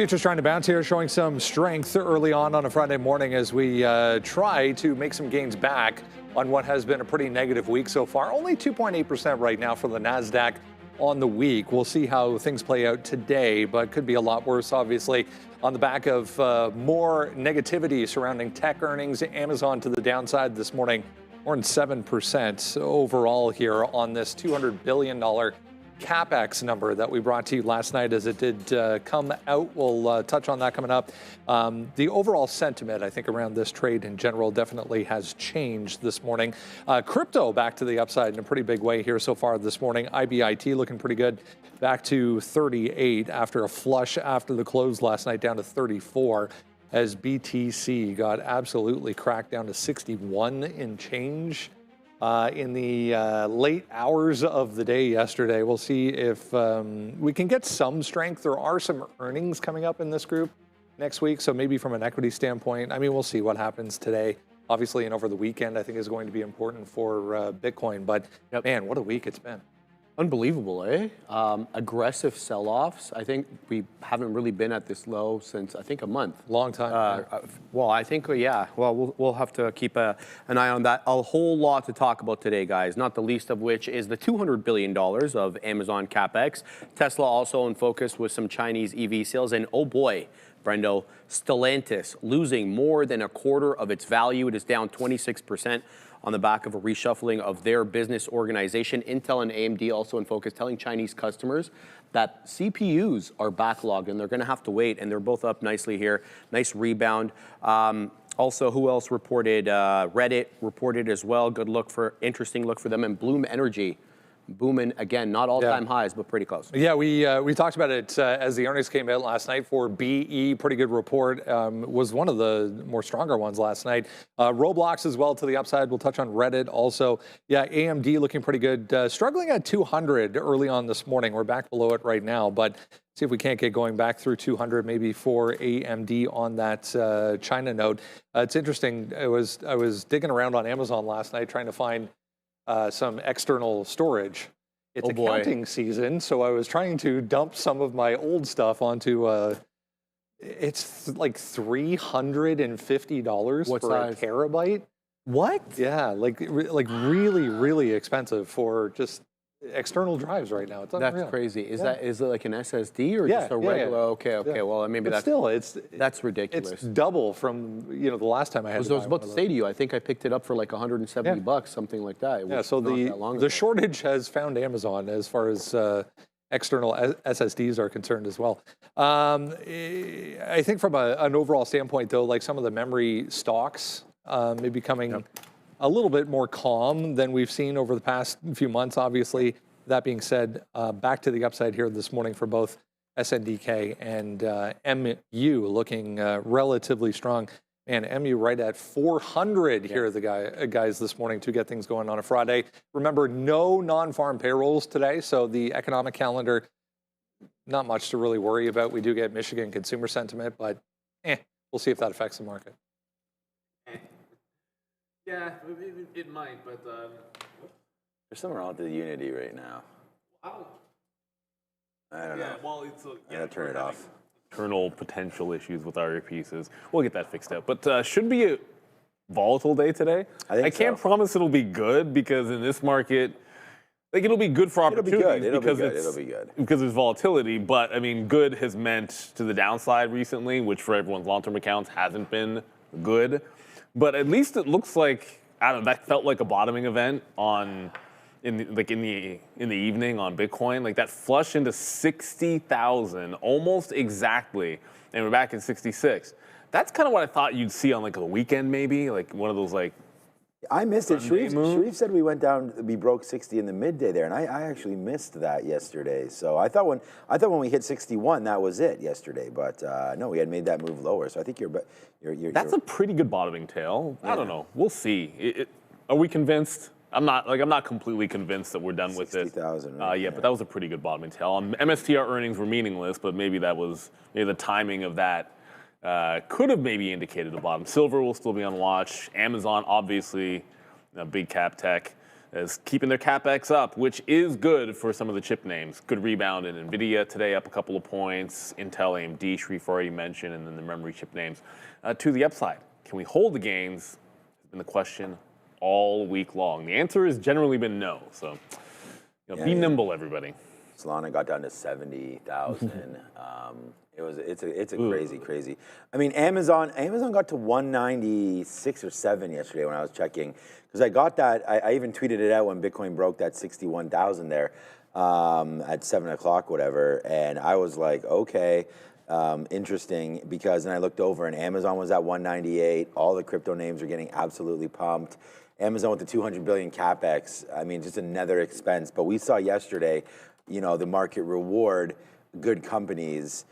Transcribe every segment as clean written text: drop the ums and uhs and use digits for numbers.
Futures trying to bounce here, showing some strength early on a Friday morning as we try to make some gains back on what has been a pretty negative week so far. Only 2.8% right now for the NASDAQ on the week. We'll see how things play out today, but could be a lot worse, obviously, on the back of more negativity surrounding tech earnings. Amazon to the downside this morning, more than 7% overall here on this $200 billion CapEx number that we brought to you last night as it did come out. We'll touch on that coming up. The overall sentiment, I think, around this trade in general definitely has changed this morning. Crypto back to the upside in a pretty big way here so far this morning. IBIT looking pretty good, back to 38 after a flush after the close last night, down to 34 as BTC got absolutely cracked down to 61 in change. In the late hours of the day yesterday. We'll see if we can get some strength. There are some earnings coming up in this group next week, so maybe from an equity standpoint, I mean, we'll see what happens today. Obviously, and over the weekend, I think is going to be important for Bitcoin. But man, what a week it's been. Unbelievable, eh? Aggressive sell-offs. I think we haven't really been at this low since, I think, a month. Long time. Well, I think, yeah. Well, we'll have to keep an eye on that. A whole lot to talk about today, guys, not the least of which is the $200 billion of Amazon CapEx. Tesla also in focus with some Chinese EV sales. And oh boy, Brendo, Stellantis losing more than a quarter of its value. It is down 26%. On the back of a reshuffling of their business organization. Intel and AMD also in focus, telling Chinese customers that CPUs are backlogged and they're going to have to wait, and they're both up nicely here. Nice rebound. Also, who else reported? Reddit reported as well. Interesting look for them. And Bloom Energy booming again, not all-time highs, but pretty close. Yeah, we talked about it as the earnings came out last night for BE. Pretty good report. Was one of the more stronger ones last night. Roblox as well to the upside. We'll touch on Reddit also. Yeah, AMD looking pretty good. Struggling at 200 early on this morning. We're back below it right now, but see if we can't get going back through 200 maybe for AMD on that China node. It's interesting. I was digging around on Amazon last night trying to find some external storage. It's accounting season, so I was trying to dump some of my old stuff onto it's like $350 for a terabyte. What? Yeah, like really, really expensive for just external drives right now. It's unreal. That's crazy. Is it like an SSD or just a regular? Okay. Well, maybe that's still that's ridiculous. It's double from the last time I had. I was about to say to you, I think I picked it up for like 170 bucks, something like that. Yeah. So the shortage has found Amazon as far as external SSDs are concerned as well. I think from an overall standpoint, though, like some of the memory stocks may be coming a little bit more calm than we've seen over the past few months, obviously. That being said, back to the upside here this morning for both SNDK and MU looking relatively strong. And MU right at 400 here, the guys this morning to get things going on a Friday. Remember, no non-farm payrolls today, so the economic calendar, not much to really worry about. We do get Michigan consumer sentiment, but we'll see if that affects the market. Yeah, it might, but there's something wrong with the Unity right now. I don't know. Well, it's I'm gonna turn it off. Internal potential issues with our pieces. We'll get that fixed out. But should be a volatile day today. I can't promise it'll be good because in this market, like it'll be good for opportunities it'll be good. Because there's volatility. But I mean, good has meant to the downside recently, which for everyone's long-term accounts hasn't been good. But at least it looks like, I don't know, that felt like a bottoming event in the evening on Bitcoin. Like that flush into 60,000 almost exactly, and we're back at 66. That's kind of what I thought you'd see on like a weekend, maybe like one of those like. I missed it. Sharif said we went down, we broke 60 in the midday there, and I actually missed that yesterday. So I thought when we hit 61, that was it yesterday. But no, we had made that move lower. So I think you're. That's a pretty good bottoming tail. I don't know. We'll see. Are we convinced? I'm not completely convinced that we're done with it. 60,000. But that was a pretty good bottoming tail. MSTR earnings were meaningless, but maybe the timing of that could have maybe indicated a bottom. Silver will still be on watch. Amazon, obviously, big cap tech. is keeping their CapEx up, which is good for some of the chip names. Good rebound in NVIDIA today, up a couple of points. Intel, AMD, Sharif already mentioned, and then the memory chip names. To the upside, can we hold the gains? Has been the question all week long. The answer has generally been no. So be nimble, everybody. Solana got down to 70,000. It's a crazy. I mean, Amazon got to 196 or 7 yesterday when I was checking, because I got that. I even tweeted it out when Bitcoin broke that 61,000 there at 7 o'clock, whatever, and I was like, okay. Interesting, because then I looked over and Amazon was at 198. All the crypto names are getting absolutely pumped. Amazon with the 200 billion capex. I mean, just another expense. But we saw yesterday, the market reward good companies,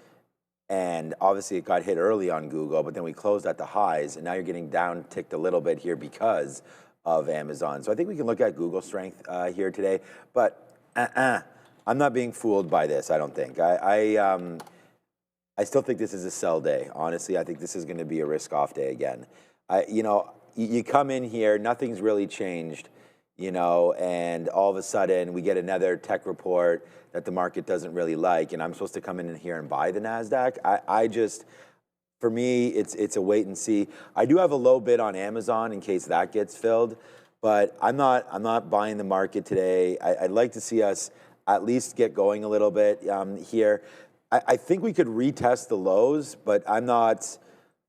and obviously it got hit early on Google, but then we closed at the highs, and now you're getting down ticked a little bit here because of Amazon. So I think we can look at Google strength here today, but I'm not being fooled by this. I don't think. I still think this is a sell day. Honestly, I think this is going to be a risk-off day again. You come in here, nothing's really changed, and all of a sudden we get another tech report that the market doesn't really like, and I'm supposed to come in here and buy the NASDAQ. For me, it's a wait and see. I do have a low bid on Amazon in case that gets filled, but I'm not buying the market today. I'd like to see us at least get going a little bit here. I think we could retest the lows, but I'm not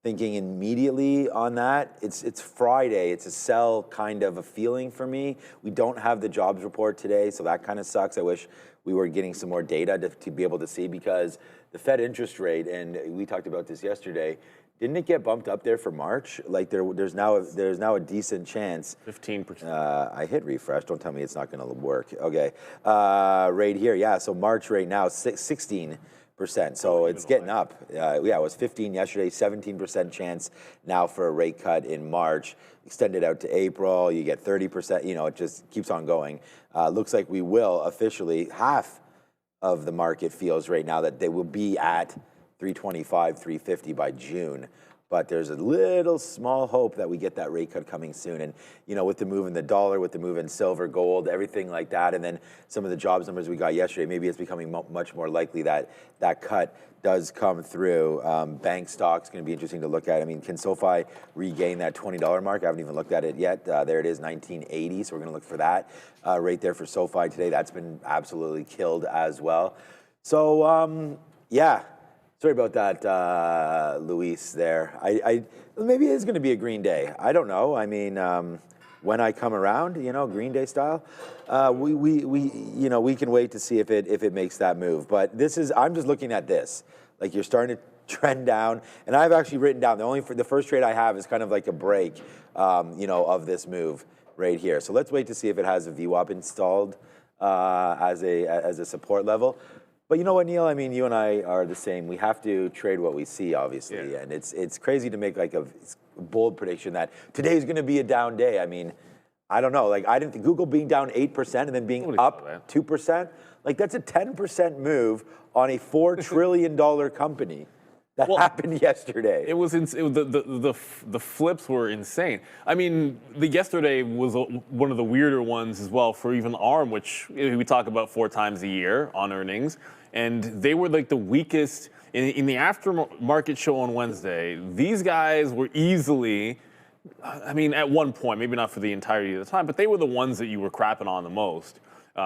thinking immediately on that. It's Friday. It's a sell kind of a feeling for me. We don't have the jobs report today, so that kind of sucks. I wish we were getting some more data to be able to see, because the Fed interest rate, and we talked about this yesterday, didn't it get bumped up there for March? Like there's now a decent chance. 15%. I hit refresh. Don't tell me it's not going to work. Okay, right here. Yeah. So March right now 16%. So it's getting up. It was 15 yesterday, 17% chance now for a rate cut in March. Extended out to April, you get 30%. It just keeps on going. Looks like we will officially, half of the market feels right now that they will be at 325, 350 by June. But there's a little small hope that we get that rate cut coming soon. And, with the move in the dollar, with the move in silver, gold, everything like that, and then some of the jobs numbers we got yesterday, maybe it's becoming much more likely that that cut does come through. Bank stocks going to be interesting to look at. I mean, can SoFi regain that $20 mark? I haven't even looked at it yet. There it is, 1980. So we're going to look for that right there for SoFi today. That's been absolutely killed as well. So, sorry about that, Luis. There, maybe it is going to be a green day. I don't know. I mean, when I come around, Green Day style, we can wait to see if it makes that move. But I'm just looking at this. Like, you're starting to trend down, and I've actually written down the first trade I have is kind of like a break, of this move right here. So let's wait to see if it has a VWAP installed as a support level. But you know what, Neil? I mean, you and I are the same. We have to trade what we see, obviously, and it's crazy to make like a bold prediction that today is going to be a down day. I mean, I don't know. Like, I didn't think Google being down 8% and then being up 2%. Like, that's a 10% move on a $4 trillion company. That happened yesterday. It was the flips were insane. I mean, the yesterday was one of the weirder ones as well for even ARM, which we talk about 4 times a year on earnings, and they were like the weakest in the aftermarket show on Wednesday. These guys were easily, I mean, at one point, maybe not for the entirety of the time, but they were the ones that you were crapping on the most.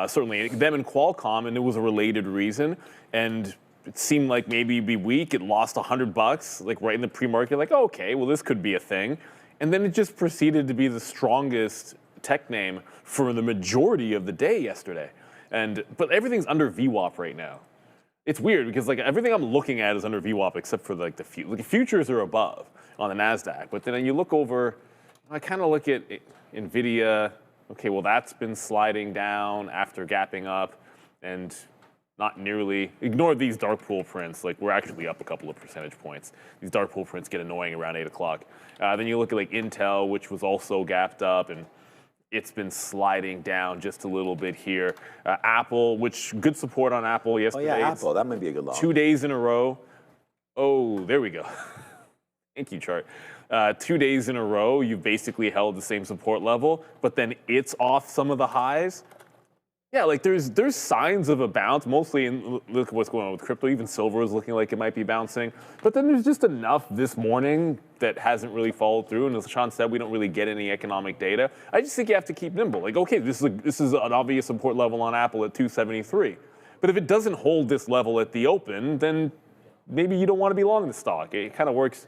Certainly them and Qualcomm, and it was a related reason. And it seemed like maybe it'd be weak. It lost $100, like right in the pre-market. Like, oh, okay, well, this could be a thing. And then it just proceeded to be the strongest tech name for the majority of the day yesterday. But everything's under VWAP right now. It's weird because like everything I'm looking at is under VWAP except for like the futures are above on the NASDAQ. But then you look over, I kind of look at NVIDIA. Okay, well, that's been sliding down after gapping up, and not nearly. Ignore these dark pool prints. Like, we're actually up a couple of percentage points. These dark pool prints get annoying around 8 o'clock. Then you look at like Intel, which was also gapped up, and it's been sliding down just a little bit here. Apple, which good support on Apple yesterday. Oh yeah, Apple. That might be a good long. 2 days in a row. Oh, there we go. Thank you, chart. 2 days in a row, you've basically held the same support level, but then it's off some of the highs. Yeah, like there's signs of a bounce, mostly in, look at what's going on with crypto. Even silver is looking like it might be bouncing. But then there's just enough this morning that hasn't really followed through. And as Sean said, we don't really get any economic data. I just think you have to keep nimble. Like, okay, this is an obvious support level on Apple at 273. But if it doesn't hold this level at the open, then maybe you don't want to be long the stock. It kind of works.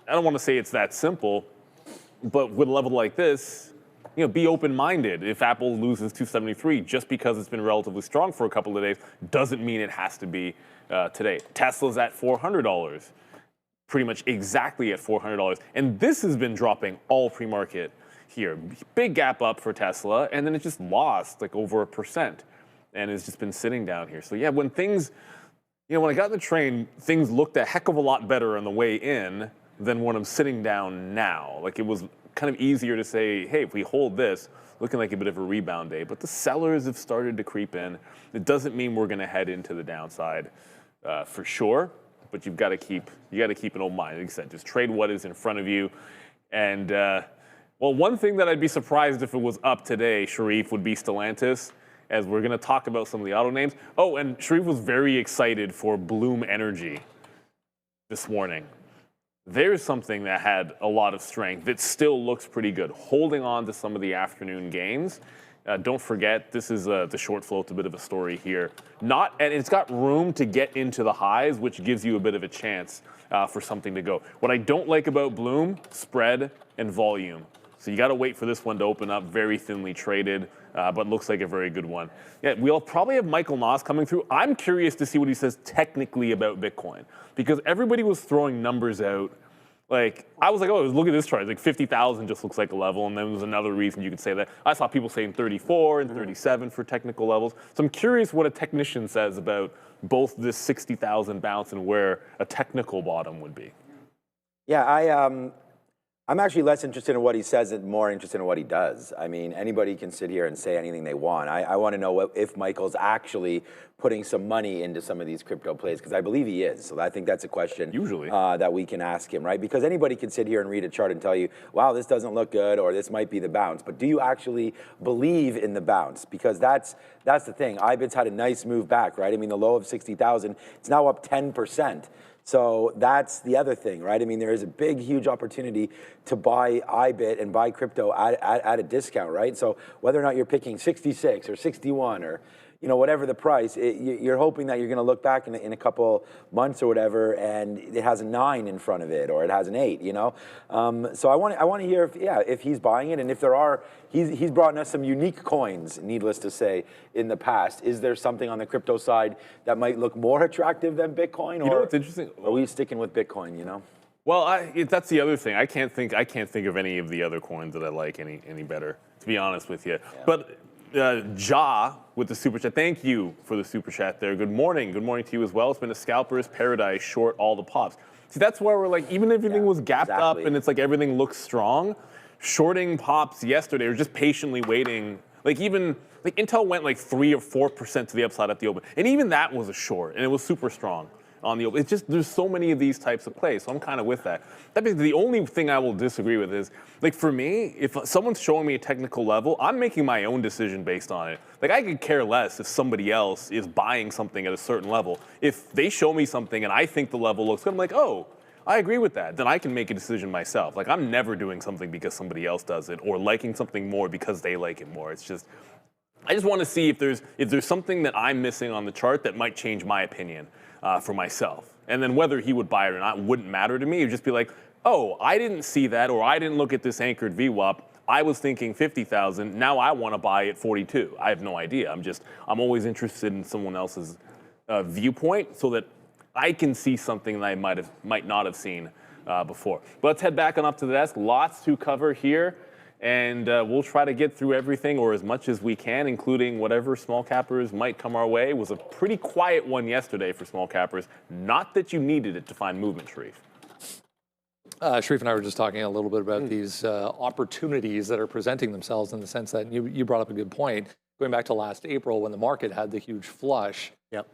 I don't want to say it's that simple, but with a level like this, be open-minded. If Apple loses 273 just because it's been relatively strong for a couple of days, doesn't mean it has to be today. Tesla's at $400, pretty much exactly at $400. And this has been dropping all pre-market here. Big gap up for Tesla, and then it just lost like over 1%. And it's just been sitting down here. So yeah, when things, when I got in the train, things looked a heck of a lot better on the way in than when I'm sitting down now. Like it was kind of easier to say, hey, if we hold this, looking like a bit of a rebound day. But the sellers have started to creep in. It doesn't mean we're going to head into the downside for sure, but you got to keep an open mind. Like I said, just trade what is in front of you. And well, one thing that I'd be surprised if it was up today, Sharif, would be Stellantis, as we're going to talk about some of the auto names. Oh, and Sharif was very excited for Bloom Energy this morning. There's something that had a lot of strength that still looks pretty good, holding on to some of the afternoon gains. Don't forget, this is the short float, a bit of a story here. And it's got room to get into the highs, which gives you a bit of a chance for something to go. What I don't like about Bloom, spread and volume. So you got to wait for this one to open up, very thinly traded, but looks like a very good one. Yeah, we'll probably have Michael Noss coming through. I'm curious to see what he says technically about Bitcoin, because everybody was throwing numbers out. Like, I was like, oh, look at this chart. Like 50,000 just looks like a level, and then there's another reason you could say that. I saw people saying 34 and 37 for technical levels. So I'm curious what a technician says about both this 60,000 bounce and where a technical bottom would be. Yeah, I'm actually less interested in what he says and more interested in what he does. I mean, anybody can sit here and say anything they want. I want to know if Michael's actually putting some money into some of these crypto plays, because I believe he is. So I think that's a question usually that we can ask him, right? Because anybody can sit here and read a chart and tell you, wow, this doesn't look good, or this might be the bounce. But do you actually believe in the bounce? Because that's the thing. IBIT's had a nice move back, right? I mean, the low of 60,000, it's now up 10%. So that's the other thing, right? I mean, there is a big, huge opportunity to buy IBIT and buy crypto at a discount, right? So whether or not you're picking 66 or 61 or whatever the price, you're hoping that you're going to look back in a couple months or whatever, and it has a 9 in front of it, or it has an 8. So I want to hear if he's buying it, and if there are, he's brought us some unique coins, needless to say, in the past. Is there something on the crypto side that might look more attractive than Bitcoin, or what's interesting? Are we sticking with Bitcoin? Well, that's the other thing. I can't think of any of the other coins that I like any better, to be honest with you. Yeah. But Ja with the super chat. Thank you for the super chat there. Good morning. Good morning to you as well. It's been a scalper's paradise, short all the pops. See, that's where we're like, even if everything was gapped up and it's like everything looks strong, shorting pops yesterday or just patiently waiting. Like Intel went like 3 or 4% to the upside at the open. And even that was a short, and it was super strong on the open. It's just, there's so many of these types of plays, so I'm kind of with that. That means the only thing I will disagree with is, like for me, if someone's showing me a technical level, I'm making my own decision based on it. Like I could care less if somebody else is buying something at a certain level. If they show me something and I think the level looks good, I'm like, oh, I agree with that. Then I can make a decision myself. Like I'm never doing something because somebody else does it, or liking something more because they like it more. It's just, I just want to see if there's something that I'm missing on the chart that might change my opinion for myself. And then whether he would buy it or not wouldn't matter to me. It would just be like, oh, I didn't see that, or I didn't look at this anchored VWAP. I was thinking 50,000. Now I want to buy at 42. I have no idea. I'm always interested in someone else's viewpoint so that I can see something that I might not have seen before. But let's head back on up to the desk. Lots to cover here. And we'll try to get through everything, or as much as we can, including whatever small cappers might come our way. It was a pretty quiet one yesterday for small cappers. Not that you needed it to find movement, Sharif. Sharif and I were just talking a little bit about these opportunities that are presenting themselves, in the sense that you brought up a good point. going back to last April when the market had the huge flush. Yep.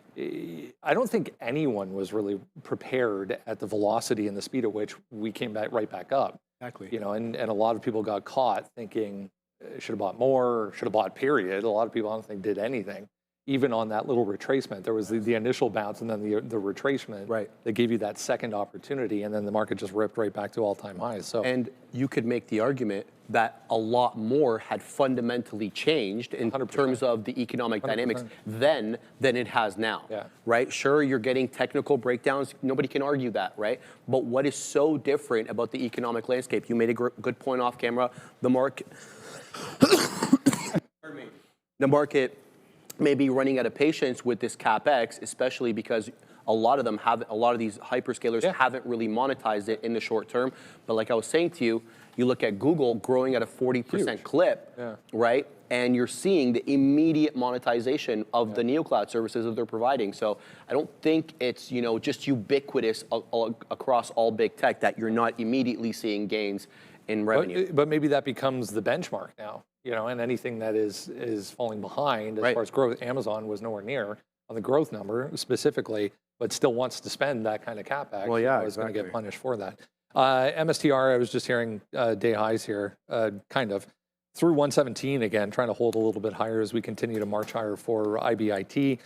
I don't think anyone was really prepared at the velocity and the speed at which we came right back up. Exactly. You know, and a lot of people got caught thinking should have bought more, should have bought period. A lot of people I don't think did anything. Even on that little retracement, there was the initial bounce and then the retracement that gave you that second opportunity, and then the market just ripped right back to all-time highs. So, and you could make the argument that a lot more had fundamentally changed in 100%. terms of the economic 100%. dynamics then than it has now, right? Sure, you're getting technical breakdowns. Nobody can argue that, right? But what is so different about the economic landscape? You made a good point off camera. The market, the market may be running out of patience with this CapEx, especially because a lot of these hyperscalers haven't really monetized it in the short term. But like I was saying to you, you look at Google growing at a 40% clip, right? And you're seeing the immediate monetization of the neocloud services that they're providing. So I don't think it's just ubiquitous across all big tech that you're not immediately seeing gains in revenue. But maybe that becomes the benchmark now. And anything that is falling behind as far as growth, Amazon was nowhere near on the growth number specifically, but still wants to spend that kind of CapEx. Well, yeah, is going to get punished for that. MSTR, I was just hearing day highs here, kind of through 117 again, trying to hold a little bit higher as we continue to march higher for IBIT.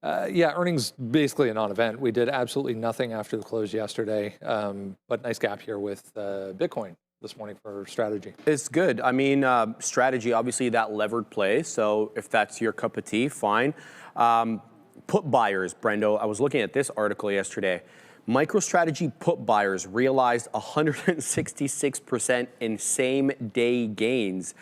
Earnings basically a non-event. We did absolutely nothing after the close yesterday, but nice gap here with Bitcoin this morning for strategy. It's good. I mean, strategy, obviously that levered play. So if that's your cup of tea, fine. Put buyers, Brendo. I was looking at this article yesterday. MicroStrategy put buyers realized 166% in same-day gains,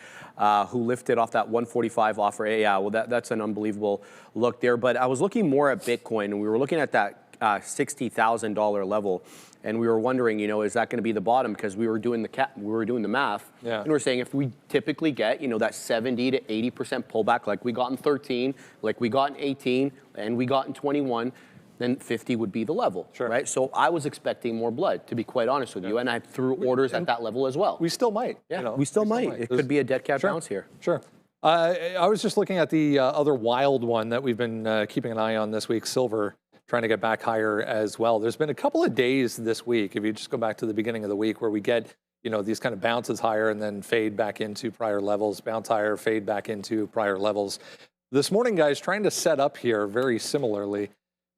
who lifted off that 145 offer. Yeah, well, that's an unbelievable look there. But I was looking more at Bitcoin, and we were looking at that $60,000 level, and we were wondering, is that going to be the bottom? Because we were doing the math, and we're saying if we typically get, that 70 to 80% pullback, like we got in 13, like we got in 18, and we got in 21. Then 50 would be the level, right? So I was expecting more blood, to be quite honest with you, and I threw orders at that level as well. We still might. We still might. It could be a dead cat bounce here. Sure. I was just looking at the other wild one that we've been keeping an eye on this week, silver, trying to get back higher as well. There's been a couple of days this week, if you just go back to the beginning of the week, where we get these kind of bounces higher and then fade back into prior levels, bounce higher, fade back into prior levels. This morning, guys, trying to set up here very similarly,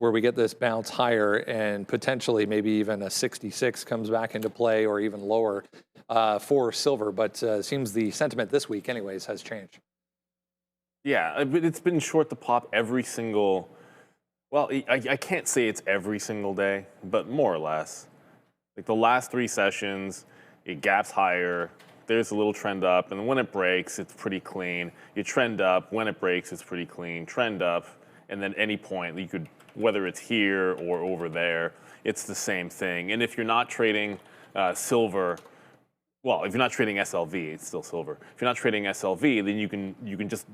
where we get this bounce higher and potentially maybe even a 66 comes back into play or even lower for silver. But seems the sentiment this week anyways has changed. Yeah, but it's been short to pop every single, well, I can't say it's every single day, but more or less. Like the last 3 sessions, it gaps higher, there's a little trend up, and when it breaks, it's pretty clean. You trend up, when it breaks, it's pretty clean, trend up, and then any point you could, whether it's here or over there, it's the same thing. And if you're not trading silver, well, if you're not trading SLV, it's still silver. If you're not trading SLV, then you can just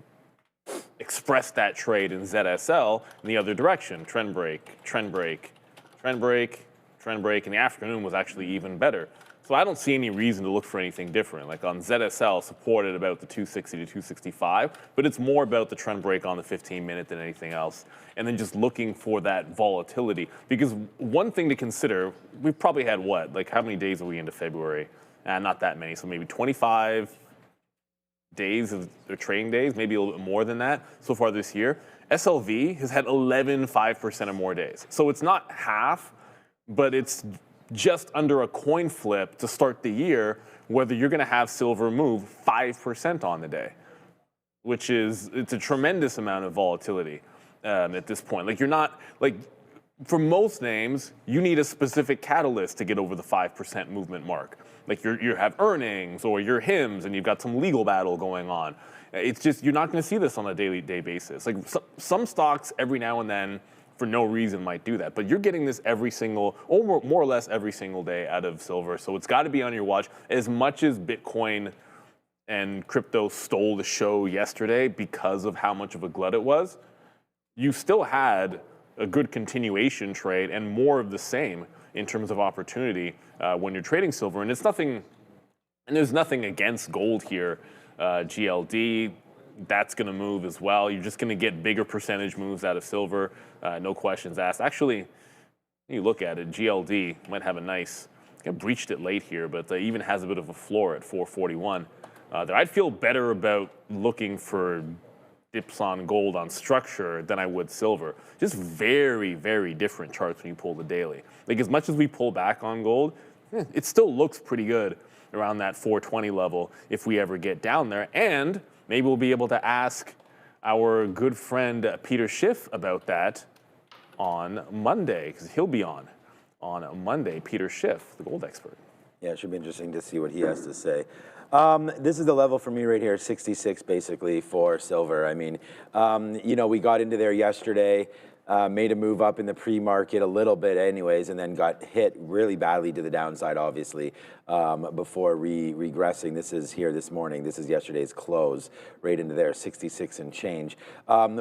express that trade in ZSL in the other direction. Trend break, trend break, trend break, trend break. And the afternoon was actually even better. So I don't see any reason to look for anything different. Like on ZSL, supported about the 260 to 265, but it's more about the trend break on the 15-minute than anything else. And then just looking for that volatility. Because one thing to consider, we've probably had what? Like how many days are we into February? Not that many, so maybe 25 days of trading days, maybe a little bit more than that so far this year. SLV has had 5% or more days. So it's not half, but it's just under a coin flip to start the year, whether you're going to have silver move 5% on the day, which is, it's a tremendous amount of volatility at this point. Like you're not, like for most names, you need a specific catalyst to get over the 5% movement mark. Like you have earnings or your HIMs and you've got some legal battle going on. It's just, you're not going to see this on a day basis. Like some stocks every now and then for no reason might do that, but you're getting this every single, or more or less every single day out of silver. So it's got to be on your watch. As much as Bitcoin and crypto stole the show yesterday because of how much of a glut it was, you still had a good continuation trade and more of the same in terms of opportunity when you're trading silver. And it's nothing, and there's nothing against gold here. GLD, that's going to move as well. You're just going to get bigger percentage moves out of silver, no questions asked. Actually, you look at it, GLD might have a nice, breached it late here, but even has a bit of a floor at 441. There, I'd feel better about looking for dips on gold on structure than I would silver. Just very, very different charts when you pull the daily. Like, as much as we pull back on gold, it still looks pretty good around that 420 level if we ever get down there. And maybe we'll be able to ask our good friend Peter Schiff about that on Monday, because he'll be on Monday, Peter Schiff, the gold expert. Yeah, it should be interesting to see what he has to say. This is the level for me right here, 66 basically for silver. I mean, you know, we got into there yesterday, made a move up in the pre-market a little bit anyways, and then got hit really badly to the downside, obviously, before regressing. This is here this morning. This is yesterday's close, right into there, 66 and change.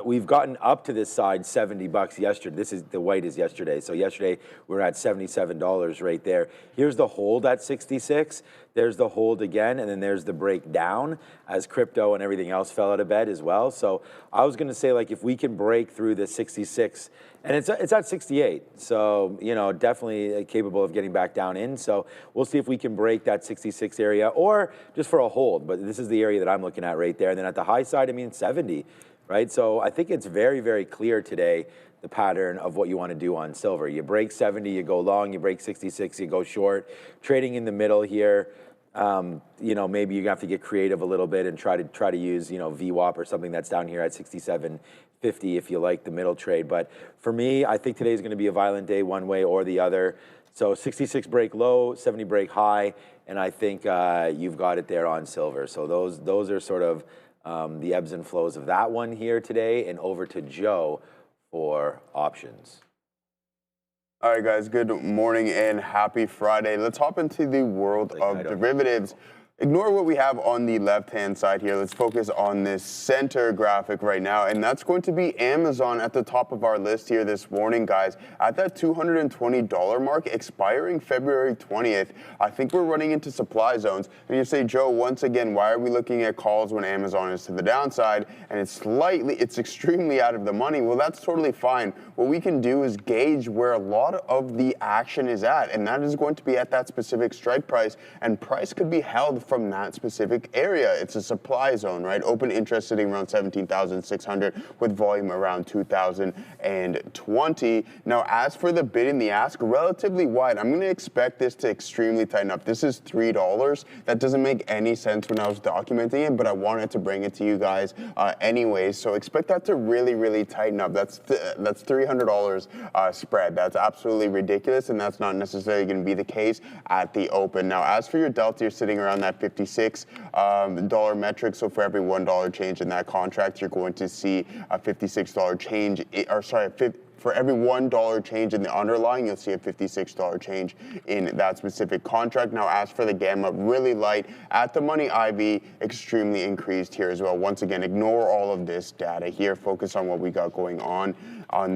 We've gotten up to this side, 70 bucks yesterday. This is, the white is yesterday. So yesterday we were at $77 right there. Here's the hold at 66. There's the hold again, and then there's the breakdown as crypto and everything else fell out of bed as well. So I was going to say, like, if we can break through the 66, and it's at 68, so, you know, definitely capable of getting back down in. So we'll see if we can break that 66 area or just for a hold. But this is the area that I'm looking at right there. And then at the high side, I mean, 70, right? So I think it's very, very clear today, the pattern of what you want to do on silver. You break 70, you go long. You break 66, you go short. Trading in the middle here. You know, maybe you have to get creative a little bit and try to use, you know, VWAP or something that's down here at 67.50 if you like the middle trade. But for me, I think today is going to be a violent day one way or the other. So 66 break low, 70 break high, and I think you've got it there on silver. So those are sort of the ebbs and flows of that one here today. And over to Joe for options. All right, guys, good morning and happy Friday. Let's hop into the world of derivatives. Ignore what we have on the left-hand side here. Let's focus on this center graphic right now, and that's going to be Amazon at the top of our list here this morning, guys, at that $220 mark, expiring February 20th. I think we're running into supply zones. And you say, Joe, once again, why are we looking at calls when Amazon is to the downside and it's extremely out of the money? Well, that's totally fine. What we can do is gauge where a lot of the action is at, and that is going to be at that specific strike price, and price could be held from that specific area. It's a supply zone, right? Open interest sitting around 17,600 with volume around 2,020. Now, as for the bid and the ask, relatively wide. I'm going to expect this to extremely tighten up. This is $3. That doesn't make any sense when I was documenting it, but I wanted to bring it to you guys anyways. So expect that to really, really tighten up. That's $300 spread. That's absolutely ridiculous, and that's not necessarily going to be the case at the open. Now, as for your delta, you're sitting around that $56 metric. So for every $1 change in that contract, you're going to see a $56 change, for every $1 change in the underlying, you'll see a $56 change in that specific contract. Now, as for the gamma, really light. At the money IV, extremely increased here as well. Once again, ignore all of this data here. Focus on what we got going on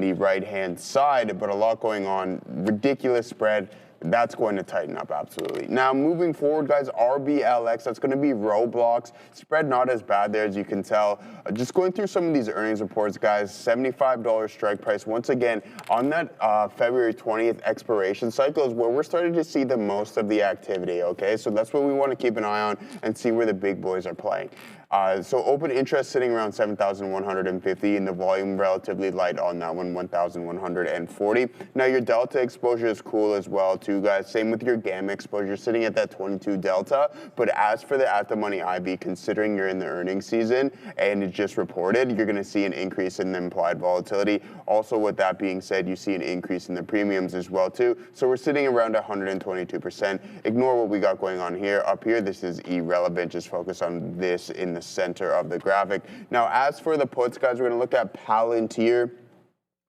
the right-hand side, but a lot going on. Ridiculous spread. That's going to tighten up, absolutely. Now, moving forward, guys, RBLX, that's going to be Roblox. Spread not as bad there, as you can tell. Just going through some of these earnings reports, guys, $75 strike price. Once again, on that February 20th expiration cycle is where we're starting to see the most of the activity, okay? So that's what we want to keep an eye on and see where the big boys are playing. So open interest sitting around 7,150, and the volume relatively light on that one, 1,140. Now your delta exposure is cool as well too, guys. Same with your gamma exposure, sitting at that 22 delta. But as for the at the money IB, considering you're in the earnings season and it just reported, you're going to see an increase in the implied volatility. Also, with that being said, you see an increase in the premiums as well too. So we're sitting around 122%. Ignore what we got going on here. Up here, this is irrelevant. Just focus on this in the center of the graphic. Now, as for the puts, guys, we're going to look at Palantir.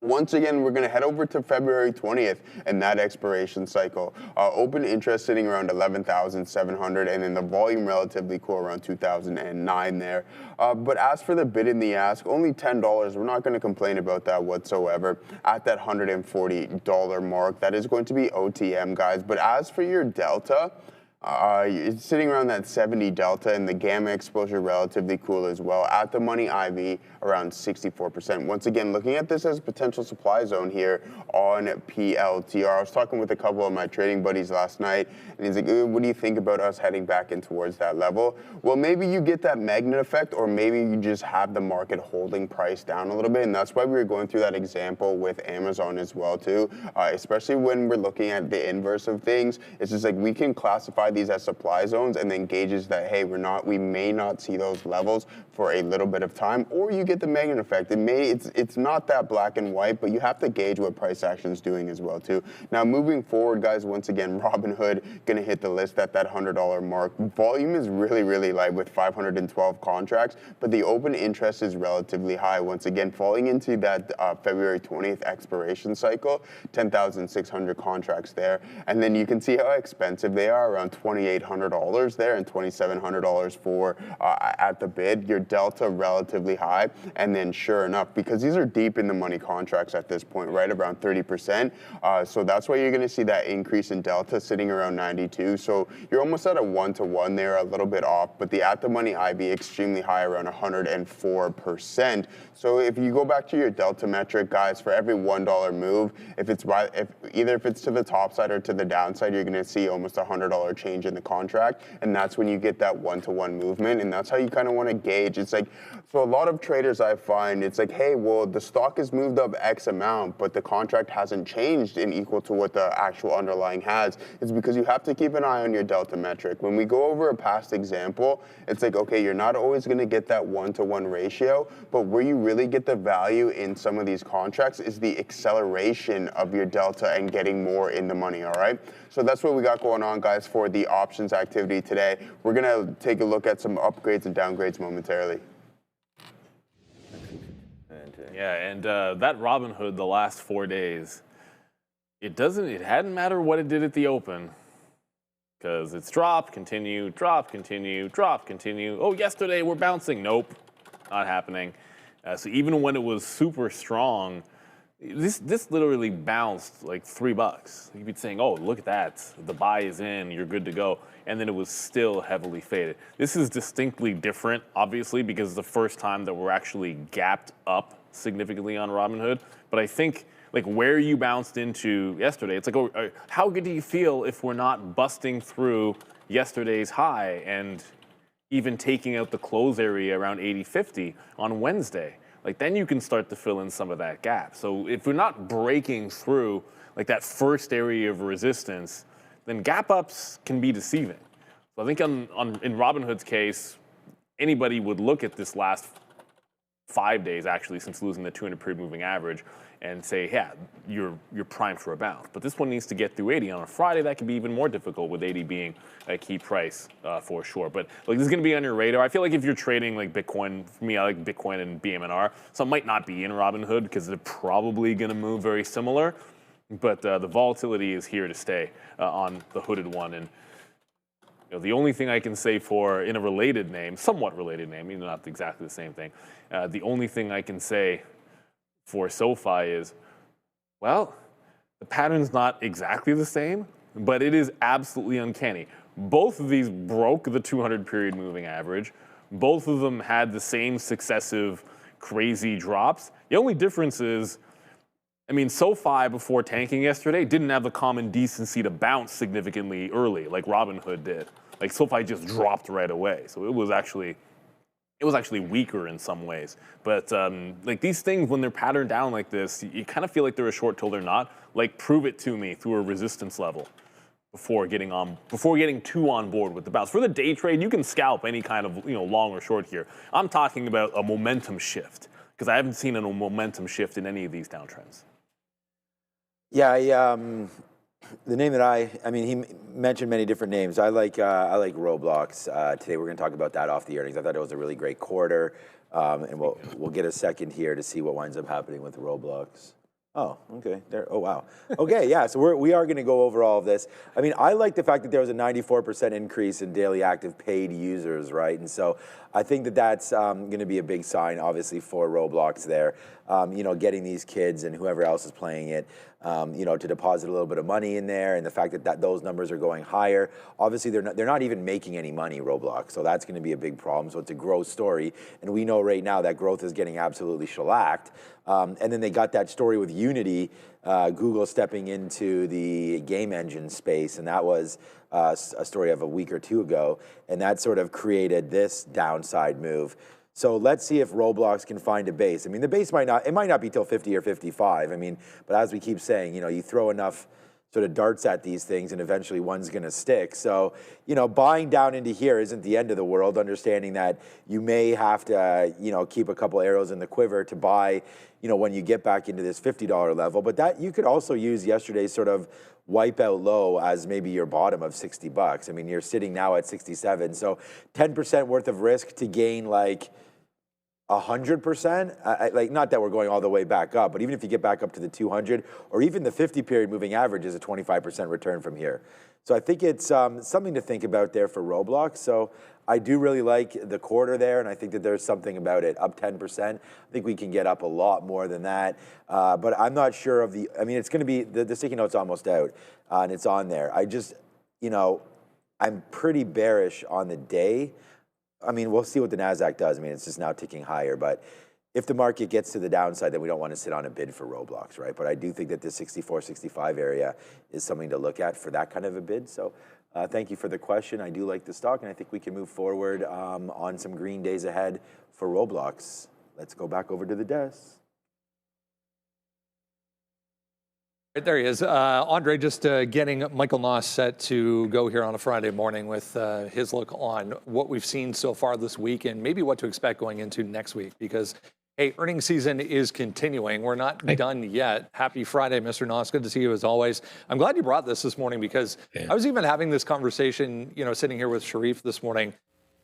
Once again, we're going to head over to February 20th and that expiration cycle. Open interest sitting around 11,700, and then the volume relatively cool around 2,009 there. But as for the bid and the ask, only $10. We're not going to complain about that whatsoever. At that $140 mark, that is going to be OTM, guys. But as for your delta, It's sitting around that 70 delta, and the gamma exposure relatively cool as well. At the money IV, around 64%. Once again, looking at this as a potential supply zone here on PLTR. I was talking with a couple of my trading buddies last night, and he's like, what do you think about us heading back in towards that level? Well, maybe you get that magnet effect, or maybe you just have the market holding price down a little bit, and that's why we were going through that example with Amazon as well, too. Especially when we're looking at the inverse of things, it's just like we can classify these as supply zones and then gauges that, hey, we may not see those levels for a little bit of time, or you get the magnet effect. It's not that black and white, but you have to gauge what price action is doing as well too. Now moving forward, guys, once again, Robinhood gonna hit the list at that $100 mark. Volume is really light with 512 contracts, but the open interest is relatively high. Once again, falling into that February 20th expiration cycle, 10,600 contracts there, and then you can see how expensive they are, around $2,800 there and $2,700 for at the bid. Your delta relatively high, and then sure enough, because these are deep in the money contracts at this point, right around 30%. So that's why you're going to see that increase in delta sitting around 92. So you're almost at a 1-to-1 there, a little bit off, but the at the money IV extremely high, around 104%. So if you go back to your delta metric, guys, for every $1 move, if it's to the top side or to the downside, you're going to see almost a $100 change in the contract, and that's when you get that 1-to-1 movement, and that's how you kind of want to gauge. It's like, so a lot of traders I find, it's like, hey, well, the stock has moved up X amount, but the contract hasn't changed in equal to what the actual underlying has. It's because you have to keep an eye on your delta metric. When we go over a past example, it's like, okay, you're not always going to get that 1-to-1 ratio, but where you really get the value in some of these contracts is the acceleration of your delta and getting more in the money, all right? So that's what we got going on, guys, for the options activity today. We're going to take a look at some upgrades and downgrades momentarily. Yeah, and that Robinhood the last 4 days, it hadn't mattered what it did at the open, because it's drop, continue, drop, continue, drop, continue. Oh, yesterday we're bouncing. Nope, not happening. So even when it was super strong, this literally bounced like $3. You'd be saying, oh, look at that. The buy is in, you're good to go. And then it was still heavily faded. This is distinctly different, obviously, because it's the first time that we're actually gapped up significantly on Robinhood. But I think like where you bounced into yesterday, it's like, oh, how good do you feel if we're not busting through yesterday's high and even taking out the close area around 80.50 on Wednesday? Like then you can start to fill in some of that gap. So if we're not breaking through like that first area of resistance, then gap ups can be deceiving. So I think in Robinhood's case, anybody would look at this last 5 days actually since losing the 200 period moving average and say, yeah, you're primed for a bounce. But this one needs to get through 80. On a Friday, that can be even more difficult with 80 being a key price for sure. But like this is going to be on your radar. I feel like if you're trading like Bitcoin, for me, I like Bitcoin and BMNR. So it might not be in Robinhood because they're probably going to move very similar. But the volatility is here to stay on the hooded one. And you know, the only thing I can say for in a related name, somewhat related name, even not exactly the same thing, the only thing I can say for SoFi is, well, the pattern's not exactly the same, but it is absolutely uncanny. Both of these broke the 200 period moving average. Both of them had the same successive crazy drops. The only difference is, I mean, SoFi before tanking yesterday didn't have the common decency to bounce significantly early like Robinhood did. Like SoFi just dropped right away. So it was actually weaker in some ways. But like these things, when they're patterned down like this, you kind of feel like they're a short till they're not. Like prove it to me through a resistance level before getting too on board with the bounce. For the day trade, you can scalp any kind of long or short here. I'm talking about a momentum shift because I haven't seen a momentum shift in any of these downtrends. Yeah, the name that I mean, he mentioned many different names. I like Roblox. Today we're going to talk about that off the earnings. I thought it was a really great quarter, and we'll get a second here to see what winds up happening with Roblox. Oh, okay. There. Oh, wow. Okay, yeah. So we are going to go over all of this. I mean, I like the fact that there was a 94% increase in daily active paid users, right? And so I think that that's going to be a big sign, obviously, for Roblox there. getting these kids and whoever else is playing it, to deposit a little bit of money in there, and the fact that those numbers are going higher. Obviously, they're not even making any money, Roblox, so that's going to be a big problem. So it's a growth story, and we know right now that growth is getting absolutely shellacked. And then they got that story with Unity, Google stepping into the game engine space, and that was a story of a week or two ago, and that sort of created this downside move. So let's see if Roblox can find a base. I mean, the base might not be till 50 or 55. I mean, but as we keep saying, you throw enough sort of darts at these things and eventually one's going to stick. So, buying down into here isn't the end of the world, understanding that you may have to, keep a couple arrows in the quiver to buy, when you get back into this $50 level. But that you could also use yesterday's sort of wipeout low as maybe your bottom of $60. I mean, you're sitting now at 67. So 10% worth of risk to gain like 100%, like not that we're going all the way back up, but even if you get back up to the 200 or even the 50 period moving average is a 25% return from here. So I think it's something to think about there for Roblox. So I do really like the quarter there, and I think that there's something about it, up 10%. I think we can get up a lot more than that, but I'm not sure of it's going to be, the sticky note's almost out, and it's on there. I just, I'm pretty bearish on the day. I mean, we'll see what the NASDAQ does. I mean, it's just now ticking higher. But if the market gets to the downside, then we don't want to sit on a bid for Roblox, right? But I do think that the 64, 65 area is something to look at for that kind of a bid. So thank you for the question. I do like the stock, and I think we can move forward on some green days ahead for Roblox. Let's go back over to the desk. Right, there he is. Andre just getting Michael Noss set to go here on a Friday morning with his look on what we've seen so far this week and maybe what to expect going into next week because, hey, earnings season is continuing. We're not done yet. Happy Friday, Mr. Noss. Good to see you as always. I'm glad you brought this morning because I was even having this conversation, sitting here with Sharif this morning.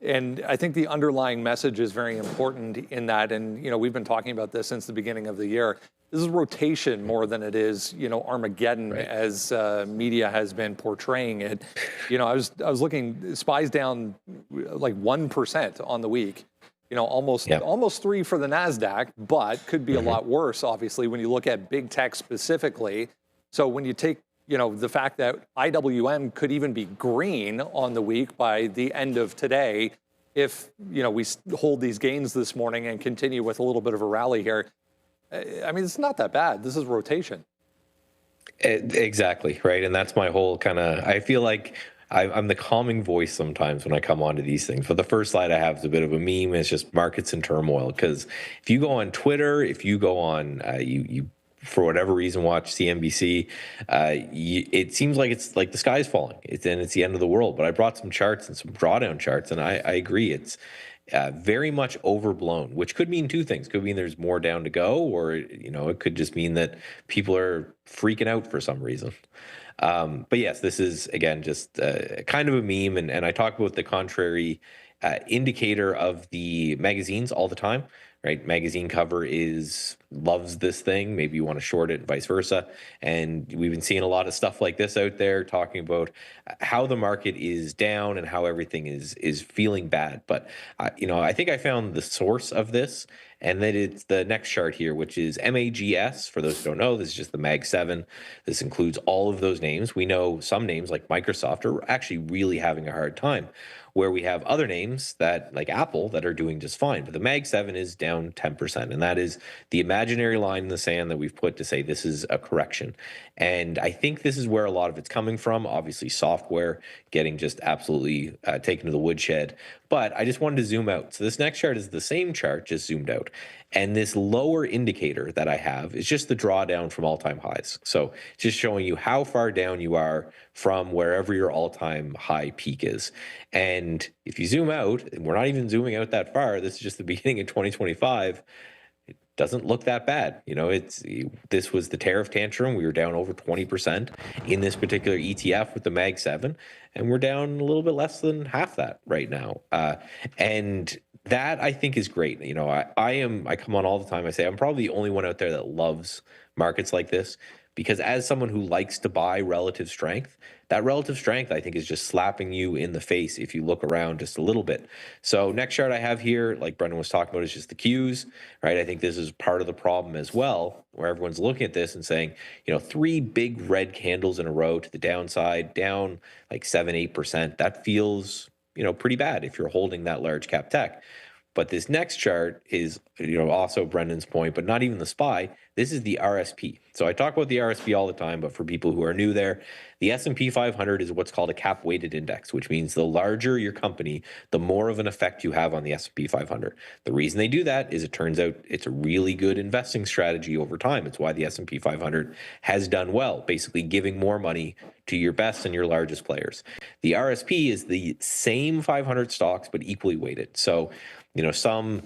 And I think the underlying message is very important in that. And, we've been talking about this since the beginning of the year. This is rotation more than it is, Armageddon, as media has been portraying it. I was looking, SPY's down like 1% on the week. Almost 3 for the NASDAQ, but could be a lot worse, obviously, when you look at big tech specifically. So when you take, the fact that IWM could even be green on the week by the end of today, if, we hold these gains this morning and continue with a little bit of a rally here, I mean, it's not that bad. This is rotation. Exactly, right? And that's my whole kind of, I feel like I'm the calming voice sometimes when I come onto these things. But the first slide I have is a bit of a meme. It's just markets in turmoil. Because if you go on Twitter, if you go on, you for whatever reason, watch CNBC, it seems like it's like the sky's falling. It's the end of the world. But I brought some charts and some drawdown charts, and I agree. It's very much overblown, which could mean two things. Could mean there's more down to go, or it could just mean that people are freaking out for some reason. But yes, this is again just kind of a meme, and I talk about the contrary indicator of the magazines all the time. Right, magazine cover loves this thing. Maybe you want to short it and vice versa. And we've been seeing a lot of stuff like this out there talking about how the market is down and how everything is feeling bad. But I think I found the source of this, and that it's the next chart here, which is MAGS. For those who don't know, this is just the Mag 7. This includes all of those names. We know some names like Microsoft are actually really having a hard time, where we have other names that like Apple that are doing just fine. But the Mag 7 is down 10%. And that is the imaginary line in the sand that we've put to say this is a correction. And I think this is where a lot of it's coming from. Obviously, software getting just absolutely taken to the woodshed. But I just wanted to zoom out. So this next chart is the same chart, just zoomed out. And this lower indicator that I have is just the drawdown from all-time highs. So just showing you how far down you are from wherever your all-time high peak is. And if you zoom out, and we're not even zooming out that far, this is just the beginning of 2025, it doesn't look that bad. This was the tariff tantrum. We were down over 20% in this particular ETF with the Mag 7, and we're down a little bit less than half that right now. And that I think is great. I come on all the time. I say I'm probably the only one out there that loves markets like this. because as someone who likes to buy relative strength, that relative strength, I think, is just slapping you in the face if you look around just a little bit. So next chart I have here, like Brendan was talking about, is just the Qs, right? I think this is part of the problem as well, where everyone's looking at this and saying, 3 big red candles in a row to the downside, down like 7-8%. That feels, pretty bad if you're holding that large cap tech. But this next chart is, also Brendan's point, but not even the SPY. This is the RSP. So I talk about the RSP all the time, but for people who are new there, the S&P 500 is what's called a cap-weighted index, which means the larger your company, the more of an effect you have on the S&P 500. The reason they do that is it turns out it's a really good investing strategy over time. It's why the S&P 500 has done well, basically giving more money to your best and your largest players. The RSP is the same 500 stocks, but equally weighted. So, some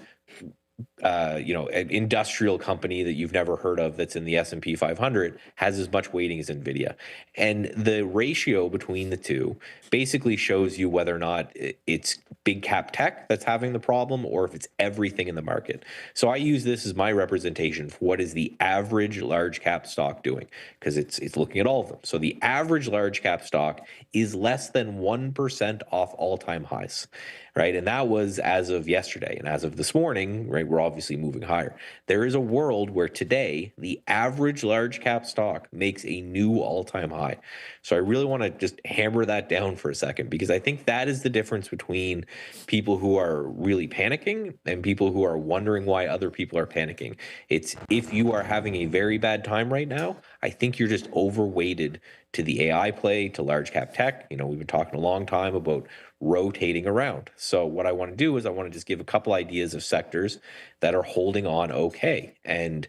an industrial company that you've never heard of that's in the S&P 500 has as much weighting as NVIDIA. And the ratio between the two basically shows you whether or not it's big cap tech that's having the problem or if it's everything in the market. So I use this as my representation for what is the average large cap stock doing, because it's looking at all of them. So the average large cap stock is less than 1% off all-time highs, right? And that was as of yesterday. And as of this morning, right, we're obviously moving higher. There is a world where today the average large cap stock makes a new all-time high. So I really want to just hammer that down for a second, because I think that is the difference between people who are really panicking and people who are wondering why other people are panicking. It's if you are having a very bad time right now, I think you're just overweighted to the AI play, to large cap tech. We've been talking a long time about rotating around. So what I want to do is I want to just give a couple ideas of sectors that are holding on okay. And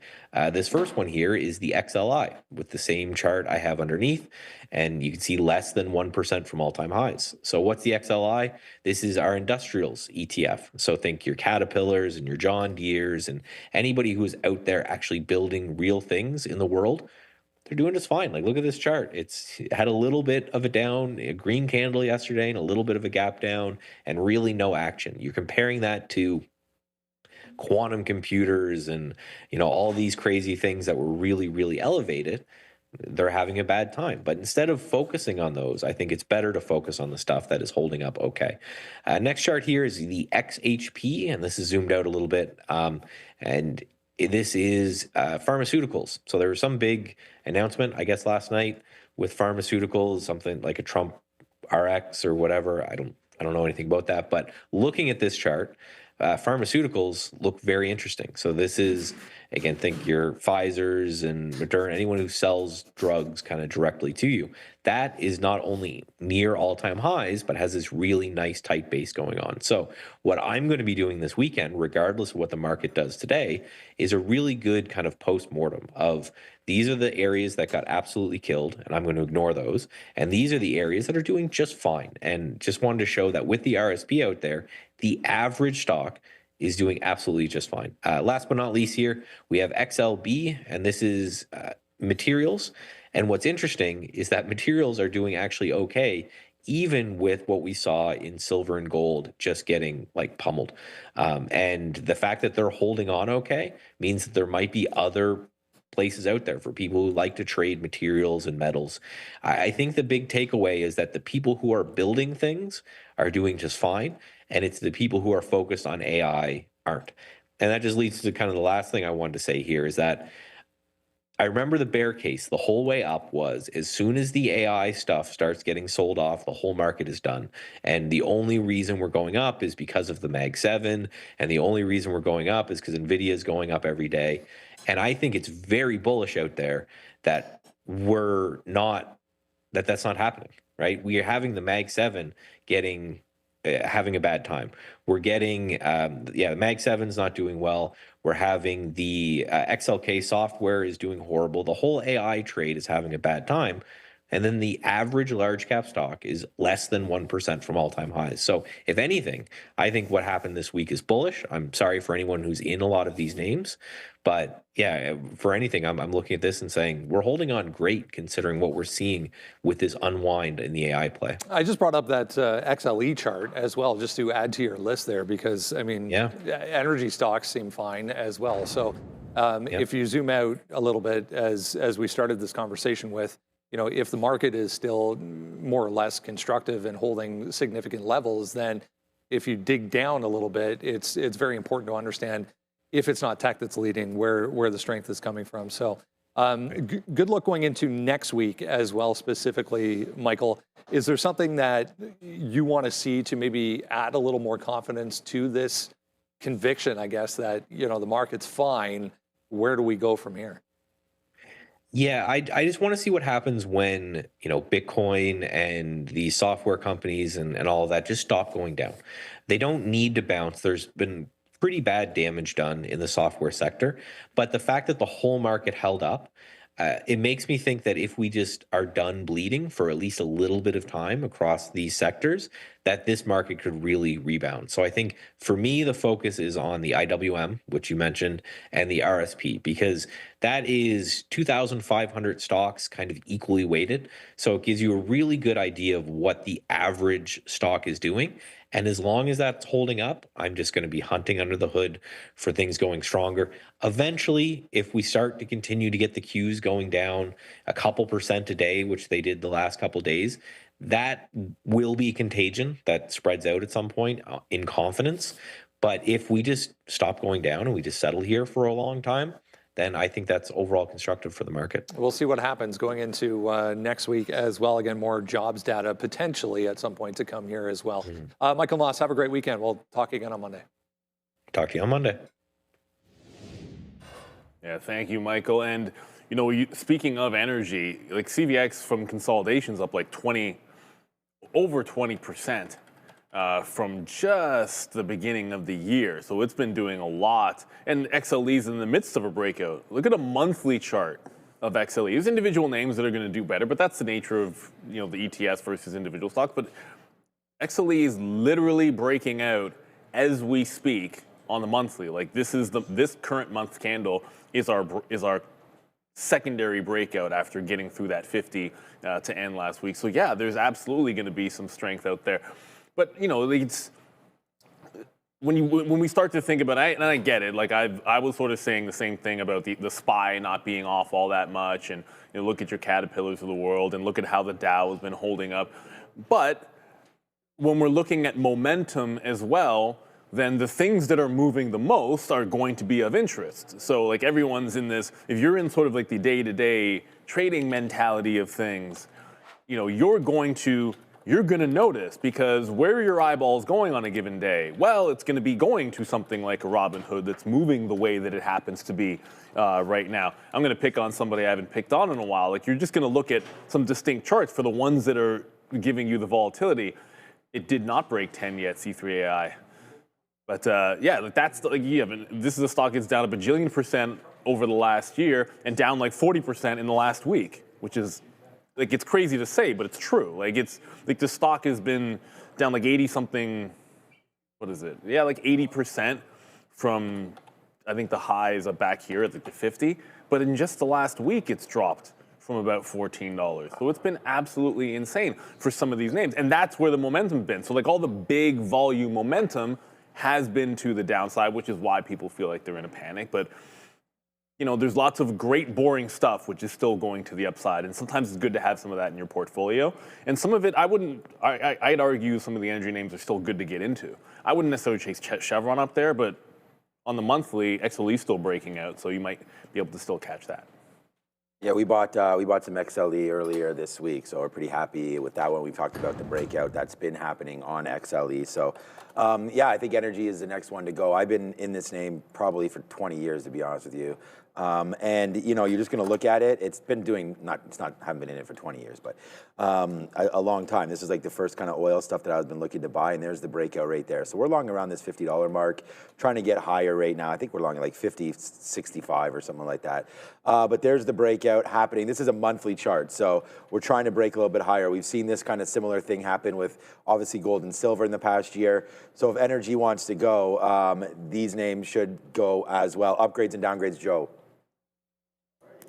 this first one here is the XLI with the same chart I have underneath. And you can see less than 1% from all-time highs. So what's the XLI? This is our industrials ETF. So think your Caterpillars and your John Deeres and anybody who is out there actually building real things in the world. They're doing just fine. Like, look at this chart. It had a little bit of a down, a green candle yesterday, and a little bit of a gap down, and really no action. You're comparing that to quantum computers and, all these crazy things that were really, really elevated. They're having a bad time. But instead of focusing on those, I think it's better to focus on the stuff that is holding up okay. Next chart here is the XHP, and this is zoomed out a little bit. And this is pharmaceuticals. So there was some big announcement, I guess, last night with pharmaceuticals, something like a Trump RX or whatever. I don't know anything about that. But looking at this chart, pharmaceuticals look very interesting. So this is, again, think your Pfizer's and Moderna, anyone who sells drugs kind of directly to you. That is not only near all-time highs, but has this really nice tight base going on. So what I'm going to be doing this weekend, regardless of what the market does today, is a really good kind of post-mortem of these are the areas that got absolutely killed, and I'm going to ignore those. And these are the areas that are doing just fine. And just wanted to show that with the RSP out there, the average stock is doing absolutely just fine. Last but not least here, we have XLB, and this is materials. And what's interesting is that materials are doing actually okay, even with what we saw in silver and gold just getting like pummeled. And the fact that they're holding on okay means that there might be other places out there for people who like to trade materials and metals. I think the big takeaway is that the people who are building things are doing just fine, and it's the people who are focused on AI aren't. And that just leads to kind of the last thing I wanted to say here is that I remember the bear case the whole way up was as soon as the AI stuff starts getting sold off, the whole market is done. And the only reason we're going up is because of the Mag 7. And the only reason we're going up is because NVIDIA is going up every day. And I think it's very bullish out there that that's not happening, right? We are having the Mag 7 having a bad time. We're getting, the Mag 7's not doing well. We're having the XLK software is doing horrible. The whole AI trade is having a bad time. And then the average large cap stock is less than 1% from all-time highs. So if anything, I think what happened this week is bullish. I'm sorry for anyone who's in a lot of these names, but yeah, for anything, I'm looking at this and saying we're holding on great considering what we're seeing with this unwind in the AI play. I just brought up that XLE chart as well, just to add to your list there, because I mean, energy stocks seem fine as well. So If you zoom out a little bit, as we started this conversation with, if the market is still more or less constructive and holding significant levels, then if you dig down a little bit, it's very important to understand if it's not tech that's leading, where the strength is coming from. So good luck going into next week as well, specifically, Michael. Is there something that you want to see to maybe add a little more confidence to this conviction, I guess, that, the market's fine? Where do we go from here? Yeah, I just want to see what happens when, Bitcoin and the software companies and all of that just stop going down. They don't need to bounce. There's been pretty bad damage done in the software sector, but the fact that the whole market held up, it makes me think that if we just are done bleeding for at least a little bit of time across these sectors, that this market could really rebound. So I think for me, the focus is on the IWM, which you mentioned, and the RSP, because that is 2,500 stocks kind of equally weighted. So it gives you a really good idea of what the average stock is doing. And as long as that's holding up, I'm just going to be hunting under the hood for things going stronger. Eventually, if we start to continue to get the Qs going down a couple percent a day, which they did the last couple days, that will be contagion that spreads out at some point in confidence. But if we just stop going down and we just settle here for a long time, then I think that's overall constructive for the market. We'll see what happens going into next week as well. Again, more jobs data potentially at some point to come here as well. Michael Moss, have a great weekend. We'll talk again on Monday. Talk to you on Monday. Yeah, thank you, Michael. And, speaking of energy, like CVX from consolidation's up like over 20%. From just the beginning of the year. So it's been doing a lot. And XLE's in the midst of a breakout. Look at a monthly chart of XLE. There's individual names that are going to do better, but that's the nature of the ETS versus individual stocks. But XLE is literally breaking out as we speak on the monthly. Like this current month candle is our secondary breakout after getting through that 50 to end last week. So yeah, there's absolutely going to be some strength out there. But it's when we start to think about it, and I get it. Like I was sort of saying the same thing about the SPY not being off all that much, and look at your Caterpillars of the world, and look at how the Dow has been holding up. But when we're looking at momentum as well, then the things that are moving the most are going to be of interest. So like everyone's in this. If you're in sort of like the day-to-day trading mentality of things, you're going to notice, because where are your eyeballs going on a given day? Well, it's going to be going to something like a Robinhood that's moving the way that it happens to be right now. I'm going to pick on somebody I haven't picked on in a while. Like you're just going to look at some distinct charts for the ones that are giving you the volatility. It did not break 10 yet, C3AI. But this is a stock that's down a bajillion% over the last year and down like 40% in the last week, which is like, it's crazy to say, but it's true. Like the stock has been down like 80 something. What is it? Yeah, like 80% from, I think the highs are back here at like the 50. But in just the last week, it's dropped from about $14. So it's been absolutely insane for some of these names. And that's where the momentum's been. So like all the big volume momentum has been to the downside, which is why people feel like they're in a panic. But there's lots of great boring stuff which is still going to the upside, and sometimes it's good to have some of that in your portfolio. And some of it, I'd argue some of the energy names are still good to get into. I wouldn't necessarily chase Chevron up there, but on the monthly, XLE is still breaking out, so you might be able to still catch that. Yeah, we bought some XLE earlier this week, so we're pretty happy with that one. We've talked about the breakout that's been happening on XLE. So, I think energy is the next one to go. I've been in this name probably for 20 years, to be honest with you. And you're just going to look at it. It's been doing haven't been in it for 20 years, but a long time. This is like the first kind of oil stuff that I've been looking to buy, and there's the breakout right there. So we're long around this $50 mark, trying to get higher right now. I think we're long at like 50, 65 or something like that. But there's the breakout happening. This is a monthly chart, so we're trying to break a little bit higher. We've seen this kind of similar thing happen with obviously gold and silver in the past year. So if energy wants to go, these names should go as well. Upgrades and downgrades, Joe.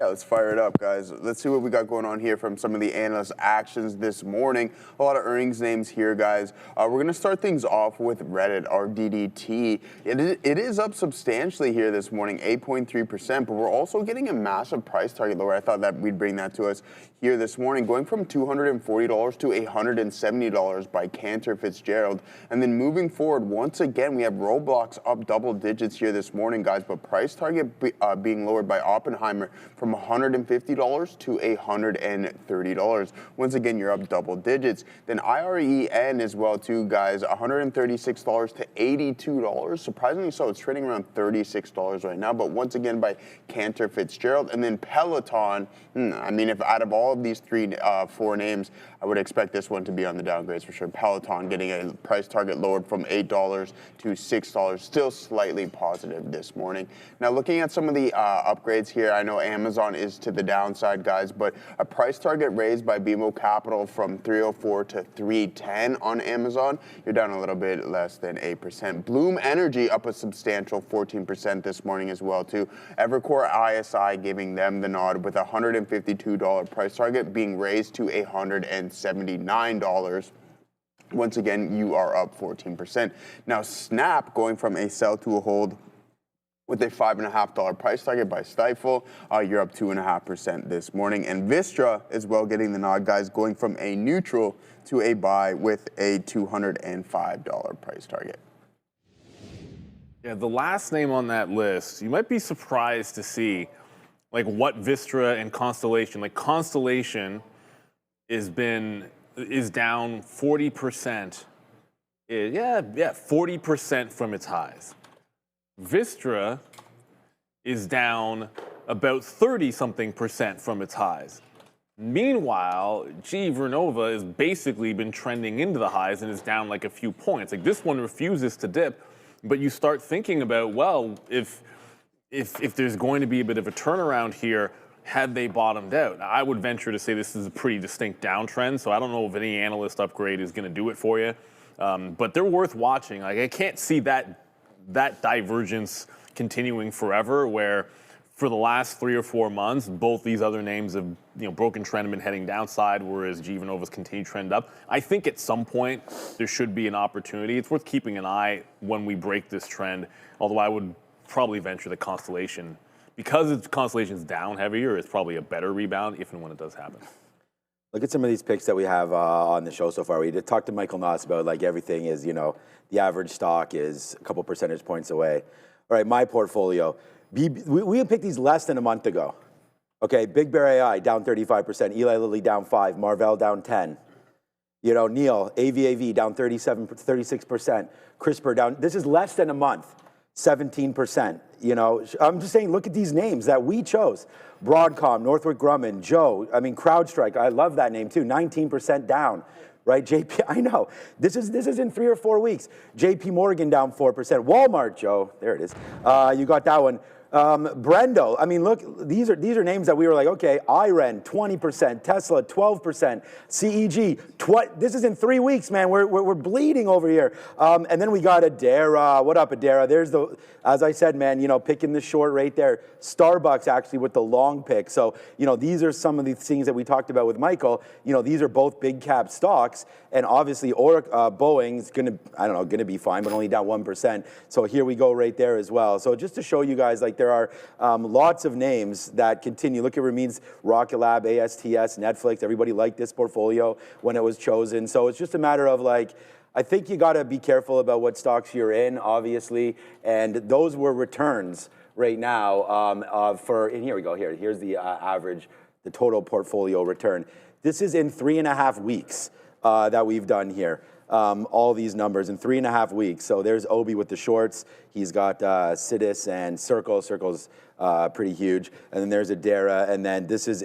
Yeah, let's fire it up, guys. Let's see what we got going on here from some of the analyst actions this morning. A lot of earnings names here, guys. We're going to start things off with Reddit, RDDT. It is up substantially here this morning, 8.3%, but we're also getting a massive price target lower. I thought that we'd bring that to us here this morning, going from $240 to $170 by Cantor Fitzgerald. And then moving forward, once again, we have Roblox up double digits here this morning, guys, but price target being lowered by Oppenheimer from $150 to $130. Once again, you're up double digits. Then IREN as well too, guys, $136 to $82. Surprisingly so, it's trading around $36 right now, but once again by Cantor Fitzgerald. And then Peloton, I mean, if out of all of these four names, I would expect this one to be on the downgrades for sure. Peloton getting a price target lowered from $8 to $6, still slightly positive this morning. Now looking at some of the upgrades here, I know Amazon is to the downside, guys, but a price target raised by BMO Capital from 304 to 310 on Amazon. You're down a little bit less than 8%. Bloom Energy up a substantial 14% this morning as well too. Evercore ISI giving them the nod with a $152 price target being raised to $179. Once again, you are up 14%. Now Snap going from a sell to a hold with a $5.50 price target by Stifel. You're up 2.5% this morning. And Vistra as well getting the nod, guys, going from a neutral to a buy with a $205 price target. Yeah, the last name on that list, you might be surprised to see like what Vistra and Constellation, like Constellation is down 40%. 40% from its highs. Vistra is down about 30-something% from its highs. Meanwhile, GE Vernova has basically been trending into the highs and is down like a few points. Like this one refuses to dip, but you start thinking about, well, if there's going to be a bit of a turnaround here, had they bottomed out? Now, I would venture to say this is a pretty distinct downtrend, so I don't know if any analyst upgrade is going to do it for you, but they're worth watching. Like I can't see that divergence continuing forever, where for the last 3 or 4 months, both these other names have broken trend and been heading downside, whereas GE Vernova's continued trend up. I think at some point there should be an opportunity. It's worth keeping an eye when we break this trend, although I would probably venture that Constellation, because Constellation's down heavier, is probably a better rebound if and when it does happen. Look at some of these picks that we have on the show so far. We did talk to Michael Noss about like everything is, the average stock is a couple percentage points away. All right, my portfolio. We picked these less than a month ago. Okay, Big Bear AI down 35%, Eli Lilly down 5%, Marvell down 10%. Neil, AVAV down 36%, CRISPR down. This is less than a month, 17%. I'm just saying, look at these names that we chose. Broadcom, Northrop Grumman, Joe, CrowdStrike, I love that name too, 19% down, right? JP, I know, this is in 3 or 4 weeks. JP Morgan down 4%. Walmart, Joe, there it is. You got that one. Brendo, look, these are names that we were like, okay, IREN, 20%, Tesla, 12%, CEG, this is in 3 weeks, man, we're bleeding over here. And then we got Adara, what up, Adara? There's as I said, man, picking the short right there. Starbucks actually with the long pick. So, these are some of the things that we talked about with Michael. These are both big cap stocks, and obviously Boeing's gonna be fine, but only down 1%. So here we go right there as well. So just to show you guys, like, there are lots of names that continue. Look at Ramin's Rocket Lab, ASTS, Netflix. Everybody liked this portfolio when it was chosen. So it's just a matter of like, I think you got to be careful about what stocks you're in, obviously. And those were returns right now and here we go. Here's the average, the total portfolio return. This is in 3.5 weeks that we've done here. All these numbers in 3.5 weeks. So there's Obi with the shorts. He's got Citus and Circle. Circle's pretty huge. And then there's Adara. And then this is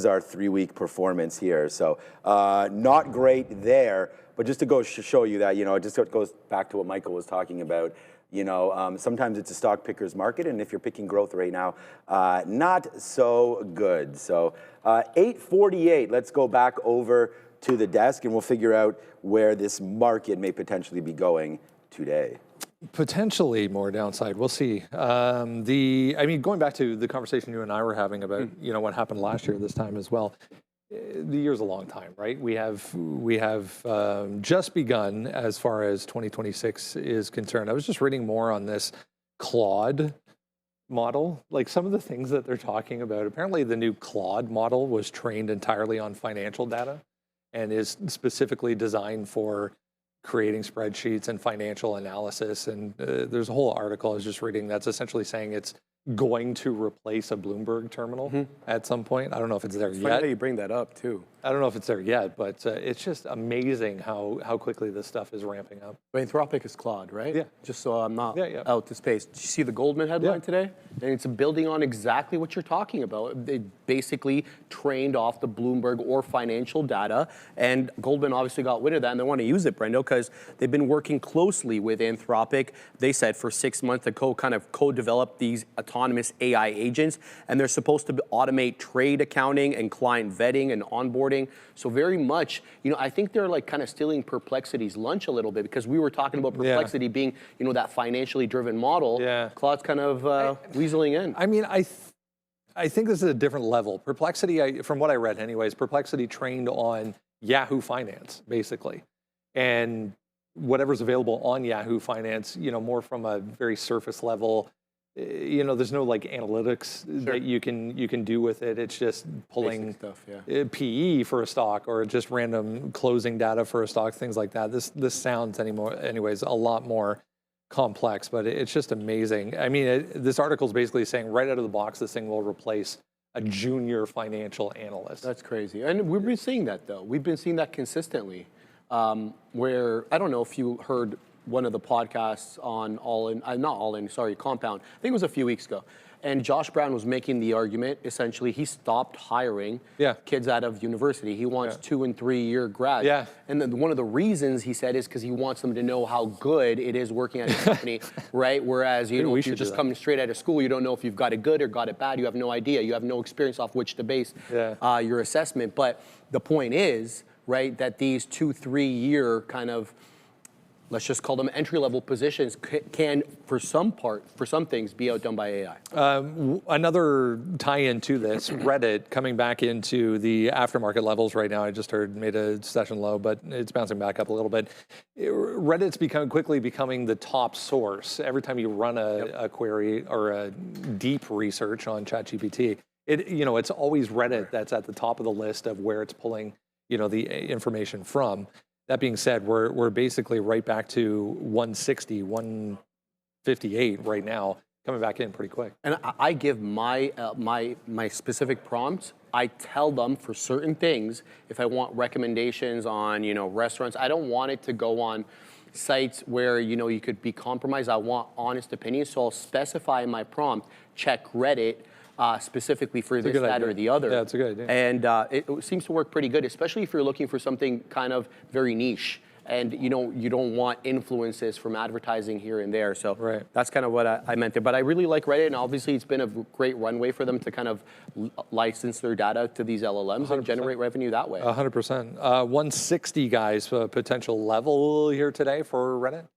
our 3-week performance here. So not great there. But just to go show you that, it just goes back to what Michael was talking about. Sometimes it's a stock picker's market, and if you're picking growth right now, not so good. So 8:48, let's go back over to the desk, and we'll figure out where this market may potentially be going today. Potentially more downside. We'll see. I mean, going back to the conversation you and I were having about, what happened last year this time as well. The year's a long time, right? We have just begun as far as 2026 is concerned. I was just reading more on this Claude model, like some of the things that they're talking about. Apparently, the new Claude model was trained entirely on financial data and is specifically designed for creating spreadsheets and financial analysis. And there's a whole article I was just reading that's essentially saying it's going to replace a Bloomberg terminal at some point. I don't know if it's there yet. Funny how you bring that up too. I don't know if it's there yet, but it's just amazing how quickly this stuff is ramping up. But Anthropic is Claude, right? Yeah. Just so I'm not out to space. Did you see the Goldman headline today? And it's building on exactly what you're talking about. They basically trained off the Bloomberg or financial data, and Goldman obviously got wind of that, and they want to use it, Brendo, because they've been working closely with Anthropic. They said for 6 months to co-develop these autonomous AI agents, and they're supposed to automate trade accounting and client vetting and onboarding. So very much, I think they're like kind of stealing Perplexity's lunch a little bit, because we were talking about Perplexity being, that financially driven model. Yeah. Claude's kind of weaseling in. I mean, I think this is a different level. Perplexity, from what I read anyways, Perplexity trained on Yahoo Finance, basically. And whatever's available on Yahoo Finance, more from a very surface level. There's no like analytics that you can do with it. It's just pulling stuff, PE for a stock or just random closing data for a stock, things like that. This sounds anyways a lot more complex, but it's just amazing. I mean, this article is basically saying right out of the box, this thing will replace a junior financial analyst. That's crazy. And we've been seeing that though. We've been seeing that consistently. Where I don't know if you heard one of the podcasts on Compound. I think it was a few weeks ago. And Josh Brown was making the argument, essentially, he stopped hiring kids out of university. He wants 2 and 3 year grads. Yeah. And then one of the reasons he said is because he wants them to know how good it is working at a company, right? Whereas, if you're just coming straight out of school, you don't know if you've got it good or got it bad. You have no idea. You have no experience off which to base your assessment. But the point is, right, that these 2-3 year kind of, let's just call them entry-level positions, can, for some things, be outdone by AI. Another tie-in to this, Reddit coming back into the aftermarket levels right now. I just heard made a session low, but it's bouncing back up a little bit. Reddit's quickly becoming the top source. Every time you run a query or a deep research on ChatGPT, it's always Reddit that's at the top of the list of where it's pulling, the information from. That being said, we're basically right back to 160, 158 right now, coming back in pretty quick. And I give my specific prompts. I tell them for certain things, if I want recommendations on, restaurants, I don't want it to go on sites where, you could be compromised. I want honest opinions. So I'll specify in my prompt, check Reddit, specifically for this, that, or the other. Yeah, that's a good idea. And it seems to work pretty good, especially if you're looking for something kind of very niche. And you don't want influences from advertising here and there. So that's kind of what I meant there. But I really like Reddit, and obviously it's been a great runway for them to kind of license their data to these LLMs 100%. And generate revenue that way. 100%. 160, guys, potential level here today for Reddit.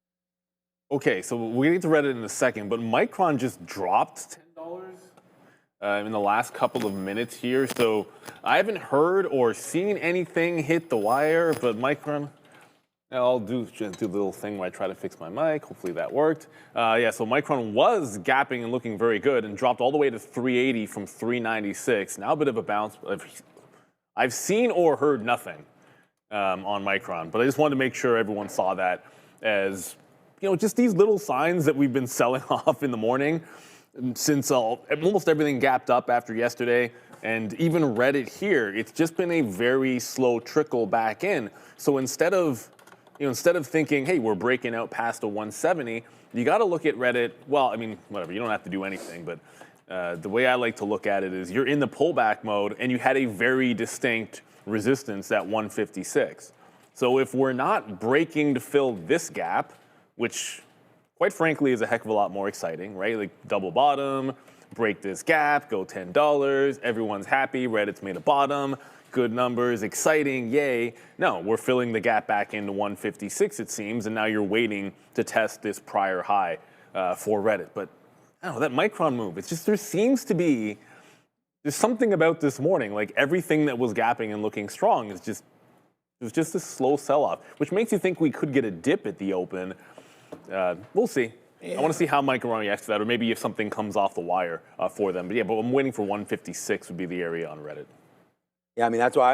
Okay, so we'll get to Reddit in a second, but Micron just dropped $10 in the last couple of minutes here. So I haven't heard or seen anything hit the wire, but Micron, I'll do the little thing where I try to fix my mic. Hopefully that worked. So Micron was gapping and looking very good and dropped all the way to 380 from 396. Now a bit of a bounce. I've seen or heard nothing on Micron, but I just wanted to make sure everyone saw that as, just these little signs that we've been selling off in the morning since almost everything gapped up after yesterday. And even Reddit here, it's just been a very slow trickle back in. So instead of thinking, hey, we're breaking out past a 170, you got to look at Reddit. Well, I mean, whatever, you don't have to do anything, but the way I like to look at it is you're in the pullback mode and you had a very distinct resistance at 156. So if we're not breaking to fill this gap, which quite frankly is a heck of a lot more exciting, right? Like double bottom, break this gap, go $10, everyone's happy, Reddit's made a bottom, good numbers, exciting, yay. No, we're filling the gap back into 156, it seems, and now you're waiting to test this prior high for Reddit. But I don't know, that Micron move, it's just, there's something about this morning, like everything that was gapping and looking strong is just, it was just a slow sell-off, which makes you think we could get a dip at the open. We'll see. Yeah. I want to see how Micron reacts to that, or maybe if something comes off the wire for them. But yeah, but I'm waiting for 156 would be the area on Reddit. Yeah, I mean, that's why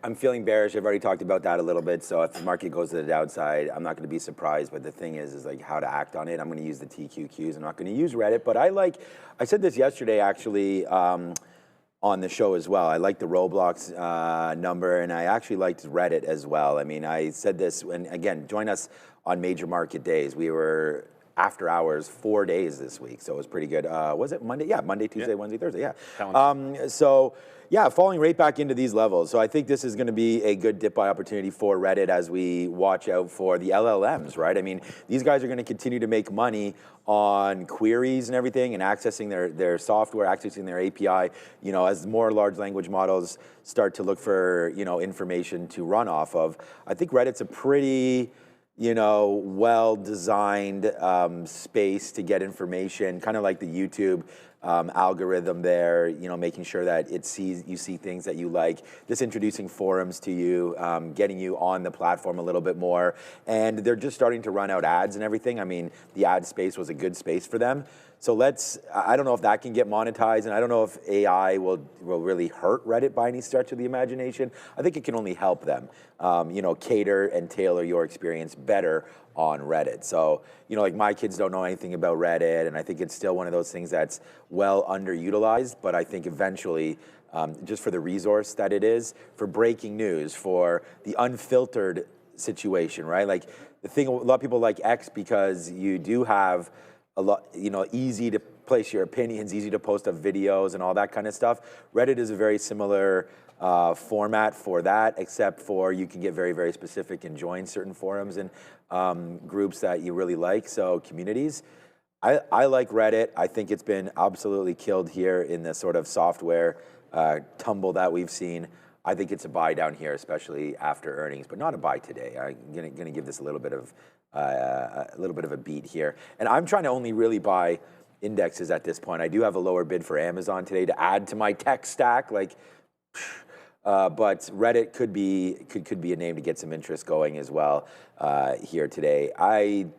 I'm feeling bearish. I've already talked about that a little bit. So if the market goes to the downside, I'm not going to be surprised. But the thing is like how to act on it. I'm going to use the TQQs. I'm not going to use Reddit. But I said this yesterday actually on the show as well. I like the Roblox number, and I actually liked Reddit as well. I mean, I said this, and again, join us on major market days. We were after hours 4 days this week, so it was pretty good. Was it Monday? Yeah, Monday, Tuesday, Wednesday, Thursday, yeah. So yeah, falling right back into these levels. So I think this is going to be a good dip buy opportunity for Reddit as we watch out for the LLMs, right? I mean, these guys are going to continue to make money on queries and everything and accessing their software, accessing their API, you know, as more large language models start to look for, you know, information to run off of. I think Reddit's a pretty, you know, well-designed space to get information, kind of like the YouTube algorithm there, you know, making sure that you see things that you like, just introducing forums to you, getting you on the platform a little bit more. And they're just starting to run out ads and everything. I mean, the ad space was a good space for them. So I don't know if that can get monetized, and I don't know if AI will really hurt Reddit by any stretch of the imagination. I think it can only help them, you know, cater and tailor your experience better on Reddit. So, you know, like my kids don't know anything about Reddit, and I think it's still one of those things that's well underutilized, but I think eventually, just for the resource that it is, for breaking news, for the unfiltered situation, right? Like the thing, a lot of people like X because you do have a lot, you know, easy to place your opinions, easy to post up videos and all that kind of stuff. Reddit is a very similar format for that, except for you can get very, very specific and join certain forums and groups that you really like, so communities. I like Reddit. I think it's been absolutely killed here in the sort of software tumble that we've seen. I think it's a buy down here, especially after earnings, but not a buy today. I'm gonna give this a little bit of a beat here. And I'm trying to only really buy indexes at this point. I do have a lower bid for Amazon today to add to my tech stack, like, but Reddit could be a name to get some interest going as well here today.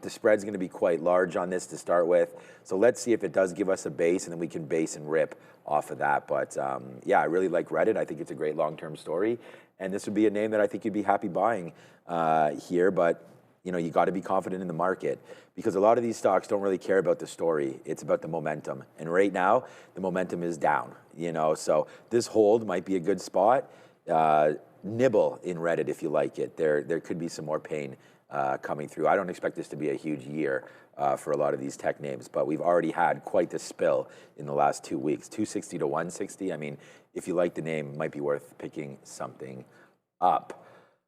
The spread's going to be quite large on this to start with, so let's see if it does give us a base, and then we can base and rip off of that. But yeah, I really like Reddit. I think it's a great long-term story, and this would be a name that I think you'd be happy buying here. But you know, you got to be confident in the market, because a lot of these stocks don't really care about the story. It's about the momentum. And right now, the momentum is down, you know, so this hold might be a good spot. Nibble in Reddit if you like it. There could be some more pain coming through. I don't expect this to be a huge year for a lot of these tech names, but we've already had quite the spill in the last 2 weeks. 260 to 160. I mean, if you like the name, it might be worth picking something up.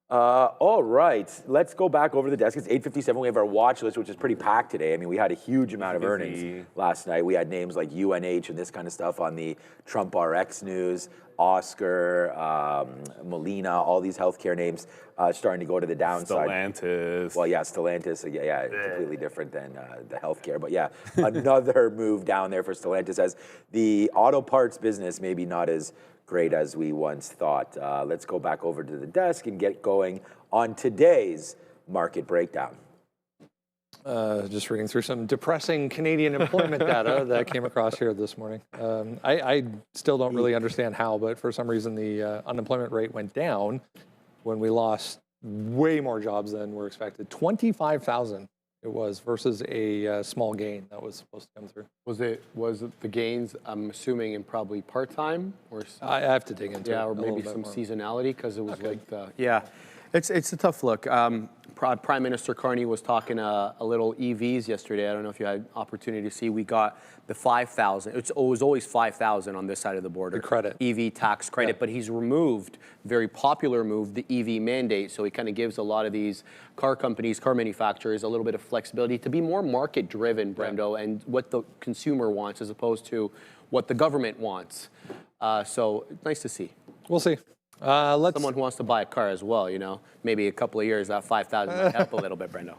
All right, let's go back over the desk. It's 8:57. We have our watch list, which is pretty packed today. I mean, we had a huge amount of earnings last night. We had names like UNH and this kind of stuff on the Trump RX news, Oscar, Molina, all these healthcare names starting to go to the downside. Stellantis. Well, yeah, Stellantis, yeah, completely different than the healthcare. But yeah, another move down there for Stellantis, as the auto parts business maybe not as great as we once thought. Let's go back over to the desk and get going on today's market breakdown. Just reading through some depressing Canadian employment data that came across here this morning. I still don't really understand how, but for some reason the unemployment rate went down when we lost way more jobs than were expected. 25,000 it was versus a small gain that was supposed to come through. Was it the gains, I'm assuming, in probably part-time? Or I have to dig into it. Yeah, or maybe some seasonality, because it was like the... Yeah, it's a tough look. Prime Minister Carney was talking a little EVs yesterday. I don't know if you had opportunity to see. We got the 5,000. It was always 5,000 on this side of the border. The credit. EV tax credit. Yeah. But he's removed, very popular move, the EV mandate. So he kind of gives a lot of these car companies, car manufacturers, a little bit of flexibility to be more market-driven, Brendo, and what the consumer wants as opposed to what the government wants. So nice to see. We'll see. Someone who wants to buy a car as well, you know, maybe a couple of years, that 5,000 might help a little bit, Brendo.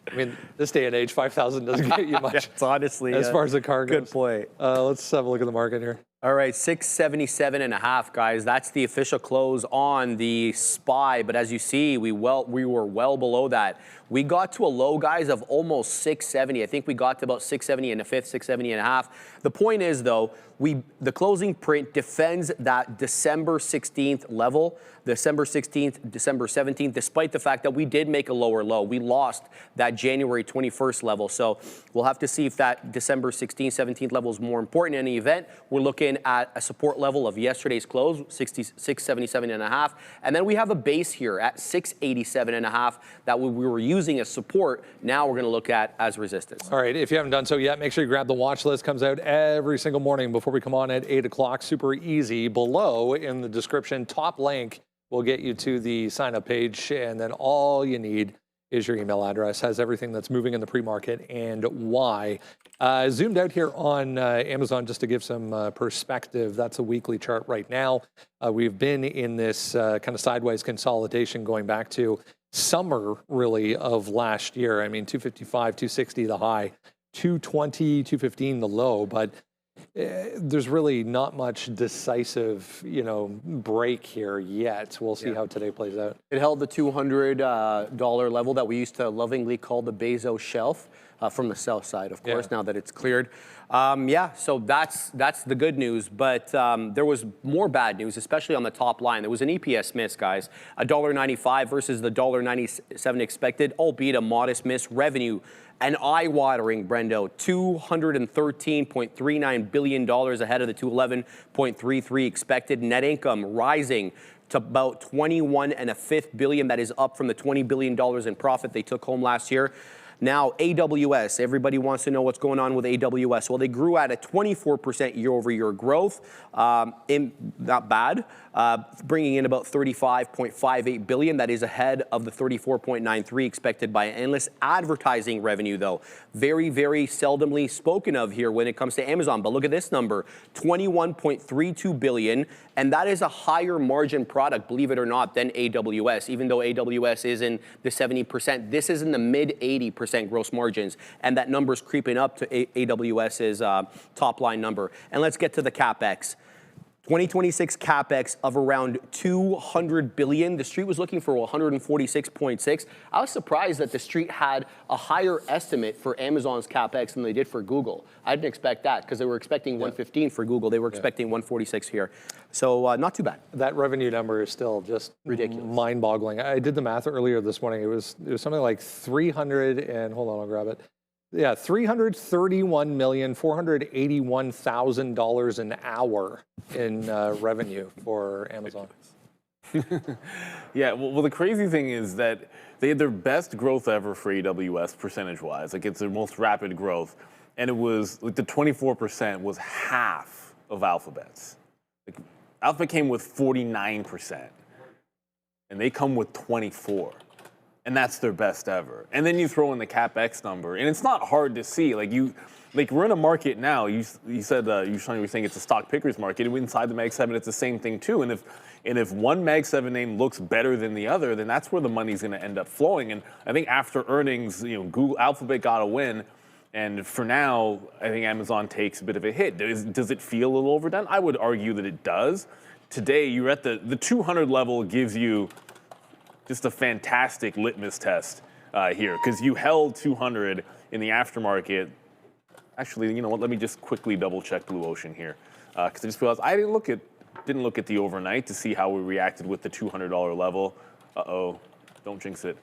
I mean, this day and age, 5,000 doesn't get you much. It's honestly as far as the car goes. Good point. Let's have a look at the market here. All right, 677.5, guys. That's the official close on the SPY. But as you see, we were well below that. We got to a low, guys, of almost 670. I think we got to about 670 and a fifth, 670 and a half. The point is, though, the closing print defends that December 16th level, December 16th, December 17th, despite the fact that we did make a lower low. We lost that January 21st level. So we'll have to see if that December 16th, 17th level is more important in any event. We're looking at a support level of yesterday's close, 677.5. And then we have a base here at 687.5 that we were using as support. Now we're going to look at as resistance. All right, if you haven't done so yet, make sure you grab the watch list. Comes out every single morning before we come on at 8 o'clock. Super easy. Below in the description, top link will get you to the sign-up page, and then all you need is your email address. Has everything that's moving in the pre-market and why. Zoomed out here on Amazon just to give some perspective. That's a weekly chart right now. We've been in this kind of sideways consolidation going back to summer, really, of last year. I mean, 255, 260 the high, 220, 215 the low, but there's really not much decisive, break here yet. We'll see how today plays out. It held the $200 level that we used to lovingly call the Bezos shelf from the south side, of course, now that it's cleared. So that's the good news. But there was more bad news, especially on the top line. There was an EPS miss, guys. $1.95 versus the $1.97 expected, albeit a modest miss. Revenue, an eye-watering, Brendo, $213.39 billion ahead of the $211.33 expected. Net income rising to about $21.5 billion. That is up from the $20 billion in profit they took home last year. Now, AWS, everybody wants to know what's going on with AWS. Well, they grew at a 24% year-over-year growth. Not bad, bringing in about $35.58 billion. That is ahead of the $34.93 expected by analysts. Advertising revenue, though, very, very seldomly spoken of here when it comes to Amazon. But look at this number, $21.32 billion. And that is a higher margin product, believe it or not, than AWS. Even though AWS is in the 70%, this is in the mid 80% gross margins. And that number is creeping up to AWS's top line number. And let's get to the CapEx. 2026 CapEx of around $200 billion. The street was looking for 146.6. I was surprised that the street had a higher estimate for Amazon's CapEx than they did for Google. I didn't expect that because they were expecting 115 for Google. They were expecting 146 here. So not too bad. That revenue number is still just ridiculous, mind-boggling. I did the math earlier this morning. It was something like 300 and hold on, I'll grab it. Yeah, $331,481,000 an hour in revenue for Amazon. Yeah, well, the crazy thing is that they had their best growth ever for AWS percentage-wise. Like, it's their most rapid growth. And it was, like, the 24% was half of Alphabet's. Like, Alphabet came with 49%, and they come with 24%. And that's their best ever. And then you throw in the CapEx number, and it's not hard to see. Like we're in a market now. You said you were saying it's a stock pickers market. Inside the Mag 7, it's the same thing too. And if one Mag 7 name looks better than the other, then that's where the money's going to end up flowing. And I think after earnings, Google, Alphabet got a win. And for now, I think Amazon takes a bit of a hit. Does it feel a little overdone? I would argue that it does. Today, you're at the 200 level gives you just a fantastic litmus test here, because you held 200 in the aftermarket. Actually, you know what? Let me just quickly double check Blue Ocean here, because I just realized I didn't look at the overnight to see how we reacted with the $200 level. Don't jinx it.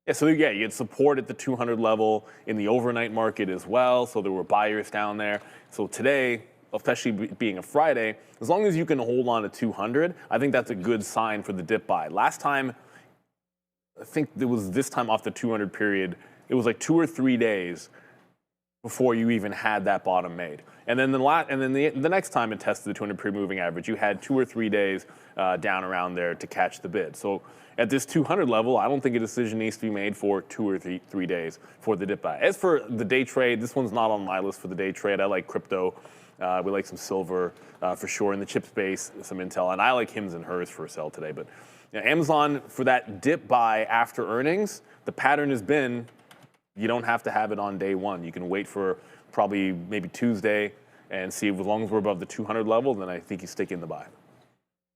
Yeah, so you had support at the 200 level in the overnight market as well. So there were buyers down there. So today, especially being a Friday, as long as you can hold on to 200, I think that's a good sign for the dip buy. Last time, I think it was this time off the 200 period, it was like 2 or 3 days before you even had that bottom made. And then the next time it tested the 200 period moving average, you had 2 or 3 days down around there to catch the bid. So at this 200 level, I don't think a decision needs to be made for 2 or 3 days for the dip buy. As for the day trade, this one's not on my list for the day trade. I like crypto We like some silver for sure in the chip space, some Intel, and I like Hims and Hers for a sell today. But Amazon, for that dip buy after earnings, the pattern has been you don't have to have it on day one. You can wait for probably maybe Tuesday and see if, as long as we're above the 200 level, then I think you stick in the buy.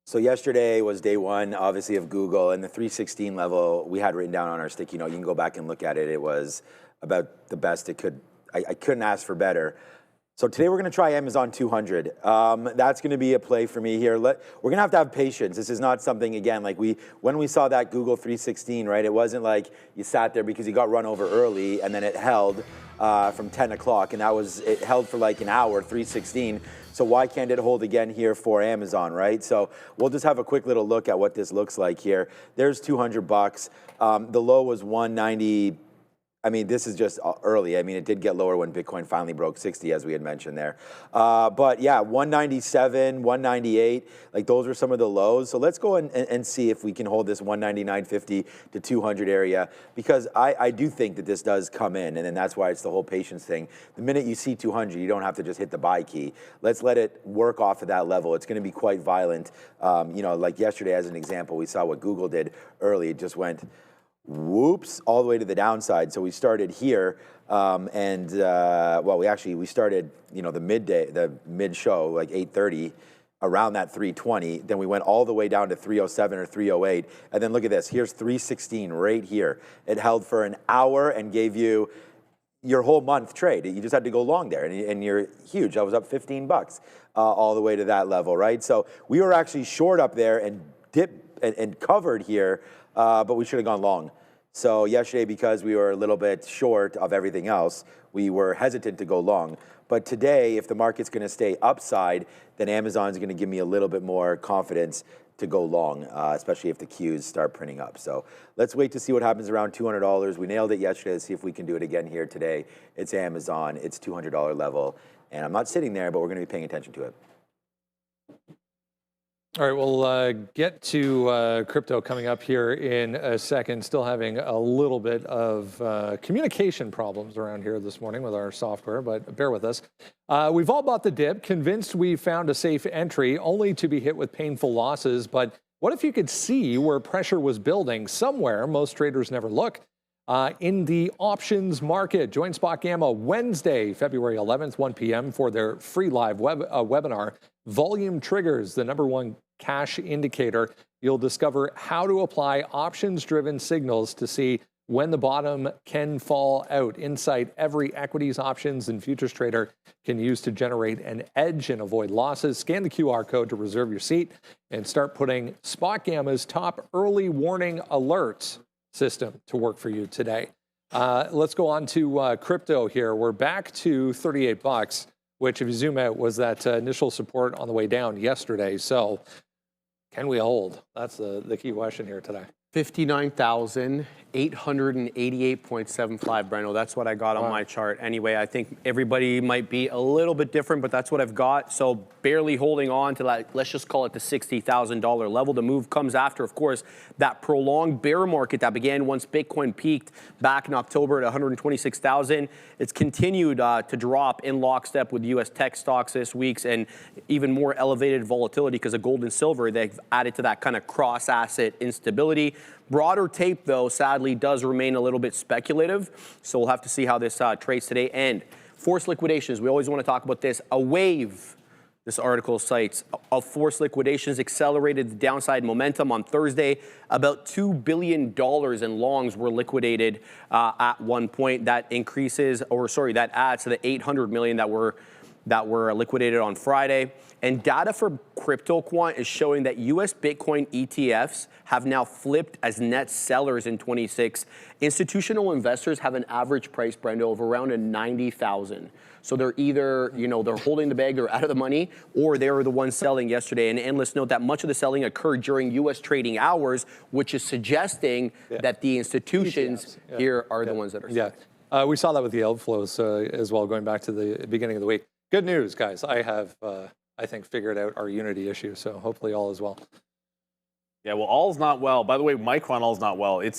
So yesterday was day one, obviously, of Google, and the 316 level we had written down on our sticky note. You can go back and look at it. It was about the best it could. I couldn't ask for better. So today we're going to try Amazon 200. That's going to be a play for me here. We're going to have patience. This is not something, again, like when we saw that Google 316, right? It wasn't like you sat there because you got run over early and then it held from 10 o'clock, and it held for like an hour, 316. So why can't it hold again here for Amazon, right? So we'll just have a quick little look at what this looks like here. There's $200. The low was 190. I mean, this is just early. I mean, it did get lower when Bitcoin finally broke 60, as we had mentioned there. But yeah, 197, 198, like those are some of the lows. So let's go and see if we can hold this 199.50 to 200 area, because I do think that this does come in, and then that's why it's the whole patience thing. The minute you see 200, you don't have to just hit the buy key. Let's let it work off of that level. It's going to be quite violent. Like yesterday, as an example, we saw what Google did early. It just went whoops, all the way to the downside. So we started here, we started, the mid show, like 8:30, around that 320. Then we went all the way down to 307 or 308. And then look at this. Here's 316 right here. It held for an hour and gave you your whole month trade. You just had to go long there, and you're huge. I was up $15 all the way to that level, right? So we were actually short up there and dipped and covered here, but we should have gone long. So yesterday, because we were a little bit short of everything else, we were hesitant to go long. But today, if the market's going to stay upside, then Amazon's going to give me a little bit more confidence to go long, especially if the Qs start printing up. So let's wait to see what happens around $200. We nailed it yesterday. Let's see if we can do it again here today. It's Amazon. It's $200 level. And I'm not sitting there, but we're going to be paying attention to it. All right, we'll get to crypto coming up here in a second. Still having a little bit of communication problems around here this morning with our software, but bear with us. We've all bought the dip, convinced we found a safe entry, only to be hit with painful losses. But what if you could see where pressure was building somewhere? Most traders never look. In the options market, join Spot Gamma Wednesday, February 11th, 1 p.m. for their free live webinar. Volume triggers, the #1 cash indicator. You'll discover how to apply options-driven signals to see when the bottom can fall out. Insight every equities, options, and futures trader can use to generate an edge and avoid losses. Scan the QR code to reserve your seat and start putting Spot Gamma's top early warning alerts system to work for you today. Let's go on to crypto here. We're back to $38, which if you zoom out was that initial support on the way down yesterday. So can we hold? That's the key question here today. 59,888.75, Breno. That's what I got on my chart. Anyway, I think everybody might be a little bit different, but that's what I've got. So barely holding on to that, let's just call it the $60,000 level. The move comes after, of course, that prolonged bear market that began once Bitcoin peaked back in October at 126,000. It's continued to drop in lockstep with U.S. tech stocks this week, and even more elevated volatility because of gold and silver. They've added to that kind of cross-asset instability. Broader tape, though, sadly, does remain a little bit speculative. So we'll have to see how this trades today. And forced liquidations, we always want to talk about this. A wave, this article cites, of forced liquidations accelerated the downside momentum on Thursday. About $2 billion in longs were liquidated at one point. That adds to the $800 million that were liquidated on Friday. And data for CryptoQuant is showing that U.S. Bitcoin ETFs have now flipped as net sellers in 26. Institutional investors have an average price, Brendo, of around $90,000. So they're either, they're holding the bag, they're out of the money, or they were the ones selling yesterday. And analysts note that much of the selling occurred during U.S. trading hours, which is suggesting that the institutions here are the ones that are selling. We saw that with the outflows as well, going back to the beginning of the week. Good news, guys. I have, I think, figured out our Unity issue, so hopefully all is well. Yeah, well, all's not well. By the way, Micron all's not well. It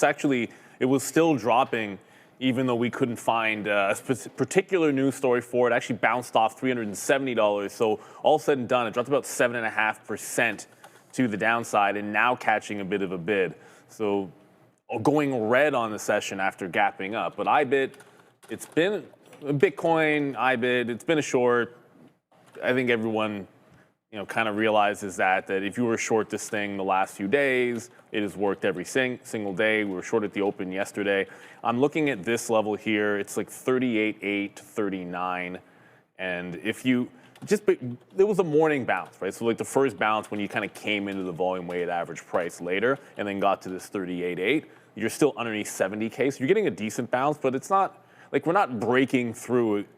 was still dropping even though we couldn't find a particular news story for it. Actually bounced off $370. So all said and done, it dropped about 7.5% to the downside and now catching a bit of a bid. So going red on the session after gapping up. But IBIT, it's been Bitcoin, IBIT, it's been a short. I think everyone kind of realizes that if you were short this thing the last few days, it has worked every single day. We were short at the open yesterday. I'm looking at this level here. It's like 38.8 to 39. And if you there was a morning bounce, right? So like the first bounce when you kind of came into the volume weighted average price later and then got to this 38.8, you're still underneath 70K. So you're getting a decent bounce, but it's not, like we're not breaking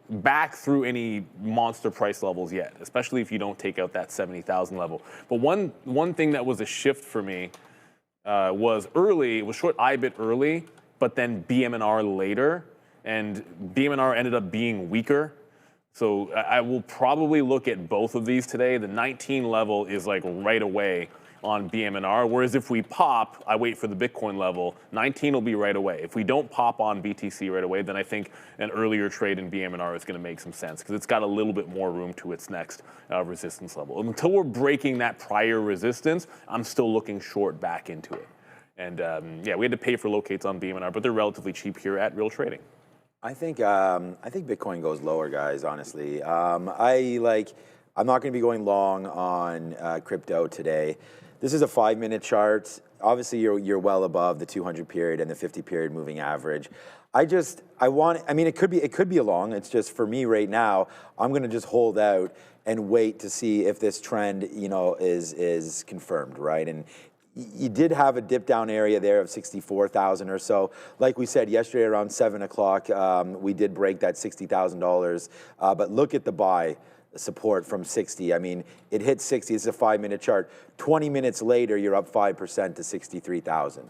back through any monster price levels yet, especially if you don't take out that 70,000 level. But one thing that was a shift for me was early, it was short IBIT early, but then BM&R later, and BM&R ended up being weaker. So I will probably look at both of these today. The 19 level is like right away on BM&R, whereas if we pop, I wait for the Bitcoin level, 19 will be right away. If we don't pop on BTC right away, then I think an earlier trade in BM&R is going to make some sense because it's got a little bit more room to its next resistance level. Until we're breaking that prior resistance, I'm still looking short back into it. And yeah, we had to pay for locates on BM&R, but they're relatively cheap here at Real Trading. I think Bitcoin goes lower, guys. Honestly, I'm not going to be going long on crypto today. This is a 5-minute chart. Obviously, you're well above the 200 period and the 50 period moving average. I mean, it could be a long. It's just for me right now, I'm going to just hold out and wait to see if this trend, is confirmed, right? And you did have a dip down area there of 64,000 or so. Like we said yesterday around 7 o'clock, we did break that $60,000. But look at the buy support from 60. I mean, it hit 60. It's a 5-minute chart. 20 minutes later, you're up 5% to 63,000.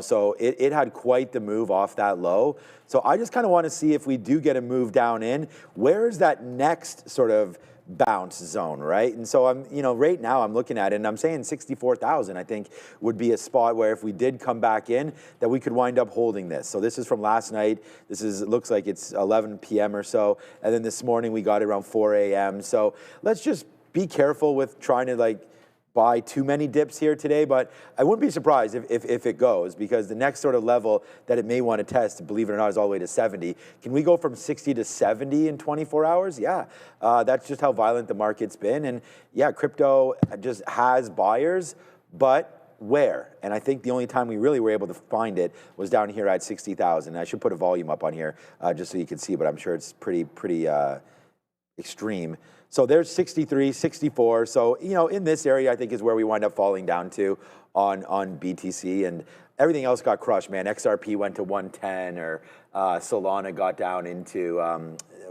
So it had quite the move off that low. So I just kind of want to see if we do get a move down in, where is that next sort of bounce zone, right? And so I'm, right now I'm looking at it and I'm saying 64,000, I think would be a spot where if we did come back in, that we could wind up holding this. So this is from last night. It looks like it's 11 p.m. or so. And then this morning we got it around 4 a.m. So let's just be careful with trying to buy too many dips here today, but I wouldn't be surprised if it goes, because the next sort of level that it may want to test, believe it or not, is all the way to 70. Can we go from 60 to 70 in 24 hours? Yeah, that's just how violent the market's been. And yeah, crypto just has buyers, but where? And I think the only time we really were able to find it was down here at 60,000. I should put a volume up on here just so you can see, but I'm sure it's pretty extreme. So there's 63, 64. So, in this area, I think is where we wind up falling down to on BTC, and everything else got crushed, man. XRP went to 110, or Solana got down into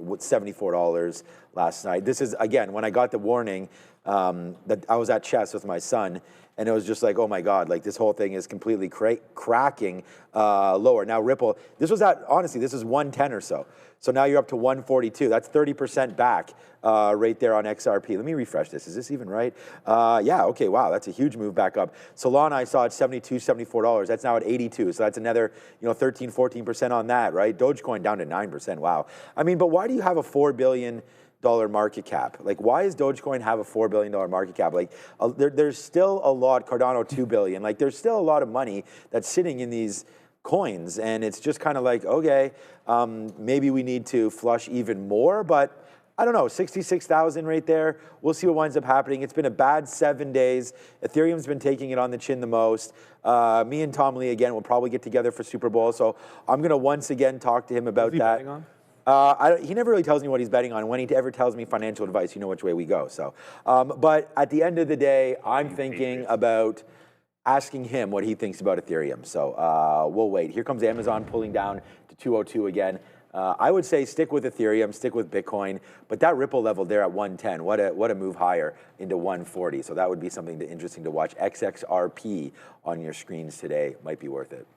$74 last night. This is, again, when I got the warning that I was at chess with my son, and it was just like, oh my God, this whole thing is completely cracking lower. Now Ripple, this is 110 or so. So now you're up to 142. That's 30% back right there on XRP. Let me refresh this. Is this even right? Yeah, okay, wow, that's a huge move back up. Solana, I saw at $72, $74. That's now at 82. So that's another 13, 14% on that, right? Dogecoin down to 9%, wow. I mean, but why do you have a $4 billion market cap? Why does Dogecoin have a $4 billion market cap? There's still a lot, Cardano $2 billion. There's still a lot of money that's sitting in these coins, and it's just kind of okay, maybe we need to flush even more, but I don't know, 66,000 right there. We'll see what winds up happening. It's been a bad 7 days. Ethereum's been taking it on the chin the most. Me and Tom Lee, again, will probably get together for Super Bowl, so I'm going to once again talk to him about that. He never really tells me what he's betting on. When he ever tells me financial advice, you know which way we go. So, but at the end of the day, I'm thinking about asking him what he thinks about Ethereum. So we'll wait. Here comes Amazon pulling down to 202 again. I would say stick with Ethereum, stick with Bitcoin, but that Ripple level there at 110, what a move higher into 140. So that would be something interesting to watch. XXRP on your screens today might be worth it.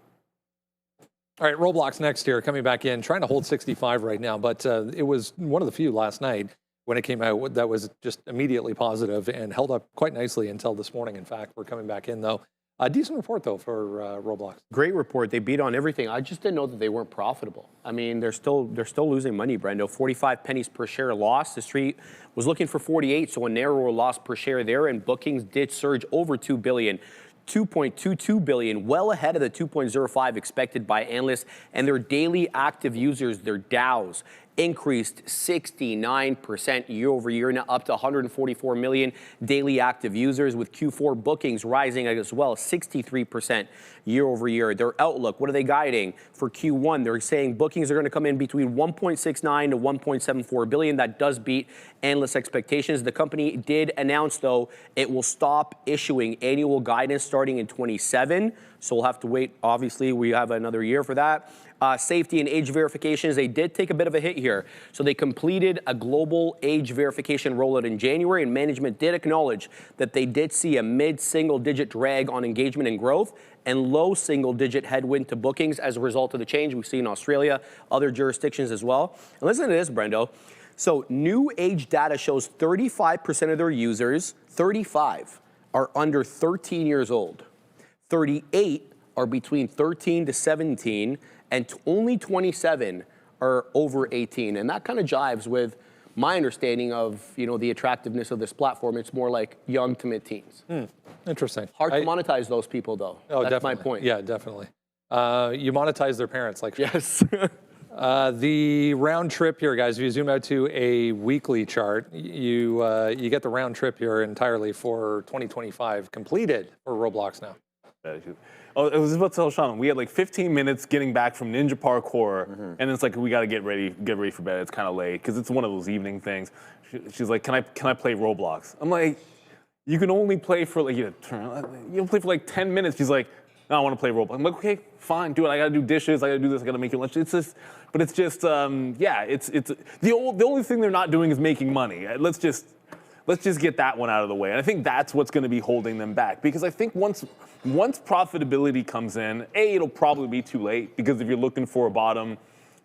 All right, Roblox next here, coming back in, trying to hold 65 right now, but it was one of the few last night when it came out that was just immediately positive and held up quite nicely until this morning. In fact, we're coming back in though. A decent report, though, for Roblox. Great report. They beat on everything. I just didn't know that they weren't profitable. I mean, they're still losing money, Brendo. 45 pennies per share loss. The street was looking for 48, so a narrower loss per share there. And bookings did surge over 2 billion. 2.22 billion, well ahead of the 2.05 expected by analysts. And their daily active users, their DAOs, increased 69% year over year, now up to 144 million daily active users, with Q4 bookings rising as well, 63% year over year. Their outlook, what are they guiding for Q1? They're saying bookings are going to come in between 1.69 to 1.74 billion. That does beat analyst expectations. The company did announce, though, it will stop issuing annual guidance starting in 27. So we'll have to wait. Obviously, we have another year for that. Safety and age verifications, they did take a bit of a hit here. So they completed a global age verification rollout in January, and management did acknowledge that they did see a mid-single-digit drag on engagement and growth and low single-digit headwind to bookings as a result of the change we see in Australia, other jurisdictions as well. And listen to this, Brendo. So new age data shows 35% of their users, 35, are under 13 years old. 38 are between 13 to 17, and only 27 are over 18. And that kind of jives with my understanding of, the attractiveness of this platform. It's more like young to mid-teens. Interesting. Hard to monetize those people, though. Oh, That's definitely. my point. Yeah, definitely. You monetize their parents, like Yes. the round trip here, guys. If you zoom out to a weekly chart, you get the round trip here entirely for 2025 completed for Roblox now. Oh, I was about to tell Sean, we had like 15 minutes getting back from Ninja Parkour, and it's like we got to get ready for bed. It's kind of late because it's one of those evening things. She's like, "Can I play Roblox?" I'm like, "You can only play for like you'll play for like 10 minutes." She's like, "No, I want to play Roblox." I'm like, "Okay, fine, do it. I got to do dishes. I got to do this. I got to make your lunch." It's just, but it's just, it's the only thing they're not doing is making money. Let's just get that one out of the way. And I think that's what's going to be holding them back, because I think once profitability comes in, it'll probably be too late, because if you're looking for a bottom,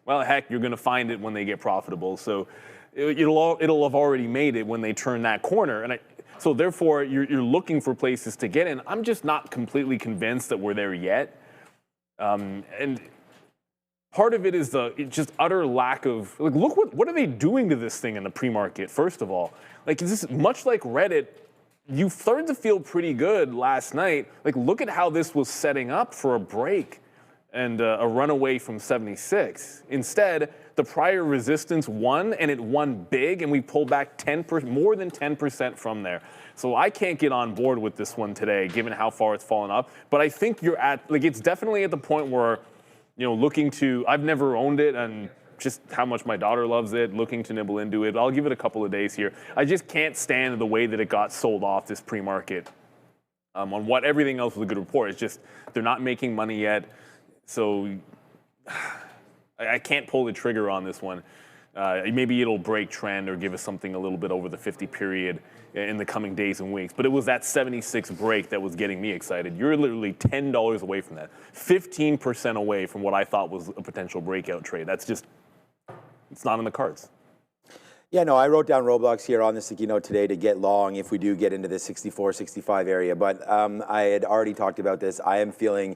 well, heck, you're going to find it when they get profitable. So it'll have already made it when they turn that corner. And so therefore, you're looking for places to get in. I'm just not completely convinced that we're there yet. And part of it is just utter lack of, like, look what are they doing to this thing in the pre-market, first of all. Like, is this much like Reddit? You started to feel pretty good last night. Like, look at how this was setting up for a break and a runaway from 76. Instead, the prior resistance won, and it won big, and we pulled back more than 10% from there. So I can't get on board with this one today, given how far it's fallen up. But I think it's definitely at the point where, I've never owned it, and just how much my daughter loves it, looking to nibble into it. I'll give it a couple of days here. I just can't stand the way that it got sold off this pre-market. On what everything else was a good report. It's just they're not making money yet, so I can't pull the trigger on this one. Maybe it'll break trend or give us something a little bit over the 50 period in the coming days and weeks. But it was that 76 break that was getting me excited. You're literally $10 away from that. 15% away from what I thought was a potential breakout trade. That's just, it's not in the cards. Yeah, no, I wrote down Roblox here on the sticky note today to get long if we do get into the 64, 65 area. But I had already talked about this. I am feeling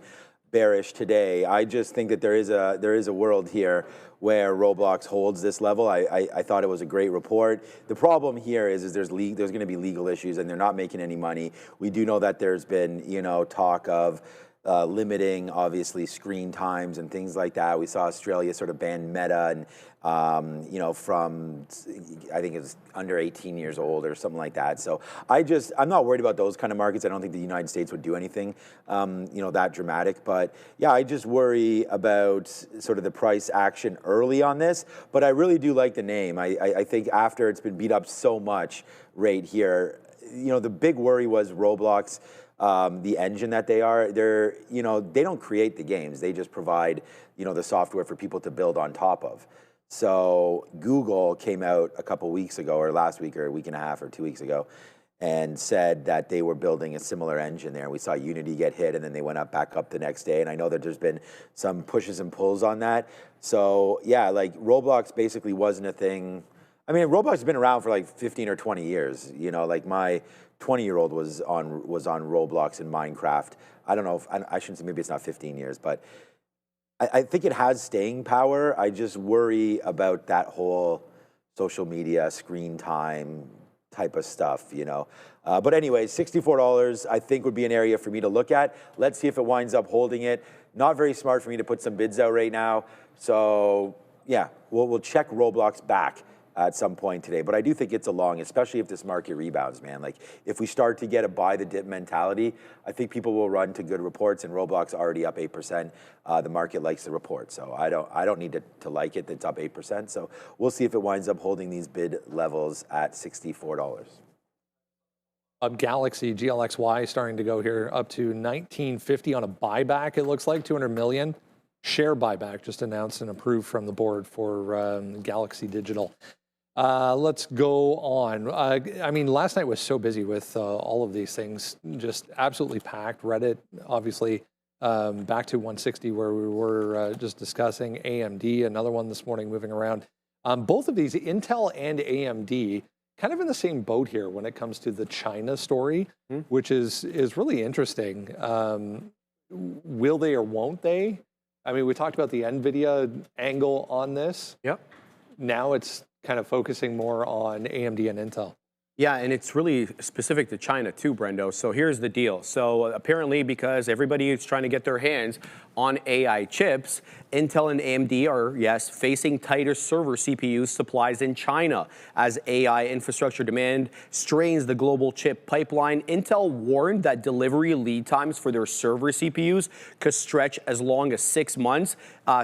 bearish today. I just think that there is a world here where Roblox holds this level. I thought it was a great report. The problem here is there's going to be legal issues, and they're not making any money. We do know that there's been talk of limiting, obviously, screen times and things like that. We saw Australia sort of ban Meta and from, I think it was under 18 years old or something like that. So I'm not worried about those kind of markets. I don't think the United States would do anything, that dramatic. But yeah, I just worry about sort of the price action early on this. But I really do like the name. I think after it's been beat up so much right here, the big worry was Roblox. The engine that they are, they don't create the games. They just provide, the software for people to build on top of. So Google came out a couple weeks ago, or last week, or a week and a half, or 2 weeks ago, and said that they were building a similar engine there. We saw Unity get hit, and then they went back up the next day. And I know that there's been some pushes and pulls on that. So yeah, like Roblox basically wasn't a thing. I mean, Roblox has been around for like 15 or 20 years. Like my 20-year-old was on Roblox and Minecraft. I don't know if I shouldn't say, maybe it's not 15 years, but I think it has staying power. I just worry about that whole social media, screen time type of stuff, you know. But anyway, $64 I think would be an area for me to look at. Let's see if it winds up holding it. Not very smart for me to put some bids out right now. So yeah, we'll check Roblox back at some point today. But I do think it's a long, especially if this market rebounds, man. Like if we start to get a buy the dip mentality, I think people will run to good reports, and Roblox already up 8%. The market likes the report. So I don't need to like it that's up 8%. So we'll see if it winds up holding these bid levels at $64. Galaxy, GLXY starting to go here up to $19.50 on a buyback, it looks like, 200 million. Share buyback just announced and approved from the board for Galaxy Digital. Let's go on. I mean, last night was so busy with all of these things, just absolutely packed. Reddit, obviously, back to 160 where we were just discussing. AMD, another one this morning moving around. Both of these, Intel and AMD, kind of in the same boat here when it comes to the China story, which is really interesting. Will they or won't they? I mean, we talked about the NVIDIA angle on this. Yep. Now it's kind of focusing more on AMD and Intel. Yeah, and it's really specific to China too, Brendo. So here's the deal. So apparently, because everybody is trying to get their hands on AI chips, Intel and AMD are, yes, facing tighter server CPU supplies in China as AI infrastructure demand strains the global chip pipeline. Intel warned that delivery lead times for their server CPUs could stretch as long as 6 months.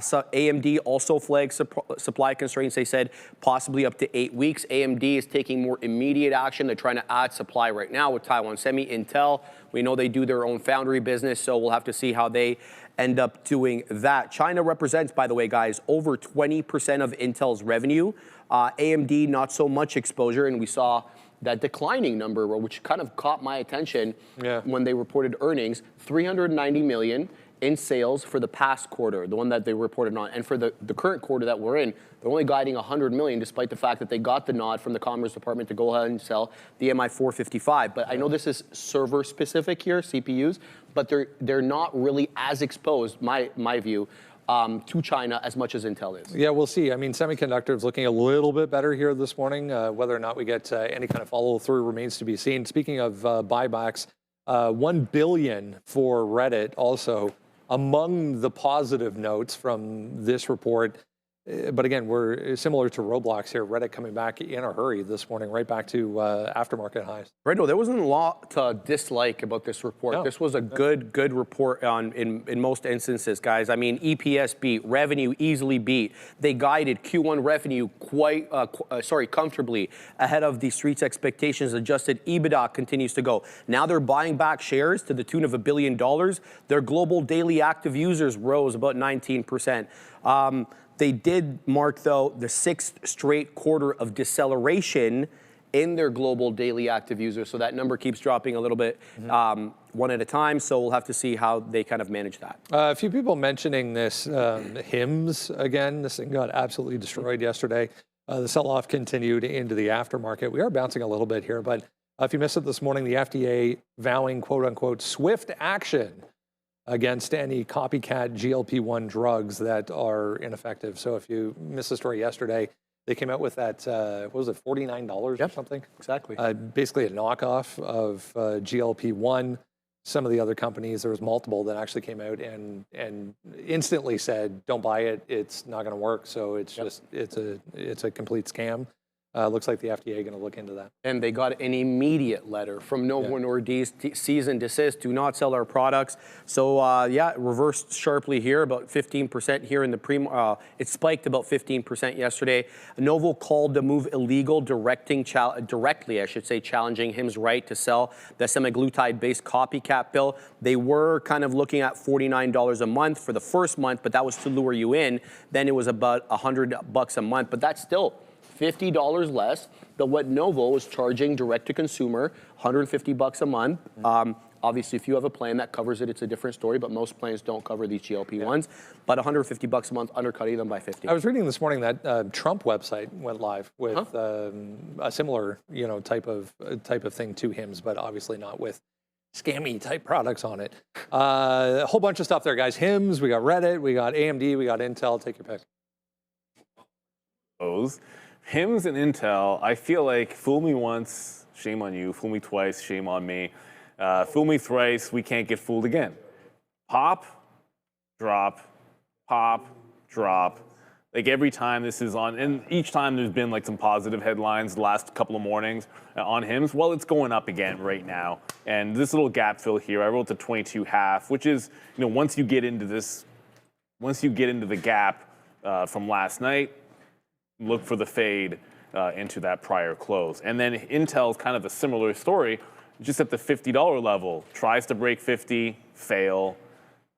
So AMD also flagged supply constraints. They said possibly up to 8 weeks. AMD is taking more immediate action. They're trying to add supply right now with Taiwan Semi. Intel, we know they do their own foundry business, so we'll have to see how they end up doing that. China represents, by the way, guys, over 20% of Intel's revenue. AMD, not so much exposure, and we saw that declining number, which kind of caught my attention when they reported earnings, 390 million in sales for the past quarter, the one that they reported on. And for the current quarter that we're in, they're only guiding 100 million, despite the fact that they got the nod from the Commerce Department to go ahead and sell the MI455. But I know this is server specific here, CPUs, but they're not really as exposed, my view, to China as much as Intel is. Yeah, we'll see. I mean, Semiconductor is looking a little bit better here this morning. Whether or not we get any kind of follow through remains to be seen. Speaking of buybacks, 1 billion for Reddit also among the positive notes from this report. But again, we're similar to Roblox here. Reddit coming back in a hurry this morning, right back to aftermarket highs. Brendo, there wasn't a lot to dislike about this report. No. This was a good report in most instances, guys. I mean, EPS beat, revenue easily beat. They guided Q1 revenue comfortably ahead of the street's expectations. Adjusted EBITDA continues to go. Now they're buying back shares to the tune of $1 billion. Their global daily active users rose about 19%. They did mark, though, the 6th straight quarter of deceleration in their global daily active users. So that number keeps dropping a little bit one at a time. So we'll have to see how they kind of manage that. A few people mentioning this HIMS again. This thing got absolutely destroyed yesterday. The sell-off continued into the aftermarket. We are bouncing a little bit here, but if you missed it this morning, the FDA vowing, quote unquote, swift action against any copycat GLP-1 drugs that are ineffective. So if you missed the story yesterday, they came out with that, what was it, $49 or something? Exactly. Basically a knockoff of GLP-1. Some of the other companies, there was multiple that actually came out and instantly said, don't buy it, it's not gonna work. So it's just, it's a complete scam. Looks like the FDA going to look into that. And they got an immediate letter from Novo Nordisk, cease and desist, do not sell our products. So yeah, it reversed sharply here, about 15% here in the it spiked about 15% yesterday. Novo called the move illegal, directly, challenging HIM's right to sell the semaglutide-based copycat pill. They were kind of looking at $49 a month for the first month, but that was to lure you in. Then it was about $100 a month, but that's still $50 less than what Novo is charging direct to consumer, $150 a month. Obviously, if you have a plan that covers it, it's a different story, but most plans don't cover these GLP-1s. But $150 a month, undercutting them by 50. I was reading this morning that Trump website went live with a similar, type of thing to Hims, but obviously not with scammy type products on it. A whole bunch of stuff there, guys. Hims, we got Reddit, we got AMD, we got Intel. Take your pick. Hims and Intel, I feel like fool me once, shame on you. Fool me twice, shame on me. Fool me thrice, we can't get fooled again. Pop, drop, pop, drop. Like every time this is on, and each time there's been like some positive headlines the last couple of mornings on Hims. Well, it's going up again right now. And this little gap fill here, I wrote to 22.5, which is, once you get into the gap from last night, look for the fade into that prior close. And then Intel's kind of a similar story, just at the $50 level. Tries to break 50, fail.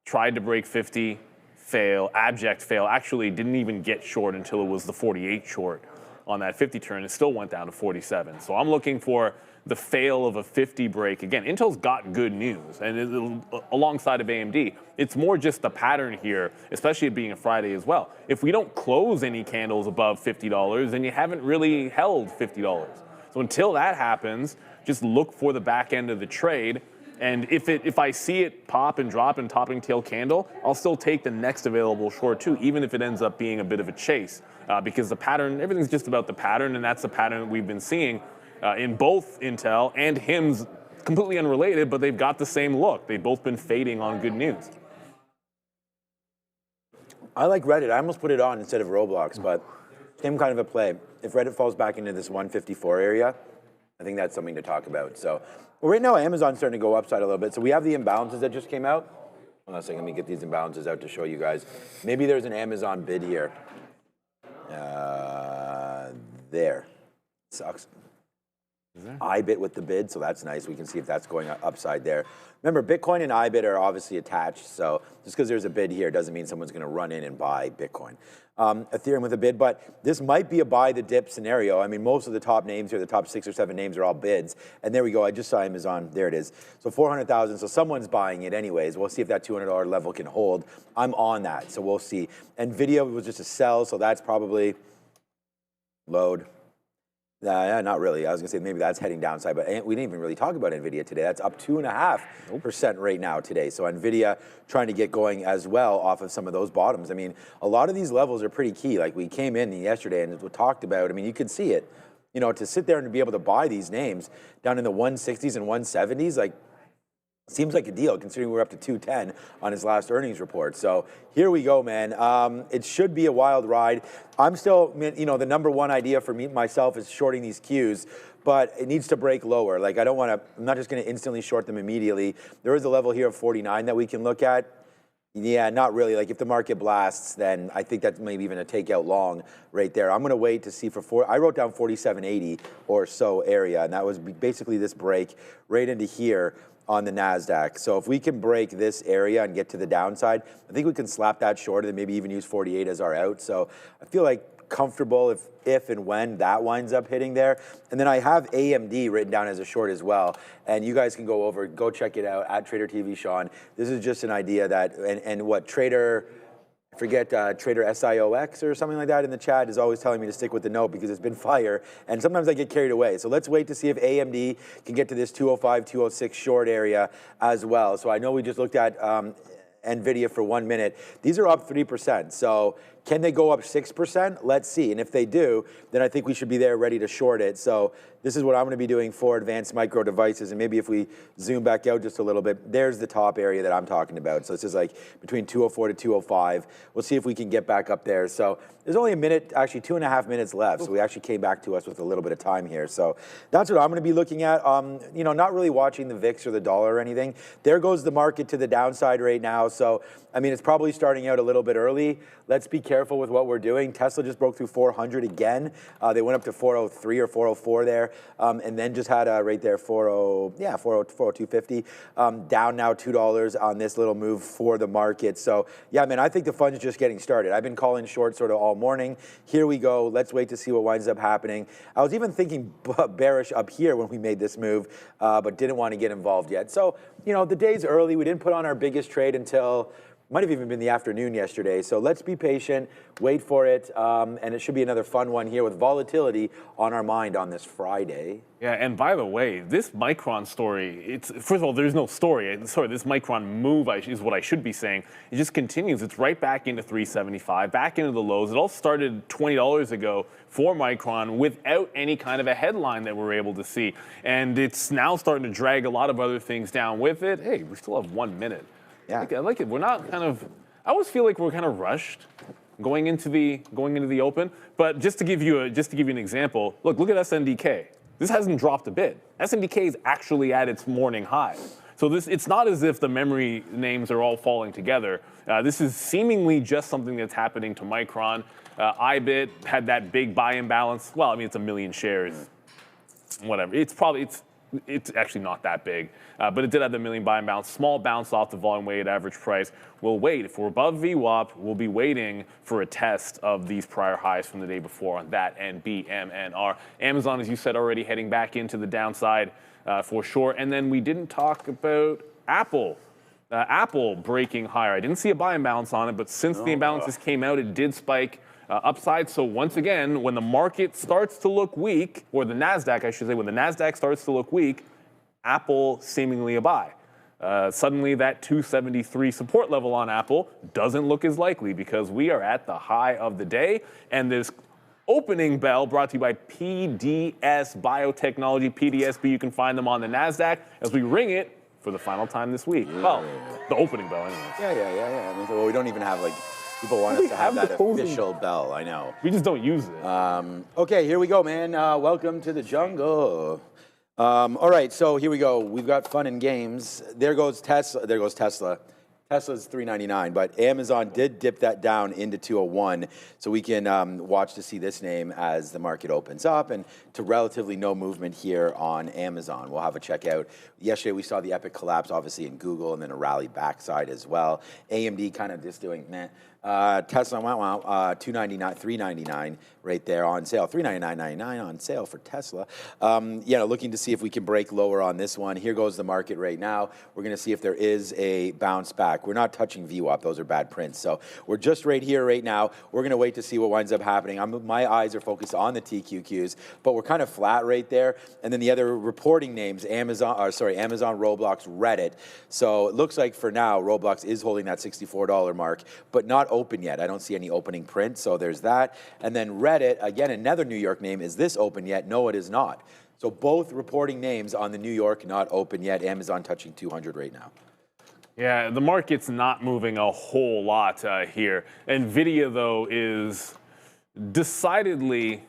Tried to break 50, fail. Abject fail. Actually didn't even get short until it was the 48 short on that 50 turn. It still went down to 47. So I'm looking for the fail of a 50 break. Again, Intel's got good news, and alongside of AMD, it's more just the pattern here, especially it being a Friday as well. If we don't close any candles above $50, then you haven't really held $50. So until that happens, just look for the back end of the trade. And if I see it pop and drop and topping tail candle, I'll still take the next available short too, even if it ends up being a bit of a chase, because the pattern, everything's just about the pattern, and that's the pattern that we've been seeing in both Intel and Hims, completely unrelated, but they've got the same look. They've both been fading on good news. I like Reddit. I almost put it on instead of Roblox, but same kind of a play. If Reddit falls back into this 154 area, I think that's something to talk about. So right now, Amazon's starting to go upside a little bit. So we have the imbalances that just came out. Hold on a second, let me get these imbalances out to show you guys. Maybe there's an Amazon bid here. There. Sucks. iBit with the bid, so that's nice. We can see if that's going upside there. Remember, Bitcoin and iBit are obviously attached, so just because there's a bid here doesn't mean someone's going to run in and buy Bitcoin. Ethereum with a bid, but this might be a buy the dip scenario. I mean, most of the top names here, the top 6 or 7 names are all bids. And there we go. I just saw Amazon. There it is. So 400,000. So someone's buying it anyways. We'll see if that $200 level can hold. I'm on that, so we'll see. NVIDIA was just a sell, so that's probably load. Yeah, not really. I was going to say maybe that's heading downside, but we didn't even really talk about NVIDIA today. That's up 2.5% right now today. So NVIDIA trying to get going as well off of some of those bottoms. I mean, a lot of these levels are pretty key. Like we came in yesterday and we talked about, I mean, you could see it. To sit there and to be able to buy these names down in the 160s and 170s, like, seems like a deal considering we're up to 210 on his last earnings report. So here we go, man. It should be a wild ride. I'm still, the number one idea for myself is shorting these Qs, but it needs to break lower. Like I'm not just going to instantly short them immediately. There is a level here of 49 that we can look at. Yeah, not really. Like if the market blasts, then I think that's maybe even a takeout long right there. I'm going to wait to see I wrote down 47.80 or so area, and that was basically this break right into here on the NASDAQ. So if we can break this area and get to the downside, I think we can slap that short and maybe even use 48 as our out. So I feel like comfortable if and when that winds up hitting there. And then I have AMD written down as a short as well. And you guys can go check it out at Trader TV Sean. This is just an idea that, and what Trader SIOX or something like that in the chat is always telling me to stick with the note because it's been fire, and sometimes I get carried away. So let's wait to see if AMD can get to this 205, 206 short area as well. So I know we just looked at NVIDIA for 1 minute. These are up 3%. So can they go up 6%? Let's see. And if they do, then I think we should be there ready to short it. So this is what I'm going to be doing for advanced micro devices. And maybe if we zoom back out just a little bit, there's the top area that I'm talking about. So this is like between 204 to 205. We'll see if we can get back up there. So there's only a minute, actually 2.5 minutes left. So we actually came back to us with a little bit of time here. So that's what I'm going to be looking at. Not really watching the VIX or the dollar or anything. There goes the market to the downside right now. So, I mean, it's probably starting out a little bit early. Let's be careful with what we're doing. Tesla just broke through 400 again. They went up to 403 or 404 there. there, and then just had a right there 402.50, down now $2 on this little move for the market. So yeah, man, I think the fund's just getting started. I've been calling short sort of all morning. Here we go. Let's wait to see what winds up happening. I was even thinking bearish up here when we made this move, but didn't want to get involved yet. So, you know, the day's early. We didn't put on our biggest trade until might have even been the afternoon yesterday. So let's be patient, wait for it, and it should be another fun one here with volatility on our mind on this Friday. Yeah, and by the way, this Micron story, it's first of all, there's no story. Sorry, this Micron move is what I should be saying. It just continues. It's right back into 375, back into the lows. It all started $20 ago for Micron without any kind of a headline that we're able to see. And it's now starting to drag a lot of other things down with it. Hey, we still have 1 minute. Yeah. I like it. We're not kind of, I always feel like we're kind of rushed going into the open. But just to give you an example, look at SNDK. This hasn't dropped a bit. SNDK is actually at its morning high. So it's not as if the memory names are all falling together. This is seemingly just something that's happening to Micron. IBIT had that big buy imbalance. Well, I mean, it's 1 million shares. Whatever. It's actually not that big, but it did have the 1 million buy imbalance. Small bounce off the volume weighted average price. We'll wait. If we're above VWAP, we'll be waiting for a test of these prior highs from the day before on that and BMNR. Amazon, as you said, already heading back into the downside for sure. And then we didn't talk about Apple. Apple breaking higher. I didn't see a buy imbalance on it, but since the imbalances came out, it did spike upside. So once again, when the market starts to look weak, or the NASDAQ, I should say, when the NASDAQ starts to look weak, Apple seemingly a buy. Suddenly that 273 support level on Apple doesn't look as likely because we are at the high of the day. And this opening bell brought to you by PDS Biotechnology, PDSB. You can find them on the NASDAQ as we ring it for the final time this week. Well, the opening bell anyways. Yeah. I mean, well, we don't even have people want us to have that official bell, I know. We just don't use it. Okay, here we go, man. Welcome to the jungle. All right, so here we go. We've got fun and games. There goes Tesla. Tesla's $3.99, but Amazon did dip that down into 201, so we can watch to see this name as the market opens up, and to relatively no movement here on Amazon. We'll have a check out. Yesterday we saw the epic collapse, obviously, in Google, and then a rally backside as well. AMD kind of just doing meh. Tesla, $299, $399 right there on sale. $399.99 on sale for Tesla. Looking to see if we can break lower on this one. Here goes the market right now. We're going to see if there is a bounce back. We're not touching VWAP. Those are bad prints. So we're just right here right now. We're going to wait to see what winds up happening. My eyes are focused on the TQQs, but we're kind of flat right there. And then the other reporting names, Amazon, Roblox, Reddit. So it looks like for now, Roblox is holding that $64 mark, but not open yet. I don't see any opening print, so there's that. And then Reddit, again, another New York name. Is this open yet? No, it is not. So both reporting names on the New York not open yet. Amazon touching 200 right now. Yeah, the market's not moving a whole lot here. NVIDIA, though, is decidedly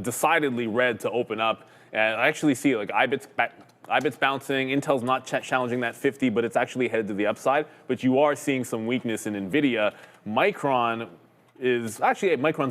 decidedly red to open up. And I actually see IBIT's bouncing. Intel's not challenging that 50, but it's actually headed to the upside. But you are seeing some weakness in NVIDIA. Micron's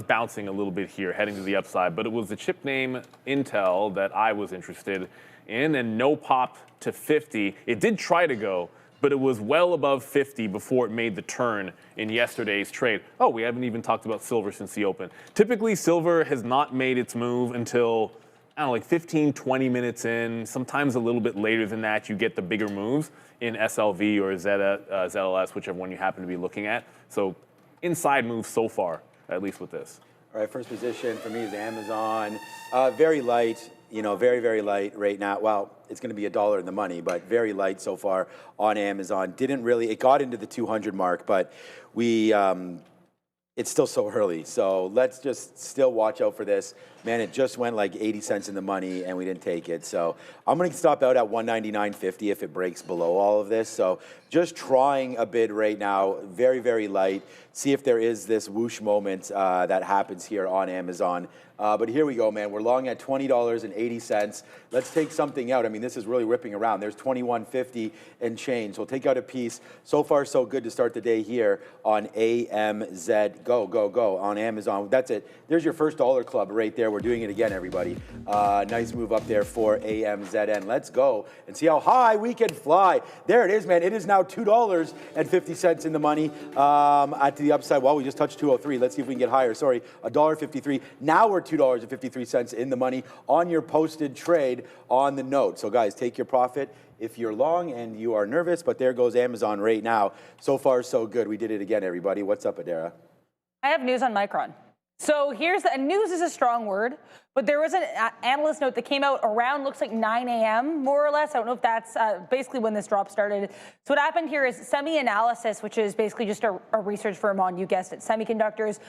bouncing a little bit here, heading to the upside. But it was the chip name Intel that I was interested in, and no pop to 50. It did try to go, but it was well above 50 before it made the turn in yesterday's trade. Oh, we haven't even talked about silver since the open. Typically, silver has not made its move until, 15, 20 minutes in. Sometimes a little bit later than that, you get the bigger moves in SLV or ZLS, whichever one you happen to be looking at. So inside moves so far, at least with this. All right, first position for me is Amazon. Very light, very, very light right now. Well, it's going to be $1 in the money, but very light so far on Amazon. It got into the 200 mark, but it's still so early. So let's just still watch out for this. Man, it just went like 80 cents in the money and we didn't take it. So I'm going to stop out at 199.50 if it breaks below all of this. So just trying a bid right now, very, very light. See if there is this whoosh moment that happens here on Amazon. But here we go, man. We're long at $20.80. Let's take something out. I mean, this is really ripping around. There's $21.50 and change. So we'll take out a piece. So far, so good to start the day here on AMZ go, go, go on Amazon. That's it. There's your first dollar club right there. We're doing it again, everybody. Nice move up there for AMZN. Let's go and see how high we can fly. There it is, man. It is now $2.50 in the money at the upside. Well, we just touched 203. Let's see if we can get higher. Sorry, $1.53. Now we're $2.53 in the money on your posted trade on the note. So guys, take your profit if you're long and you are nervous, but there goes Amazon right now. So far, so good. We did it again, everybody. What's up, Adara? I have news on Micron. So here's the news is a strong word, but there was an analyst note that came out around, looks like 9 a.m. more or less. I don't know if that's basically when this drop started. So what happened here is Semi-Analysis, which is basically just a research firm on, you guessed it, semiconductors.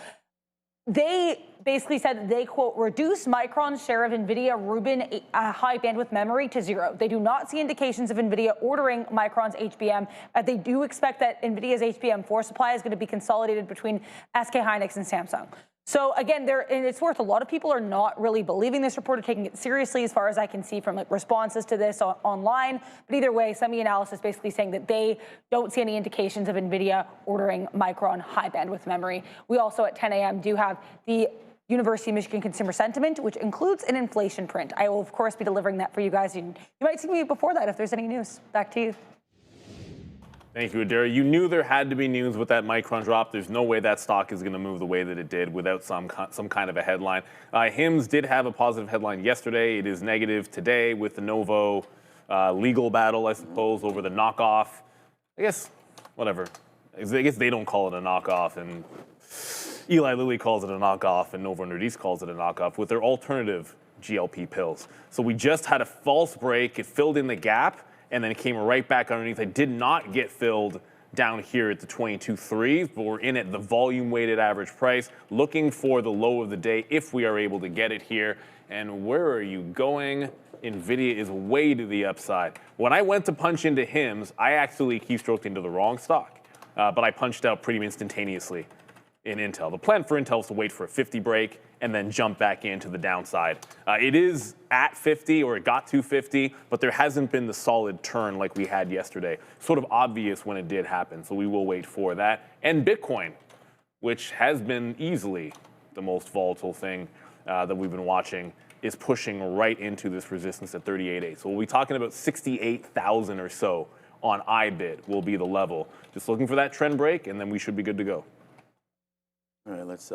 They basically said that they, quote, reduce Micron's share of NVIDIA Rubin high bandwidth memory to 0. They do not see indications of NVIDIA ordering Micron's HBM. They do expect that NVIDIA's HBM4 supply is going to be consolidated between SK Hynix and Samsung. So again, and it's worth a lot of people are not really believing this report or taking it seriously as far as I can see from like responses to this online. But either way, Semi-Analysis basically saying that they don't see any indications of NVIDIA ordering Micron high bandwidth memory. We also at 10 a.m. do have the University of Michigan Consumer Sentiment, which includes an inflation print. I will, of course, be delivering that for you guys. You might see me before that if there's any news. Back to you. Thank you, Adara. You knew there had to be news with that Micron drop. There's no way that stock is going to move the way that it did without some kind of a headline. HIMS did have a positive headline yesterday. It is negative today with the Novo legal battle, I suppose, over the knockoff. I guess, whatever. I guess they don't call it a knockoff, and Eli Lilly calls it a knockoff, and Novo Nordisk calls it a knockoff with their alternative GLP pills. So we just had a false break. It filled in the gap, and then it came right back underneath. It did not get filled down here at the 22.3, but we're in at the volume-weighted average price, looking for the low of the day if we are able to get it here. And where are you going? NVIDIA is way to the upside. When I went to punch into HIMS, I actually keystroked into the wrong stock, but I punched out pretty instantaneously in Intel. The plan for Intel is to wait for a 50 break and then jump back into the downside. It is at 50, or it got to 50, but there hasn't been the solid turn like we had yesterday. Sort of obvious when it did happen, so we will wait for that. And Bitcoin, which has been easily the most volatile thing that we've been watching, is pushing right into this resistance at 38.8. So we'll be talking about 68,000 or so on IBIT will be the level. Just looking for that trend break, and then we should be good to go. All right, let's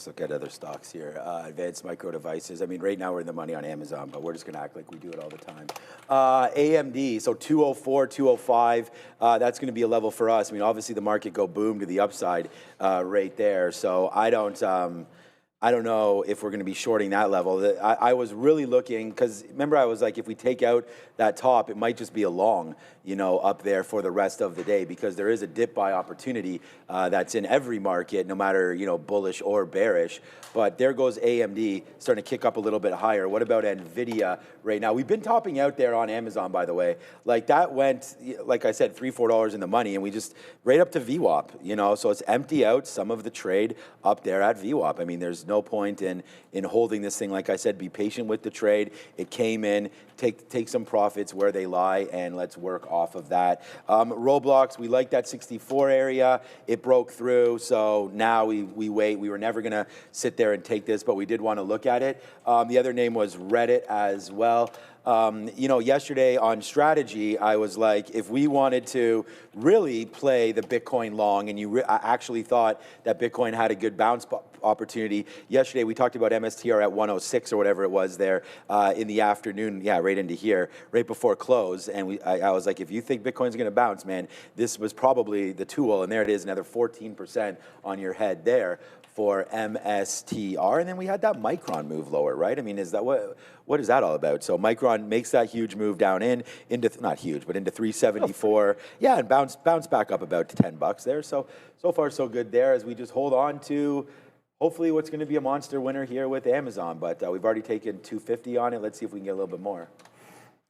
look at other stocks here. Advanced Micro Devices. I mean, right now we're in the money on Amazon, but we're just going to act like we do it all the time. AMD, so 204, 205. That's going to be a level for us. I mean, obviously the market go boom to the upside right there. So I don't know if we're going to be shorting that level. I was really looking, because remember I was like, if we take out that top, it might just be a long, up there for the rest of the day, because there is a dip buy opportunity that's in every market, no matter, bullish or bearish. But there goes AMD starting to kick up a little bit higher. What about NVIDIA right now? We've been topping out there on Amazon, by the way. Like that went, like I said, $3, $4 in the money, and we just right up to VWAP, so it's empty out some of the trade up there at VWAP. I mean, there's no point in holding this thing. Like I said, be patient with the trade. It came in, take some profits where they lie, and let's work off of that. Roblox, we like that 64 area. It broke through, so now we wait. We were never going to sit there and take this, but we did want to look at it. The other name was Reddit as well. Yesterday on strategy, I was like, if we wanted to really play the Bitcoin long, and I actually thought that Bitcoin had a good bounce opportunity. Yesterday, we talked about MSTR at 106 or whatever it was there in the afternoon. Yeah, right into here, right before close. And I was like, if you think Bitcoin's going to bounce, man, this was probably the tool. And there it is, another 14% on your head there for MSTR. And then we had that Micron move lower, right? I mean, is that what is that all about? So Micron makes that huge move down into not huge, but into 374. Yeah, and bounce back up about to $10 there. So far so good there as we just hold on to hopefully what's going to be a monster winner here with Amazon. But we've already taken 250 on it. Let's see if we can get a little bit more.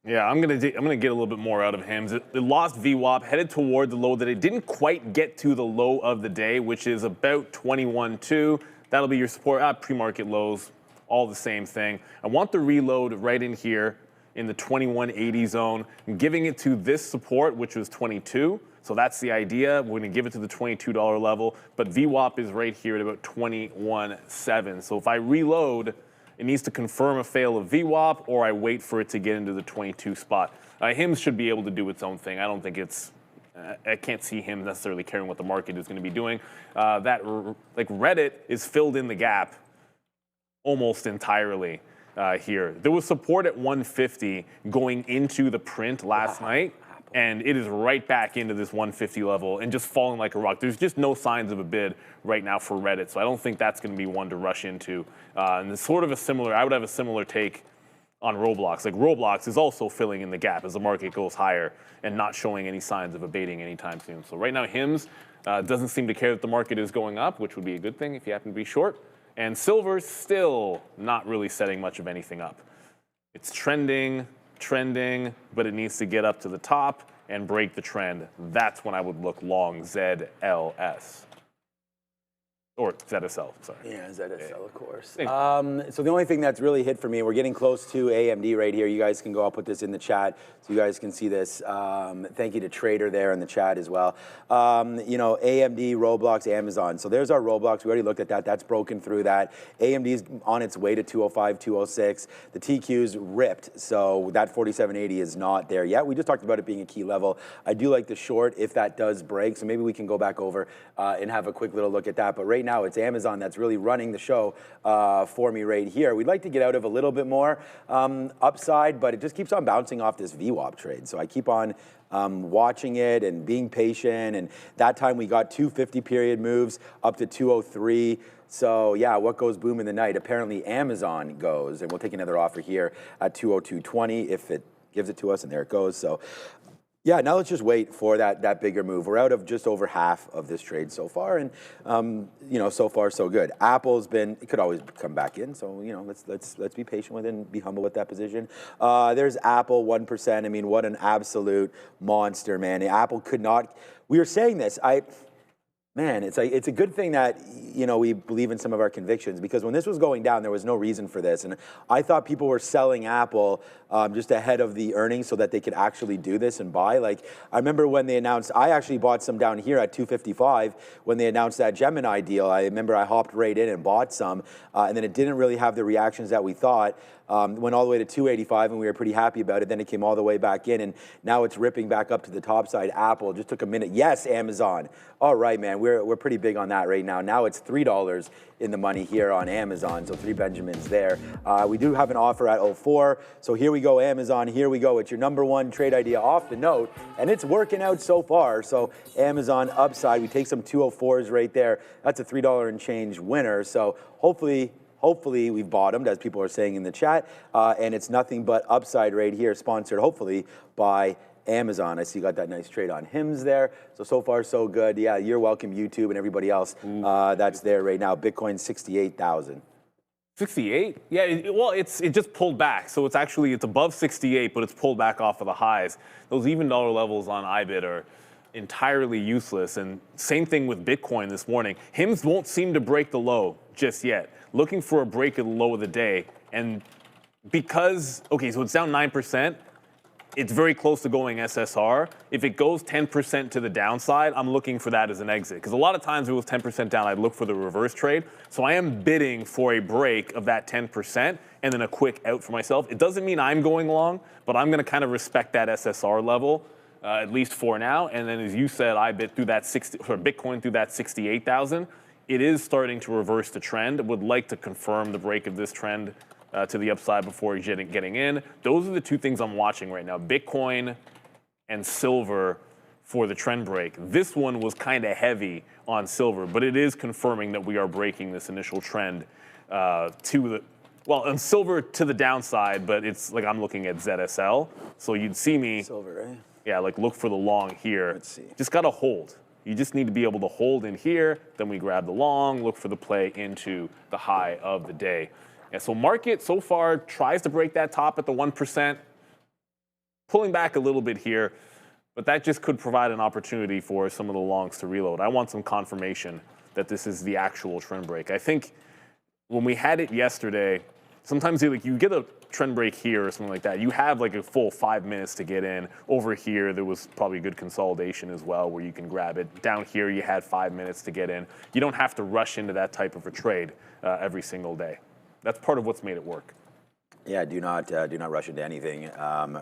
Yeah, I'm gonna get a little bit more out of HIMS. It lost VWAP, headed toward the low that it didn't quite get to the low of the day, which is about 21.2. That'll be your support. Pre-market lows, all the same thing. I want the reload right in here in the 21.80 zone. I'm giving it to this support, which was 22. So that's the idea. We're going to give it to the $22 level, but VWAP is right here at about 21.7. So if I reload, it needs to confirm a fail of VWAP, or I wait for it to get into the 22 spot. HIMS should be able to do its own thing. I don't think it's, I can't see him necessarily caring what the market is going to be doing. Like Reddit is filled in the gap almost entirely here. There was support at 150 going into the print last night, and it is right back into this 150 level and just falling like a rock. There's just no signs of a bid right now for Reddit, so I don't think that's going to be one to rush into. And it's sort of a similar, I would have a similar take on Roblox. Like Roblox is also filling in the gap as the market goes higher and not showing any signs of abating anytime soon. So right now, HIMS doesn't seem to care that the market is going up, which would be a good thing if you happen to be short. And silver's still not really setting much of anything up. It's trending, but it needs to get up to the top and break the trend. That's when I would look long ZLS. Or ZSL, sorry. Yeah, ZSL, of course. So the only thing that's really hit for me, we're getting close to AMD right here. You guys can go, I'll put this in the chat so you guys can see this. Thank you to Trader there in the chat as well. You know, AMD, Roblox, Amazon. So there's our Roblox. We already looked at that. That's broken through that. AMD's on its way to 205, 206. The TQ's ripped, so that 4780 is not there yet. We just talked about it being a key level. I do like the short if that does break, so maybe we can go back over and have a quick little look at that. But right now, it's Amazon that's really running the show for me right here. We'd like to get out of a little bit more upside, but it just keeps on bouncing off this VWAP trade. So I keep on watching it and being patient. And that time we got 250 period moves up to 203. So yeah, what goes boom in the night? Apparently Amazon goes, and we'll take another offer here at 202.20 if it gives it to us, and there it goes. So yeah, now let's just wait for that bigger move. We're out of just over half of this trade so far, and you know, so far so good. Apple's been, it could always come back in, so you know, let's be patient with it and be humble with that position. There's Apple 1%. I mean, what an absolute monster, man. Apple could not. We were saying this. Man, it's a good thing that, you know, we believe in some of our convictions, because when this was going down, there was no reason for this. And I thought people were selling Apple just ahead of the earnings so that they could actually do this and buy. Like, I remember when they announced, I actually bought some down here at 255 when they announced that Gemini deal. I remember I hopped right in and bought some, and then it didn't really have the reactions that we thought. Went all the way to 285, and we were pretty happy about it. Then it came all the way back in, and now it's ripping back up to the top side. Apple just took a minute. Yes, Amazon. All right, man, we're pretty big on that right now. Now it's $3 in the money here on Amazon, so 3 Benjamins there. We do have an offer at 04, so here we go, Amazon. Here we go. It's your number 1 trade idea off the note, and it's working out so far. So Amazon upside, we take some 204s right there. That's a $3 and change winner. So hopefully we've bottomed, as people are saying in the chat, and it's nothing but upside right here, sponsored hopefully by Amazon. I see you got that nice trade on HIMS there. So far so good. Yeah, you're welcome, YouTube and everybody else that's there right now. Bitcoin 68,000. 68? Yeah, it just pulled back. So it's above 68, but it's pulled back off of the highs. Those even dollar levels on IBIT are entirely useless. And same thing with Bitcoin this morning. HIMS won't seem to break the low just yet. Looking for a break at the low of the day. And because, okay, so it's down 9%, it's very close to going SSR. If it goes 10% to the downside, I'm looking for that as an exit. Because a lot of times if it was 10% down, I'd look for the reverse trade. So I am bidding for a break of that 10% and then a quick out for myself. It doesn't mean I'm going long, but I'm going to kind of respect that SSR level, at least for now. And then as you said, I bid through that Bitcoin through that 68,000. It is starting to reverse the trend. Would like to confirm the break of this trend to the upside before getting in. Those are the 2 things I'm watching right now, Bitcoin and silver for the trend break. This one was kind of heavy on silver, but it is confirming that we are breaking this initial trend on silver to the downside, but it's like I'm looking at ZSL. So you'd see me. Silver, right? Yeah, like look for the long here. Let's see. Just got to hold. You just need to be able to hold in here. Then we grab the long, look for the play into the high of the day. Yeah, so market so far tries to break that top at the 1%, pulling back a little bit here, but that just could provide an opportunity for some of the longs to reload. I want some confirmation that this is the actual trend break. I think when we had it yesterday, sometimes you get a trend break here or something like that. You have like a full 5 minutes to get in. Over here, there was probably good consolidation as well where you can grab it. Down here, you had 5 minutes to get in. You don't have to rush into that type of a trade every single day. That's part of what's made it work. Yeah, do not rush into anything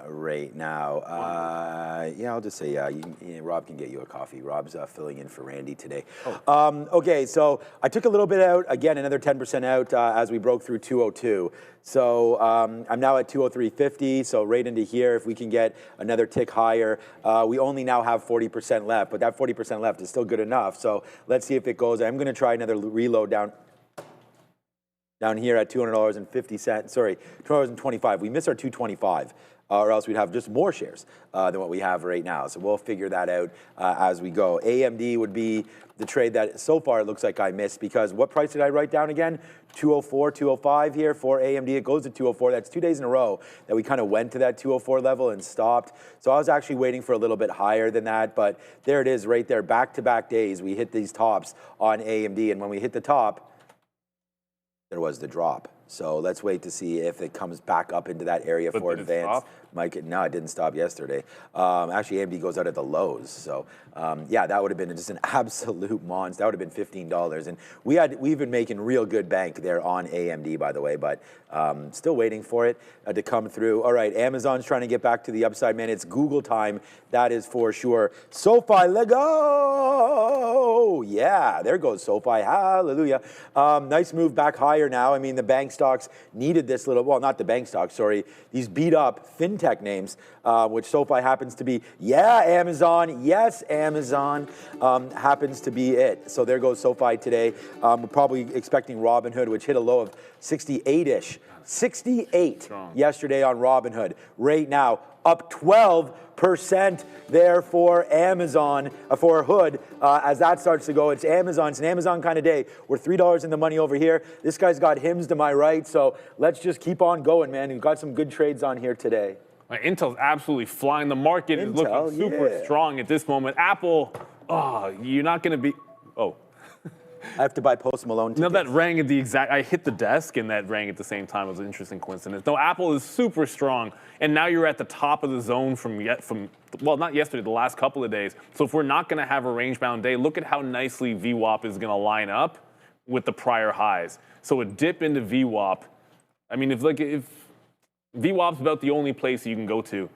right now. Yeah, I'll just say, Rob can get you a coffee. Rob's filling in for Randy today. Okay, so I took a little bit out, again, another 10% out as we broke through 202. So I'm now at 203.50, so right into here, if we can get another tick higher. We only now have 40% left, but that 40% left is still good enough. So let's see if it goes. I'm gonna try another reload down here at $200.50, sorry, $200.25. We missed our 225, or else we'd have just more shares than what we have right now. So we'll figure that out as we go. AMD would be the trade that so far it looks like I missed, because what price did I write down again? 204, 205 here for AMD. It goes to 204. That's 2 days in a row that we kind of went to that 204 level and stopped. So I was actually waiting for a little bit higher than that, but there it is right there. Back-to-back days, we hit these tops on AMD, and when we hit the top, there was the drop. So let's wait to see if it comes back up into that area for advanced. Mike, no, it didn't stop yesterday. Actually, AMD goes out at the lows. So yeah, that would have been just an absolute monster. That would have been $15. And we've been making real good bank there on AMD, by the way, but still waiting for it to come through. All right, Amazon's trying to get back to the upside, man. It's Google time, that is for sure. SoFi, let go! Yeah, there goes SoFi, hallelujah. Nice move back higher now. I mean, the bank stocks needed this little, well, not the bank stocks, sorry, these beat up fintech names, which SoFi happens to be. Yeah, Amazon, yes, Amazon happens to be it. So there goes SoFi today. We're probably expecting Robinhood, which hit a low of 68-ish. 68 yesterday on Robinhood. Right now, up 12% there for Amazon, for Hood, as that starts to go. It's Amazon. It's an Amazon kind of day. We're $3 in the money over here. This guy's got Hims to my right, so let's just keep on going, man. We've got some good trades on here today. Intel's absolutely flying. The market is looking super strong at this moment. Apple, you're not going to be, I have to buy Post Malone tickets. No, that rang at the exact, I hit the desk and that rang at the same time. It was an interesting coincidence. No, Apple is super strong, and now you're at the top of the zone from well, not yesterday, the last couple of days. So if we're not going to have a range-bound day, look at how nicely VWAP is going to line up with the prior highs. So a dip into VWAP, I mean, if VWAP's about the only place you can go to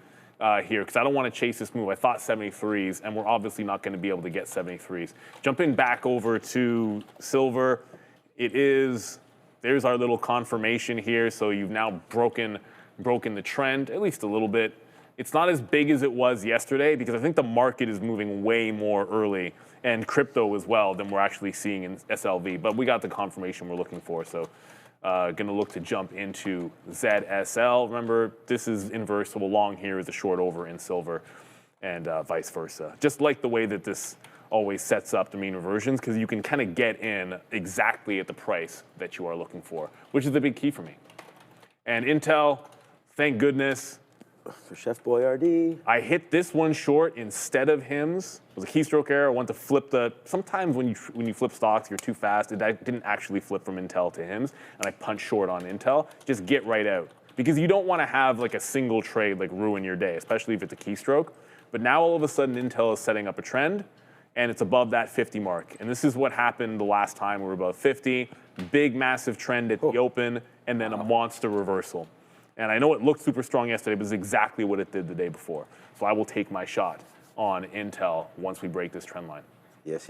here, because I don't want to chase this move. I thought 73s, and we're obviously not going to be able to get 73s. Jumping back over to silver, there's our little confirmation here. So you've now broken the trend, at least a little bit. It's not as big as it was yesterday, because I think the market is moving way more early, and crypto as well, than we're actually seeing in SLV. But we got the confirmation we're looking for, so going to look to jump into ZSL. Remember, this is inverse, so a long here is a short over in silver, and vice versa. Just like the way that this always sets up the mean reversions, because you can kind of get in exactly at the price that you are looking for, which is the big key for me. And Intel, thank goodness. For Chef Boyardee. I hit this one short instead of Hims. It was a keystroke error. I want to flip sometimes when you flip stocks, you're too fast. It didn't actually flip from Intel to Hims, and I punched short on Intel. Just get right out, because you don't want to have like a single trade like ruin your day, especially if it's a keystroke. But now all of a sudden Intel is setting up a trend, and it's above that 50 mark. And this is what happened the last time we were above 50. Big, massive trend at the open, and then a monster reversal. And I know it looked super strong yesterday, but it's exactly what it did the day before. So I will take my shot on Intel once we break this trend line. Yes.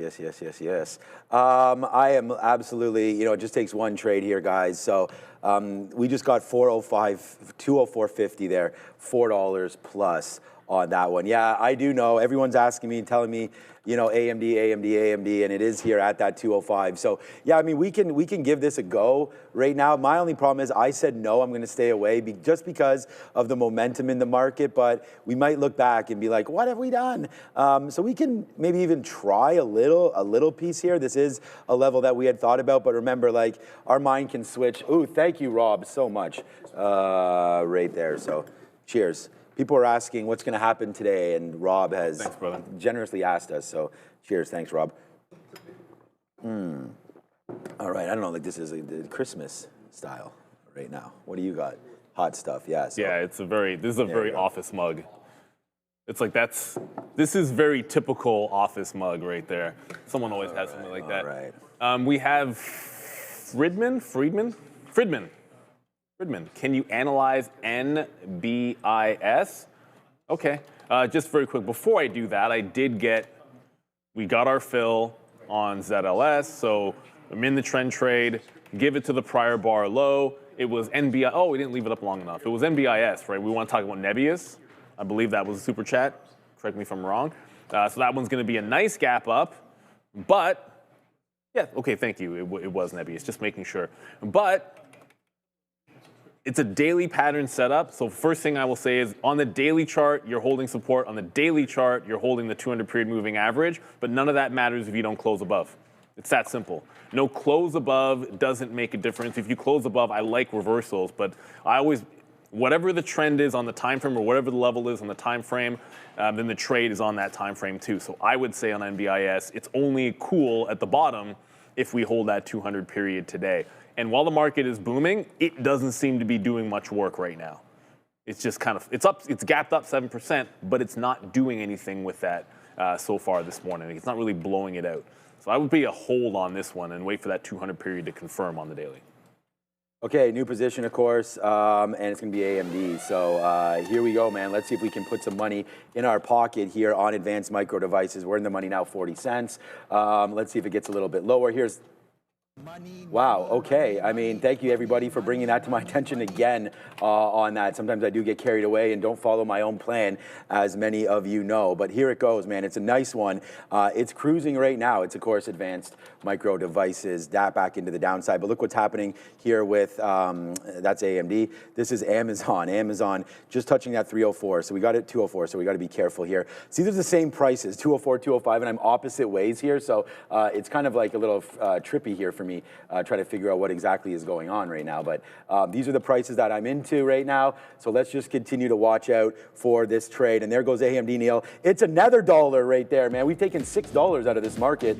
I am absolutely, it just takes one trade here, guys. So we just got 405, 204.50 there, $4 plus on that one. Yeah, I do know. Everyone's asking me and telling me, AMD, and it is here at that 205. So yeah, I mean, we can give this a go right now. My only problem is I said no, I'm going to stay away just because of the momentum in the market. But we might look back and be like, what have we done? So we can maybe even try a little piece here. This is a level that we had thought about, but remember, like, our mind can switch. Ooh, thank you, Rob, so much right there. So cheers. People are asking what's going to happen today, and Rob has generously asked us. So cheers. Thanks, Rob. All right. I don't know, like this is a Christmas style right now. What do you got? Hot stuff, yeah. So, Yeah, this is a very office mug. It's like this is very typical office mug right there. Someone always has something like that. Right. We have Friedman. Can you analyze NBIS? Okay. Just very quick. Before I do that, we got our fill on ZLS. So I'm in the trend trade. Give it to the prior bar low. It was NBI. Oh, we didn't leave it up long enough. It was NBIS, right? We want to talk about Nebius. I believe that was a super chat. Correct me if I'm wrong. So that one's going to be a nice gap up. But, yeah, okay, thank you. It was Nebius, just making sure. But it's a daily pattern setup. So first thing I will say is on the daily chart, you're holding support. On the daily chart, you're holding the 200 period moving average. But none of that matters if you don't close above. It's that simple. No close above doesn't make a difference. If you close above, I like reversals, but whatever the trend is on the time frame or whatever the level is on the time frame, then the trade is on that time frame too. So I would say on NBIS, it's only cool at the bottom if we hold that 200 period today. And while the market is booming, it doesn't seem to be doing much work right now. It's just it's gapped up 7%, but it's not doing anything with that so far this morning. It's not really blowing it out. So I would be a hold on this one and wait for that 200 period to confirm on the daily. Okay, new position, of course, and it's going to be AMD. So here we go, man. Let's see if we can put some money in our pocket here on Advanced Micro Devices. We're in the money now, 40 cents. Let's see if it gets a little bit lower. Here's wow, okay. I mean, thank you, everybody, for bringing that to my attention again on that. Sometimes I do get carried away and don't follow my own plan, as many of you know. But here it goes, man. It's a nice one. It's cruising right now. It's, of course, Advanced Micro Devices, that back into the downside. But look what's happening here with, that's AMD. This is Amazon. Amazon just touching that 304. So we got it 204, so we got to be careful here. See, there's the same prices, 204, 205, and I'm opposite ways here. So it's kind of like a little trippy here for me, trying to figure out what exactly is going on right now. But these are the prices that I'm into right now. So let's just continue to watch out for this trade. And there goes AMD, Neil. It's another dollar right there, man. We've taken $6 out of this market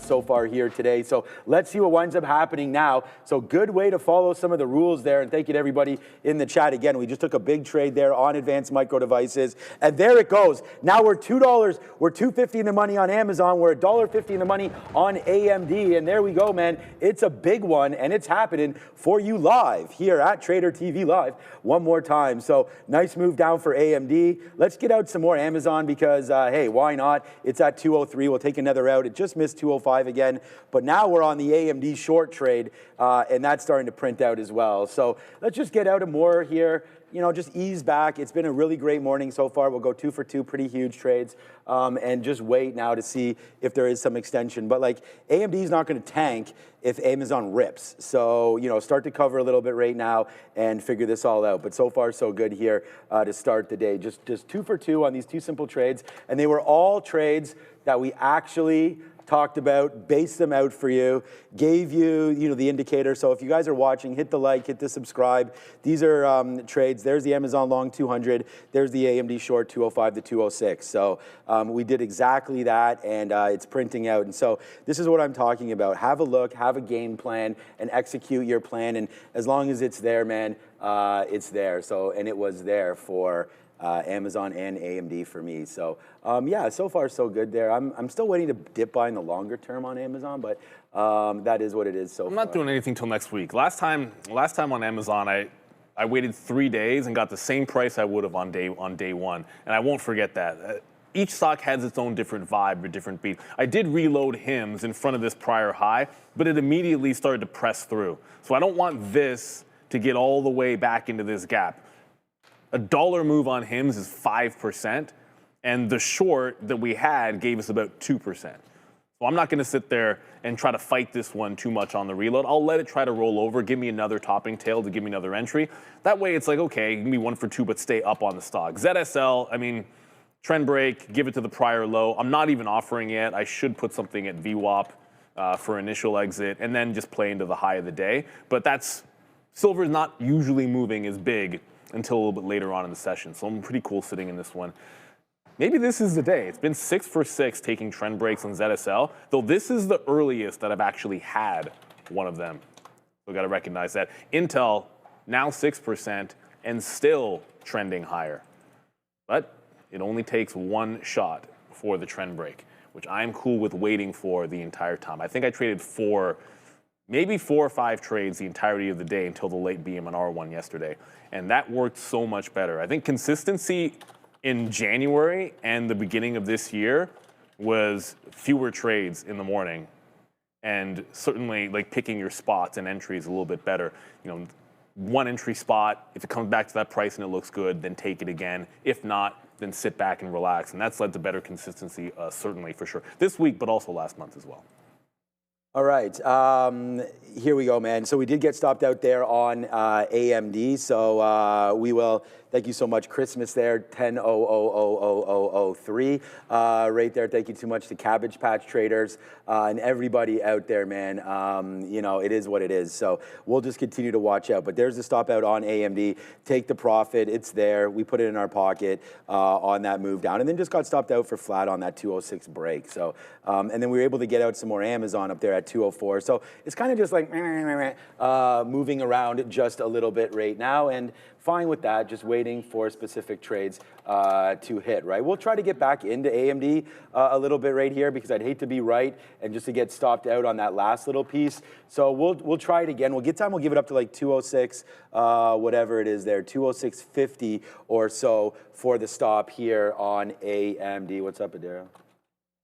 so far here today. So let's see what winds up happening now. So good way to follow some of the rules there. And thank you to everybody in the chat. Again, we just took a big trade there on Advanced Micro Devices. And there it goes. Now we're $2. We're $2.50 in the money on Amazon. We're $1.50 in the money on AMD. And there we go, man. It's a big one, and it's happening for you live here at Trader TV Live one more time. So nice move down for AMD. Let's get out some more Amazon because, hey, why not? It's at 203. We'll take another out. It just missed 205 again, but now we're on the AMD short trade, and that's starting to print out as well. So let's just get out of more here. You know, just ease back. It's been a really great morning so far. We'll go 2 for 2, pretty huge trades, and just wait now to see if there is some extension. But like AMD is not going to tank if Amazon rips. So, you know, start to cover a little bit right now and figure this all out. But so far, so good here to start the day. Just 2 for 2 on these 2 simple trades, and they were all trades that we actually talked about, based them out for you, gave you, the indicator. So if you guys are watching, hit the like, hit the subscribe. These are trades. There's the Amazon long 200. There's the AMD short 205 to 206. So we did exactly that, and it's printing out. And so this is what I'm talking about. Have a look, have a game plan, and execute your plan. And as long as it's there, man, it's there. So, and it was there for Amazon and AMD for me. So yeah, so far so good there. I'm still waiting to dip by in the longer term on Amazon, but that is what it is so far. I'm not doing anything till next week. Last time on Amazon, I waited 3 days and got the same price I would have on day one, and I won't forget that. Each stock has its own different vibe or different beat. I did reload HIMS in front of this prior high, but it immediately started to press through. So I don't want this to get all the way back into this gap. A dollar move on HIMS is 5%, and the short that we had gave us about 2%. So I'm not going to sit there and try to fight this one too much on the reload. I'll let it try to roll over, give me another topping tail to give me another entry. That way it's like, okay, give me 1 for 2, but stay up on the stock. ZSL, I mean, trend break, give it to the prior low. I'm not even offering it. I should put something at VWAP for initial exit, and then just play into the high of the day. But silver is not usually moving as big until a little bit later on in the session. So I'm pretty cool sitting in this one. Maybe this is the day. It's been 6 for 6 taking trend breaks on ZSL, though this is the earliest that I've actually had one of them. So got to recognize that. Intel, now 6%, and still trending higher. But it only takes one shot for the trend break, which I'm cool with waiting for the entire time. I think I traded maybe 4 or 5 trades the entirety of the day until the late BM&R one yesterday, and that worked so much better. I think consistency in January and the beginning of this year was fewer trades in the morning, and certainly like picking your spots and entries a little bit better. You know, one entry spot, if it comes back to that price and it looks good, then take it again. If not, then sit back and relax. And that's led to better consistency, certainly for sure. This week, but also last month as well. All right, here we go, man. So we did get stopped out there on AMD. So we will, thank you so much, Christmas there, 10-0-0-0-0-0-3. Right there, thank you too much to Cabbage Patch Traders and everybody out there, man. You know, it is what it is. So we'll just continue to watch out. But there's the stop out on AMD. Take the profit, it's there. We put it in our pocket on that move down. And then just got stopped out for flat on that 206 break. So, and then we were able to get out some more Amazon up there at 204. So it's kind of just like moving around just a little bit right now, and fine with that, just waiting for specific trades to hit, right? We'll try to get back into AMD a little bit right here because I'd hate to be right and just to get stopped out on that last little piece. So we'll try it again. We'll get time, we'll give it up to like 206, whatever it is there, 206.50 or so for the stop here on AMD. What's up, Adara?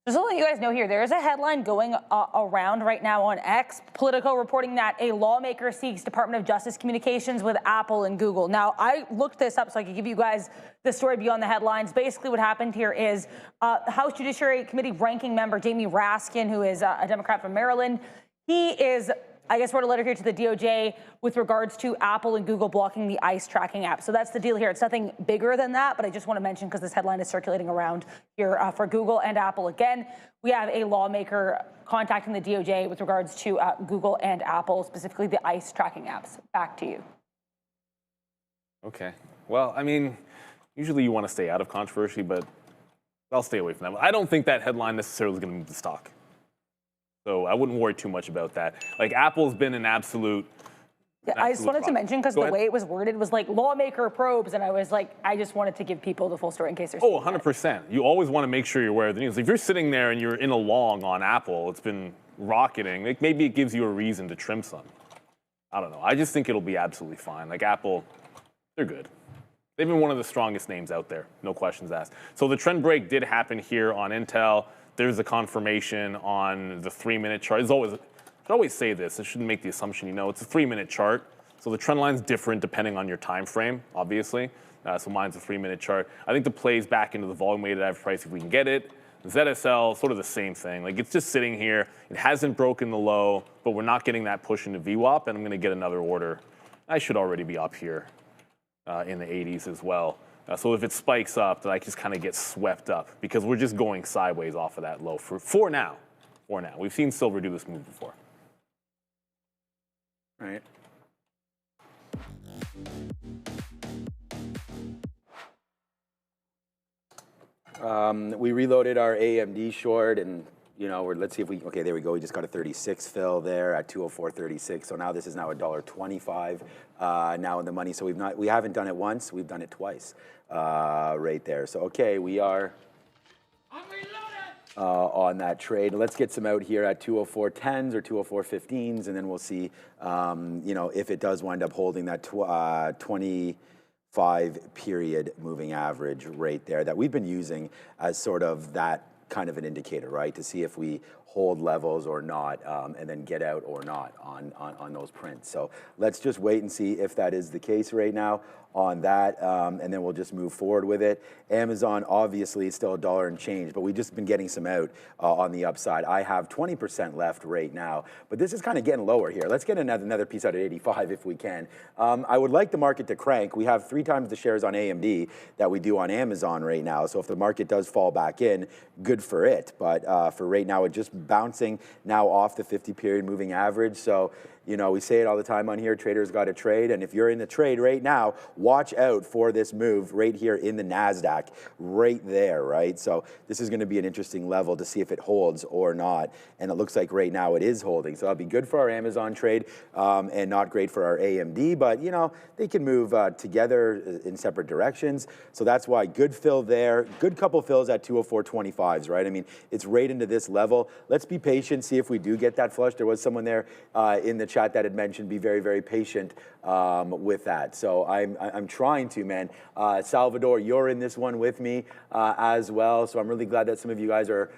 Just to let you guys know here, there is a headline going around right now on X, Politico, reporting that a lawmaker seeks Department of Justice communications with Apple and Google. Now, I looked this up so I could give you guys the story beyond the headlines. Basically, what happened here is House Judiciary Committee ranking member Jamie Raskin, who is a Democrat from Maryland, he is, I guess, wrote a letter here to the DOJ with regards to Apple and Google blocking the ICE tracking app. So that's the deal here. It's nothing bigger than that, but I just want to mention because this headline is circulating around here for Google and Apple. Again, we have a lawmaker contacting the DOJ with regards to Google and Apple, specifically the ICE tracking apps. Back to you. Okay. Well, I mean, usually you want to stay out of controversy, but I'll stay away from that. I don't think that headline necessarily is going to move the stock. So I wouldn't worry too much about that. Like, Apple's been an absolute. Yeah, I just wanted to mention, because the way it was worded was like lawmaker probes, and I was like, I just wanted to give people the full story in case there's. Oh, 100%. You always want to make sure you're aware of the news. If you're sitting there and you're in a long on Apple, it's been rocketing, like maybe it gives you a reason to trim some. I don't know. I just think it'll be absolutely fine. Like, Apple, they're good. They've been one of the strongest names out there, no questions asked. So the trend break did happen here on Intel. There's a confirmation on the 3-minute chart. I always say this. I shouldn't make the assumption you know. It's a 3-minute chart, so the trend line's different depending on your time frame, obviously. So mine's a 3-minute chart. I think the play's back into the volume-weighted average price if we can get it. ZSL, sort of the same thing. Like, it's just sitting here. It hasn't broken the low, but we're not getting that push into VWAP, and I'm going to get another order. I should already be up here in the 80s as well. So if it spikes up, then I just kind of get swept up because we're just going sideways off of that low for now. For now. We've seen silver do this move before. All right. We reloaded our AMD short, and you know, let's see if we. Okay, there we go. We just got a 36 fill there at 204.36. So now this is now $1.25 now in the money. So we haven't done it once. We've done it twice right there. So okay, we are on that trade. Let's get some out here at 204.10s or 204.15s, and then we'll see. You know, if it does wind up holding that 25 period moving average right there that we've been using as sort of that kind of an indicator, right, to see if we hold levels or not, and then get out or not on those prints. So let's just wait and see if that is the case right now on that, and then we'll just move forward with it. Amazon, obviously, is still $1 and change, but we've just been getting some out on the upside. I have 20% left right now, but this is kind of getting lower here. Let's get another piece out at 85 if we can. I would like the market to crank. We have 3 times the shares on AMD that we do on Amazon right now, so if the market does fall back in, good for it. But for right now, it's just bouncing now off the 50-period moving average. So You know, we say it all the time on here, traders got to trade. And if you're in the trade right now, watch out for this move right here in the NASDAQ, right there, right? So this is going to be an interesting level to see if it holds or not. And it looks like right now it is holding. So that'll be good for our Amazon trade and not great for our AMD. But, you know, they can move together in separate directions. So that's why good fill there. Good couple fills at 204.25s, right? I mean, it's right into this level. Let's be patient, see if we do get that flush. There was someone there in the chat that had mentioned be very, very patient with that. So I'm trying to, man. Salvador, you're in this one with me as well. So I'm really glad that some of you guys are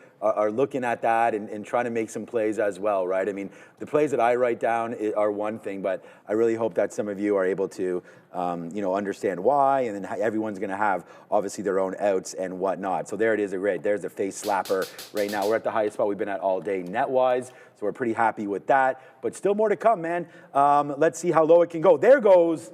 looking at that and trying to make some plays as well, right? I mean, the plays that I write down are one thing, but I really hope that some of you are able to, you know, understand why, and then everyone's going to have obviously their own outs and whatnot. So there it is, right? There's the face slapper right now. We're at the highest spot we've been at all day net-wise, so we're pretty happy with that. But still more to come, man. Let's see how low it can go. There goes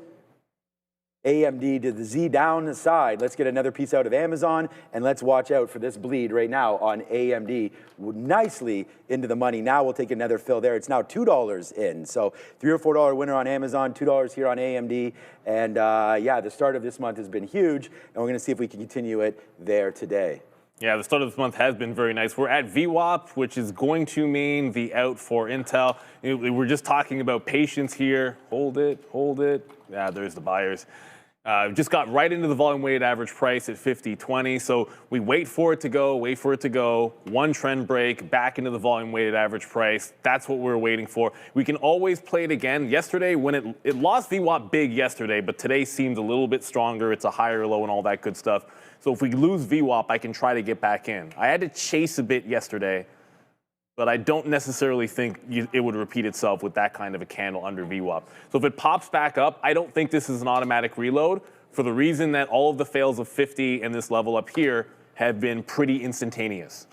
AMD to the Z down the side. Let's get another piece out of Amazon, and let's watch out for this bleed right now on AMD. Nicely into the money. Now we'll take another fill there. It's now $2 in. So $3 or $4 winner on Amazon, $2 here on AMD. And yeah, the start of this month has been huge, and we're going to see if we can continue it there today. Yeah, the start of this month has been very nice. We're at VWAP, which is going to mean the out for Intel. We're just talking about patience here. Hold it, hold it. Yeah, there's the buyers. Just got right into the volume weighted average price at 50.20. So we wait for it to go, one trend break, back into the volume weighted average price. That's what we're waiting for. We can always play it again. Yesterday, when it lost VWAP big yesterday, but today seems a little bit stronger. It's a higher low and all that good stuff. So if we lose VWAP, I can try to get back in. I had to chase a bit yesterday, but I don't necessarily think it would repeat itself with that kind of a candle under VWAP. So if it pops back up, I don't think this is an automatic reload for the reason that all of the fails of 50 and this level up here have been pretty instantaneous.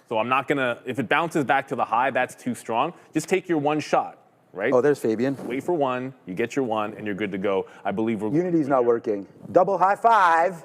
So I'm not gonna, if it bounces back to the high, that's too strong. Just take your one shot, right? Oh, there's Fabian. Wait for one, you get your one, and you're good to go. I believe we're— Unity's not working. Double high five.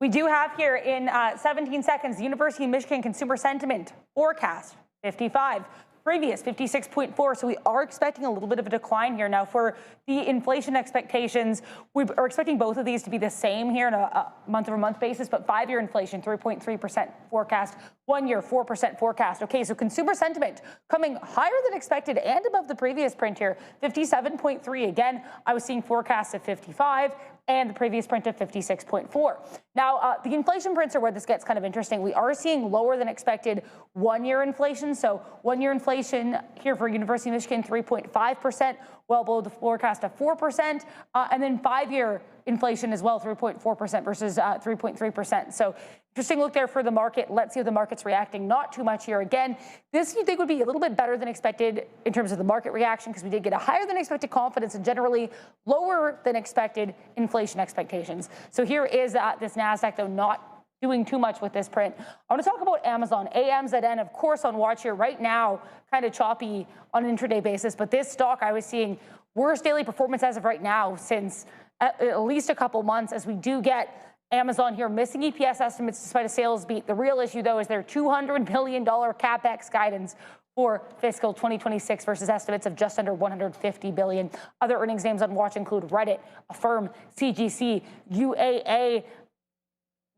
We do have here in 17 seconds, the University of Michigan Consumer Sentiment forecast, 55. Previous 56.4, so we are expecting a little bit of a decline here. Now for the inflation expectations, we are expecting both of these to be the same here on a month-over-month basis, but 5-year inflation, 3.3% forecast, 1-year, 4% forecast. Okay, so consumer sentiment coming higher than expected and above the previous print here, 57.3. Again, I was seeing forecasts of 55 and the previous print of 56.4. Now, the inflation prints are where this gets kind of interesting. We are seeing lower than expected 1-year inflation. So 1-year inflation here for University of Michigan, 3.5%, well below the forecast of 4%. And then 5-year inflation as well, 3.4% versus 3.3%. So interesting look there for the market. Let's see how the market's reacting. Not too much here. Again, this you think would be a little bit better than expected in terms of the market reaction because we did get a higher than expected confidence and generally lower than expected inflation expectations. So here is this NASDAQ, though, not doing too much with this print. I want to talk about Amazon. AMZN, of course, on watch here right now, kind of choppy on an intraday basis. But this stock, I was seeing worst daily performance as of right now since at least a couple months, as we do get Amazon here missing EPS estimates despite a sales beat. The real issue, though, is their $200 million CapEx guidance for fiscal 2026 versus estimates of just under $150 billion. Other earnings names on watch include Reddit, Affirm, CGC, UAA,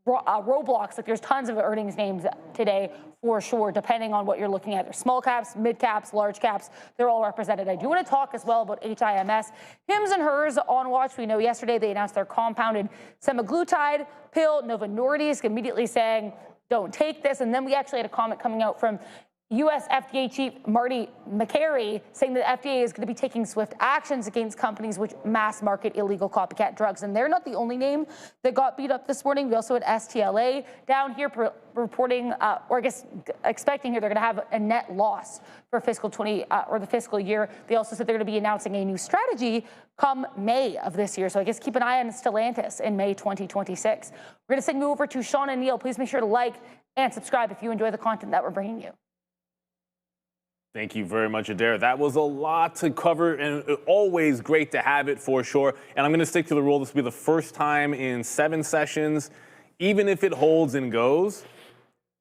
Roblox. Like, there's tons of earnings names today for sure, depending on what you're looking at. There's small caps, mid caps, large caps. They're all represented. I do want to talk as well about HIMS. Hims and hers on watch. We know yesterday they announced their compounded semaglutide pill. Novo Nordisk immediately saying, don't take this. And then we actually had a comment coming out from U.S. FDA Chief Marty McCary saying that FDA is going to be taking swift actions against companies which mass market illegal copycat drugs. And they're not the only name that got beat up this morning. We also had STLA down here reporting, or I guess expecting here, they're going to have a net loss for fiscal 20 or the fiscal year. They also said they're going to be announcing a new strategy come May of this year. So I guess keep an eye on Stellantis in May 2026. We're going to send you over to Sean and Neil. Please make sure to like and subscribe if you enjoy the content that we're bringing you. Thank you very much, Adair. That was a lot to cover, and always great to have it for sure. And I'm going to stick to the rule. This will be the first time in 7 sessions, even if it holds and goes,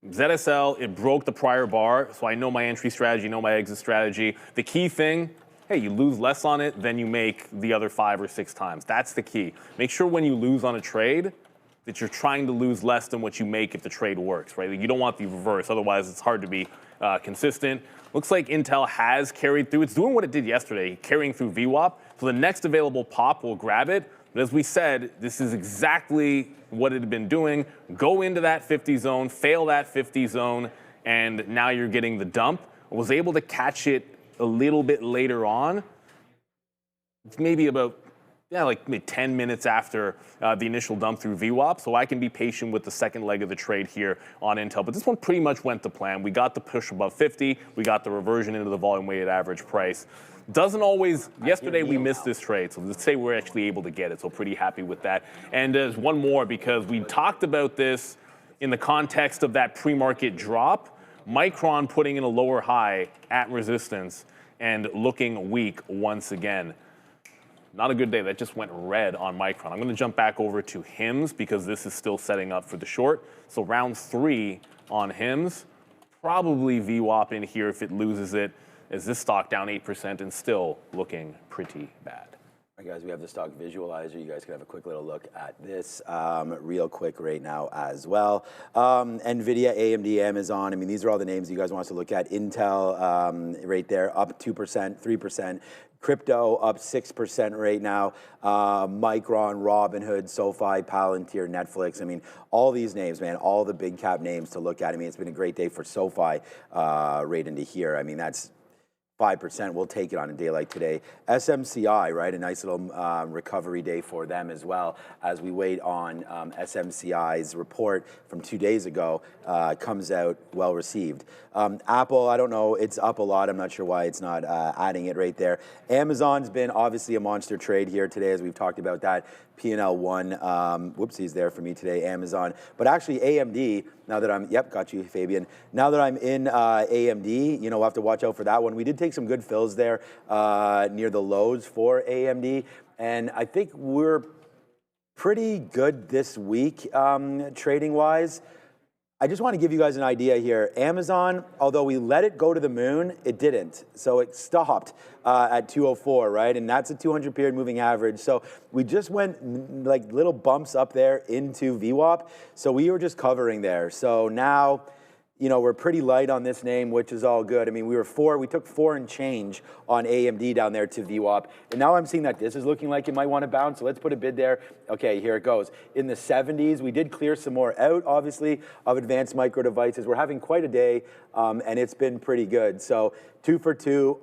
ZSL, it broke the prior bar, so I know my entry strategy, know my exit strategy. The key thing, hey, you lose less on it than you make the other 5 or 6 times. That's the key. Make sure when you lose on a trade that you're trying to lose less than what you make if the trade works, right? You don't want the reverse, otherwise it's hard to be consistent. Looks like Intel has carried through. It's doing what it did yesterday, carrying through VWAP. So the next available pop will grab it. But as we said, this is exactly what it had been doing. Go into that 50 zone, fail that 50 zone, and now you're getting the dump. I was able to catch it a little bit later on. It's maybe about like maybe 10 minutes after the initial dump through VWAP, so I can be patient with the second leg of the trade here on Intel. But this one pretty much went to plan. We got the push above 50. We got the reversion into the volume-weighted average price. Doesn't always, yesterday we missed this trade, so let's say we're actually able to get it, so pretty happy with that. And there's one more, because we talked about this in the context of that pre-market drop. Micron putting in a lower high at resistance and looking weak once again. Not a good day. That just went red on Micron. I'm going to jump back over to HIMS because this is still setting up for the short. So round 3 on HIMS, probably VWAP in here if it loses it, as this stock down 8% and still looking pretty bad. All right, guys, we have the stock visualizer. You guys can have a quick little look at this real quick right now as well. NVIDIA, AMD, Amazon. I mean, these are all the names you guys want us to look at. Intel right there, up 2%, 3%. Crypto up 6% right now. Micron, Robinhood, SoFi, Palantir, Netflix. I mean, all these names, man, all the big cap names to look at. I mean, it's been a great day for SoFi right into here. I mean, that's 5%. We'll take it on a day like today. SMCI, right? A nice little recovery day for them as well, as we wait on SMCI's report from 2 days ago. Comes out well received. Apple, I don't know, it's up a lot. I'm not sure why it's not adding it right there. Amazon's been obviously a monster trade here today, as we've talked about that. P&L 1, whoopsies there for me today, Amazon. But actually AMD, now that I'm, yep, got you, Fabian. Now that I'm in AMD, you know, we'll have to watch out for that one. We did take some good fills there near the lows for AMD. And I think we're pretty good this week trading-wise. I just want to give you guys an idea here. Amazon, although we let it go to the moon, it didn't. So it stopped at 204, right? And that's a 200-period moving average. So we just went like little bumps up there into VWAP. So we were just covering there. So now, you know, we're pretty light on this name, which is all good. I mean, we took 4 and change on AMD down there to VWAP. And now I'm seeing that this is looking like it might want to bounce. So let's put a bid there. Okay, here it goes. In the 70s, we did clear some more out, obviously, of advanced micro devices. We're having quite a day, and it's been pretty good. So 2 for 2,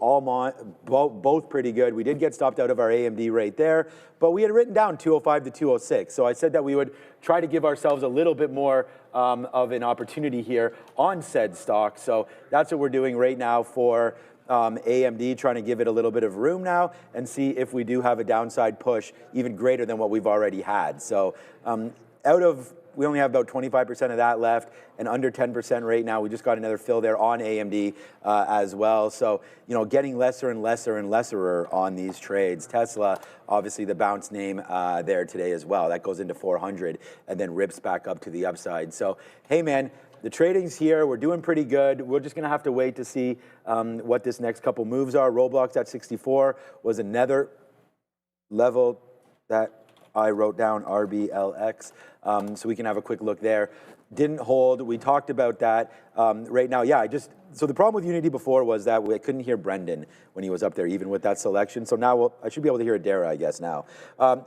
both pretty good. We did get stopped out of our AMD right there, but we had written down 205 to 206. So I said that we would try to give ourselves a little bit more of an opportunity here on said stock. So that's what we're doing right now for AMD, trying to give it a little bit of room now and see if we do have a downside push even greater than what we've already had. So we only have about 25% of that left and under 10% right now. We just got another fill there on AMD as well. So, you know, getting lesser and lesser and lesser on these trades. Tesla, obviously the bounce name there today as well. That goes into 400 and then rips back up to the upside. So, hey, man, the trading's here. We're doing pretty good. We're just going to have to wait to see what this next couple moves are. Roblox at 64 was another level that I wrote down, RBLX, so we can have a quick look there. Didn't hold. We talked about that. Right now, yeah, so the problem with Unity before was that I couldn't hear Brendan when he was up there, even with that selection. So now I should be able to hear Adara, I guess, now.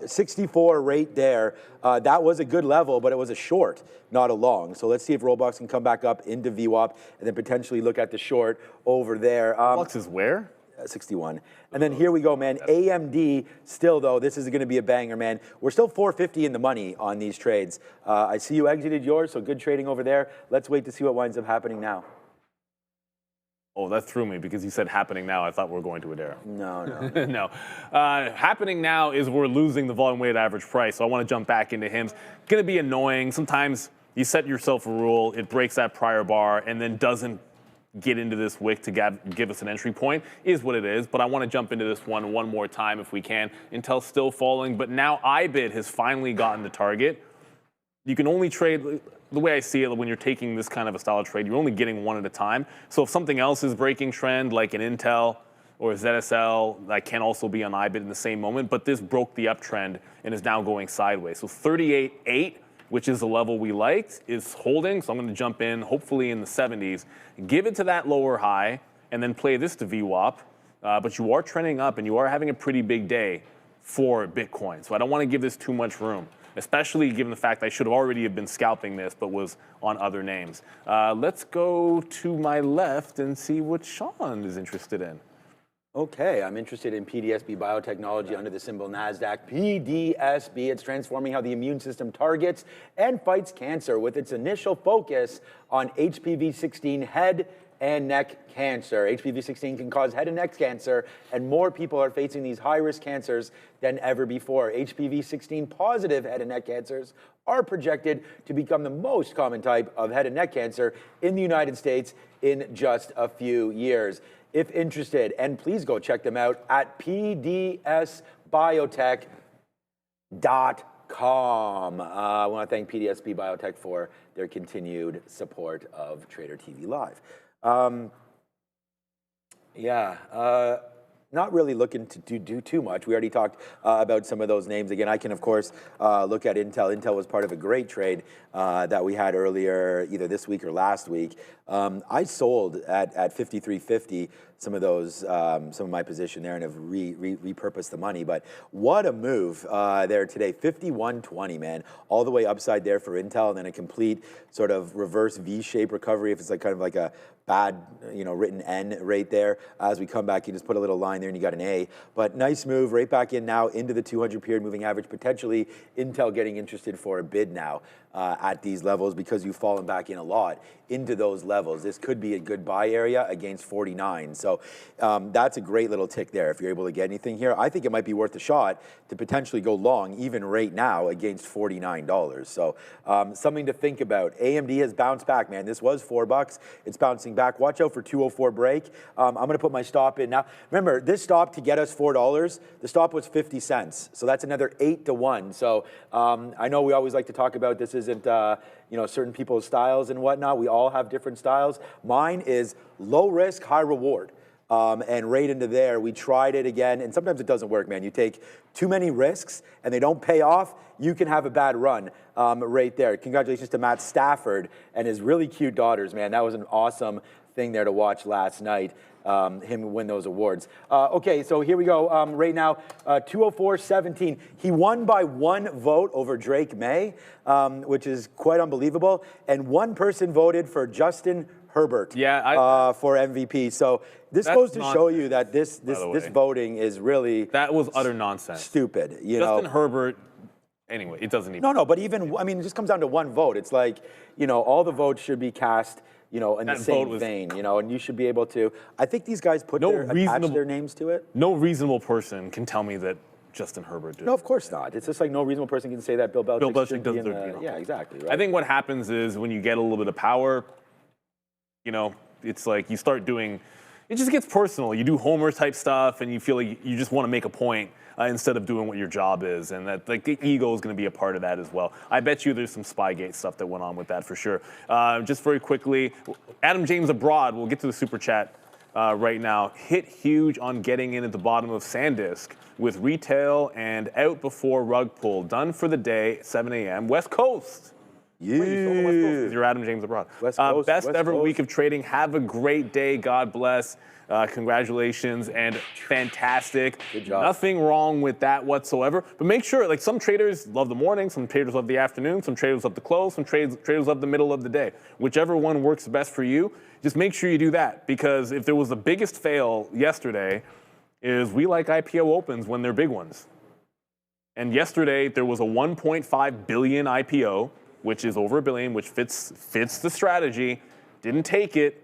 64 right there. That was a good level, but it was a short, not a long. So let's see if Roblox can come back up into VWAP and then potentially look at the short over there. Roblox is where? 61. And then here we go, man. AMD, still though, this is going to be a banger, man. We're still 450 in the money on these trades. I see you exited yours, so good trading over there. Let's wait to see what winds up happening now. Oh, that threw me because you said happening now. I thought we were going to Adara. No. No. Happening now is we're losing the volume weighted average price. So I want to jump back into HIMS. Going to be annoying. Sometimes you set yourself a rule, it breaks that prior bar, and then doesn't get into this wick to give us an entry point. Is what it is, but I want to jump into this one more time if we can. Intel's still falling, but now IBIT has finally gotten the target. You can only trade, the way I see it, when you're taking this kind of a style of trade, you're only getting one at a time. So if something else is breaking trend, like an Intel or a ZSL, that can also be on IBIT in the same moment, but this broke the uptrend and is now going sideways. So 38.8, which is the level we liked, is holding. So I'm going to jump in, hopefully in the 70s, give it to that lower high, and then play this to VWAP. But you are trending up, and you are having a pretty big day for Bitcoin. So I don't want to give this too much room, especially given the fact I should have already been scalping this, but was on other names. Let's go to my left and see what Sean is interested in. Okay, I'm interested in PDSB biotechnology under the symbol NASDAQ. PDSB, it's transforming how the immune system targets and fights cancer with its initial focus on HPV-16 head and neck cancer. HPV-16 can cause head and neck cancer, and more people are facing these high-risk cancers than ever before. HPV-16 positive head and neck cancers are projected to become the most common type of head and neck cancer in the United States in just a few years. If interested, and please go check them out at pdsbiotech.com. I want to thank PDSB Biotech for their continued support of Trader TV Live. Not really looking to do too much. We already talked about some of those names. Again, I can, of course, look at Intel. Intel was part of a great trade that we had earlier, either this week or last week. I sold at 53.50 some of those, some of my position there, and have repurposed the money. But what a move there today, 51.20, man, all the way upside there for Intel, and then a complete sort of reverse V-shaped recovery. If it's like kind of like a bad, written N right there. As we come back, you just put a little line there and you got an A. But nice move right back in now into the 200 period moving average. Potentially Intel getting interested for a bid now at these levels because you've fallen back in a lot into those levels. This could be a good buy area against 49. So that's a great little tick there if you're able to get anything here. I think it might be worth a shot to potentially go long even right now against $49. So something to think about. AMD has bounced back, man. This was $4. It's bouncing back. Watch out for 204 break. I'm going to put my stop in now. Remember, this stop to get us $4, the stop was 50 cents. So that's another 8 to 1. So I know we always like to talk about this isn't certain people's styles and whatnot. We all have different styles. Mine is low risk, high reward. And right into there, we tried it again, and sometimes it doesn't work, man. You take too many risks and they don't pay off, you can have a bad run right there. Congratulations to Matt Stafford and his really cute daughters, man. That was an awesome thing there to watch last night, him win those awards. Okay, so here we go. Right now, 204.17. He won by 1 vote over Drake May, which is quite unbelievable. And 1 person voted for Justin Herbert for MVP. So this goes to show you that this voting is really that was utter nonsense. Stupid. Justin Herbert. Anyway, it doesn't even. No, but even it just comes down to 1 vote. It's like all the votes should be cast in the same vein, and you should be able to. I think these guys attach their names to it. No reasonable person can tell me that Justin Herbert did. No, of course not. It's just like no reasonable person can say that Bill Belichick doesn't do. Yeah, exactly. Right? I think what happens is when you get a little bit of power, it's like you start doing. It just gets personal. You do Homer type stuff, and you feel like you just want to make a point instead of doing what your job is, and that the ego is going to be a part of that as well. I bet you there's some Spygate stuff that went on with that for sure. Just very quickly, Adam James Abroad. We'll get to the super chat right now. Hit huge on getting in at the bottom of SanDisk with retail and out before rug pull. Done for the day, 7 a.m. West Coast. Yeah. Wait, you West Coast? You're Adam James Abroad. West Coast, best West ever Coast. week of trading. Have a great day. God bless. Congratulations and fantastic. Good job. Nothing wrong with that whatsoever. But make sure, some traders love the morning, some traders love the afternoon, some traders love the close, some traders love the middle of the day. Whichever one works best for you, just make sure you do that. Because if there was the biggest fail yesterday, is we like IPO opens when they're big ones. And yesterday there was a 1.5 billion IPO, which is over $1 billion, which fits the strategy. Didn't take it.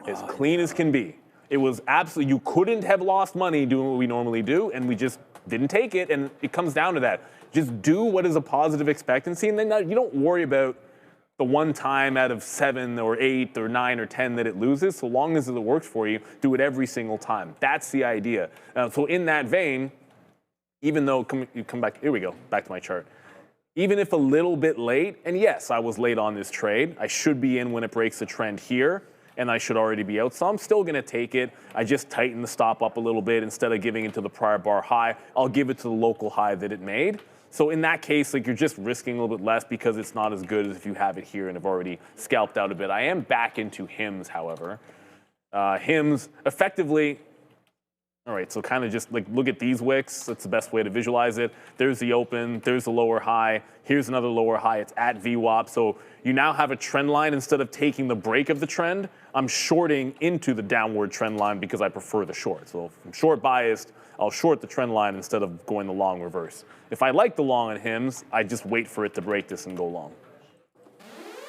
As clean as can be. It was absolutely, you couldn't have lost money doing what we normally do, and we just didn't take it, and it comes down to that. Just do what is a positive expectancy, and then you don't worry about the one time out of 7 or 8 or 9 or 10 that it loses. So long as it works for you, do it every single time. That's the idea. So in that vein, even though, you come back, here we go, back to my chart. even if a little bit late, and yes, I was late on this trade. I should be in when it breaks the trend here, and I should already be out. So I'm still going to take it. I just tighten the stop up a little bit. Instead of giving it to the prior bar high, I'll give it to the local high that it made. So in that case, like, you're just risking a little bit less because it's not as good as if you have it here and have already scalped out a bit. I am back into HIMS, however. HIMS, effectively, all right, so kind of just like look at these wicks. That's the best way to visualize it. There's the open, there's the lower high, here's another lower high. It's at VWAP. So you now have a trend line. Instead of taking the break of the trend, I'm shorting into the downward trend line because I prefer the short. So if I'm short biased, I'll short the trend line instead of going the long reverse. If I like the long on HIMS, I just wait for it to break this and go long.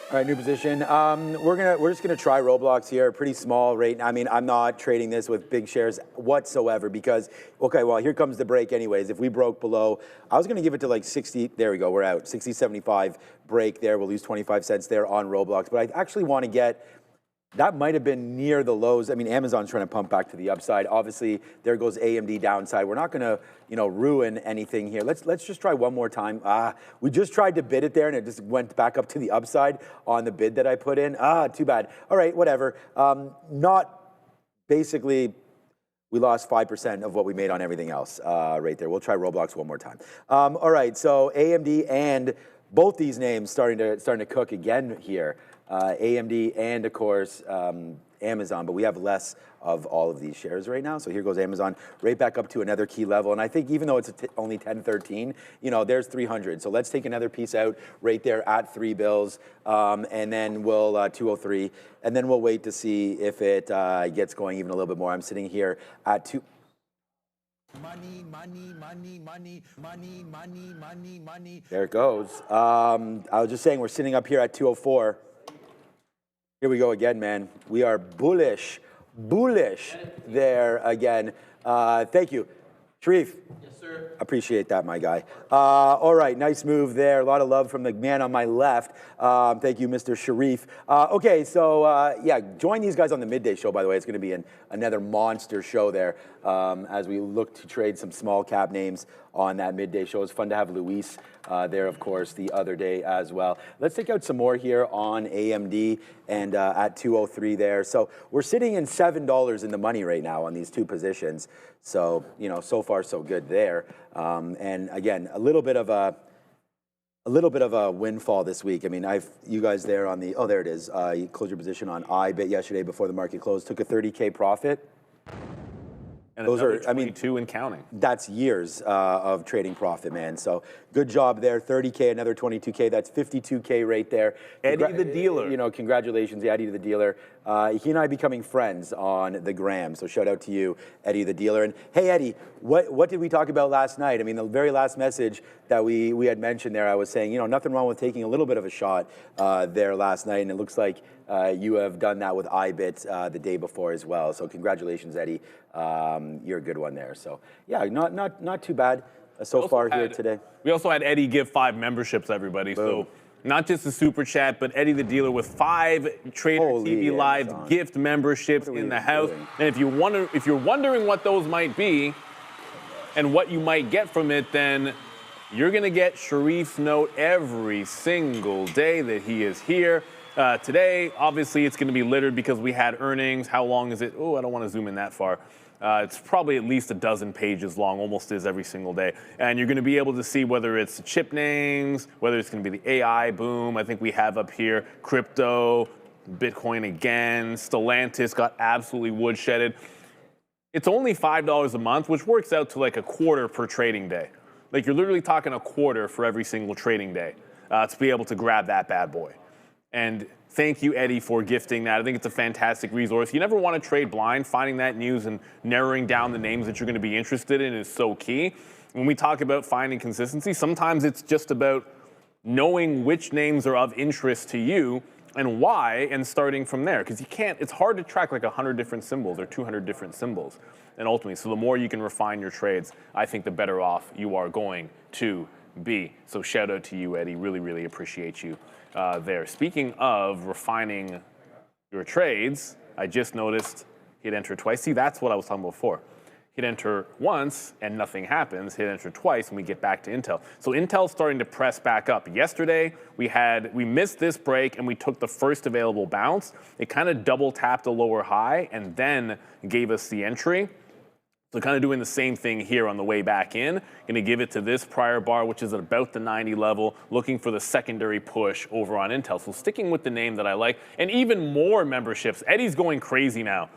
All right, new position. We're just gonna try Roblox here. Pretty small rate. I mean, I'm not trading this with big shares whatsoever because, okay, well, here comes the break anyways. If we broke below, I was gonna give it to like 60. There we go. We're out. 60.75 break there. We'll lose 25 cents there on Roblox. But I actually want to get. That might have been near the lows. I mean, Amazon's trying to pump back to the upside. Obviously, there goes AMD downside. We're not going to, ruin anything here. Let's just try one more time. We just tried to bid it there, and it just went back up to the upside on the bid that I put in. Too bad. All right, whatever. Basically, we lost 5% of what we made on everything else right there. We'll try Roblox one more time. All right, so AMD and both these names starting to cook again here. AMD and, of course, Amazon, but we have less of all of these shares right now. So here goes Amazon right back up to another key level. And I think even though it's only 10.13, there's 300. So let's take another piece out right there at $3 and then we'll 203. And then we'll wait to see if it gets going even a little bit more. I'm sitting here at 2. Money, money, money, money, money, money, money, money. There it goes. I was just saying we're sitting up here at 204. Here we go again, man. We are bullish there again. Thank you. Sharif. Yes, sir. Appreciate that, my guy. All right, nice move there. A lot of love from the man on my left. Thank you, Mr. Sharif. Okay, so join these guys on the midday show, by the way. It's going to be another monster show there as we look to trade some small cap names on that midday show. It's fun to have Luis there, of course, the other day as well. Let's take out some more here on AMD and at 203 there. So we're sitting in $7 in the money right now on these two positions. So, so far so good there. And again, a little bit of a windfall this week. I mean, you guys there on the, there it is. You closed your position on iBit yesterday before the market closed, took a 30K profit. And those are, 22 and counting. That's years of trading profit, man. So good job there. 30K, another 22K. That's 52K right there. Eddie the dealer. Congratulations, Eddie the dealer. He and I becoming friends on the gram. So shout out to you, Eddie the dealer. And hey, Eddie, what did we talk about last night? I mean, the very last message that we had mentioned there, I was saying, nothing wrong with taking a little bit of a shot there last night. And it looks like you have done that with iBit the day before as well. So congratulations, Eddie. You're a good one there. So yeah, not too bad so far here today. We also had Eddie give 5 memberships, everybody. Boom. So not just a super chat, but Eddie the dealer with 5 Trader TV Live gift memberships in the house. And if you're wondering what those might be and what you might get from it, then you're gonna get Sharif's note every single day that he is here. Today, obviously, it's going to be littered because we had earnings. How long is it? Oh, I don't want to zoom in that far. It's probably at least a dozen pages long, almost is every single day. And you're going to be able to see whether it's the chip names, whether it's going to be the AI boom. I think we have up here crypto, Bitcoin again, Stellantis got absolutely woodshedded. It's only $5 a month, which works out to like a quarter per trading day. Like you're literally talking a quarter for every single trading day to be able to grab that bad boy. And thank you, Eddie, for gifting that. I think it's a fantastic resource. You never want to trade blind. Finding that news and narrowing down the names that you're going to be interested in is so key. When we talk about finding consistency, sometimes it's just about knowing which names are of interest to you and why, and starting from there. Because it's hard to track like 100 different symbols or 200 different symbols. And ultimately, so the more you can refine your trades, I think the better off you are going to be. So shout out to you, Eddie. Really, really appreciate you. There. Speaking of refining your trades, I just noticed he had entered twice. See, that's what I was talking about before. hit enter once and nothing happens, hit enter twice and we get back to Intel. So Intel's starting to press back up. Yesterday, we missed this break and we took the first available bounce. It kind of double tapped a lower high and then gave us the entry. So kind of doing the same thing here on the way back in. Going to give it to this prior bar, which is at about the 90 level, looking for the secondary push over on Intel. So sticking with the name that I like, and even more memberships. Eddie's going crazy now.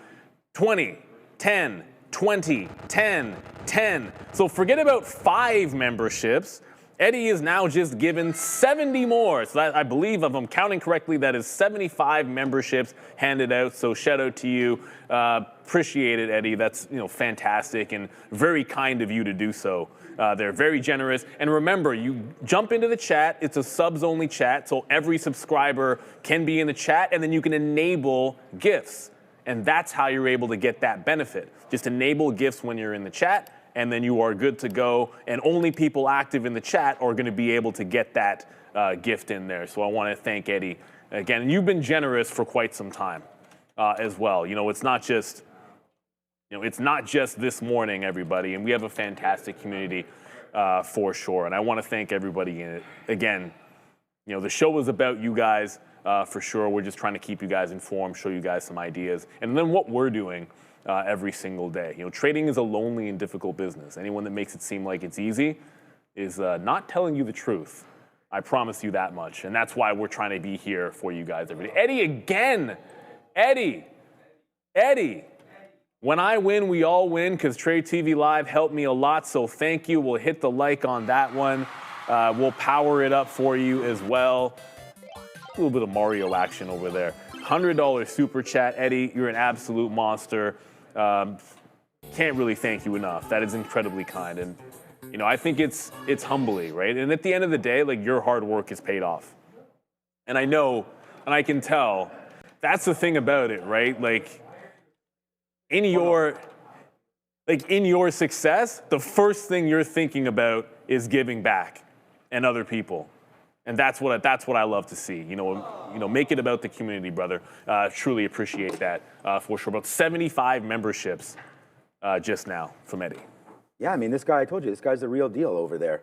20, 10, 20, 10, 10. So forget about 5 memberships. Eddie is now just given 70 more. So that, I believe, if I'm counting correctly, that is 75 memberships handed out. So shout out to you. Appreciate it, Eddie. That's fantastic and very kind of you to do so. They're very generous. And remember, you jump into the chat. It's a subs-only chat, so every subscriber can be in the chat, and then you can enable gifts. And that's how you're able to get that benefit. Just enable gifts when you're in the chat, and then you are good to go. And only people active in the chat are going to be able to get that gift in there. So I want to thank Eddie again. And you've been generous for quite some time as well. It's not just this morning, everybody. And we have a fantastic community for sure. And I want to thank everybody in it. Again, the show is about you guys for sure. We're just trying to keep you guys informed, show you guys some ideas, and then what we're doing every single day. Trading is a lonely and difficult business. Anyone that makes it seem like it's easy is not telling you the truth. I promise you that much. And that's why we're trying to be here for you guys every day. Eddie again. Eddie. When I win, we all win, because Trade TV Live helped me a lot. So thank you. We'll hit the like on that one. We'll power it up for you as well. A little bit of Mario action over there. $100 super chat. Eddie, you're an absolute monster. Can't really thank you enough. That is incredibly kind. And, I think it's humbling, right? And at the end of the day, your hard work is paid off. And I know, and I can tell, that's the thing about it, right? In your success, the first thing you're thinking about is giving back and other people. And that's what I love to see. Make it about the community, brother. Truly appreciate that for sure. About 75 memberships just now from Eddie. Yeah, I mean, this guy, I told you, this guy's the real deal over there.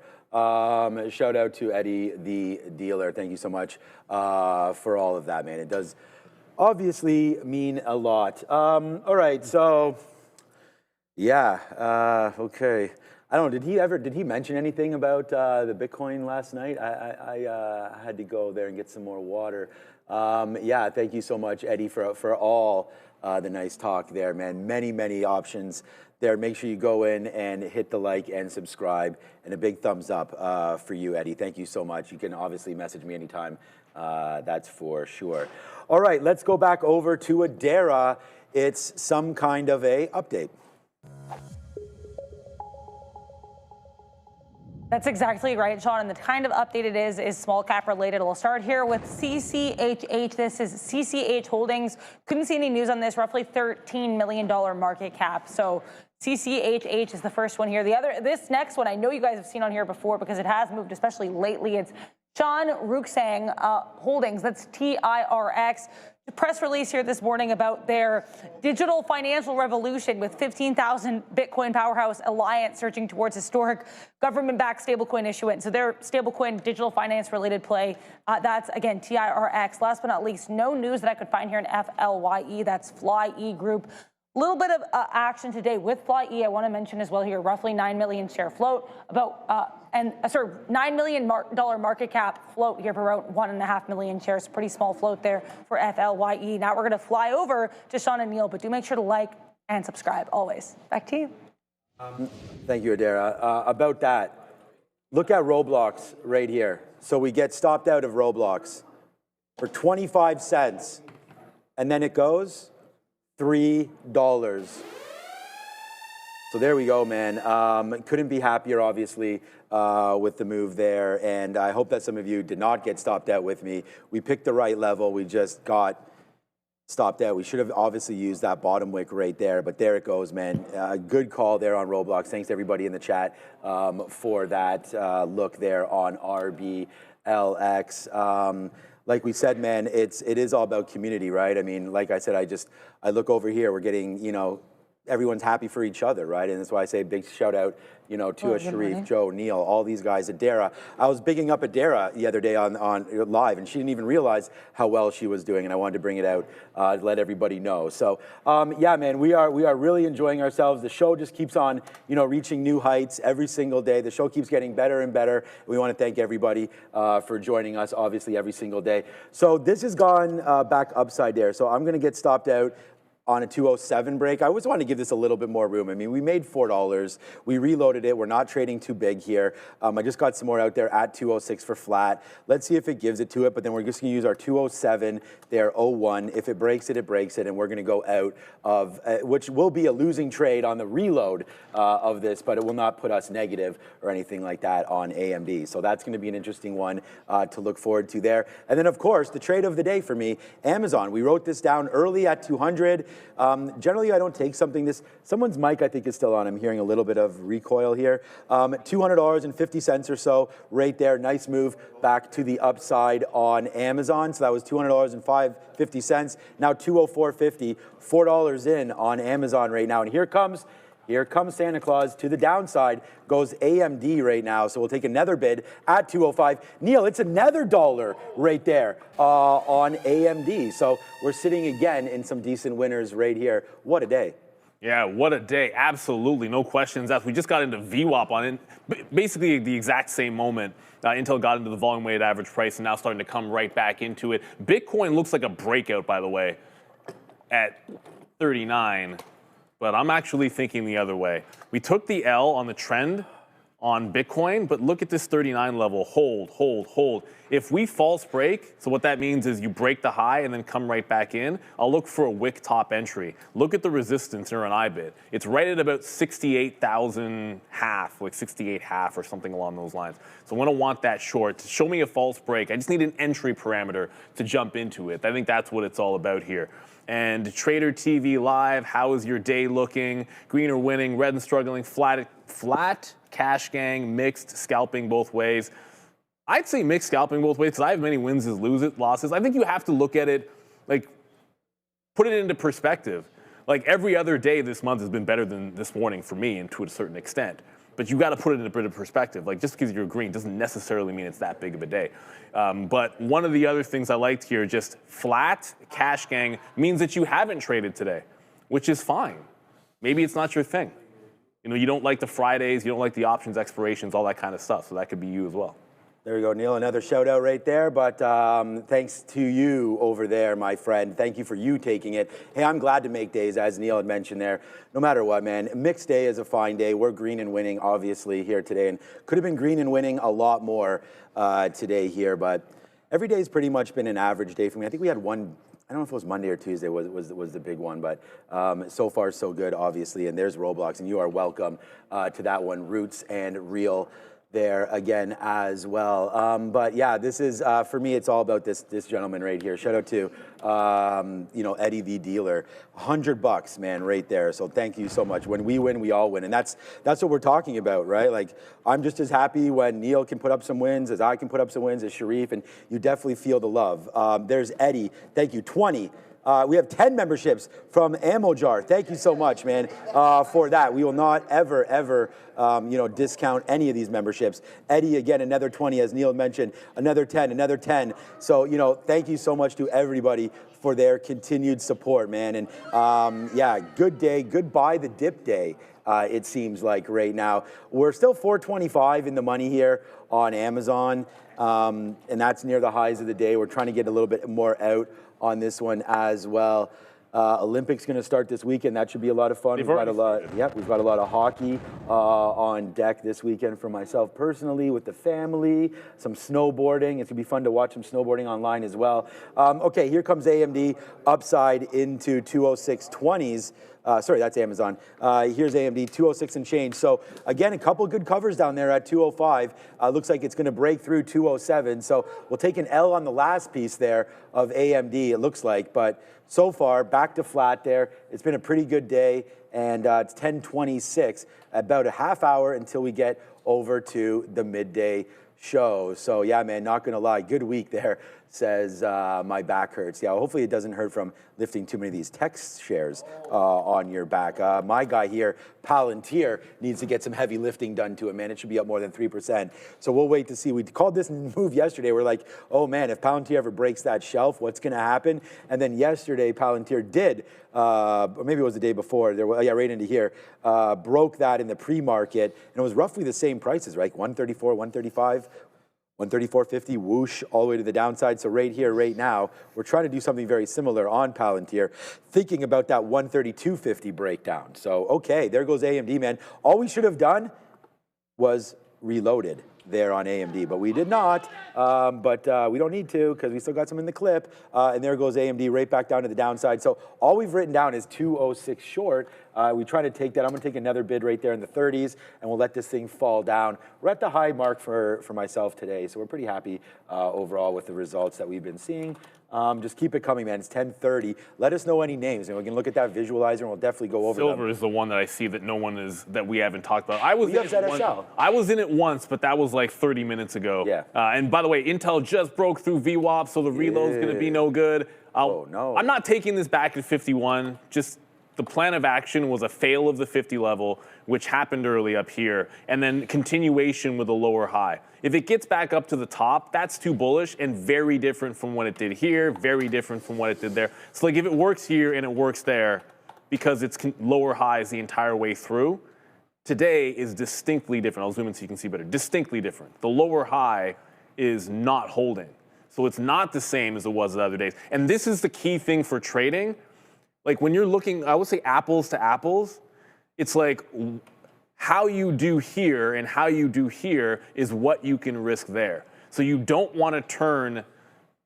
Shout out to Eddie, the dealer. Thank you so much for all of that, man. It does obviously mean a lot. All right, so yeah, okay. I don't know, did he mention anything about the Bitcoin last night? I had to go there and get some more water. Yeah, thank you so much, Eddie, for all the nice talk there, man. Many options there. Make sure you go in and hit the like and subscribe, and a big thumbs up for you, Eddie. Thank you so much. You can obviously message me anytime, that's for sure. All right, let's go back over to Adara. It's some kind of a update. That's exactly right, Sean. And the kind of update it is small cap related. We'll start here with CCHH. This is CCH Holdings. Couldn't see any news on this. Roughly $13 million market cap. So CCHH is the first one here. This next one, I know you guys have seen on here before because it has moved, especially lately. It's Sean Ruxang Holdings. That's TIRX. Press release here this morning about their digital financial revolution with 15,000 Bitcoin powerhouse alliance surging towards historic government-backed stablecoin issuance. So their stablecoin digital finance related play, that's again TIRX. Last but not least, no news that I could find here in FLYE. That's FlyE Group. A little bit of action today with FlyE. I want to mention as well here, roughly 9 million share float, about $9 million market cap float here for around 1.5 million shares. Pretty small float there for FLYE. Now we're going to fly over to Sean and Neil, but do make sure to like and subscribe always. Back to you. Thank you, Adara. About that, look at Roblox right here. So we get stopped out of Roblox for 25 cents, and then it goes $3. So there we go, man. Couldn't be happier, obviously, with the move there. And I hope that some of you did not get stopped out with me. We picked the right level. We just got stopped out. We should have obviously used that bottom wick right there. But there it goes, man. Good call there on Roblox. Thanks to everybody in the chat for that look there on RBLX. Like we said, man, it is all about community, right? I mean, like I said, I look over here, we're getting, everyone's happy for each other, right? And that's why I say big shout out, you know, to Sharif, Joe, Neil, all these guys, Adara. I was bigging up Adara the other day on live, and she didn't even realize how well she was doing, and I wanted to bring it out to let everybody know. So, yeah, man, we are really enjoying ourselves. The show just keeps on, you know, reaching new heights every single day. The show keeps getting better and better. We want to thank everybody for joining us, obviously, every single day. So this has gone back upside there. So I'm going to get stopped out on a 207 break. I always want to give this a little bit more room. I mean, we made $4. We reloaded it. We're not trading too big here. I just got some more out there at 206 for flat. Let's see if it gives it to it, but then we're just going to use our 207 there, 01. If it breaks it, it breaks it, and we're going to go out of, which will be a losing trade on the reload of this, but it will not put us negative or anything like that on AMD. So that's going to be an interesting one to look forward to there. And then, of course, the trade of the day for me, Amazon. We wrote this down early at 200. Generally, I don't take something someone's mic, I think, is still on. I'm hearing a little bit of recoil here. $200.50 or so right there. Nice move back to the upside on Amazon. So that was $200.50. Now $204.50, $4 in on Amazon right now. And here comes Santa Claus to the downside, goes AMD right now. So we'll take another bid at 205. Neil, it's another $1 right there on AMD. So we're sitting again in some decent winners right here. What a day. Yeah, what a day. Absolutely. No questions asked. We just got into VWAP on it. Basically the exact same moment. Intel got into the volume weighted average price and now starting to come right back into it. Bitcoin looks like a breakout, by the way, at 39. But I'm actually thinking the other way. We took the L on the trend on Bitcoin, but look at this 39 level. Hold, hold, hold. If we false break, so what that means is you break the high and then come right back in, I'll look for a wick top entry. Look at the resistance here on IBIT. It's right at about 68,000 half, like 68 half or something along those lines. So I'm gonna want that short. To show me a false break, I just need an entry parameter to jump into it. I think that's what it's all about here. And Trader TV Live, how is your day looking? Green or winning, red and struggling, flat, cash gang, mixed, scalping both ways. I'd say mixed scalping both ways because I have many wins as losses. I think you have to look at it, like, put it into perspective. Like, every other day this month has been better than this morning for me, and to a certain extent. But you got to put it in a bit of perspective. Like, just because you're green doesn't necessarily mean it's that big of a day. But one of the other things I liked here, just flat cash gang means that you haven't traded today, which is fine. Maybe it's not your thing. You know, you don't like the Fridays, you don't like the options expirations, all that kind of stuff. So that could be you as well. There you go, Neil. Another shout out right there. But thanks to you over there, my friend. Thank you for you taking it. Hey, I'm glad to make days, as Neil had mentioned there. No matter what, man. Mixed day is a fine day. We're green and winning, obviously, here today. And could have been green and winning a lot more today here. But every day's pretty much been an average day for me. I think we had one, I don't know if it was Monday or Tuesday was the big one. But so far, so good, obviously. And there's Roblox. And you are welcome to that one, Roots and Real there again as well. But yeah, this is, for me, it's all about this gentleman right here. Shout out to, you know, Eddie the dealer. $100, man, right there. So thank you so much. When we win, we all win. And that's what we're talking about, right? Like, I'm just as happy when Neil can put up some wins as I can put up some wins as Sharif, and you definitely feel the love. There's Eddie. Thank you. 20. We have 10 memberships from Ammo Jar. Thank you so much, man, for that. We will not ever, you know, discount any of these memberships. Eddie, again, another 20, as Neil mentioned, another 10, another 10. So, you know, thank you so much to everybody for their continued support, man. And yeah, good day. Goodbye the dip day. It seems like right now. We're still $4.25 in the money here on Amazon, and that's near the highs of the day. We're trying to get a little bit more out on this one as well. Olympics going to start this weekend. That should be a lot of fun. We've got a lot. Yep, we've got a lot of hockey on deck this weekend for myself personally, with the family. Some snowboarding. It's gonna be fun to watch some snowboarding online as well. Okay, here comes AMD upside into 206.20s. Sorry, that's Amazon. Here's AMD, 206 and change. So again, a couple good covers down there at 205. Looks like it's going to break through 207. So we'll take an L on the last piece there of AMD, it looks like. But so far, back to flat there. It's been a pretty good day, and it's 10:26, about a half hour until we get over to the midday show. So yeah, man, not going to lie, good week there says my back hurts. Yeah, hopefully it doesn't hurt from lifting too many of these tech shares on your back. My guy here, Palantir, needs to get some heavy lifting done to it, man. It should be up more than 3%. So we'll wait to see. We called this move yesterday. We're like, oh man, if Palantir ever breaks that shelf, what's going to happen? And then yesterday, Palantir did, or maybe it was the day before, yeah, right into here, broke that in the pre-market, and it was roughly the same prices, right? 134, 135. 134.50, whoosh, all the way to the downside. So right here, right now, we're trying to do something very similar on Palantir, thinking about that 132.50 breakdown. So, okay, there goes AMD, man. All we should have done was reloaded there on AMD, but we did not. But we don't need to because we still got some in the clip. And there goes AMD right back down to the downside. So all we've written down is 206 short. We try to take that. I'm going to take another bid right there in the 30s, and we'll let this thing fall down. We're at the high mark for myself today, so we're pretty happy overall with the results that we've been seeing. Just keep it coming, man. It's 10:30. Let us know any names, and we can look at that visualizer, and we'll definitely go over Silver them. is the one that I see that no one is, that we haven't talked about. I was in it once, but that was like 30 minutes ago. Yeah. And by the way, Intel just broke through VWAP, so the reload's going to be no good. Oh, no. I'm not taking this back at 51. Just the plan of action was a fail of the 50 level, which happened early up here, and then continuation with a lower high. If it gets back up to the top, that's too bullish and very different from what it did here, very different from what it did there. So like if it works here and it works there, because it's lower highs the entire way through, today is distinctly different. I'll zoom in so you can see better. Distinctly different. The lower high is not holding. So it's not the same as it was the other days. And this is the key thing for trading. Like when you're looking, I would say apples to apples, it's like how you do here and how you do here is what you can risk there. So you don't want to turn,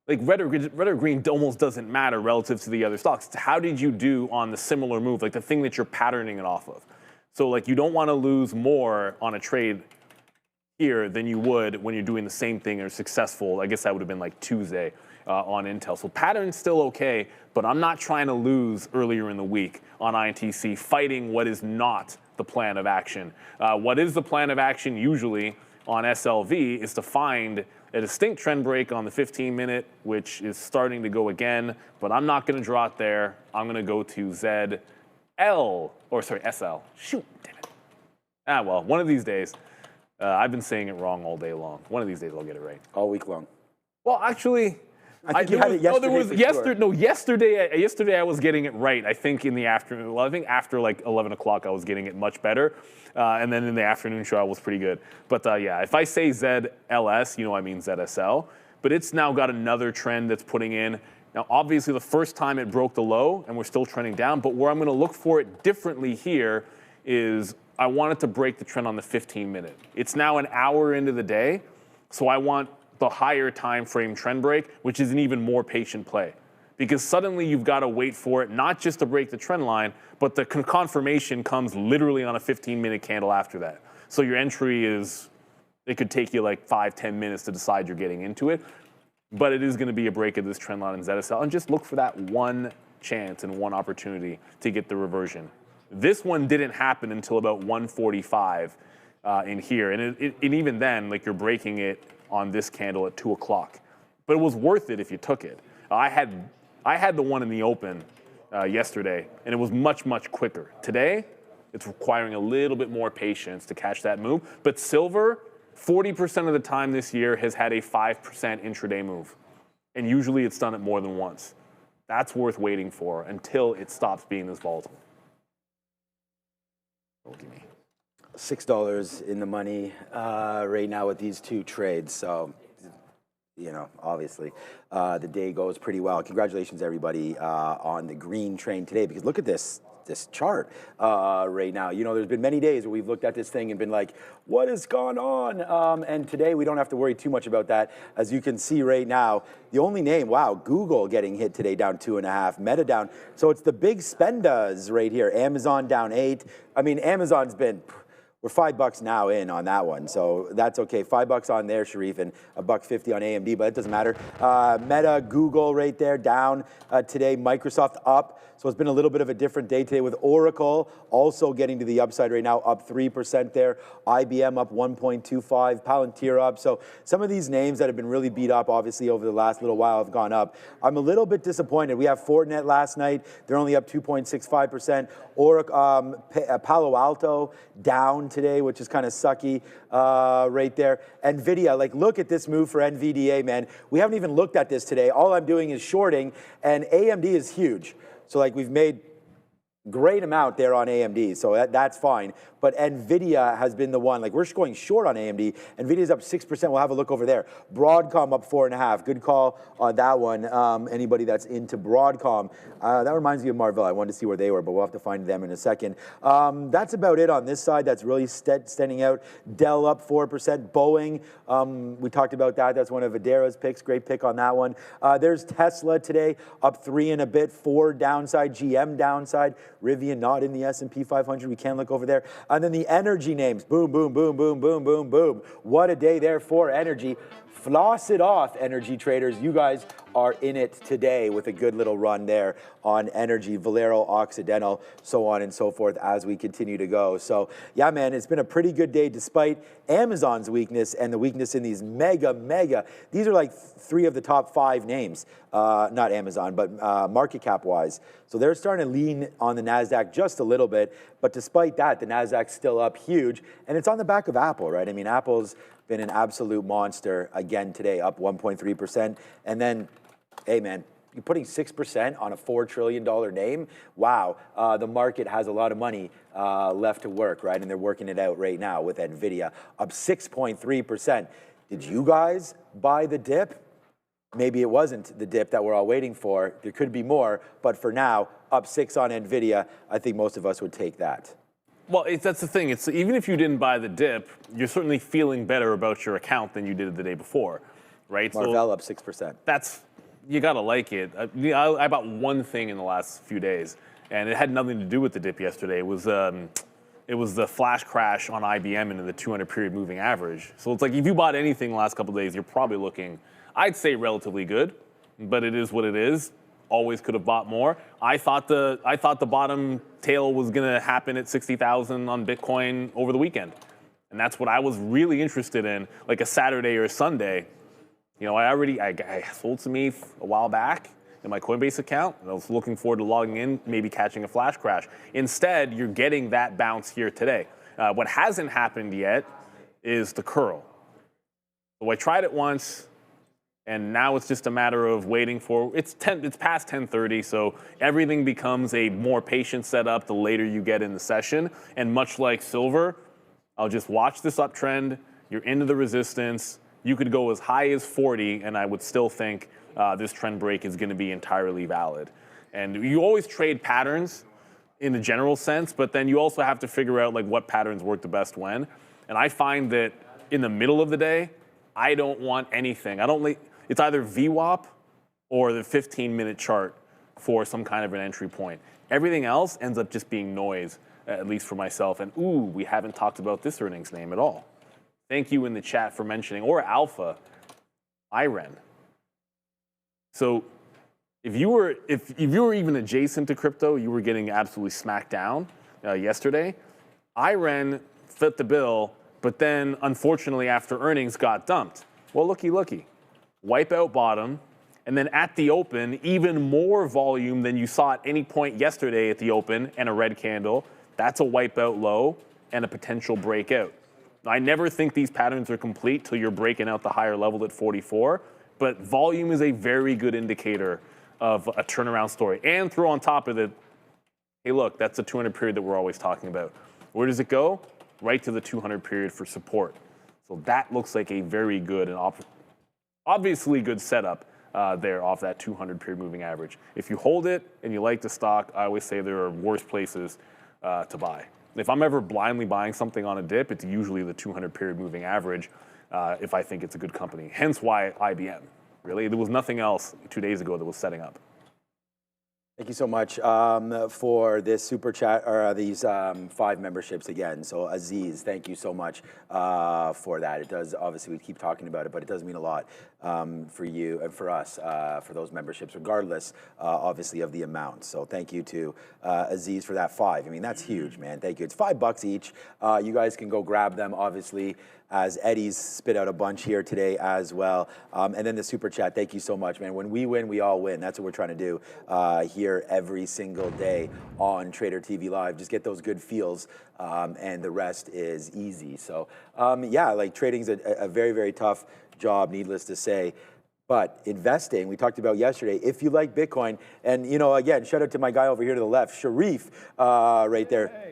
like red or green almost doesn't matter relative to the other stocks. It's how did you do on the similar move, like the thing that you're patterning it off of. So like you don't want to lose more on a trade here than you would when you're doing the same thing or successful. I guess that would have been like Tuesday on Intel. So pattern's still okay, but I'm not trying to lose earlier in the week on INTC, fighting what is not the plan of action. What is the plan of action usually on SLV is to find a distinct trend break on the 15-minute, which is starting to go again, but I'm not going to draw it there. I'm going to go to SL. Shoot, damn it. Ah, well, one of these days. I've been saying it wrong all day long. One of these days I'll get it right. All week long. Well, actually, I think you had it yesterday. Yesterday I was getting it right. I think in the afternoon. Well, I think after like 11 o'clock I was getting it much better, and then in the afternoon show I was pretty good. But yeah, if I say ZLS, you know I mean ZSL. But it's now got another trend that's putting in. Now, obviously, the first time it broke the low, and we're still trending down. But where I'm going to look for it differently here is I want it to break the trend on the 15-minute. It's now an hour into the day, so I want the higher time frame trend break, which is an even more patient play. Because suddenly you've got to wait for it, not just to break the trend line, but the confirmation comes literally on a 15-minute candle after that. So your entry is, it could take you like 5-10 minutes to decide you're getting into it, but it is going to be a break of this trend line in ZSL, and just look for that one chance and one opportunity to get the reversion. This one didn't happen until about 145 in here. And even then, like you're breaking it on this candle at 2 o'clock. But it was worth it if you took it. I had the one in the open yesterday, and it was much, much quicker. Today, it's requiring a little bit more patience to catch that move. But silver, 40% of the time this year has had a 5% intraday move. And usually it's done it more than once. That's worth waiting for until it stops being this volatile. $6 in the money right now with these two trades. So, you know, obviously the day goes pretty well. Congratulations, everybody, on the green train today, because look at this chart right now. You know, there's been many days where we've looked at this thing and been like, what has gone on? And today we don't have to worry too much about that. As you can see right now, the only name, wow, Google getting hit today down 2.5, Meta down. So it's the big spendas right here. Amazon down 8. I mean, Amazon's been, We're $5 now in on that one, so that's okay. $5 on there, Sharif, and $1.50 on AMD, but it doesn't matter. Meta, Google right there down today. Microsoft up. So it's been a little bit of a different day today with Oracle also getting to the upside right now, up 3% there. IBM up 1.25, Palantir up. So some of these names that have been really beat up, obviously, over the last little while have gone up. I'm a little bit disappointed. We have Fortinet last night. They're only up 2.65%. Oracle, Palo Alto down today, which is kind of sucky right there. NVIDIA, like look at this move for NVDA, man. We haven't even looked at this today. All I'm doing is shorting, and AMD is huge. So like we've made great amount there on AMD, so that's fine. But NVIDIA has been the one, like we're just going short on AMD. NVIDIA's up 6%, we'll have a look over there. Broadcom up 4.5, good call on that one. Anybody that's into Broadcom. That reminds me of Marvell, I wanted to see where they were, but we'll have to find them in a second. That's about it on this side that's really standing out. Dell up 4%, Boeing, we talked about that, that's one of Adara's picks, great pick on that one. There's Tesla today, up 3 and a bit, Ford downside, GM downside, Rivian not in the S&P 500, we can look over there. And then the energy names, boom, boom, boom, boom, boom, boom, boom. What a day there for energy. Floss it off, energy traders. You guys are in it today with a good little run there on energy, Valero, Occidental, so on and so forth as we continue to go. So yeah, man, it's been a pretty good day despite Amazon's weakness and the weakness in these mega. These are like 3 of the top 5 names, not Amazon, but market cap wise. So they're starting to lean on the NASDAQ just a little bit. But despite that, the NASDAQ's still up huge. And it's on the back of Apple, right? I mean, Apple's been an absolute monster again today, up 1.3%. And then, hey, man, you're putting 6% on a $4 trillion name? Wow, the market has a lot of money left to work, right? And they're working it out right now with NVIDIA, up 6.3%. Did you guys buy the dip? Maybe it wasn't the dip that we're all waiting for. There could be more, but for now, up 6 on NVIDIA. I think most of us would take that. Well, that's the thing. It's even if you didn't buy the dip, you're certainly feeling better about your account than you did the day before, right? Marvell up 6%. That's, you gotta like it. I bought one thing in the last few days, and it had nothing to do with the dip yesterday. It was the flash crash on IBM into the 200-period moving average. So it's like if you bought anything the last couple of days, you're probably looking, I'd say relatively good, but it is what it is. Always could have bought more. I thought the bottom tail was gonna happen at 60,000 on Bitcoin over the weekend, and that's what I was really interested in, like a Saturday or a Sunday. You know, I sold some ETH a while back in my Coinbase account, and I was looking forward to logging in, maybe catching a flash crash. Instead, you're getting that bounce here today. What hasn't happened yet is the curl. So I tried it once. And now it's just a matter of waiting for, it's past 10:30, so everything becomes a more patient setup the later you get in the session. And much like silver, I'll just watch this uptrend, you're into the resistance, you could go as high as 40, and I would still think this trend break is gonna be entirely valid. And you always trade patterns in the general sense, but then you also have to figure out like what patterns work the best when. And I find that in the middle of the day, I don't want anything. It's either VWAP or the 15-minute chart for some kind of an entry point. Everything else ends up just being noise, at least for myself. And ooh, we haven't talked about this earnings name at all. Thank you in the chat for mentioning, or Alpha, IREN. So if you were even adjacent to crypto, you were getting absolutely smacked down yesterday. IREN fit the bill, but then unfortunately after earnings got dumped. Well, looky. Wipe out bottom, and then at the open, even more volume than you saw at any point yesterday at the open, and a red candle. That's a wipeout low and a potential breakout. I never think these patterns are complete till you're breaking out the higher level at 44, but volume is a very good indicator of a turnaround story. And throw on top of it, hey look, that's the 200 period that we're always talking about. Where does it go? Right to the 200 period for support. So that looks like a very good and obviously good setup there off that 200 period moving average. If you hold it and you like the stock, I always say there are worse places to buy. If I'm ever blindly buying something on a dip, it's usually the 200 period moving average if I think it's a good company. Hence why IBM, really. There was nothing else 2 days ago that was setting up. Thank you so much for this super chat, or these 5 memberships again. So Aziz, thank you so much for that. It does, obviously we keep talking about it, but it does mean a lot for you and for us, for those memberships, regardless, obviously, of the amount. So thank you to Aziz for that 5. I mean, that's huge, man. Thank you. It's $5 each. You guys can go grab them, obviously, as Eddie's spit out a bunch here today as well. And then the super chat, thank you so much, man. When we win, we all win. That's what we're trying to do here every single day on Trader TV Live. Just get those good feels, and the rest is easy. So yeah, like trading's a very, very tough job, needless to say. But investing, we talked about yesterday, if you like Bitcoin, and you know, again, shout out to my guy over here to the left, Sharif, right there.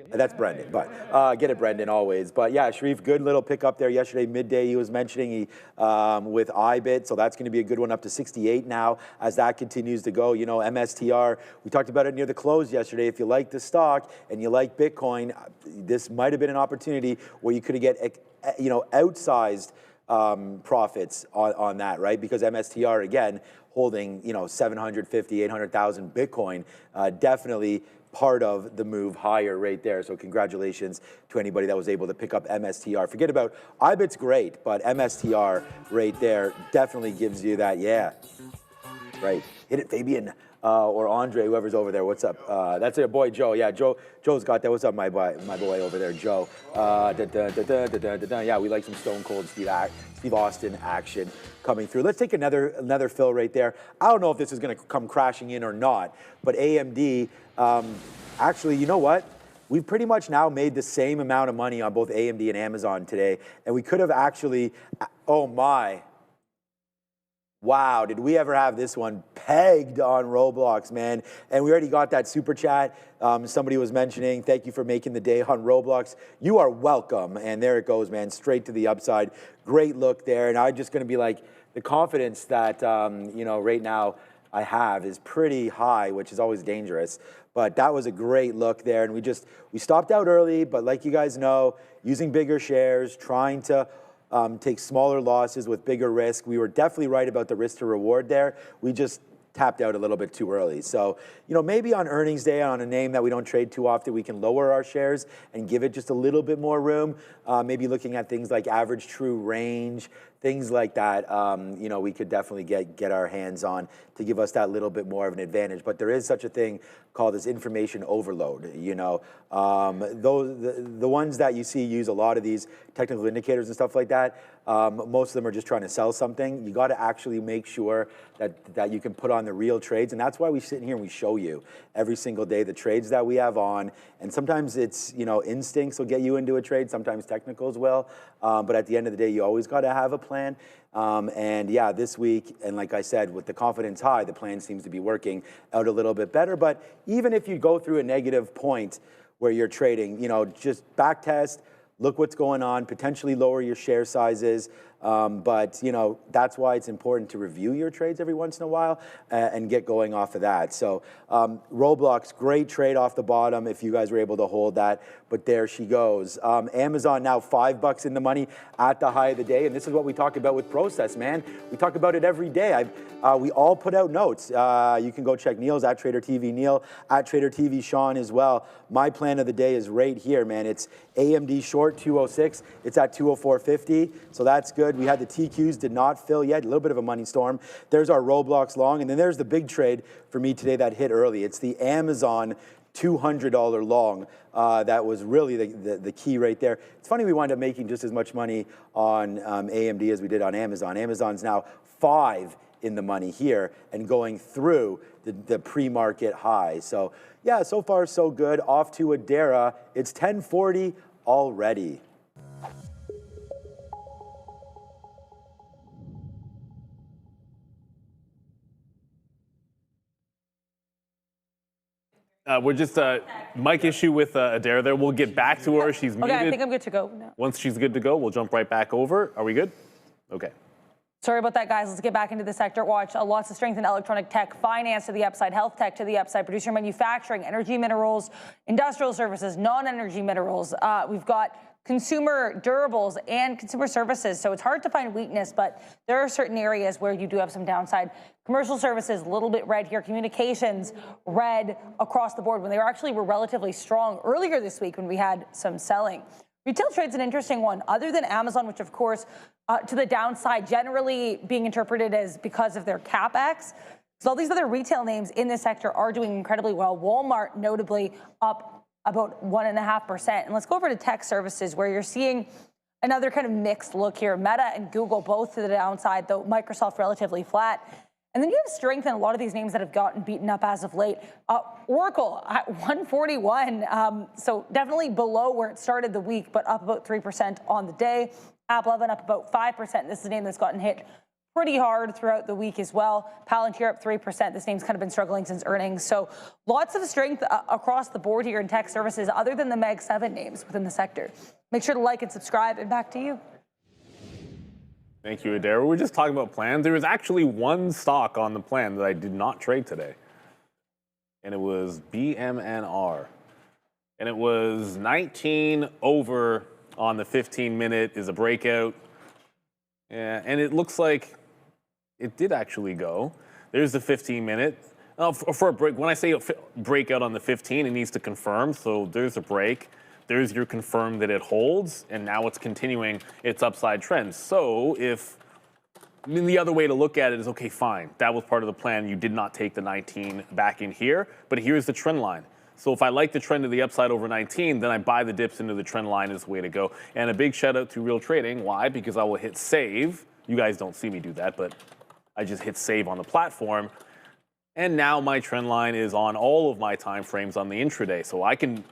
That's Brendan, but get it, Brendan, always. But yeah, Sharif, good little pickup there yesterday, midday. He was mentioning with IBIT, so that's going to be a good one, up to 68 now as that continues to go. You know, MSTR, we talked about it near the close yesterday. If you like the stock and you like Bitcoin, this might have been an opportunity where you could get, you know, outsized profits on that, right? Because MSTR, again, holding, you know, 750, 800,000 Bitcoin, definitely part of the move higher right there. So congratulations to anybody that was able to pick up MSTR. Forget about IBIT's great, but MSTR right there definitely gives you that, yeah. Right. Hit it, Fabian. Or Andre, whoever's over there. What's up? That's your boy Joe. Yeah, Joe's got that. What's up, my boy over there, Joe? Yeah, we like some Stone Cold Steve Austin action coming through. Let's take another fill right there. I don't know if this is going to come crashing in or not, but AMD, actually, you know what? We've pretty much now made the same amount of money on both AMD and Amazon today, and we could have actually, oh my. Wow, did we ever have this one pegged on Roblox, man? And we already got that super chat. Somebody was mentioning, thank you for making the day on Roblox. You are welcome. And there it goes, man, straight to the upside. Great look there. And I'm just going to be like, the confidence that, you know, right now I have is pretty high, which is always dangerous. But that was a great look there. And we stopped out early, but like you guys know, using bigger shares, trying to take smaller losses with bigger risk. We were definitely right about the risk to reward there. We just tapped out a little bit too early. So, you know, maybe on earnings day on a name that we don't trade too often, we can lower our shares and give it just a little bit more room. Maybe looking at things like average true range, things like that, you know, we could definitely get our hands on to give us that little bit more of an advantage. But there is such a thing called as information overload. You know, the ones that you see use a lot of these technical indicators and stuff like that. Most of them are just trying to sell something. You got to actually make sure that you can put on the real trades, and that's why we sit here and we show you every single day the trades that we have on. And sometimes it's, you know, instincts will get you into a trade. Sometimes technicals will. But at the end of the day, you always got to have a plan. And yeah, this week, and like I said, with the confidence high, the plan seems to be working out a little bit better. But even if you go through a negative point where you're trading, you know, just back test, look what's going on, potentially lower your share sizes. But, you know, that's why it's important to review your trades every once in a while and get going off of that. So Roblox, great trade off the bottom if you guys were able to hold that. But there she goes. Amazon now $5 in the money at the high of the day. And this is what we talk about with Process, man. We talk about it every day. We all put out notes. You can go check Neil's at Trader TV Neil, at Trader TV Sean as well. My plan of the day is right here, man. It's AMD short 206. It's at 204.50. So that's good. We had the TQs, did not fill yet. A little bit of a money storm. There's our Roblox long. And then there's the big trade for me today that hit early. It's the Amazon $200 long. That was really the key right there. It's funny we wind up making just as much money on AMD as we did on Amazon. Amazon's now 5 in the money here and going through the pre-market high. So yeah, so far so good. Off to Adara. It's 10:40 already. We're just mic issue with Adara there. We'll get back to her. She's muted. Okay, I think I'm good to go now. Once she's good to go, we'll jump right back over. Are we good? Okay. Sorry about that, guys. Let's get back into the sector watch. Lots of strength in electronic tech, finance to the upside, health tech to the upside, producer manufacturing, energy minerals, industrial services, non-energy minerals. We've got consumer durables and consumer services. So it's hard to find weakness, but there are certain areas where you do have some downside. Commercial services, a little bit red here. Communications, red across the board when they were relatively strong earlier this week when we had some selling. Retail trade's an interesting one, other than Amazon, which of course, to the downside, generally being interpreted as because of their CapEx. So all these other retail names in this sector are doing incredibly well. Walmart, notably, up about 1.5%. And let's go over to tech services, where you're seeing another kind of mixed look here. Meta and Google both to the downside, though Microsoft relatively flat. And then you have strength in a lot of these names that have gotten beaten up as of late. Oracle at 141, so definitely below where it started the week, but up about 3% on the day. Apple up about 5%. This is a name that's gotten hit pretty hard throughout the week as well. Palantir up 3%. This name's kind of been struggling since earnings. So lots of strength across the board here in tech services, other than the Mag 7 names within the sector. Make sure to like and subscribe, and back to you. Thank you, Adair. We were just talking about plans. There was actually one stock on the plan that I did not trade today, and it was BMNR. And it was 19 over on the 15-minute is a breakout. Yeah, and it looks like it did actually go. There's the 15-minute. For a break, when I say breakout on the 15, it needs to confirm. So there's a break. There's your confirm that it holds, and now it's continuing its upside trend. So the other way to look at it is, okay, fine, that was part of the plan. You did not take the 19 back in here, but here's the trend line. So if I like the trend of the upside over 19, then I buy the dips into the trend line is the way to go. And a big shout out to Real Trading. Why? Because I will hit save. You guys don't see me do that, but I just hit save on the platform. And now my trend line is on all of my time frames on the intraday. So I can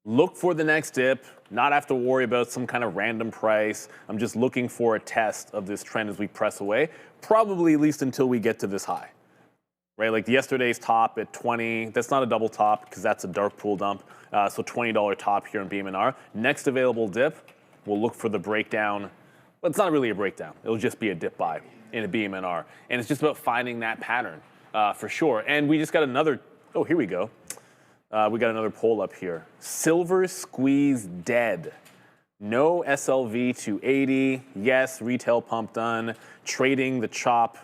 look for the next dip, not have to worry about some kind of random price. I'm just looking for a test of this trend as we press away, probably at least until we get to this high, right? Like yesterday's top at 20, that's not a double top because that's a dark pool dump. So $20 top here in BMNR. Next available dip, we'll look for the breakdown. But it's not really a breakdown. It'll just be a dip buy in a BMNR. And it's just about finding that pattern for sure. And we just got another, oh, here we go. We got another poll up here. Silver squeeze dead. No SLV to 80. Yes, retail pump done. Trading the chop.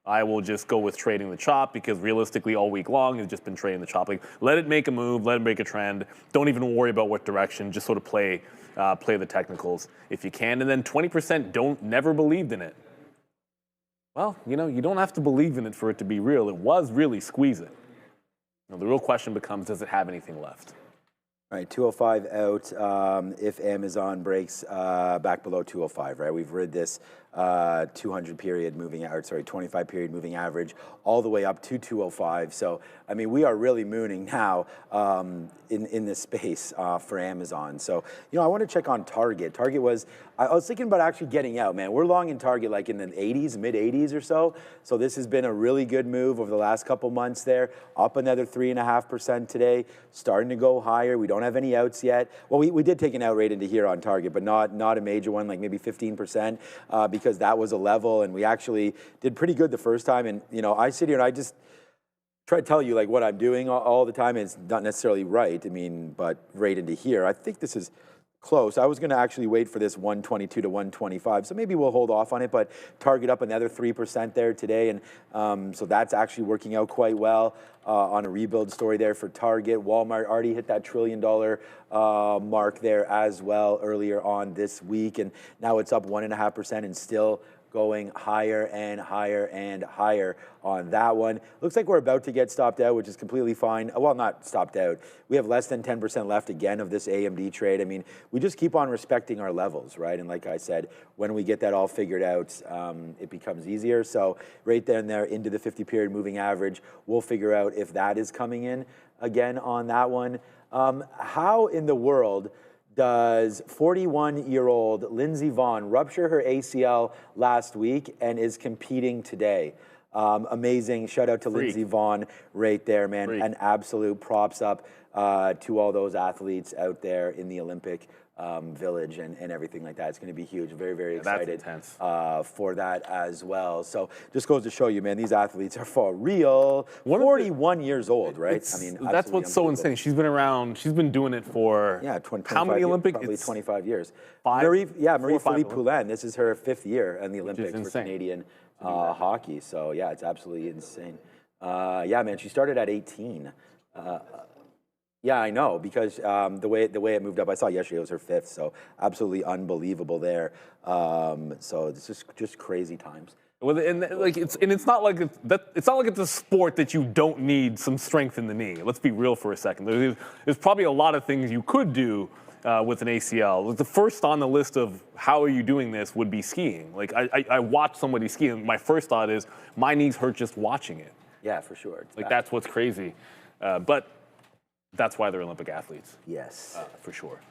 I will just go with trading the chop because realistically all week long it's just been trading the chop. Like, let it make a move, let it make a trend. Don't even worry about what direction. Just sort of play the technicals if you can. And then 20% never believed in it. Well, you know, you don't have to believe in it for it to be real. It was really squeezing. Now, the real question becomes, does it have anything left? All right, 205 out if Amazon breaks back below 205, right? We've rid this 200 period moving, or sorry, 25 period moving average all the way up to 205. So, I mean, we are really mooning now in this space for Amazon. So, you know, I want to check on Target. Target was, I was thinking about actually getting out, man. We're long in Target like in the 80s, mid 80s or so. So this has been a really good move over the last couple months there. Up another 3.5% today, starting to go higher. We don't have any outs yet. Well, we did take an out rate into here on Target, but not a major one, like maybe 15%, because that was a level, and we actually did pretty good the first time. And, you know, I sit here and I just try to tell you like what I'm doing all the time. It's not necessarily right. I mean, but right into here, I think this is close. I was going to actually wait for this 122 to 125, so maybe we'll hold off on it, but Target up another 3% there today, and so that's actually working out quite well on a rebuild story there for Target. Walmart already hit that $1 trillion mark there as well earlier on this week, and now it's up 1.5% and still going higher and higher and higher on that one. Looks like we're about to get stopped out, which is completely fine. Well, not stopped out. We have less than 10% left again of this AMD trade. I mean, we just keep on respecting our levels, right? And like I said, when we get that all figured out, it becomes easier. So right then there into the 50-period moving average, we'll figure out if that is coming in again on that one. How in the world does 41-year-old Lindsey Vonn rupture her ACL last week and is competing today? Amazing. Shout out to Lindsey Vonn right there, man. An absolute props up to all those athletes out there in the Olympic village and everything like that. It's going to be huge. Very, very excited for that as well. So just goes to show you, man, these athletes are for real. 41 years old, right? I mean, that's what's so insane. She's been around. She's been doing it for how many Olympics? Probably 25 years. 5. Marie-Philippe Poulin. This is her 5th year in the Olympics for Canadian hockey. So yeah, it's absolutely insane. Yeah, man, she started at 18. Yeah, I know, because the way it moved up, I saw yesterday it was her 5th, so absolutely unbelievable there. So it's just crazy times. Well, it's not like it's a sport that you don't need some strength in the knee. Let's be real for a second. There's probably a lot of things you could do with an ACL. The first on the list of how are you doing this would be skiing. Like I watch somebody ski, and my first thought is my knees hurt just watching it. Yeah, for sure. Like that's what's crazy, but. That's why they're Olympic athletes. Yes. For sure.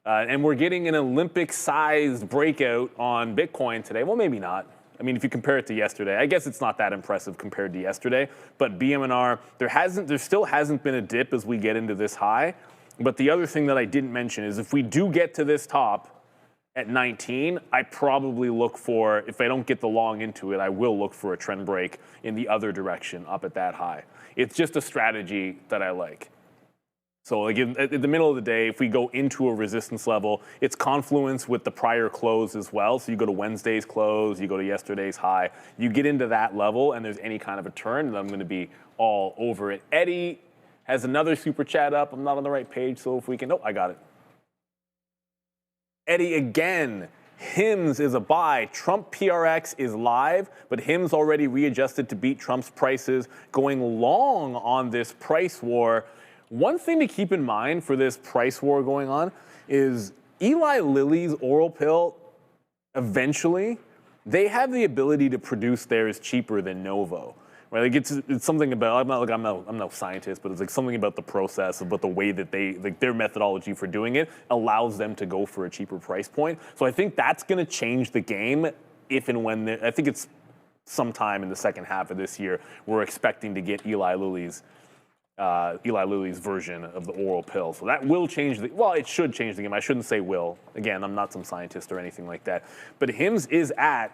And we're getting an Olympic-sized breakout on Bitcoin today. Well, maybe not. I mean, if you compare it to yesterday, I guess it's not that impressive compared to yesterday. But BM&R, there still hasn't been a dip as we get into this high. But the other thing that I didn't mention is if we do get to this top at 19, I probably look for, if I don't get the long into it, I will look for a trend break in the other direction up at that high. It's just a strategy that I like. So like at the middle of the day, if we go into a resistance level, it's confluence with the prior close as well. So you go to Wednesday's close, you go to yesterday's high, you get into that level and there's any kind of a turn, and I'm going to be all over it. Eddie has another super chat up. I'm not on the right page, so if we can, oh, I got it. Eddie again. HIMS is a buy. Trump PRX is live, but HIMS already readjusted to beat Trump's prices, going long on this price war. One thing to keep in mind for this price war going on is Eli Lilly's oral pill, eventually, they have the ability to produce theirs cheaper than Novo. Right? Like it's something about, I'm no scientist, but it's like something about the process, about the way that their methodology for doing it allows them to go for a cheaper price point. So I think that's going to change the game if and when, I think it's sometime in the second half of this year, we're expecting to get Eli Lilly's version of the oral pill. So that will change it should change the game. I shouldn't say will. Again, I'm not some scientist or anything like that. But HIMS is at,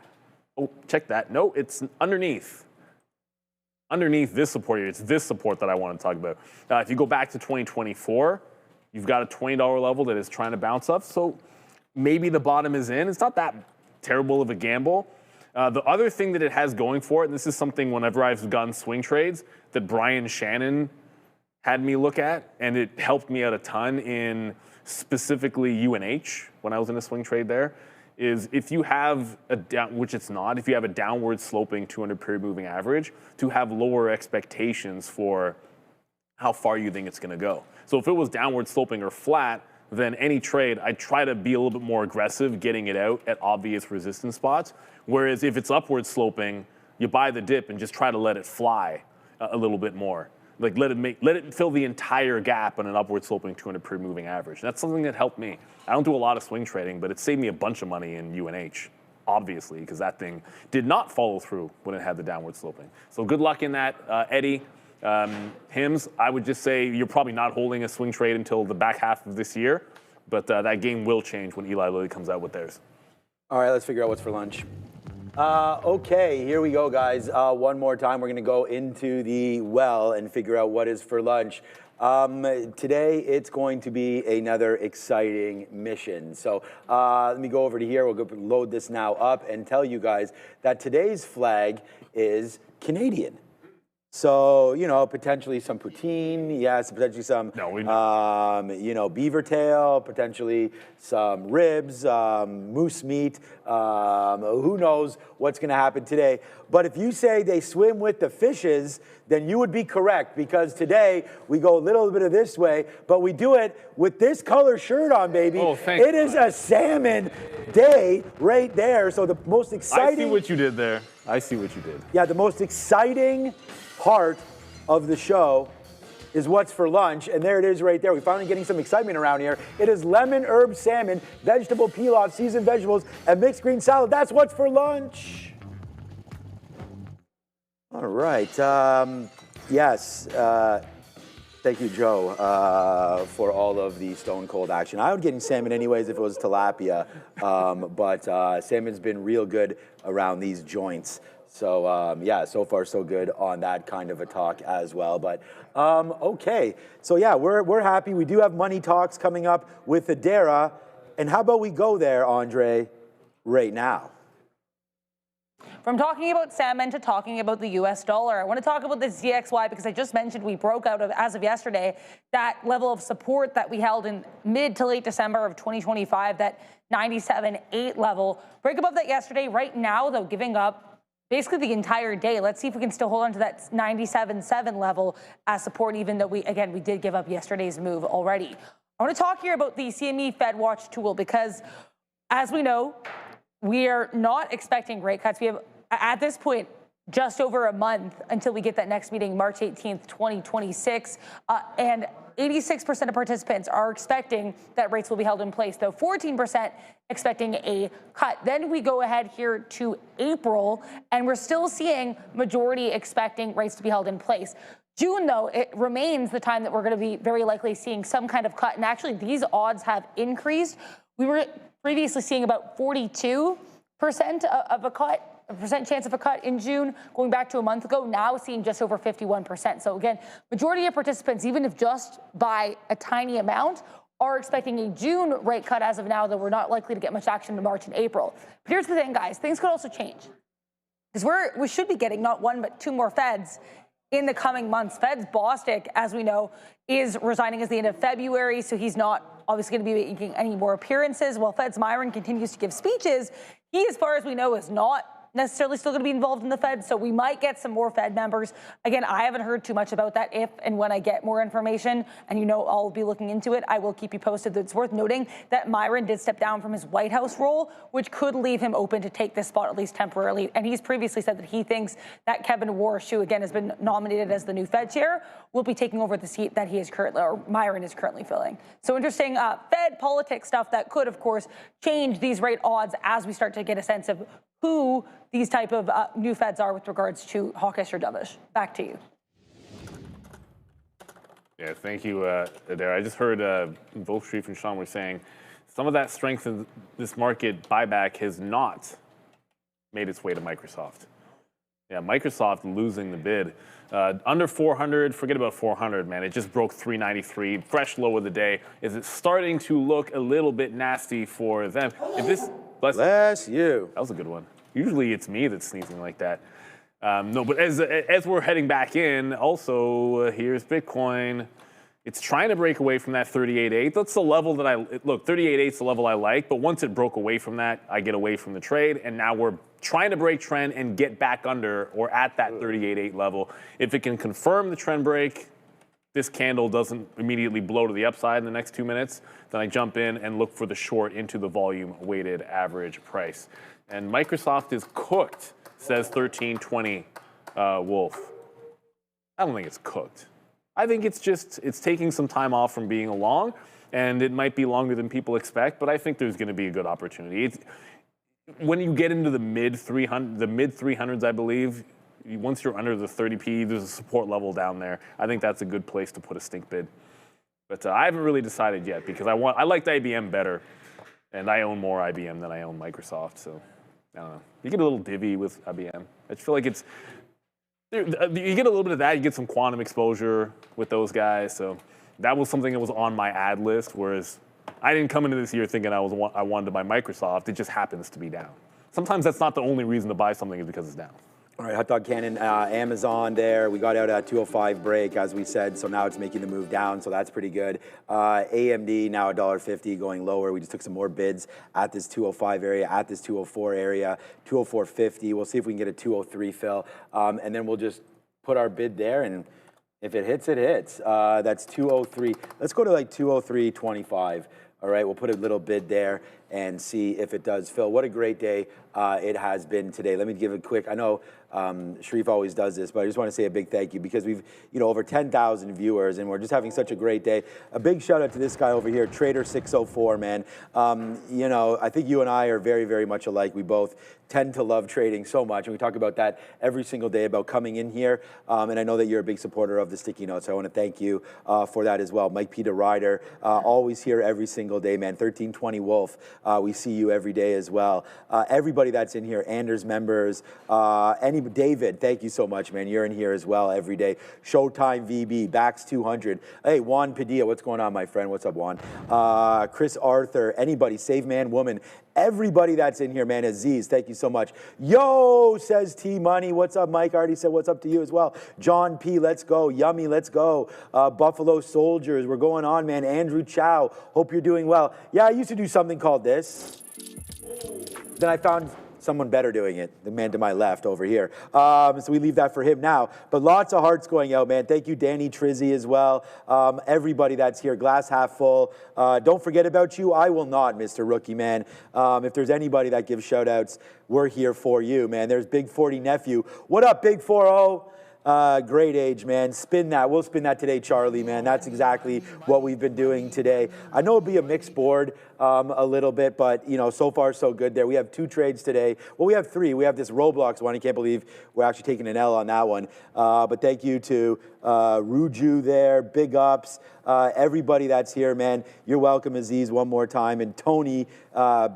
oh, check that. No, it's underneath this support here. It's this support that I want to talk about. If you go back to 2024, you've got a $20 level that is trying to bounce up. So maybe the bottom is in. It's not that terrible of a gamble. The other thing that it has going for it, and this is something whenever I've done swing trades that Brian Shannon had me look at, and it helped me out a ton in specifically UNH when I was in a swing trade there, is if you have which it's not, if you have a downward sloping 200 period moving average, to have lower expectations for how far you think it's going to go. So if it was downward sloping or flat, then any trade, I'd try to be a little bit more aggressive getting it out at obvious resistance spots. Whereas if it's upward sloping, you buy the dip and just try to let it fly a little bit more. Like let it fill the entire gap on an upward sloping 200 period moving average. That's something that helped me. I don't do a lot of swing trading, but it saved me a bunch of money in UNH, obviously, because that thing did not follow through when it had the downward sloping. So good luck in that, Eddie. HIMS, I would just say you're probably not holding a swing trade until the back half of this year, but that game will change when Eli Lilly comes out with theirs. All right, let's figure out what's for lunch. Okay, here we go, guys. One more time, we're going to go into the well and figure out what is for lunch. Today, it's going to be another exciting mission. So let me go over to here. We'll go load this now up and tell you guys that today's flag is Canadian. So, you know, potentially some poutine, yes, potentially some, beaver tail, potentially some ribs, moose meat. Who knows what's going to happen today. But if you say they swim with the fishes, then you would be correct, because today we go a little bit of this way, but we do it with this color shirt on, baby. Oh, thanks. It is a salmon day right there. So the most exciting... I see what you did there. I see what you did. Yeah, the most exciting part of the show is what's for lunch, and there it is right there. We're finally getting some excitement around here. It is lemon herb salmon, vegetable pilaf, seasoned vegetables, and mixed green salad. That's what's for lunch. All right. Yes. Thank you, Joe, for all of the stone cold action. I would get in salmon anyways if it was tilapia, but salmon's been real good around these joints. So yeah, so far so good on that kind of a talk as well. But okay, so yeah, we're happy. We do have money talks coming up with Adara, and how about we go there, Andre, right now? From talking about salmon to talking about the US dollar, I want to talk about the ZXY because I just mentioned we broke out of, as of yesterday, that level of support that we held in mid to late December of 2025, that 97.8 level. Break above that yesterday. Right now, though, giving up basically the entire day. Let's see if we can still hold on to that 97.7 level as support, even though we did give up yesterday's move already. I want to talk here about the CME Fed Watch tool because, as we know, we are not expecting rate cuts. We have, at this point, just over a month until we get that next meeting, March 18th, 2026. And 86% of participants are expecting that rates will be held in place, though 14% expecting a cut. Then we go ahead here to April, and we're still seeing majority expecting rates to be held in place. June, though, it remains the time that we're going to be very likely seeing some kind of cut. And actually, these odds have increased. We were previously seeing about 42% of a cut. A percent chance of a cut in June, going back to a month ago, now seeing just over 51%. So again, majority of participants, even if just by a tiny amount, are expecting a June rate cut as of now, though we're not likely to get much action in March and April. But here's the thing, guys, things could also change. Because we should be getting not one, but two more Feds in the coming months. Fed's Bostic, as we know, is resigning at the end of February, so he's not obviously going to be making any more appearances. While Fed's Myron continues to give speeches, he, as far as we know, is not necessarily still going to be involved in the Fed, so we might get some more Fed members. Again, I haven't heard too much about that. If and when I get more information, and you know I'll be looking into it, I will keep you posted. It's worth noting that Myron did step down from his White House role, which could leave him open to take this spot at least temporarily. And he's previously said that he thinks that Kevin Warsh, who again has been nominated as the new Fed chair, will be taking over the seat that he is currently, or Myron is currently filling. So interesting Fed politics stuff that could, of course, change these rate odds as we start to get a sense of who these type of new Feds are with regards to hawkish or dovish. Back to you. Yeah, thank you, Adara. I just heard both Sharif and Sean were saying some of that strength in this market buyback has not made its way to Microsoft. Yeah, Microsoft losing the bid. Under 400, forget about 400, man. It just broke 393, fresh low of the day. Is it starting to look a little bit nasty for them? If this, Bless you. That was a good one. Usually it's me that's sneezing like that. No, but as we're heading back in, also here's Bitcoin. It's trying to break away from that 38.8. That's the level that look, 38.8 is the level I like, but once it broke away from that, I get away from the trade, and now we're trying to break trend and get back under or at that 38.8 level. If it can confirm the trend break, this candle doesn't immediately blow to the upside in the next 2 minutes, then I jump in and look for the short into the volume weighted average price. And Microsoft is cooked, says 1320 Wolf. I don't think it's cooked. I think it's taking some time off from being along, and it might be longer than people expect, but I think there's going to be a good opportunity. When you get into the mid 300s, I believe, once you're under the 30p, there's a support level down there. I think that's a good place to put a stink bid. But I haven't really decided yet because I liked IBM better, and I own more IBM than I own Microsoft. So I don't know. You get a little divvy with IBM. I just feel like you get a little bit of that. You get some quantum exposure with those guys. So that was something that was on my ad list. Whereas I didn't come into this year thinking I wanted to buy Microsoft. It just happens to be down. Sometimes that's not the only reason to buy something is because it's down. All right, Hot Dog Cannon, Amazon there. We got out at 205 break, as we said, so now it's making the move down, so that's pretty good. AMD now $1.50 going lower. We just took some more bids at this 205 area, at this 204 area, 204.50. We'll see if we can get a 203 fill, and then we'll just put our bid there, and if it hits, it hits. That's 203. Let's go to like 203.25. All right, we'll put a little bid there, and see if it does fill. What a great day it has been today. Let me give a quick, I know Sharif always does this, but I just want to say a big thank you because we've, over 10,000 viewers and we're just having such a great day. A big shout out to this guy over here, Trader604, man. I think you and I are very, very much alike. We both tend to love trading so much, and we talk about that every single day about coming in here. And I know that you're a big supporter of the sticky notes. So I want to thank you for that as well. Mike Peter Ryder, always here every single day, man. 1320 Wolf, we see you every day as well. Everybody that's in here, Anders members, David, thank you so much, man. You're in here as well every day. Showtime VB, Bax 200. Hey, Juan Padilla, what's going on, my friend? What's up, Juan? Chris Arthur, anybody, Save Man Woman. Everybody that's in here, man. Aziz, thank you so much. Yo, says T Money. What's up, Mike? Already said what's up to you as well. John P, let's go. Yummy, let's go. Buffalo Soldiers, we're going on, man. Andrew Chow, hope you're doing well. Yeah, I used to do something called this. Then I found someone better doing it, the man to my left over here. So we leave that for him now. But lots of hearts going out, man. Thank you, Danny Trizzy, as well. Everybody that's here, glass half full. Don't forget about you. I will not, Mr. Rookie, man. If there's anybody that gives shout outs, we're here for you, man. There's Big 40 Nephew. What up, Big 40? Great age, man. Spin that. We'll spin that today, Charlie, man. That's exactly what we've been doing today. I know it'll be a mixed board a little bit, but, so far so good there. We have 2 trades today. Well, we have 3. We have this Roblox one. I can't believe we're actually taking an L on that one. But thank you to Ruju there. Big ups. Everybody that's here, man. You're welcome, Aziz, one more time. And Tony,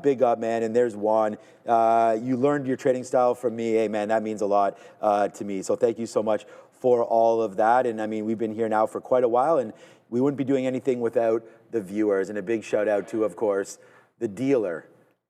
big up, man. And there's Juan. You learned your trading style from me. Hey, man, that means a lot to me. So thank you so much for all of that. And I mean, we've been here now for quite a while, and we wouldn't be doing anything without the viewers. And a big shout out to, of course, the dealer.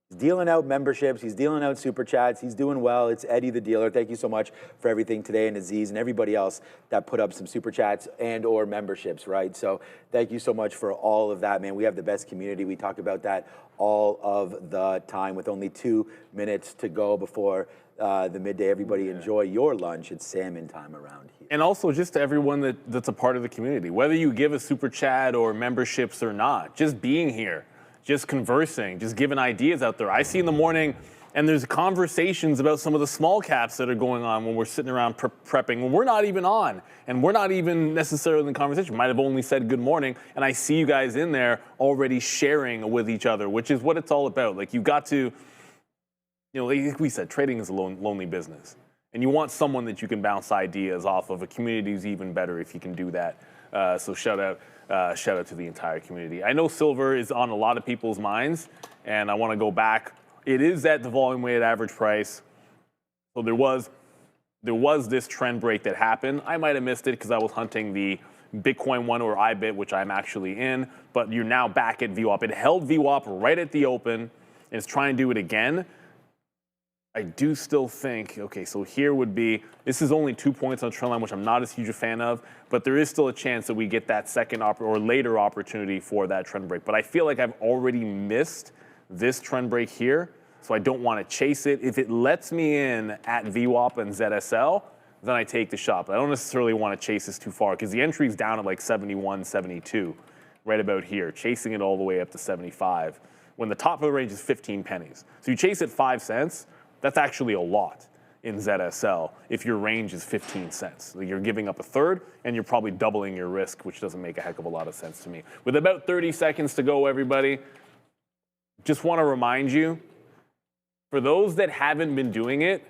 He's dealing out memberships. He's dealing out super chats. He's doing well. It's Eddie the dealer. Thank you so much for everything today, and Aziz and everybody else that put up some super chats and or memberships, right? So thank you so much for all of that, man. We have the best community. We talk about that all of the time with only 2 minutes to go before the midday. Everybody enjoy your lunch. It's salmon time around here. And also just to everyone that's a part of the community, whether you give a super chat or memberships or not, just being here, just conversing, just giving ideas out there. I see in the morning, and there's conversations about some of the small caps that are going on when we're sitting around prepping, when we're not even on, and we're not even necessarily in the conversation. We might have only said good morning, and I see you guys in there already sharing with each other, which is what it's all about. Like, you've got to, like we said, trading is a lonely business. And you want someone that you can bounce ideas off of. A community is even better if you can do that. So shout out to the entire community. I know silver is on a lot of people's minds, and I want to go back. It is at the volume weighted average price. So there was this trend break that happened. I might have missed it because I was hunting the Bitcoin one or IBIT, which I'm actually in. But you're now back at VWAP. It held VWAP right at the open, and it's trying to do it again. I do still think, okay, so here would be, this is only 2 points on the trend line, which I'm not as huge a fan of, but there is still a chance that we get that second or later opportunity for that trend break. But I feel like I've already missed this trend break here, so I don't want to chase it. If it lets me in at VWAP and ZSL, then I take the shot. But I don't necessarily want to chase this too far because the entry's down at like 71, 72, right about here, chasing it all the way up to 75, when the top of the range is 15 pennies. So you chase it 5 cents, that's actually a lot in ZSL if your range is 15 cents. You're giving up a third, and you're probably doubling your risk, which doesn't make a heck of a lot of sense to me. With about 30 seconds to go, everybody, just want to remind you, for those that haven't been doing it,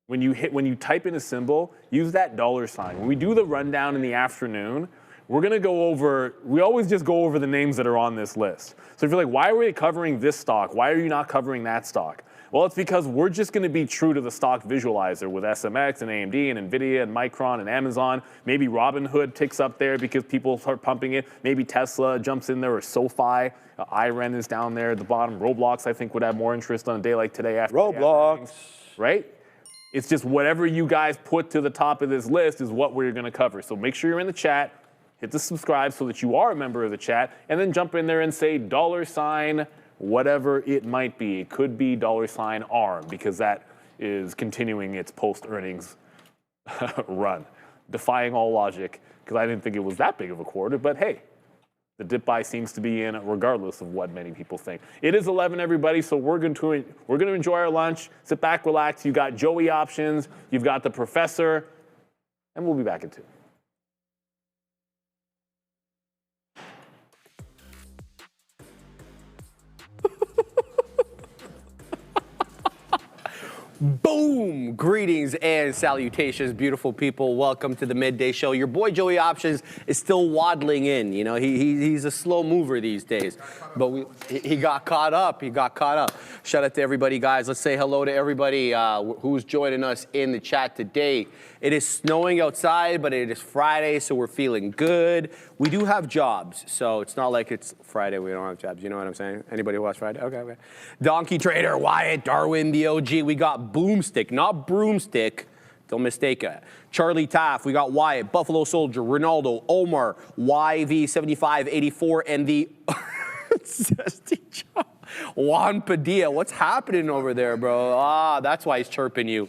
when you type in a symbol, use that $sign. When we do the rundown in the afternoon, we're going to go over, we always just go over the names that are on this list. So if you're like, why are we covering this stock? Why are you not covering that stock? Well, it's because we're just going to be true to the stock visualizer with SMX and AMD and NVIDIA and Micron and Amazon. Maybe Robinhood ticks up there because people start pumping it. Maybe Tesla jumps in there, or SoFi. IREN is down there at the bottom. Roblox, I think, would have more interest on a day like today after Roblox. Right? It's just whatever you guys put to the top of this list is what we're going to cover. So make sure you're in the chat. Hit the subscribe so that you are a member of the chat. And then jump in there and say $, whatever it might be. It could be $ARM, because that is continuing its post-earnings run, defying all logic, because I didn't think it was that big of a quarter. But hey, the dip buy seems to be in, regardless of what many people think. It is 11, everybody, so we're going to enjoy our lunch. Sit back, relax. You got Joey options. You've got the professor, and we'll be back at 2. Boom! Greetings and salutations, beautiful people. Welcome to the Midday Show. Your boy Joey Options is still waddling in. You know, he's a slow mover these days. But he got caught up. He got caught up. Shout out to everybody, guys. Let's say hello to everybody who's joining us in the chat today. It is snowing outside, but it is Friday, so we're feeling good. We do have jobs, so it's not like it's Friday, we don't have jobs. You know what I'm saying? Anybody watch Friday? Okay. Donkey Trader, Wyatt, Darwin, the OG. We got Boomstick, not Broomstick. Don't mistake it. Charlie Taff, we got Wyatt, Buffalo Soldier, Ronaldo, Omar, YV7584, and the Juan Padilla. What's happening over there, bro? That's why he's chirping you.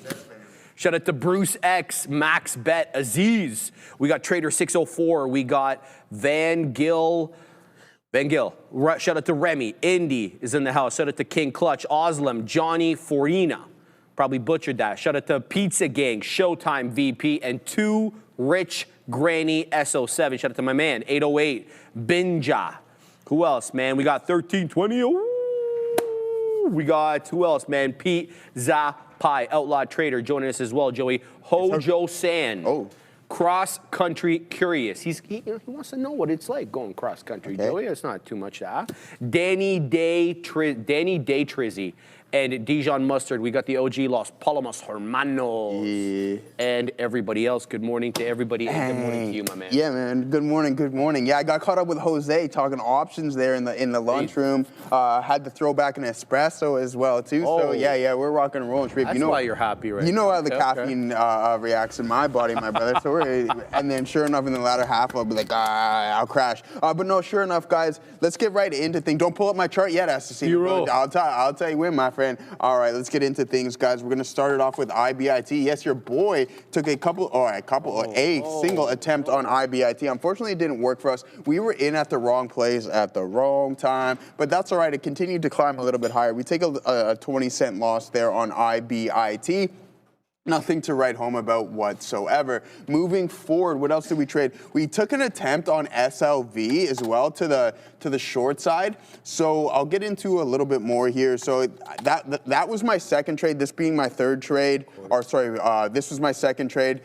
Shout out to Bruce X, Max Bet, Aziz. We got Trader 604. We got Van Gill. Shout out to Remy. Indy is in the house. Shout out to King Clutch, Oslam, Johnny Forina. Probably butchered that. Shout out to Pizza Gang, Showtime VP, and 2 Rich Granny SO7. Shout out to my man, 808, Binja. Who else, man? We got 1320. Ooh. We got, who else, man? Pete Zapai, Outlaw Trader, joining us as well, Joey. Hojo San. Oh. Cross country curious. He wants to know what it's like going cross country, okay. Joey. It's not too much to ask. Danny Day Trizzy. And Dijon Mustard, we got the OG Los Palomos Hermanos. Yeah. And everybody else. Good morning to everybody. And good morning to you, my man. Yeah, man. Good morning. Yeah, I got caught up with Jose talking options there in the lunchroom. Had to throw back an espresso as well, too. Oh. So, yeah, we're rocking and rolling. That's why you're happy right now. You know how the caffeine reacts in my body, my brother. So and then sure enough, in the latter half, I'll be like, I'll crash. But no, sure enough, guys, let's get right into things. Don't pull up my chart yet, SPCE. I'll tell you when, my friend. All right, let's get into things, guys. We're going to start it off with IBIT. Yes, your boy took a single attempt on IBIT. Unfortunately, it didn't work for us. We were in at the wrong place at the wrong time, but that's all right. It continued to climb a little bit higher. We take a 20-cent loss there on IBIT. Nothing to write home about whatsoever. Moving forward, what else did we trade? We took an attempt on SLV as well to the short side. So I'll get into a little bit more here. So that was my second trade. This being my third trade, this was my second trade.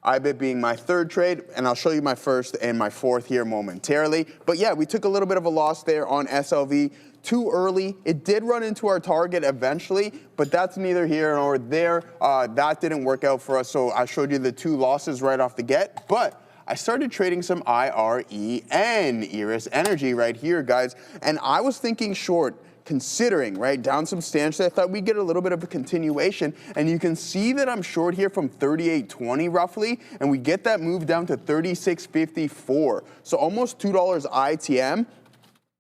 IBIT being my third trade, and I'll show you my first and my fourth here momentarily. But yeah, we took a little bit of a loss there on SLV. Too early. It did run into our target eventually, but that's neither here nor there. That didn't work out for us, so I showed you the 2 losses right off the get. But I started trading some IREN, Iris Energy, right here, guys. And I was thinking short, considering, right, down substantially. I thought we'd get a little bit of a continuation, and you can see that I'm short here from 38.20 roughly, and we get that move down to 36.54. So almost $2 ITM.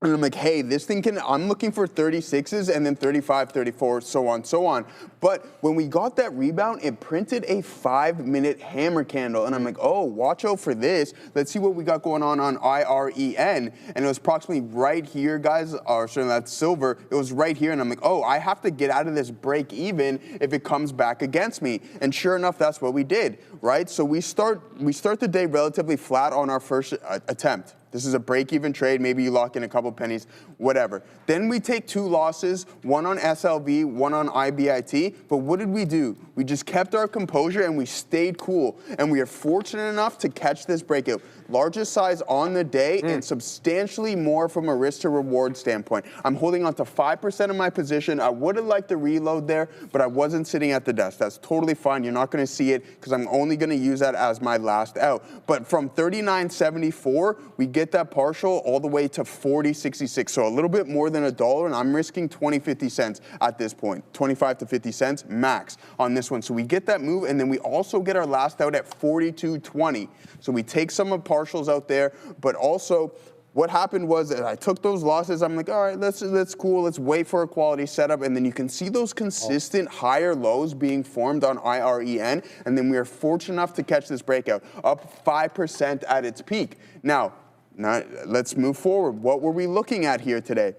And I'm like, hey, this thing I'm looking for 36s and then 35, 34, so on. But when we got that rebound, it printed a 5-minute hammer candle. And I'm like, oh, watch out for this. Let's see what we got going on IREN. And it was approximately right here, guys, or sorry, that's silver. It was right here. And I'm like, oh, I have to get out of this break even if it comes back against me. And sure enough, that's what we did, right? So we start the day relatively flat on our first attempt. This is a break-even trade. Maybe you lock in a couple pennies, whatever. Then we take 2 losses, one on SLV, one on IBIT. But what did we do? We just kept our composure and we stayed cool. And we are fortunate enough to catch this breakout. Largest size on the day and substantially more from a risk to reward standpoint. I'm holding on to 5% of my position. I would have liked to reload there, but I wasn't sitting at the desk. That's totally fine. You're not going to see it because I'm only going to use that as my last out. But from 39.74, we get that partial all the way to 40.66. So a little bit more than $1, and I'm risking 50 cents at this point. 25 to 50 cents max on this one. So we get that move, and then we also get our last out at 42.20. So we take some of partials out there, but also what happened was that I took those losses. I'm like, all right, that's cool. Let's wait for a quality setup. And then you can see those consistent higher lows being formed on IREN. And then we are fortunate enough to catch this breakout up 5% at its peak. Now, Now, let's move forward. What were we looking at here today?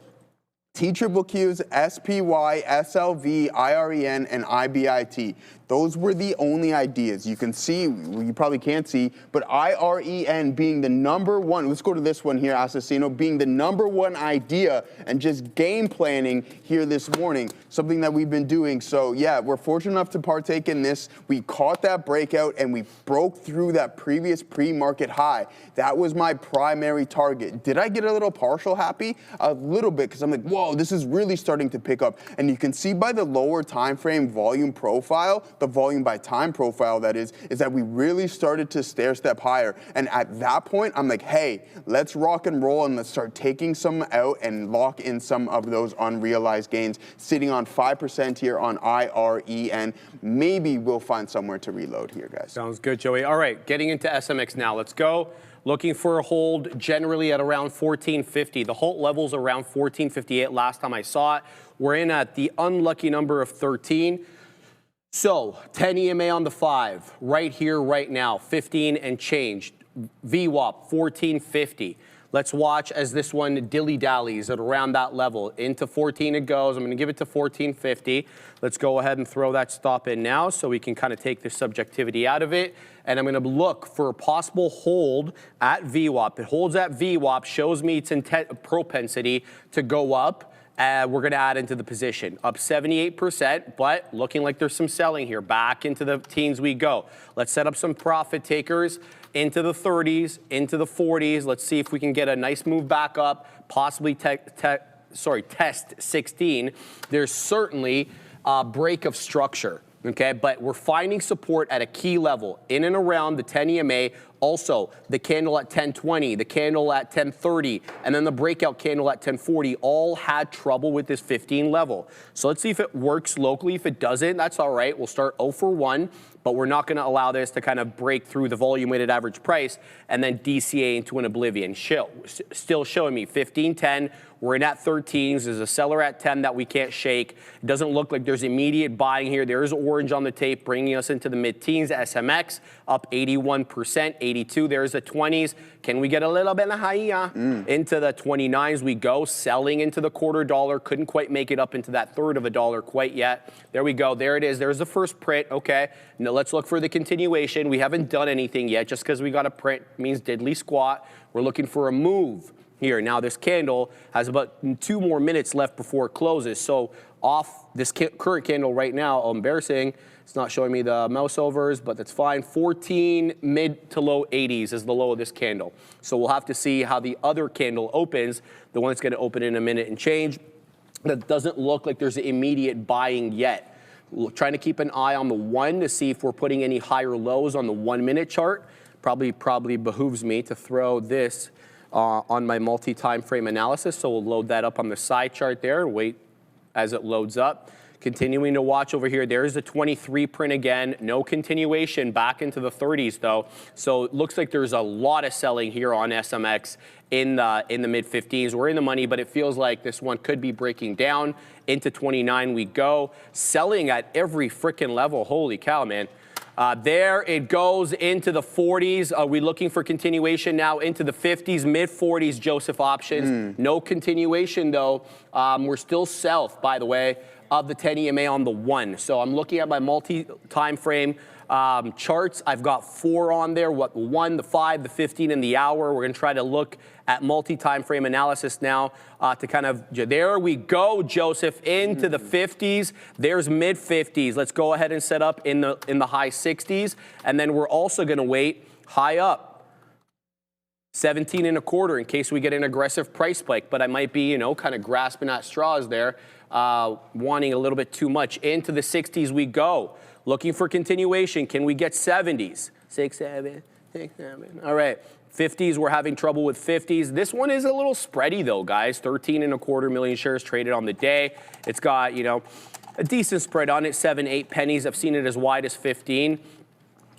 TQQs, SPY, SLV, IREN, and IBIT. Those were the only ideas. You can see, you probably can't see, but IREN being the number one, let's go to this one here, Assassino, being the number one idea and just game planning here this morning, something that we've been doing. So yeah, we're fortunate enough to partake in this. We caught that breakout and we broke through that previous pre-market high. That was my primary target. Did I get a little partial happy? A little bit, because I'm like, whoa, this is really starting to pick up. And you can see by the lower time frame volume profile, the volume by time profile that is that we really started to stair step higher. And at that point, I'm like, hey, let's rock and roll and let's start taking some out and lock in some of those unrealized gains, sitting on 5% here on IREN. Maybe we'll find somewhere to reload here, guys. Sounds good, Joey. All right, getting into SMX now. Let's go. Looking for a hold generally at around 1450. The halt level's around 1458 last time I saw it. We're in at the unlucky number of 13. So 10 EMA on the 5, right here, right now, 15 and change. VWAP, 1450. Let's watch as this one dilly-dallies at around that level. Into 14 it goes. I'm going to give it to 1450. Let's go ahead and throw that stop in now so we can kind of take the subjectivity out of it. And I'm going to look for a possible hold at VWAP. It holds at VWAP, shows me its propensity to go up. We're going to add into the position. Up 78%, but looking like there's some selling here. Back into the teens we go. Let's set up some profit takers into the 30s, into the 40s. Let's see if we can get a nice move back up, possibly test 16. There's certainly a break of structure. Okay, but we're finding support at a key level in and around the 10 EMA. Also, the candle at 1020, the candle at 1030, and then the breakout candle at 1040 all had trouble with this 15 level. So let's see if it works locally. If it doesn't, that's all right. We'll start 0 for 1, but we're not going to allow this to kind of break through the volume weighted average price and then DCA into an oblivion. Still showing me 1510. We're in at 13s. There's a seller at 10 that we can't shake. It doesn't look like there's immediate buying here. There is orange on the tape bringing us into the mid-teens. SMX up 81%, 82. There's the 20s. Can we get a little bit higher? Into the 29s we go. Selling into the $0.25. Couldn't quite make it up into that third of a dollar quite yet. There we go. There it is. There's the first print. Okay. Now let's look for the continuation. We haven't done anything yet. Just because we got a print means diddly squat. We're looking for a move here. Now this candle has about 2 more minutes left before it closes. So off this current candle right now, embarrassing. It's not showing me the mouse overs, but that's fine. 14 mid to low 80s is the low of this candle. So we'll have to see how the other candle opens, the one that's going to open in a minute and change. That doesn't look like there's immediate buying yet. We're trying to keep an eye on the 1 to see if we're putting any higher lows on the 1-minute chart. Probably behooves me to throw this on my multi-time frame analysis. So we'll load that up on the side chart there and wait as it loads up. Continuing to watch over here. There's the 23 print again. No continuation back into the 30s though. So it looks like there's a lot of selling here on SMX in the mid 15s. We're in the money, but it feels like this one could be breaking down. Into 29 we go. Selling at every freaking level. Holy cow, man. There it goes into the 40s. Are we looking for continuation now into the 50s, mid 40s, Joseph options? No continuation though. We're still self, by the way, of the 10 EMA on the 1. So I'm looking at my multi-time frame charts. I've got 4 on there, the 1, the 5, the 15, and the hour. We're going to try to look at multi-time frame analysis now to kind of, there we go, Joseph, into the 50s. There's mid 50s. Let's go ahead and set up in the high 60s. And then we're also going to wait high up. 17.25 in case we get an aggressive price spike, but I might be, kind of grasping at straws there, wanting a little bit too much. Into the 60s we go. Looking for continuation. Can we get 70s? 6, 7, 6, 7. All right. 50s, we're having trouble with 50s. This one is a little spready though, guys. 13.25 million shares traded on the day. It's got, a decent spread on it, 7, 8 pennies. I've seen it as wide as 15.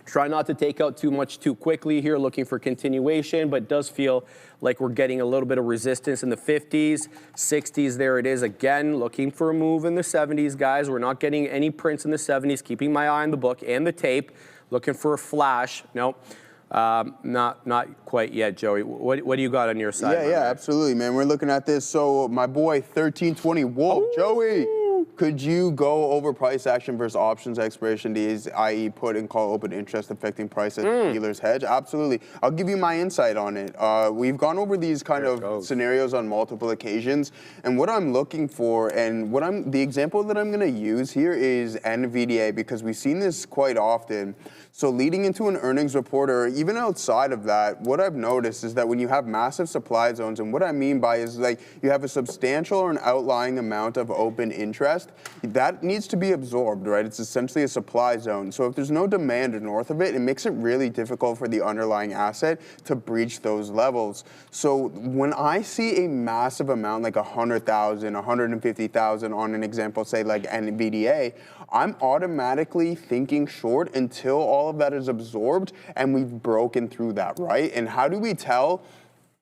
Try not to take out too much too quickly here, looking for continuation, but it does feel like we're getting a little bit of resistance in the 50s, 60s. There it is again, looking for a move in the 70s, guys. We're not getting any prints in the 70s, keeping my eye on the book and the tape, looking for a flash. Nope. Not quite yet, Joey. What do you got on your side? Yeah, absolutely, man. We're looking at this. So my boy, 1320 Wolf, Joey. Could you go over price action versus options expiration days, i.e. put and call open interest affecting price as dealers hedge? Absolutely. I'll give you my insight on it. We've gone over these kind of scenarios on multiple occasions, and what I'm looking for and the example that I'm going to use here is NVDA, because we've seen this quite often. So leading into an earnings report or even outside of that, what I've noticed is that when you have massive supply zones, and what I mean by is like you have a substantial or an outlying amount of open interest, that needs to be absorbed, right? It's essentially a supply zone. So if there's no demand north of it, it makes it really difficult for the underlying asset to breach those levels. So when I see a massive amount, like 100,000, 150,000 on an example, say like NVDA, I'm automatically thinking short until all of that is absorbed and we've broken through that, right? And how do we tell?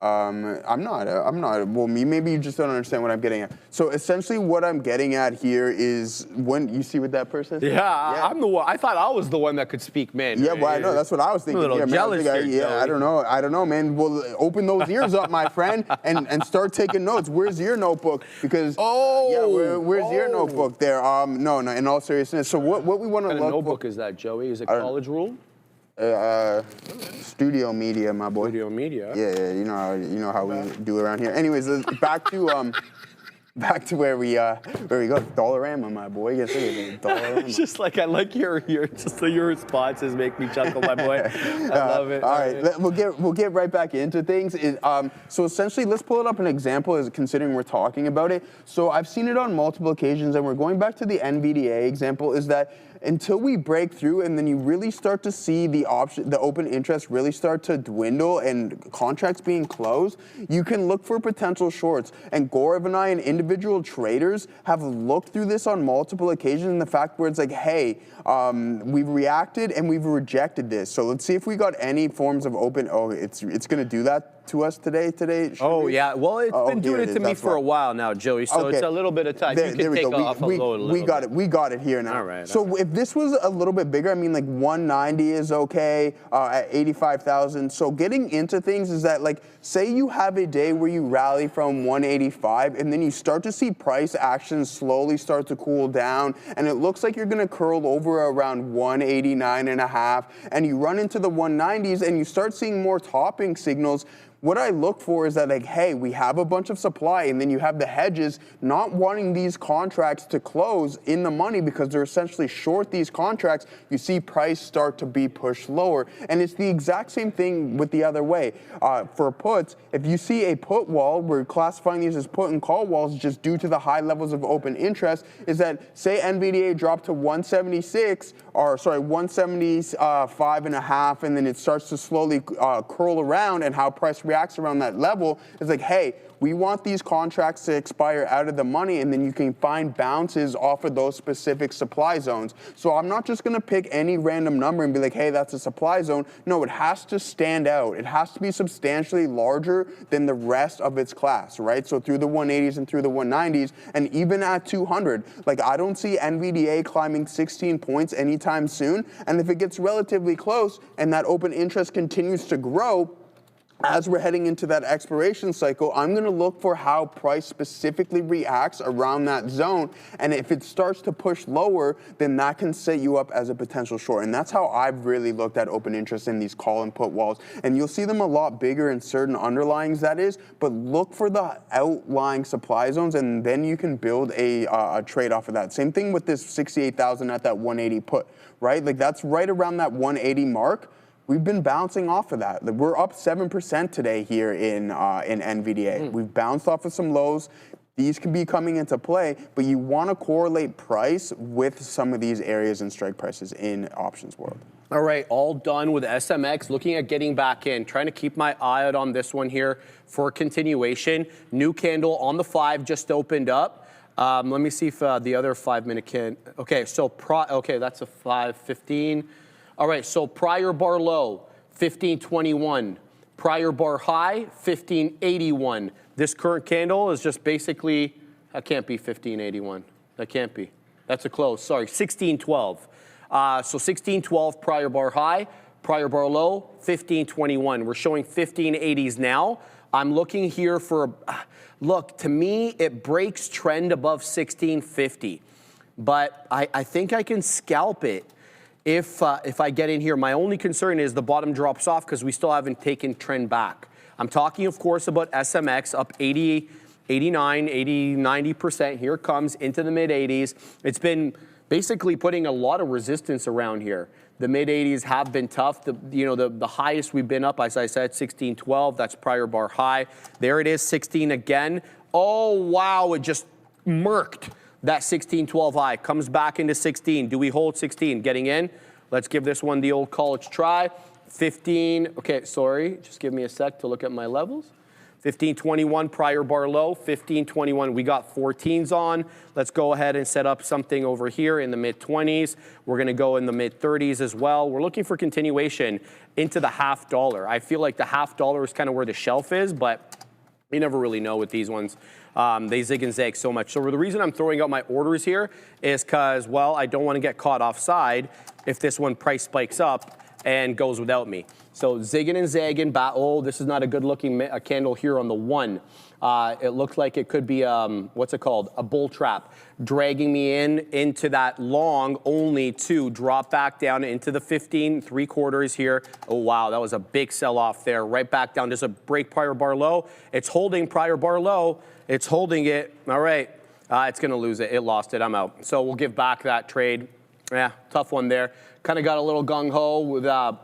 Maybe you just don't understand what I'm getting at. So essentially what I'm getting at here is when you see what that person said? Yeah, I'm the one. I thought I was the one that could speak man. Yeah, well, I know. That's what I was thinking. I'm a little jealous here, I don't know, man. Well, open those ears up, my friend, and start taking notes. Where's your notebook? Because, where's your notebook there? No, in all seriousness. So what we want to look for. What kind of notebook is that, Joey? Is it college rule? Studio media, my boy. Studio media. Yeah, you know how we do around here. Anyways, back to where we go. Dollarama, my boy. Yes, Dollarama. It's just like I like your responses make me chuckle, my boy. I love it. All right, we'll get right back into things. So essentially, let's pull it up an example as considering we're talking about it. So I've seen it on multiple occasions, and we're going back to the NVDA example. Is that until we break through and then you really start to see the open interest really start to dwindle and contracts being closed, you can look for potential shorts. And Gaurav and I and individual traders have looked through this on multiple occasions, and the fact where it's like, hey, we've reacted and we've rejected this. So let's see if we got any forms of open. Oh, it's going to do that to us today. Yeah. Well, it's been doing it to me for a while now, Joey. So it's a little bit of time. You can take off a load a little bit. We got it here now. All right. So if this was a little bit bigger, I mean, like 190 is okay at 85,000. So getting into things is that, like, say you have a day where you rally from 185 and then you start to see price action slowly start to cool down, and it looks like you're going to curl over around 189.5, and you run into the 190s and you start seeing more topping signals. What I look for is that, like, hey, we have a bunch of supply, and then you have the hedges not wanting these contracts to close in the money because they're essentially short these contracts. You see price start to be pushed lower, and it's the exact same thing with the other way. For puts, if you see a put wall, we're classifying these as put and call walls just due to the high levels of open interest, is that, say NVDA dropped to 175.5, and then it starts to slowly curl around, and how price reacts around that level is like, hey, we want these contracts to expire out of the money, and then you can find bounces off of those specific supply zones. So I'm not just going to pick any random number and be like, hey, that's a supply zone. No, it has to stand out. It has to be substantially larger than the rest of its class, right? So through the 180s and through the 190s, and even at 200, like, I don't see NVDA climbing 16 points anytime soon. And if it gets relatively close and that open interest continues to grow, as we're heading into that expiration cycle, I'm going to look for how price specifically reacts around that zone. And if it starts to push lower, then that can set you up as a potential short. And that's how I've really looked at open interest in these call and put walls. And you'll see them a lot bigger in certain underlyings, that is, but look for the outlying supply zones, and then you can build a trade off of that. Same thing with this 68,000 at that 180 put, right? Like, that's right around that 180 mark. We've been bouncing off of that. We're up 7% today here in NVDA. We've bounced off of some lows. These can be coming into play, but you want to correlate price with some of these areas and strike prices in options world. All right, all done with SMX. Looking at getting back in. Trying to keep my eye out on this one here for continuation. New candle on the 5 just opened up. Let me see if the other 5-minute can. Okay, so that's a 5:15. All right, so prior bar low, 1521. Prior bar high, 1581. This current candle is just basically, that can't be 1581. That can't be. That's a close, sorry, 1612. So 1612 prior bar high, Prior bar low, 15.21. We're showing 15.80s now. I'm looking here for, look, to me, it breaks trend above 16.50. But I think I can scalp it if I get in here. My only concern is the bottom drops off because we still haven't taken trend back. I'm talking, of course, about SMX up 80, 89, 80, 90%. Here it comes into the mid-80s. It's been basically putting a lot of resistance around here. The mid-80s have been tough. The highest we've been up, as I said, 16.12. That's prior bar high. There it is, 16 again. Oh, wow, it just murked that 16.12 high. Comes back into 16. Do we hold 16? Getting in. Let's give this one the old college try. 15, okay, sorry. Just give me a sec to look at my levels. 15.21 prior bar low, 15.21. We got 14s on. Let's go ahead and set up something over here in the mid-20s. We're going to go in the mid-30s as well. We're looking for continuation into the $0.50. I feel like the $0.50 is kind of where the shelf is, but you never really know with these ones. They zig and zag so much. So the reason I'm throwing out my orders here is because, well, I don't want to get caught offside if this one price spikes up and goes without me. So zigging and zagging, oh, this is not a good looking candle here on the 1. It looks like it could be, what's it called? A bull trap, dragging me into that long only to drop back down into the 15.75 here. Oh, wow, that was a big sell off there. Right back down, just a break prior bar low. It's holding prior bar low. It's holding it. All right, it's gonna lose it. It lost it, I'm out. So we'll give back that trade. Yeah, tough one there. Kind of got a little gung-ho with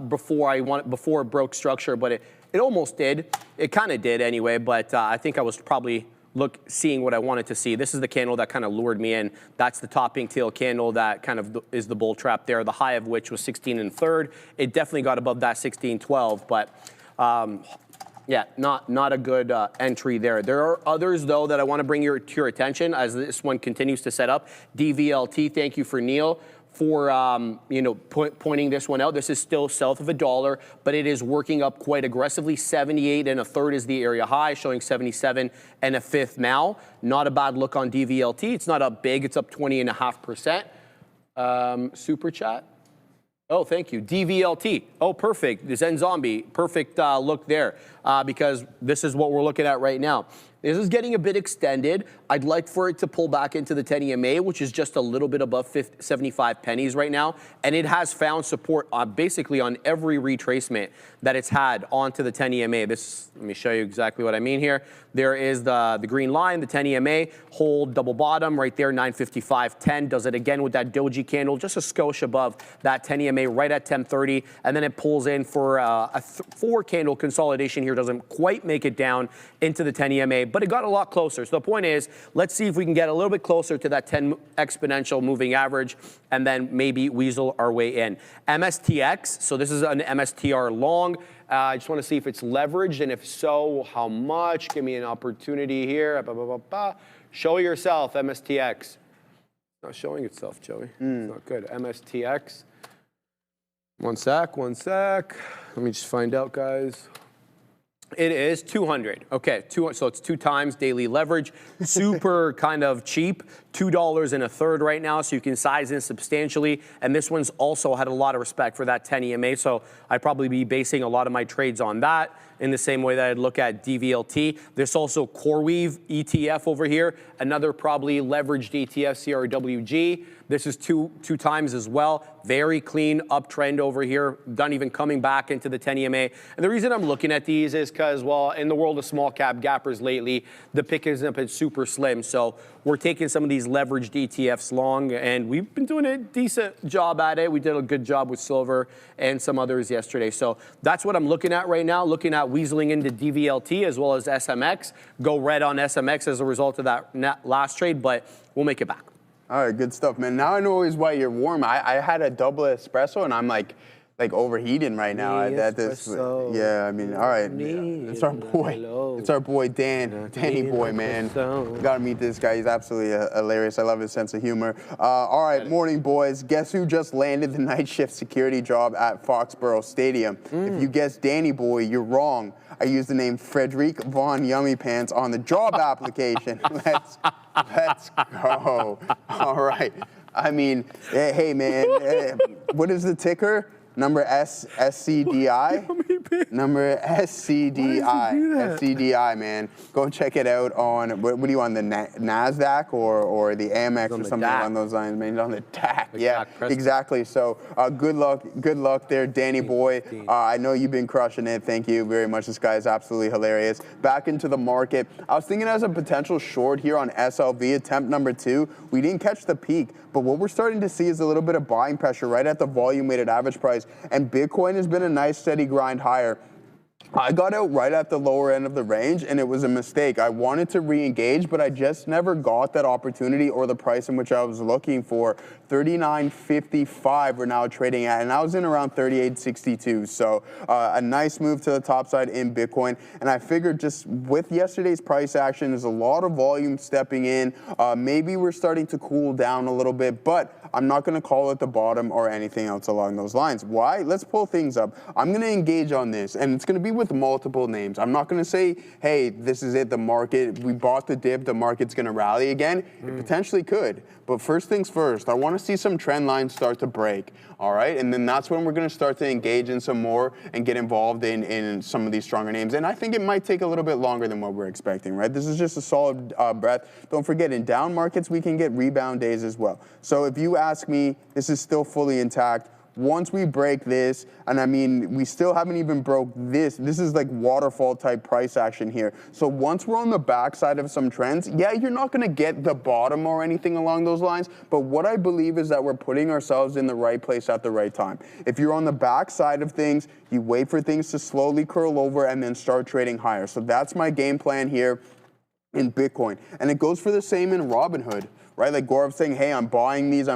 before it broke structure, but it almost did. It kind of did anyway, but I think I was probably seeing what I wanted to see. This is the candle that kind of lured me in. That's the topping tail candle that kind of is the bull trap there, the high of which was 16 1/3. It definitely got above that 16.12, but yeah, not a good entry there. There are others, though, that I want to bring to your attention as this one continues to set up. DVLT, thank you for Neil for pointing this one out. This is still south of $1, but it is working up quite aggressively. 78 1/3 is the area high, showing 77 1/5 now. Not a bad look on DVLT. It's not up big. It's up 20.5%. Super chat. Oh, thank you. DVLT. Oh, perfect. The Zen Zombie. Perfect look there because this is what we're looking at right now. This is getting a bit extended. I'd like for it to pull back into the 10 EMA, which is just a little bit above 75 pennies right now. And it has found support basically on every retracement that it's had onto the 10 EMA. Let me show you exactly what I mean here. There is the green line, the 10 EMA, hold double bottom right there, 955.10. Does it again with that doji candle, just a skosh above that 10 EMA right at 1030. And then it pulls in for a 4 candle consolidation here. Doesn't quite make it down into the 10 EMA, but it got a lot closer. So the point is, let's see if we can get a little bit closer to that 10 exponential moving average and then maybe weasel our way in. MSTX, so this is an MSTR long. I just want to see if it's leveraged, and if so, how much? Give me an opportunity here. Show yourself, MSTX. It's not showing itself, Joey. It's not good. MSTX. One sec. Let me just find out, guys. It is 200. Okay, so it's 2 times daily leverage. Super kind of cheap. $2 1/3 right now, so you can size in substantially. And this one's also had a lot of respect for that 10 EMA, so I'd probably be basing a lot of my trades on that in the same way that I'd look at DVLT. There's also CoreWeave ETF over here, another probably leveraged ETF, CRWG. This is two times as well. Very clean uptrend over here, not even coming back into the 10 EMA. And the reason I'm looking at these is because, well, in the world of small cap gappers lately, the pick has been super slim. So we're taking some of these leveraged ETFs long, and we've been doing a decent job at it. We did a good job with silver and some others yesterday. So that's what I'm looking at right now, looking at weaseling into DVLT as well as SMX. Go red on SMX as a result of that last trade, but we'll make it back. All right, good stuff, man. Now I know always why you're warm. I had a double espresso, and I'm like overheating right now. Yeah, I mean, all right. It's our boy. It's our boy Danny boy, man. Gotta meet this guy. He's absolutely hilarious. I love his sense of humor. All right, morning, boys. Guess who just landed the night shift security job at Foxborough Stadium? If you guessed Danny boy, you're wrong. I used the name Frederic Von Yummy Pants on the job application. Let's go. All right. I mean, hey, man, what is the ticker? Number SCDI. Number SCDI. SCDI, man. Go check it out on, what are you on, the NASDAQ or the AMX or something along those lines, man? On the DAC. Yeah, exactly. So good luck there, Danny boy. I know you've been crushing it. Thank you very much. This guy is absolutely hilarious. Back into the market. I was thinking as a potential short here on SLV, attempt number 2. We didn't catch the peak, but what we're starting to see is a little bit of buying pressure right at the volume weighted average price, and Bitcoin has been a nice steady grind higher. I got out right at the lower end of the range, and it was a mistake. I wanted to re-engage, but I just never got that opportunity or the price in which I was looking for. 39.55 we're now trading at, and I was in around 38.62. So a nice move to the top side in Bitcoin. And I figured just with yesterday's price action, there's a lot of volume stepping in. Maybe we're starting to cool down a little bit, but I'm not going to call it the bottom or anything else along those lines. Why? Let's pull things up. I'm going to engage on this, and it's going to be with multiple names. I'm not going to say, hey, this is it, the market, we bought the dip, the market's going to rally again. It potentially could. But first things first, I want to see some trend lines start to break, all right? And then that's when we're going to start to engage in some more and get involved in some of these stronger names. And I think it might take a little bit longer than what we're expecting, right? This is just a solid breath. Don't forget, in down markets, we can get rebound days as well. So if you ask me, this is still fully intact. Once we break this, and I mean, we still haven't even broke this. This is like waterfall type price action here. So once we're on the backside of some trends, yeah, you're not going to get the bottom or anything along those lines. But what I believe is that we're putting ourselves in the right place at the right time. If you're on the backside of things, you wait for things to slowly curl over and then start trading higher. So that's my game plan here in Bitcoin. And it goes for the same in Robinhood. Right, like Gaurav's saying, hey, I'm buying these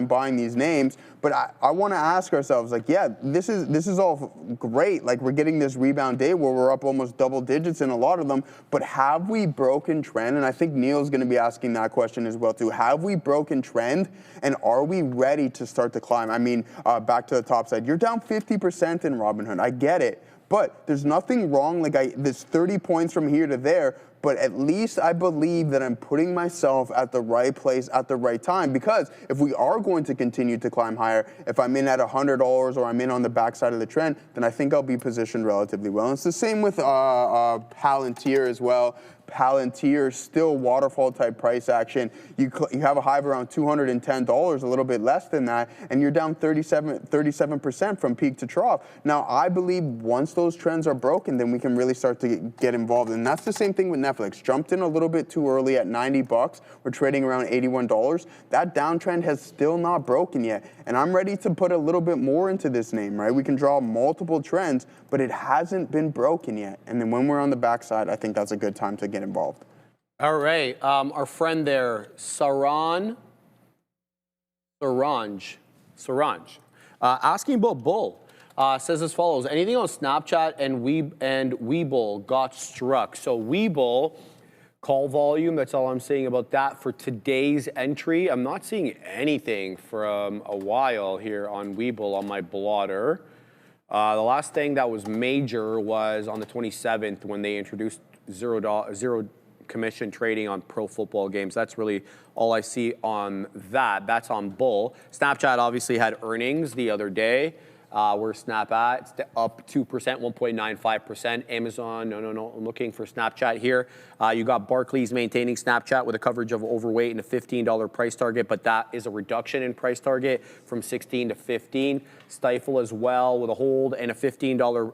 names, but I want to ask ourselves, like, yeah, this is all great. Like, we're getting this rebound day where we're up almost double digits in a lot of them, but have we broken trend? And I think Neil's going to be asking that question as well, too. Have we broken trend, and are we ready to start to climb? I mean, back to the top side, you're down 50% in Robinhood. I get it, but there's nothing wrong. Like, there's 30 points from here to there, but at least I believe that I'm putting myself at the right place at the right time, because if we are going to continue to climb higher, if I'm in at $100 or I'm in on the backside of the trend, then I think I'll be positioned relatively well. And it's the same with Palantir as well. Palantir, still waterfall type price action. You have a high of around $210, a little bit less than that, and you're down 37% from peak to trough. Now, I believe once those trends are broken, then we can really start to get involved. And that's the same thing with Netflix. Jumped in a little bit too early at $90. We're trading around $81. That downtrend has still not broken yet. And I'm ready to put a little bit more into this name, right? We can draw multiple trends, but it hasn't been broken yet. And then when we're on the backside, I think that's a good time to get involved. All right. Our friend there, Saranj, asking about Bull. Says as follows: anything on Snapchat and Webull got struck. So Webull, call volume, that's all I'm saying about that for today's entry. I'm not seeing anything from a while here on Webull on my blotter. The last thing that was major was on the 27th when they introduced zero commission trading on pro football games. That's really all I see on that. That's on Bull. Snapchat obviously had earnings the other day. Where Snap at? It's up 2%, 1.95%. Amazon, no, I'm looking for Snapchat here. You got Barclays maintaining Snapchat with a coverage of overweight and a $15 price target, but that is a reduction in price target from 16 to 15. Stifle as well with a hold and a $15,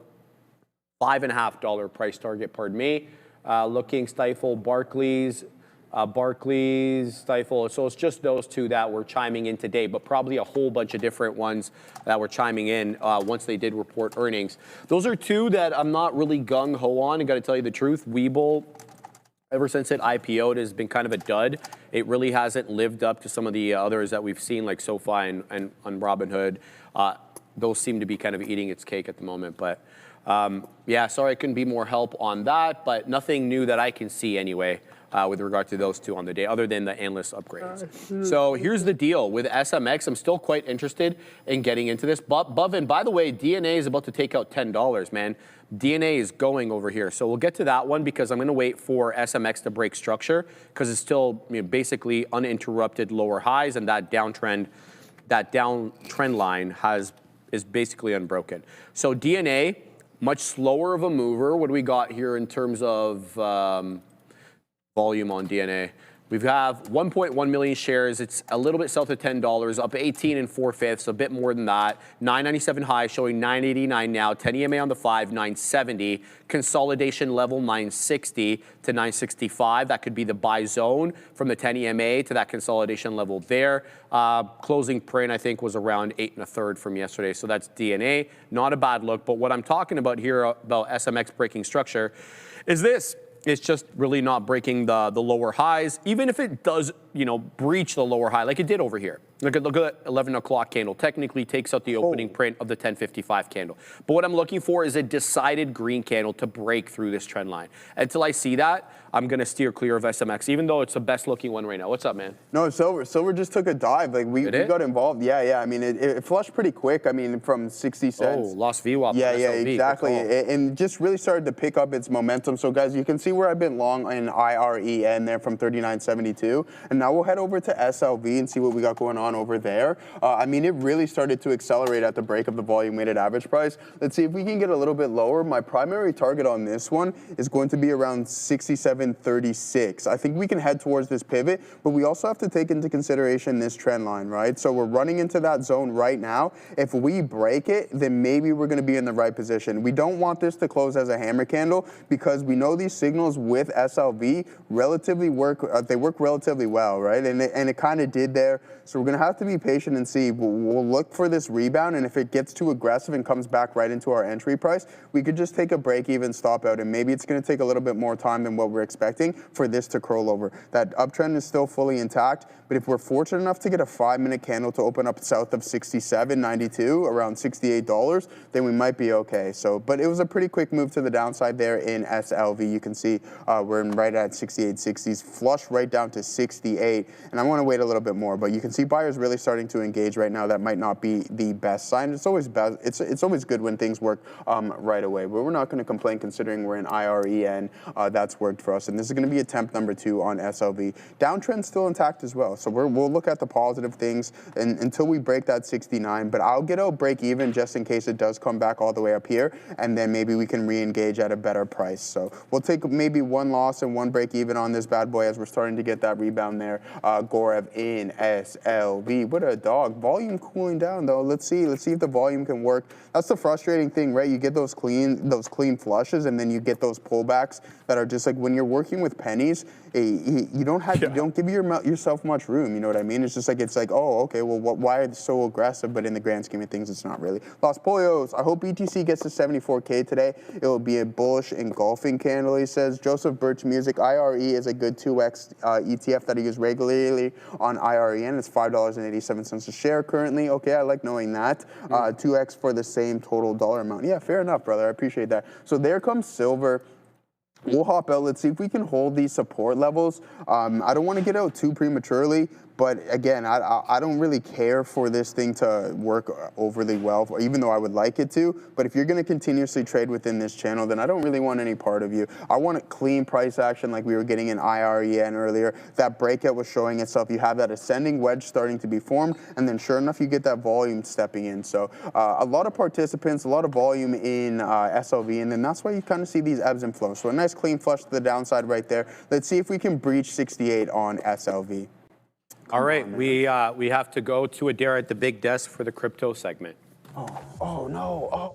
$5.50 price target, pardon me. Looking Stifle, Barclays, Stifle. So it's just those two that were chiming in today, but probably a whole bunch of different ones that were chiming in once they did report earnings. Those are two that I'm not really gung-ho on, and got to tell you the truth. Webull, ever since it IPO'd, has been kind of a dud. It really hasn't lived up to some of the others that we've seen, like SoFi and on Robinhood. Those seem to be kind of eating its cake at the moment, but yeah, sorry I couldn't be more help on that, but nothing new that I can see anyway with regard to those two on the day, other than the analyst upgrades. So here's the deal. With SMX, I'm still quite interested in getting into this. Bovin, by the way, DNA is about to take out $10, man. DNA is going over here. So we'll get to that one because I'm going to wait for SMX to break structure because it's still basically uninterrupted lower highs, and that downtrend line has is basically unbroken. So DNA, much slower of a mover. What do we got here in terms of volume on DNA? We have 1.1 million shares. It's a little bit south of $10, up 18 and 4/5, a bit more than that. 997 high, showing 989 now. 10 EMA on the 5, 970. Consolidation level 960 to 965. That could be the buy zone from the 10 EMA to that consolidation level there. Closing print, I think, was around 8 1/3 from yesterday. So that's DNA. Not a bad look. But what I'm talking about here about SMX breaking structure is this. It's just really not breaking the lower highs, even if it does, breach the lower high like it did over here. Look at that 11 o'clock candle. Technically takes out the opening print of the 1055 candle. But what I'm looking for is a decided green candle to break through this trend line. Until I see that, I'm going to steer clear of SMX, even though it's the best looking one right now. What's up, man? No, Silver just took a dive. Like we got involved. Yeah. I mean, it flushed pretty quick. I mean, from 60 cents. Oh, lost VWAP. Yeah, exactly. And just really started to pick up its momentum. So guys, you can see where I've been long in IREN there from 39.72. And now we'll head over to SLV and see what we got going on over there. I mean, it really started to accelerate at the break of the volume weighted average price. Let's see if we can get a little bit lower. My primary target on this one is going to be around 67.36. I think we can head towards this pivot, but we also have to take into consideration this trend line, right? So we're running into that zone right now. If we break it, then maybe we're going to be in the right position. We don't want this to close as a hammer candle because we know these signals with SLV relatively work relatively well, right? And it kind of did there. So we're going to have to be patient and see. We'll look for this rebound, and if it gets too aggressive and comes back right into our entry price, we could just take a break-even stop out, and maybe it's going to take a little bit more time than what we're expecting for this to curl over. That uptrend is still fully intact, but if we're fortunate enough to get a 5-minute candle to open up south of 67.92, around $68, then we might be okay. So, but it was a pretty quick move to the downside there in SLV. You can see we're right at 68.60s, flush right down to 68, and I want to wait a little bit more, but you can see buyers really starting to engage right now. That might not be the best sign. It's always best. It's always good when things work right away, but we're not going to complain considering we're in IREN. That's worked for us, and this is going to be attempt number 2 on SLV. Downtrend still intact as well, so we'll look at the positive things until we break that 69, but I'll get out break even just in case it does come back all the way up here, and then maybe we can re-engage at a better price. So we'll take maybe 1 loss and 1 break even on this bad boy as we're starting to get that rebound there. Gorev in SLV. What a dog. Volume cooling down though. Let's see if the volume can work. That's the frustrating thing, right? You get those clean flushes, and then you get those pullbacks that are just like when you're working with pennies, you don't give yourself much room. You know what I mean? It's like, oh, okay, well, why are they so aggressive? But in the grand scheme of things, it's not really. Los Pollos, I hope BTC gets to 74K today. It will be a bullish engulfing candle, he says. Joseph Birch Music, IRE is a good 2X ETF that I use regularly on IREN. It's $5.87 a share currently. Okay, I like knowing that. 2X for the same total dollar amount. Yeah, fair enough, brother. I appreciate that. So there comes silver. We'll hop out. Let's see if we can hold these support levels. I don't want to get out too prematurely, but again, I don't really care for this thing to work overly well, even though I would like it to. But if you're going to continuously trade within this channel, then I don't really want any part of you. I want a clean price action like we were getting in IREN earlier. That breakout was showing itself. You have that ascending wedge starting to be formed, and then sure enough, you get that volume stepping in. So a lot of participants, a lot of volume in SLV, and then that's why you kind of see these ebbs and flows. So a nice clean flush to the downside right there. Let's see if we can breach 68 on SLV. All right, we have to go to Adair at the big desk for the crypto segment. Oh no.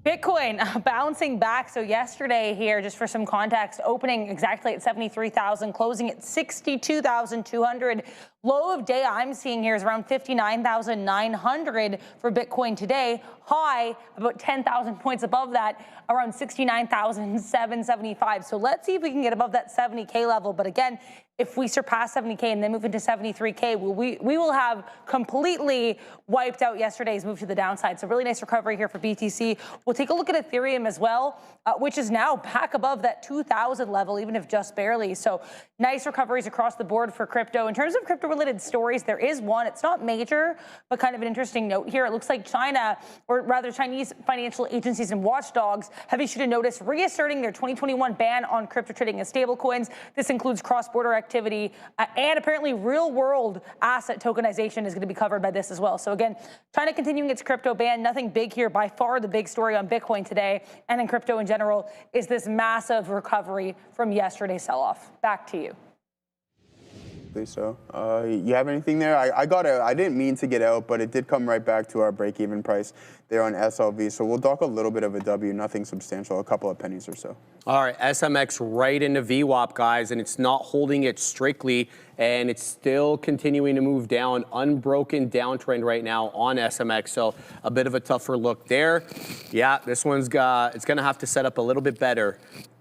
Bitcoin bouncing back. So yesterday here, just for some context, opening exactly at 73,000, closing at 62,200. Low of day I'm seeing here is around 59,900 for Bitcoin today. High, about 10,000 points above that, around 69,775. So let's see if we can get above that 70K level. But again, if we surpass 70K and then move into 73K, we will have completely wiped out yesterday's move to the downside. So really nice recovery here for BTC. We'll take a look at Ethereum as well, which is now back above that 2,000 level, even if just barely. So nice recoveries across the board for crypto. In terms of crypto-related stories, there is one. It's not major, but kind of an interesting note here. It looks like China, or rather Chinese financial agencies and watchdogs, have issued a notice reasserting their 2021 ban on crypto trading and stablecoins. This includes cross-border activity, and apparently real-world asset tokenization is going to be covered by this as well. So again, China continuing its crypto ban. Nothing big here. By far the big story on Bitcoin today and in crypto in general is this massive recovery from yesterday's sell-off. Back to you. So, you have anything there? I got it. I didn't mean to get out, but it did come right back to our break-even price there on SLV. So we'll dock a little bit of a W, nothing substantial, a couple of pennies or so. All right, SMX right into VWAP, guys, and it's not holding it strictly, and it's still continuing to move down. Unbroken downtrend right now on SMX, so a bit of a tougher look there. Yeah, this one's it's going to have to set up a little bit better.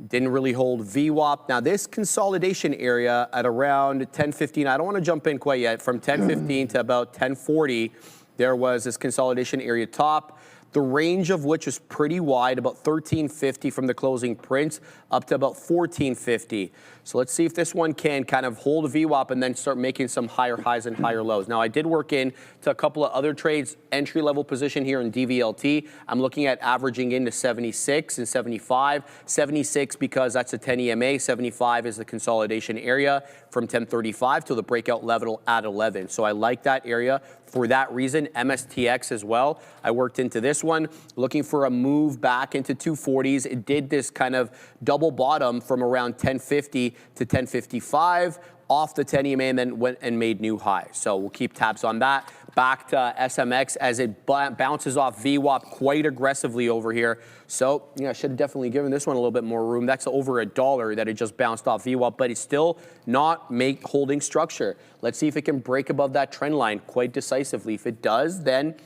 Didn't really hold VWAP. Now, this consolidation area at around 1015, I don't want to jump in quite yet, from 1015 to about 1040, there was this consolidation area top, the range of which is pretty wide, about 1350 from the closing print up to about 1450. So let's see if this one can kind of hold a VWAP and then start making some higher highs and higher lows. Now, I did work in to a couple of other trades, entry level position here in DVLT. I'm looking at averaging into 76 and 75. 76 because that's a 10 EMA, 75 is the consolidation area from 1035 to the breakout level at 11. So I like that area. For that reason, MSTX as well. I worked into this one, looking for a move back into 240s. It did this kind of double bottom from around 1050 to 1055 off the 10 EMA and then went and made new highs. So we'll keep tabs on that. Back to SMX as it bounces off VWAP quite aggressively over here. So, yeah, I should have definitely given this one a little bit more room. That's over $1 that it just bounced off VWAP, but it's still not holding structure. Let's see if it can break above that trend line quite decisively. If it does, then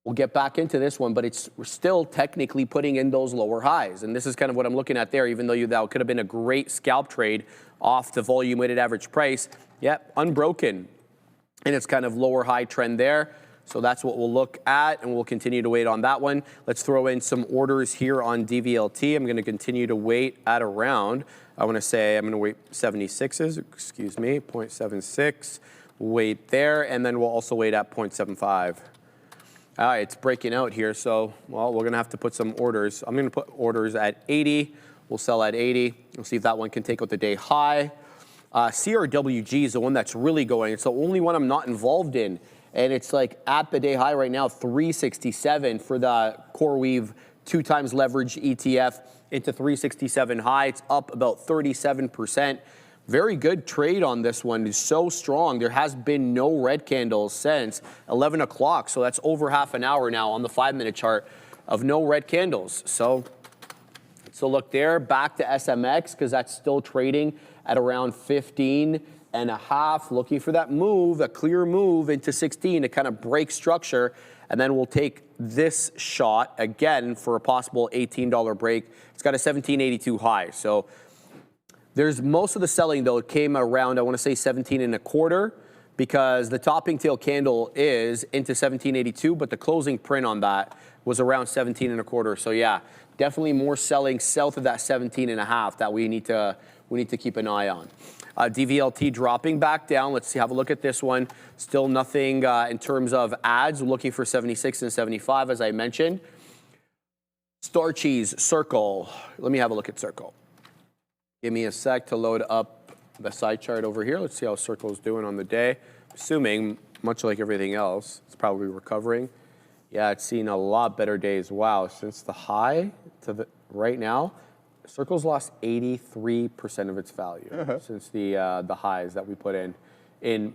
we'll get back into this one, but we're still technically putting in those lower highs. And this is kind of what I'm looking at there, even though that could have been a great scalp trade off the volume weighted average price. Yep, unbroken. And it's kind of lower high trend there. So that's what we'll look at, and we'll continue to wait on that one. Let's throw in some orders here on DVLT. I'm going to continue to wait at around, I'm going to wait 76s, excuse me, 0.76. Wait there, and then we'll also wait at 0.75. All right, it's breaking out here, so, well, we're going to have to put some orders. I'm going to put orders at 80. We'll sell at 80. We'll see if that one can take out the day high. CRWG is the one that's really going. It's the only one I'm not involved in. And it's like at the day high right now, 367 for the CoreWeave 2x leverage ETF into 367 high. It's up about 37%. Very good trade on this one. It's so strong. There has been no red candles since 11 o'clock. So that's over half an hour now on the 5-minute chart of no red candles. So look there, back to SMX because that's still trading at around 15.5, looking for that move, a clear move into 16 to kind of break structure. And then we'll take this shot again for a possible $18 break. It's got a 1782 high. So there's most of the selling, though, it came around, I want to say 17.25 because the topping tail candle is into 1782, but the closing print on that was around 17.25. So yeah, definitely more selling south of that 17.5 that we need to keep an eye on. DVLT dropping back down. Let's have a look at this one. Still nothing in terms of ads. We're looking for 76 and 75, as I mentioned. Star Cheese, Circle. Let me have a look at Circle. Give me a sec to load up the side chart over here. Let's see how Circle's doing on the day. Assuming, much like everything else, it's probably recovering. Yeah, it's seen a lot better days. Wow, since the high to the right now, Circle's lost 83% of its value since the highs that we put in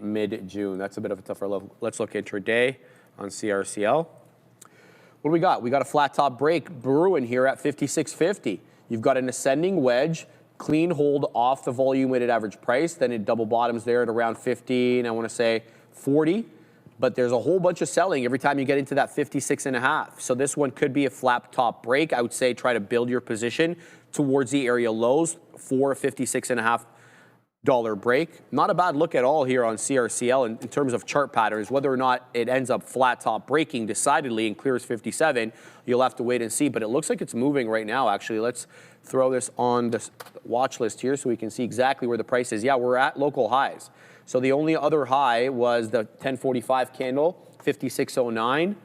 mid-June. That's a bit of a tougher level. Let's look intraday on CRCL. What do we got? We got a flat top break brewing here at 56.50. You've got an ascending wedge, clean hold off the volume weighted average price. Then it double bottoms there at around 15, I want to say 40. But there's a whole bunch of selling every time you get into that 56.5. So this one could be a flat top break. I would say try to build your position towards the area lows for a $56.5 break. Not a bad look at all here on CRCL in terms of chart patterns. Whether or not it ends up flat top breaking decidedly and clears 57, you'll have to wait and see. But it looks like it's moving right now, actually. Let's throw this on the watch list here so we can see exactly where the price is. Yeah, we're at local highs. So the only other high was the 1045 candle, 5609.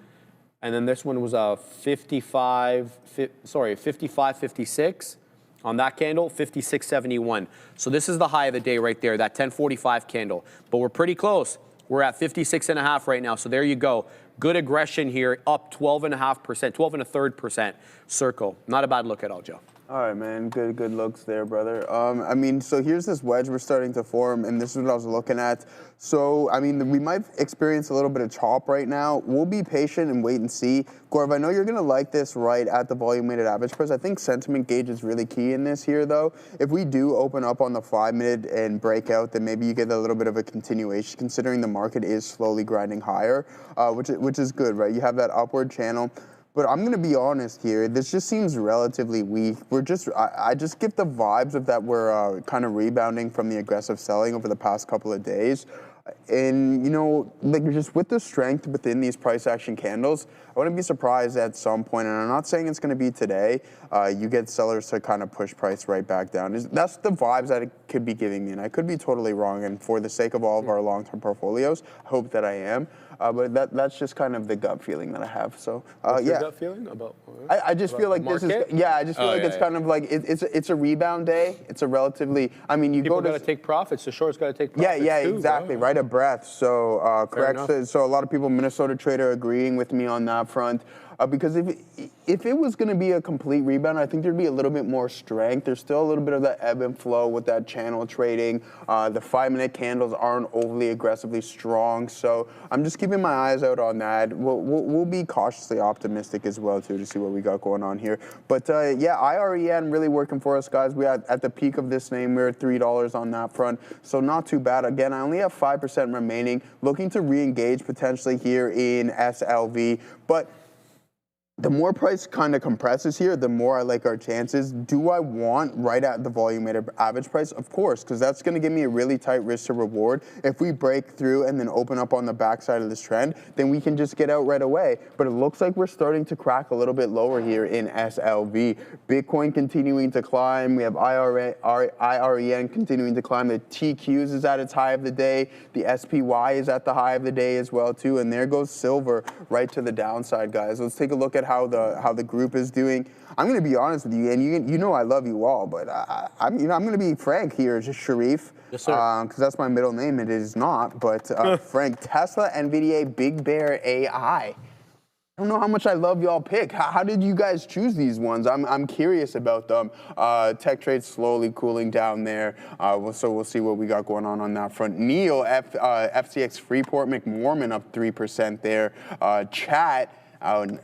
And then this one was a 55.56 on that candle, 56.71. So this is the high of the day right there, that 1045 candle. But we're pretty close. We're at 56.5 right now. So there you go. Good aggression here, up 12.5%, 12.3% circle. Not a bad look at all, Joe. All right, man. Good looks there, brother. I mean, so here's this wedge we're starting to form, and this is what I was looking at. So, I mean, we might experience a little bit of chop right now. We'll be patient and wait and see. Gorv, I know you're going to like this right at the volume-weighted average price. I think sentiment gauge is really key in this here, though. If we do open up on the 5-minute and break out, then maybe you get a little bit of a continuation, considering the market is slowly grinding higher, which is good, right? You have that upward channel. But I'm going to be honest here. This just seems relatively weak. I just get the vibes of that we're kind of rebounding from the aggressive selling over the past couple of days. And, you know, like just with the strength within these price action candles, I wouldn't be surprised at some point, and I'm not saying it's going to be today, you get sellers to kind of push price right back down. That's the vibes that it could be giving me, and I could be totally wrong. And for the sake of all of our long-term portfolios, I hope that I am. But that's just kind of the gut feeling that I have. So, What's yeah. your gut feeling about? I just feel like this is, I just feel like it's kind of like, it's a rebound day. It's a relatively, I mean, People got to take profits. The short's got to take profits. Yeah, too, exactly. bro. Right of breath. So, correct. enough. So a lot of people, Minnesota Trader, agreeing with me on that front. Because if it was going to be a complete rebound, I think there'd be a little bit more strength. There's still a little bit of that ebb and flow with that channel trading. The 5-minute candles aren't overly aggressively strong. So I'm just keeping my eyes out on that. We'll be cautiously optimistic as well, too, to see what we got going on here. But, yeah, IREN really working for us, guys. We had, at the peak of this name, we were at $3 on that front. So not too bad. Again, I only have 5% remaining. Looking to re-engage potentially here in SLV. But the more price kind of compresses here, the more I like our chances. Do I want right at the volume-weighted average price? Of course, because that's going to give me a really tight risk to reward. If we break through and then open up on the backside of this trend, then we can just get out right away. But it looks like we're starting to crack a little bit lower here in SLV. Bitcoin continuing to climb. We have IREN continuing to climb. The TQs is at its high of the day. The SPY is at the high of the day as well, too. And there goes silver right to the downside, guys. Let's take a look at how the group is doing. I'm going to be honest with you, and you know I love you all, but I'm going to be frank here, just Sharif. Yes, sir. Because that's my middle name. It is not, but Frank. Tesla, NVIDIA, Big Bear, AI. I don't know how much I love y'all pick. How did you guys choose these ones? I'm curious about them. Tech trade slowly cooling down there. So we'll see what we got going on that front. NEO, FCX Freeport, McMorman up 3% there. Chat.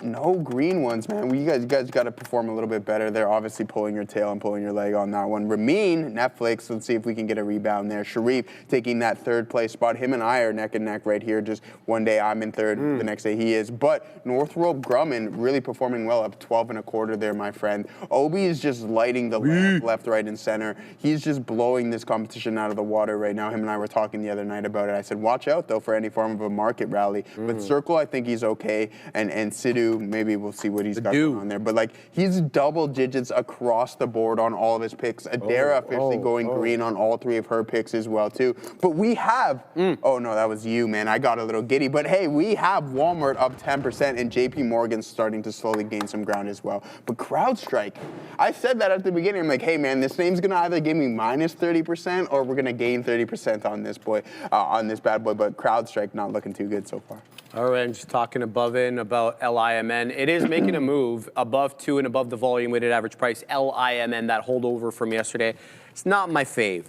No green ones, man. You guys got to perform a little bit better. They're obviously pulling your tail and pulling your leg on that one. Ramin, Netflix, let's see if we can get a rebound there. Sharif taking that third place spot. Him and I are neck and neck right here. Just one day I'm in third, the next day he is. But Northrop Grumman really performing well, up 12.25 there, my friend. Obi is just lighting the lamp left, right, and center. He's just blowing this competition out of the water right now. Him and I were talking the other night about it. I said, watch out, though, for any form of a market rally. But Circle, I think he's okay. And Sidhu, maybe we'll see what he's got going on there. But like he's double digits across the board on all of his picks. Adara officially going green on all 3 of her picks as well too. But we have, oh no, that was you, man. I got a little giddy. But hey, we have Walmart up 10% and JP Morgan starting to slowly gain some ground as well. But CrowdStrike, I said that at the beginning. I'm like, hey man, this name's gonna either give me minus 30% or we're gonna gain 30% on this boy, on this bad boy. But CrowdStrike not looking too good so far. All right, and just talking above in about LIMN. It is making a move above 2 and above the volume weighted average price. LIMN, that holdover from yesterday. It's not my fave.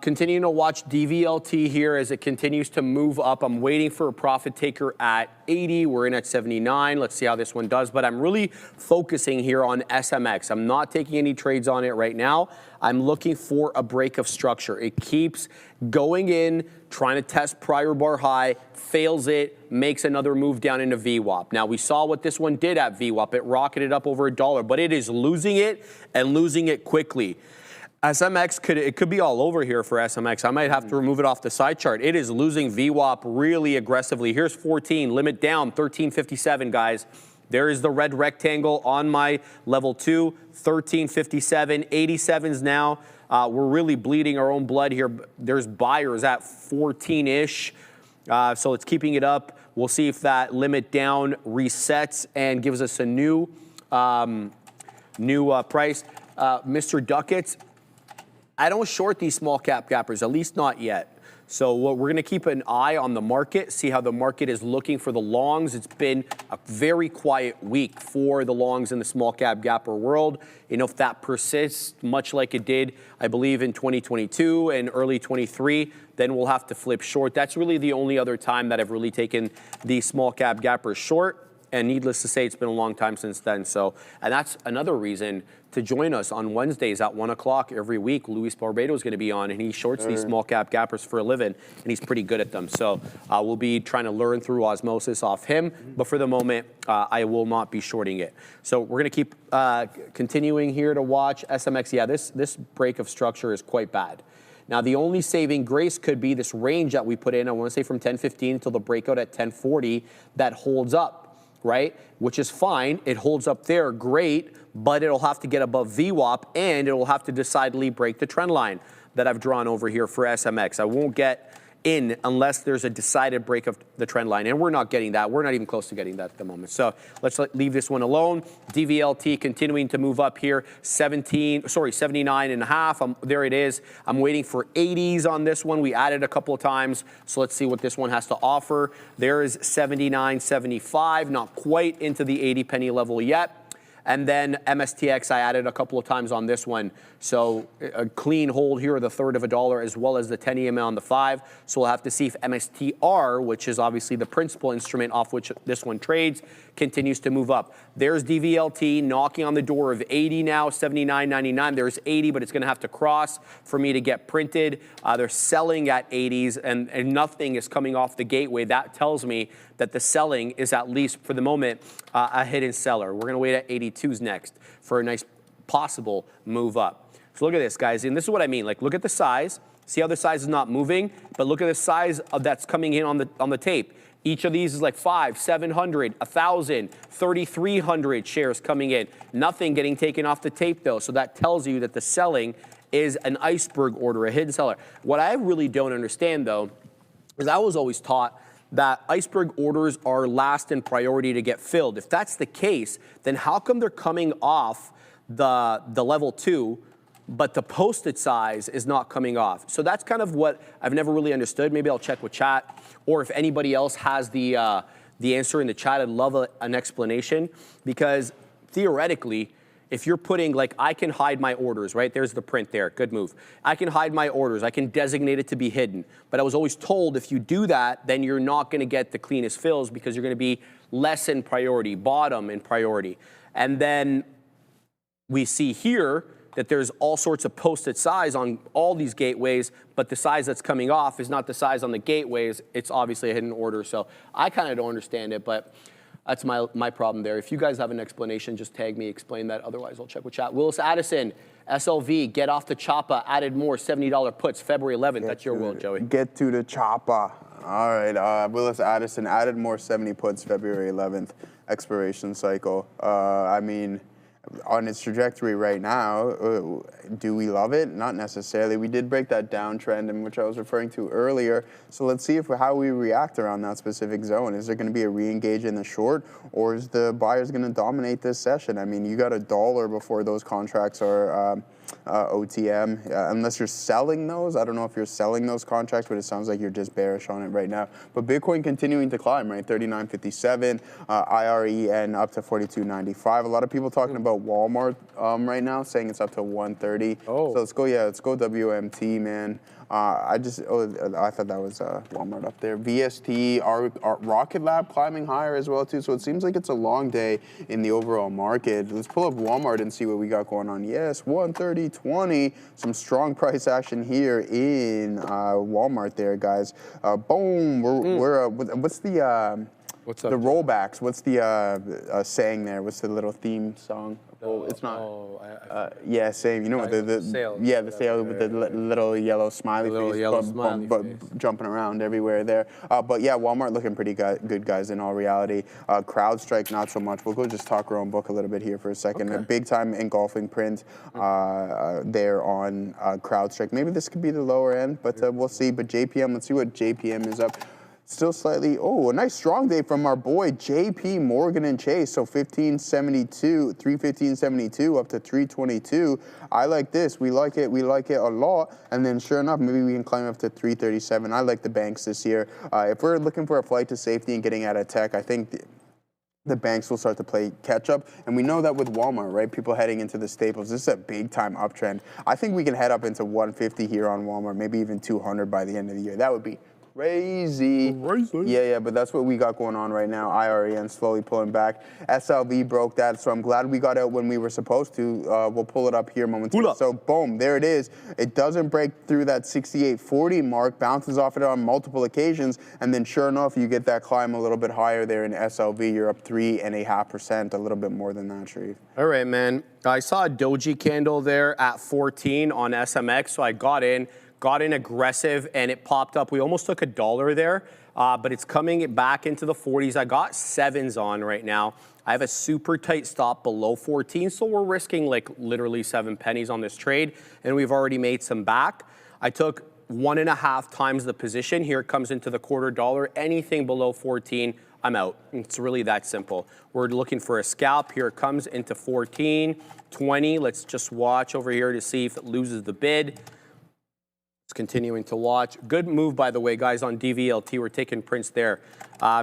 Continuing to watch DVLT here as it continues to move up. I'm waiting for a profit taker at 80. We're in at 79. Let's see how this one does. But I'm really focusing here on SMX. I'm not taking any trades on it right now. I'm looking for a break of structure. It keeps going in, trying to test prior bar high, fails it, makes another move down into VWAP. Now, we saw what this one did at VWAP. It rocketed up over $1, but it is losing it and losing it quickly. SMX could be all over here for SMX. I might have to remove it off the side chart. It is losing VWAP really aggressively. Here's 14, limit down, 1357, guys. There is the red rectangle on my level 2, 1357, 87s now. We're really bleeding our own blood here. There's buyers at 14-ish, so it's keeping it up. We'll see if that limit down resets and gives us a new price. Mr. Ducats, I don't short these small cap gappers, at least not yet. So we're going to keep an eye on the market, see how the market is looking for the longs. It's been a very quiet week for the longs in the small cap gapper world. You know, if that persists, much like it did, I believe, in 2022 and early 23, then we'll have to flip short. That's really the only other time that I've really taken the small cap gappers short. And needless to say, it's been a long time since then. So, and that's another reason to join us on Wednesdays at 1 o'clock every week. Luis Barbato is going to be on, and he shorts these small cap gappers for a living, and he's pretty good at them. So we'll be trying to learn through osmosis off him. But for the moment, I will not be shorting it. So we're going to keep continuing here to watch SMX. Yeah, this break of structure is quite bad. Now, the only saving grace could be this range that we put in, I want to say from 1015 until the breakout at 1040, that holds up. Right, which is fine. It holds up there, great, but it'll have to get above VWAP and it'll have to decidedly break the trend line that I've drawn over here for SMX. I won't get in unless there's a decided break of the trend line, and we're not getting that. We're not even close to getting that at the moment. So let's leave this one alone. DVLT continuing to move up here, 79.5. There it is. I'm waiting for 80s on this one. We added a couple of times, so let's see what this one has to offer. There is 79.75, not quite into the 80 penny level yet. And then MSTX, I added a couple of times on this one. So a clean hold here, the third of a dollar, as well as the 10 EMA on the 5. So we'll have to see if MSTR, which is obviously the principal instrument off which this one trades, continues to move up. There's DVLT knocking on the door of 80 now, 79.99. There's 80, but it's going to have to cross for me to get printed. They're selling at 80s, and nothing is coming off the gateway. That tells me that the selling is, at least for the moment, a hidden seller. We're going to wait at 82s next for a nice possible move up. So look at this, guys, and this is what I mean. Like, look at the size. See how the size is not moving, but look at the size that's coming in on the tape. Each of these is like 500, 700, 1,000, 3,300 shares coming in. Nothing getting taken off the tape, though. So that tells you that the selling is an iceberg order, a hidden seller. What I really don't understand, though, is I was always taught that iceberg orders are last in priority to get filled. If that's the case, then how come they're coming off the level 2, but the posted size is not coming off? So that's kind of what I've never really understood. Maybe I'll check with chat, or if anybody else has the answer in the chat, I'd love an explanation, because theoretically, if you're putting, like, I can hide my orders, right? There's the print there, good move. I can hide my orders, I can designate it to be hidden. But I was always told if you do that, then you're not gonna get the cleanest fills because you're gonna be less in priority, bottom in priority. And then we see here that there's all sorts of posted size on all these gateways, but the size that's coming off is not the size on the gateways. It's obviously a hidden order. So I kind of don't understand it, but that's my problem there. If you guys have an explanation, just tag me, explain that. Otherwise, I'll check with chat. Willis Addison, SLV, get off the choppa, added more $70 puts, February 11th. That's your world, Joey. Get to the choppa. All right, Willis Addison added more 70 puts, February 11th, expiration cycle. I mean, on its trajectory right now, do we love it? Not necessarily. We did break that downtrend, in which I was referring to earlier. So let's see how we react around that specific zone. Is there going to be a re-engage in the short, or is the buyers going to dominate this session? I mean, you got $1 before those contracts are OTM, unless you're selling those. I don't know if you're selling those contracts, but it sounds like you're just bearish on it right now. But Bitcoin continuing to climb, right? 39.57, IREN up to 42.95. A lot of people talking about Walmart right now, saying it's up to 130. Oh. So let's go WMT, man. I thought that was Walmart up there. VST, Rocket Lab climbing higher as well too. So it seems like it's a long day in the overall market. Let's pull up Walmart and see what we got going on. Yes, 130.20. Some strong price action here in Walmart there, guys. Boom. What's the rollbacks? What's the saying there? What's the little theme song? Oh, it's not. Oh, Yeah, same. You know what? The sail. Yeah, the sail with the little yellow smiley little face, yellow smiley face. jumping around everywhere there. But yeah, Walmart looking pretty good, guys. In all reality, CrowdStrike not so much. We'll go just talk our own book a little bit here for a second. Okay. A big time engulfing print there on CrowdStrike. Maybe this could be the lower end, but we'll see. But JPM, let's see what JPM is up. Still slightly, a nice strong day from our boy JP Morgan and Chase. So 1572, 315.72 up to 322. I like this. We like it a lot. And then sure enough, maybe we can climb up to 337. I like the banks this year. If we're looking for a flight to safety and getting out of tech, I think the banks will start to play catch up. And we know that with Walmart, right? People heading into the staples. This is a big time uptrend. I think we can head up into 150 here on Walmart, maybe even 200 by the end of the year. That would be crazy. Yeah, but that's what we got going on right now. IREN slowly pulling back. SLV broke that, so I'm glad we got out when we were supposed to. We'll pull it up here momentarily. So boom, there it is. It doesn't break through that 68.40 mark, bounces off it on multiple occasions, and then sure enough, you get that climb a little bit higher there in SLV. You're up 3.5%, a little bit more than that, Sharif. All right, man. I saw a doji candle there at 14 on SMX, so I got in aggressive, and it popped up. We almost took $1 there, but it's coming back into the 40s. I got 7s on right now. I have a super tight stop below 14, so we're risking like literally 7 pennies on this trade, and we've already made some back. I took 1.5 times the position. Here it comes into the $0.25. Anything below 14, I'm out. It's really that simple. We're looking for a scalp. Here it comes into 14, 20. Let's just watch over here to see if it loses the bid. Continuing to watch. Good move, by the way, guys, on DVLT. We're taking prints there.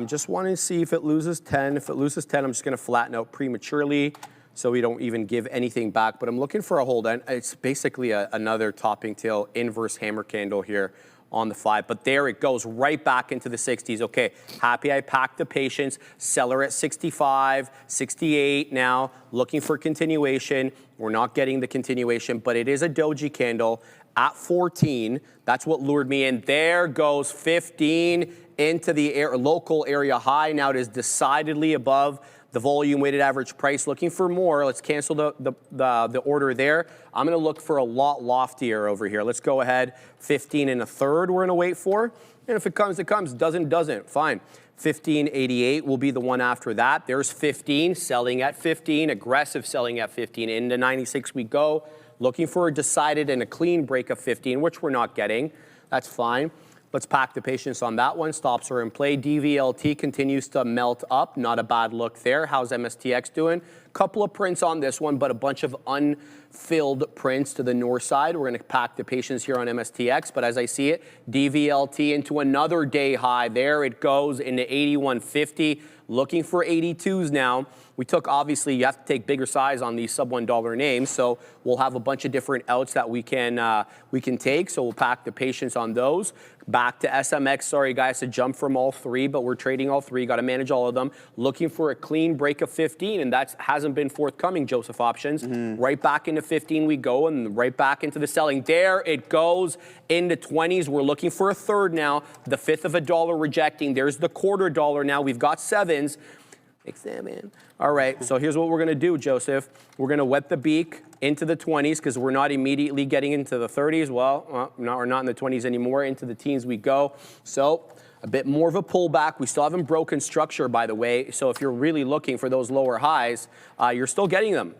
Just wanting to see if it loses 10. If it loses 10, I'm just going to flatten out prematurely so we don't even give anything back. But I'm looking for a hold. And it's basically another topping tail inverse hammer candle here on the 5. But there it goes right back into the 60s. Okay, happy I packed the patience. Seller at 65, 68 now. Looking for continuation. We're not getting the continuation, but it is a doji candle. At 14, that's what lured me in. There goes 15 into the local area high. Now it is decidedly above the volume weighted average price. Looking for more. Let's cancel the order there. I'm going to look for a lot loftier over here. Let's go ahead. 15 1/3 we're going to wait for. And if it comes, it comes. Doesn't. Fine. 15.88 will be the one after that. There's 15, selling at 15, aggressive selling at 15. Into 96 we go. Looking for a decided and a clean break of 15, which we're not getting. That's fine. Let's pack the patience on that one. Stops are in play. DVLT continues to melt up. Not a bad look there. How's MSTX doing? Couple of prints on this one, but a bunch of unfilled prints to the north side. We're going to pack the patience here on MSTX, but as I see it, DVLT into another day high. There it goes into 81.50. Looking for 82s now. We took, obviously, you have to take bigger size on these sub $1 names, so we'll have a bunch of different outs that we can take, so we'll pack the patience on those. Back to SMX, sorry guys to jump from all three, but we're trading all three, got to manage all of them. Looking for a clean break of 15, and that hasn't been forthcoming, Joseph Options. Right back into 15 we go, and right back into the selling. There it goes into 20s. We're looking for a third now, the fifth of $1 rejecting. There's the $0.25 now. We've got 7s. Examine. All right, so here's what we're going to do, Joseph. We're going to wet the beak into the 20s because we're not immediately getting into the 30s. Well, we're not in the 20s anymore. Into the teens we go. So a bit more of a pullback. We still haven't broken structure, by the way. So if you're really looking for those lower highs, you're still getting them.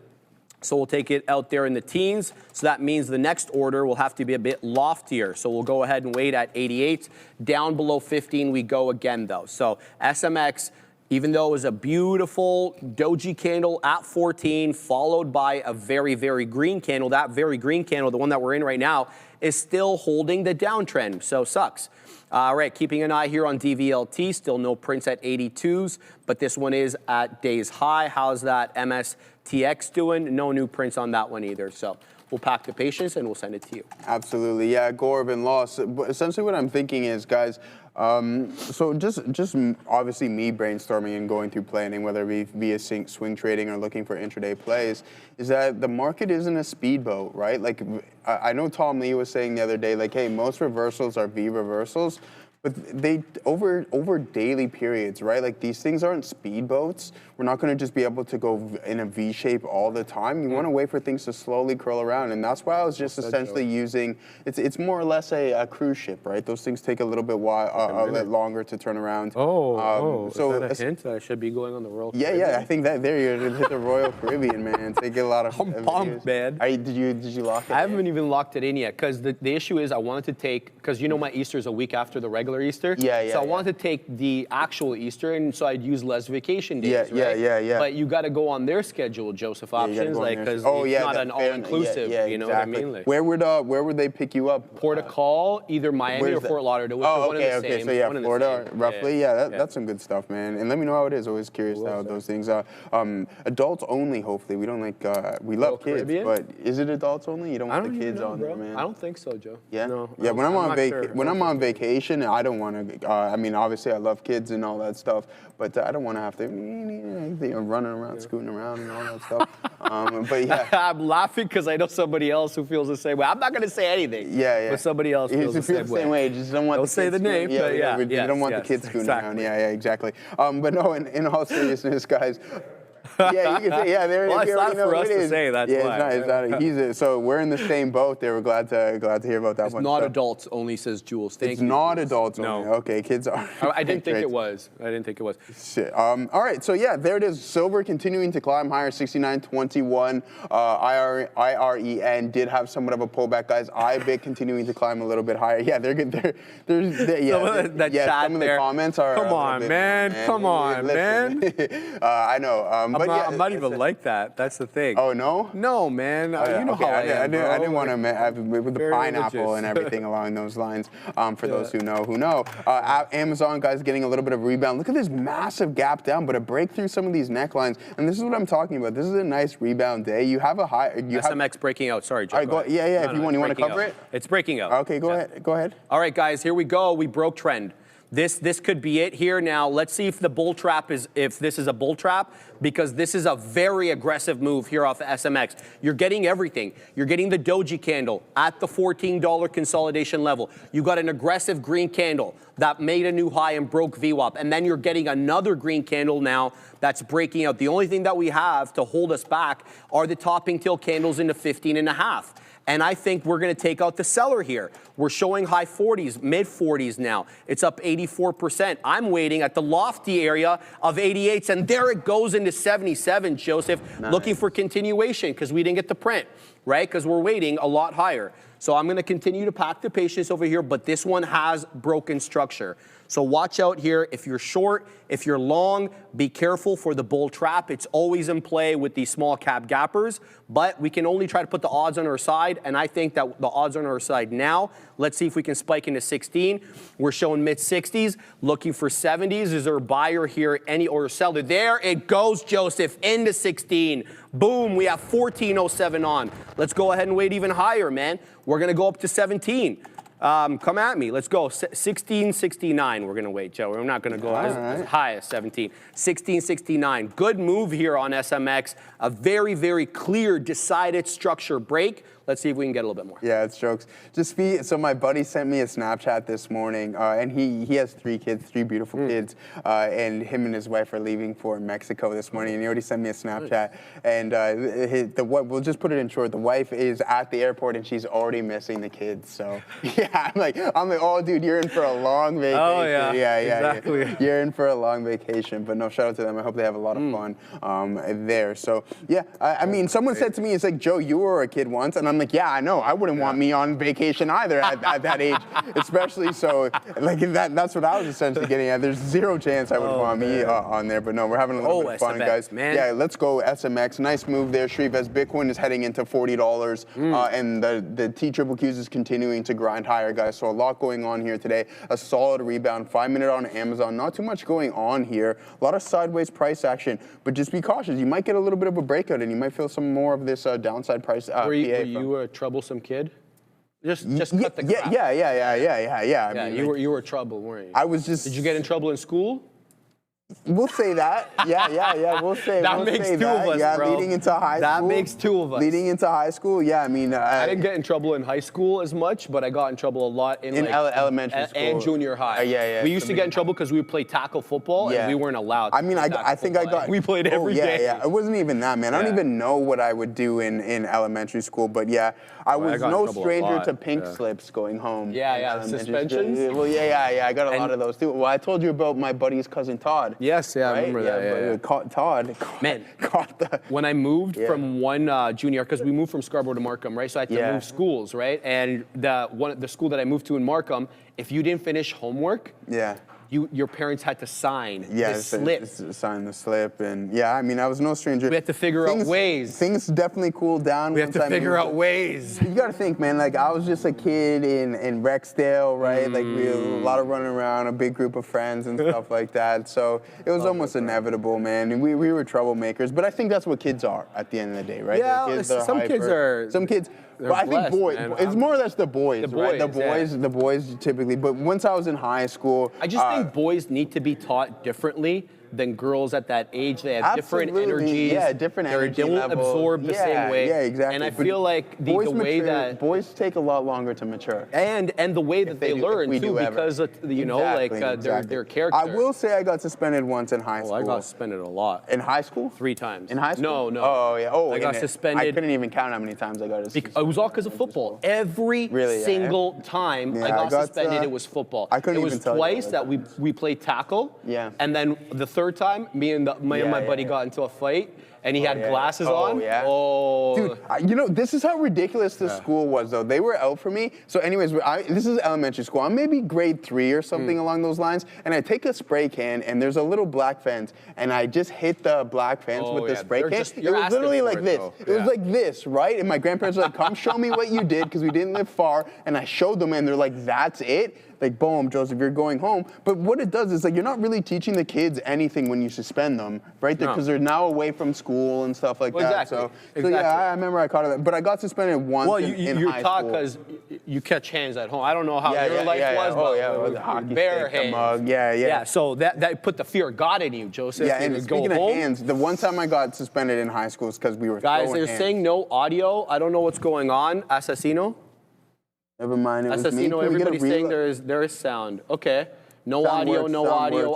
So we'll take it out there in the teens. So that means the next order will have to be a bit loftier. So we'll go ahead and wait at 88. Down below 15 we go again, though. So SMX, even though it was a beautiful doji candle at 14, followed by a very, very green candle, that very green candle, the one that we're in right now, is still holding the downtrend. So sucks. All right, keeping an eye here on DVLT, still no prints at 82s, but this one is at day's high. How's that MSTX doing? No new prints on that one either. So we'll pack the patience and we'll send it to you. Absolutely, yeah, Gorvin lost. But essentially what I'm thinking is, guys, so just obviously me brainstorming and going through planning, whether it be via swing trading or looking for intraday plays, is that the market isn't a speedboat, right? Like I know Tom Lee was saying the other day, like, hey, most reversals are V reversals, But they over daily periods, right? Like these things aren't speedboats. We're not going to just be able to go in a V shape all the time. You want to wait for things to slowly curl around, and that's why I was just essentially using. It's more or less a cruise ship, right? Those things take a little bit a bit longer to turn around. So so is that a hint that I should be going on the Royal Yeah, Caribbean? yeah. I think that there you hit the Royal Caribbean, man. They get a lot of. I'm pumped, man. Did you lock it? I haven't even locked it in yet because the issue is I wanted to take, because you know my Easter is a week after the regular Easter. Yeah. So I wanted to take the actual Easter, and so I'd use less vacation days, right? Yeah. But you got to go on their schedule, Joseph Options, like because it's not an all-inclusive. You know what I mean? Like, where would they pick you up? Port of call, either Miami or Fort Lauderdale. Which are one of the same. So yeah, one and the Florida, same. roughly. Yeah, that's some good stuff, man. And let me know how it is. Always curious how those things are. Adults only. Hopefully, we don't like. We love kids, Caribbean? but is it adults only? You don't want the kids know, on bro. there, man. I don't think so, Joe. Yeah. No, Yeah. When I'm on vacation. vacation, I don't want to. I mean, obviously, I love kids and all that stuff, but I don't want to have to running around, scooting around, and all that stuff. But yeah. I'm laughing because I know somebody else who feels the same way. I'm not going to say anything. Yeah. But somebody else feels the same way. You just don't want. Don't say the name, but yeah. You don't want the Yes, kids scooting around. exactly. Yeah, exactly. But no, in all seriousness, guys. Yeah, you can say, yeah, there. Well, you it's not already know for who us it to is. say, that's yeah, why. It's not. So we're in the same boat. There. We're glad to hear about that It's one. not So adults only, says Jules. Thank it's you. not Jules. adults No. only. Okay, kids are. I didn't think Great. it was. I didn't think it was. Shit. All right, so yeah, there it is. Silver continuing to climb higher, 69.21. IREN did have somewhat of a pullback, guys. IBIT continuing to climb a little bit higher. Yeah, they're good. Some of the comments are. Come on, man. Come on, man. I know. I'm not even like that. That's the thing. Oh no. No, man. You know how I am. I didn't want to have with the Very pineapple religious. and everything along those lines. For those who know. Amazon, guys, getting a little bit of rebound. Look at this massive gap down, but a break through some of these necklines. And this is what I'm talking about. This is a nice rebound day. You have a high. SMX breaking out. Sorry, Joe. All right, if you want to cover it. It's breaking out. Okay, go ahead. All right, guys, here we go. We broke trend. This could be it here. Now, let's see if the bull trap if this is a bull trap, because this is a very aggressive move here off the SMX. You're getting everything. You're getting the doji candle at the $14 consolidation level. You got an aggressive green candle that made a new high and broke VWAP. And then you're getting another green candle now that's breaking out. The only thing that we have to hold us back are the topping tail candles into 15.5. And I think we're going to take out the seller here. We're showing high 40s, mid 40s now. It's up 84%. I'm waiting at the lofty area of 88s, and there it goes into 77, Joseph, looking for continuation because we didn't get the print, right? Because we're waiting a lot higher. So I'm going to continue to pack the patience over here, but this one has broken structure. So watch out here. If you're short, if you're long, be careful for the bull trap. It's always in play with these small cap gappers, but we can only try to put the odds on our side, and I think that the odds are on our side now. Let's see if we can spike into 16. We're showing mid 60s, looking for 70s. Is there a buyer here, or a seller? There it goes, Joseph, into 16. Boom, we have 14.07 on. Let's go ahead and wait even higher, man. We're gonna go up to 17. Come at me. Let's go. 1669. We're going to wait, Joe. We're not going to go as high as 17. 1669. Good move here on SMX. A very, very clear, decided structure break. Let's see if we can get a little bit more. Yeah, it's jokes. So my buddy sent me a Snapchat this morning, and he has 3 kids, 3 beautiful kids, and him and his wife are leaving for Mexico this morning, and he already sent me a Snapchat. And we'll just put it in short. The wife is at the airport, and she's already missing the kids. So yeah, I'm like, oh, dude, you're in for a long vacation. Oh yeah, exactly. Yeah. You're in for a long vacation. But no, shout out to them. I hope they have a lot of fun there. So yeah, I mean, someone said to me, it's like, Joe, you were a kid once, and I'm like, yeah, I know. I wouldn't want me on vacation either at that age, especially so. Like that's what I was essentially getting at. There's zero chance I would want me on there. But no, we're having a little bit of fun, SMX, guys. Man. Yeah, let's go SMX. Nice move there, Shreve, as Bitcoin is heading into $40, and the TQQs is continuing to grind higher, guys. So a lot going on here today. A solid rebound. 5-minute on Amazon. Not too much going on here. A lot of sideways price action, but just be cautious. You might get a little bit of a breakout, and you might feel some more of this downside price. Were you a troublesome kid? Just cut the crap. Yeah. I mean, you were trouble, weren't you? I was just. Did you get in trouble in school? We'll say that. Yeah. We'll say That we'll makes say two of us, Yeah, bro. leading into high school. That makes two of us. Leading into high school, yeah. I mean, I didn't get in trouble in high school as much, but I got in trouble a lot in like, elementary school and junior high. Yeah. We used to get in trouble because we would play tackle football and we weren't allowed. I mean, I think I got. We played every day. Yeah. It wasn't even that, man. I don't even know what I would do in elementary school, but yeah, I was got in no trouble a stranger lot, to pink slips going home. Yeah, suspensions. Well, yeah. I got a lot of those too. Well, I told you about my buddy's cousin Todd. Yes, I remember that. Yeah. Caught Todd. Man, caught the. When I moved from one junior, because we moved from Scarborough to Markham, right? So I had to move schools, right? And the school that I moved to in Markham, if you didn't finish homework, your parents had to sign the slip. Sign the slip, and I mean, I was no stranger. We had to figure out ways. Things definitely cooled down. We had to figure out ways. You gotta think, man, like I was just a kid in Rexdale, right? Like we had a lot of running around, a big group of friends and stuff like that. So it was almost inevitable, man. And we were troublemakers, but I think that's what kids are at the end of the day, right? Yeah, some kids are. But I think boys, man. it's more or less the boys, right? The boys, boys typically. But once I was in high school, I just think boys need to be taught differently than girls at that age. They have different energies. Yeah, different energy They won't levels. absorb the same way. Yeah, exactly. And I feel like the way that boys take a lot longer to mature. And the way that they learn too, because of, their character. I will say I got suspended once in high school. I got suspended a lot. In high school? 3 times. In high school? No. Oh yeah. Oh, I got suspended. I couldn't even count how many times I got suspended. It was all because of football. Every single time I got suspended, it was football. I couldn't even tell you. It was twice that we played tackle. Yeah. And then the third time, me and my buddy got into a fight, and he had glasses on. Yeah. Oh. Dude, this is how ridiculous this school was, though. They were out for me. So anyways, this is elementary school. I'm maybe grade 3 or something along those lines, and I take a spray can, and there's a little black fence, and I just hit the black fence with the spray can. It was literally like this. It was like this, right? And my grandparents were like, come show me what you did, because we didn't live far, and I showed them, and they're like, that's it? Like, boom, Joseph, you're going home. But what it does is, like, you're not really teaching the kids anything when you suspend them, right? Because they're now away from school and stuff like that. Exactly. So yeah, I remember I caught it. But I got suspended once in high school. You're taught because you catch hands at home. I don't know how your life was, but the hockey bare stick, hands. the mug. Yeah. So that put the fear of God in you, Joseph. Yeah, and speaking of hands, the one time I got suspended in high school is because we were Guys, throwing they're saying no audio. I don't know what's going on. Assassino? Never mind, it was me. Assassino, everybody's saying there is sound. Okay. No audio, no audio.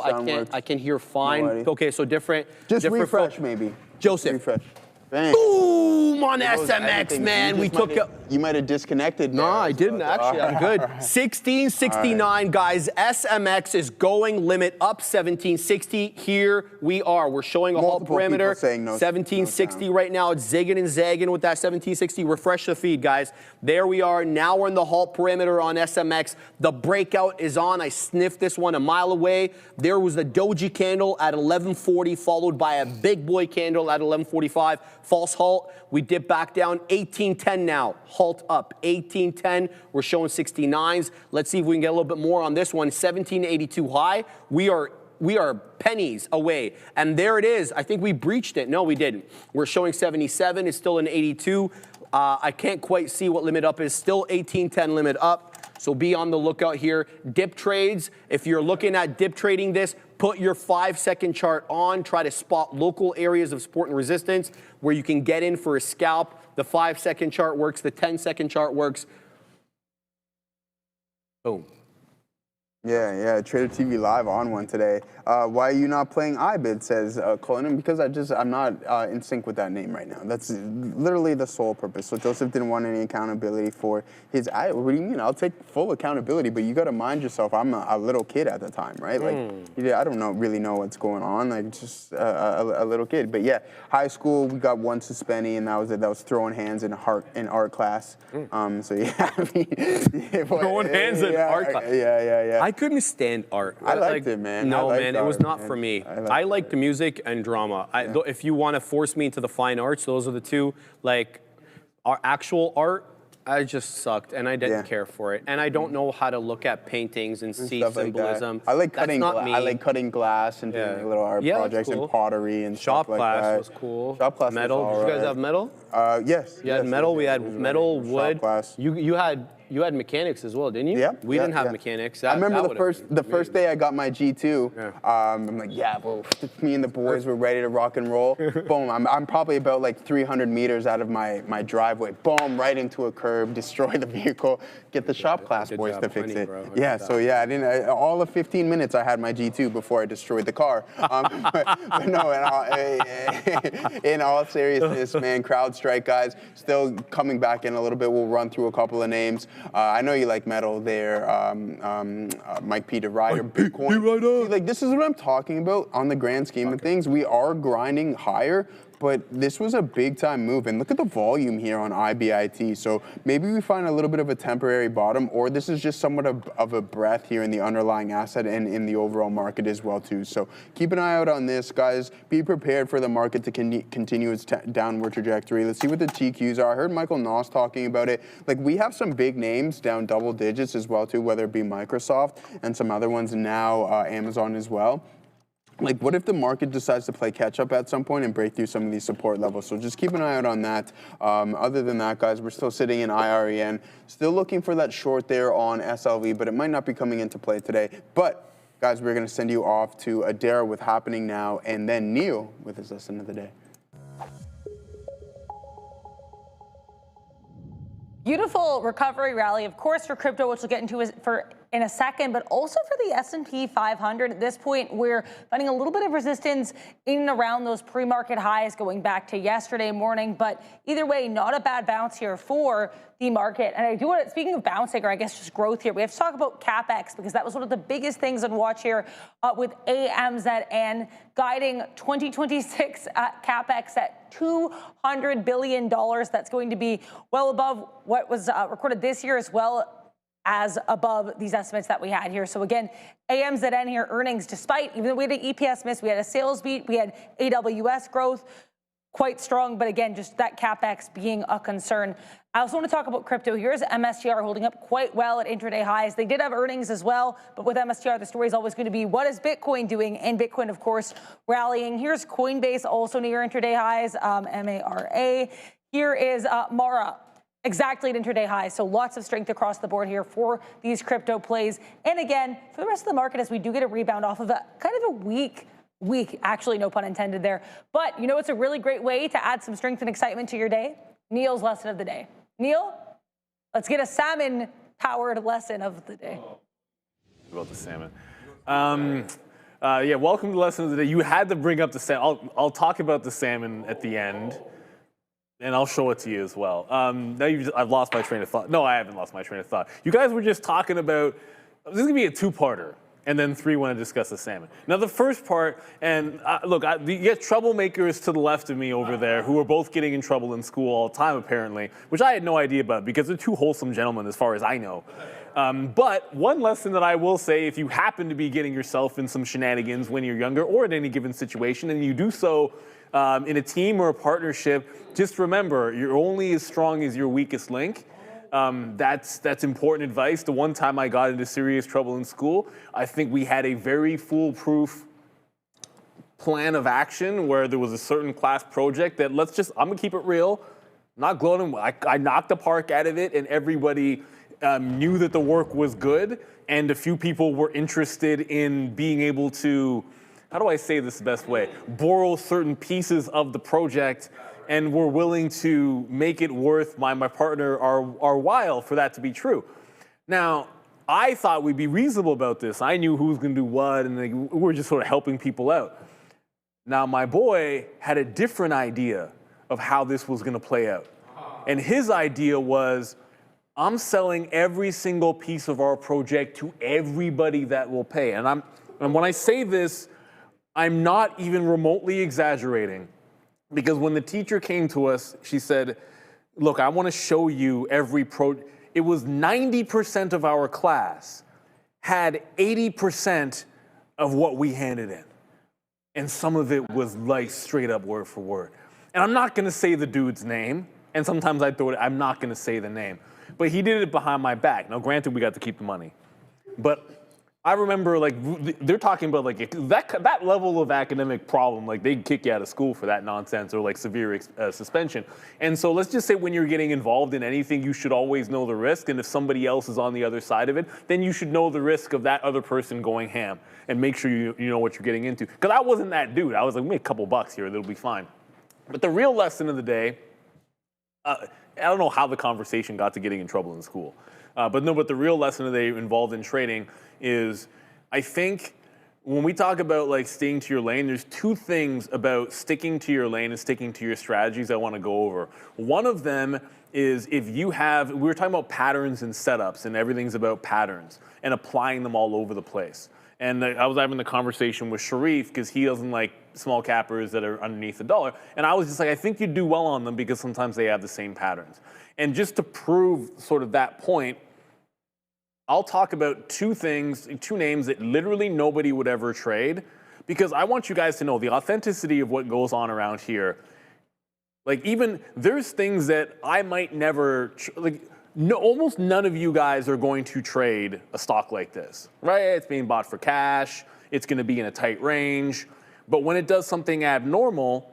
I can hear fine. Okay, so different. Just refresh, maybe. Joseph. Refresh. Bang. Boom on SMX, man. We took it. You might have disconnected. No, I didn't actually. I'm good. 1669, guys. SMX is going limit up 1760. Here we are. We're showing a halt parameter. 1760 right now. It's zigging and zagging with that 1760. Refresh the feed, guys. There we are. Now we're in the halt parameter on SMX. The breakout is on. I sniffed this one a mile away. There was the doji candle at 1140, followed by a big boy candle at 1145. False halt. We dip back down. 1810 now. Halt up. 1810. We're showing 69s. Let's see if we can get a little bit more on this one. 1782 high. We are pennies away. And there it is. I think we breached it. No, we didn't. We're showing 77. It's still an 82. I can't quite see what limit up is. Still 1810 limit up. So be on the lookout here. Dip trades, if you're looking at dip trading this, put your 5-second chart on. Try to spot local areas of support and resistance where you can get in for a scalp. The 5-second chart works. The 10-second chart works. Boom. Yeah, Trader TV Live on one today. Why are you not playing iBid, says Cullinan? Because I'm not in sync with that name right now. That's literally the sole purpose. So Joseph didn't want any accountability for his, what do you mean? I'll take full accountability, but you got to mind yourself. I'm a little kid at the time, right? Like, I don't really know what's going on. Like, just a little kid. But yeah, high school, we got one suspendee, and that was it. That was throwing hands in art class. So yeah, I mean, throwing hands in art class. Yeah. I couldn't stand art. I liked it, man. No, man, it was not for me. I liked music and drama. If you want to force me into the fine arts, those are the two. Like, our actual art, I just sucked, and I didn't care for it. And I don't know how to look at paintings and see symbolism. I like cutting. I like cutting glass and doing little art projects and pottery and shop stuff like that. Shop class was cool. Shop class. Metal. Was Did you guys have metal? Yes. You had metal. We had metal, wood. Shop class. You had You had mechanics as well, didn't you? Yeah. We didn't have mechanics. I remember the first day I got my G2. I'm like, yeah, well, me and the boys were ready to rock and roll. Boom, I'm probably about like 300 meters out of my driveway. Boom, right into a curb, destroy the vehicle, get the shop class boys to fix it. Yeah, so yeah, all of 15 minutes I had my G2 before I destroyed the car. But no, in all seriousness, man, CrowdStrike guys, still coming back in a little bit. We'll run through a couple of names. I know you like metal there, Mike Peter Ryder, Bitcoin. See, like, this is what I'm talking about on the grand scheme of things. We are grinding higher, but this was a big time move. And look at the volume here on IBIT. So maybe we find a little bit of a temporary bottom, or this is just somewhat of a breath here in the underlying asset and in the overall market as well too. So keep an eye out on this, guys. Be prepared for the market to continue its downward trajectory. Let's see what the TQs are. I heard Michael Noss talking about it. Like, we have some big names down double digits as well too, whether it be Microsoft and some other ones now, Amazon as well. Like, what if the market decides to play catch up at some point and break through some of these support levels? So just keep an eye out on that. Other than that, guys, we're still sitting in IREN, still looking for that short there on SLV, but it might not be coming into play today. But guys, we're going to send you off to Adair with Happening Now, and then Neil with his lesson of the day. Beautiful recovery rally, of course, for crypto, which we'll get into in a second, but also for the S&P 500. At this point, we're finding a little bit of resistance in and around those pre-market highs going back to yesterday morning. But either way, not a bad bounce here for the market. And I do want to, speaking of bouncing, or I guess just growth here, we have to talk about CapEx, because that was one of the biggest things on watch here with AMZN guiding 2026 CapEx at $200 billion. That's going to be well above what was recorded this year, as well as above these estimates that we had here. So again, AMZN here earnings, despite, even though we had an EPS miss, we had a sales beat, we had AWS growth, quite strong, but again, just that CapEx being a concern. I also want to talk about crypto. Here's MSTR holding up quite well at intraday highs. They did have earnings as well, but with MSTR, the story is always going to be, what is Bitcoin doing? And Bitcoin, of course, rallying. Here's Coinbase, also near intraday highs, MARA. Here is Mara, exactly at intraday highs. So lots of strength across the board here for these crypto plays. And again, for the rest of the market, as we do get a rebound off of a kind of a weak, actually, no pun intended there. But you know, it's a really great way to add some strength and excitement to your day. Neil's lesson of the day. Neil, let's get a salmon-powered lesson of the day. About the salmon. Yeah, welcome to the lesson of the day. You had to bring up the salmon. I'll talk about the salmon at the end, and I'll show it to you as well. Now I've lost my train of thought. No, I haven't lost my train of thought. You guys were just talking about, this is going to be a two-parter. And then 3 want to discuss the salmon. Now, the first part, and look, you get troublemakers to the left of me over there who are both getting in trouble in school all the time, apparently, which I had no idea about because they're two wholesome gentlemen as far as I know. But one lesson that I will say, if you happen to be getting yourself in some shenanigans when you're younger or in any given situation, and you do so in a team or a partnership, just remember, you're only as strong as your weakest link. That's important advice. The one time I got into serious trouble in school, I think we had a very foolproof plan of action where there was a certain class project that I'm gonna keep it real, not gloating. I knocked the park out of it, and everybody knew that the work was good, and a few people were interested in being able to, how do I say this the best way, borrow certain pieces of the project, and we're willing to make it worth my partner our while for that to be true. Now, I thought we'd be reasonable about this. I knew who was going to do what, and we were just sort of helping people out. Now, my boy had a different idea of how this was going to play out. And his idea was, I'm selling every single piece of our project to everybody that will pay. And when I say this, I'm not even remotely exaggerating. Because when the teacher came to us, she said, look, I want to show you every it was 90% of our class had 80% of what we handed in. And some of it was like straight up word for word. And I'm not going to say the dude's name. And sometimes I'm not going to say the name. But he did it behind my back. Now, granted, we got to keep the money. But I remember, like, they're talking about, like, that level of academic problem, like, they'd kick you out of school for that nonsense or, like, severe suspension. And so let's just say when you're getting involved in anything, you should always know the risk. And if somebody else is on the other side of it, then you should know the risk of that other person going ham and make sure you know what you're getting into. Because I wasn't that dude. I was like, make a couple bucks here, that'll be fine. But the real lesson of the day, I don't know how the conversation got to getting in trouble in school. But the real lesson of the day involved in trading is, I think when we talk about like staying to your lane, there's two things about sticking to your lane and sticking to your strategies I want to go over. One of them is if you have, we were talking about patterns and setups, and everything's about patterns and applying them all over the place. And I was having the conversation with Sharif because he doesn't like small cappers that are underneath $1. And I was just like, I think you do well on them because sometimes they have the same patterns. And just to prove sort of that point, I'll talk about two names that literally nobody would ever trade, because I want you guys to know the authenticity of what goes on around here. Like, even there's things that I might never, almost none of you guys are going to trade a stock like this, right? It's being bought for cash. It's going to be in a tight range. But when it does something abnormal,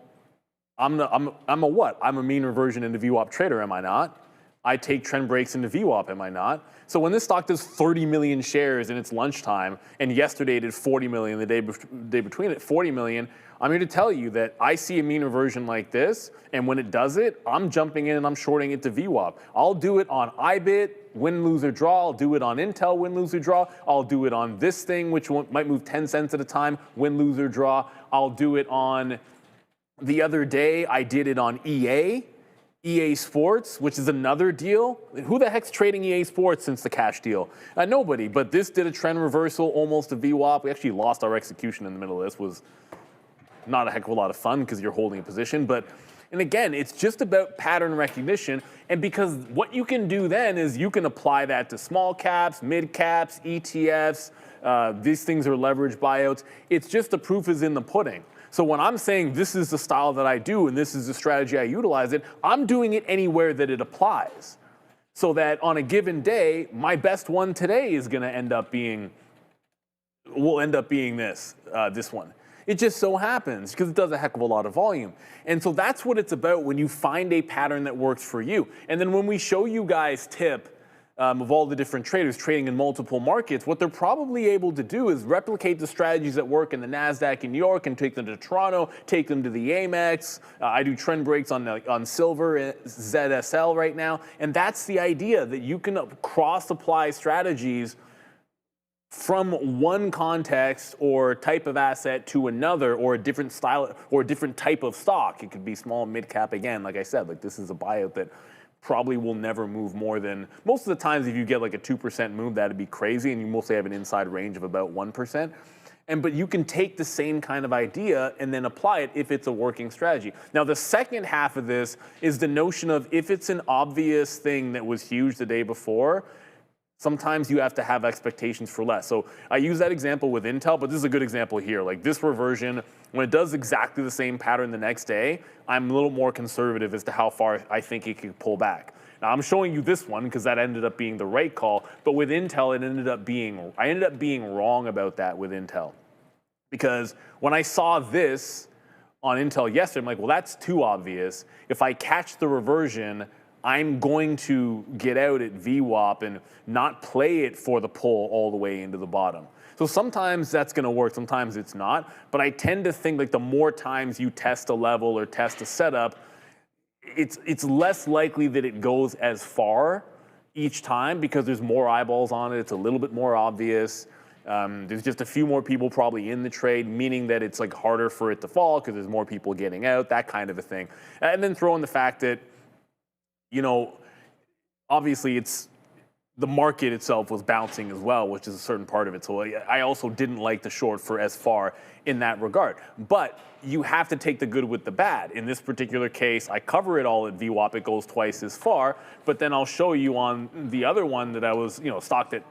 I'm a what? I'm a mean reversion into VWAP trader, am I not? I take trend breaks into VWAP, am I not? So when this stock does 30 million shares in its lunchtime, and yesterday it did 40 million, the day between it, 40 million, I'm here to tell you that I see a mean reversion like this, and when it does it, I'm jumping in and I'm shorting it to VWAP. I'll do it on IBIT, win, lose, or draw. I'll do it on Intel, win, lose, or draw. I'll do it on this thing, which might move 10 cents at a time, win, lose, or draw. I'll do it on, the other day, I did it on EA Sports, which is another deal. Who the heck's trading EA Sports since the cash deal? Nobody, but this did a trend reversal, almost a VWAP. We actually lost our execution in the middle of this. Was not a heck of a lot of fun because you're holding a position. And again, it's just about pattern recognition. And because what you can do then is you can apply that to small caps, mid caps, ETFs. These things are leverage buyouts. It's just the proof is in the pudding. So when I'm saying this is the style that I do and this is the strategy I utilize it, I'm doing it anywhere that it applies. So that on a given day, my best one today is going to end up being, this one. It just so happens because it does a heck of a lot of volume. And so that's what it's about when you find a pattern that works for you. And then when we show you guys tip of all the different traders trading in multiple markets, what they're probably able to do is replicate the strategies that work in the NASDAQ in New York and take them to Toronto, take them to the Amex. I do trend breaks on silver, ZSL right now. And that's the idea, that you can cross-apply strategies from one context or type of asset to another, or a different style or a different type of stock. It could be small, mid-cap again, like I said, like this is a buyout that probably will never move more than, most of the times if you get like a 2% move, that'd be crazy, and you mostly have an inside range of about 1%. But you can take the same kind of idea and then apply it if it's a working strategy. Now, the second half of this is the notion of if it's an obvious thing that was huge the day before, sometimes you have to have expectations for less. So I use that example with Intel, but this is a good example here. Like this reversion, when it does exactly the same pattern the next day, I'm a little more conservative as to how far I think it could pull back. Now I'm showing you this one because that ended up being the right call, but with Intel, I ended up being wrong about that with Intel. Because when I saw this on Intel yesterday, I'm like, well, that's too obvious. If I catch the reversion, I'm going to get out at VWAP and not play it for the pull all the way into the bottom. So sometimes that's going to work, sometimes it's not. But I tend to think like the more times you test a level or test a setup, it's less likely that it goes as far each time because there's more eyeballs on it. It's a little bit more obvious. There's just a few more people probably in the trade, meaning that it's like harder for it to fall because there's more people getting out, that kind of a thing. And then throw in the fact that, you know, obviously it's the market itself was bouncing as well, which is a certain part of it. So I also didn't like the short for as far in that regard. But you have to take the good with the bad. In this particular case, I cover it all at VWAP. It goes twice as far. But then I'll show you on the other one that I was, stocked at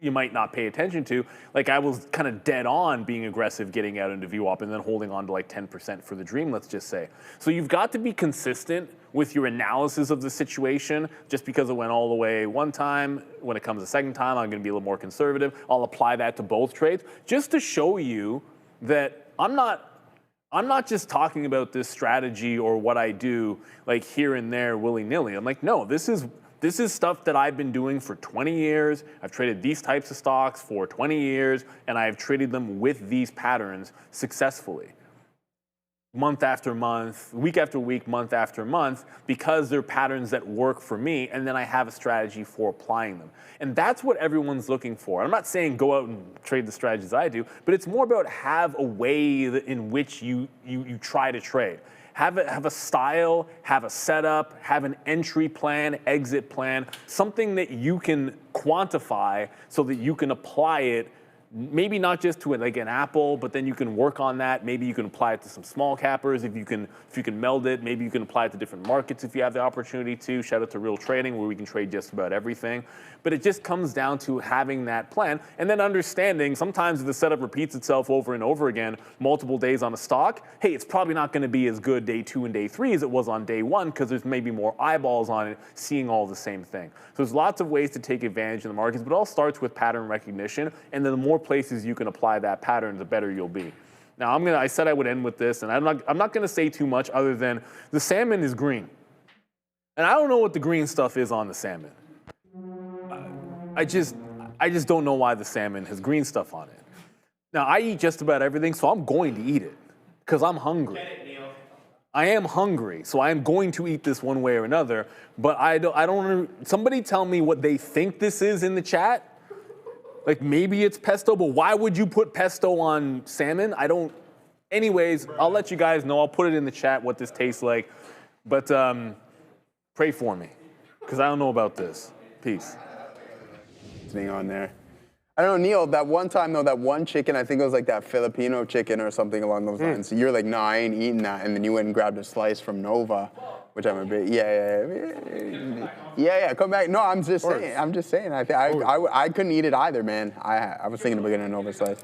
you might not pay attention to. Like I was kind of dead on being aggressive getting out into VWAP and then holding on to like 10% for the dream, let's just say. So you've got to be consistent with your analysis of the situation. Just because it went all the way one time, when it comes a second time, I'm gonna be a little more conservative. I'll apply that to both trades just to show you that I'm not just talking about this strategy or what I do like here and there willy-nilly. I'm like, no, this is stuff that I've been doing for 20 years. I've traded these types of stocks for 20 years, and I've traded them with these patterns successfully. Month after month, week after week, month after month, because they're patterns that work for me, and then I have a strategy for applying them. And that's what everyone's looking for. I'm not saying go out and trade the strategies I do, but it's more about have a way in which you try to trade. Have a style, have a setup, have an entry plan, exit plan, something that you can quantify so that you can apply it. Maybe not just to like an Apple, but then you can work on that. Maybe you can apply it to some small cappers if you can meld it. Maybe you can apply it to different markets if you have the opportunity to. Shout out to Real Trading where we can trade just about everything. But it just comes down to having that plan and then understanding sometimes if the setup repeats itself over and over again, multiple days on a stock, hey, it's probably not going to be as good day 2 and day 3 as it was on day 1 because there's maybe more eyeballs on it seeing all the same thing. So there's lots of ways to take advantage of the markets, but it all starts with pattern recognition, and then the more places you can apply that pattern, the better you'll be. Now I said I would end with this, and I'm not going to say too much other than the salmon is green, and I don't know what the green stuff is on the salmon. I just don't know why the salmon has green stuff on it. Now I eat just about everything, so I'm going to eat it because I'm hungry. I am hungry, so I am going to eat this one way or another. But I don't. Somebody tell me what they think this is in the chat. Like maybe it's pesto, but why would you put pesto on salmon? I don't. Anyways, I'll let you guys know. I'll put it in the chat what this tastes like. But pray for me, because I don't know about this. Peace. Thing on there. I don't know, Neil, that one time though, that one chicken, I think it was like that Filipino chicken or something along those lines. So you're like, nah, I ain't eating that. And then you went and grabbed a slice from Nova, which I'm a bit, yeah, come back. No, I'm just saying. I couldn't eat it either, man. I was thinking about getting a Nova slice.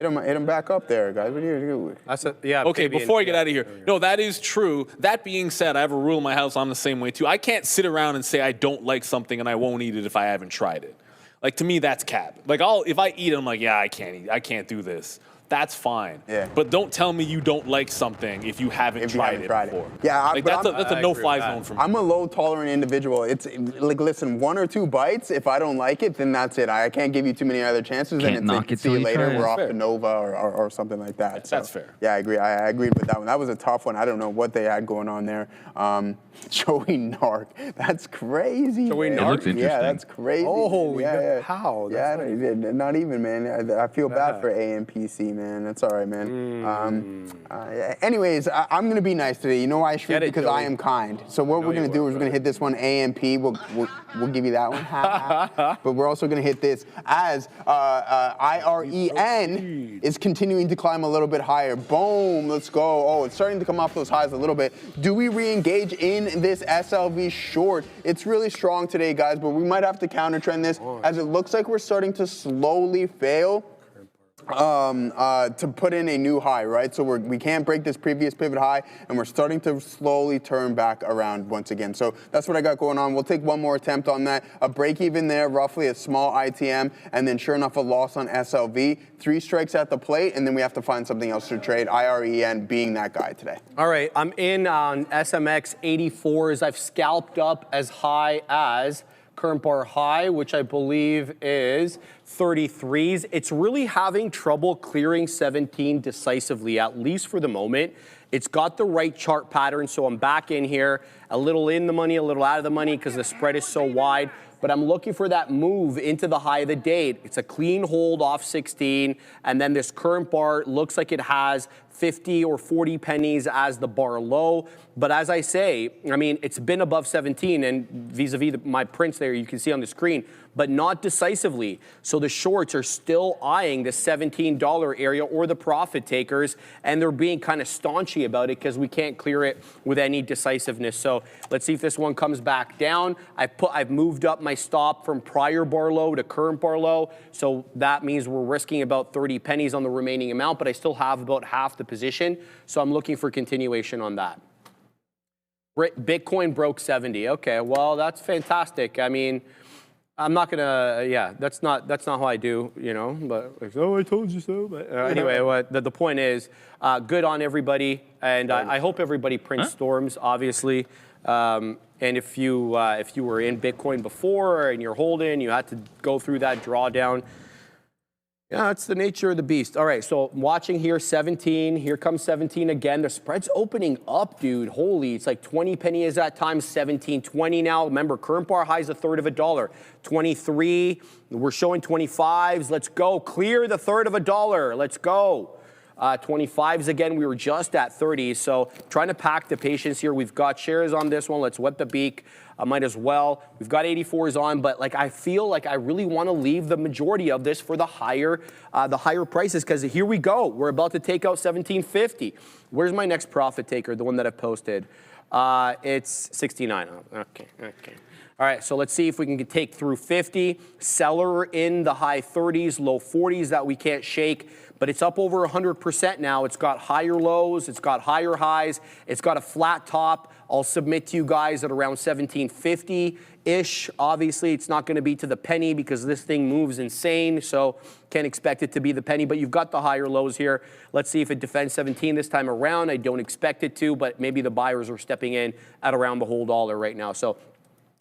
Hit him back up there, guys. What are you doing? Yeah. Okay, before I get out of here. No, that is true. That being said, I have a rule in my house. I'm the same way too. I can't sit around and say I don't like something and I won't eat it if I haven't tried it. Like to me, that's cap. Like if I eat it, I'm like, yeah, I can't do this. That's fine. Yeah. But don't tell me you don't like something if you haven't tried it before. Yeah, like that's a no-fly zone for me. I'm a low-tolerant individual. It's like, listen, 1 or 2 bites. If I don't like it, then that's it. I can't give you too many other chances. Can't and knock it see you later. try. We're off to Nova or something like that. That's fair. Yeah, I agree. I agreed with that one. That was a tough one. I don't know what they had going on there. Joey Nark. That's crazy. Joey man. Nark? It looks interesting. Yeah, that's crazy. Oh, yeah. How? Yeah, not even, man. I feel bad for AMPC, man. That's all right, man. Anyways, I'm going to be nice today. You know why, Shreve? Because I am kind. So what we're going to do is we're going to hit this one AMP. We'll give you that one. But we're also going to hit this as IREN is continuing to climb a little bit higher. Boom. Let's go. Oh, it's starting to come off those highs a little bit. Do we re-engage in this SLV short? It's really strong today, guys, but we might have to counter trend this as it looks like we're starting to slowly fail to put in a new high, right? So we can't break this previous pivot high, and we're starting to slowly turn back around once again. So that's what I got going on. We'll take one more attempt on that. A break even there, roughly a small ITM, and then sure enough, a loss on SLV. 3 strikes at the plate, and then we have to find something else to trade. IREN being that guy today. All right, I'm in on SMX 84s. I've scalped up as high as current bar high, which I believe is 33s. It's really having trouble clearing 17 decisively, at least for the moment. It's got the right chart pattern, so I'm back in here, a little in the money, a little out of the money because the spread is so wide. But I'm looking for that move into the high of the day. It's a clean hold off 16, and then this current bar looks like it has 50 or 40 pennies as the bar low. But as I say, I mean, it's been above 17, and vis-a-vis my prints there, you can see on the screen, but not decisively. So the shorts are still eyeing the $17 area or the profit takers, and they're being kind of staunchy about it because we can't clear it with any decisiveness. So let's see if this one comes back down. I've moved up my stop from prior bar low to current bar low, so that means we're risking about 30 pennies on the remaining amount, but I still have about half the position, so I'm looking for continuation on that. Bitcoin broke 70. Okay, well, that's fantastic. I mean, I'm not gonna, yeah, that's not how I do, you know, but like, oh, I told you so. But anyway, the point is, good on everybody, and I hope everybody prints storms, obviously. And if you were in Bitcoin before and you're holding, you had to go through that drawdown. Yeah, that's the nature of the beast. All right, so watching here, 17. Here comes 17 again. The spread's opening up, dude. Holy, it's like 20 pennies at times, 17.20 now. Remember, current bar high is $0.33. 23, we're showing 25s. Let's go. Clear the $0.33. Let's go. 25s again, we were just at 30, so trying to pack the patience here. We've got shares on this one. Let's wet the beak. Might as well. We've got 84s on, but like I feel like I really want to leave the majority of this for the higher prices, because here we go. We're about to take out 17.50. Where's my next profit taker, the one that I've posted? It's 69. Okay. All right, so let's see if we can take through 50. Seller in the high 30s, low 40s that we can't shake, but it's up over 100% now. It's got higher lows, it's got higher highs, it's got a flat top. I'll submit to you guys at around 1750-ish. Obviously, it's not going to be to the penny because this thing moves insane, so can't expect it to be the penny, but you've got the higher lows here. Let's see if it defends 17 this time around. I don't expect it to, but maybe the buyers are stepping in at around the whole dollar right now. So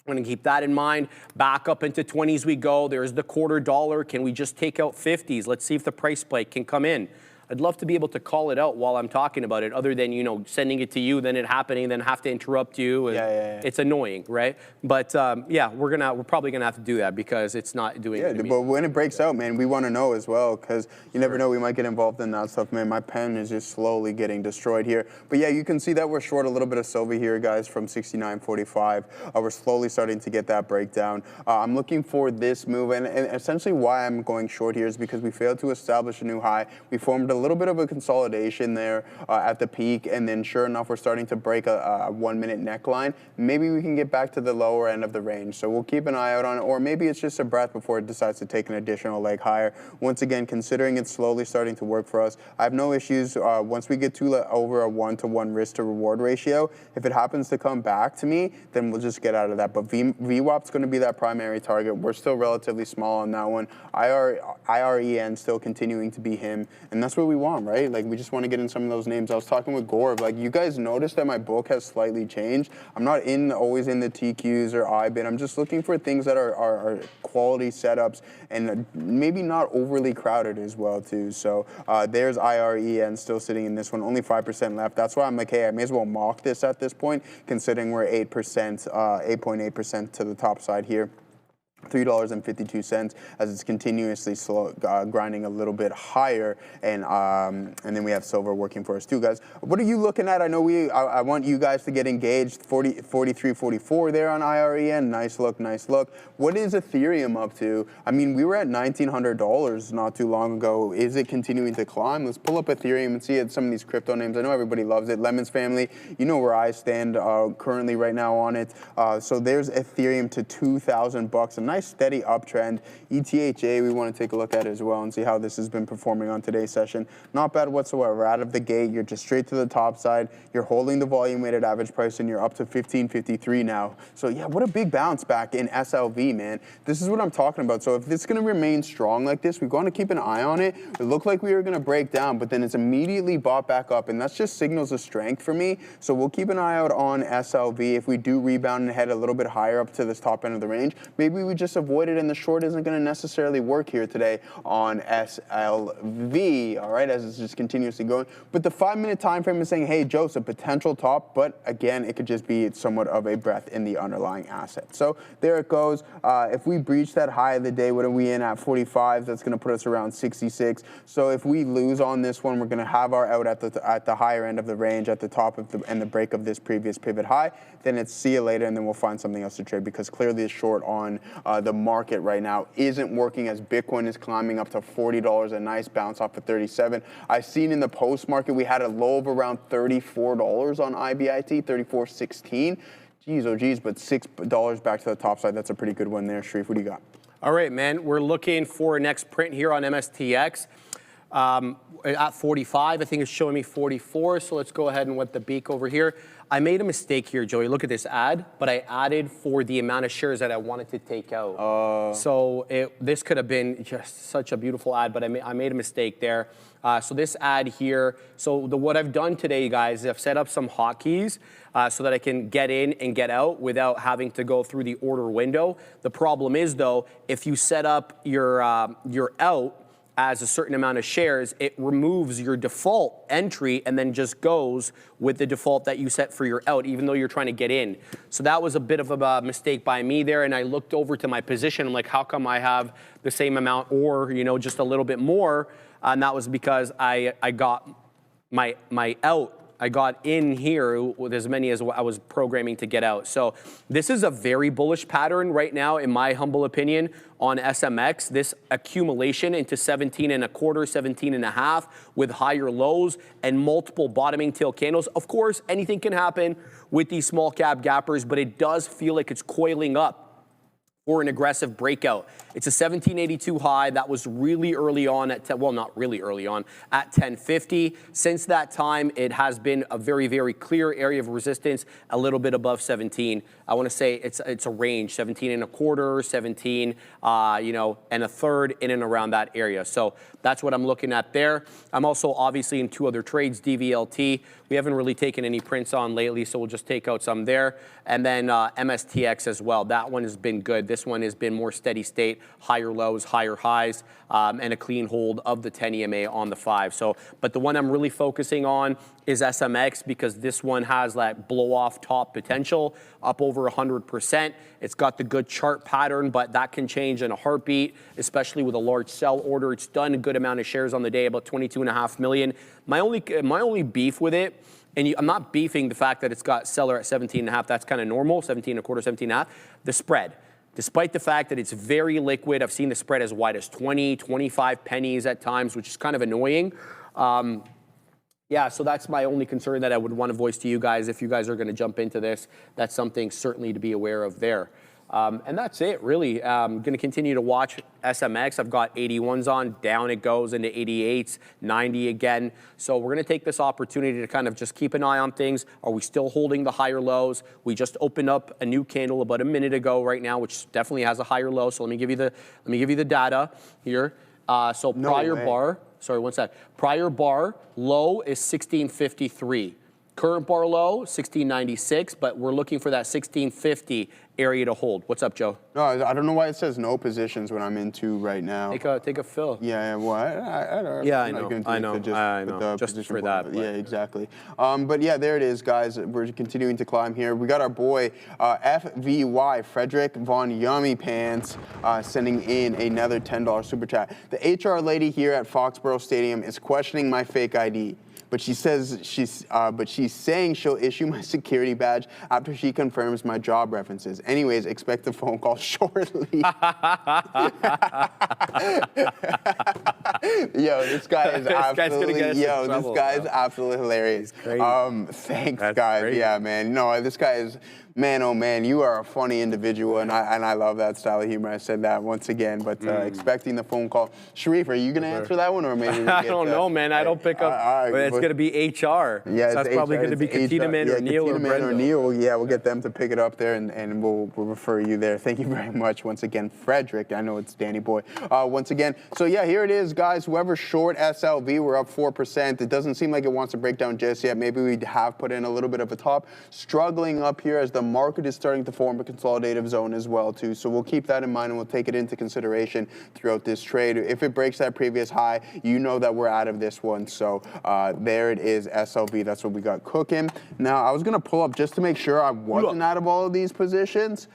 I'm going to keep that in mind. Back up into 20s we go. There's the $0.25. Can we just take out 50s? Let's see if the price spike can come in. I'd love to be able to call it out while I'm talking about it, other than, you know, sending it to you, then it happening, then have to interrupt you. And it's annoying, right? But yeah, we're probably gonna have to do that because it's not doing it. Yeah, but when it breaks out, man, we want to know as well, because you never know, we might get involved in that stuff, man. My pen is just slowly getting destroyed here. But yeah, you can see that we're short a little bit of silver here, guys, from 69.45. We're slowly starting to get that breakdown. I'm looking for this move, and essentially why I'm going short here is because we failed to establish a new high. We formed a little bit of a consolidation there at the peak, and then sure enough, we're starting to break a 1 minute neckline. Maybe we can get back to the lower end of the range, so we'll keep an eye out on it, or maybe it's just a breath before it decides to take an additional leg higher. Once again, considering it's slowly starting to work for us, I have no issues once we get to over a 1-to-1 risk to reward ratio. If it happens to come back to me, then we'll just get out of that. But VWAP's going to be that primary target. We're still relatively small on that one. IREN still continuing to be him, and that's what we want, right? Like, we just want to get in some of those names. I was talking with Gorb, like, you guys notice that my book has slightly changed. I'm not always in the TQs or IBIT. I'm just looking for things that are quality setups and maybe not overly crowded as well too. So there's IREN still sitting in this one, only 5% left. That's why I'm like, hey, I may as well mock this at this point, considering we're 8.8% to the top side here. $3.52 as it's continuously slow, grinding a little bit higher, and then we have silver working for us too, guys. What are you looking at? I know I want you guys to get engaged. 43.44 there on IREN. Nice look, nice look. What is Ethereum up to? I mean, we were at $1,900 not too long ago. Is it continuing to climb? Let's pull up Ethereum and see some of these crypto names. I know everybody loves it. Lemons family, you know where I stand currently right now on it. So there's Ethereum to $2,000. A nice steady uptrend. ETHA we want to take a look at as well and see how this has been performing on today's session. Not bad whatsoever. Out of the gate, you're just straight to the top side. You're holding the volume weighted average price, and you're up to 1553 now. So yeah, what a big bounce back in SLV, man. This is what I'm talking about. So if it's going to remain strong like this, we're going to keep an eye on it. It looked like we were going to break down, but then it's immediately bought back up, and that's just signals of strength for me. So we'll keep an eye out on SLV. If we do rebound and head a little bit higher up to this top end of the range, maybe we just avoid it, and the short isn't going to necessarily work here today on SLV, all right, as it's just continuously going. But the 5-minute time frame is saying, hey, Joe, it's a potential top, but again, it could just be somewhat of a breath in the underlying asset. So there it goes. If we breach that high of the day, what are we in at 45? That's going to put us around 66. So if we lose on this one, we're going to have our out at the higher end of the range, at the top of the break of this previous pivot high. Then it's see you later, and then we'll find something else to trade, because clearly it's short on the market right now isn't working as Bitcoin is climbing up to $40, a nice bounce off of 37. I've seen in the post market we had a low of around $34 on IBIT, 34.16. Geez, oh geez, but $6 back to the top side. That's a pretty good one there. Sharif, what do you got? All right, man. We're looking for a next print here on MSTX. At 45, I think it's showing me 44. So let's go ahead and let the beak over here. I made a mistake here, Joey. Look at this ad, but I added for the amount of shares that I wanted to take out. So this could have been just such a beautiful ad, but I made a mistake there. So this ad here, what I've done today, guys, is I've set up some hotkeys so that I can get in and get out without having to go through the order window. The problem is, though, if you set up your out as a certain amount of shares, it removes your default entry and then just goes with the default that you set for your out, even though you're trying to get in. So that was a bit of a mistake by me there, and I looked over to my position. I'm like, how come I have the same amount or, just a little bit more? And that was because I got my out. I got in here with as many as I was programming to get out. So this is a very bullish pattern right now, in my humble opinion, on SMX. This accumulation into 17.25, 17.5 with higher lows and multiple bottoming tail candles. Of course, anything can happen with these small cap gappers, but it does feel like it's coiling up or an aggressive breakout. It's a 1782 high that was really early on at, well, not really early on, at 1050. Since that time, it has been a very, very clear area of resistance, a little bit above 17. I want to say it's a range, 17.25, 17, and a third in and around that area. So that's what I'm looking at there. I'm also obviously in two other trades, DVLT. We haven't really taken any prints on lately, so we'll just take out some there. And then MSTX as well. That one has been good. This one has been more steady state, higher lows, higher highs, and a clean hold of the 10 EMA on the 5. So, but the one I'm really focusing on is SMX because this one has that blow off top potential up over 100%. It's got the good chart pattern, but that can change in a heartbeat, especially with a large sell order. It's done a good amount of shares on the day, about 22.5 million. My only beef with it, and I'm not beefing the fact that it's got seller at 17.5. That's kind of normal, 17.25, 17.5. The spread. Despite the fact that it's very liquid, I've seen the spread as wide as 20, 25 pennies at times, which is kind of annoying. Yeah, so that's my only concern that I would want to voice to you guys. If you guys are going to jump into this, that's something certainly to be aware of there. And that's it, really. I'm going to continue to watch SMX. I've got 81s on. Down it goes into 88s, 90 again. So we're going to take this opportunity to kind of just keep an eye on things. Are we still holding the higher lows? We just opened up a new candle about a minute ago right now, which definitely has a higher low. So let me give you the data here. So prior bar, sorry, one sec. Prior bar low is 1653. Current bar low, 1696, but we're looking for that 1650 area to hold. What's up, Joe? No, I don't know why it says no positions when I'm into right now. Take a fill. Yeah, well, I know. Just for that. Yeah, exactly. But yeah, there it is, guys. We're continuing to climb here. We got our boy FVY, Frederick Von Yummy Pants, sending in another $10 super chat. The HR lady here at Foxborough Stadium is questioning my fake ID. But she says she's saying she'll issue my security badge after she confirms my job references. Anyways, expect a phone call shortly. Yo, this guy is absolutely hilarious. Thanks, That's guys. great. Yeah, man. No, this guy is. Man, oh man, you are a funny individual, and I love that style of humor. I said that once again, but expecting the phone call. Sharif, are you going to answer that one, or maybe I don't know, man. I don't pick up. It's going to be HR. Yeah, so that's probably going to be Katina Man or Neil or Brenda. Or Neil. Yeah, we'll get them to pick it up there, and we'll refer you there. Thank you very much once again, Frederick. I know it's Danny Boy. Once again, so yeah, here it is, guys. Whoever's short SLV, we're up 4%. It doesn't seem like it wants to break down just yet. Maybe we have put in a little bit of a top. Struggling up here as the market is starting to form a consolidative zone as well too. So we'll keep that in mind and we'll take it into consideration throughout this trade. If it breaks that previous high, you know that we're out of this one. So there it is, SLV. That's what we got cooking. Now I was gonna pull up just to make sure I wasn't out of all of these positions.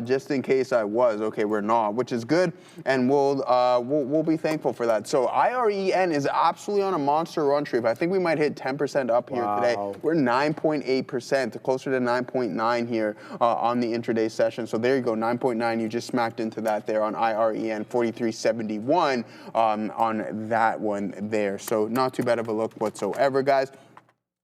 just in case I was. Okay, we're not, which is good, and we'll be thankful for that. So IREN is absolutely on a monster run, Sharif. I think we might hit 10% up here today. We're 9.8%, closer to 9.9 here on the intraday session. So there you go, 9.9. You just smacked into that there on IREN, 43.71 on that one there. So not too bad of a look whatsoever, guys.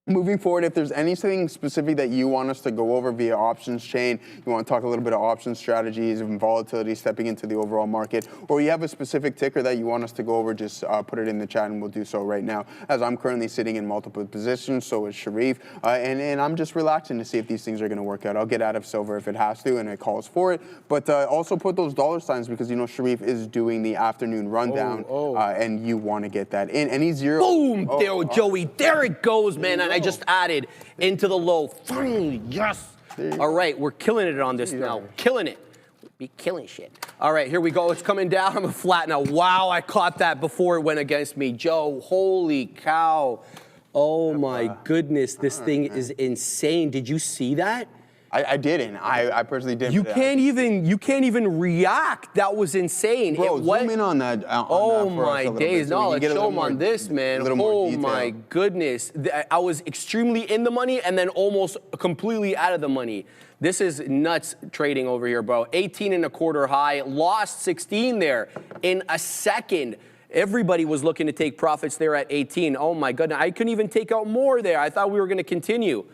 Moving forward, if there's anything specific that you want us to go over via options chain, you want to talk a little bit of option strategies and volatility stepping into the overall market, or you have a specific ticker that you want us to go over, just put it in the chat and we'll do so right now, as I'm currently sitting in multiple positions, so is Sharif, and I'm just relaxing to see if these things are going to work out. I'll get out of silver if it has to and it calls for it, but also put those dollar signs because, you know, Sharif is doing the afternoon rundown, and you want to get that in. Any zero? Boom! There, Joey. There it goes, man. And I just added into the low. Finally, yes. All right, we're killing it on this now. Killing it. Be killing shit. All right, here we go. It's coming down. I'm flat now. Wow, I caught that before it went against me. Joe, holy cow. Oh my goodness, this thing is insane. Did you see that? I didn't. I personally didn't. You can't even react. That was insane. Bro, zoom in on that. Oh my days. No, let's show them on this, man. Oh my goodness. I was extremely in the money and then almost completely out of the money. This is nuts trading over here, bro. 18.25 high, lost 16 there in a second. Everybody was looking to take profits there at 18. Oh my goodness. I couldn't even take out more there. I thought we were going to continue.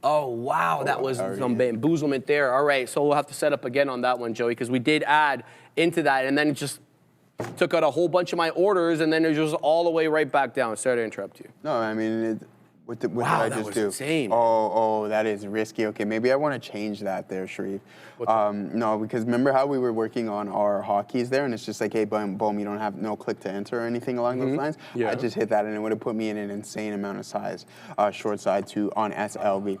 Oh, wow, that was some bamboozlement there. All right, so we'll have to set up again on that one, Joey, because we did add into that, and then it just took out a whole bunch of my orders, and then it was just all the way right back down. Sorry to interrupt you. No, I mean, what did I just do? Insane. Oh, that is risky. Okay, maybe I want to change that there, Sharif. No, because remember how we were working on our hotkeys there, and it's just like, hey, boom, boom, you don't have no click to enter or anything along those lines? Yeah. I just hit that, and it would have put me in an insane amount of size, short side on SLV.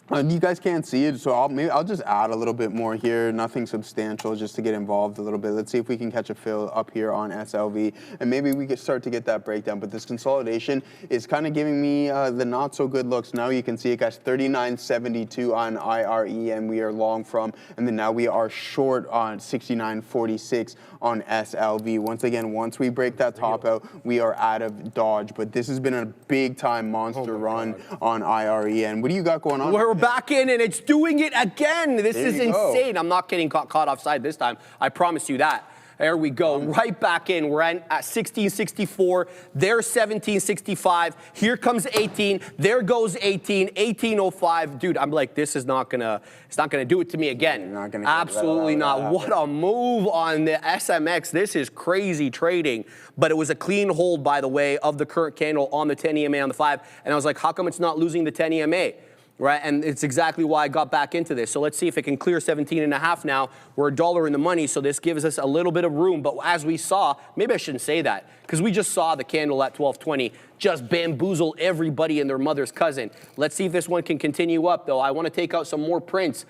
You guys can't see it, so I'll just add a little bit more here. Nothing substantial, just to get involved a little bit. Let's see if we can catch a fill up here on SLV, and maybe we can start to get that breakdown. But this consolidation is kind of giving me the not so good looks. Now you can see it, guys. 39.72 on IREN we are long from, and then now we are short on 69.46 on SLV. Once again, once we break that top out, we are out of dodge. But this has been a big time monster run on IREN. What do you got going on? We're back in, and it's doing it again. This is insane. I'm not getting caught offside this time. I promise you that. There we go, right back in. We're at 1664. There's 1765. Here comes 18. There goes 18. 1805. Dude, I'm like, this is not gonna. It's not gonna do it to me again. Not gonna Absolutely not. What a move on the SMX. This is crazy trading. But it was a clean hold, by the way, of the current candle on the 10 EMA on the 5. And I was like, how come it's not losing the 10 EMA? Right, and it's exactly why I got back into this. So let's see if it can clear 17.5 now. We're $1 in the money, so this gives us a little bit of room. But as we saw, maybe I shouldn't say that, because we just saw the candle at 12.20 just bamboozle everybody and their mother's cousin. Let's see if this one can continue up, though. I want to take out some more prints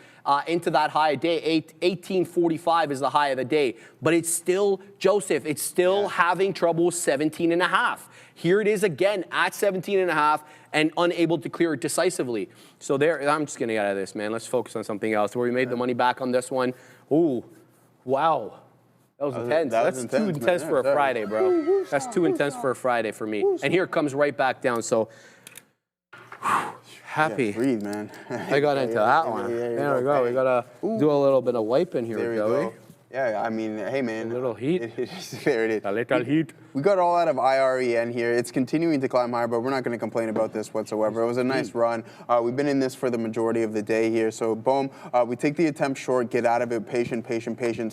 into that high day. 18.45 is the high of the day. But it's still, Joseph, it's still having trouble 17.5. Here it is again at 17.5 and unable to clear it decisively. So there, I'm just getting out of this, man. Let's focus on something else. Where we made the money back on this one. Ooh, wow. That was intense. That's too intense for a Friday, bro. That's too intense for a Friday for me. And here it comes right back down. So happy. Yeah, breathe, man. I got into that one. There we go. We gotta do a little bit of wiping here, there we go. Yeah, I mean, hey, man. A little heat. There it is. A little heat. We got all out of IREN here. It's continuing to climb higher, but we're not going to complain about this whatsoever. It was a nice run. We've been in this for the majority of the day here. So, boom, we take the attempt short, get out of it, patient,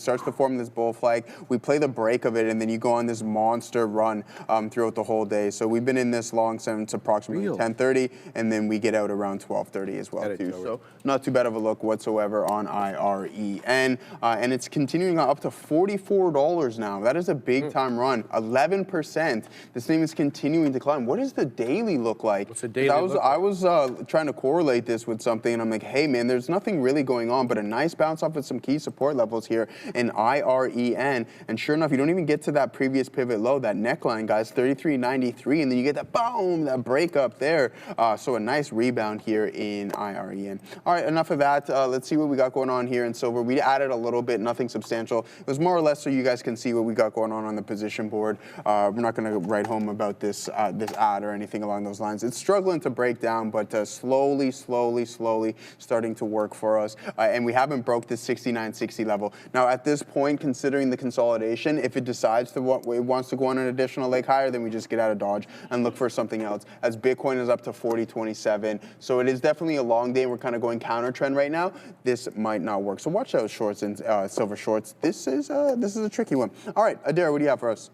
starts to form this bull flag. We play the break of it, and then you go on this monster run throughout the whole day. So we've been in this long since approximately 10:30, and then we get out around 12:30 as well, too. So not too bad of a look whatsoever on IREN. And it's continuing continuing up to $44 now. That is a big time run. 11%. This thing is continuing to climb. What does the daily look like? What's the daily I was trying to correlate this with something, and I'm like, hey man, there's nothing really going on, but a nice bounce off of some key support levels here in IREN. And sure enough, you don't even get to that previous pivot low, that neckline, guys, 33.93, and then you get that boom, that break up there. So a nice rebound here in IREN. All right, enough of that. Let's see what we got going on here in silver. We added a little bit, nothing substantial. It was more or less so you guys can see what we got going on the position board. We're not going to write home about this ad or anything along those lines. It's struggling to break down, but slowly starting to work for us. And we haven't broke this 69.60 level. Now, at this point, considering the consolidation, if it decides it wants to go on an additional leg higher, then we just get out of Dodge and look for something else, as Bitcoin is up to 40.27. So it is definitely a long day. We're kind of going counter trend right now. This might not work. So watch those shorts and silver shorts. This is a tricky one. All right, Adair, what do you have for us?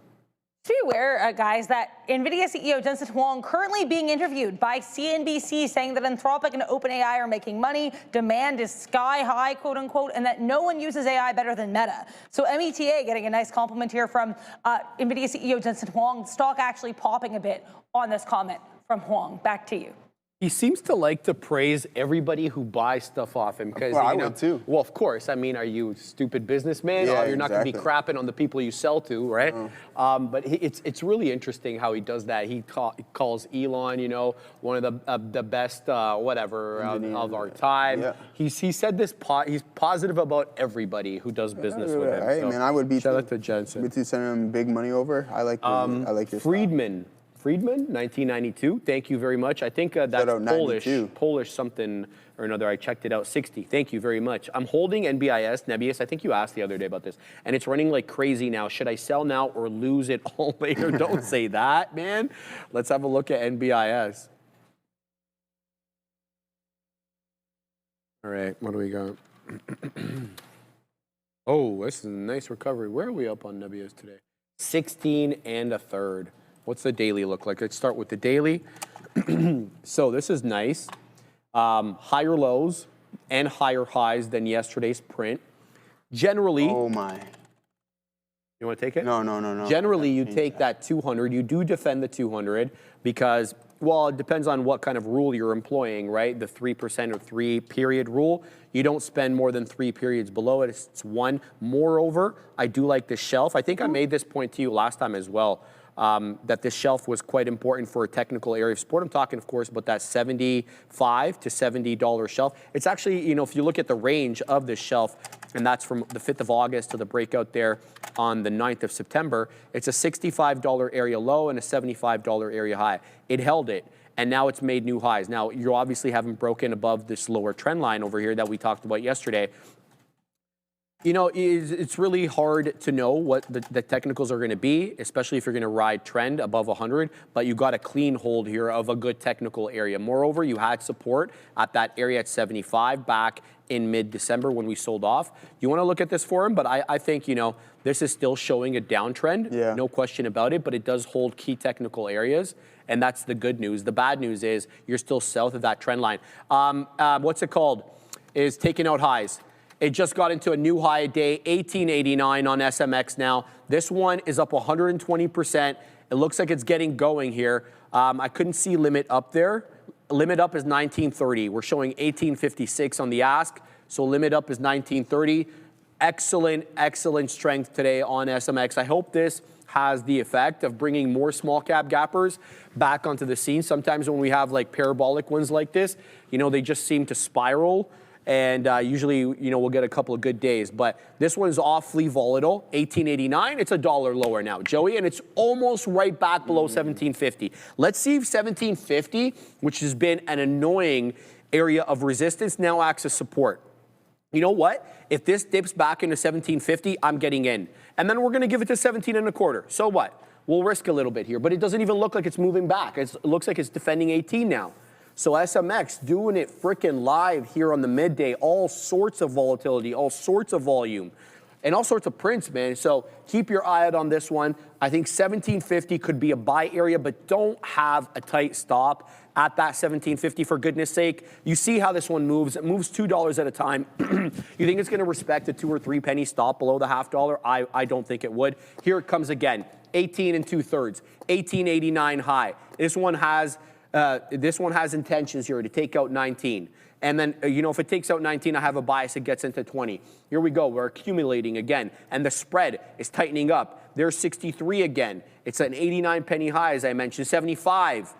To be aware, guys, that NVIDIA CEO Jensen Huang currently being interviewed by CNBC, saying that Anthropic and OpenAI are making money, demand is sky high, quote unquote, and that no one uses AI better than Meta. So META getting a nice compliment here from NVIDIA CEO Jensen Huang. Stock actually popping a bit on this comment from Huang. Back to you. He seems to like to praise everybody who buys stuff off him because I would too. Well, of course. I mean, are you a stupid businessman? Yeah, You're not going to be crapping on the people you sell to, right? But it's really interesting how he does that. He calls Elon, one of the best whatever of our time. Yeah. He said this. He's positive about everybody who does business with him. Hey, so man, I would be. Shout out to Jensen. Would you send him big money over? I like your Friedman, 1992. Thank you very much. I think that's Polish something or another. I checked it out. 60. Thank you very much. I'm holding NBIS, Nebius. I think you asked the other day about this, and it's running like crazy now. Should I sell now or lose it all later? Don't say that, man. Let's have a look at NBIS. All right, what do we got? Oh, this is a nice recovery. Where are we up on Nebius today? 16 and a third. What's the daily look like? Let's start with the daily. So this is nice. Higher lows and higher highs than yesterday's print. Generally. Oh my. You want to take it? No. Generally, you take that 200. You do defend the 200 because, well, it depends on what kind of rule you're employing, right? The 3% or 3-period rule. You don't spend more than 3 periods below it. It's 1. Moreover, I do like the shelf. I think I made this point to you last time as well. That this shelf was quite important for a technical area of support. I'm talking, of course, about that $75 to $70 shelf. It's actually, if you look at the range of this shelf, and that's from the 5th of August to the breakout there on the 9th of September, it's a $65 area low and a $75 area high. It held it, and now it's made new highs. Now, you obviously haven't broken above this lower trend line over here that we talked about yesterday. It's really hard to know what the technicals are going to be, especially if you're going to ride trend above 100, but you got a clean hold here of a good technical area. Moreover, you had support at that area at 75 back in mid-December when we sold off. You want to look at this for him, but I think, this is still showing a downtrend, no question about it, but it does hold key technical areas, and that's the good news. The bad news is you're still south of that trend line. What's it called? Is taking out highs. It just got into a new high a day, 1889 on SMX now. This one is up 120%. It looks like it's getting going here. I couldn't see limit up there. Limit up is 1930. We're showing 1856 on the ask. So limit up is 1930. Excellent strength today on SMX. I hope this has the effect of bringing more small cap gappers back onto the scene. Sometimes when we have like parabolic ones like this, they just seem to spiral. And usually, we'll get a couple of good days. But this one is awfully volatile. 1889, it's $1 lower now, Joey, and it's almost right back below 1750. Let's see if 1750, which has been an annoying area of resistance, now acts as support. You know what? If this dips back into 1750, I'm getting in. And then we're going to give it to 17 and a quarter. So what? We'll risk a little bit here. But it doesn't even look like it's moving back. It looks like it's defending 18 now. So SMX doing it freaking live here on the midday. All sorts of volatility, all sorts of volume. and all sorts of prints, man. So keep your eye out on this one. I think 1750 could be a buy area, but don't have a tight stop at that 1750 for goodness sake. You see how this one moves. It moves $2 at a time. You think it's going to respect a 2 or 3 penny stop below the $0.5? I don't think it would. Here it comes again. 18 2/3, 1889 high. This one has intentions here to take out 19. And then, if it takes out 19, I have a bias, it gets into 20. Here we go, we're accumulating again. And the spread is tightening up. There's 63 again. It's an 89 penny high, as I mentioned, 75,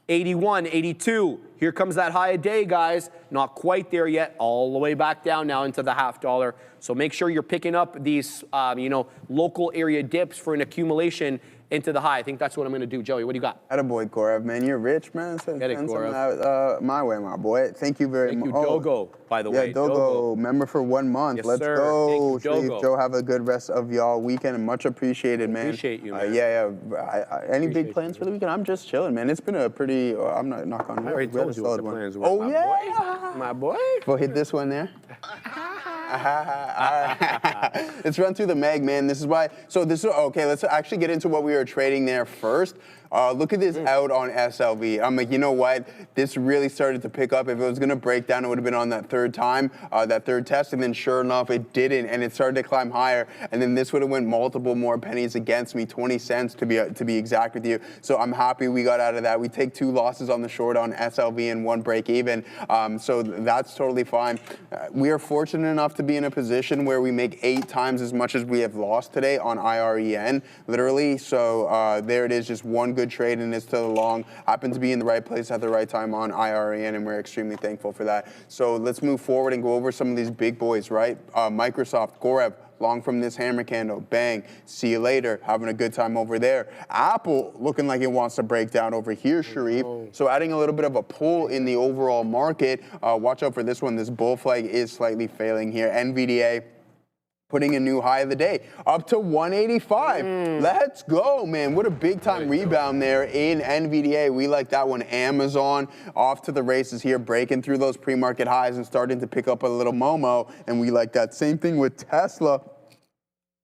81, 82. Here comes that high a day, guys. Not quite there yet, all the way back down now into the $0.5. So make sure you're picking up these, local area dips for an accumulation into the high. I think that's what I'm going to do. Joey, what do you got? Attaboy, Gorev, man. You're rich, man. Send Get it, some Gorev. out, my way, my boy. Thank you very much. Thank you, Dogo, by the way. Yeah, Dogo, member for 1 month. Yes, Let's sir. go. Thank you, Dogo. Joe, have a good rest of y'all weekend and much appreciated, man. Appreciate you, man. Any big plans for the weekend? I'm just chilling, man. It's been a pretty, I'm not knock on wood. I already We had a told you what solid the one. plans were. Oh, my yeah. boy. My boy. We'll hit this one there. Let's run through the Meg, man. This is why. So this is okay. Let's actually get into what we were trading there first. Look at this out on SLV. I'm like, you know what? This really started to pick up. If it was going to break down, it would have been on that third time, that third test. And then sure enough, it didn't. And it started to climb higher. And then this would have went multiple more pennies against me, 20 cents to be exact with you. So I'm happy we got out of that. We take 2 losses on the short on SLV and 1 break even. So that's totally fine. We are fortunate enough to be in a position where we make 8 times as much as we have lost today on IREN, literally. So there it is, just one good trade, and it's to the long. Happened to be in the right place at the right time on IREN, and we're extremely thankful for that. So let's move forward and go over some of these big boys, right? Microsoft, Gorev, long from this hammer candle, bang, see you later, having a good time over there. Apple looking like it wants to break down over here, Sharif. So adding a little bit of a pull in the overall market. Watch out for this one. This bull flag is slightly failing here. NVDA putting a new high of the day, up to 185. Let's go, man. What a big-time rebound there in NVDA. We like that one. Amazon off to the races here, breaking through those pre-market highs and starting to pick up a little Momo, and we like that. Same thing with Tesla.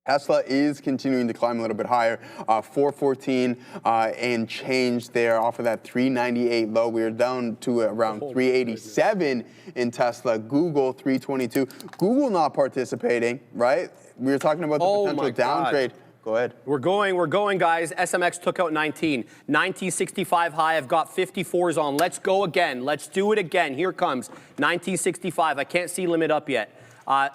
Tesla is continuing to climb a little bit higher, 414 and change there off of that 398 low. We're down to around 387 in Tesla. Google 322. Google not participating, right? We were talking about the potential downgrade. Go ahead. We're going, guys. SMX took out 19. 1965 high. I've got 54s on. Let's go again. Let's do it again. Here comes 1965. I can't see limit up yet.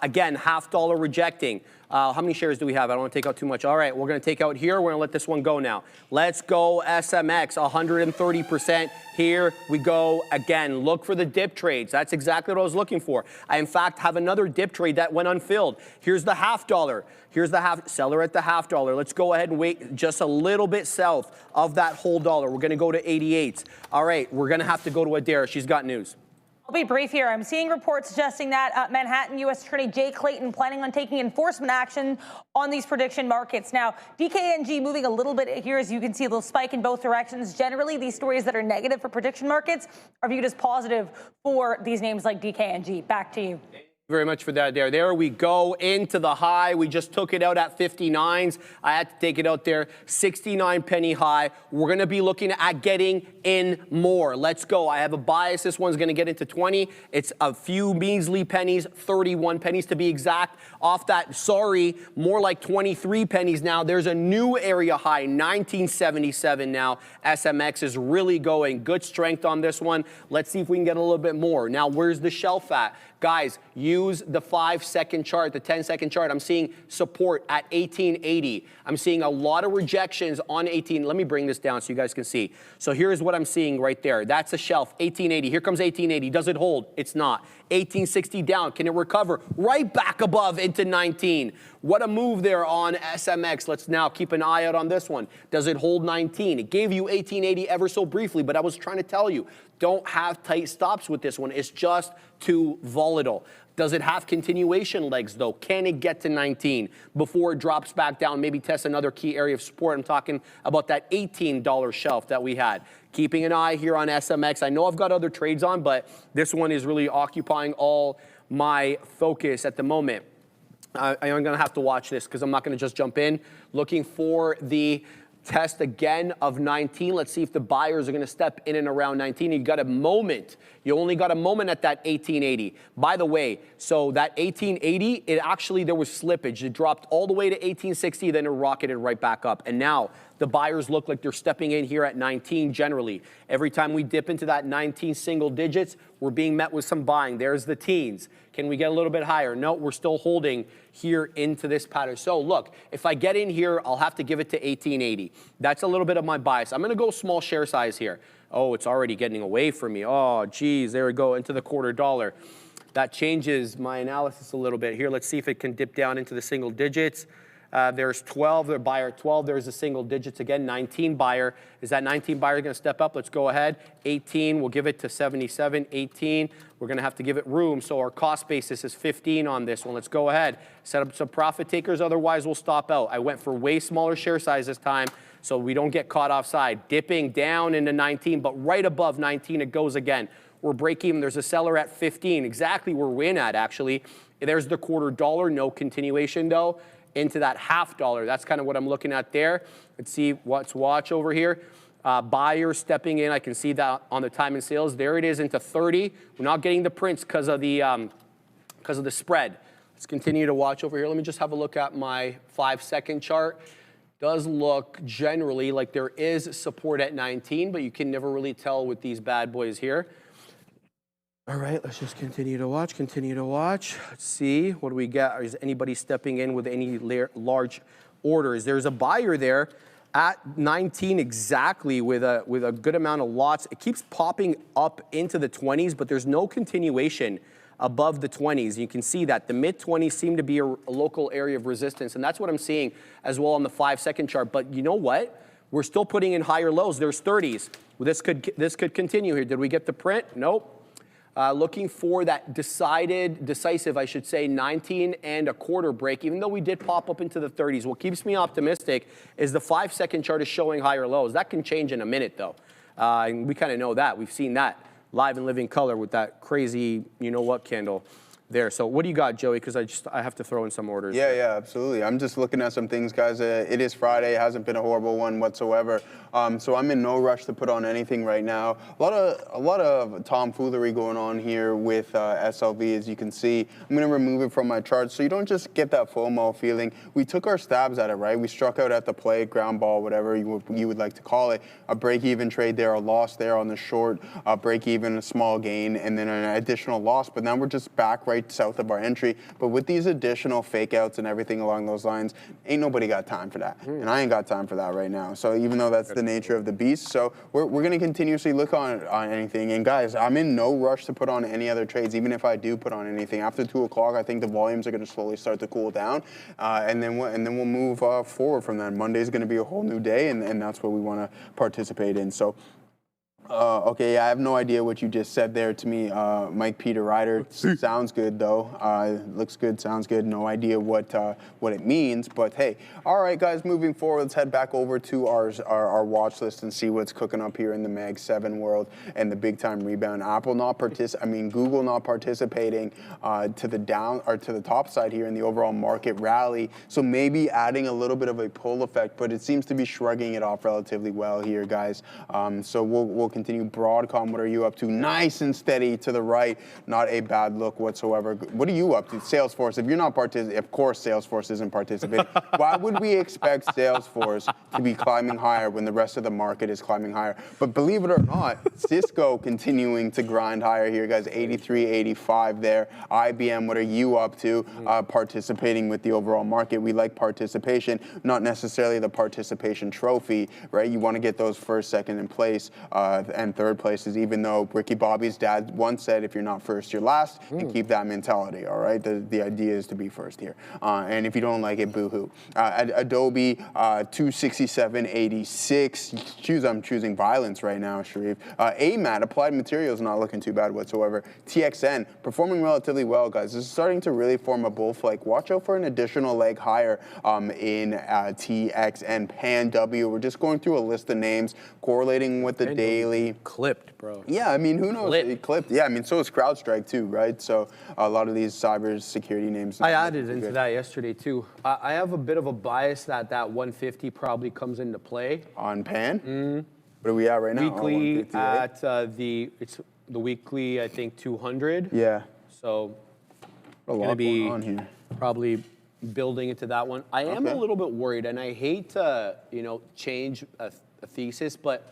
Again, $0.5 rejecting. How many shares do we have? I don't want to take out too much. All right, we're going to take out here. We're going to let this one go now. Let's go SMX, 130%. Here we go again. Look for the dip trades. That's exactly what I was looking for. I, in fact, have another dip trade that went unfilled. Here's the $0.5. Here's the seller at the $0.5. Let's go ahead and wait just a little bit south of that whole dollar. We're going to go to 88. All right, we're going to have to go to Adair. She's got news. I'll be brief here. I'm seeing reports suggesting that Manhattan U.S. Attorney Jay Clayton planning on taking enforcement action on these prediction markets. Now, DKNG moving a little bit here, as you can see, a little spike in both directions. Generally, these stories that are negative for prediction markets are viewed as positive for these names like DKNG. Back to you. Very much for that there. There we go into the high. We just took it out at 59s. I had to take it out there, 69 penny high. We're going to be looking at getting in more. Let's go. I have a bias. This one's going to get into 20. It's a few measly pennies, 31 pennies to be exact. Off that, sorry, more like 23 pennies now. There's a new area high, 1977 now. SMX is really going. Good strength on this one. Let's see if we can get a little bit more. Now, where's the shelf at? Guys, use the 5-second chart, the 10-second chart. I'm seeing support at 1880. I'm seeing a lot of rejections on 18. Let me bring this down so you guys can see. So here's what I'm seeing right there. That's a shelf, 1880. Here comes 1880. Does it hold? It's not. 1860 down. Can it recover? Right back above into 19. What a move there on SMX. Let's now keep an eye out on this one. Does it hold 19? It gave you 1880 ever so briefly, but I was trying to tell you, don't have tight stops with this one. It's just too volatile. Does it have continuation legs, though? Can it get to 19 before it drops back down, maybe test another key area of support? I'm talking about that $18 shelf that we had. Keeping an eye here on SMX. I know I've got other trades on, but this one is really occupying all my focus at the moment. I'm going to have to watch this because I'm not going to just jump in. Looking for the test again of 19. Let's see if the buyers are going to step in and around 19. You got a moment. You only got a moment at that 1880. By the way, so that 1880, it actually, there was slippage. It dropped all the way to 1860, then it rocketed right back up. And now the buyers look like they're stepping in here at 19 generally. Every time we dip into that 19 single digits, we're being met with some buying. There's the teens. Can we get a little bit higher? No, we're still holding here into this pattern. So look, if I get in here, I'll have to give it to 1880. That's a little bit of my bias. I'm going to go small share size here. Oh, it's already getting away from me. Oh, geez, there we go, into the $0.25. That changes my analysis a little bit. Here, let's see if it can dip down into the single digits. There's 12, the buyer 12, there's the single digits again, 19 buyer. Is that 19 buyer gonna step up? Let's go ahead. 18, we'll give it to 77, 18. We're gonna have to give it room, so our cost basis is 15 on this one. Let's go ahead, set up some profit takers, otherwise we'll stop out. I went for way smaller share size this time, so we don't get caught offside. Dipping down into 19, but right above 19 it goes again. We're break even, there's a seller at 15, exactly where we're in at actually. There's the $0.25, no continuation though. Into that $0.50. That's kind of what I'm looking at there. Let's see what's watch over here. Buyers stepping in. I can see that on the time and sales. There it is into 30. We're not getting the prints because of the spread. Let's continue to watch over here. Let me just have a look at my 5-second chart. Does look generally like there is support at 19, but you can never really tell with these bad boys here. All right, let's just continue to watch, Let's see, what do we get? Is anybody stepping in with any large orders? There's a buyer there at 19 exactly with a good amount of lots. It keeps popping up into the 20s, but there's no continuation above the 20s. You can see that the mid-20s seem to be a local area of resistance, and that's what I'm seeing as well on the 5-second chart. But you know what? We're still putting in higher lows. There's 30s. Well, this could continue here. Did we get the print? Nope. Looking for that decisive, I should say, 19.25 break, even though we did pop up into the 30s. What keeps me optimistic is the 5-second chart is showing higher lows. That can change in a minute, though. And we kind of know that. We've seen that live and living color with that crazy, you know what, candle there. So what do you got, Joey? Because I have to throw in some orders. Yeah, absolutely. I'm just looking at some things, guys. It is Friday. It hasn't been a horrible one whatsoever. So I'm in no rush to put on anything right now. A lot of tomfoolery going on here with SLV, as you can see. I'm going to remove it from my chart so you don't just get that FOMO feeling. We took our stabs at it, right? We struck out at the play, ground ball, whatever you would like to call it. A break-even trade there, a loss there on the short, a break-even, a small gain, and then an additional loss. But now we're just back right south of our entry. But with these additional fake outs and everything along those lines, ain't nobody got time for that. And I ain't got time for that right now. So even though that's the nature of the beast, so we're going to continuously look on anything. And guys, I'm in no rush to put on any other trades, even if I do put on anything. After 2 o'clock, I think the volumes are going to slowly start to cool down. And then we'll move forward from that. Monday's going to be a whole new day, and that's what we want to participate in. So okay, I have no idea what you just said there to me, Mike Peter Ryder. Sounds good though. Looks good, sounds good. No idea what it means, but hey. All right, guys, moving forward, let's head back over to our watch list and see what's cooking up here in the Mag 7 world and the big time rebound. Google not participating to the down or to the top side here in the overall market rally. So maybe adding a little bit of a pull effect, but it seems to be shrugging it off relatively well here, guys. So we'll continue. Broadcom, what are you up to? Nice and steady to the right. Not a bad look whatsoever. What are you up to? Salesforce, if you're not participating, of course Salesforce isn't participating. Why would we expect Salesforce to be climbing higher when the rest of the market is climbing higher? But believe it or not, Cisco continuing to grind higher here, guys. 83, 85 there. IBM, what are you up to? Participating with the overall market. We like participation, not necessarily the participation trophy, right? You want to get those first, second in place, and third places, even though Ricky Bobby's dad once said, if you're not first, you're last, and keep that mentality, all right? The idea is to be first here. And if you don't like it, boo-hoo. Adobe, 267.86. I'm choosing violence right now, Sharif. AMAT, Applied Materials, not looking too bad whatsoever. TXN, performing relatively well, guys. This is starting to really form a bull flag. Watch out for an additional leg higher in TXN. Pan W, we're just going through a list of names, correlating with the daily. really clipped, bro. Yeah, I mean, who knows? It clipped. Yeah, I mean, so is CrowdStrike too, right? So a lot of these cyber security names. I added into that yesterday too. I have a bit of a bias that 150 probably comes into play. On pan? What are we at right now? Weekly at it's the weekly, I think 200. Yeah. So a lot going on here. Probably building into that one. I am a little bit worried, and I hate to, change a thesis, but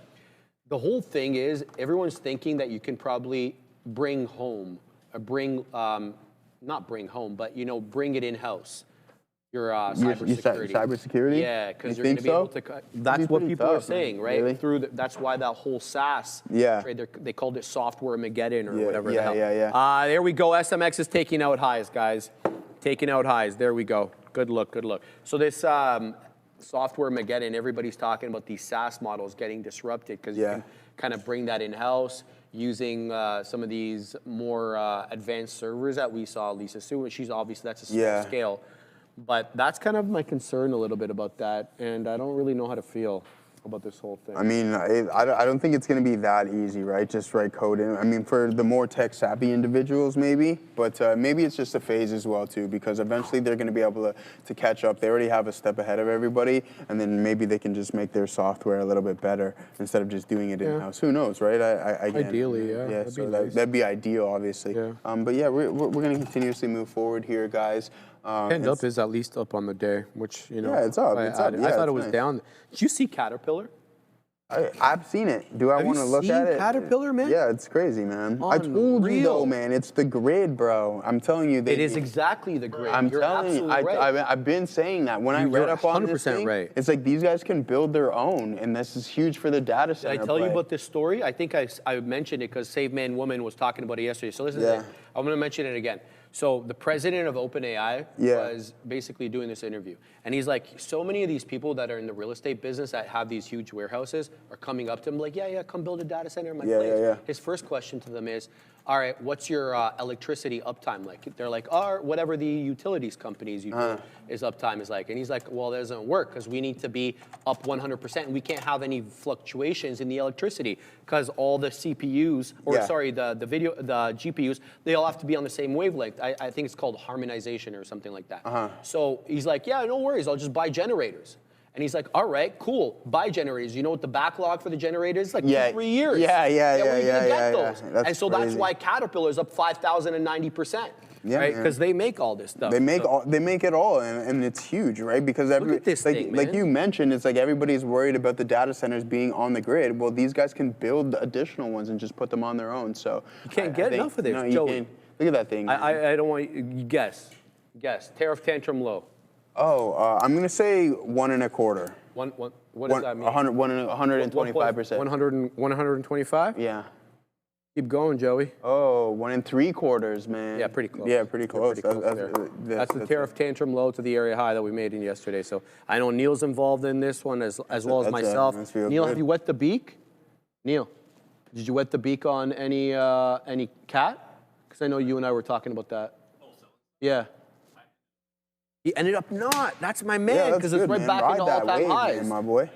the whole thing is everyone's thinking that you can probably bring home, not bring home, but bring it in house. Your cybersecurity. Cybersecurity? Yeah, because you're going to be able to. That's what people are saying, right? Really? That's why that whole SaaS trade, they called it software Mageddon or whatever the hell. Yeah. There we go. SMX is taking out highs, guys. Taking out highs. There we go. Good look. Good look. So this software Mageddon, everybody's talking about these SaaS models getting disrupted because you can kind of bring that in house using some of these more advanced servers that we saw. Lisa Sue, she's obviously that's a small scale. But that's kind of my concern a little bit about that, and I don't really know how to feel about this whole thing. I mean, I don't think it's going to be that easy, right? Just write code in. I mean, for the more tech-savvy individuals, maybe, but maybe it's just a phase as well, too, because eventually they're going to be able to catch up. They already have a step ahead of everybody, and then maybe they can just make their software a little bit better instead of just doing it in-house. Who knows, right? Ideally, yeah. Yeah, that'd be ideal, obviously. Yeah. But yeah, we're going to continuously move forward here, guys. End up is at least up on the day, which, Yeah, it's up. It's up. Yeah, I thought it was down. Did you see Caterpillar? I've seen it. Do I want to look at it? Caterpillar, man? Yeah, it's crazy, man. I told you though, man. It's the grid, bro. I'm telling you. It is exactly the grid. I'm You're telling you. absolutely right. I've been saying that. When I read up on this thing, it's like these guys can build their own, and this is huge for the data center. Did I tell you about this story? I think I mentioned it because Save Man Woman was talking about it yesterday. So listen to it. I'm going to mention it again. So the president of OpenAI was basically doing this interview. And he's like, so many of these people that are in the real estate business that have these huge warehouses are coming up to him like, come build a data center in my place. His first question to them is, all right, what's your electricity uptime like? They're like, whatever the utilities companies is uptime is like. And he's like, well, that doesn't work because we need to be up 100%. And we can't have any fluctuations in the electricity because all the CPUs, the GPUs, they all have to be on the same wavelength. I think it's called harmonization or something like that. So he's like, yeah, no worries. I'll just buy generators. And he's like, all right, cool, buy generators. You know what the backlog for the generators is? Like 2-3 years. Yeah. And so that's why Caterpillar is up 5,090%. Yeah, right? Because they make all this stuff. They make it all, and it's huge, right? Because look at this thing, like you mentioned, it's like everybody's worried about the data centers being on the grid. Well, these guys can build additional ones and just put them on their own. So you can't get enough of this, no, Joey. Look at that thing. I don't want you guess. Tariff tantrum low. Oh, I'm gonna say 1.25. What does that mean? 125%. 125? Yeah. Keep going, Joey. Oh, 1.75, man. Yeah, pretty close. Yeah, pretty close. That's the tariff tantrum low to the area high that we made in yesterday. So I know Neil's involved in this one as well as myself. Neil, have you wet the beak? Neil, did you wet the beak on any cat? Because I know you and I were talking about that. Yeah. He ended up not. That's my man, because it's right back into all-time highs. Man, my boy.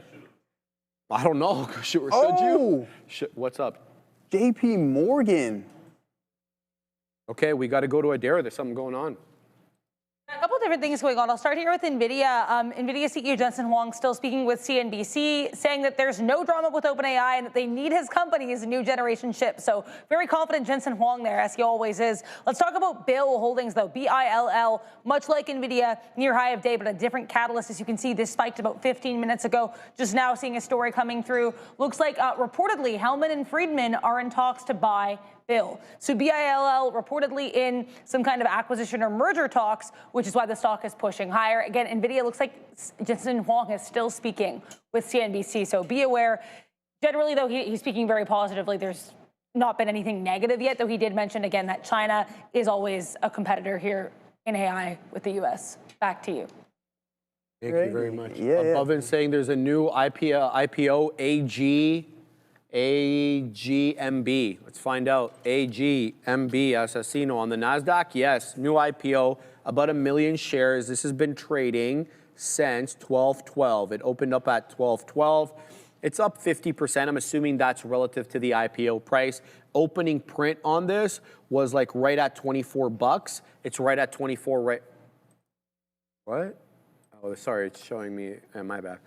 I don't know. Should you? What's up? JP Morgan. Okay, we got to go to Adara. There's something going on. A couple different things going on. I'll start here with NVIDIA. NVIDIA CEO Jensen Huang still speaking with CNBC, saying that there's no drama with OpenAI and that they need his company's new generation chip. So very confident Jensen Huang there, as he always is. Let's talk about BILL Holdings, though. BILL, much like NVIDIA, near high of day, but a different catalyst. As you can see, this spiked about 15 minutes ago. Just now seeing a story coming through. Looks like reportedly Hellman and Friedman are in talks to buy BILL. So BILL reportedly in some kind of acquisition or merger talks, which is why the stock is pushing higher. Again, NVIDIA looks like Jensen Huang is still speaking with CNBC, so be aware. Generally, though, he's speaking very positively. There's not been anything negative yet, though he did mention again that China is always a competitor here in AI with the U.S. Back to you. Thank you very much. Bovin saying there's a new IPO AGMB. Let's find out. AGMB, Assassino on the NASDAQ. Yes, new IPO, about 1 million shares. This has been trading since 12/12. It opened up at 12/12. It's up 50%. I'm assuming that's relative to the IPO price. Opening print on this was like right at 24 bucks. It's right at 24 right. What? Oh, sorry, it's showing me, my bad.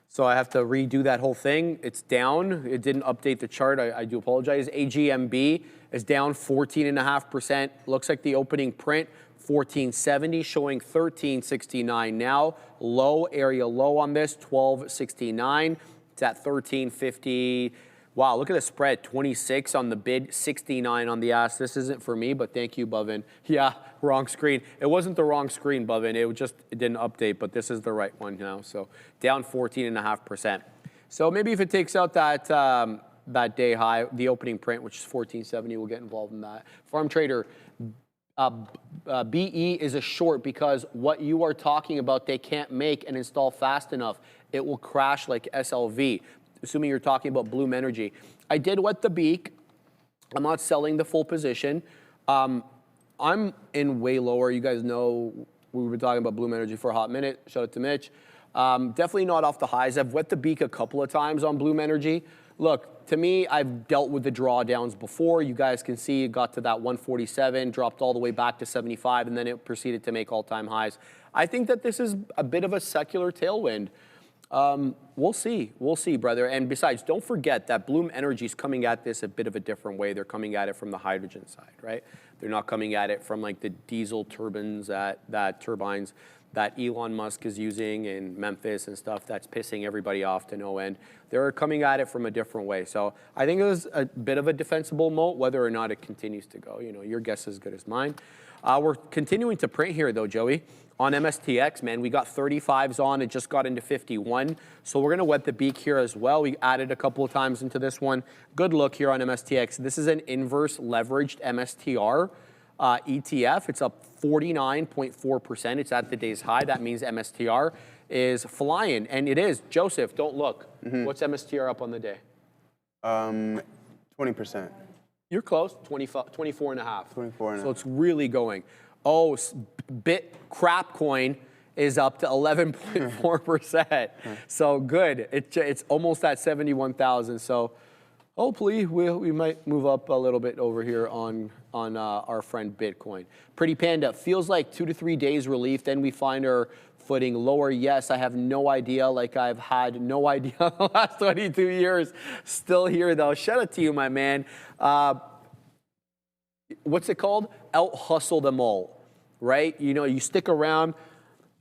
So I have to redo that whole thing. It's down. It didn't update the chart. I do apologize. AGMB is down 14.5%. Looks like the opening print, 1470, showing 1369 now. Low, area low on this, 1269. It's at 1350. Wow, look at the spread, 26 on the bid, 69 on the ask. This isn't for me, but thank you, Bhavin. Yeah, wrong screen. It wasn't the wrong screen, Bhavin. It didn't update, but this is the right one now. So down 14.5%. So maybe if it takes out that day high, the opening print, which is 1470, we'll get involved in that. Farm Trader, BE is a short because what you are talking about, they can't make and install fast enough. It will crash like SLV. Assuming you're talking about Bloom Energy. I did wet the beak. I'm not selling the full position. I'm in way lower. You guys know we've been talking about Bloom Energy for a hot minute. Shout out to Mitch. Definitely not off the highs. I've wet the beak a couple of times on Bloom Energy. Look, to me, I've dealt with the drawdowns before. You guys can see it got to that 147, dropped all the way back to 75, and then it proceeded to make all-time highs. I think that this is a bit of a secular tailwind. We'll see, brother. And besides, don't forget that Bloom Energy is coming at this a bit of a different way. They're coming at it from the hydrogen side, right? They're not coming at it from like the diesel turbines that turbines that Elon Musk is using in Memphis and stuff that's pissing everybody off to no end. They're coming at it from a different way. So I think it was a bit of a defensible moat. Whether or not it continues to go, your guess is as good as mine. We're continuing to print here though, Joey. On MSTX, man, we got 35s on. It just got into 51. So we're going to wet the beak here as well. We added a couple of times into this one. Good look here on MSTX. This is an inverse leveraged MSTR ETF. It's up 49.4%. It's at the day's high. That means MSTR is flying. And it is. Joseph, don't look. What's MSTR up on the day? 20%. You're close. 24.5. 24.5. So it's really going. Oh, Crapcoin is up to 11.4%. So good. It's almost at 71,000. So hopefully we might move up a little bit over here on our friend Bitcoin. Pretty Panda, feels like 2 to 3 days relief. Then we find our footing lower. Yes, I have no idea. Like I've had no idea the last 22 years. Still here though. Shout out to you, my man. What's it called? Out hustle them all, right? You stick around,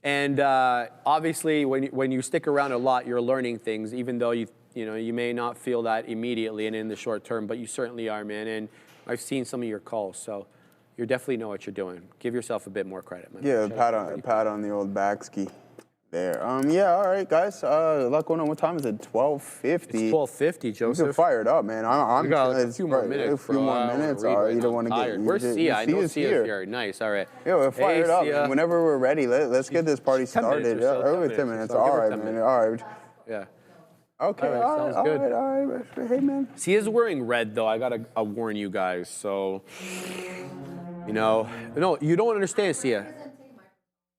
and obviously when you stick around a lot, you're learning things, even though you may not feel that immediately and in the short term, but you certainly are, man. And I've seen some of your calls, so you definitely know what you're doing. Give yourself a bit more credit, man. Yeah, pat on the old back ski. There. Yeah, all right, guys. A lot going on. What time is it? 12:50. It's 12:50, Joseph. You're fired up, man. I'm we got a few more minutes. A few more minutes. All right, you don't want to get. Where's Sia? I know Sia's here. Nice. All right. Yeah, we're fired up. Man. Whenever we're ready, let's get this party started. Yeah, over 10 minutes. All right, man. All right. Yeah. Okay. Sounds good. All right. Hey, man. Sia's wearing red, though. I gotta warn you guys. So, no, you don't understand, Sia.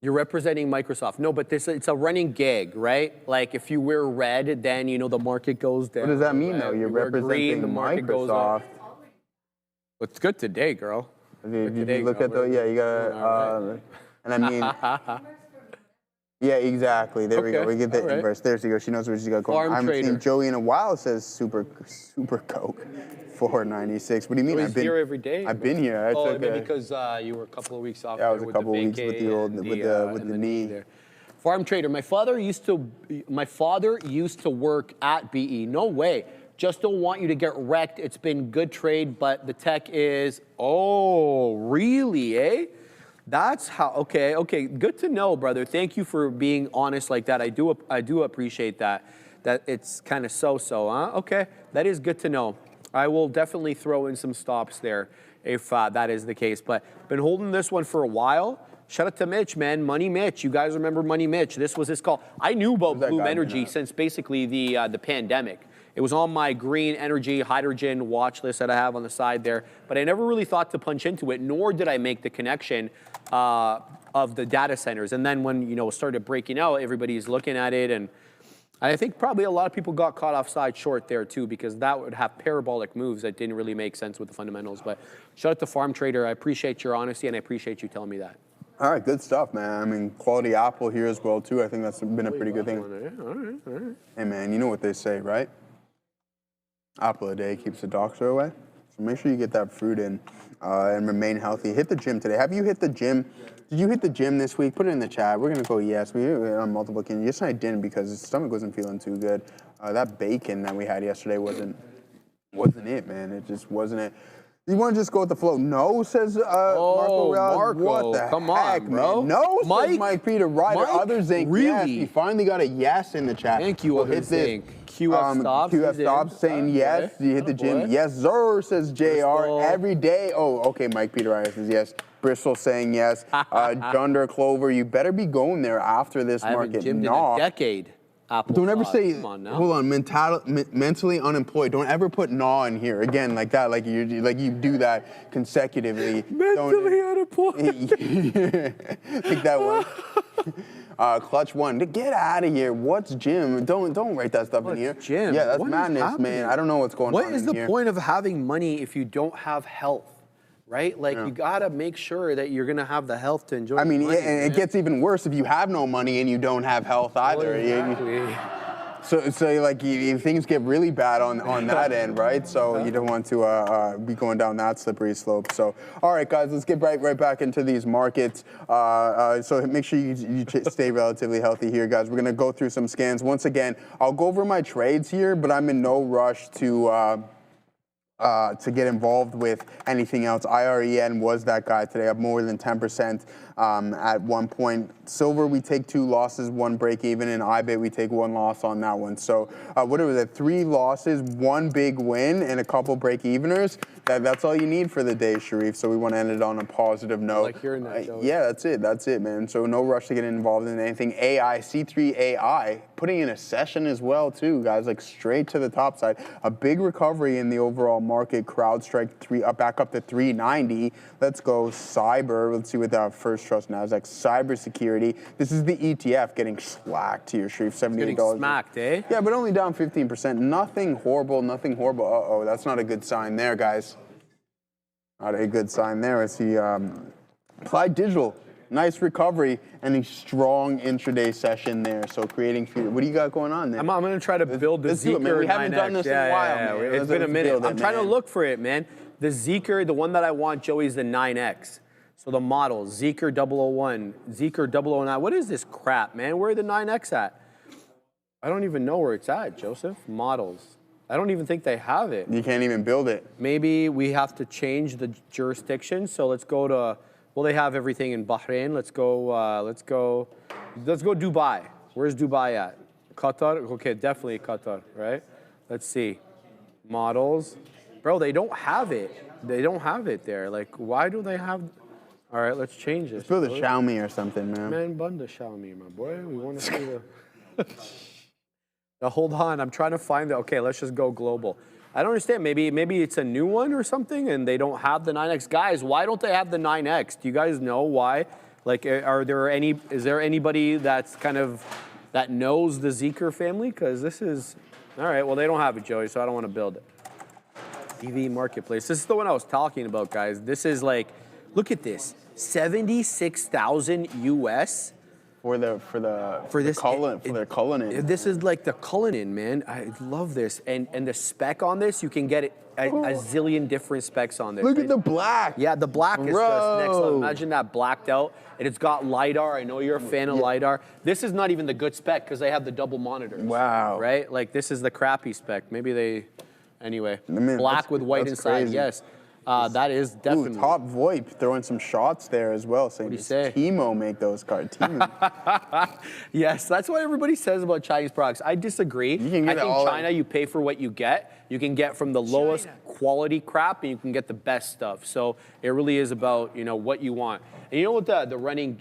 You're representing Microsoft. No, but it's a running gag, right? Like if you wear red, then the market goes down. What does that mean, though? You're representing green, the market goes up. It's good today, girl. Did you look at you gotta, and I mean, yeah, exactly. There we go. We get the inverse. There she goes. She knows where she's got going. I haven't seen Joey in a while. It says super Coke. 496. What do you mean? I've been here every day. I've been here. Because you were a couple of weeks off. Yeah, I was a couple of weeks with the old with the knee. There. Farm Trader. My father used to work at BE. No way. Just don't want you to get wrecked. It's been good trade, but the tech is. Oh, really? Eh? That's how. Okay. Good to know, brother. Thank you for being honest like that. I do appreciate that. That it's kind of so-so, huh? Okay, that is good to know. I will definitely throw in some stops there if that is the case. But been holding this one for a while. Shout out to Mitch, man. Money Mitch. You guys remember Money Mitch. This was his call. I knew about Bloom Energy since basically the pandemic. It was on my green energy hydrogen watch list that I have on the side there. But I never really thought to punch into it, nor did I make the connection of the data centers. And then when, it started breaking out, everybody's looking at it and I think probably a lot of people got caught offside short there too, because that would have parabolic moves that didn't really make sense with the fundamentals. But shout out to Farm Trader. I appreciate your honesty, and I appreciate you telling me that. All right, good stuff, man. I mean, quality Apple here as well, too. I think that's been a pretty good thing. All right. Hey, man, you know what they say, right? Apple a day keeps the doctor away. So make sure you get that fruit in and remain healthy. Hit the gym today. Have you hit the gym? Did you hit the gym this week? Put it in the chat. We're going to go yes. We on multiple occasions. Yes, I didn't because his stomach wasn't feeling too good. That bacon that we had yesterday wasn't it, man. It just wasn't it. You want to just go with the flow? No, says Marco Real. Marco, what the come heck, on, bro. Man? No, Mike, says Mike Peter Ryder. Mike, Others think really? yes. He finally got a yes in the chat. Thank you, Well, others think. QF Stops. QF Stops saying yes. You hit the gym. Yes, sir, says JR. Bristol. Every day. Oh, okay, Mike Peter Ryder says yes. Bristol saying yes. Dunder Clover, you better be going there after this I market. haven't gymmed in a decade. Apple Don't ever sauce. say, Come on now. hold on, mentally unemployed. Don't ever put "gnaw" in here again like that, like you do that consecutively. Mentally unemployed. Take that one. Clutch one. Get out of here. What's gym? Don't write that stuff in here. Gym? Yeah, that's What is madness, happening? man. I don't know what's going on. What is in the here. point of having money if you don't have health? Right? Like, you gotta make sure that you're gonna have the health to enjoy. I mean, money, and it gets even worse if you have no money and you don't have health either. Exactly. So like things get really bad on that end, right? So you don't want to be going down that slippery slope. So all right, guys, let's get right back into these markets. So make sure you stay relatively healthy here, guys. We're gonna go through some scans once again. I'll go over my trades here, but I'm in no rush to get involved with anything else. IREN was that guy today, up more than 10% at one point. Silver, we take 2 losses, 1 break even, and IBIT, we take 1 loss on that one. So what was it, 3 losses, 1 big win, and a couple break eveners? That's all you need for the day, Sharif. So we want to end it on a positive note. I like hearing that, Joe. Yeah, that's it, man. So no rush to get involved in anything. AI, C3 AI, putting in a session as well, too, guys, like straight to the top side. A big recovery in the overall market. CrowdStrike back up to 390. Let's go cyber. Let's see what that First Trust Nasdaq cybersecurity. This is the ETF getting slacked here, Sharif. $78. Getting smacked, eh? Yeah, but only down 15%. Nothing horrible. Uh-oh, that's not a good sign there, guys. Not a good sign there. I see Applied Digital, nice recovery and a strong intraday session there. So creating future. What do you got going on there? I'm going to try to build the Let's do it, man. Zeekr We haven't 9X. done this in a while, man. It's been a minute. build it, I'm trying to man. look for it, man. The Zeekr, the one that I want, Joey, is the 9X. So the model, Zeekr 001, Zeekr 009. What is this crap, man? Where are the 9X at? I don't even know where it's at, Joseph. Models. I don't even think they have it. You can't even build it. Maybe we have to change the jurisdiction. So let's go to, well, they have everything in Bahrain. Let's go Dubai. Where's Dubai at? Qatar? Okay, definitely Qatar, right? Let's see. Models. Bro, they don't have it. They don't have it there. Like, why do they have? All right, let's change this. Build a Xiaomi or something, man. Man, bunda Xiaomi, my boy. We want to see the. Now, hold on, I'm trying to find the. Okay, let's just go global. I don't understand. Maybe it's a new one or something, and they don't have the 9X. Guys, why don't they have the 9X? Do you guys know why? Like, is there anybody that's that knows the Zeekr family? Because this is. All right, well, they don't have it, Joey, so I don't want to build it. EV Marketplace. This is the one I was talking about, guys. This is like, look at this, 76,000 US For their Cullinan. This is like the Cullinan, man. I love this, and the spec on this, you can get it a zillion different specs on this. Look at the black. Yeah, the black is just next level. Imagine that blacked out, and it's got LiDAR. I know you're a fan of LiDAR. This is not even the good spec because they have the double monitors. Wow. Right? Like, this is the crappy spec. Maybe they, anyway. Man, Black with white that's inside, crazy. yes. That is definitely. Ooh, Top VoIP throwing some shots there as well, saying, do you say? Timo make those cards. Timo. Yes, that's what everybody says about Chinese products. I disagree. You can get I it think all China, you pay for what you get. You can get from the lowest quality crap, and you can get the best stuff. So it really is about what you want. And you know what the running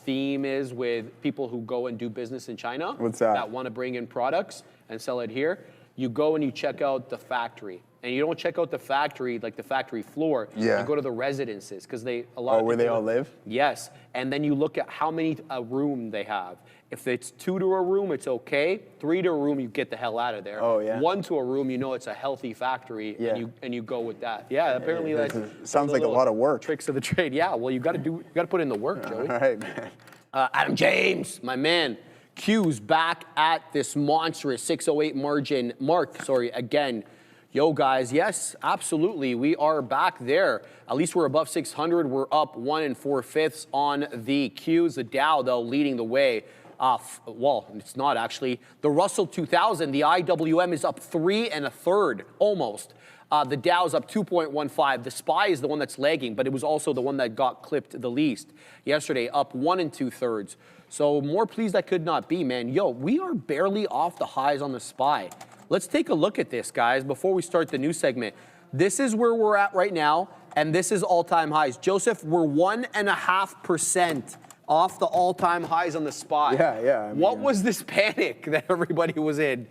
theme is with people who go and do business in China? What's that? That want to bring in products and sell it here. You go and you check out the factory. and you don't check out the factory, like the factory floor. Yeah. You go to the residences because they where they all live? Yes, and then you look at how many a room they have. If it's 2 to a room, it's okay. 3 to a room, you get the hell out of there. Oh, yeah. 1 to a room, you know it's a healthy factory, Yeah. and you go with that. Yeah, apparently that sounds like a lot of work. Tricks of the trade. Yeah, well, you got to put in the work, Joey. All right, man. Adam James, my man. Q's back at this monstrous 608 margin mark. Again. Yo, guys, yes, absolutely. We are back there. At least we're above 600. We're up 1 4/5 on the Qs. The Dow, though, leading the way. Well, it's not actually. The Russell 2000, the IWM is up 3 1/3, almost. The Dow's up 2.15. The SPY is the one that's lagging, but it was also the one that got clipped the least yesterday, up 1 2/3. So more pleased I could not be, man. Yo, we are barely off the highs on the SPY. Let's take a look at this, guys, before we start the new segment. This is where we're at right now, and this is all-time highs. Joseph, we're 1.5% off the all-time highs on the SPY. Yeah. What was this panic that everybody was in?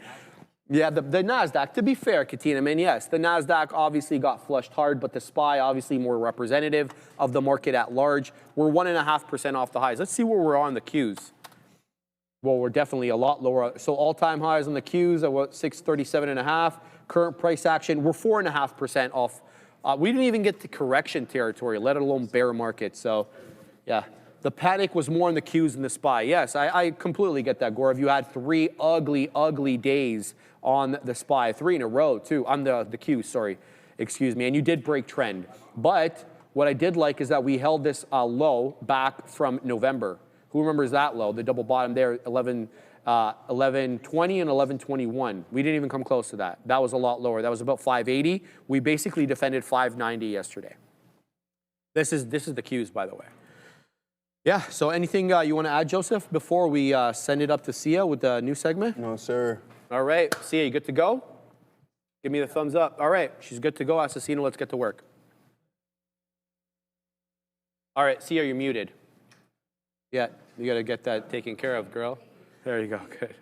Yeah, the NASDAQ, to be fair, Katina, man, yes, the NASDAQ obviously got flushed hard, but the SPY obviously more representative of the market at large. We're 1.5% off the highs. Let's see where we're on the Qs. Well, we're definitely a lot lower. So all-time highs on the Qs are what, 637.5. Current price action, we're 4.5% off. We didn't even get to correction territory, let alone bear market. So, yeah, the panic was more in the Qs than the SPY. Yes, I completely get that, Gaurav. You had 3 ugly, ugly days on the SPY, 3 in a row, too. On the Qs, sorry. Excuse me. And you did break trend. But what I did like is that we held this low back from November. Who remembers that low? The double bottom there, 1120 and 1121. We didn't even come close to that. That was a lot lower. That was about 580. We basically defended 590 yesterday. This is the Qs, by the way. Yeah, so anything you want to add, Joseph, before we send it up to Sia with the new segment? No, sir. All right, Sia, you good to go? Give me the thumbs up. All right, she's good to go. Assassino, let's get to work. All right, Sia, you're muted. Yeah, you got to get that taken care of, girl. There you go, good.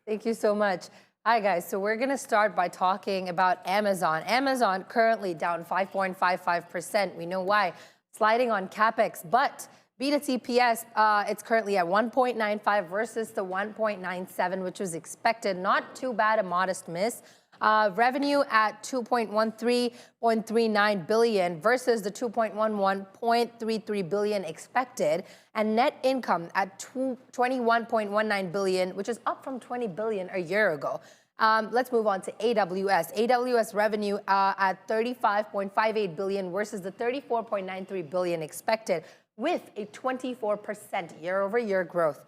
Thank you so much. Hi, guys. So we're going to start by talking about Amazon. Amazon currently down 5.55%. We know why. Sliding on CapEx, but B2TPS, it's currently at 1.95 versus the 1.97, which was expected. Not too bad, a modest miss. Revenue at 2.13.39 billion versus the 2.11.33 billion expected, and net income at 21.19 billion, which is up from 20 billion a year ago. Let's move on to AWS. AWS revenue at 35.58 billion versus the 34.93 billion expected, with a 24% year-over-year growth.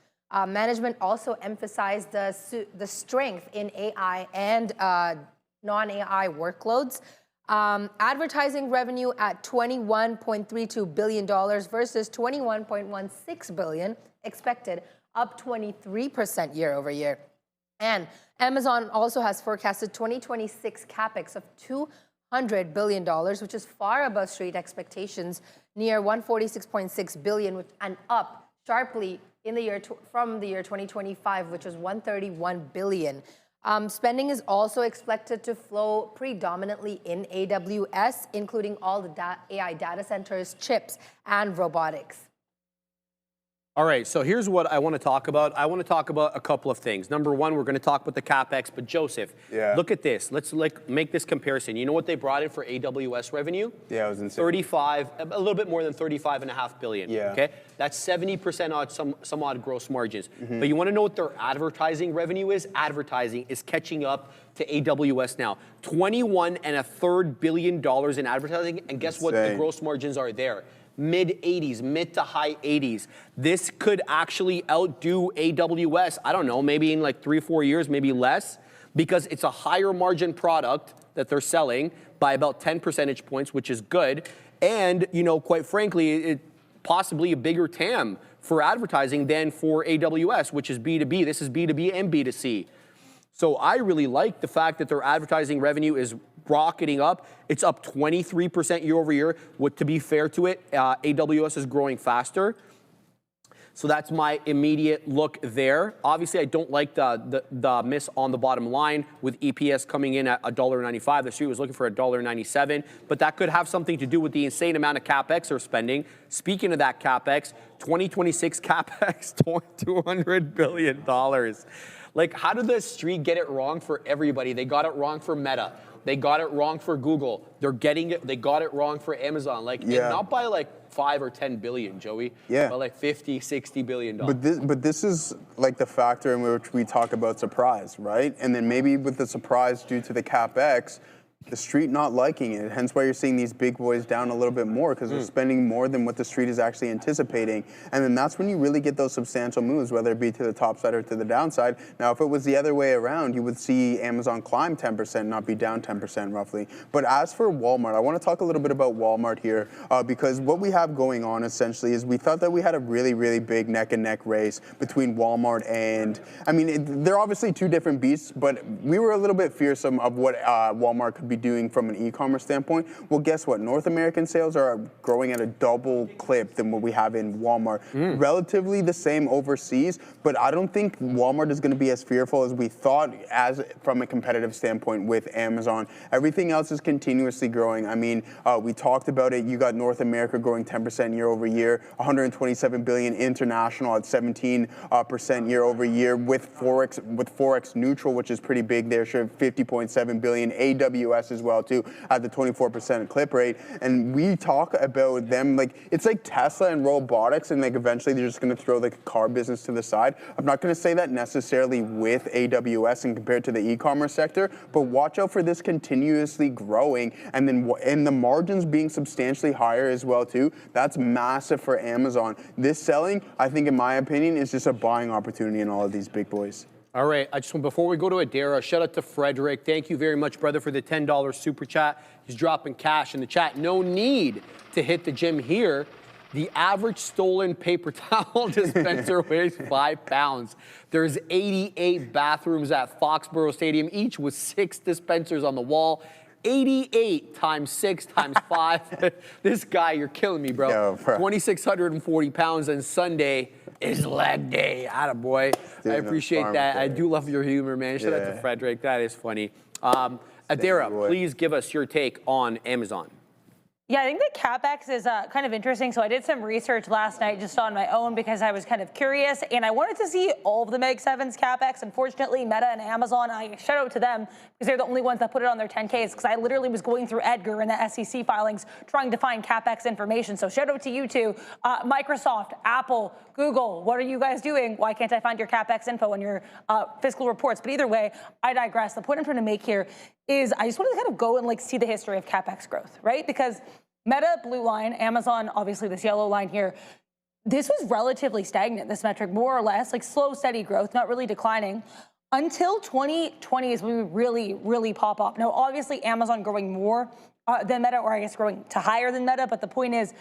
Management also emphasized the strength in AI and non-AI workloads. Advertising revenue at $21.32 billion versus $21.16 billion expected, up 23% year over year. And Amazon also has forecasted 2026 capex of $200 billion, which is far above street expectations, near $146.6 billion, and up sharply in the year from the year 2025, which was $131 billion. Spending is also expected to flow predominantly in AWS, including all the AI data centers, chips, and robotics. All right, so here's what I want to talk about. I want to talk about a couple of things. Number one, we're going to talk about the CapEx, but Joseph, look at this. Let's make this comparison. You know what they brought in for AWS revenue? Yeah, it was insane. A little bit more than 35.5 billion. Yeah. Okay, that's 70% odd, some odd gross margins. But you want to know what their advertising revenue is? Advertising is catching up to AWS now. $21.33 billion in advertising, and guess what the gross margins are there? Mid-80s, mid to high 80s. This could actually outdo AWS, I don't know, maybe in like 3 or 4 years, maybe less, because it's a higher margin product that they're selling by about 10 percentage points, which is good. And, you know, quite frankly, it possibly a bigger TAM for advertising than for AWS, which is B2B. This is B2B and B2C. So I really like the fact that their advertising revenue is rocketing up. It's up 23% year over year. To be fair to it, AWS is growing faster. So that's my immediate look there. Obviously, I don't like the miss on the bottom line with EPS coming in at $1.95. The street was looking for $1.97, but that could have something to do with the insane amount of CapEx they're spending. Speaking of that CapEx, 2026 CapEx, $200 billion. Like, how did the street get it wrong for everybody? They got it wrong for Meta. They got it wrong for Google. They got it wrong for Amazon. Like, and not by like 5 or 10 billion, Joey. Yeah. But like 50, 60 billion dollars. But this is like the factor in which we talk about surprise, right? And then maybe with the surprise due to the CapEx, the street not liking it, hence why you're seeing these big boys down a little bit more, because they're spending more than what the street is actually anticipating. And then that's when you really get those substantial moves, whether it be to the top side or to the downside. Now, if it was the other way around, you would see Amazon climb 10%, not be down 10% roughly. But as for Walmart, I want to talk a little bit about Walmart here, because what we have going on essentially is we thought that we had a really, really big neck and neck race between Walmart and, I mean, they're obviously two different beasts, but we were a little bit fearsome of what Walmart could be doing from an e-commerce standpoint. Well, guess what? North American sales are growing at a double clip than what we have in Walmart. Relatively the same overseas, but I don't think Walmart is going to be as fearful as we thought as from a competitive standpoint with Amazon. Everything else is continuously growing. I mean, we talked about it. You got North America growing 10% year over year, 127 billion international at 17% year over year with Forex neutral, which is pretty big there, sure, 50.7 billion. AWS as well too at the 24% clip rate. And we talk about them like it's like Tesla and robotics, and like eventually they're just going to throw the car business to the side. I'm not going to say that necessarily with AWS and compared to the e-commerce sector, but watch out for this continuously growing, and then and the margins being substantially higher as well too. That's massive for Amazon. This selling, I think in my opinion, is just a buying opportunity in all of these big boys. All right, I just want, before we go to Adara, shout out to Frederick. Thank you very much, brother, for the $10 super chat. He's dropping cash in the chat. No need to hit the gym here. The average stolen paper towel dispenser weighs 5 pounds. There's 88 bathrooms at Foxborough Stadium, each with 6 dispensers on the wall. 88 times 6 times 5. This guy, you're killing me, bro. Yo, bro. 2,640 pounds, and Sunday is leg day. Attaboy. I appreciate that. I do love your humor, man. Shout out to Frederick. That is funny. Adara, please give us your take on Amazon. Yeah, I think the CapEx is kind of interesting. So I did some research last night just on my own because I was kind of curious, and I wanted to see all of the Meg 7's CapEx. Unfortunately, Meta and Amazon, I shout out to them because they're the only ones that put it on their 10Ks, because I literally was going through Edgar and the SEC filings trying to find CapEx information. So shout out to you two. Microsoft, Apple, Google, what are you guys doing? Why can't I find your CapEx info in your fiscal reports? But either way, I digress. The point I'm trying to make here is I just wanted to kind of go and like see the history of CapEx growth, right? Because Meta, blue line, Amazon, obviously this yellow line here, this was relatively stagnant, this metric, more or less, like slow, steady growth, not really declining, until 2020 is when we really, really pop up. Now, obviously, Amazon growing more than Meta, or I guess growing to higher than Meta, but the point is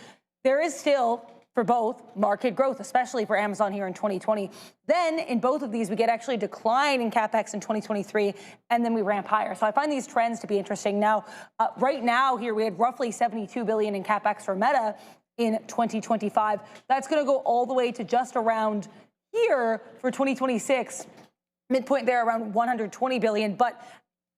there is still, for both, market growth, especially for Amazon here in 2020. Then in both of these, we get actually a decline in CapEx in 2023, and then we ramp higher. So I find these trends to be interesting. Now, right now here, we had roughly $72 billion in CapEx for Meta in 2025. That's going to go all the way to just around here for 2026, midpoint there around $120 billion. But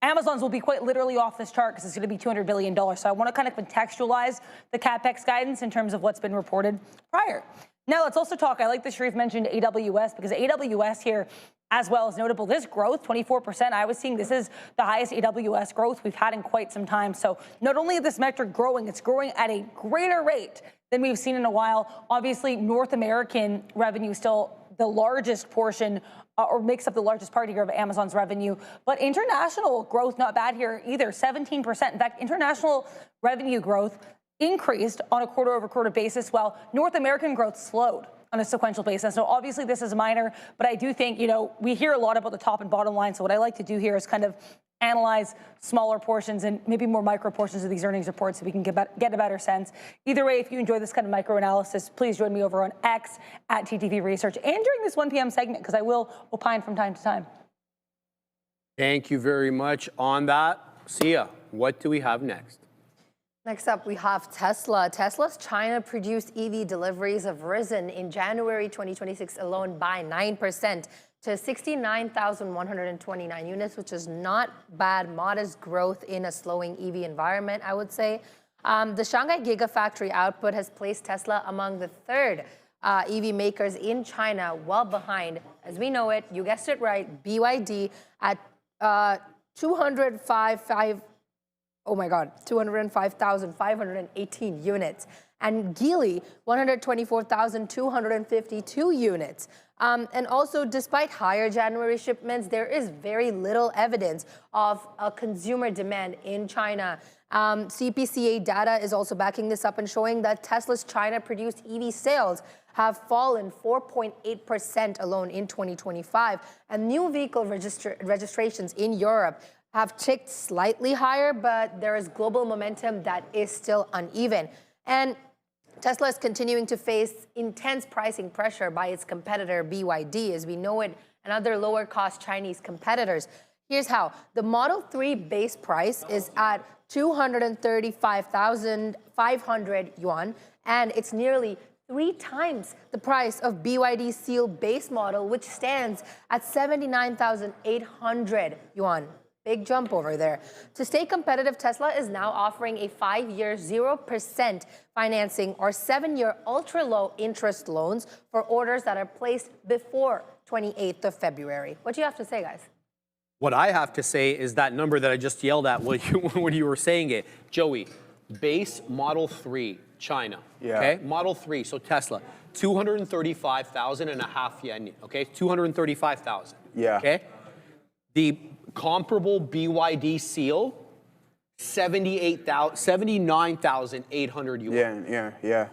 Amazon's will be quite literally off this chart because it's going to be $200 billion. So I want to kind of contextualize the CapEx guidance in terms of what's been reported prior. Now let's also talk, I like that Sharif mentioned AWS, because AWS here as well is notable. This growth, 24%, I was seeing this is the highest AWS growth we've had in quite some time. So not only is this metric growing, it's growing at a greater rate than we've seen in a while. Obviously, North American revenue is still the largest portion or makes up the largest part here of Amazon's revenue. But international growth, not bad here either, 17%. In fact, international revenue growth increased on a quarter-over-quarter basis, while North American growth slowed on a sequential basis. So obviously this is minor, but I do think, we hear a lot about the top and bottom line. So what I like to do here is kind of analyze smaller portions and maybe more micro portions of these earnings reports so we can get a better sense. Either way, if you enjoy this kind of micro analysis, please join me over on X at TTV Research and during this 1 p.m. segment, because I will opine from time to time. Thank you very much on that. Sia, what do we have next? Next up, we have Tesla. Tesla's China-produced EV deliveries have risen in January 2026 alone by 9% to 69,129 units, which is not bad, modest growth in a slowing EV environment, I would say. The Shanghai Gigafactory output has placed Tesla among the third EV makers in China, well behind, as we know it, you guessed it right, BYD at 205,518 units, and Geely, 124,252 units. And also, despite higher January shipments, there is very little evidence of a consumer demand in China. CPCA data is also backing this up and showing that Tesla's China-produced EV sales have fallen 4.8% alone in 2025, and new vehicle registrations in Europe have ticked slightly higher, but there is global momentum that is still uneven. And Tesla is continuing to face intense pricing pressure by its competitor BYD, as we know it, and other lower-cost Chinese competitors. Here's how. The Model 3 base price is at 235,500 yuan, and it's nearly 3 times the price of BYD's Seal base model, which stands at 79,800 yuan. Big jump over there. To stay competitive, Tesla is now offering a 5-year 0% financing or 7-year ultra-low interest loans for orders that are placed before 28th of February. What do you have to say, guys? What I have to say is that number that I just yelled at when you were saying it. Joey, base Model 3, China. Yeah. Okay, Model 3, so Tesla, 235,000 and a half yen. Okay, 235,000. Yeah. Okay. The comparable BYD Seal, 79,800 yuan. Yeah.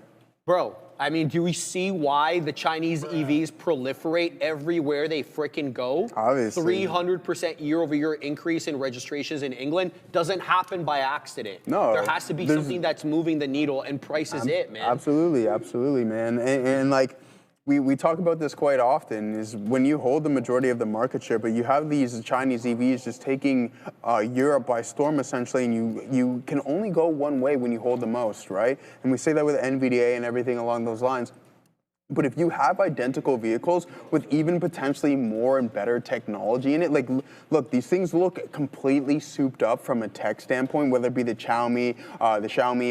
Bro, I mean, do we see why the Chinese EVs proliferate everywhere they frickin' go? Obviously. 300% year-over-year increase in registrations in England doesn't happen by accident. No. There has to be something that's moving the needle, and price is it, man. Absolutely, man. And like, we talk about this quite often, is when you hold the majority of the market share, but you have these Chinese EVs just taking Europe by storm, essentially, and you can only go one way when you hold the most, right? And we say that with NVDA and everything along those lines. But if you have identical vehicles with even potentially more and better technology in it, like, look, these things look completely souped up from a tech standpoint, whether it be the Xiaomi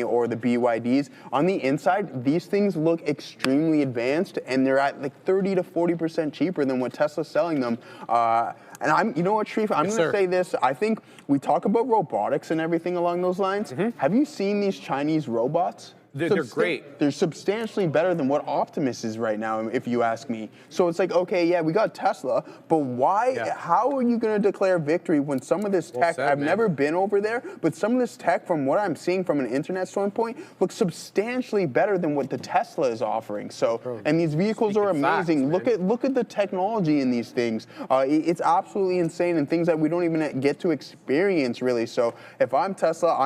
or the BYDs. On the inside, these things look extremely advanced, and they're at like 30 to 40% cheaper than what Tesla's selling them. And you know what, Sharif? I'm going to say this. I think we talk about robotics and everything along those lines. Mm-hmm. Have you seen these Chinese robots? They're great. They're substantially better than what Optimus is right now, if you ask me. So it's like, okay, yeah, we got Tesla, but why? Yeah. How are you going to declare victory when some of this tech, I've never been over there, but some of this tech, from what I'm seeing from an internet standpoint, looks substantially better than what the Tesla is offering. So, and these vehicles are amazing. Facts, look at the technology in these things. It's absolutely insane, and things that we don't even get to experience, really. So if I'm Tesla,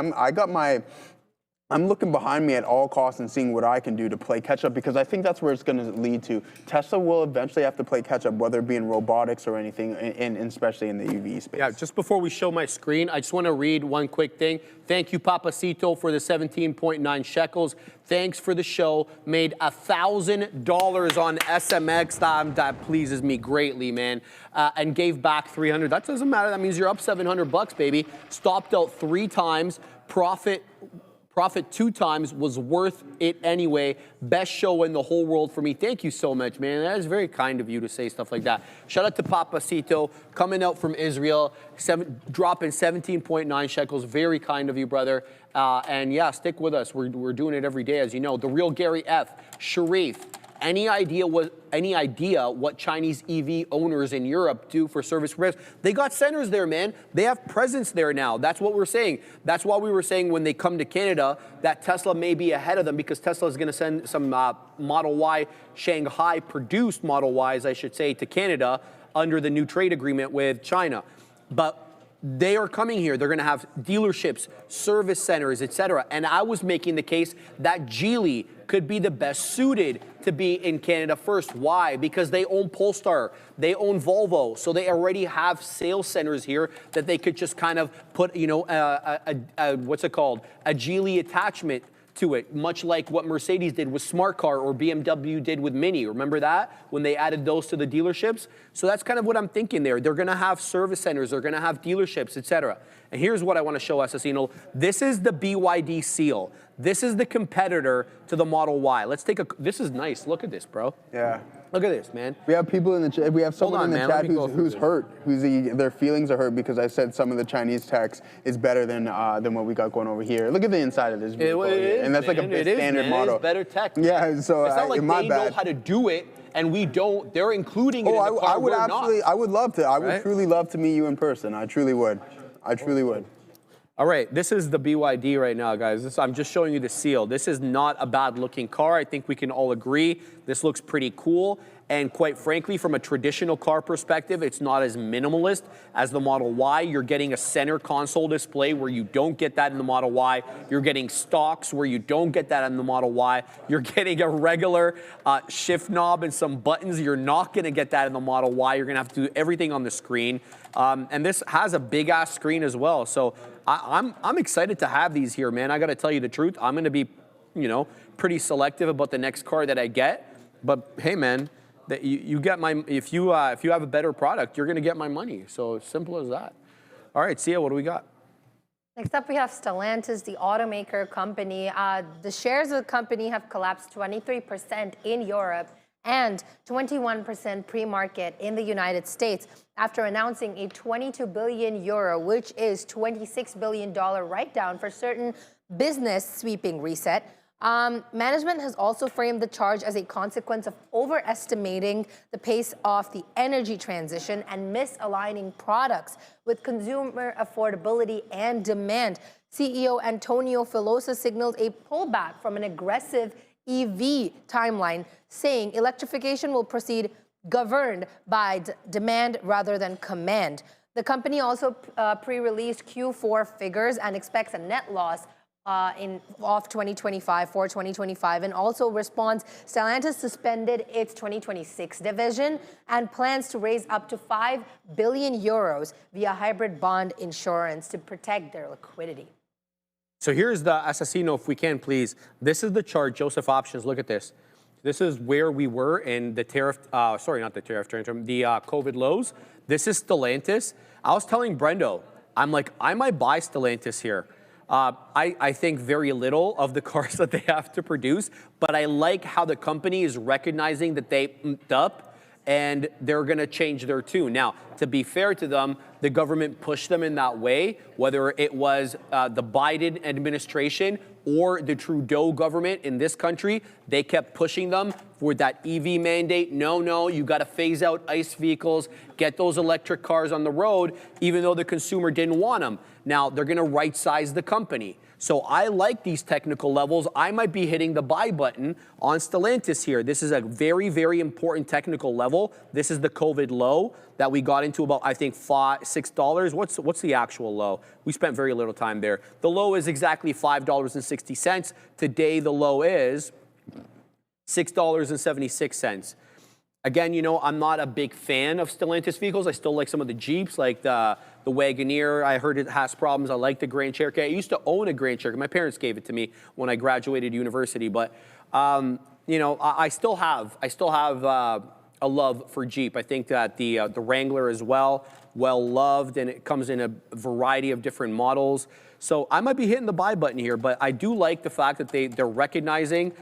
I'm looking behind me at all costs and seeing what I can do to play catch up, because I think that's where it's going to lead to. Tesla will eventually have to play catch up, whether it be in robotics or anything, and especially in the EV space. Yeah, just before we show my screen, I just want to read one quick thing. Thank you, Papacito, for the 17.9 shekels. Thanks for the show. Made $1,000 on SMX. That pleases me greatly, man. And gave back 300. That doesn't matter. That means you're up $700, baby. Stopped out 3 times. Profit 2 times, was worth it anyway. Best show in the whole world for me. Thank you so much, man. That is very kind of you to say stuff like that. Shout out to Papacito, coming out from Israel, dropping 17.9 shekels. Very kind of you, brother. And yeah, stick with us. We're doing it every day, as you know. The Real Gary F. Sharif. Any idea what Chinese EV owners in Europe do for service repairs? They got centers there, man. They have presence there now. That's what we're saying. That's why we were saying when they come to Canada that Tesla may be ahead of them, because Tesla is going to send some Model Y, Shanghai-produced Model Ys, I should say, to Canada under the new trade agreement with China. But They are coming here. They're going to have dealerships, service centers, etc. And I was making the case that Geely could be the best suited to be in Canada first. Why? Because they own Polestar, they own Volvo, so they already have sales centers here that they could just kind of put, you know, what's it called? A Geely attachment to it, much like what Mercedes did with Smart Car or BMW did with Mini. Remember that? When they added those to the dealerships? So that's kind of what I'm thinking there. They're gonna have service centers, they're gonna have dealerships, etc. And here's what I wanna show Assassino. This is the BYD seal. This is the competitor to the Model Y. Let's take a, this is nice, look at this, bro. Yeah. Look at this, man. We have people in the chat. We have someone in the chat who's hurt, their feelings are hurt because I said some of the Chinese text is better than what we got going over here. Look at the inside of this vehicle, and that's like a standard model. It is better tech. Yeah, so it's not like they know how to do it and we don't. They're including it in the car. I would absolutely, I would love to. I would truly love to meet you in person. I truly would. I truly would. All right, this is the BYD right now, guys. I'm just showing you the seal. This is not a bad-looking car. I think we can all agree. This looks pretty cool. And quite frankly, from a traditional car perspective, it's not as minimalist as the Model Y. You're getting a center console display where you don't get that in the Model Y. You're getting stalks where you don't get that in the Model Y. You're getting a regular shift knob and some buttons. You're not going to get that in the Model Y. You're going to have to do everything on the screen. And this has a big-ass screen as well. So I'm excited to have these here, man. I got to tell you the truth. I'm going to be, you know, pretty selective about the next car that I get. But hey, man, that you get my, if you have a better product, you're going to get my money. So simple as that. All right, Sia, what do we got? Next up, we have Stellantis, the automaker company. The shares of the company have collapsed 23% in Europe and 21% pre-market in the United States after announcing a 22 billion euro, which is $26 billion write-down for certain business sweeping reset. Management has also framed the charge as a consequence of overestimating the pace of the energy transition and misaligning products with consumer affordability and demand. CEO Antonio Filosa signaled a pullback from an aggressive EV timeline, saying electrification will proceed governed by demand rather than command. The company also pre-released Q4 figures and expects a net loss of 2025 for 2025, and also responds, Stellantis suspended its 2026 division and plans to raise up to 5 billion euros via hybrid bond insurance to protect their liquidity. So here's the Assassino, if we can, please. This is the chart, Joseph Options. Look at this. This is where we were in the tariff, sorry, not the tariff, the COVID lows. This is Stellantis. I was telling Brendo, I'm like, I might buy Stellantis here. I think very little of the cars that they have to produce, but I like how the company is recognizing that they mped up and they're going to change their tune. Now, to be fair to them, the government pushed them in that way, whether it was the Biden administration or the Trudeau government in this country. They kept pushing them for that EV mandate. No, you got to phase out ICE vehicles, get those electric cars on the road, even though the consumer didn't want them. Now, they're going to right-size the company. So I like these technical levels. I might be hitting the buy button on Stellantis here. This is a very, very important technical level. This is the COVID low that we got into about, I think, $6. What's the actual low? We spent very little time there. The low is exactly $5.60. Today, the low is $6.76. Again, you know, I'm not a big fan of Stellantis vehicles. I still like some of the Jeeps, like the Wagoneer. I heard it has problems. I like the Grand Cherokee. I used to own a Grand Cherokee. My parents gave it to me when I graduated university. But, you know, I still have a love for Jeep. I think that the Wrangler is well loved, and it comes in a variety of different models. So I might be hitting the buy button here, but I do like the fact that they're recognizing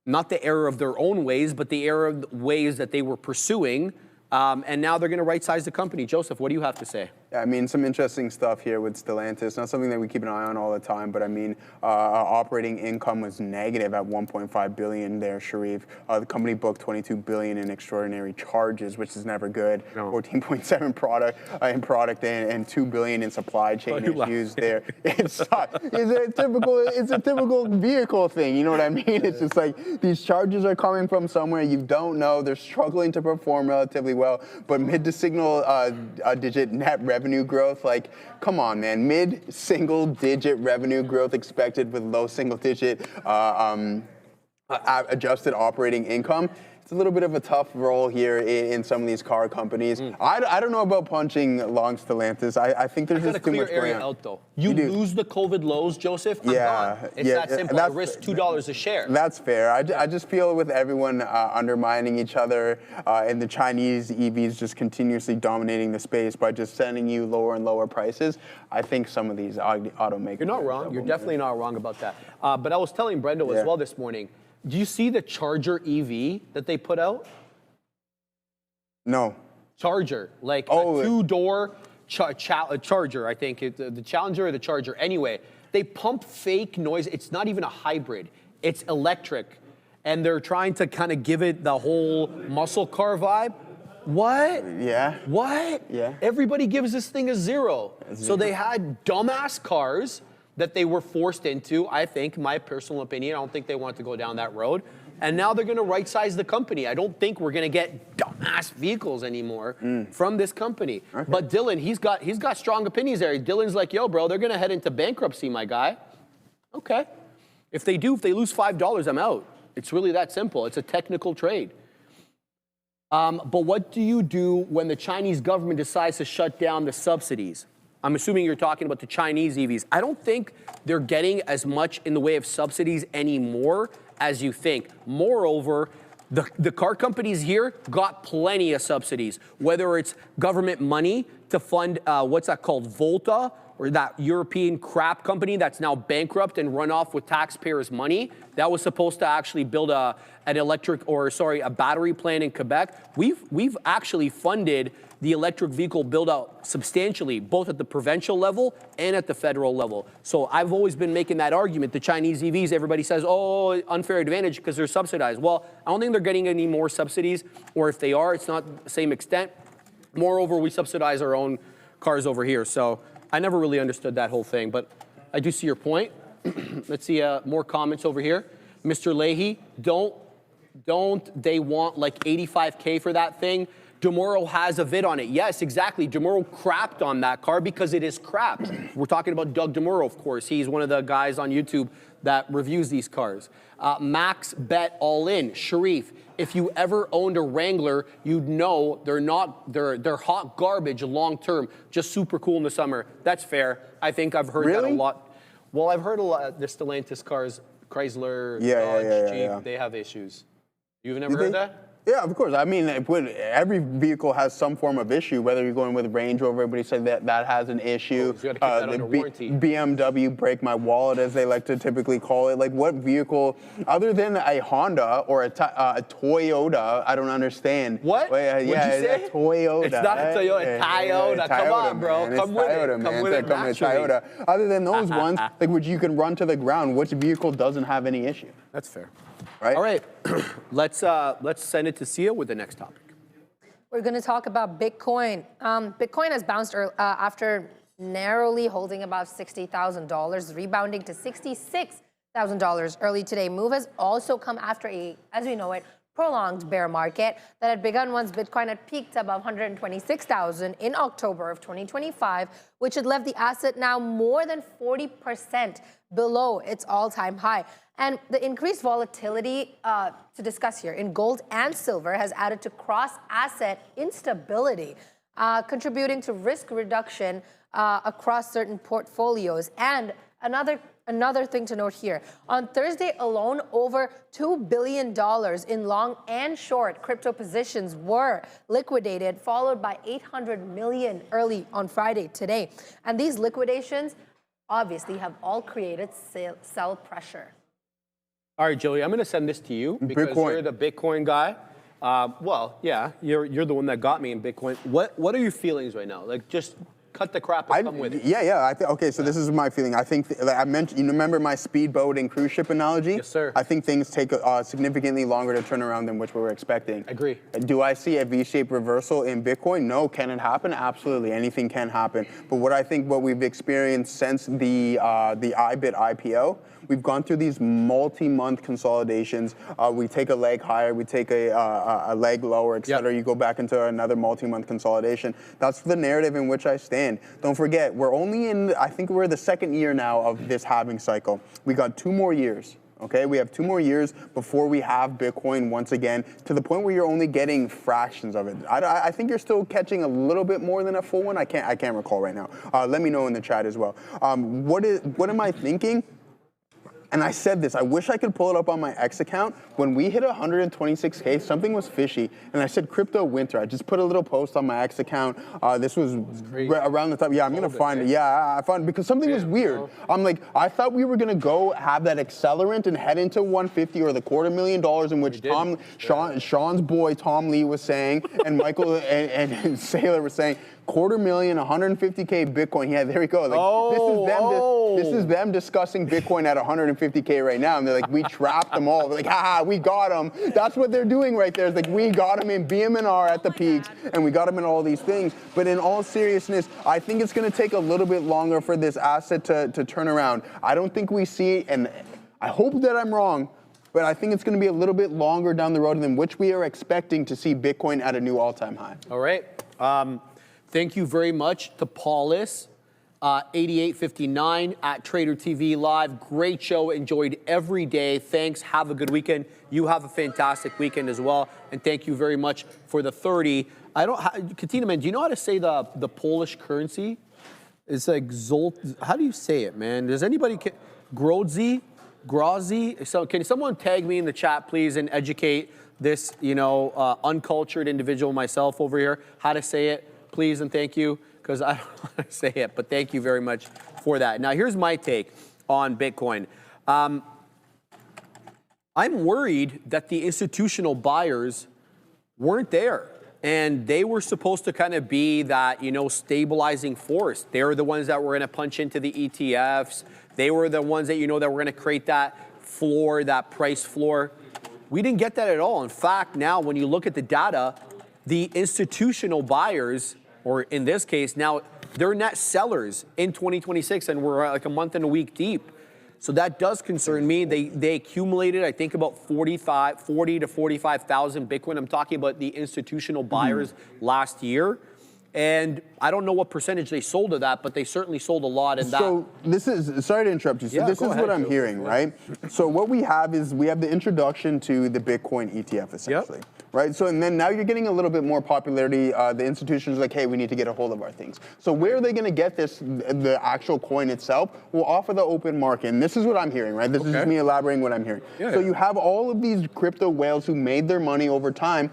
not the error of their own ways, but the error of the ways that they were pursuing. And now they're going to right-size the company. Joseph, what do you have to say? Yeah, I mean, some interesting stuff here with Stellantis. Not something that we keep an eye on all the time, but I mean, operating income was negative at 1.5 billion there, Sharif. The company booked 22 billion in extraordinary charges, which is never good. No. 14.7 product and 2 billion in supply chain issues there. It's a typical vehicle thing. You know what I mean? It's just like these charges are coming from somewhere you don't know. They're struggling to perform relatively well, but mid to single digit net revenue revenue growth. Like, come on, man. Mid-single-digit revenue growth expected with low single-digit adjusted operating income. It's a little bit of a tough role here in some of these car companies. I don't know about punching long Stellantis. I think there's just too much going on. Out though. You lose the COVID lows, Joseph. I'm gone. It's that simple. I risk $2 a share. That's fair. I just feel with everyone undermining each other and the Chinese EVs just continuously dominating the space by just sending you lower and lower prices, I think some of these automakers. You're not wrong. You're definitely not wrong about that. But I was telling Brendo as well this morning. Do you see the Charger EV that they put out? No. Charger, like a two-door Charger, I think. The Challenger or the Charger. Anyway, they pump fake noise. It's not even a hybrid. It's electric. And they're trying to kind of give it the whole muscle car vibe. What? Yeah. What? Yeah. Everybody gives this thing a zero. So they had dumbass cars that they were forced into, I think, my personal opinion. I don't think they want to go down that road. And now they're going to right-size the company. I don't think we're going to get dumbass vehicles anymore from this company. Okay. But Dylan, he's got strong opinions there. Dylan's like, yo, bro, they're going to head into bankruptcy, my guy. Okay. If they lose $5, I'm out. It's really that simple. It's a technical trade. But what do you do when the Chinese government decides to shut down the subsidies? I'm assuming you're talking about the Chinese EVs. I don't think they're getting as much in the way of subsidies anymore as you think. Moreover, the car companies here got plenty of subsidies, whether it's government money to fund, what's that called, Volta, or that European crap company that's now bankrupt and run off with taxpayers' money. That was supposed to actually build a battery plant in Quebec. We've actually funded the electric vehicle build out substantially, both at the provincial level and at the federal level. So I've always been making that argument. The Chinese EVs, everybody says, oh, unfair advantage because they're subsidized. Well, I don't think they're getting any more subsidies, or if they are, it's not the same extent. Moreover, we subsidize our own cars over here. So I never really understood that whole thing, but I do see your point. Let's see more comments over here. Mr. Leahy, don't they want like 85K for that thing? Demuro has a vid on it. Yes, exactly. Demuro crapped on that car because it is crap. We're talking about Doug Demuro, of course. He's one of the guys on YouTube that reviews these cars. Max bet all in. Sharif, if you ever owned a Wrangler, you'd know they're hot garbage long term, just super cool in the summer. That's fair. I think I've heard that a lot. Well, I've heard a lot. The Stellantis cars, Chrysler, Dodge, Jeep, they have issues. You've never heard that? Yeah, of course. I mean, every vehicle has some form of issue, whether you're going with Range Rover, everybody said that has an issue. So you gotta keep that under warranty. BMW, break my wallet, as they like to typically call it. Like, what vehicle, other than a Honda or a Toyota, I don't understand. What? What'd you say? A Toyota. It's not a Toyota, Toyota. Come on, bro. Man. Come with Toyota, it. Man. Come with it. Come with Toyota. Other than those ones, like which you can run to the ground, which vehicle doesn't have any issue? That's fair. Right? All right, let's send it to Sia with the next topic. We're going to talk about Bitcoin. Bitcoin has bounced after narrowly holding above $60,000, rebounding to $66,000 early today. Move has also come after as we know it, prolonged bear market that had begun once Bitcoin had peaked above 126,000 in October of 2025, which had left the asset now more than 40% below its all-time high. And the increased volatility to discuss here in gold and silver has added to cross-asset instability, contributing to risk reduction across certain portfolios. And another thing to note here, on Thursday alone, over $2 billion in long and short crypto positions were liquidated, followed by 800 million early on Friday today. And these liquidations obviously have all created sell pressure. All right, Joey, I'm going to send this to you because you're the Bitcoin guy. Well, yeah, you're the one that got me in Bitcoin. What are your feelings right now? Like, just cut the crap and come with it. Yeah. Okay, so this is my feeling. I think, I mentioned, you remember my speedboat and cruise ship analogy? Yes, sir. I think things take significantly longer to turn around than which we were expecting. Agree. Do I see a V-shaped reversal in Bitcoin? No. Can it happen? Absolutely. Anything can happen. But what we've experienced since the IBIT IPO, we've gone through these multi-month consolidations. We take a leg higher, we take a leg lower, et cetera. You go back into another multi-month consolidation. That's the narrative in which I stand. in. Don't forget, we're only in, I think we're the second year now of this halving cycle. We got 2 more years. Okay, we have 2 more years before we have Bitcoin once again to the point where you're only getting fractions of it. I think you're still catching a little bit more than a full one. I can't recall right now. Let me know in the chat as well. What am I thinking? And I said this, I wish I could pull it up on my X account. When we hit 126K, something was fishy. And I said crypto winter. I just put a little post on my X account. This was around the time. Yeah, I'm going to find it. Yeah, I found it because something was weird. I'm like, I thought we were going to go have that accelerant and head into 150 or the $250,000 in which Sean's boy, Tom Lee, was saying, and Michael and Saylor were saying, $250,000, 150K Bitcoin. Yeah, there we go. Like, this is them discussing Bitcoin at 150K right now. And they're like, we trapped them all. They're like, haha, we got them. That's what they're doing right there. It's like, we got them in BM&R at the peaks, and we got them in all these things. But in all seriousness, I think it's going to take a little bit longer for this asset to turn around. I don't think we see, and I hope that I'm wrong, but I think it's going to be a little bit longer down the road than which we are expecting to see Bitcoin at a new all-time high. All right. Thank you very much to Paulus, 8859 at Trader TV Live. Great show. Enjoyed every day. Thanks. Have a good weekend. You have a fantastic weekend as well. And thank you very much for the 30. Katina, man, do you know how to say the Polish currency? It's like Zolt. How do you say it, man? Does anybody Grodzi? Grozy? So can someone tag me in the chat, please, and educate this, uncultured individual myself over here how to say it? Please and thank you, because I don't know how to say it, but thank you very much for that. Now, here's my take on Bitcoin. I'm worried that the institutional buyers weren't there, and they were supposed to kind of be that, stabilizing force. They were the ones that were going to punch into the ETFs. They were the ones that, that were going to create that floor, that price floor. We didn't get that at all. In fact, now when you look at the data, the institutional buyers, or in this case, now they're net sellers in 2026, and we're like a month and a week deep. So that does concern me. They accumulated, I think, about 40 to 45,000 Bitcoin. I'm talking about the institutional buyers last year. And I don't know what percentage they sold of that, but they certainly sold a lot in that. So this is, sorry to interrupt you. So this is what I'm hearing, right? So what we have is we have the introduction to the Bitcoin ETF, essentially. Yep. Right? So, and then now you're getting a little bit more popularity. The institutions are like, hey, we need to get a hold of our things. So where are they going to get this, the actual coin itself? Well, off of the open market. And this is what I'm hearing, right? This is just me elaborating what I'm hearing. So you have all of these crypto whales who made their money over time,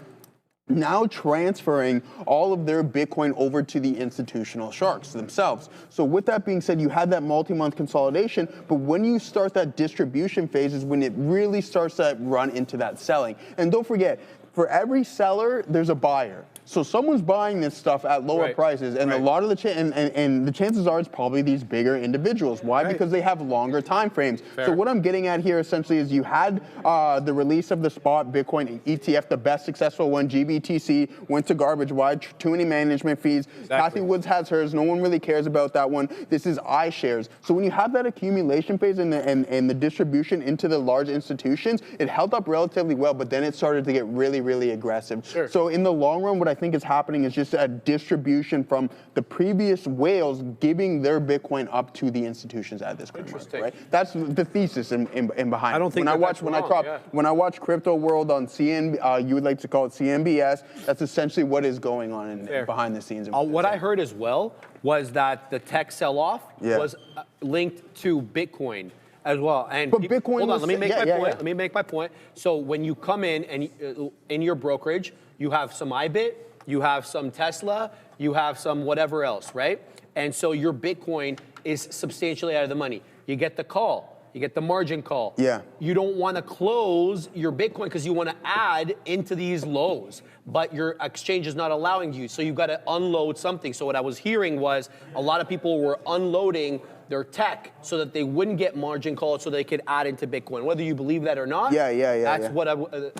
now transferring all of their Bitcoin over to the institutional sharks themselves. So with that being said, you had that multi-month consolidation, but when you start that distribution phase is when it really starts to run into that selling. And don't forget, for every seller, there's a buyer. So someone's buying this stuff at lower prices, and a lot of the and the chances are it's probably these bigger individuals. Why? Because they have longer time frames. So what I'm getting at here essentially is you had the release of the spot Bitcoin ETF, the best successful one, GBTC, went to garbage. Why? Too many management fees. Kathy Woods has hers. No one really cares about that one. This is iShares. So when you have that accumulation phase and the distribution into the large institutions, it held up relatively well, but then it started to get really, really aggressive. So in the long run, what I think is happening is just a distribution from the previous whales giving their Bitcoin up to the institutions at this point, right? That's the thesis in behind. I don't think when I watch Crypto World on CN, you would like to call it CNBS. That's essentially what is going on behind the scenes. What I heard as well was that the tech sell-off was linked to Bitcoin as well. And but Bitcoin. Hold on, let me make my point. Let me make my point. So when you come in and in your brokerage, you have some IBIT, you have some Tesla, you have some whatever else, right? And so your Bitcoin is substantially out of the money. You get the call. You get the margin call. Yeah. You don't want to close your Bitcoin because you want to add into these lows, but your exchange is not allowing you. So you've got to unload something. So what I was hearing was a lot of people were unloading their tech so that they wouldn't get margin calls so they could add into Bitcoin. Whether you believe that or not, that's what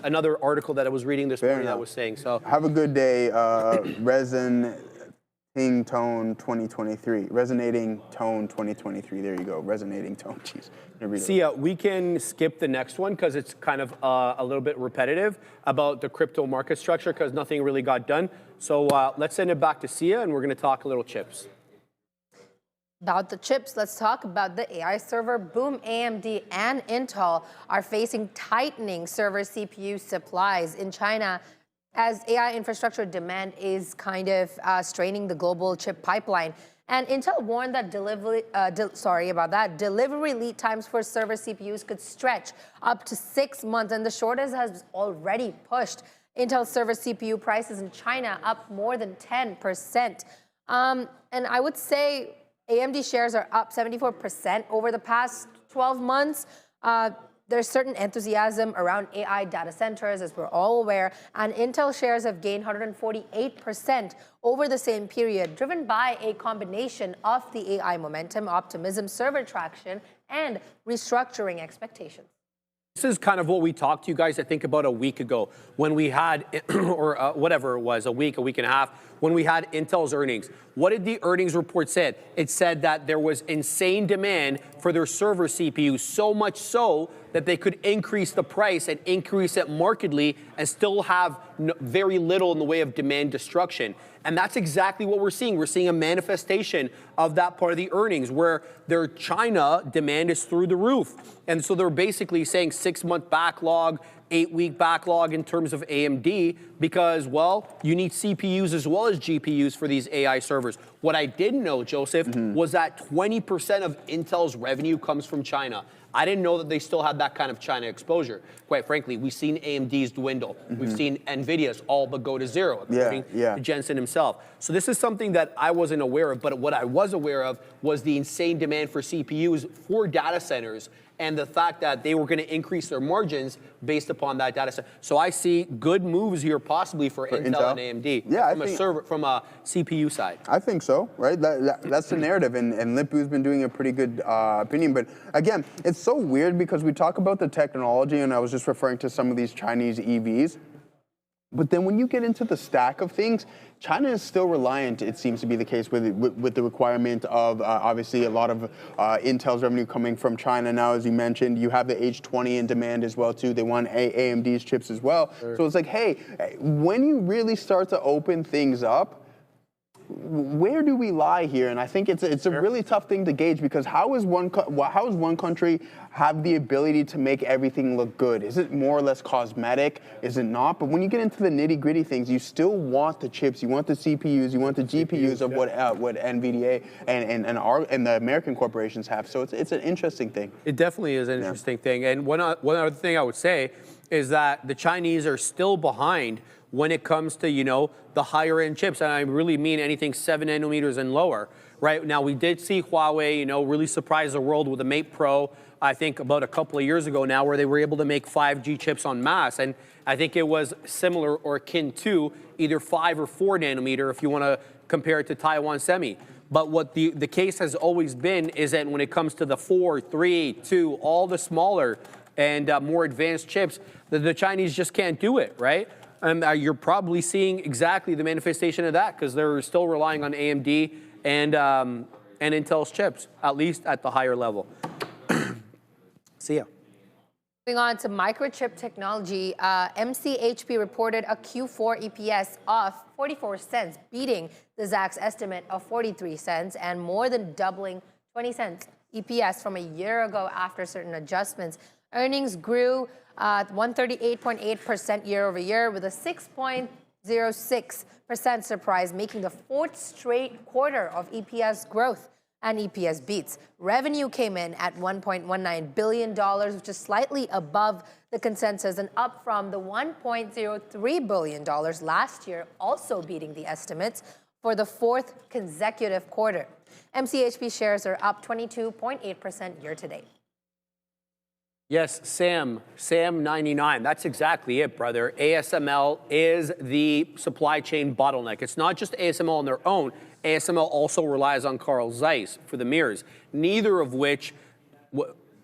another article that I was reading this morning that was saying. So have a good day, Resonating Tone 2023. Resonating Tone 2023. There you go. Resonating Tone. Jeez. See, we can skip the next one because it's kind of a little bit repetitive about the crypto market structure because nothing really got done. So let's send it back to Sia and we're going to talk a little chips. About the chips, let's talk about the AI server boom. AMD and Intel are facing tightening server CPU supplies in China as AI infrastructure demand is kind of straining the global chip pipeline. And Intel warned that delivery lead times for server CPUs could stretch up to 6 months, and the shortage has already pushed Intel server CPU prices in China up more than 10%. And I would say AMD shares are up 74% over the past 12 months. There's certain enthusiasm around AI data centers, as we're all aware, and Intel shares have gained 148% over the same period, driven by a combination of the AI momentum, optimism, server traction, and restructuring expectations. This is kind of what we talked to you guys, I think, about a week ago when we had, or whatever it was, a week and a half, when we had Intel's earnings. What did the earnings report say? It said that there was insane demand for their server CPUs, so much so that they could increase the price and increase it markedly and still have very little in the way of demand destruction. And that's exactly what we're seeing. We're seeing a manifestation of that part of the earnings where their China demand is through the roof. And so they're basically saying 6-month backlog, 8-week backlog in terms of AMD because, well, you need CPUs as well as GPUs for these AI servers. What I didn't know, Joseph, was that 20% of Intel's revenue comes from China. I didn't know that they still had that kind of China exposure. Quite frankly, we've seen AMD's dwindle. We've seen NVIDIA's all but go to zero, according to Jensen himself. So this is something that I wasn't aware of, but what I was aware of was the insane demand for CPUs for data centers and the fact that they were going to increase their margins based upon that data set. So I see good moves here possibly for Intel and AMD from a CPU side. I think so, right? That's the narrative, and Lip-Bu's been doing a pretty good opinion. But again, it's so weird because we talk about the technology, and I was just referring to some of these Chinese EVs. But then when you get into the stack of things, China is still reliant, it seems to be the case, with the requirement of obviously a lot of Intel's revenue coming from China now, as you mentioned. You have the H20 in demand as well, too. They want AMD's chips as well. Sure. So it's like, hey, when you really start to open things up, where do we lie here? And I think it's a really tough thing to gauge because how is one country have the ability to make everything look good? Is it more or less cosmetic? Is it not? But when you get into the nitty gritty things, you still want the chips, you want the CPUs, you want the GPUs of what NVIDIA and the American corporations have. So it's an interesting thing. It definitely is an interesting thing. And one other thing I would say is that the Chinese are still behind when it comes to, the higher end chips. And I really mean anything 7 nanometers and lower. Right now, we did see Huawei, really surprise the world with the Mate Pro, I think about a couple of years ago now, where they were able to make 5G chips en masse. And I think it was similar or akin to either 5 or 4 nanometer if you want to compare it to Taiwan Semi. But what the case has always been is that when it comes to the 4, 3, 2, all the smaller and more advanced chips, the Chinese just can't do it, right? And you're probably seeing exactly the manifestation of that because they're still relying on AMD and Intel's chips, at least at the higher level. See ya. Moving on to microchip technology, MCHP reported a Q4 EPS of 44 cents, beating the Zacks estimate of 43 cents and more than doubling 20 cents EPS from a year ago after certain adjustments. Earnings grew 138.8% year over year with a 6.06% surprise, making the 4th straight quarter of EPS growth and EPS beats. Revenue came in at $1.19 billion, which is slightly above the consensus and up from the $1.03 billion last year, also beating the estimates for the 4th consecutive quarter. MCHP shares are up 22.8% year to date. Yes, Sam 99. That's exactly it, brother. ASML is the supply chain bottleneck. It's not just ASML on their own. ASML also relies on Carl Zeiss for the mirrors, neither of which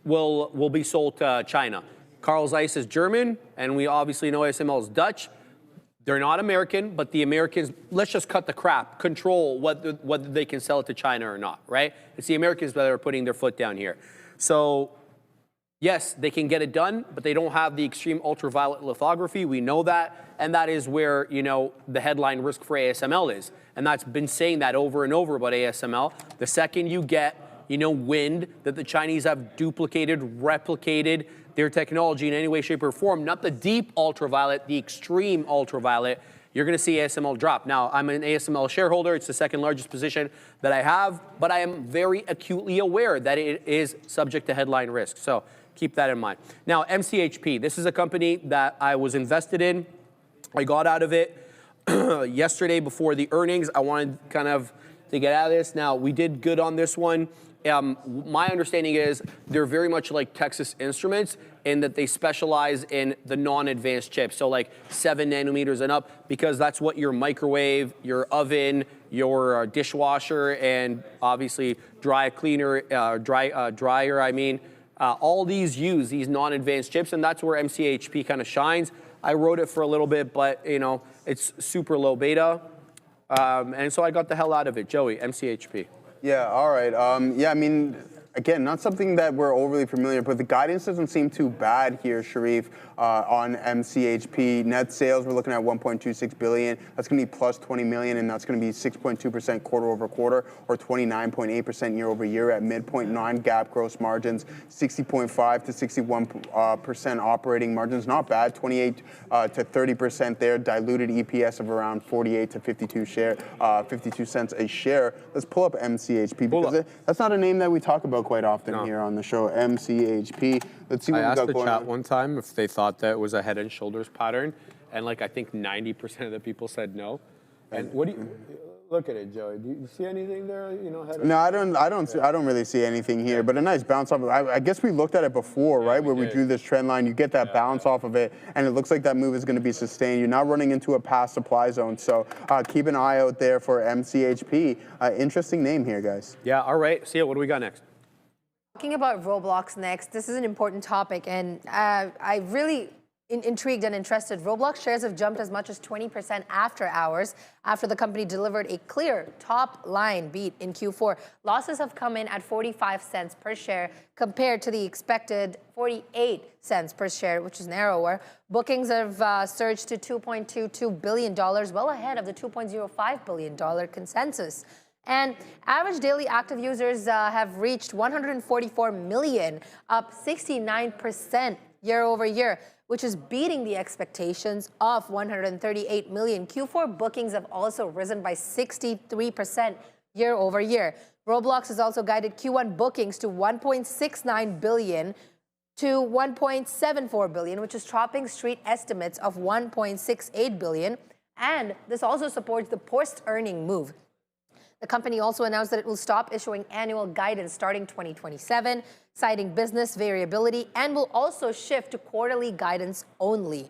will be sold to China. Carl Zeiss is German, and we obviously know ASML is Dutch. They're not American, but the Americans, let's just cut the crap, control whether they can sell it to China or not, right? It's the Americans that are putting their foot down here. So Yes, they can get it done, but they don't have the extreme ultraviolet lithography. We know that, and that is where, you know, the headline risk for ASML is. And that's been saying that over and over about ASML. The second you get, you know, wind that the Chinese have duplicated, replicated their technology in any way, shape, or form, not the deep ultraviolet, the extreme ultraviolet, you're going to see ASML drop. Now, I'm an ASML shareholder. It's the second largest position that I have, but I am very acutely aware that it is subject to headline risk. So keep that in mind. Now, MCHP, this is a company that I was invested in. I got out of it yesterday before the earnings. I wanted kind of to get out of this. Now, we did good on this one. My understanding is they're very much like Texas Instruments in that they specialize in the non-advanced chips, so like 7 nanometers and up, because that's what your microwave, your oven, your dishwasher, and obviously dryer, all these use these non-advanced chips, and that's where MCHP kind of shines. I wrote it for a little bit, but you know, it's super low beta, and so I got the hell out of it. Joey, MCHP. Yeah, all right. Yeah, I mean, again, not something that we're overly familiar, but the guidance doesn't seem too bad here, Sharif, on MCHP. Net sales, we're looking at 1.26 billion. That's going to be plus 20 million, and that's going to be 6.2% quarter over quarter, or 29.8% year over year at midpoint. Non-GAAP gross margins, 60.5 to 61% operating margins. Not bad. 28 to 30% there. Diluted EPS of around 48 to 52 cents a share. Let's pull up MCHP because that's not a name that we talk about quite often here on the show. MCHP. Let's see what we got going on. I asked the chat one time if they thought that it was a head and shoulders pattern, and like I think 90% of the people said no. And what do you look at it, Joey? Do you see anything there? You know, no, I don't really see anything here. But a nice bounce off. I guess we looked at it before, right? Where we drew this trend line. You get that bounce off of it, and it looks like that move is going to be sustained. You're not running into a past supply zone, so keep an eye out there for MCHP. Interesting name here, guys. Yeah. All right. See ya. What do we got next? Talking about Roblox next, this is an important topic, and I really intrigued and interested. Roblox shares have jumped as much as 20% after hours, after the company delivered a clear top-line beat in Q4. Losses have come in at 45 cents per share compared to the expected 48 cents per share, which is narrower. Bookings have surged to $2.22 billion, well ahead of the $2.05 billion consensus. And average daily active users have reached 144 million, up 69% year over year, which is beating the expectations of 138 million. Q4 bookings have also risen by 63% year over year. Roblox has also guided Q1 bookings to 1.69 billion to 1.74 billion, which is topping street estimates of 1.68 billion. And this also supports the post-earning move. The company also announced that it will stop issuing annual guidance starting 2027, citing business variability, and will also shift to quarterly guidance only.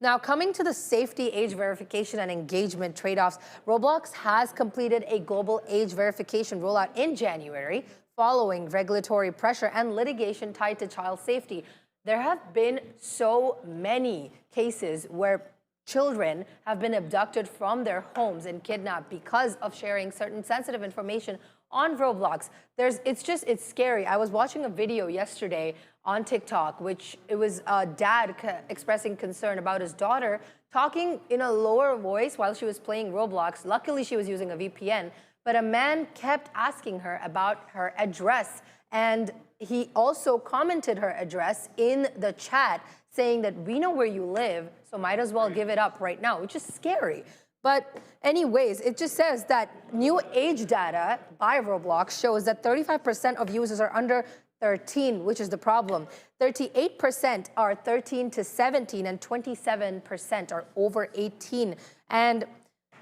Now, coming to the safety, age verification, and engagement trade-offs, Roblox has completed a global age verification rollout in January, following regulatory pressure and litigation tied to child safety. There have been so many cases where children have been abducted from their homes and kidnapped because of sharing certain sensitive information on Roblox. It's scary. I was watching a video yesterday on TikTok, which it was a dad expressing concern about his daughter talking in a lower voice while she was playing Roblox. Luckily, she was using a VPN, but a man kept asking her about her address, and he also commented her address in the chat, saying that we know where you live, so might as well give it up right now, which is scary. But anyways, it just says that new age data by Roblox shows that 35% of users are under 13, which is the problem. 38% are 13 to 17, and 27% are over 18. And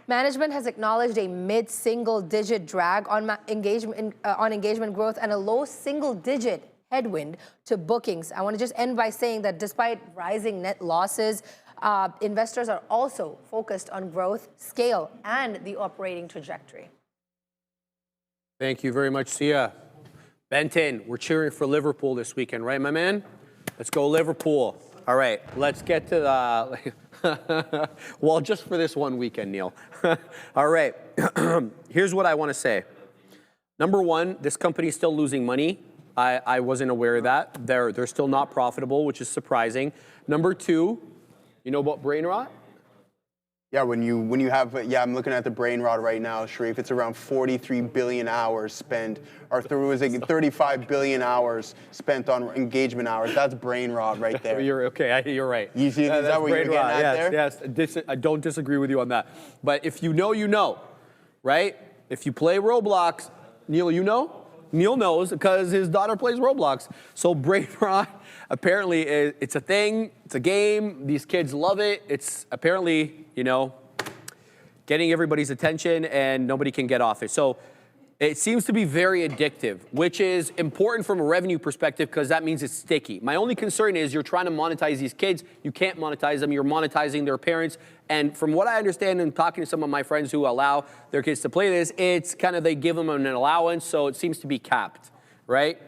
management has acknowledged a mid-single-digit drag on engagement growth and a low single-digit headwind to bookings. I want to just end by saying that despite rising net losses, investors are also focused on growth, scale, and the operating trajectory. Thank you very much, Sia. Benton, we're cheering for Liverpool this weekend, right, my man? Let's go Liverpool. All right, let's get to the, well, just for this one weekend, Neil. All right, here's what I want to say. Number one, this company is still losing money. I wasn't aware of that. They're still not profitable, which is surprising. Number two, you know about brain rot? Yeah, when you have, I'm looking at the brain rot right now, Sharif. It's around 43 billion hours spent, or was it 35 billion hours spent on engagement hours. That's brain rot right there. You're right. You see, is that what you're getting at there? Yes, I don't disagree with you on that. But if you know, you know, right? If you play Roblox, Neil, you know? Neil knows because his daughter plays Roblox. So brain rot, apparently, it's a thing. It's a game. These kids love it. It's apparently, you know, getting everybody's attention and nobody can get off it. So it seems to be very addictive, which is important from a revenue perspective because that means it's sticky. My only concern is you're trying to monetize these kids. You can't monetize them. You're monetizing their parents. And from what I understand and talking to some of my friends who allow their kids to play this, it's kind of they give them an allowance, so it seems to be capped, right?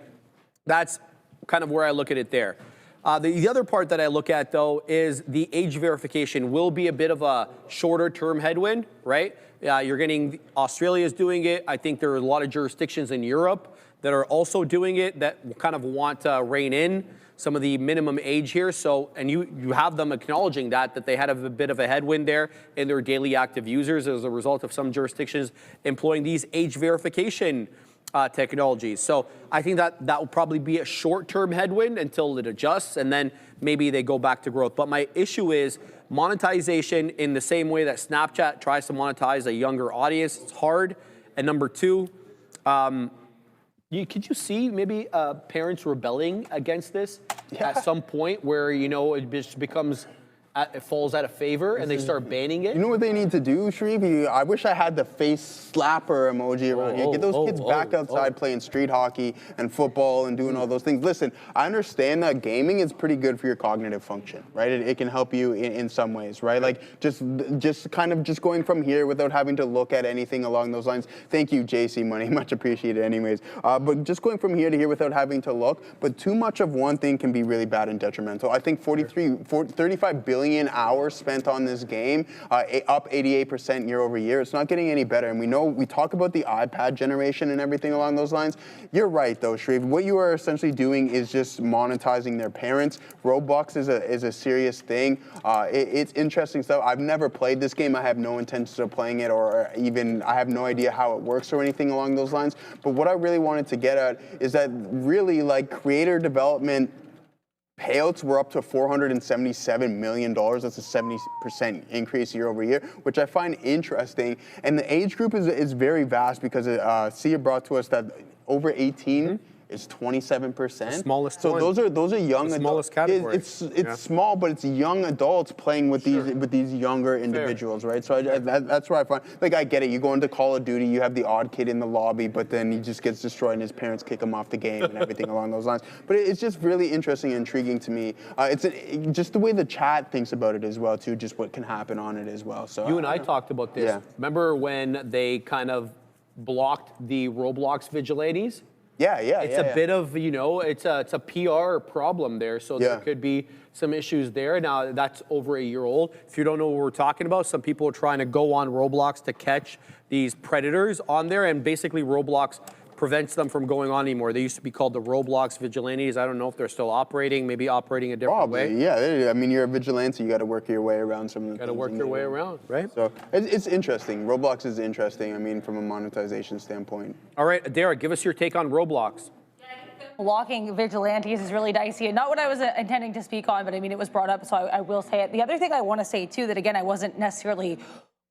That's kind of where I look at it there. The other part that I look at, though, is the age verification will be a bit of a shorter-term headwind, right? You're getting Australia's doing it. I think there are a lot of jurisdictions in Europe that are also doing it that kind of want to rein in some of the minimum age here. So, and you have them acknowledging that they had a bit of a headwind there in their daily active users as a result of some jurisdictions employing these age verification technologies. So I think that will probably be a short-term headwind until it adjusts, and then maybe they go back to growth. But my issue is monetization in the same way that Snapchat tries to monetize a younger audience. It's hard. And number two, could you see maybe parents rebelling against this at some point where, you know, it just becomes it falls out of favor and they start banning it? You know what they need to do, Sharif? I wish I had the face slapper emoji around here. Get those kids back outside playing street hockey and football and doing all those things. Listen, I understand that gaming is pretty good for your cognitive function, right? It can help you in some ways, right? Like just going from here without having to look at anything along those lines. Thank you, JC Money. Much appreciated anyways. But just going from here to here without having to look. But too much of one thing can be really bad and detrimental. I think 35 billion hours spent on this game, up 88% year over year. It's not getting any better. And we talk about the iPad generation and everything along those lines. You're right, though, Sharif. What you are essentially doing is just monetizing their parents. Roblox is a serious thing. It's interesting stuff. I've never played this game. I have no intention of playing it, or even I have no idea how it works or anything along those lines. But what I really wanted to get at is that really, like, creator development payouts were up to $477 million. That's a 70% increase year over year, which I find interesting. And the age group is very vast because Sia brought to us that over 18 is 27%. Smallest so one. those are young adults. Smallest category. It's small, but it's young adults playing with these younger individuals, right? So that's where I find, like, I get it. You go into Call of Duty, you have the odd kid in the lobby, but then he just gets destroyed and his parents kick him off the game and everything along those lines. But it's just really interesting and intriguing to me. It's just the way the chat thinks about it as well, too, just what can happen on it as well. So you and I talked about this. Yeah. Remember when they kind of blocked the Roblox vigilantes? It's a bit of, you know, it's a PR problem there, so there could be some issues there. Now, that's over a year old. If you don't know what we're talking about, some people are trying to go on Roblox to catch these predators on there, and basically Roblox prevents them from going on anymore. They used to be called the Roblox vigilantes. I don't know if they're still operating, maybe operating a different way. Yeah, I mean, you're a vigilante. You got to work your way around some of the things. Got to work your way around, right? So it's interesting. Roblox is interesting, I mean, from a monetization standpoint. All right, Derek, give us your take on Roblox. Blocking vigilantes is really dicey, and not what I was intending to speak on, but I mean, it was brought up, so I will say it. The other thing I want to say, too, that again, I wasn't necessarily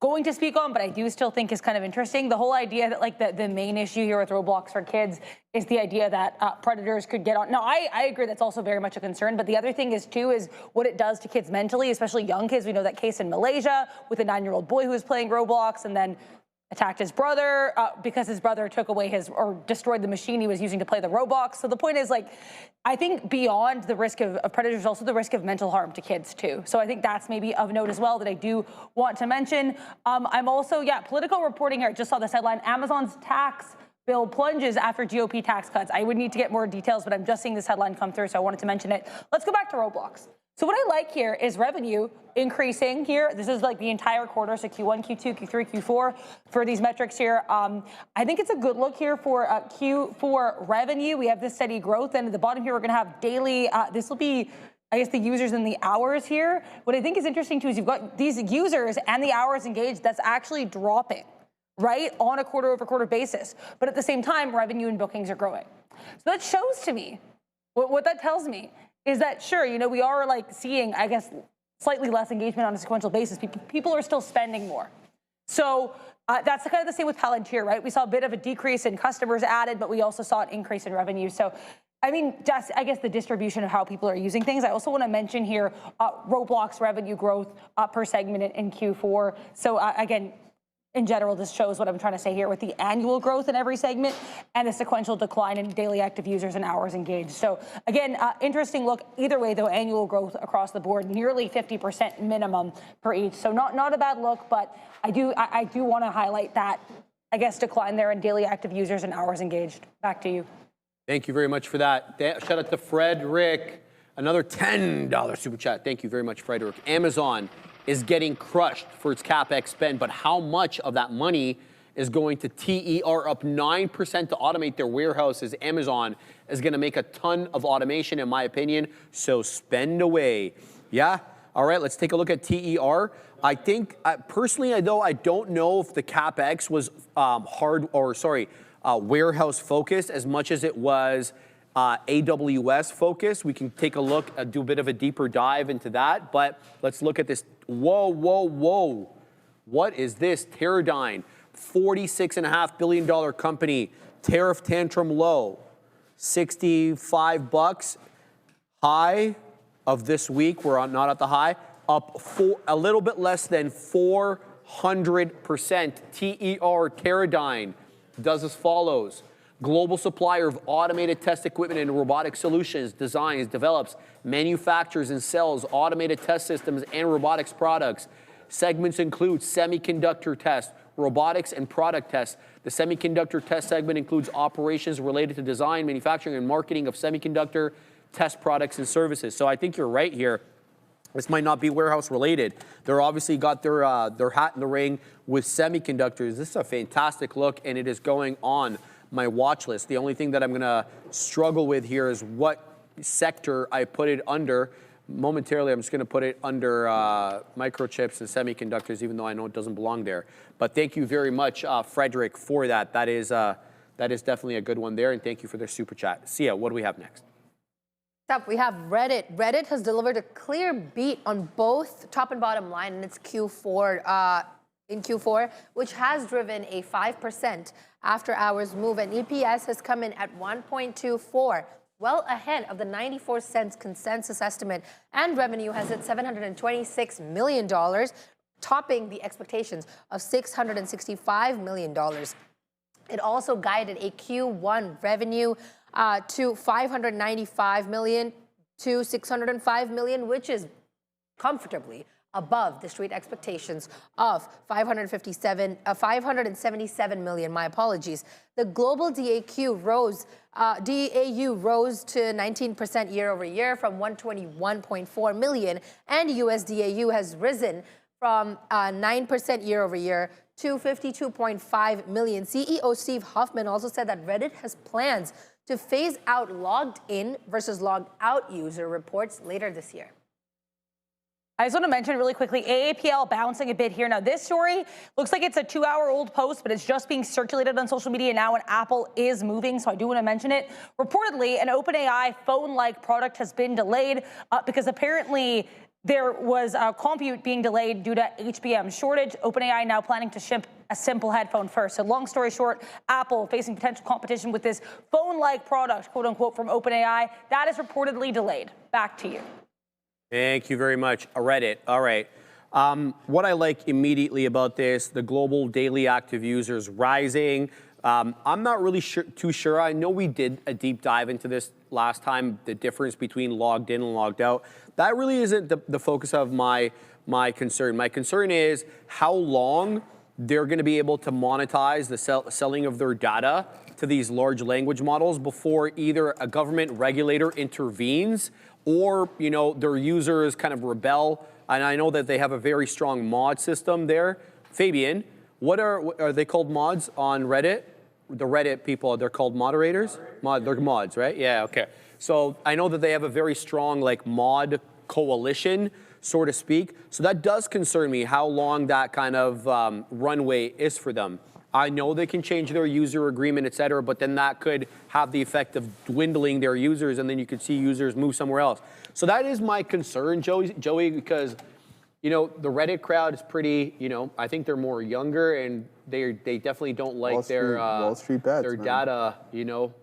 going to speak on, but I do still think is kind of interesting. The whole idea that, like, the main issue here with Roblox for kids is the idea that predators could get on. Now, I agree that's also very much a concern, but the other thing is, too, is what it does to kids mentally, especially young kids. We know that case in Malaysia with a 9-year-old boy who was playing Roblox and then attacked his brother because his brother took away or destroyed the machine he was using to play the Roblox. So the point is, like, I think beyond the risk of predators, also the risk of mental harm to kids too. So I think that's maybe of note as well that I do want to mention. I'm also, political reporting here. I just saw this headline: Amazon's tax bill plunges after GOP tax cuts. I would need to get more details, but I'm just seeing this headline come through, so I wanted to mention it. Let's go back to Roblox. So what I like here is revenue increasing here. This is like the entire quarter, so Q1, Q2, Q3, Q4 for these metrics here. I think it's a good look here for Q4 revenue. We have this steady growth, and at the bottom here we're going to have daily. This will be, I guess, the users and the hours here. What I think is interesting too is you've got these users and the hours engaged that's actually dropping, right, on a quarter-over-quarter basis. But at the same time, revenue and bookings are growing. So that shows to me, what that tells me is that, sure, you know, we are like seeing, I guess, slightly less engagement on a sequential basis. People are still spending more. So that's kind of the same with Palantir, right? We saw a bit of a decrease in customers added, but we also saw an increase in revenue. So, I mean, just, I guess, the distribution of how people are using things. I also want to mention here Roblox revenue growth per segment in Q4. So, again, in general, this shows what I'm trying to say here with the annual growth in every segment and a sequential decline in daily active users and hours engaged. So again, interesting look. Either way, though, annual growth across the board, nearly 50% minimum per each. So not a bad look, but I do want to highlight that, I guess, decline there in daily active users and hours engaged. Back to you. Thank you very much for that. Shout out to Frederick. Another $10 super chat. Thank you very much, Frederick. Amazon is getting crushed for its CapEx spend, but how much of that money is going to TER, up 9% to automate their warehouses? Amazon is going to make a ton of automation, in my opinion, so spend away. Yeah? All right, let's take a look at TER. I think, personally, I don't know if the CapEx was warehouse focused as much as it was AWS focused. We can take a look, do a bit of a deeper dive into that, but let's look at this. Whoa. What is this? Teradyne, $46.5 billion company, tariff tantrum low, $65. High of this week, we're not at the high, up a little bit less than 400%. TER Teradyne does as follows. Global supplier of automated test equipment and robotic solutions, designs, develops, manufactures, and sells automated test systems and robotics products. Segments include semiconductor test, robotics, and product test. The semiconductor test segment includes operations related to design, manufacturing, and marketing of semiconductor test products and services. So I think you're right here. This might not be warehouse related. They're obviously got their hat in the ring with semiconductors. This is a fantastic look, and it is going on my watch list. The only thing that I'm going to struggle with here is what sector I put it under. Momentarily, I'm just going to put it under microchips and semiconductors, even though I know it doesn't belong there. But thank you very much, Frederick, for that. That is definitely a good one there, and thank you for their super chat. Sia, what do we have next? Up, we have Reddit. Reddit has delivered a clear beat on both top and bottom line in its Q4, which has driven a 5% after-hours move, and EPS has come in at 1.24, well ahead of the 94 cents consensus estimate, and revenue has hit $726 million, topping the expectations of $665 million. It also guided a Q1 revenue to $595 million to $605 million, which is comfortably above the street expectations of 577 million. My apologies. The global DAU rose to 19% year over year from 121.4 million, and US DAU has risen from 9% year over year to 52.5 million. CEO Steve Huffman also said that Reddit has plans to phase out logged in versus logged out user reports later this year. I just want to mention really quickly, AAPL bouncing a bit here. Now, this story looks like it's a 2-hour-old post, but it's just being circulated on social media now, and Apple is moving, so I do want to mention it. Reportedly, an OpenAI phone-like product has been delayed because apparently there was compute being delayed due to HBM shortage. OpenAI now planning to ship a simple headphone first. So long story short, Apple facing potential competition with this phone-like product, quote unquote, from OpenAI. That is reportedly delayed. Back to you. Thank you very much, Reddit. All right. What I like immediately about this, the global daily active users rising. I'm not really too sure. I know we did a deep dive into this last time, the difference between logged in and logged out. That really isn't the focus of my concern. My concern is how long they're going to be able to monetize the selling of their data to these large language models before either a government regulator intervenes or, you know, their users kind of rebel. And I know that they have a very strong mod system there. Fabian, what are they called mods on Reddit? The Reddit people, they're called moderators? They're mods, right? Yeah, okay. So I know that they have a very strong like mod coalition, so to speak. So that does concern me, how long that kind of runway is for them. I know they can change their user agreement, et cetera, but then that could have the effect of dwindling their users, and then you could see users move somewhere else. So that is my concern, Joey, because, you know, the Reddit crowd is pretty, you know, I think they're more younger, and they definitely don't like Wall Street bets, their man. data, you know,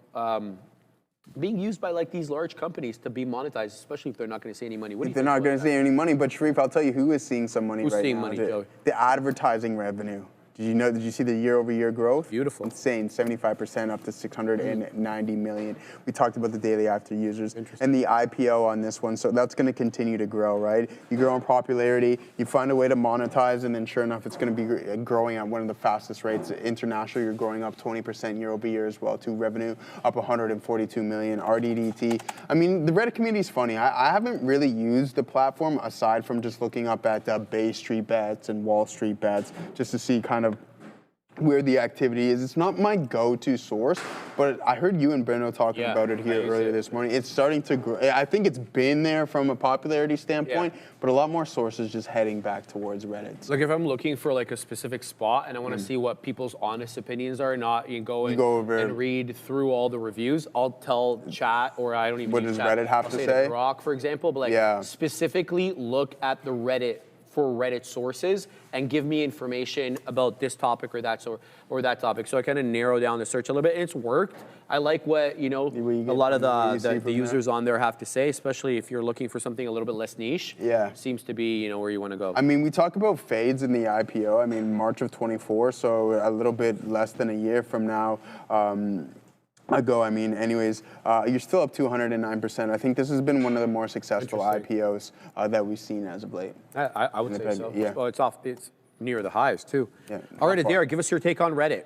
being used by like these large companies to be monetized, especially if they're not going to see any money. What do you They're think not about going to that? see any money, but Sharif, I'll tell you who is seeing some money Who's right seeing now. money, Joey? The advertising revenue. Did you see the year-over-year growth? Beautiful. Insane, 75% up to 690 million. We talked about the daily active users and the IPO on this one, so that's going to continue to grow, right? You grow in popularity, you find a way to monetize, and then sure enough, it's going to be growing at one of the fastest rates. International, you're growing up 20% year-over-year as well, too. Revenue up 142 million. RDDT. I mean, the Reddit community is funny. I haven't really used the platform aside from just looking up at Bay Street bets and Wall Street bets just to see kind of where the activity is. It's not my go-to source, but I heard you and Bruno talking about it here earlier this morning. It's starting to grow. I think it's been there from a popularity standpoint, but a lot more sources just heading back towards Reddit. Like if I'm looking for like a specific spot and I want to see what people's honest opinions are, not you go and read through all the reviews, I'll tell chat, or I don't even What does Reddit have to say? Grok, for example, but like specifically look at the Reddit for Reddit sources and give me information about this topic or that topic. So I kind of narrow down the search a little bit, and it's worked. I like what, you know, a lot of the users on there have to say, especially if you're looking for something a little bit less niche. Yeah. Seems to be, you know, where you want to go. I mean, we talk about fades in the IPO. I mean, March of 24, so a little bit less than a year from now. Ago, I mean, anyways, you're still up 209%. I think this has been one of the more successful IPOs that we've seen as of late. I would say so. Yeah. Well, it's near the highs too. Yeah. All right, Adair, give us your take on Reddit.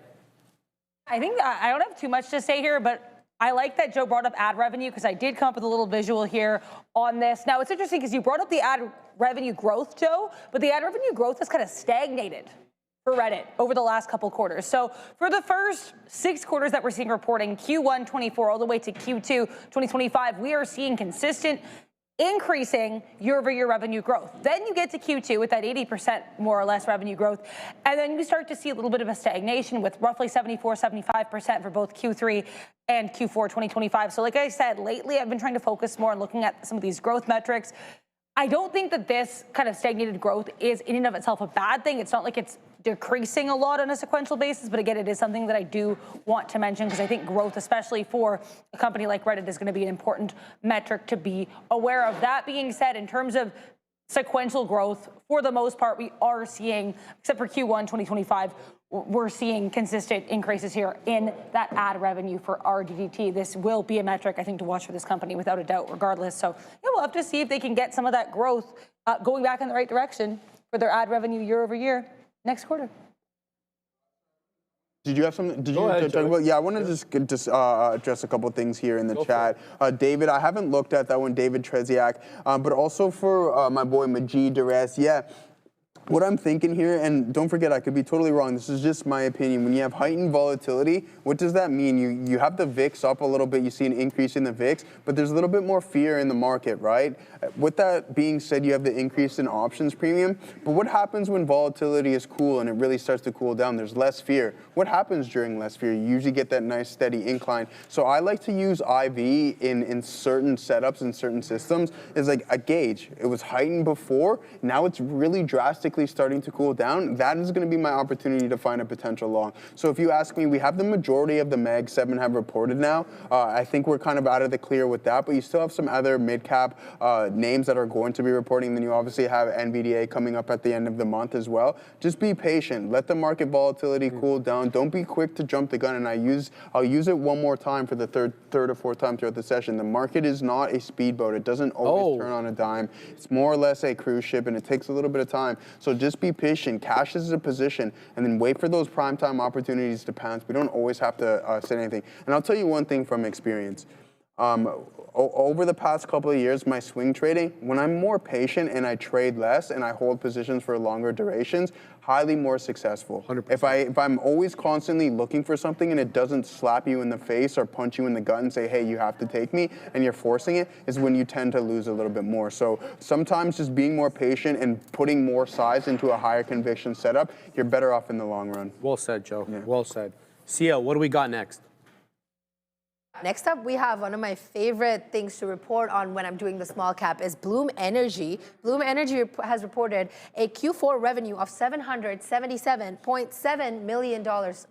I think I don't have too much to say here, but I like that Joe brought up ad revenue because I did come up with a little visual here on this. Now, it's interesting because you brought up the ad revenue growth, Joe, but the ad revenue growth has kind of stagnated for Reddit over the last couple quarters. So for the first 6 quarters that we're seeing reporting, Q1 24 all the way to Q2 2025, we are seeing consistent increasing year-over-year revenue growth. Then you get to Q2 with that 80% more or less revenue growth, and then you start to see a little bit of a stagnation with roughly 74-75% for both Q3 and Q4 2025. So like I said, lately I've been trying to focus more on looking at some of these growth metrics. I don't think that this kind of stagnated growth is in and of itself a bad thing. It's not like it's decreasing a lot on a sequential basis, but again, it is something that I do want to mention because I think growth, especially for a company like Reddit, is going to be an important metric to be aware of. That being said, in terms of sequential growth, for the most part, we are seeing, except for Q1 2025, we're seeing consistent increases here in that ad revenue for RDDT. This will be a metric, I think, to watch for this company without a doubt, regardless. So yeah, we'll have to see if they can get some of that growth going back in the right direction for their ad revenue year over year next quarter. Did you have something? Did you ahead, talk about? Yeah, I want to just address a couple of things here in the chat. David, I haven't looked at that one, David Treziak, but also for my boy Majid Durez. Yeah. What I'm thinking here, and don't forget, I could be totally wrong. This is just my opinion. When you have heightened volatility, what does that mean? You have the VIX up a little bit. You see an increase in the VIX, but there's a little bit more fear in the market, right? With that being said, you have the increase in options premium. But what happens when volatility is cool and it really starts to cool down? There's less fear. What happens during less fear? You usually get that nice steady incline. So I like to use IV in certain setups and certain systems as like a gauge. It was heightened before. Now it's really drastically starting to cool down. That is going to be my opportunity to find a potential long. So if you ask me, we have the majority of the Mag 7 have reported now. I think we're kind of out of the clear with that, but you still have some other mid-cap names that are going to be reporting. Then you obviously have NVDA coming up at the end of the month as well. Just be patient. Let the market volatility cool down. Don't be quick to jump the gun. And I'll use it one more time for the third or fourth time throughout the session. The market is not a speedboat. It doesn't always turn on a dime. It's more or less a cruise ship, and it takes a little bit of time. So just be patient, cash is a position, and then wait for those prime time opportunities to pounce. We don't always have to say anything. And I'll tell you one thing from experience. Over the past couple of years, my swing trading, when I'm more patient and I trade less and I hold positions for longer durations, highly more successful. 100%. If I'm always constantly looking for something and it doesn't slap you in the face or punch you in the gut and say, hey, you have to take me, and you're forcing it, is when you tend to lose a little bit more. So sometimes just being more patient and putting more size into a higher conviction setup, you're better off in the long run. Well said, Joe. Yeah. Well said. Sia, what do we got next? Next up, we have one of my favorite things to report on when I'm doing the small cap is Bloom Energy. Bloom Energy has reported a Q4 revenue of $777.7 million.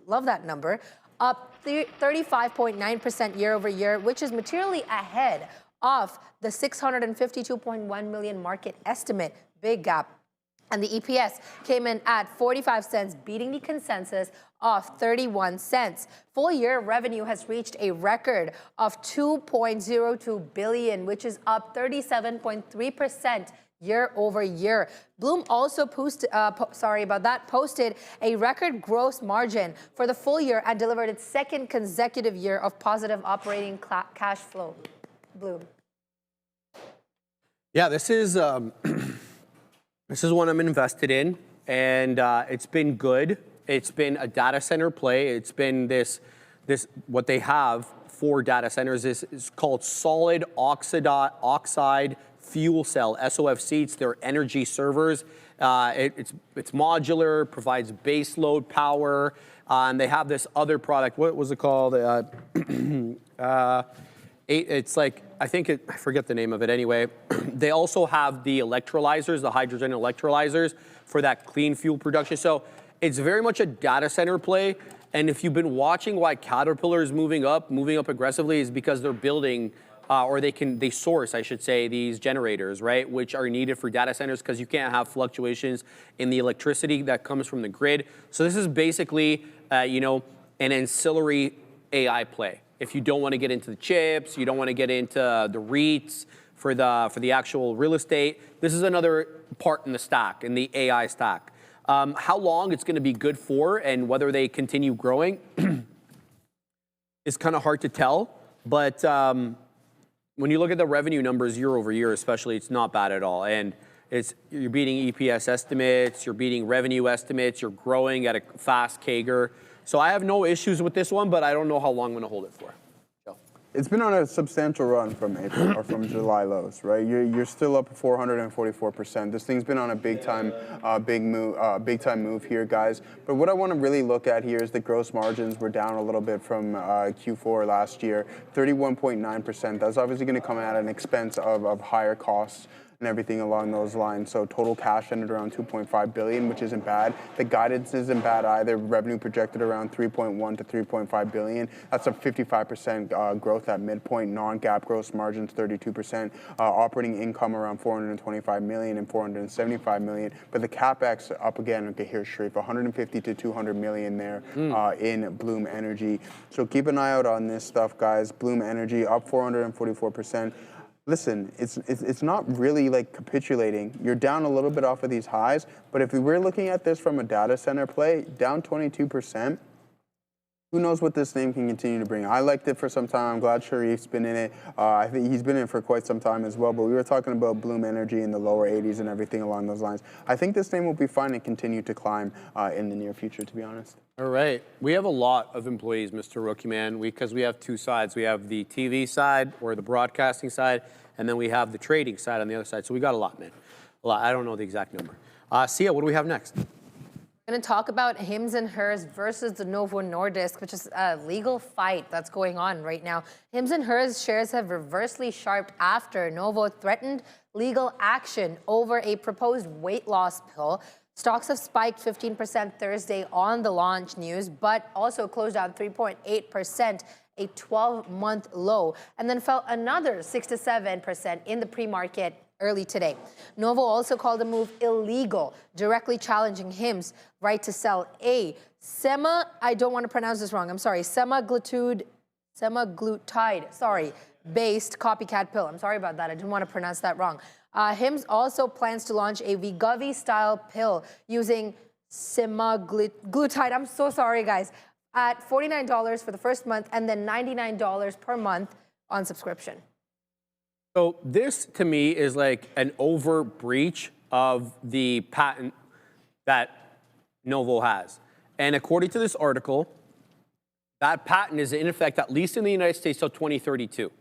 Love that number. Up 35.9% year over year, which is materially ahead of the $652.1 million market estimate. Big gap. And the EPS came in at 45 cents, beating the consensus of 31 cents. Full year revenue has reached a record of $2.02 billion, which is up 37.3% year over year. Bloom also posted a record gross margin for the full year and delivered its second consecutive year of positive operating cash flow. Bloom. Yeah, this is one I'm invested in, and it's been good. It's been a data center play. It's been this what they have for data centers is called solid oxide fuel cell, SOFC. It's their energy servers. It's modular, provides base load power, and they have this other product. What was it called? It's like, I forget the name of it anyway. They also have the electrolyzers, the hydrogen electrolyzers for that clean fuel production. So it's very much a data center play. And if you've been watching why Caterpillar is moving up aggressively, is because they're building, or they source, I should say, these generators, right? Which are needed for data centers because you can't have fluctuations in the electricity that comes from the grid. So this is basically, an ancillary AI play. If you don't want to get into the chips, you don't want to get into the REITs for the actual real estate, this is another part in the stack, in the AI stack. How long it's going to be good for and whether they continue growing is kind of hard to tell. But when you look at the revenue numbers year over year, especially, it's not bad at all. And you're beating EPS estimates, you're beating revenue estimates, you're growing at a fast CAGR. So I have no issues with this one, but I don't know how long I'm going to hold it for. So. It's been on a substantial run from April or from July lows, right? You're still up 444%. This thing's been on a big time move here, guys. But what I want to really look at here is the gross margins were down a little bit from Q4 last year, 31.9%. That's obviously going to come at an expense of higher costs and everything along those lines. So total cash ended around $2.5 billion, which isn't bad. The guidance isn't bad either. Revenue projected around $3.1 to $3.5 billion. That's a 55% growth at midpoint. Non-GAAP gross margins 32%. Operating income around $425 million and $475 million. But the capex up again. Okay, here's Sharif, 150 to 200 million there in Bloom Energy. So keep an eye out on this stuff, guys. Bloom Energy up 444%. Listen, it's not really like capitulating. You're down a little bit off of these highs, but if we're looking at this from a data center play, down 22%, who knows what this name can continue to bring. I liked it for some time. I'm glad Sharif's been in it. I think he's been in it for quite some time as well, but we were talking about Bloom Energy in the lower 80s and everything along those lines. I think this name will be fine and continue to climb in the near future, to be honest. All right. We have a lot of employees, Mr. Rookie Man, because we have two sides. We have the TV side, or the broadcasting side, and then we have the trading side on the other side. So we got a lot, man. A lot. I don't know the exact number. Sia, what do we have next? We're going to talk about Hims and Hers versus the Novo Nordisk, which is a legal fight that's going on right now. Hims and Hers shares have reversely sharped after Novo threatened legal action over a proposed weight loss pill. Stocks have spiked 15% Thursday on the launch news, but also closed down 3.8%, a 12-month low, and then fell another 6 to 7% in the pre-market early today. Novo also called the move illegal, directly challenging Hims' right to sell I don't want to pronounce this wrong, I'm sorry, semaglutide, based copycat pill. I'm sorry about that. I didn't want to pronounce that wrong. Hims also plans to launch a Wegovy-style pill using semaglutide. I'm so sorry, guys. At $49 for the first month and then $99 per month on subscription. So this, to me, is like an over breach of the patent that Novo has. And according to this article, that patent is in effect, at least in the United States, till 2032.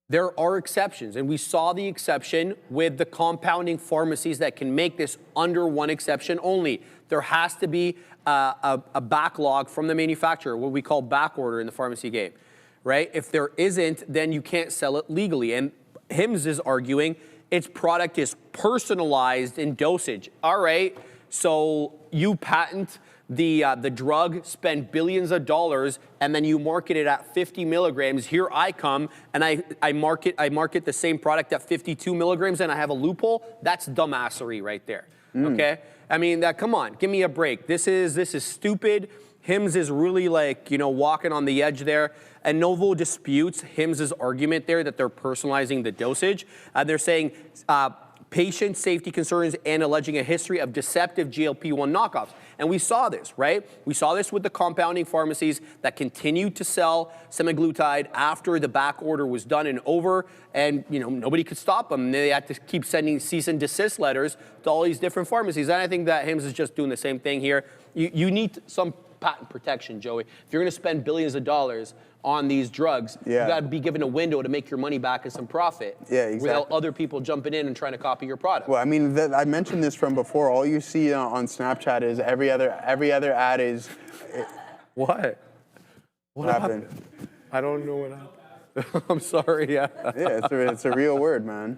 There are exceptions, and we saw the exception with the compounding pharmacies that can make this under one exception only. There has to be a backlog from the manufacturer, what we call back order in the pharmacy game, right? If there isn't, then you can't sell it legally. And Hims is arguing its product is personalized in dosage. All right, so you patent the drug, spend billions of dollars, and then you market it at 50 milligrams. Here I come and I market the same product at 52 milligrams, and I have a loophole. That's dumbassery right there. Okay, I mean come on, give me a break. This is stupid. Hims is really like, you know, walking on the edge there. And Novo disputes Hims' argument there that they're personalizing the dosage. They're saying patient safety concerns and alleging a history of deceptive GLP-1 knockoffs. And we saw this, right? We saw this with the compounding pharmacies that continued to sell semaglutide after the back order was done and over, and you know nobody could stop them. They had to keep sending cease and desist letters to all these different pharmacies. And I think that Hims is just doing the same thing here. You need some patent protection, Joey. If you're going to spend billions of dollars on these drugs, you got to be given a window to make your money back and some profit. Yeah, exactly. Without other people jumping in and trying to copy your product. Well, I mean, I mentioned this from before. All you see on Snapchat is every other ad is. What? What happened? I don't know what happened. I'm sorry. Yeah. Yeah, it's a real word, man.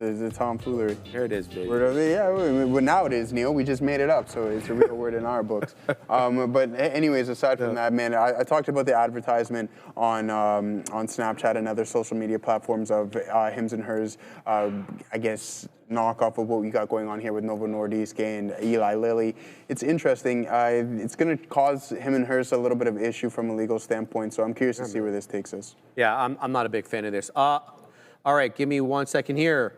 It's a tomfoolery. Here it is, baby. Well, now it is, Neil. We just made it up, so it's a real word in our books. But anyways, aside from that, man, I talked about the advertisement on Snapchat and other social media platforms of Hims and Hers, I guess, knockoff of what we got going on here with Novo Nordisk and Eli Lilly. It's interesting. It's going to cause Hims and Hers a little bit of issue from a legal standpoint, so I'm curious to see where this takes us. Yeah, I'm not a big fan of this. All right, give me 1 second here.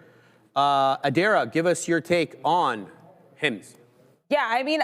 Adara, give us your take on Hims. Yeah, I mean,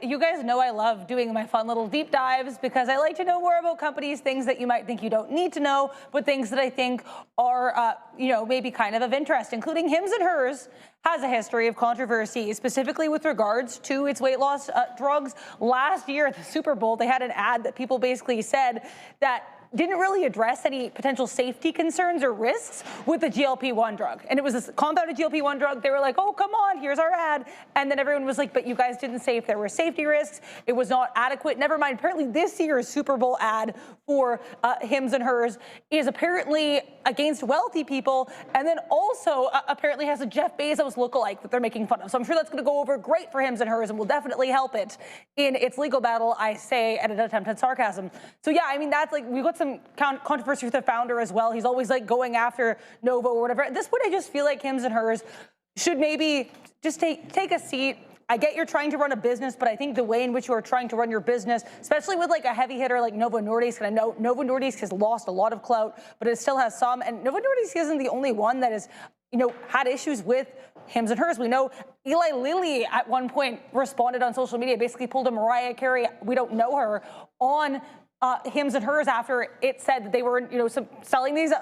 you guys know I love doing my fun little deep dives because I like to know more about companies, things that you might think you don't need to know, but things that I think are, maybe kind of interest, including Hims and Hers has a history of controversy, specifically with regards to its weight loss drugs. Last year at the Super Bowl, they had an ad that people basically said that didn't really address any potential safety concerns or risks with the GLP-1 drug. And it was this compounded GLP-1 drug. They were like, oh, come on, here's our ad. And then everyone was like, but you guys didn't say if there were safety risks. It was not adequate. Never mind. Apparently this year's Super Bowl ad for Hims and Hers is apparently against wealthy people. And then also apparently has a Jeff Bezos lookalike that they're making fun of. So I'm sure that's going to go over great for Hims and Hers and will definitely help it in its legal battle, I say, at an attempt at sarcasm. So yeah, I mean, that's like, we've got some controversy with the founder as well. He's always like going after Novo or whatever. At this point, I just feel like Hims and Hers should maybe just take a seat. I get you're trying to run a business, but I think the way in which you are trying to run your business, especially with like a heavy hitter like Novo Nordisk, and I know Novo Nordisk has lost a lot of clout, but it still has some. And Novo Nordisk isn't the only one that has, had issues with Hims and Hers. We know Eli Lilly at one point responded on social media, basically pulled a Mariah Carey, we don't know her, on Hims and Hers after it said that they were, selling these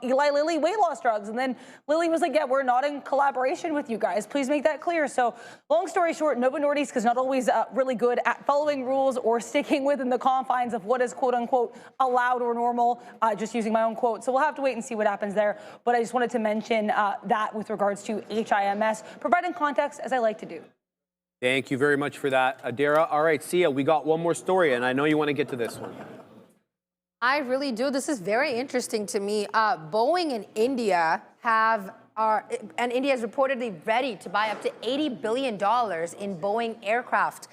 Eli Lilly weight loss drugs. And then Lilly was like, yeah, we're not in collaboration with you guys. Please make that clear. So long story short, Novo Nordisk is not always really good at following rules or sticking within the confines of what is quote unquote allowed or normal, just using my own quote. So we'll have to wait and see what happens there. But I just wanted to mention that with regards to HIMS, providing context as I like to do. Thank you very much for that, Adara. All right, Sia, we got one more story, and I know you want to get to this one. I really do. This is very interesting to me. Boeing and India and India is reportedly ready to buy up to $80 billion in Boeing aircraft.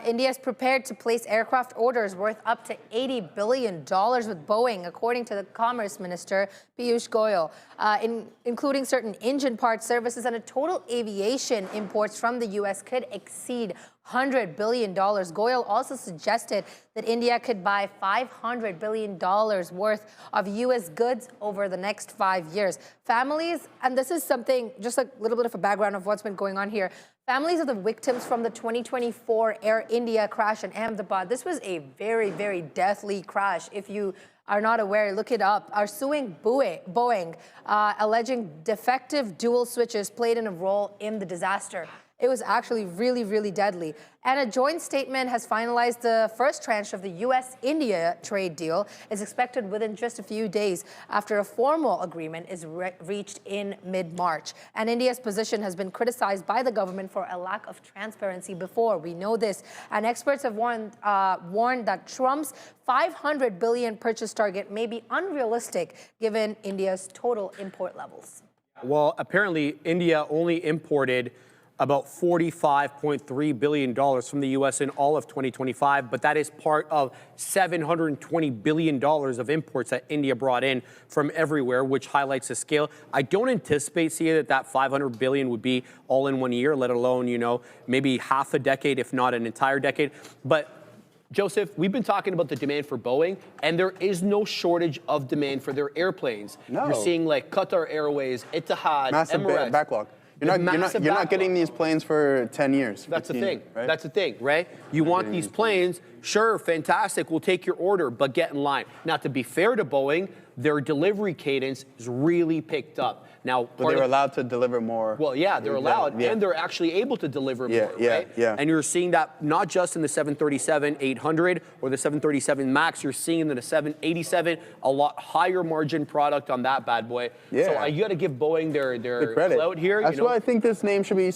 India is prepared to place aircraft orders worth up to $80 billion with Boeing, according to the Commerce Minister, Piyush Goyal, including certain engine parts, services, and a total aviation imports from the U.S. could exceed $100 billion. Goyal also suggested that India could buy $500 billion worth of U.S. goods over the next 5 years. Families, and this is something, just a little bit of a background of what's been going on here. Families of the victims from the 2024 Air India crash in Ahmedabad, this was a very, very deathly crash. If you are not aware, look it up, are suing Boeing, alleging defective dual switches played in a role in the disaster. It was actually really, really deadly. And a joint statement has finalized the first tranche of the U.S.-India trade deal. Is expected within just a few days after a formal agreement is reached in mid-March. And India's position has been criticized by the government for a lack of transparency before. We know this. And experts have warned that Trump's $500 billion purchase target may be unrealistic given India's total import levels. Well, apparently India only imported about $45.3 billion from the U.S. in all of 2025, but that is part of $720 billion of imports that India brought in from everywhere, which highlights the scale. I don't anticipate seeing that $500 billion would be all in 1 year, let alone, maybe half a decade, if not an entire decade. But Joseph, we've been talking about the demand for Boeing, and there is no shortage of demand for their airplanes. No. You're seeing like Qatar Airways, Etihad, Massive Emirates. backlog. You're not getting these planes for 10 years. That's the 15, thing. right? That's the thing, right? You want these planes, sure, fantastic, we'll take your order, but get in line. Now, to be fair to Boeing, their delivery cadence is really picked up. Now, But they were allowed to deliver more. Well, yeah, they're allowed, and they're actually able to deliver more, right? Yeah. And you're seeing that not just in the 737-800 or the 737 MAX, you're seeing in the 787 a lot higher margin product on that bad boy. Yeah. So you got to give Boeing their credit clout here. That's why I think this name should be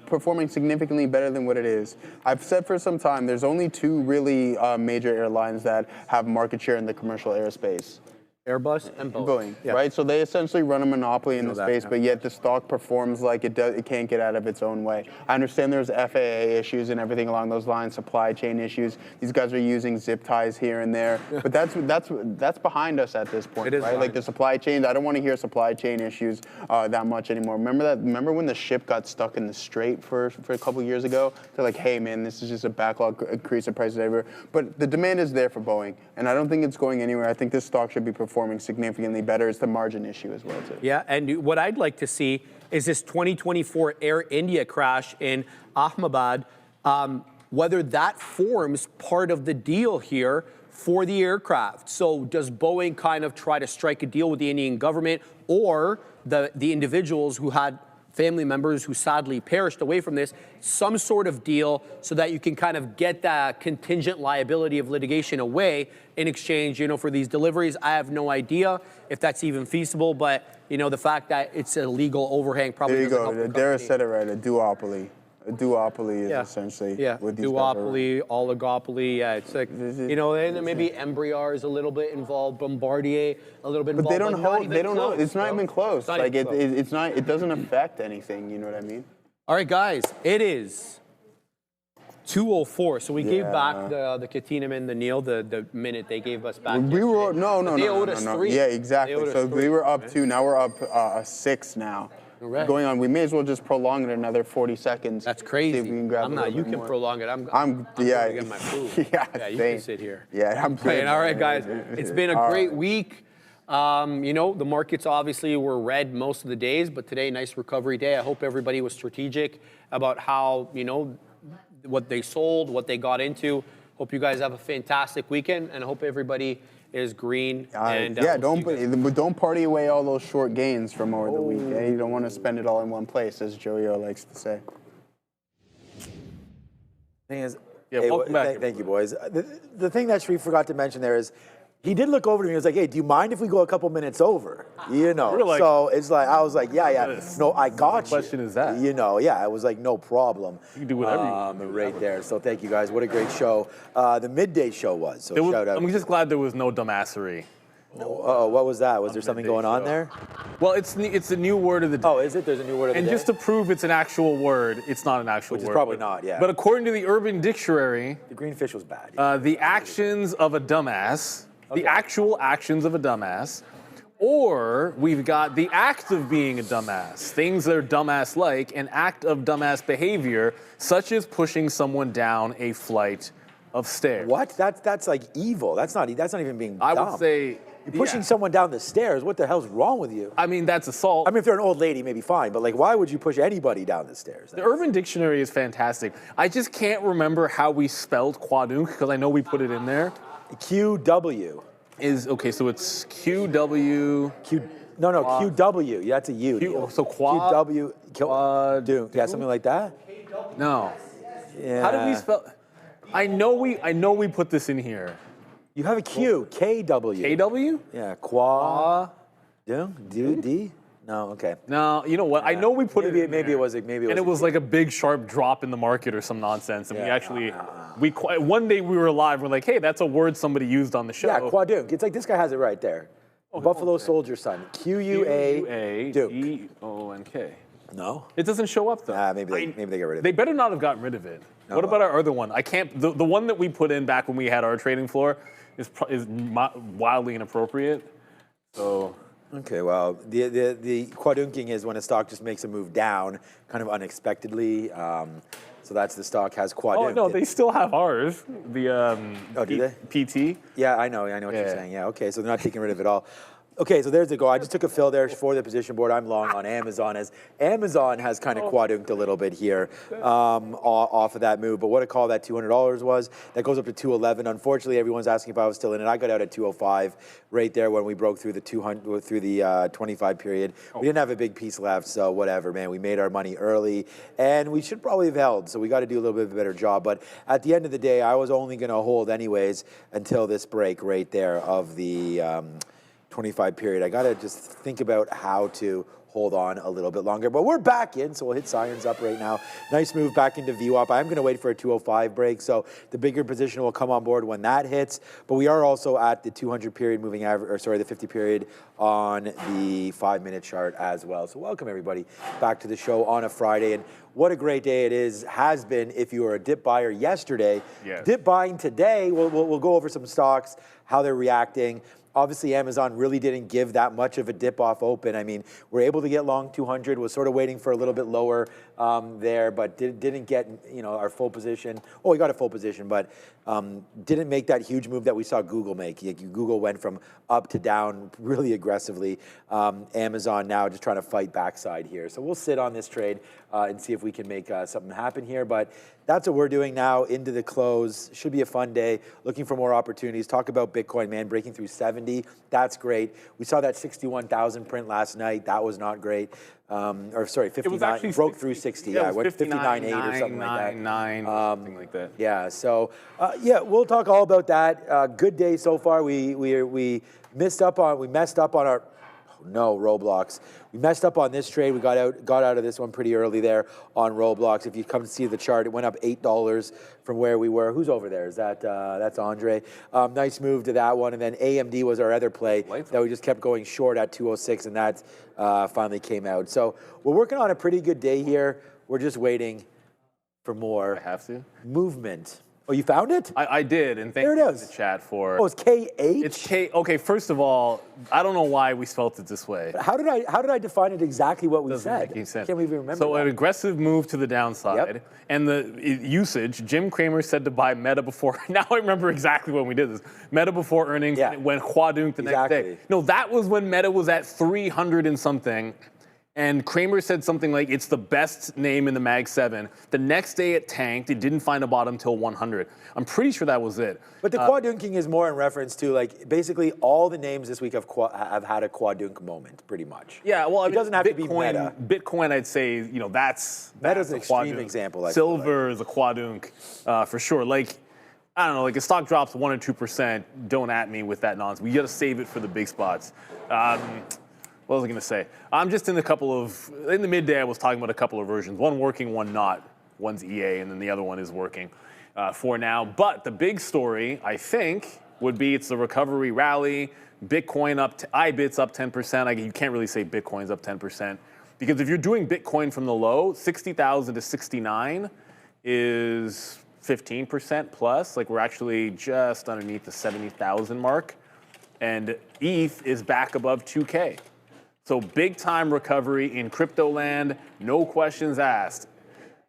performing significantly better than what it is. I've said for some time, there's only two really major airlines that have market share in the commercial airspace. Airbus and Boeing. Yeah. Right? So they essentially run a monopoly in the space, but yet the stock performs like it can't get out of its own way. I understand there's FAA issues and everything along those lines, supply chain issues. These guys are using zip ties here and there, but that's behind us at this point, right? Like the supply chain. I don't want to hear supply chain issues that much anymore. Remember when the ship got stuck in the Strait for a couple years ago? They're like, hey man, this is just a backlog increase of prices everywhere. But the demand is there for Boeing, and I don't think it's going anywhere. I think this stock should be performing significantly better. It's the margin issue as well, too. Yeah, and what I'd like to see is this 2024 Air India crash in Ahmedabad, whether that forms part of the deal here for the aircraft. So does Boeing kind of try to strike a deal with the Indian government, or the individuals who had family members who sadly perished away from this, some sort of deal so that you can kind of get that contingent liability of litigation away in exchange, for these deliveries. I have no idea if that's even feasible, but, the fact that it's a legal overhang probably There you doesn't help go. the Dara company. said it right, a duopoly. A duopoly is essentially what these duopoly, oligopoly. Yeah, it's like, and then maybe Embraer is a little bit involved, Bombardier a little bit involved. But they don't hold. They don't know. It's not even close. It's not Like even close. it's not. It doesn't affect anything. You know what I mean? All right, guys, it is 2:04. So we gave back the Katinam and the Neil the minute they gave us back. We were no. They owed us 3. Yeah, exactly. So we were up 2. Now we're up 6 now. Right. Going on. We may as well just prolong it another 40 seconds. That's crazy. See if we can grab I'm a not. little You bit can more. prolong it. I'm going to get my food. Yeah, you same. can sit here. Yeah, I'm Playing. All right, guys. It's been a great right. week. The markets obviously were red most of the days, but today, nice recovery day. I hope everybody was strategic about how, what they sold, what they got into. Hope you guys have a fantastic weekend, and I hope everybody is green. And don't party away all those short gains from over the week. Eh? You don't want to spend it all in one place, as Joey likes to say. Thing is, welcome back. Thank you, boys. The thing that Sharif forgot to mention there is, he did look over to me. He was like, "Hey, do you mind if we go a couple minutes over?" So it's like I was like, "Yeah, no, I got you." What question is that? I was like, "No problem." You can do whatever you want. Right there. So thank you guys. What a great show. The midday show was. So shout out. I'm just glad there was no dumbassery. What was that? Was there something going on there? Well, it's a new word of the day. Oh, is it? There's a new word of the day. And just to prove it's an actual word, it's not an actual word. Which is probably not, yeah. But according to the Urban Dictionary, The green fish was bad. the actions of a dumbass, the actual actions of a dumbass, Or we've got the act of being a dumbass, things that are dumbass-like, an act of dumbass behavior, such as pushing someone down a flight of stairs. What? That's like evil. That's not even being dumb. I would say you're pushing someone down the stairs. What the hell's wrong with you? I mean, that's assault. I mean, if you're an old lady, maybe fine, but like, why would you push anybody down the stairs? The Urban Dictionary is fantastic. I just can't remember how we spelled quadunk because I know we put it in there. QW. Okay, so it's QW. QW. Yeah, that's a U. So quad. QW. Quadunk. Yeah, something like that. No. Yeah. How did we spell? I know we put this in here. You have a Q. KW. KW? Yeah. Qua. D. No. Okay. No. You know what? I know we put it in maybe there. it was. Maybe it was. And it was like a big sharp drop in the market or some nonsense. And we actually, one day we were live. We're like, hey, that's a word somebody used on the show. Yeah, quadunk. It's like this guy has it right there. Buffalo Soldier Son. QUA. DONK. No. It doesn't show up though. Maybe they get rid of it. They better not have gotten rid of it. What about our other one? I can't. The one that we put in back when we had our trading floor is wildly inappropriate. So. Okay, well, the quadunking is when a stock just makes a move down, kind of unexpectedly. So that's the stock has quadunked. Oh no, they still have ours. The do they? PT. Yeah, I know what you're saying. Yeah, okay, so they're not getting rid of it all. Okay, so there's the go. I just took a fill there for the position board. I'm long on Amazon, as Amazon has kind of quadunked a little bit here off of that move. But what a call that $200 was. That goes up to 211. Unfortunately, everyone's asking if I was still in it. I got out at 205 right there when we broke through the 25 period. We didn't have a big piece left, so whatever, man. We made our money early, and we should probably have held. So we got to do a little bit of a better job. But at the end of the day, I was only going to hold anyways until this break right there of the 25 period. I got to just think about how to hold on a little bit longer. But we're back in, so we'll hit sirens up right now. Nice move back into VWAP. I'm going to wait for a 205 break, so the bigger position will come on board when that hits. But we are also at the 200 period moving average, or sorry, the 50 period on the 5-minute chart as well. So welcome everybody back to the show on a Friday. And what a great day it has been if you were a dip buyer yesterday. Yes. Dip buying today, we'll go over some stocks, how they're reacting. Obviously, Amazon really didn't give that much of a dip off open. I mean, we're able to get long 200, was sort of waiting for a little bit lower there, but didn't get our full position. Oh, we got a full position, but didn't make that huge move that we saw Google make. Google went from up to down really aggressively. Amazon now just trying to fight backside here. So we'll sit on this trade and see if we can make something happen here. But that's what we're doing now into the close. Should be a fun day. Looking for more opportunities. Talk about Bitcoin, man, breaking through 70. That's great. We saw that 61,000 print last night. That was not great. Or sorry, 59. Broke through 60. Yeah, went 59.8 or something like that. 9, something like that. Yeah. So we'll talk all about that. Good day so far. We messed up on our. No, Roblox. We messed up on this trade. We got out of this one pretty early there on Roblox. If you come to see the chart, it went up $8 from where we were. Who's over there? Is that that's Andre? Nice move to that one. And then AMD was our other play that we just kept going short at 206, and that finally came out. So we're working on a pretty good day here. We're just waiting for more movement. Oh, you found it? I did, and thank you to the chat for. Oh, it's KH? It's K. Okay, first of all, I don't know why we spelt it this way. How did I define it exactly what we said? Make any sense. Can't even remember. So an aggressive move to the downside, and the usage. Jim Cramer said to buy Meta before. Now I remember exactly when we did this. Meta before earnings, and it went quadunk the next day. No, that was when Meta was at 300 and something. And Kramer said something like, it's the best name in the Mag 7. The next day it tanked. It didn't find a bottom till 100. I'm pretty sure that was it. But the quadunking is more in reference to, like, basically all the names this week have had a quadunk moment, pretty much. Yeah, well, it doesn't have to be Meta. Bitcoin, I'd say, that's Meta's an extreme example. Silver is a quadunk for sure. Like, I don't know, like a stock drops 1 or 2%, don't at me with that nonsense. We got to save it for the big spots. What was I going to say? I'm just in the midday I was talking about a couple of versions. One working, one not. One's EA, and then the other one is working for now. But the big story, I think, would be it's the recovery rally. Bitcoin up, IBIT's up 10%. You can't really say Bitcoin's up 10%. Because if you're doing Bitcoin from the low, 60,000 to 69 is 15% plus. Like we're actually just underneath the 70,000 mark. and ETH is back above 2K. So big time recovery in crypto land, no questions asked.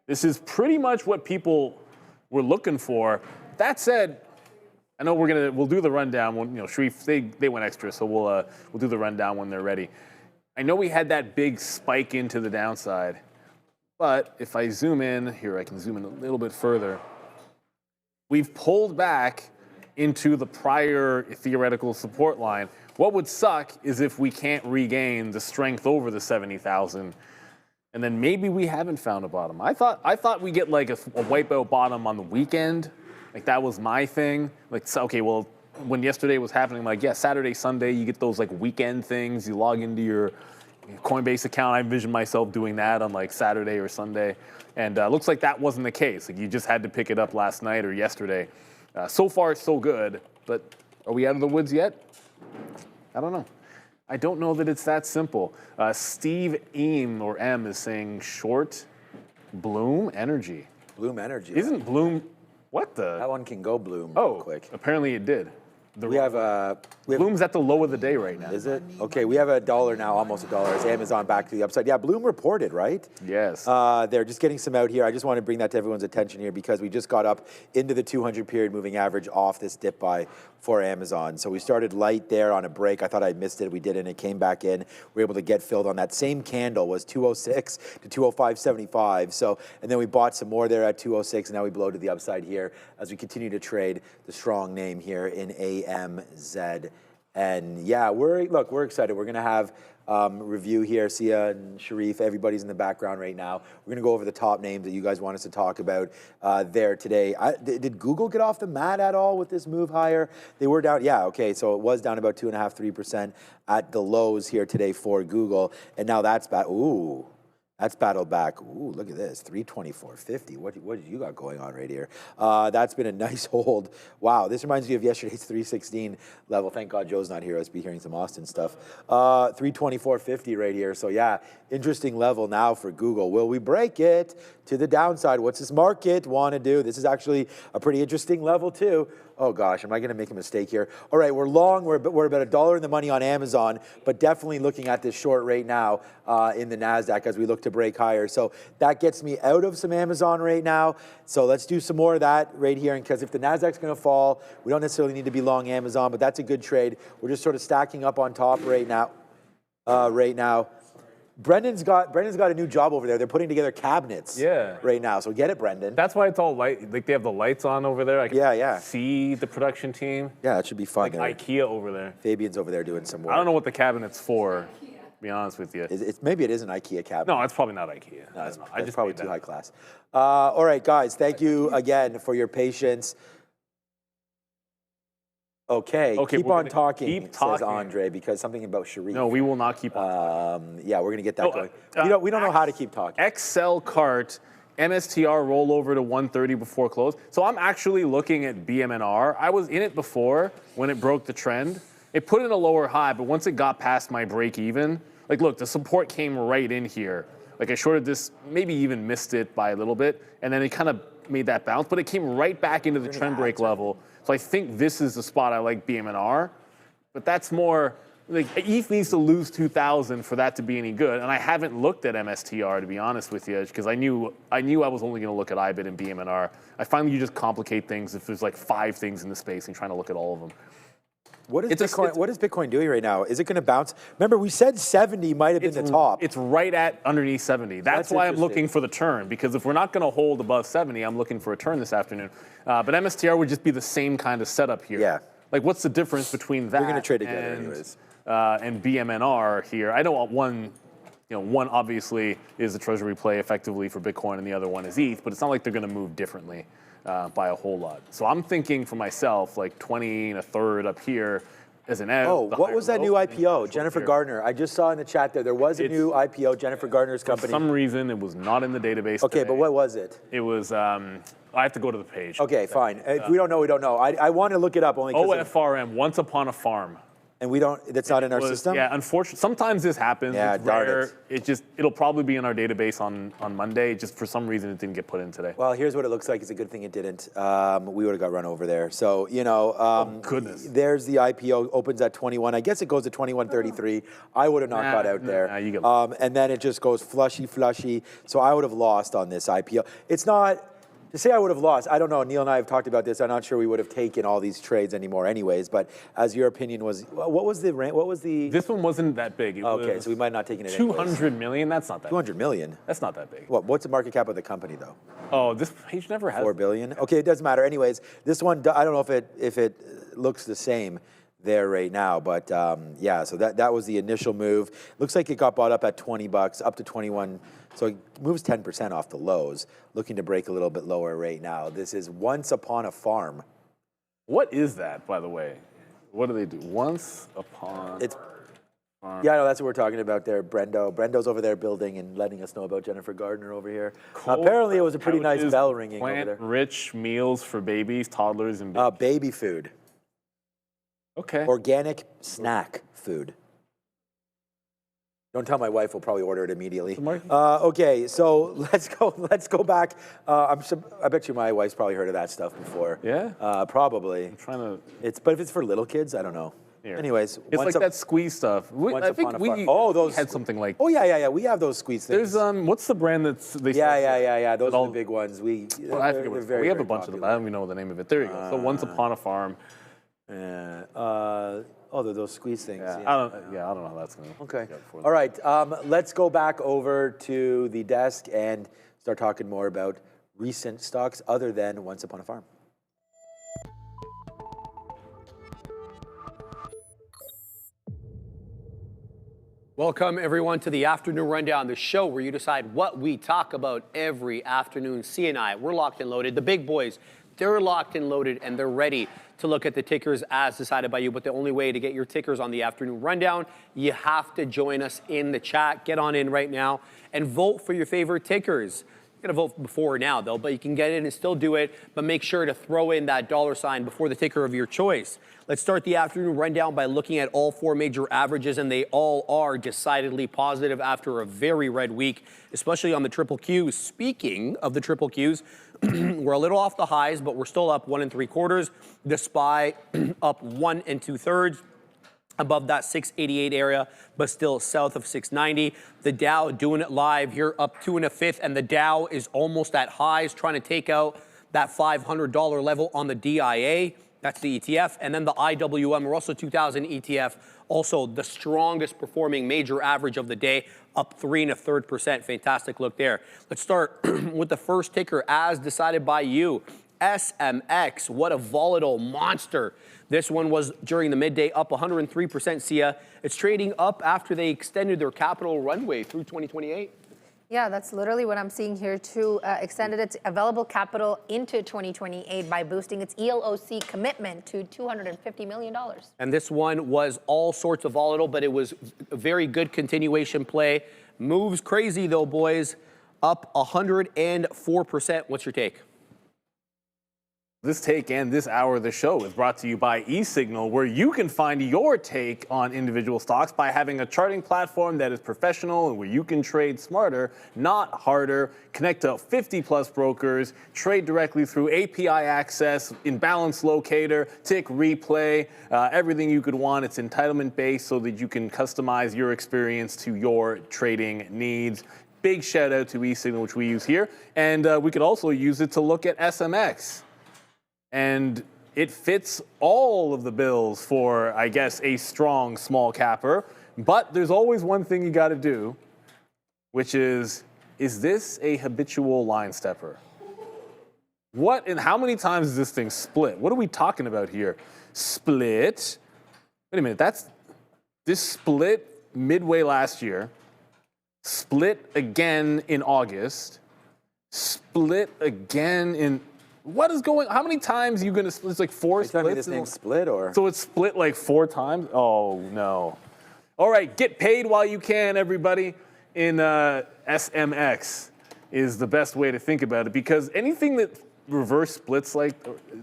This is pretty much what people were looking for. That said, I know we'll do the rundown when, Sharif, they went extra, so we'll do the rundown when they're ready. I know we had that big spike into the downside, but if I zoom in, here I can zoom in a little bit further. We've pulled back into the prior theoretical support line. What would suck is if we can't regain the strength over the 70,000, and then maybe we haven't found a bottom. I thought we get like a wipeout bottom on the weekend. Like that was my thing. Like, okay, well, when yesterday was happening, like, yeah, Saturday, Sunday, you get those like weekend things. You log into your Coinbase account. I envision myself doing that on like Saturday or Sunday. And looks like that wasn't the case. Like you just had to pick it up last night or yesterday. So far, so good. But are we out of the woods yet? I don't know. I don't know that it's that simple. Steve Eam or M is saying short Bloom Energy. Bloom Energy. Isn't Bloom, what the? That one can go Bloom real quick. Apparently it did. We have Bloom's at the low of the day right now. Is it? Okay, we have $1 now, almost $1. Is Amazon back to the upside? Yeah, Bloom reported, right? Yes. They're just getting some out here. I just want to bring that to everyone's attention here because we just got up into the 200 period moving average off this dip buy for Amazon. So we started light there on a break. I thought I missed it. We didn't. It came back in. We were able to get filled on that same candle was 206 to 205.75. So, and then we bought some more there at 206, and now we blow to the upside here as we continue to trade the strong name here in AMZ. And yeah, we're excited. We're going to have review here. Sia and Sharif, everybody's in the background right now. We're going to go over the top names that you guys want us to talk about there today. Did Google get off the mat at all with this move higher? They were down. Yeah, okay. So it was down about 2.5%, 3% at the lows here today for Google. And now that's back. Ooh. That's battled back. Ooh, look at this, 324.50. What did you got going on right here? That's been a nice hold. Wow, this reminds me of yesterday's 316 level. Thank God Joe's not here. Let's be hearing some Austin stuff. 324.50 right here. So yeah, interesting level now for Google. Will we break it to the downside? What's this market want to do? This is actually a pretty interesting level too. Oh gosh, am I going to make a mistake here? All right, we're long. We're about $1 in the money on Amazon, but definitely looking at this short right now in the NASDAQ as we look to break higher. So that gets me out of some Amazon right now. So let's do some more of that right here. And because if the NASDAQ's going to fall, we don't necessarily need to be long Amazon, but that's a good trade. We're just sort of stacking up on top right now. Brendan's got a new job over there. They're putting together cabinets right now. So get it, Brendan. That's why it's all light. Like they have the lights on over there. I can see the production team. Yeah, that should be fun. Like IKEA over there. Fabian's over there doing some work. I don't know what the cabinet's for, to be honest with you. Maybe it is an IKEA cabinet. No, it's probably not IKEA. No, it's probably too high class. All right, guys, thank you again for your patience. Okay, keep on talking, says Andre, because something about Sharif. No, we will not keep on talking. Yeah, we're going to get that going. We don't know how to keep talking. Excel cart, MSTR rollover to 130 before close. So I'm actually looking at BMNR. I was in it before when it broke the trend. It put in a lower high, but once it got past my break even, like look, the support came right in here. Like I shorted this, maybe even missed it by a little bit, and then it kind of made that bounce, but it came right back into the trend break level. So I think this is the spot I like BMNR, but that's more, like ETH needs to lose 2,000 for that to be any good, and I haven't looked at MSTR to be honest with you, because I knew I was only going to look at IBIT and BMNR. I find you just complicate things if there's like 5 things in the space and trying to look at all of them. What is Bitcoin doing right now? Is it going to bounce? Remember, we said 70 might have been the top. It's right at underneath 70. That's why I'm looking for the turn, because if we're not going to hold above 70, I'm looking for a turn this afternoon. But MSTR would just be the same kind of setup here. Yeah. Like, what's the difference between that We're going to trade together anyways. And BMNR here? I know one obviously is a treasury play effectively for Bitcoin, and the other one is ETH, but it's not like they're going to move differently by a whole lot. So I'm thinking for myself, like 20 and a third up here as an out. Oh, what was that new IPO? Jennifer Gardner. I just saw in the chat there was a new IPO, Jennifer Gardner's company. For some reason, it was not in the database Okay, today. but what was it? It was, I have to go to the page. Okay, fine. If we don't know, we don't know. I want to look it up only because OFRM, Once Upon a Farm. And we don't, that's not in our system? Yeah, unfortunately, sometimes this happens. Yeah, it's darn rare. it. It'll probably be in our database on Monday. Just for some reason, it didn't get put in today. Well, here's what it looks like. It's a good thing it didn't. We would have got run over there. So, you know, goodness. There's the IPO, opens at 21. I guess it goes to 21.33. I would have not got out there. you get and then it just goes flushy. So I would have lost on this IPO. It's not, to say I would have lost, I don't know. Neil and I have talked about this. I'm not sure we would have taken all these trades anymore anyways. But as your opinion was, what was the... This one wasn't that big. It Okay, was so we might not have taken it 200 million. That's not that 200 million? That's not that big. What's the market cap of the company, though? Oh, this page never has 4 billion. Okay, it doesn't matter. Anyways, this one, I don't know if it looks the same there right now, but yeah. So that was the initial move. Looks like it got bought up at $20, up to 21. So it moves 10% off the lows. Looking to break a little bit lower right now. This is Once Upon a Farm. What is that, by the way? What do they do? Once upon. Yeah, no, that's what we're talking about there, Brendo. Brendo's over there building and letting us know about Jennifer Gardner over here. Apparently, it was a pretty nice bell ringing over there. Plant-rich meals for babies, toddlers, and baby food. Okay. Organic snack food. Don't tell my wife; we'll probably order it immediately. Okay, so let's go back. I bet you my wife's probably heard of that stuff before. Yeah. Probably. I'm trying to. But if it's for little kids, I don't know. Here. Anyways, it's like that squeeze stuff. I think we those had something like. Oh yeah. We have those squeeze things. There's what's the brand that's they? Yeah. Those are the big ones. I forget what we have a bunch of them. I don't even know the name of it. There you go. So Once Upon a Farm. They're those squeeze things. Yeah. I don't know how that's going to. Okay. All right. Let's go back over to the desk and start talking more about recent stocks other than Once Upon a Farm. Welcome, everyone, to the Afternoon Rundown, the show where you decide what we talk about every afternoon. C&I, we're locked and loaded. The big boys, they're locked and loaded, and they're ready to look at the tickers as decided by you. But the only way to get your tickers on the Afternoon Rundown, you have to join us in the chat. Get on in right now and vote for your favorite tickers. You're going to vote before or now, though, but you can get in and still do it. But make sure to throw in that $ before the ticker of your choice. Let's start the Afternoon Rundown by looking at all four major averages, and they all are decidedly positive after a very red week, especially on the triple Qs. Speaking of the triple Qs, we're a little off the highs, but we're still up 1 3/4. The SPY up 1 2/3. Above that 688 area, but still south of 690. The Dow doing it live here, up 2 1/5, and the Dow is almost at highs, trying to take out that $500 level on the DIA. That's the ETF. And then the IWM Russell 2000 ETF, also the strongest performing major average of the day, up 3 1/3%. Fantastic look there. Let's start with the first ticker as decided by you. SMX, what a volatile monster. This one was during the midday up 103%, Sia. It's trading up after they extended their capital runway through 2028. Yeah, that's literally what I'm seeing here too. Extended its available capital into 2028 by boosting its ELOC commitment to $250 million. And this one was all sorts of volatile, but it was a very good continuation play. Moves crazy though, boys. Up 104%. What's your take? This take and this hour of the show is brought to you by eSignal, where you can find your take on individual stocks by having a charting platform that is professional and where you can trade smarter, not harder. Connect to 50+ brokers, trade directly through API access, imbalance locator, tick replay, everything you could want. It's entitlement based so that you can customize your experience to your trading needs. Big shout out to eSignal, which we use here. And we could also use it to look at SMX. And it fits all of the bills for, I guess, a strong small capper. But there's always one thing you got to do, which is this a habitual line stepper? What and how many times is this thing split? What are we talking about here? Split. Wait a minute. This split midway last year. Split again in August. Split again in... What is going? How many times are you gonna? It's like 4 splits. Are you telling me this thing's split, or so it's split like 4 times? Oh no! All right, get paid while you can, everybody. In SMX is the best way to think about it, because anything that reverse splits, like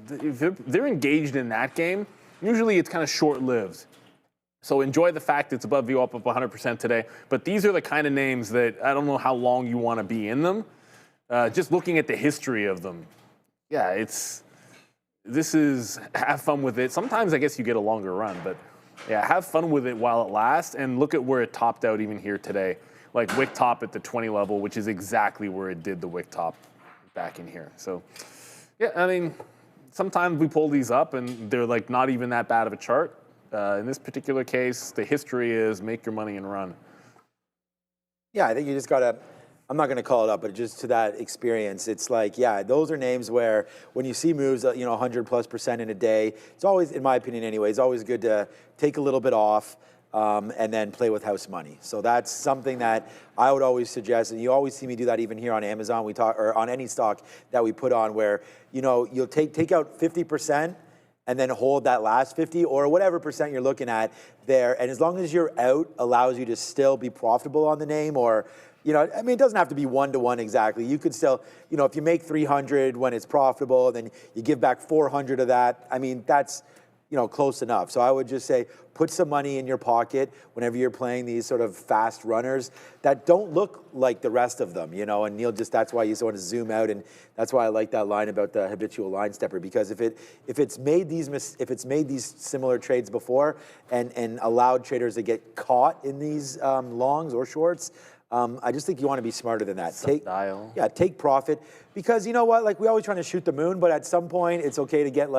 if they're engaged in that game, usually it's kind of short-lived. So enjoy the fact it's above VWAP up 100% today. But these are the kind of names that I don't know how long you want to be in them. Just looking at the history of them, yeah, have fun with it. Sometimes I guess you get a longer run, but yeah, have fun with it while it lasts, and look at where it topped out even here today. Like wick top at the 20 level, which is exactly where it did the wick top back in here. So yeah, I mean, sometimes we pull these up and they're like not even that bad of a chart. In this particular case, the history is make your money and run. Yeah, I think you just got to, I'm not going to call it up, but just to that experience, it's like, yeah, those are names where when you see moves, 100+% in a day, it's always, in my opinion anyway, it's always good to take a little bit off and then play with house money. So that's something that I would always suggest, and you always see me do that even here on Amazon, or on any stock that we put on, where, you'll take out 50%, and then hold that last 50 or whatever percent you're looking at there. And as long as you're out, allows you to still be profitable on the name, or, it doesn't have to be 1-to-1 exactly. You could still, if you make 300 when it's profitable, then you give back 400 of that. That's, close enough. So I would just say, put some money in your pocket whenever you're playing these sort of fast runners that don't look like the rest of them, and Neil that's why you want to zoom out, and that's why I like that line about the habitual line stepper, because if it's made these similar trades before and allowed traders to get caught in these longs or shorts, I just think you want to be smarter than that. Take profit, because you know what, like we always trying to shoot the moon, but at some point it's okay to get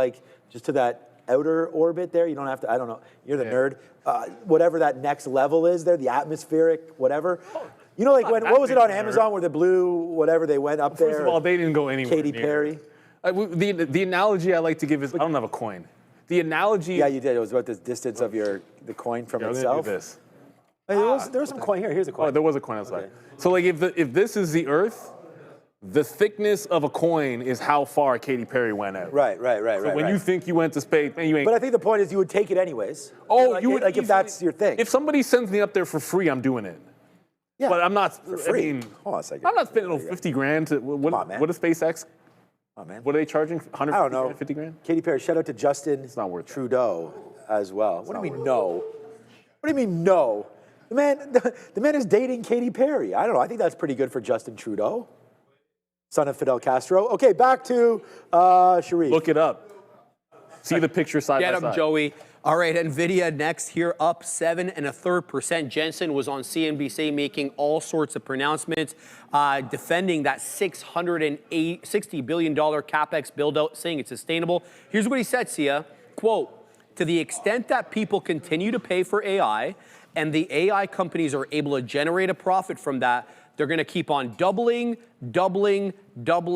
just to that outer orbit there. You don't have to, I don't know, you're the nerd. Whatever that next level is there, the atmospheric, whatever. What was it on Amazon where the blue, whatever, they went up there? First of all, they didn't go anywhere. Katy Perry. The analogy I like to give is, I don't have a coin. The analogy. Yeah, you did. It was about the distance of the coin from itself. Do this. There was some coin here. Here's a coin. Oh, there was a coin outside. Okay. So if this is the Earth, the thickness of a coin is how far Katy Perry went out. Right. So when you think you went to space, man, you ain't. But I think the point is you would take it anyways. You would if that's your thing. If somebody sends me up there for free, I'm doing it. Yeah. But I'm not. For free. Hold on a second. I'm not spending 50 grand to what is SpaceX? Oh man. What are they charging? 100? I don't know. 50 grand? Katy Perry. Shout out to Justin. It's not worth Trudeau as well. What do you mean no? What do you mean no? The man is dating Katy Perry. I don't know. I think that's pretty good for Justin Trudeau, son of Fidel Castro. Okay, back to Sharif. Look it up. See the picture side by side. Get him, Joey. All right, NVIDIA next here, up 7 1/3%. Jensen was on CNBC making all sorts of pronouncements, defending that $60 billion CapEx build-out, saying it's sustainable. Here's what he said, Sia, quote, to the extent that people continue to pay for AI and the AI companies are able to generate a profit from that, they're going to keep on doubling. Yep.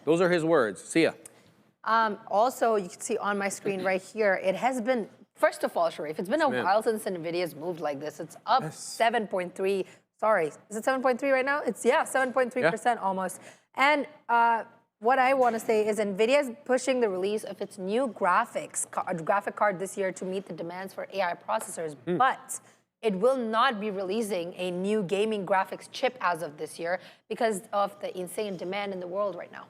Those are his words. See ya. Also, you can see on my screen right here, it has been, first of all, Sharif, it's been a while since NVIDIA's moved like this. It's up 7.3, sorry, is it 7.3 right now? It's, 7.3% almost. And what I want to say is NVIDIA is pushing the release of its new graphic card this year to meet the demands for AI processors, but it will not be releasing a new gaming graphics chip as of this year because of the insane demand in the world right now.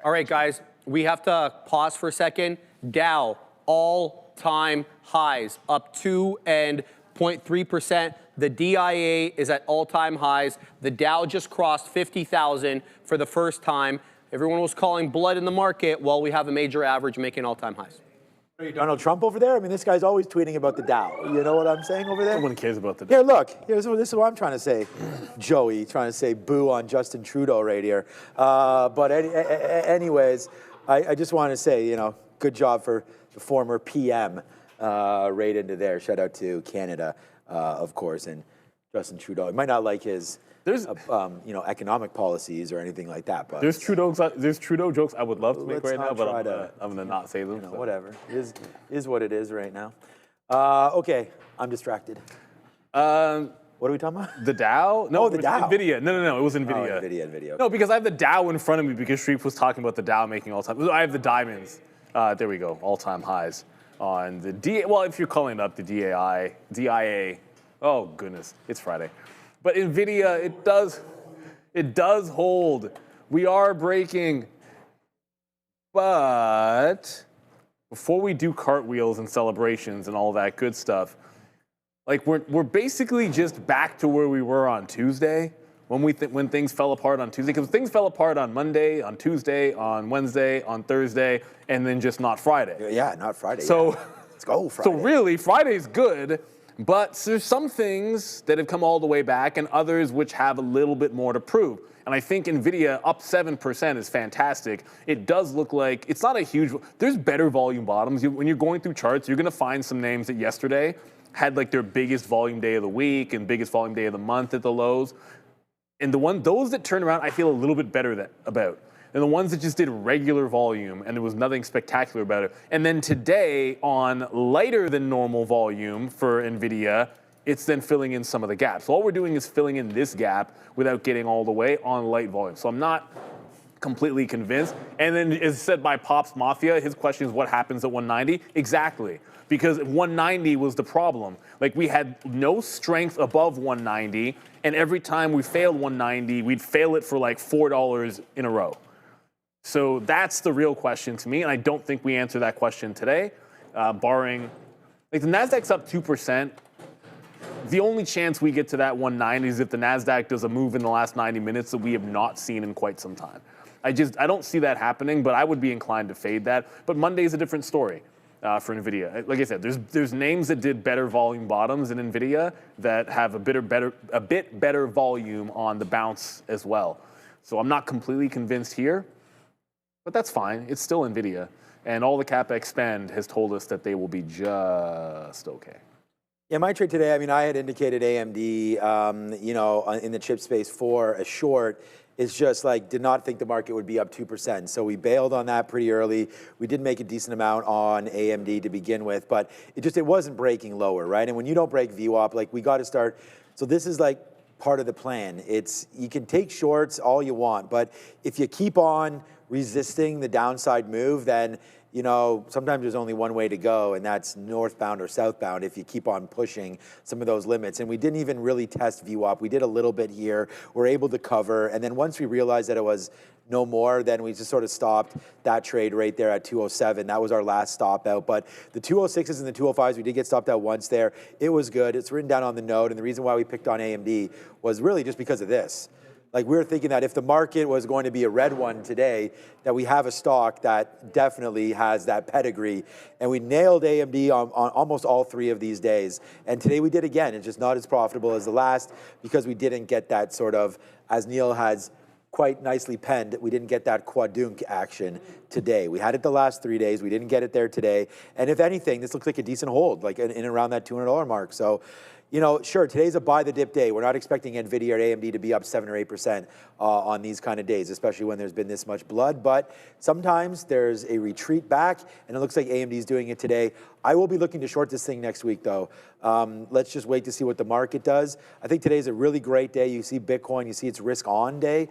All right, guys, we have to pause for a second. Dow, all-time highs, up 2.3%. The DIA is at all-time highs. The Dow just crossed 50,000 for the first time. Everyone was calling blood in the market. Well, we have a major average making all-time highs. Donald Trump over there? This guy's always tweeting about the Dow. You know what I'm saying over there? No one cares about the Dow. Here, look. This is what I'm trying to say. Joey, trying to say boo on Justin Trudeau right here. But anyways, I just want to say, good job for the former PM right into there. Shout out to Canada, of course, and Justin Trudeau. I might not like his economic policies or anything like that. But there's Trudeau jokes I would love to make right now, but I'm gonna not say them. Whatever. Is what it is right now. Okay, I'm distracted. What are we talking about? The Dow? No, the Dow. NVIDIA. No, it was NVIDIA. Oh, NVIDIA. No, because I have the Dow in front of me because Sharif was talking about the Dow making all-time. I have the diamonds. There we go, all-time highs on the well, if you're calling it up, the DIA. Oh goodness, it's Friday. But NVIDIA, it does hold. We are breaking, but before we do cartwheels and celebrations and all that good stuff, like we're basically just back to where we were on Tuesday when things fell apart on Tuesday, because things fell apart on Monday, on Tuesday, on Wednesday, on Thursday, and then just not Friday. Yeah, not Friday. So let's go Friday. So really, Friday's good, but there's some things that have come all the way back and others which have a little bit more to prove. And I think NVIDIA up 7% is fantastic. It does look like it's not a huge, there's better volume bottoms. When you're going through charts, you're gonna find some names that yesterday had like their biggest volume day of the week and biggest volume day of the month at the lows. And those that turn around, I feel a little bit better about. And the ones that just did regular volume and there was nothing spectacular about it. And then today on lighter than normal volume for NVIDIA, it's then filling in some of the gaps. So all we're doing is filling in this gap without getting all the way on light volume. So I'm not completely convinced. And then as said by Pops Mafia, his question is what happens at 190? Exactly. Because 190 was the problem. Like we had no strength above 190, and every time we failed 190, we'd fail it for like $4 in a row. So that's the real question to me, and I don't think we answer that question today, barring, like the NASDAQ's up 2%. The only chance we get to that 190 is if the NASDAQ does a move in the last 90 minutes that we have not seen in quite some time. I don't see that happening, but I would be inclined to fade that. But Monday's a different story. For NVIDIA. Like I said, there's names that did better volume bottoms in NVIDIA that have a bit better volume on the bounce as well. So I'm not completely convinced here, but that's fine. It's still NVIDIA. And all the CapEx spend has told us that they will be just okay. Yeah, my trade today, I mean, I had indicated AMD, you know, in the chip space for a short. It's just like, did not think the market would be up 2%. So we bailed on that pretty early. We did make a decent amount on AMD to begin with, but it wasn't breaking lower, right? And when you don't break VWAP, like we got to start. So this is like part of the plan. You can take shorts all you want, but if you keep on resisting the downside move, then you know, sometimes there's only one way to go, and that's northbound or southbound if you keep on pushing some of those limits. And we didn't even really test VWAP. We did a little bit here. We're able to cover. And then once we realized that it was no more, then we just sort of stopped that trade right there at 207. That was our last stop out. But the 206s and the 205s, we did get stopped out once there. It was good. It's written down on the note. And the reason why we picked on AMD was really just because of this. Like we were thinking that if the market was going to be a red one today, that we have a stock that definitely has that pedigree. And we nailed AMD on almost all three of these days. And today we did again. It's just not as profitable as the last because we didn't get that sort of, as Neil has quite nicely penned, we didn't get that quadunk action today. We had it the last 3 days. We didn't get it there today. And if anything, this looks like a decent hold, like in around that $200 mark. So, you know, sure, today's a buy the dip day. We're not expecting NVIDIA or AMD to be up 7 or 8% on these kind of days, especially when there's been this much blood. But sometimes there's a retreat back, and it looks like AMD is doing it today. I will be looking to short this thing next week, though. Let's just wait to see what the market does. I think today's a really great day. You see Bitcoin, you see it's risk on day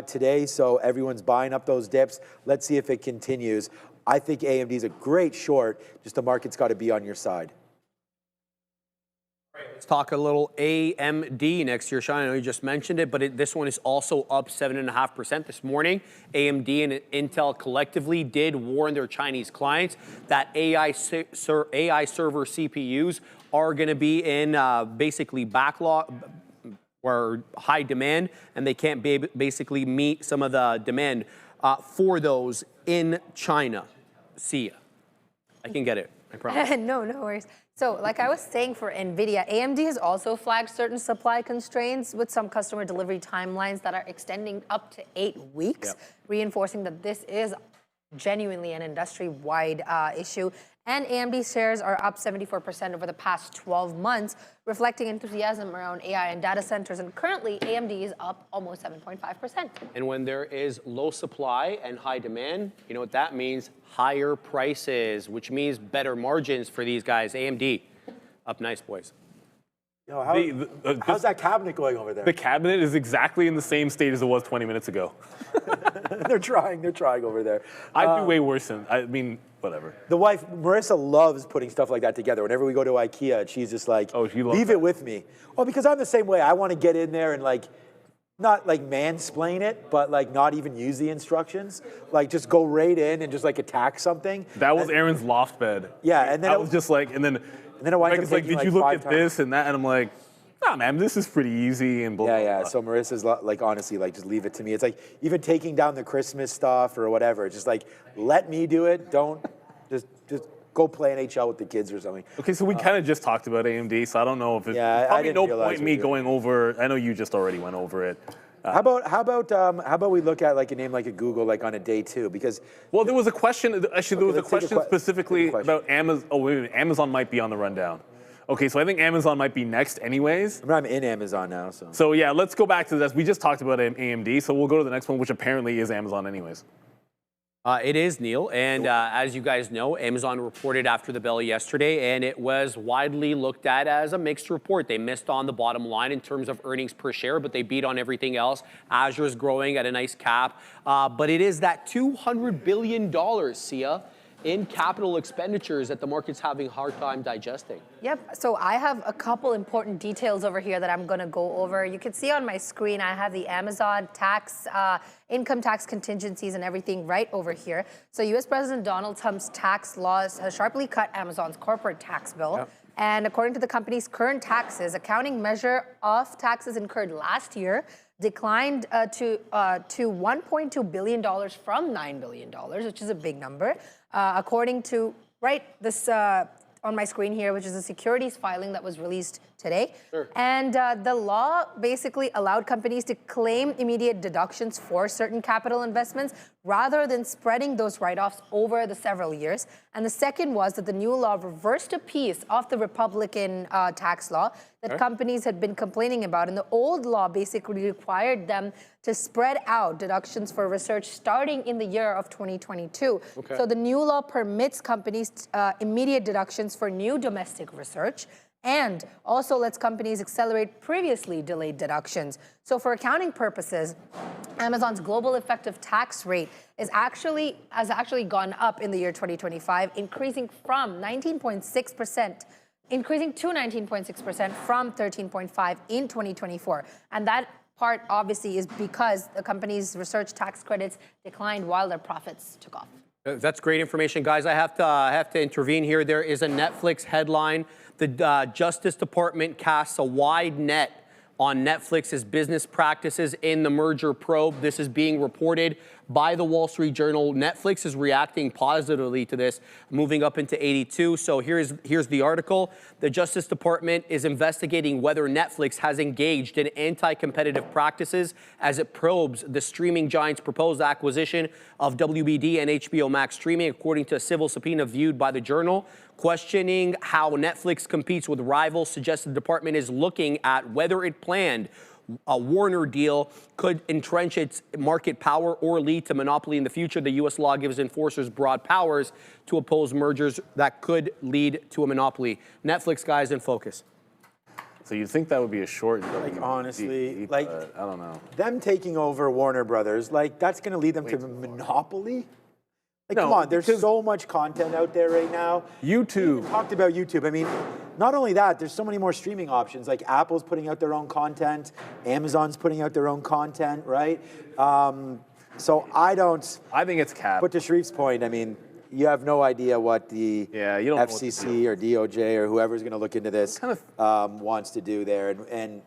today, so everyone's buying up those dips. Let's see if it continues. I think AMD is a great short, just the market's got to be on your side. Let's talk a little AMD next year, Sean. I know you just mentioned it, but this one is also up 7.5% this morning. AMD and Intel collectively did warn their Chinese clients that AI server CPUs are going to be in basically backlog or high demand, and they can't basically meet some of the demand for those in China. See ya. I can get it, I promise. No worries. So like I was saying for NVIDIA, AMD has also flagged certain supply constraints with some customer delivery timelines that are extending up to 8 weeks, reinforcing that this is genuinely an industry-wide issue. And AMD shares are up 74% over the past 12 months, reflecting enthusiasm around AI and data centers. And currently, AMD is up almost 7.5%. And when there is low supply and high demand, you know what that means? Higher prices, which means better margins for these guys. AMD, up nice, boys. Yo, how's that cabinet going over there? The cabinet is exactly in the same state as it was 20 minutes ago. They're trying over there. I'd do way worse than, I mean, whatever. The wife, Marissa, loves putting stuff like that together. Whenever we go to IKEA, she's just like, oh, she loves leave it with me. Well, because I'm the same way. I want to get in there and like not like mansplain it, but like not even use the instructions. Like just go right in and just like attack something. That was Aaron's loft bed. Yeah, and then I was just like, and then it winds up Rebecca's like, taking, did you like, look 5 at times. this and that? And I'm like, nah, man, this is pretty easy and blah, blah, Yeah. blah. So Marissa's like, honestly, like, just leave it to me. It's like even taking down the Christmas stuff or whatever. It's just like, let me do it. Don't just go play NHL with the kids or something. Okay, so we kind of just talked about AMD, so I don't know if it's probably didn't no realize point we me were going over. I know you just already went over it. How about we look at like a name like a Google like on a day 2 because Well, there was a question. Actually, there was a let's take a question specifically about Amazon. Oh, wait a minute, Amazon might be on the rundown. Okay, so I think Amazon might be next, anyways. I'm in Amazon now, so. So yeah, let's go back to this. We just talked about AMD, so we'll go to the next one, which apparently is Amazon, anyways. It is, Neil, and as you guys know, Amazon reported after the bell yesterday, and it was widely looked at as a mixed report. They missed on the bottom line in terms of earnings per share, but they beat on everything else. Azure is growing at a nice cap, but it is that $200 billion, Sia, in capital expenditures that the market's having a hard time digesting. Yep, so I have a couple important details over here that I'm gonna go over. You can see on my screen, I have the Amazon tax, income tax contingencies and everything right over here. So US President Donald Trump's tax laws has sharply cut Amazon's corporate tax bill. Yep. And according to the company's current taxes, accounting measure of taxes incurred last year declined to $1.2 billion from $9 billion, which is a big number. According to, this on my screen here, which is a securities filing that was released today. Sure. And the law basically allowed companies to claim immediate deductions for certain capital investments rather than spreading those write-offs over the several years. And the second was that the new law reversed a piece of the Republican tax law that companies had been complaining about. And the old law basically required them to spread out deductions for research starting in the year of 2022. Okay. So the new law permits companies immediate deductions for new domestic research and also lets companies accelerate previously delayed deductions. So for accounting purposes, Amazon's global effective tax rate has actually gone up in the year 2025, increasing to 19.6% from 13.5% in 2024. And that part obviously is because the company's research tax credits declined while their profits took off. That's great information, guys. I have to intervene here. There is a Netflix headline. The Justice Department casts a wide net on Netflix's business practices in the merger probe. This is being reported by the Wall Street Journal. Netflix is reacting positively to this, moving up into 82. So here's the article. The Justice Department is investigating whether Netflix has engaged in anti-competitive practices as it probes the streaming giant's proposed acquisition of WBD and HBO Max streaming, according to a civil subpoena viewed by the Journal. Questioning how Netflix competes with rivals suggests the department is looking at whether it planned a Warner deal could entrench its market power or lead to monopoly in the future. The U.S. law gives enforcers broad powers to oppose mergers that could lead to a monopoly. Netflix, guys, in focus. So you'd think that would be a short. Like honestly, like I don't know. Them taking over Warner Brothers, like that's going to lead them to monopoly. Like, No, come on, there's so much content out there right now. YouTube. We talked about YouTube. I mean, not only that, there's so many more streaming options. Like Apple's putting out their own content, Amazon's putting out their own content, right? So I think it's capped. But to Sharif's point, I mean, you have no idea what the you don't FCC or DOJ or whoever's going to look into this wants to do there. And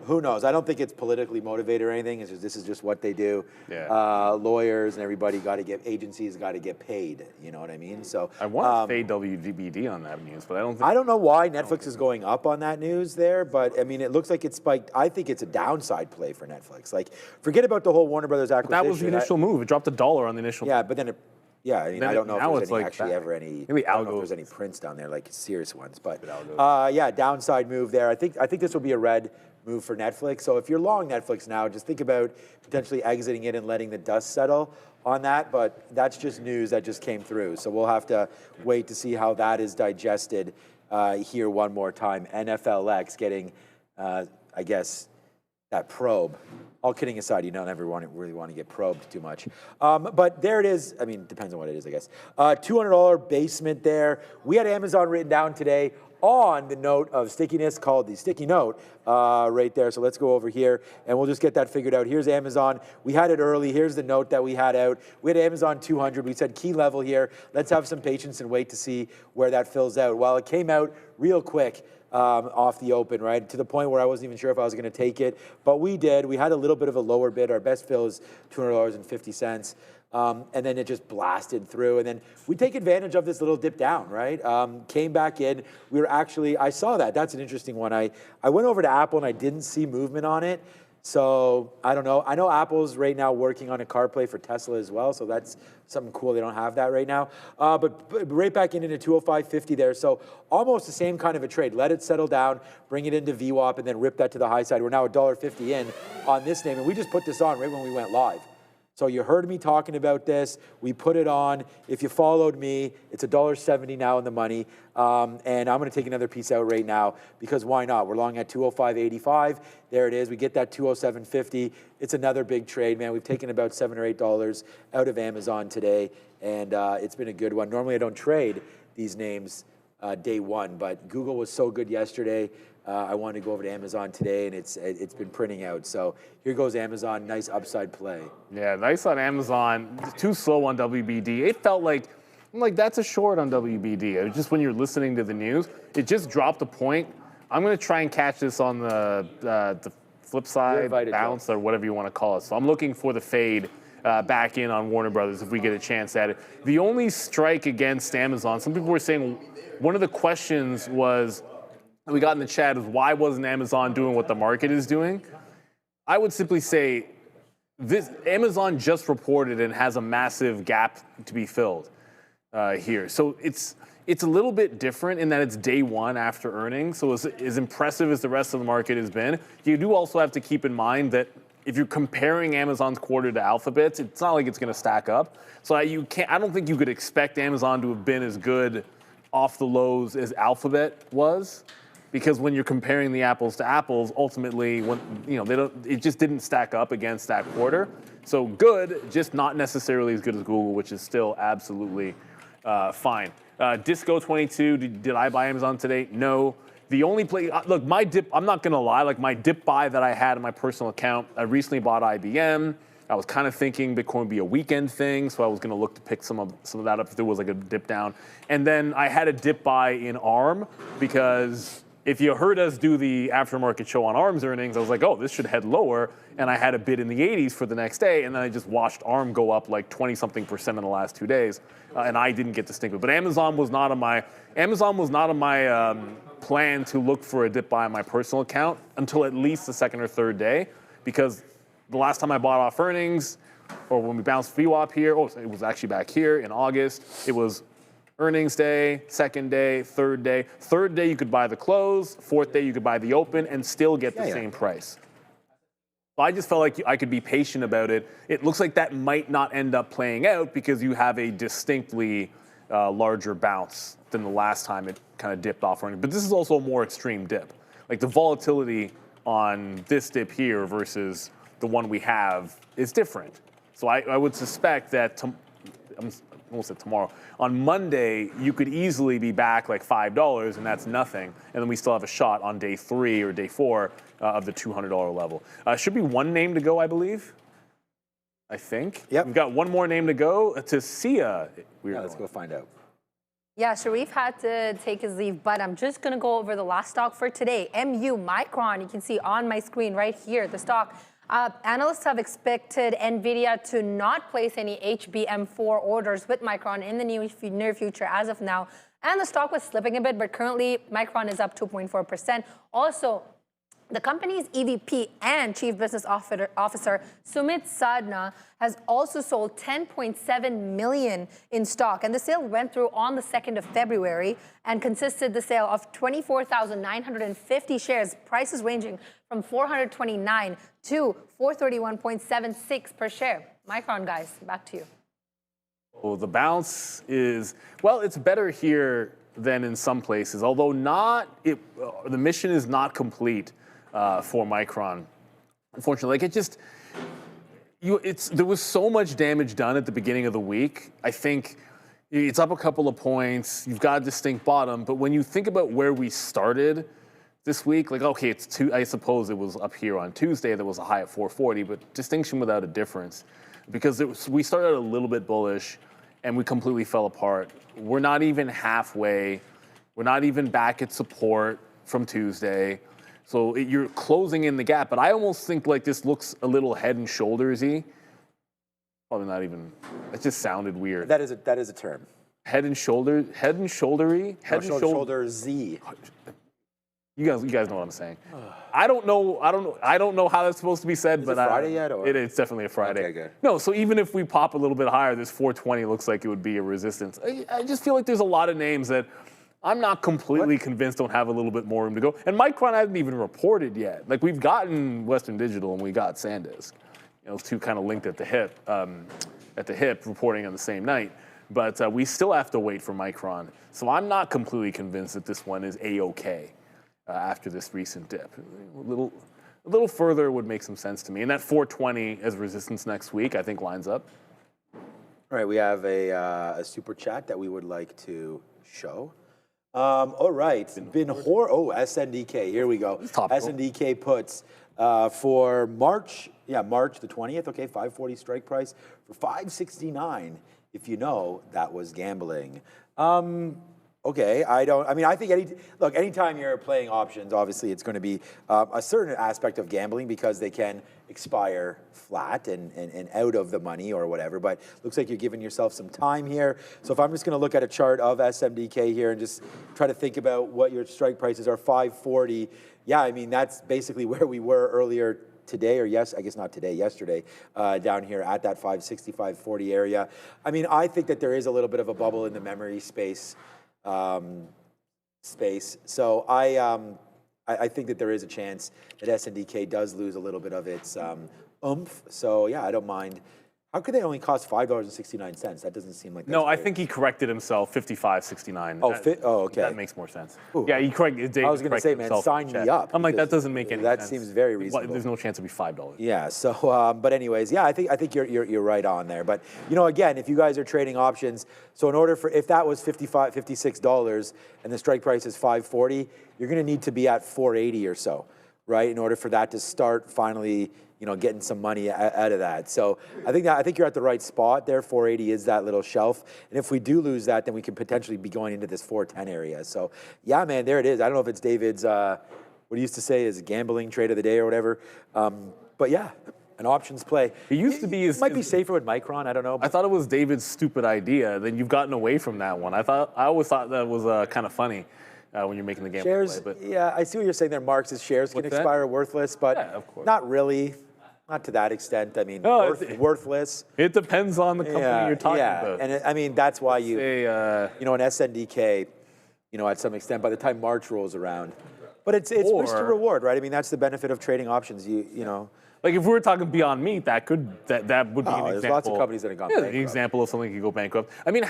who knows? I don't think it's politically motivated or anything. It's just, this is just what they do. Yeah. Lawyers and everybody agencies got to get paid. You know what I mean? So I want to fade WBD on that news, but I don't know why Netflix is going up on that news there, but I mean, it looks like it spiked. I think it's a downside play for Netflix. Like, forget about the whole Warner Brothers acquisition. That was the initial move. It dropped $1 on the initial. Yeah, but then I mean, I don't know if there's ever any. Maybe I don't know if there's any prints down there, like serious ones. But downside move there. I think this will be a red move for Netflix. So if you're long Netflix now, just think about potentially exiting it and letting the dust settle on that. But that's just news that just came through. So we'll have to wait to see how that is digested here one more time. NFLX getting, I guess, that probe. All kidding aside, you don't ever really want to get probed too much. But there it is. I mean, depends on what it is, I guess. $200 basement there. We had Amazon written down today on the note of stickiness called the sticky note right there. So let's go over here and we'll just get that figured out. Here's Amazon. We had it early. Here's the note that we had out. We had Amazon 200. We said key level here. Let's have some patience and wait to see where that fills out. Well, it came out real quick. Off the open, right? To the point where I wasn't even sure if I was going to take it. But we did. We had a little bit of a lower bid. Our best fill is $200.50. And then it just blasted through. And then we take advantage of this little dip down, right? Came back in. We were actually, I saw that. That's an interesting one. I went over to Apple and I didn't see movement on it. So I don't know. I know Apple's right now working on a CarPlay for Tesla as well. So that's something cool. They don't have that right now. But right back into 205.50 there. So almost the same kind of a trade. Let it settle down, bring it into VWAP, and then rip that to the high side. We're now $1.50 in on this name. And we just put this on right when we went live. So you heard me talking about this. We put it on. If you followed me, it's $1.70 now in the money. And I'm going to take another piece out right now because why not? We're long at 205.85. There it is. We get that 207.50. It's another big trade, man. We've taken about $7 or $8 out of Amazon today, and it's been a good one. Normally I don't trade these names day one, but Google was so good yesterday. I wanted to go over to Amazon today, and it's been printing out. So here goes Amazon, nice upside play. Yeah, nice on Amazon. Too slow on WBD. It felt like that's a short on WBD. It was just when you're listening to the news, it just dropped a point. I'm going to try and catch this on the flip side, bounce, or whatever you want to call it. So I'm looking for the fade back in on Warner Brothers if we get a chance at it. The only strike against Amazon, some people were saying one of the questions was, we got in the chat is why wasn't Amazon doing what the market is doing? I would simply say this Amazon just reported and has a massive gap to be filled here. So it's a little bit different in that it's day one after earnings. So as impressive as the rest of the market has been, you do also have to keep in mind that if you're comparing Amazon's quarter to Alphabet's, it's not like it's going to stack up. So I don't think you could expect Amazon to have been as good off the lows as Alphabet was. Because when you're comparing the apples to apples, ultimately, it just didn't stack up against that quarter. So good, just not necessarily as good as Google, which is still absolutely fine. Disco 22, did I buy Amazon today? No. The only play, look, my dip, I'm not gonna lie, like my dip buy that I had in my personal account, I recently bought IBM. I was kind of thinking Bitcoin would be a weekend thing, so I was gonna look to pick some of that up if there was like a dip down. And then I had a dip buy in ARM because if you heard us do the aftermarket show on ARM's earnings, I was like, oh, this should head lower. And I had a bid in the 80s for the next day, and then I just watched ARM go up like 20-something% in the last 2 days, and I didn't get to stick with it. But Amazon was not on my plan to look for a dip buy on my personal account until at least the second or third day, because the last time I bought off earnings, or when we bounced VWAP here, it was actually back here in August, it was earnings day, second day, third day. Third day, you could buy the close. Fourth day, you could buy the open and still get the same price. So I just felt like I could be patient about it. It looks like that might not end up playing out because you have a distinctly larger bounce than the last time it kind of dipped off earnings. But this is also a more extreme dip. Like the volatility on this dip here versus the one we have is different. So I would suspect that almost said tomorrow. On Monday, you could easily be back like $5, and that's nothing. And then we still have a shot on day 3 or day 4 of the $200 level. Should be one name to go, I believe. I think. Yep. We've got one more name to go. To Sia. Let's go find out. Yeah, Sharif had to take his leave, but I'm just going to go over the last stock for today. MU Micron, you can see on my screen right here, the stock. Analysts have expected NVIDIA to not place any HBM4 orders with Micron in the near future as of now. And the stock was slipping a bit, but currently Micron is up 2.4%. Also, the company's EVP and Chief Business Officer, Sumit Sadna, has also sold 10.7 million in stock. And the sale went through on the 2nd of February and consisted the sale of 24,950 shares, prices ranging from 429 to 431.76 per share. Micron, guys, back to you. Well, the bounce is, well, it's better here than in some places, although the mission is not complete for Micron. Unfortunately, like there was so much damage done at the beginning of the week. I think It's up a couple of points. You've got a distinct bottom. But when you think about where we started this week, like, okay, I suppose it was up here on Tuesday. There was a high at 440, but distinction without a difference. Because we started a little bit bullish, and we completely fell apart. We're not even halfway. We're not even back at support from Tuesday. So you're closing in the gap. But I almost think like this looks a little head and shoulders-y. Probably not even. It just sounded weird. That is a term. Head and shouldery. Shoulder-Z. You guys know what I'm saying. I don't know how that's supposed to be said, but it Friday yet? Or? It's definitely a Friday. Okay, good. No, so even if we pop a little bit higher, this 420 looks like it would be a resistance. I just feel like there's a lot of names that I'm not completely convinced don't have a little bit more room to go. And Micron hasn't even reported yet. Like, we've gotten Western Digital and we got SanDisk. Those two kind of linked at the hip, reporting on the same night. But we still have to wait for Micron. So I'm not completely convinced that this one is A-OK after this recent dip. A little further would make some sense to me. And that 420 as resistance next week, I think lines up. All right, we have a super chat that we would like to show. All right, SNDK, here we go. SNDK puts for March the 20th, okay, 540 strike price for 569. If you know, that was gambling. Okay, I think anytime you're playing options, obviously it's going to be a certain aspect of gambling because they can expire flat and out of the money or whatever, but looks like you're giving yourself some time here. So if I'm just going to look at a chart of SMDK here and just try to think about what your strike prices are, 540, yeah, I mean, that's basically where we were earlier today, or I guess not today, yesterday, down here at that 560, 540 area. I mean, I think that there is a little bit of a bubble in the memory space. So I think that there is a chance that SNDK does lose a little bit of its oomph. So yeah, I don't mind. How could they only cost $5.69? That doesn't seem like that's I think he corrected himself, 55.69. Okay. That makes more sense. Ooh. Yeah, he corrected. I was going to say, man, sign me up. I'm like, that doesn't make any sense. That seems very reasonable. There's no chance it'll be $5. Yeah. So, but anyways, yeah, I think you're right on there. But again, if you guys are trading options, so in order if that was $56 and the strike price is 540, you're going to need to be at 480 or so, right, in order for that to start finally, getting some money out of that. So I think you're at the right spot there. 480 is that little shelf. And if we do lose that, then we could potentially be going into this 410 area. So yeah, man, there it is. I don't know if it's David's, what he used to say is gambling trade of the day or whatever. But yeah, an options play. It used to be. It might be safer with Micron. I don't know. I thought it was David's stupid idea. Then you've gotten away from that one. I always thought that was kind of funny. When you're making the game shares, play. But yeah, I see what you're saying there, Mark. Shares can expire worthless, but of course. Not really. Not to that extent. I mean, worthless. It depends on the company you're talking about. And that's why an SNDK, at some extent, by the time March rolls around. But it's risk to reward, right? I mean, that's the benefit of trading options. Like if we were talking Beyond Meat, that would be an example. There's lots of companies that have gone bankrupt. An example of something that could go bankrupt. I mean,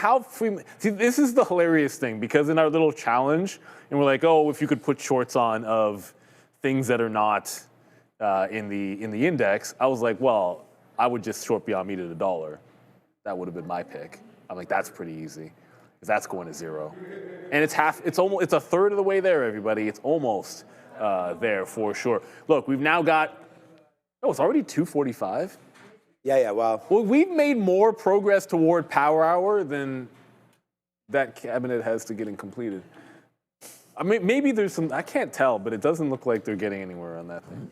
see, this is the hilarious thing because in our little challenge, and we're like, oh, if you could put shorts on of things that are not in the index, I was like, well, I would just short Beyond Meat at $1. That would have been my pick. I'm like, that's pretty easy, because that's going to zero, and it's a third of the way there, everybody. It's almost there for sure. Look, we've now got. Oh, it's already 2:45. Yeah. Wow. Well, we've made more progress toward Power Hour than that cabinet has to getting completed. I mean, maybe there's some. I can't tell, but it doesn't look like they're getting anywhere on that thing.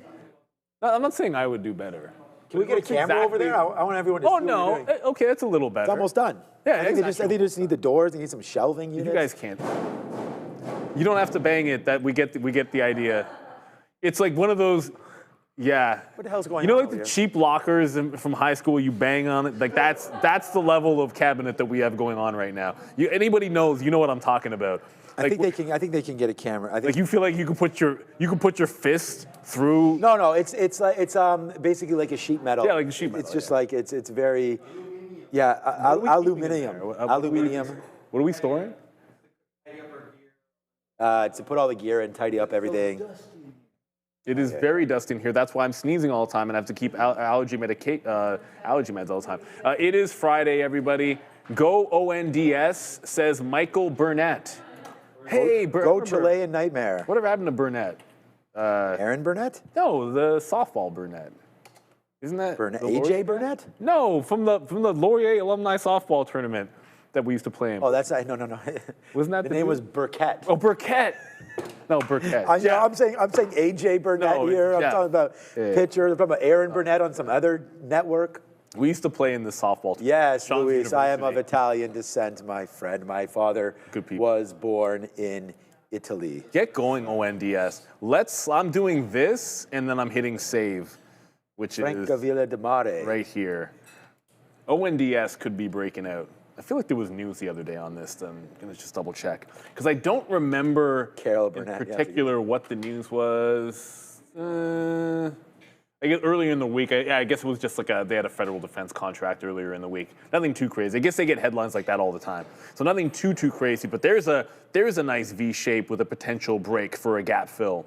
No, I'm not saying I would do better. Can we get a camera over there? I want everyone to see what you're doing. Okay, that's a little better. It's almost done. Yeah, I think they just need the doors. They need some shelving units. You guys can't. You don't have to bang it. That we get the idea. It's like one of those. Yeah. What the hell's going on? Like the cheap lockers from high school, you bang on it. Like that's the level of cabinet that we have going on right now. Anybody knows, you know what I'm talking about. I think they can get a camera. I think you feel like you can put your fist through. No, it's basically like a sheet metal. Yeah, like a sheet metal. It's just like it's very, aluminium. Aluminium. What are we storing? To put all the gear in, tidy up everything. It is very dusty in here. That's why I'm sneezing all the time and I have to keep allergy meds all the time. It is Friday, everybody. Go ONDS, says Michael Burnett. Hey, Go Chilean Nightmare. Whatever happened to Burnett? Aaron Burnett? No, the softball Burnett. Isn't that Burnett? the AJ Laurier? Burnett? No, from the Laurier alumni softball tournament that we used to play in. Oh, that's no. Wasn't that the the name dude? was Burkett. Oh, Burkett. No, Burkett. Yeah, I'm saying AJ Burnett No, here. I'm yeah. talking about pitcher. I'm talking about Aaron Burnett on some other network. We used to play in the softball team. Yes, Sean's Luis, I am of University. Italian descent, my friend. My father Good people. was born in Italy. Get going, ONDS. I'm doing this, and then I'm hitting save, which Franca is Villa de Mare. right here. ONDS could be breaking out. I feel like there was news the other day on this. I'm going to just double check. Because I don't remember Carol in Burnett, yeah, particular what the news was. I guess earlier in the week, I guess it was just like they had a federal defense contract earlier in the week. Nothing too crazy. I guess they get headlines like that all the time. So nothing too crazy, but there's a nice V shape with a potential break for a gap fill.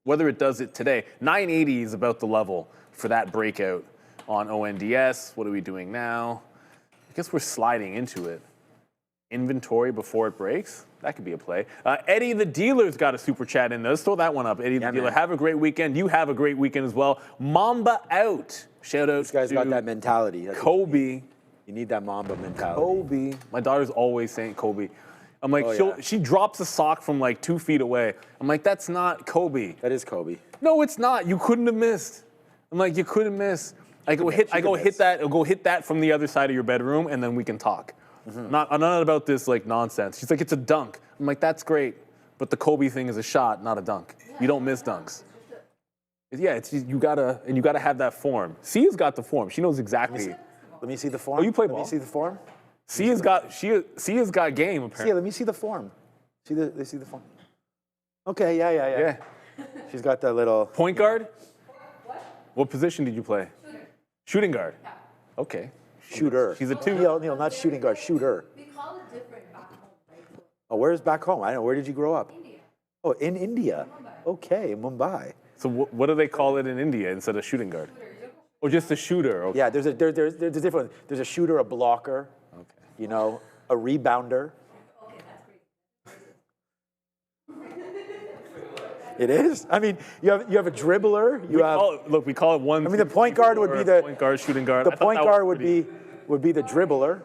Whether it does it today, 980 is about the level for that breakout on ONDS. What are we doing now? I guess we're sliding into it. Inventory before it breaks. That could be a play. Eddie the Dealer's got a super chat in there. Let's throw that one up. Eddie the Dealer, man. have a great weekend. You have a great weekend as well. Mamba out. Shout out This guy's to got that mentality. That's what Kobe. you need that Mamba mentality. Kobe. My daughter's always saying Kobe. I'm like, Oh, yeah. she drops a sock from like 2 feet away. I'm like, that's not Kobe. That is Kobe. No, it's not. You couldn't have missed. I'm like, you couldn't miss. I go hit that from the other side of your bedroom, and then we can talk. I'm not about this like nonsense. She's like, it's a dunk. I'm like, that's great, but the Kobe thing is a shot, not a dunk. You don't miss dunks. Yeah, you gotta have that form. Sia's got the form. She knows exactly. Let me see the form. Oh, you play Let ball? me see the form. Sia's got game apparently. Sia, let me see the form. They see the form. Okay, yeah. She's got that little Point guard? What position did you play? Shooting guard. Okay. shooter. She's a 2. Neil, not shooting guard, shooter. We call it different back home, right? Oh, where's back home? I don't know. Where did you grow up? India. Oh, in India. Okay, Mumbai. So what do they call it in India instead of shooting guard? Or just a shooter? Okay. Yeah, there's a different. There's a shooter, a blocker. Okay. A rebounder. Okay, that's great. It is. I mean, you have a dribbler. We call it one. I mean, the point guard would be the point guard, shooting guard. The I thought point that guard was would be the dribbler.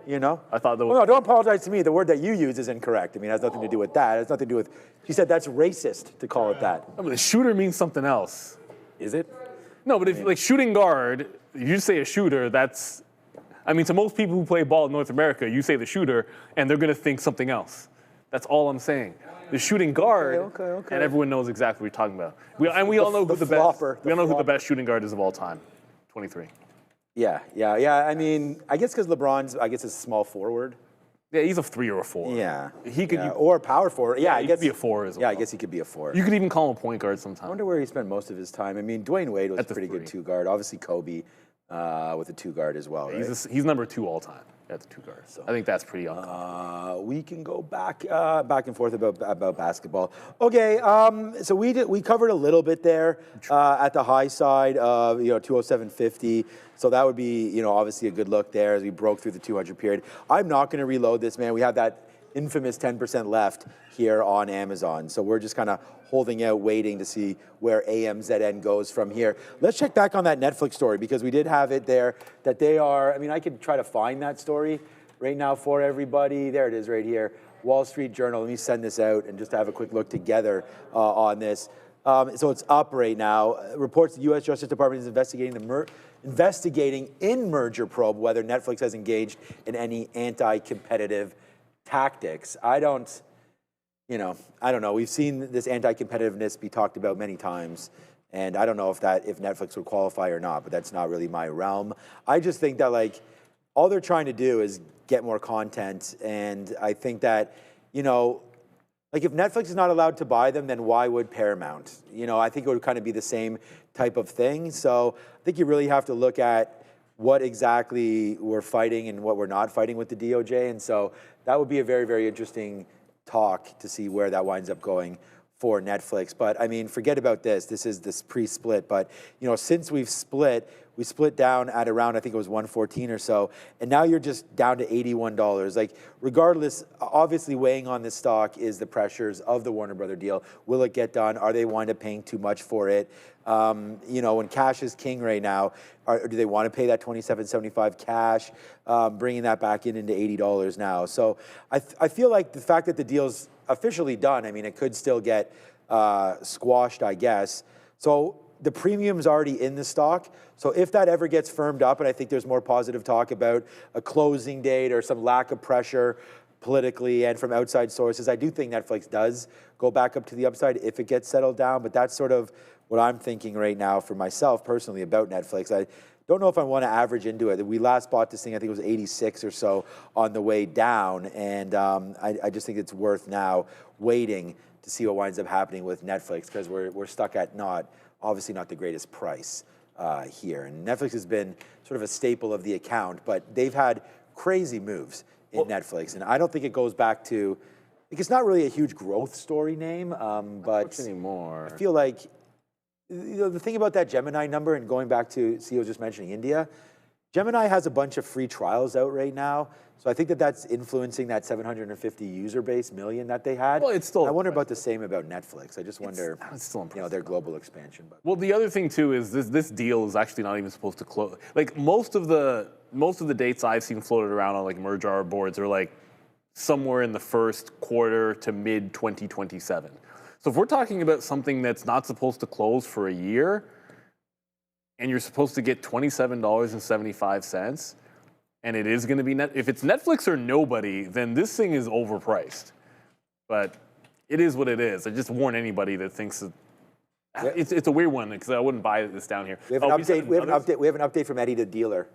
I thought that was. Well, no, don't apologize to me. The word that you use is incorrect. I mean, it has nothing to do with that. It has nothing to do with. She said that's racist to call it that. I mean, the shooter means something else. Is it? No, but if like shooting guard, if you say a shooter, that's. I mean, to most people who play ball in North America, you say the shooter, and they're gonna think something else. That's all I'm saying. The shooting guard, Okay. and everyone knows exactly what you're talking about. We all know who the best. We all know who the best shooting guard is of all time. 23. Yeah. I mean, I guess because LeBron's, is a small forward. Yeah, he's a 3 or a 4. Yeah. He could. or power forward. Yeah, I he guess could be a 4 as well. Yeah, I guess he could be a 4. You could even call him a point guard I sometimes. wonder where he spent most of his time. I mean, Dwayne Wade was At a the pretty good 3. 2-guard. Obviously, Kobe with a 2-guard as well, right? He's number 2 all time at the 2 guard. So I think that's pretty uncommon. We can go back and forth about basketball. Okay, so we covered a little bit there at the high side of 207.50. So that would be obviously a good look there as we broke through the 200 period. I'm not going to reload this, man. We have that infamous 10% left here on Amazon. So we're just kind of holding out, waiting to see where AMZN goes from here. Let's check back on that Netflix story because we did have it there that they are, I mean, I could try to find that story right now for everybody. There it is right here. Wall Street Journal. Let me send this out and just have a quick look together on this. So it's up right now. Reports the U.S. Justice Department is investigating in merger probe whether Netflix has engaged in any anti-competitive tactics. I don't know. We've seen this anti-competitiveness be talked about many times, and I don't know if Netflix would qualify or not, but that's not really my realm. I just think that all they're trying to do is get more content, and I think that, if Netflix is not allowed to buy them, then why would Paramount? I think it would kind of be the same type of thing. So I think you really have to look at what exactly we're fighting and what we're not fighting with the DOJ. And so that would be a very, very interesting talk to see where that winds up going for Netflix. But I mean, forget about this. This is this pre-split. But since we split down at around, I think it was 114 or so, and now you're just down to $81. Like, regardless, obviously weighing on this stock is the pressures of the Warner Brother deal. Will it get done? Are they wind up paying too much for it? When cash is king right now, do they want to pay that $27.75 cash, bringing that back into $80 now? So I feel like the fact that the deal's officially done, I mean, it could still get squashed, I guess. So the premium's already in the stock. So if that ever gets firmed up, and I think there's more positive talk about a closing date or some lack of pressure politically and from outside sources, I do think Netflix does go back up to the upside if it gets settled down. But that's sort of what I'm thinking right now for myself personally about Netflix. I don't know if I want to average into it. We last bought this thing, I think it was 86 or so on the way down. And I just think it's worth now waiting to see what winds up happening with Netflix, because we're stuck at obviously not the greatest price here. And Netflix has been sort of a staple of the account, but they've had crazy moves in Netflix. And I don't think it goes back to, it's not really a huge growth story name, but anymore. I feel like, the thing about that Gemini number, and going back to CEO just mentioning India, Gemini has a bunch of free trials out right now. So I think that's influencing that 750 user base million that they had. Well, it's still. I wonder about the same about Netflix. I just wonder, it's still their global expansion. But. Well, the other thing too is this deal is actually not even supposed to close. Like most of the dates I've seen floated around on like merger boards are like somewhere in the first quarter to mid 2027. So if we're talking about something that's not supposed to close for a year, and you're supposed to get $27.75, and it is going to be if it's Netflix or nobody, then this thing is overpriced. But it is what it is. I just warn anybody that thinks that it's a weird one, because I wouldn't buy this down here. We have an update. We have an update from Eddie the dealer.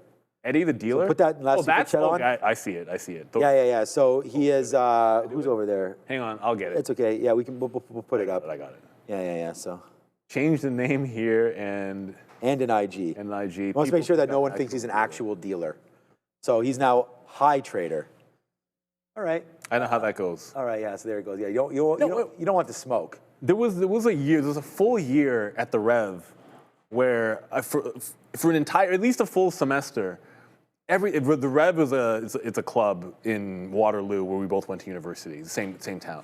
Eddie the dealer? So put that last super chat on. I see it. Yeah. So he is. Who's over there? Hang on, I'll get it. It's okay. Yeah, we'll put it up. I got it. Yeah. So change the name here and an IG. And an IG. Let's make sure that no one thinks he's an actual dealer. So he's now high trader. All right. I know how that goes. All right. Yeah. So there it goes. Yeah. You don't want the smoke. There was a full year at the Rev where for an entire, at least a full semester, the Rev it's a club in Waterloo where we both went to university, same town.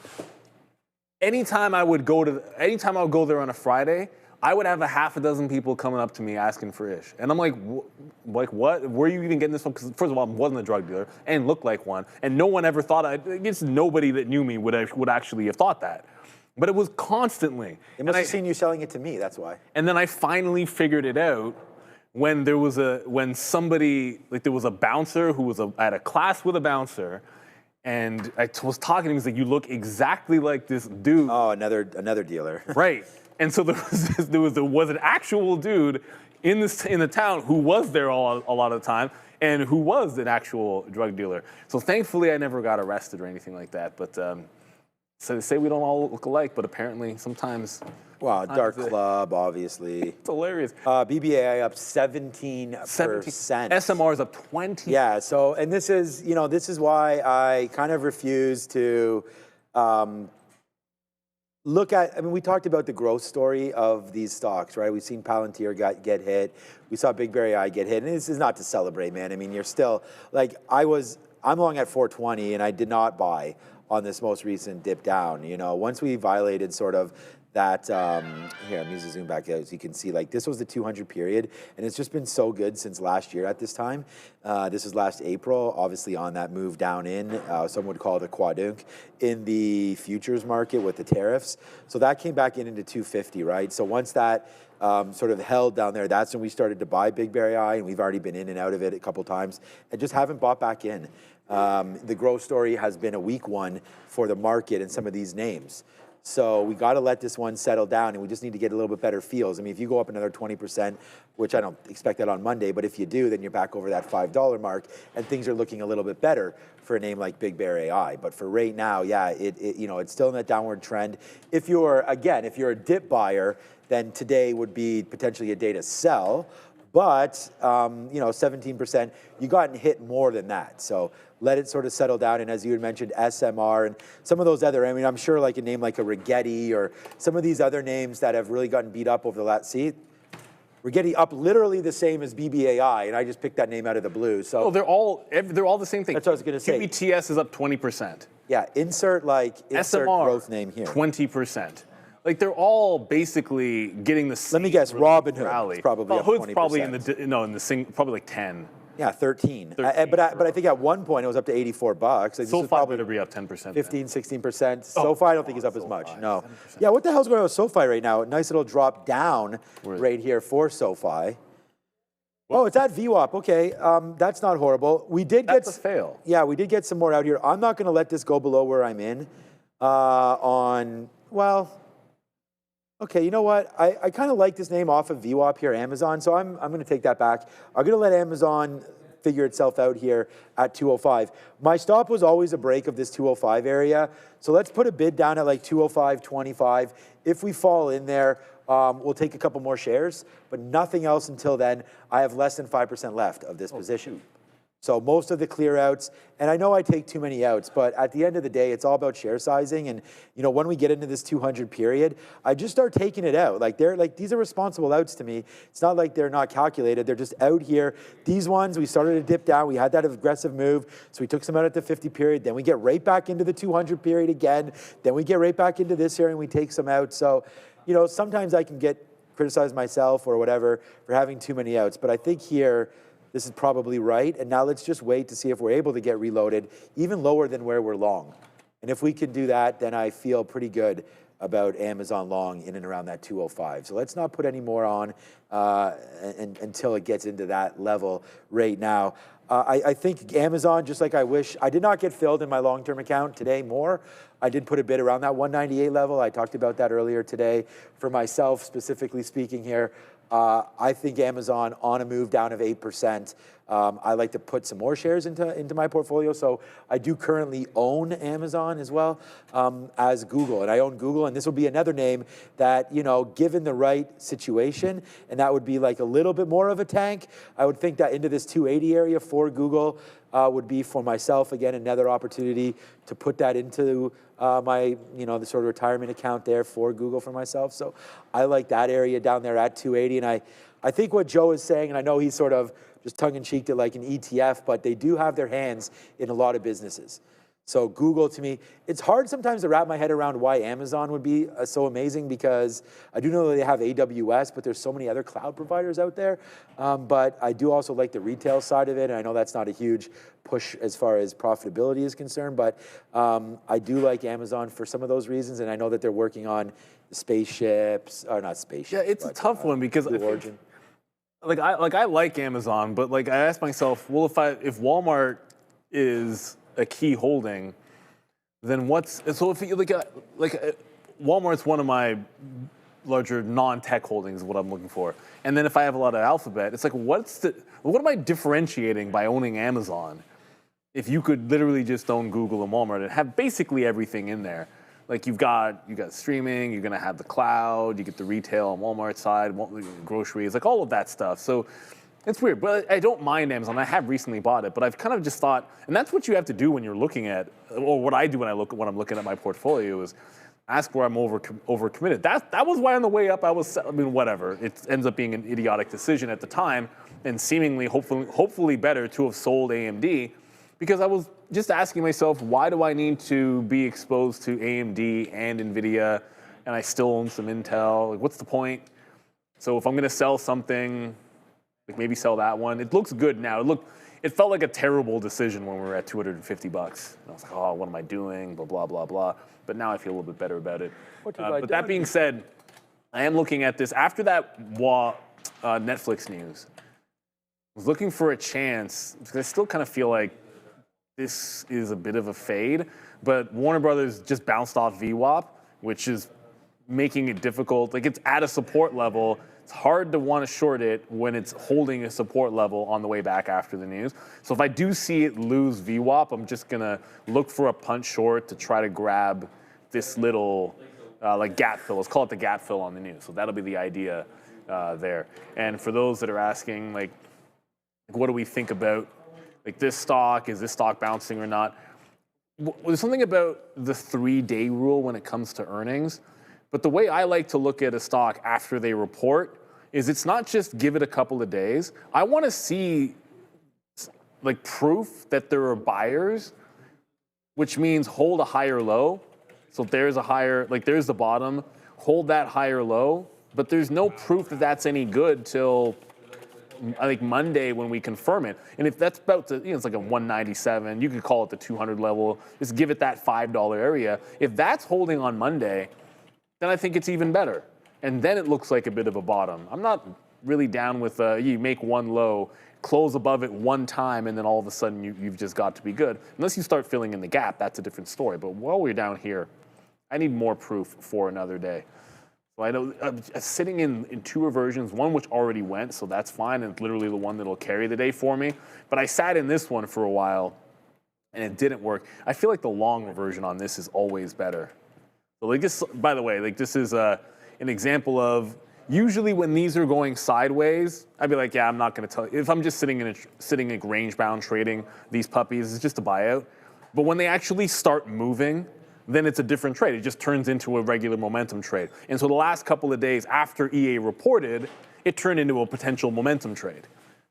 Anytime I would go there on a Friday, I would have a half a dozen people coming up to me asking for ish. And I'm like what? Where are you even getting this from? Because first of all, I wasn't a drug dealer and looked like one. And no one ever thought, I guess nobody that knew me would actually have thought that. But it was constantly. They must have seen you selling it to me, that's why. And then I finally figured it out when there was a bouncer who was at a class with a bouncer, and I was talking to him. He's like, "You look exactly like this dude." Oh, another dealer. Right. And so there was an actual dude in the town who was there a lot of the time and who was an actual drug dealer. So thankfully, I never got arrested or anything like that. But so they say we don't all look alike, but apparently sometimes. Wow, dark club, obviously. It's hilarious. BBAI up 17%. SMR is up 20. Yeah. So, and this is why I kind of refuse to look at. I mean, we talked about the growth story of these stocks, right? We've seen Palantir get hit. We saw Big Bear AI get hit, and this is not to celebrate, man. I mean, you're still like I'm long at 420, and I did not buy on this most recent dip down. Once we violated sort of that, here, I'm using zoom back out so you can see, like, this was the 200 period, and it's just been so good since last year at this time. This was last April, obviously on that move down in, some would call it a quadunk, in the futures market with the tariffs. So that came back into 250, right? So once that sort of held down there, that's when we started to buy Big Bear AI, and we've already been in and out of it a couple times, and just haven't bought back in. The growth story has been a weak one for the market and some of these names. So we got to let this one settle down, and we just need to get a little bit better feels. I mean, if you go up another 20%, which I don't expect that on Monday, but if you do, then you're back over that $5 mark, and things are looking a little bit better for a name like Big Bear AI. But for right now, yeah, it's still in that downward trend. If you're a dip buyer, then today would be potentially a day to sell. But, 17%, you gotten hit more than that. So let it sort of settle down. And as you had mentioned, SMR and some of those other, I'm sure like a name like a Rigetti or some of these other names that have really gotten beat up over the last, Rigetti up literally the same as BBAI, and I just picked that name out of the blue. So they're all the same thing. That's what I was going to say. QBTS is up 20%. Yeah, insert SMR, growth name here. 20%. Like they're all basically getting the same. Let me guess, Robinhood rally. is probably up Hood's 20%. probably probably like 10. Yeah, 13. But I think at one point it was up to $84. Like, SoFi better be up 10%. 15, 16%. SoFi I don't think is up as much. No. 7%. Yeah, what the hell's going on with SoFi right now? Nice little drop down right here for SoFi. Oh, it's at VWAP. Okay, that's not horrible. We did That's a fail. Yeah, we did get some more out here. I'm not going to let this go below where I'm in. Okay, you know what? I kind of like this name off of VWAP here, Amazon, so I'm going to take that back. I'm going to let Amazon figure itself out here at 205. My stop was always a break of this 205 area, so let's put a bid down at like 205.25. If we fall in there, we'll take a couple more shares, but nothing else until then. I have less than 5% left of this position. So most of the clear outs, and I know I take too many outs, but at the end of the day, it's all about share sizing. And when we get into this 200 period, I just start taking it out. These are responsible outs to me. It's not like they're not calculated. They're just out here. These ones, we started to dip down. We had that aggressive move, so we took some out at the 50 period. Then we get right back into the 200 period again. Then we get right back into this area and we take some out. So, sometimes I can criticize myself or whatever for having too many outs. But I think here, this is probably right, and now let's just wait to see if we're able to get reloaded, even lower than where we're long. And if we can do that, then I feel pretty good about Amazon long in and around that 205. So let's not put any more on until it gets into that level right now. I think Amazon, just like I wish, I did not get filled in my long-term account today more. I did put a bid around that 198 level. I talked about that earlier today. For myself, specifically speaking here, I think Amazon on a move down of 8%. I like to put some more shares into my portfolio. So I do currently own Amazon as well as Google. And I own Google, and this will be another name that, given the right situation, and that would be like a little bit more of a tank, I would think that into this 280 area for Google would be for myself, again, another opportunity to put that into my, the sort of retirement account there for Google for myself. So I like that area down there at 280. And I think what Joe is saying, and I know he's sort of just tongue-in-cheek to like an ETF, but they do have their hands in a lot of businesses. So Google, to me, it's hard sometimes to wrap my head around why Amazon would be so amazing, because I do know that they have AWS, but there's so many other cloud providers out there. But I do also like the retail side of it, and I know that's not a huge push as far as profitability is concerned, but I do like Amazon for some of those reasons, and I know that they're working on spaceships, or not spaceships. Yeah, it's a tough one because Blue Origin. I like Amazon, but I ask myself, well, if Walmart is a key holding, then if you Walmart's one of my larger non-tech holdings is what I'm looking for. And then if I have a lot of Alphabet, it's like, what am I differentiating by owning Amazon if you could literally just own Google and Walmart and have basically everything in there? Like you got streaming, you're gonna have the cloud, you get the retail on Walmart side, groceries, like all of that stuff. So it's weird, but I don't mind Amazon. I have recently bought it, but I've kind of just thought, and that's what you have to do when you're looking at, or what I do when I'm looking at my portfolio is ask where I'm overcommitted. That was why on the way up whatever. It ends up being an idiotic decision at the time, and seemingly hopefully better to have sold AMD, because I was just asking myself, why do I need to be exposed to AMD and NVIDIA, and I still own some Intel? Like, what's the point? So if I'm going to sell something, maybe sell that one. It looks good now. It felt like a terrible decision when we were at $250. And I was like, oh, what am I doing? Blah, blah, blah, blah. But now I feel a little bit better about it. But that being said, I am looking at this. After that Netflix news, I was looking for a chance, because I still kind of feel like this is a bit of a fade. But Warner Brothers just bounced off VWAP, which is making it difficult. Like, it's at a support level. It's hard to want to short it when it's holding a support level on the way back after the news. So if I do see it lose VWAP, I'm just going to look for a punch short to try to grab this little gap fill. Let's call it the gap fill on the news. So that'll be the idea there. And for those that are asking, like, what do we think about like this stock? Is this stock bouncing or not? There's something about the 3-day rule when it comes to earnings. But the way I like to look at a stock after they report is it's not just give it a couple of days. I want to see like proof that there are buyers, which means hold a higher low. So there's a higher, like there's the bottom, hold that higher low, but there's no proof that that's any good till I think Monday when we confirm it. And if that's about to, it's like a 197, you could call it the 200 level, just give it that $5 area. If that's holding on Monday, then I think it's even better. And then it looks like a bit of a bottom. I'm not really down with you make one low, close above it one time, and then all of a sudden you've just got to be good. Unless you start filling in the gap, that's a different story. But while we're down here, I need more proof for another day. So I know I'm sitting in two reversions, one which already went, so that's fine, and it's literally the one that'll carry the day for me. But I sat in this one for a while, and it didn't work. I feel like the long reversion on this is always better. So like this, by the way, like this is an example of usually when these are going sideways, I'd be like, yeah, I'm not going to tell you. If I'm just sitting in range bound trading these puppies, it's just a buyout. But when they actually start moving, then it's a different trade. It just turns into a regular momentum trade. And so the last couple of days after EA reported, it turned into a potential momentum trade.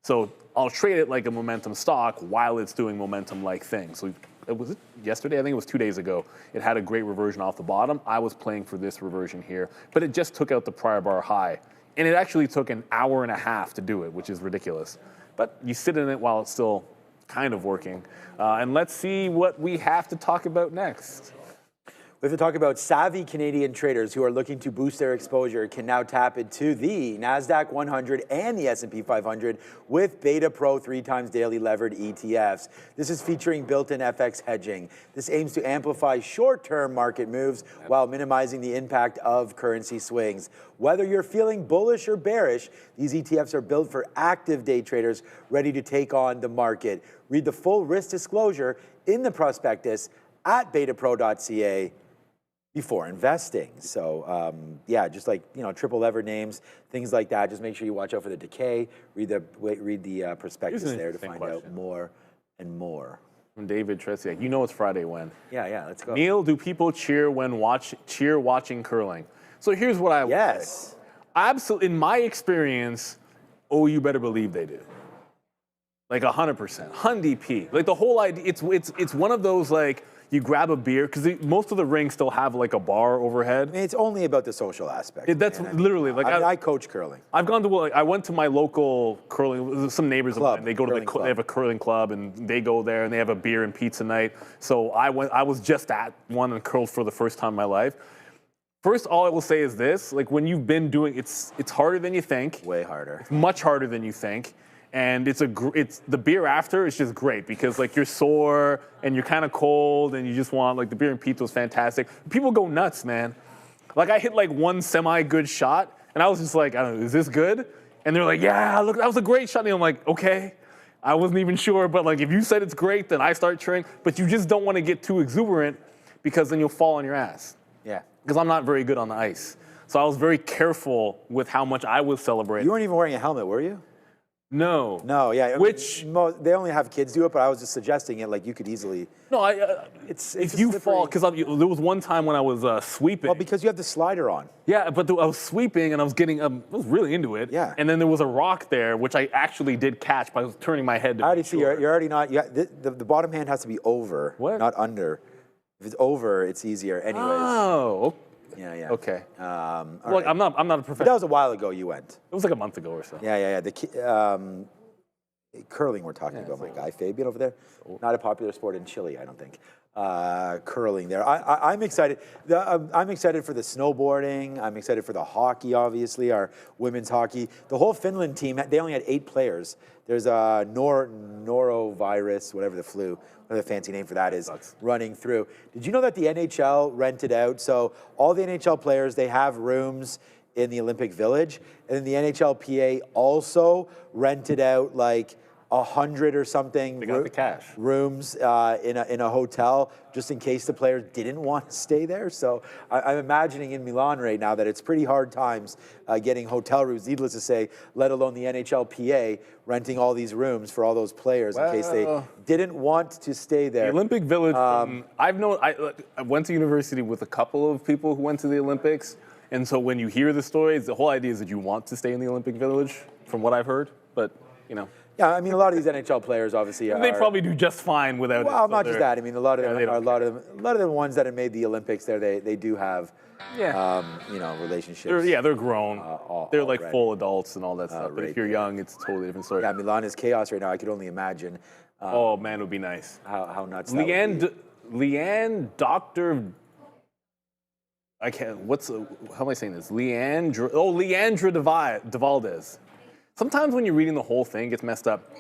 So I'll trade it like a momentum stock while it's doing momentum-like things. So was it yesterday? I think it was 2 days ago. It had a great reversion off the bottom. I was playing for this reversion here, but it just took out the prior bar high. And it actually took an hour and a half to do it, which is ridiculous. But you sit in it while it's still kind of working. And let's see what we have to talk about next. We have to talk about savvy Canadian traders who are looking to boost their exposure can now tap into the NASDAQ 100 and the S&P 500 with Beta Pro 3x daily levered ETFs. This is featuring built-in FX hedging. This aims to amplify short-term market moves while minimizing the impact of currency swings. Whether you're feeling bullish or bearish, these ETFs are built for active day traders ready to take on the market. Read the full risk disclosure in the prospectus at betapro.ca before investing. So yeah, just like, triple lever names, things like that. Just make sure you watch out for the decay. Read the prospectus there to find out more and more. From David Tresiak, it's Friday when? Yeah, let's go. Neil, do people cheer when watching curling? So here's what I would say. Absolutely, in my experience, you better believe they do. Like 100%, 100p. Like the whole idea, it's one of those like, you grab a beer, because most of the rings still have like a bar overhead. I mean, it's only about the social aspect. That's literally like I coach curling. I've gone to I went to my local curling. Some neighbors of mine, they go to they have a curling club and they go there and they have a beer and pizza night. So I was just at one and curled for the first time in my life. First, all I will say is this: like when you've been doing, it's harder than you think. Way harder. It's much harder than you think. And it's the beer after is just great because like you're sore and you're kind of cold and you just want like the beer and pizza was fantastic. People go nuts, man. Like I hit like one semi-good shot and I was just like, I don't know, is this good? And they're like, yeah, look, that was a great shot. And I'm like, okay, I wasn't even sure, but like if you said it's great, then I start cheering. But you just don't want to get too exuberant because then you'll fall on your ass. Yeah. Because I'm not very good on the ice. So I was very careful with how much I was celebrating. You weren't even wearing a helmet, were you? No. No, yeah. Which they only have kids do it, but I was just suggesting it like you could easily. No, it's if you fall, because there was one time when I was sweeping. Well, because you have the slider on. Yeah, but I was sweeping and I was was really into it. Yeah. And then there was a rock there, which I actually did catch by turning my head to I already see you're already not. The bottom hand has to be over, not under. If it's over, it's easier, anyways. Oh. Yeah. Okay. Look, right. I'm not a professional. But that was a while ago. You went. It was like a month ago or so. Yeah. The curling we're talking about, my guy Fabian over there. Not a popular sport in Chile, I don't think. Curling there. I'm excited. I'm excited for the snowboarding. I'm excited for the hockey, obviously, our women's hockey. The whole Finland team, they only had 8 players. There's a norovirus, whatever the flu, whatever the fancy name for that is, running through. Did you know that the NHL rented out? So all the NHL players, they have rooms in the Olympic Village. And then the NHLPA also rented out like 100 or something They got the cash. rooms in a hotel just in case the players didn't want to stay there. So I'm imagining in Milan right now that it's pretty hard times getting hotel rooms, needless to say, let alone the NHLPA renting all these rooms for all those players in case they didn't want to stay there. The Olympic Village, I went to university with a couple of people who went to the Olympics. And so when you hear the stories, the whole idea is that you want to stay in the Olympic Village, from what I've heard. But, you know. Yeah, I mean, a lot of these NHL players obviously they probably do just fine without it. Well, so not just that. I mean, a lot of the ones that have made the Olympics there, they do have, relationships. They're grown. They're like already. Full adults and all that stuff. But if you're young, it's a totally different story. Yeah, Milan is chaos right now. I could only imagine. Oh man, it would be nice. How nuts that would be. Leanne, Doctor. I can't. How am I saying this? Leandra Devaldez. Sometimes when you're reading the whole thing, it gets messed up.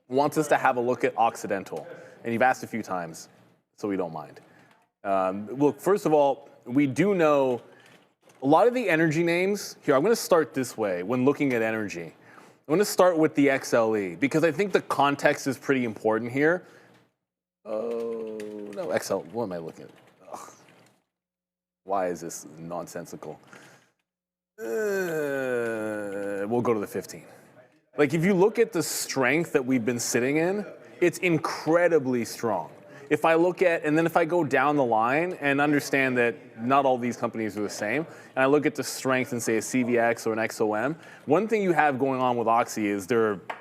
Wants us to have a look at Occidental, and you've asked a few times, so we don't mind. Look, first of all, we do know a lot of the energy names. Here, I'm going to start this way when looking at energy. I'm going to start with the XLE because I think the context is pretty important here. Oh no, XL. What am I looking at? Ugh. Why is this nonsensical? We'll go to the 15. Like, if you look at the strength that we've been sitting in, it's incredibly strong. If I look at, and then if I go down the line and understand that not all these companies are the same, and I look at the strength in, say, a CVX or an XOM, one thing you have going on with Oxy is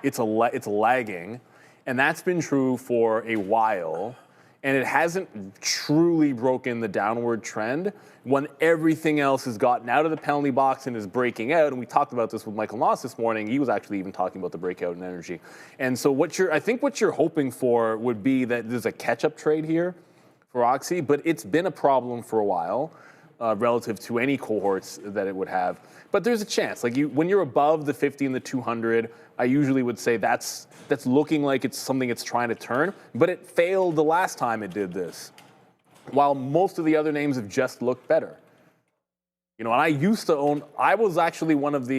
it's lagging, and that's been true for a while, and it hasn't truly broken the downward trend when everything else has gotten out of the penalty box and is breaking out. And we talked about this with Michael Noss this morning. He was actually even talking about the breakout in energy. And so I think what you're hoping for would be that there's a catch-up trade here for Oxy, but it's been a problem for a while relative to any cohorts that it would have. But there's a chance. Like when you're above the 50 and the 200, I usually would say that's looking like it's something it's trying to turn, but it failed the last time it did this, while most of the other names have just looked better. You know, and I was actually one of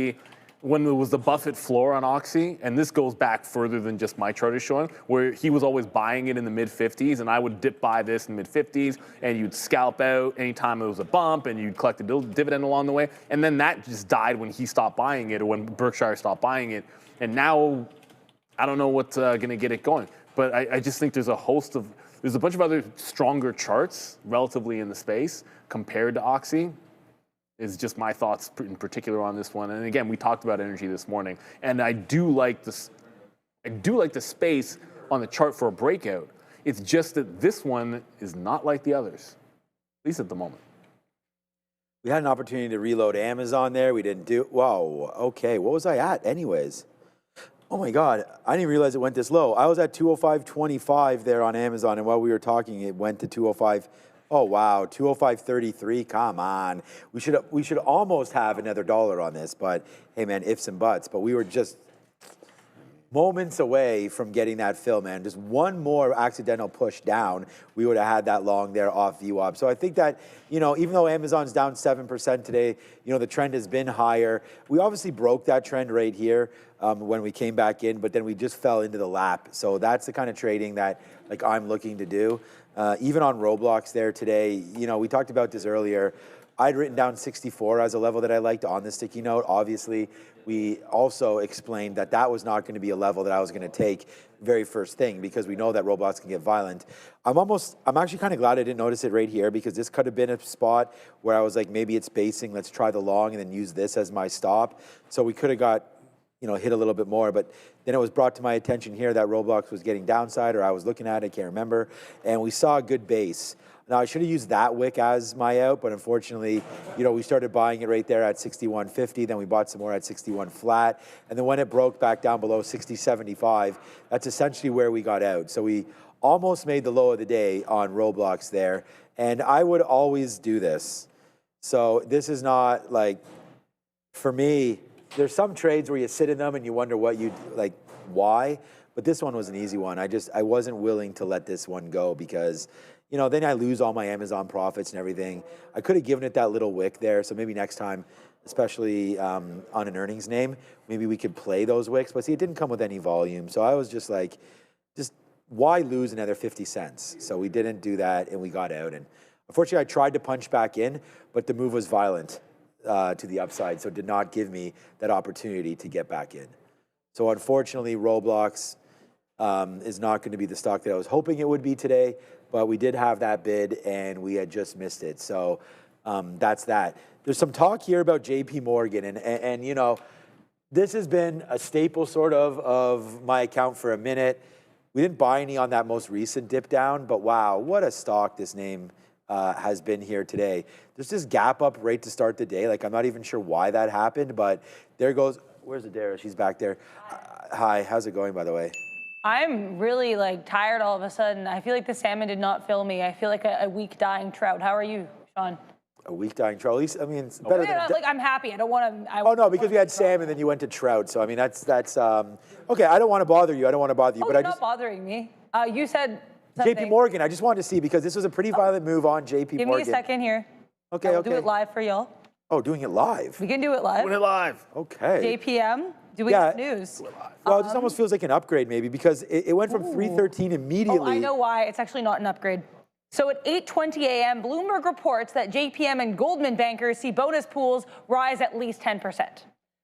when there was the Buffett floor on Oxy, and this goes back further than just my chart is showing, where he was always buying it in the mid-50s, and I would dip buy this in the mid-50s, and you'd scalp out anytime there was a bump, and you'd collect a dividend along the way, and then that just died when he stopped buying it, or when Berkshire stopped buying it, and now I don't know what's going to get it going. But I just think there's a bunch of other stronger charts relatively in the space compared to Oxy. Is just my thoughts in particular on this one. And again, we talked about energy this morning, and I do like this. I do like the space on the chart for a breakout. It's just that this one is not like the others, at least at the moment. We had an opportunity to reload Amazon there. We didn't do. Whoa. Okay. What was I at, anyways? Oh my God, I didn't realize it went this low. I was at 205.25 there on Amazon, and while we were talking, it went to 205. Oh wow, 205.33. Come on, we should almost have another dollar on this, but hey man, ifs and buts. But we were just moments away from getting that fill, man. Just one more accidental push down, we would have had that long there off VWAP. So I think that, even though Amazon's down 7% today, the trend has been higher. We obviously broke that trend right here when we came back in, but then we just fell into the lap. So that's the kind of trading that I'm looking to do. Even on Roblox there today, we talked about this earlier. I'd written down 64 as a level that I liked on the sticky note. Obviously, we also explained that that was not going to be a level that I was going to take very first thing because we know that Roblox can get violent. I'm actually kind of glad I didn't notice it right here because this could have been a spot where I was like, maybe it's basing, let's try the long and then use this as my stop. So we could have got, hit a little bit more, but then it was brought to my attention here that Roblox was getting downside, or I was looking at it, I can't remember, and we saw a good base. Now, I should have used that wick as my out, but unfortunately, we started buying it right there at 61.50, then we bought some more at 61 flat, and then when it broke back down below 60.75, that's essentially where we got out. So we almost made the low of the day on Roblox there, and I would always do this. So this is not for me, there's some trades where you sit in them and you wonder why, but this one was an easy one. I wasn't willing to let this one go because then I lose all my Amazon profits and everything. I could have given it that little wick there, so maybe next time especially on an earnings name. Maybe we could play those wicks, but see, it didn't come with any volume. So I was just like, why lose another 50 cents? So we didn't do that, and we got out. And unfortunately, I tried to punch back in, but the move was violent to the upside, so it did not give me that opportunity to get back in. So unfortunately, Roblox is not going to be the stock that I was hoping it would be today, but we did have that bid, and we had just missed it. So that's that. There's some talk here about JP Morgan, and you know, this has been a staple sort of my account for a minute. We didn't buy any on that most recent dip down, but wow, what a stock this name has been here today. There's this gap up right to start the day. Like, I'm not even sure why that happened, but there goes, where's Adara? She's back there. Hi, how's it going, by the way? I'm really like tired all of a sudden. I feel like the salmon did not fill me. I feel like a weak dying trout. How are you, Sean? A weak dying trout. At least, I mean, it's better than like, I'm happy. I don't want to. Oh no, because we had salmon, then you went to trout. So I mean, that's okay. I don't want to bother you. I don't want to bother you, Oh, but you're I not just bothering me. You said something. JP Morgan. I just wanted to see because this was a pretty violent move on JP Morgan. Give me a second here. Okay, I'll okay. do it live for y'all. Oh, doing it live. We can do it live. Doing it live. Okay. JPM. Do we have news? Well, this almost feels like an upgrade maybe because it went from 313 immediately. Oh, I know why. It's actually not an upgrade. So at 8:20 a.m., Bloomberg reports that JPM and Goldman bankers see bonus pools rise at least 10%.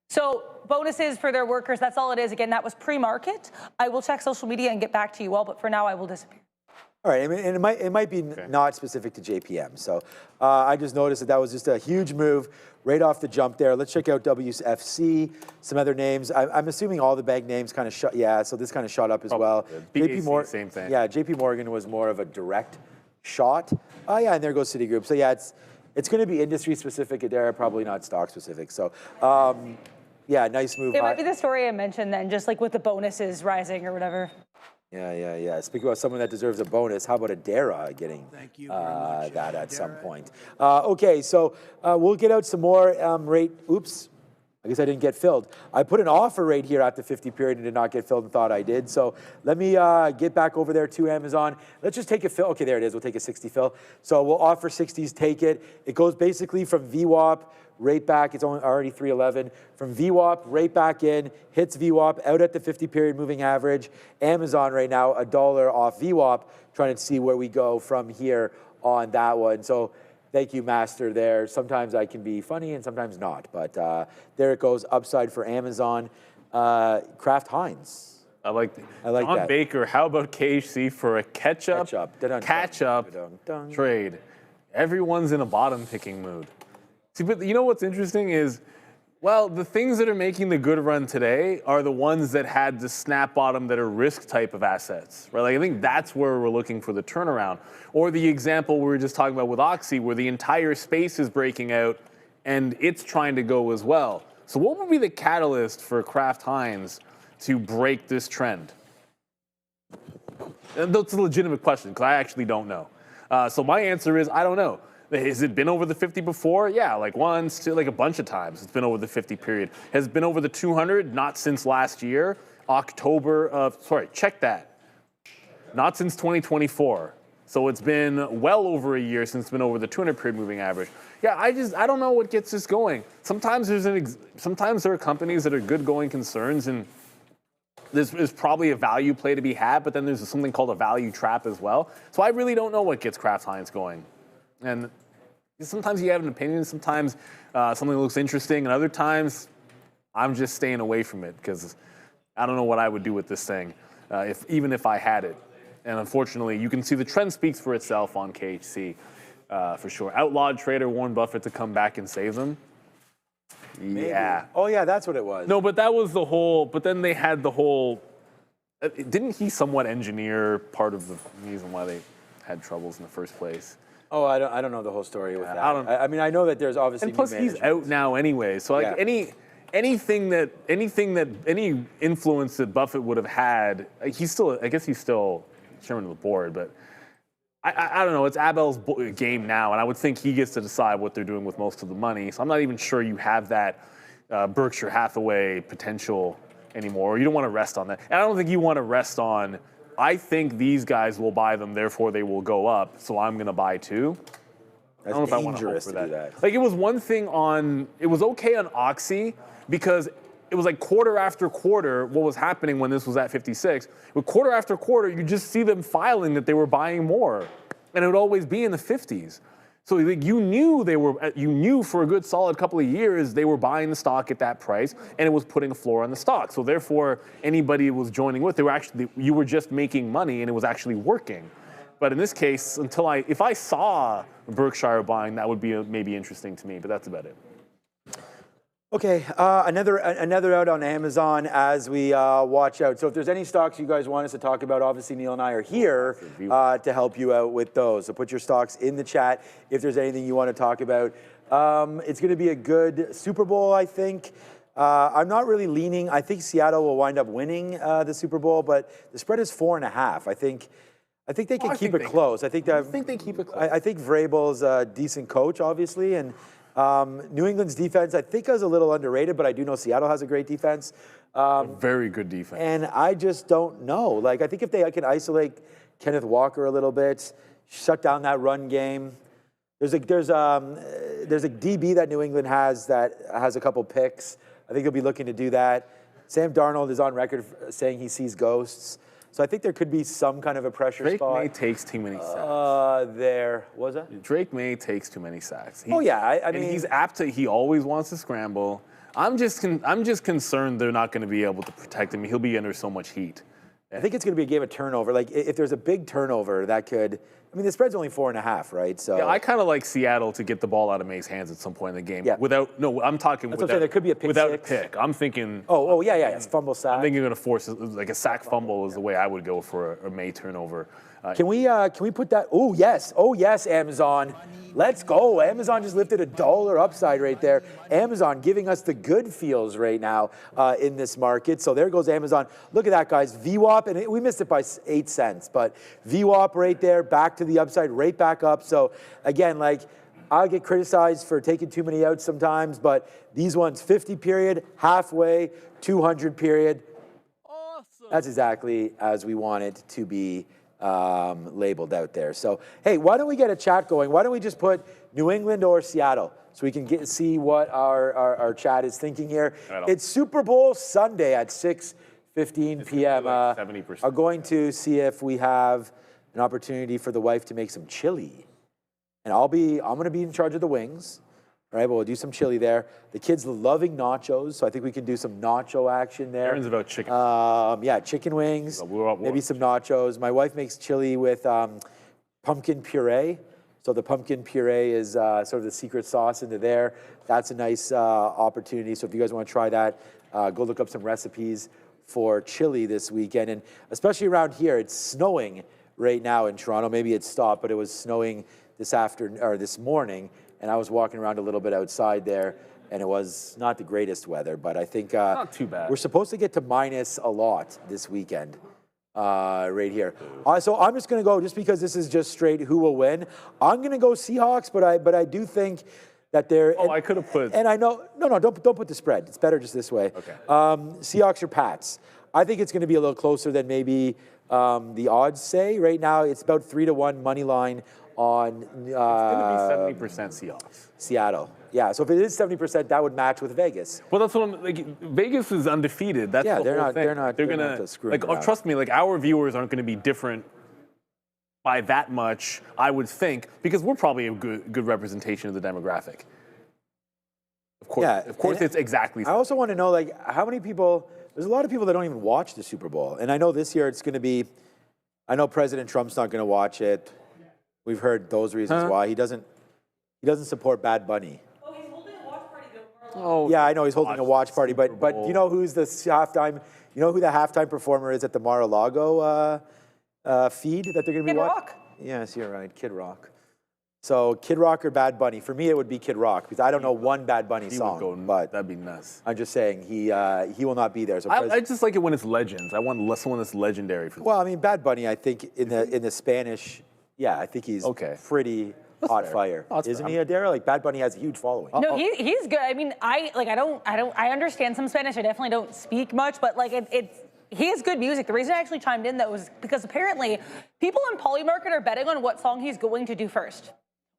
So bonuses for their workers, that's all it is. Again, that was pre-market. I will check social media and get back to you all, but for now I will disappear. All right, I mean, and it might be not specific to JPM. So I just noticed that was just a huge move right off the jump there. Let's check out WFC, some other names. I'm assuming all the bank names kind of shot. Yeah, so this kind of shot up as well. BAC, same thing. Yeah, JP Morgan was more of a direct shot. Oh yeah, and there goes Citigroup. So yeah, it's going to be industry specific there, probably not stock specific. So yeah, nice move. It might be the story I mentioned then, just like with the bonuses rising or whatever. Yeah. Speaking about someone that deserves a bonus, how about Adara getting that at some point? Okay, so we'll get out some more rate. Oops, I guess I didn't get filled. I put an offer rate here at the 50 period and did not get filled and thought I did. So let me get back over there to Amazon. Let's just take a fill. Okay, there it is. We'll take a 60 fill. So we'll offer 60s, take it. It goes basically from VWAP right back. It's already 311. From VWAP right back in, hits VWAP, out at the 50 period moving average. Amazon right now, $1 off VWAP, trying to see where we go from here on that one. So thank you, Master, there. Sometimes I can be funny and sometimes not. But there it goes, upside for Amazon. Kraft Heinz. I like John that. Baker, how about KHC for a catch-up trade? Everyone's in a bottom-picking mood. See, but you know what's interesting is, well, the things that are making the good run today are the ones that had the snap bottom that are risk type of assets, right? Like, I think that's where we're looking for the turnaround. Or the example we were just talking about with Oxy, where the entire space is breaking out and it's trying to go as well. So what would be the catalyst for Kraft Heinz to break this trend? And that's a legitimate question, because I actually don't know. So my answer is, I don't know. Has it been over the 50 before? Yeah, like once, two, like a bunch of times. It's been over the 50 period. Has it been over the 200? Not since last year. Check that. Not since 2024. So it's been well over a year since it's been over the 200 period moving average. Yeah, I don't know what gets this going. Sometimes there are companies that are good going concerns, and there's probably a value play to be had, but then there's something called a value trap as well. So I really don't know what gets Kraft Heinz going. And sometimes you have an opinion, sometimes something looks interesting, and other times I'm just staying away from it because I don't know what I would do with this thing, even if I had it. And unfortunately, you can see the trend speaks for itself on KHC for sure. Outlawed trader Warren Buffett to come back and save them. Maybe. Yeah. Oh, yeah, that's what it was. No, but that was the whole, but then they had the whole, didn't he somewhat engineer part of the reason why they had troubles in the first place? Oh, I don't know the whole story with that. I mean, I know that there's obviously. And plus, he's out now anyway. So like any influence that Buffett would have had, I guess he's still chairman of the board, but I don't know. It's Abel's game now, and I would think he gets to decide what they're doing with most of the money. So I'm not even sure you have that Berkshire Hathaway potential anymore. You don't want to rest on that. And I don't think you want to rest on, I think these guys will buy them, therefore they will go up, so I'm going to buy too. I don't know if I want to hope dangerous for to do that. that. Like, it was one thing it was okay on Oxy because it was like quarter after quarter what was happening when this was at 56. But quarter after quarter, you just see them filing that they were buying more. And it would always be in the 50s. So like, you knew for a good solid couple of years they were buying the stock at that price, and it was putting a floor on the stock. So therefore, anybody who was joining with, you were just making money, and it was actually working. But in this case, if I saw Berkshire buying, that would be maybe interesting to me. But that's about it. Okay, another out on Amazon as we watch out. So if there's any stocks you guys want us to talk about, obviously Neil and I are here to help you out with those. So put your stocks in the chat if there's anything you want to talk about. It's going to be a good Super Bowl, I think. I'm not really leaning. I think Seattle will wind up winning the Super Bowl, but the spread is 4.5. I think they can keep it close. I think they keep it close. I think Vrabel's a decent coach, obviously, and New England's defense, I think, is a little underrated, but I do know Seattle has a great defense. Very good defense. And I just don't know. Like, I think if they can isolate Kenneth Walker a little bit, shut down that run game. There's a DB that New England has that has a couple picks. I think they'll be looking to do that. Sam Darnold is on record saying he sees ghosts. So I think there could be some kind of a pressure spot. Drake May takes too many sacks. Was that? Drake May takes too many sacks. I mean, he's apt to. He always wants to scramble. I'm just concerned they're not going to be able to protect him. He'll be under so much heat. I think it's going to be a game of turnover. Like, if there's a big turnover, that could. I mean, the spread's only 4.5, right? So yeah, I kind of like Seattle to get the ball out of May's hands at some point in the game. Yeah. I'm talking without. There could be a pick without six. a pick. I'm thinking. Yeah. It's fumble sack. I'm thinking you're going to force like a sack fumble is the way I would go for a May turnover. Can we put that? Oh yes, Amazon. Let's go. Amazon just lifted $1 upside right there. Amazon giving us the good feels right now in this market. So there goes Amazon. Look at that, guys. VWAP, and we missed it by 8 cents, but VWAP right there, back to the upside, right back up. So again, like, I get criticized for taking too many outs sometimes, but these ones, 50 period, halfway, 200 period. Awesome. That's exactly as we want it to be labeled out there. So, hey, why don't we get a chat going? Why don't we just put New England or Seattle so we can see what our chat is thinking here. It's Super Bowl Sunday at 6:15 p.m. Like 70%. I'm going to see if we have an opportunity for the wife to make some chili. And I'm going to be in charge of the wings. All right, but we'll do some chili there. The kids loving nachos, so I think we can do some nacho action there. Aaron's about chicken. Chicken wings, maybe some nachos. My wife makes chili with pumpkin puree. So the pumpkin puree is sort of the secret sauce into there. That's a nice opportunity. So if you guys want to try that, go look up some recipes for chili this weekend. And especially around here, it's snowing right now in Toronto. Maybe it stopped, but it was snowing this morning. And I was walking around a little bit outside there, and it was not the greatest weather, but I think not too bad. We're supposed to get to minus a lot this weekend right here. So I'm just going to go, just because this is just straight who will win, I'm going to go Seahawks, but I do think that they're... I could have put... And I know... No, don't put the spread. It's better just this way. Okay. Seahawks or Pats. I think it's going to be a little closer than maybe the odds say. Right now, it's about 3-1 money line on it's going to be 70% Seahawks. Seattle. Yeah, so if it is 70%, that would match with Vegas. Well, that's what I'm like. Vegas is undefeated. That's the whole thing. They're gonna screw like. Trust me, like our viewers aren't going to be different by that much. I would think because we're probably a good representation of the demographic. Of course, it's exactly. I also want to know, like, how many people. There's a lot of people that don't even watch the Super Bowl, and I know this year it's going to be. I know President Trump's not going to watch it. We've heard those reasons why he doesn't support Bad Bunny. Oh, he's holding a watch party though. Oh, yeah, I know he's holding a watch party, but you know who's the halftime? You know who the halftime performer is at the Mar-a-Lago feed that they're going to be watching? Kid Rock. Yes, you're right, Kid Rock. So Kid Rock or Bad Bunny? For me, it would be Kid Rock because I don't know one Bad Bunny song. But that'd be nuts. I'm just saying he will not be there. So I just like it when it's legends. I want someone that's legendary for. Well, I mean, Bad Bunny. I think in the Spanish. Yeah, I think he's pretty hot fire, isn't he, Adara? Like Bad Bunny has a huge following. No, he's good. I mean, I understand some Spanish. I definitely don't speak much, but like he has good music. The reason I actually chimed in that was because apparently people in Polymarket are betting on what song he's going to do first.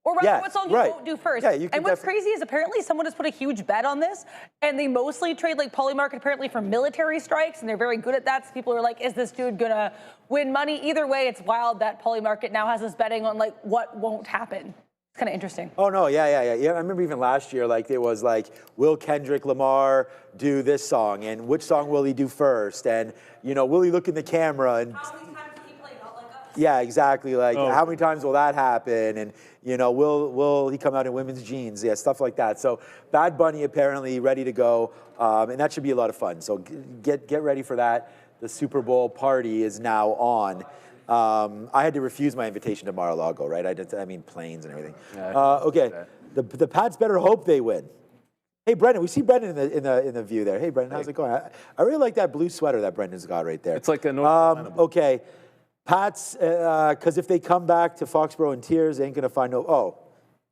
Or rather, Yeah, what song you right. won't do first. Yeah, you can and what's crazy is apparently someone has put a huge bet on this, and they mostly trade like Polymarket apparently for military strikes, and they're very good at that. So people are like, is this dude gonna win money? Either way, it's wild that Polymarket now has us betting on like what won't happen. It's kind of interesting. Oh no, yeah. I remember even last year, like it was like, will Kendrick Lamar do this song, and which song will he do first, and will he look in the camera and. How many times do he play Not Like Us? Yeah, exactly. Like, how many times will that happen? And will he come out in women's jeans? Yeah, stuff like that. So, Bad Bunny apparently ready to go, and that should be a lot of fun. So, get ready for that. The Super Bowl party is now on. I had to refuse my invitation to Mar-a-Lago, right? I mean, planes and everything. Okay, the Pats better hope they win. Hey, Brendan, we see Brendan in the view there. Hey, Brendan, how's it going? I really like that blue sweater that Brendan's got right there. It's like a North Carolina. Okay. Pats, because if they come back to Foxborough in tears, they ain't going to find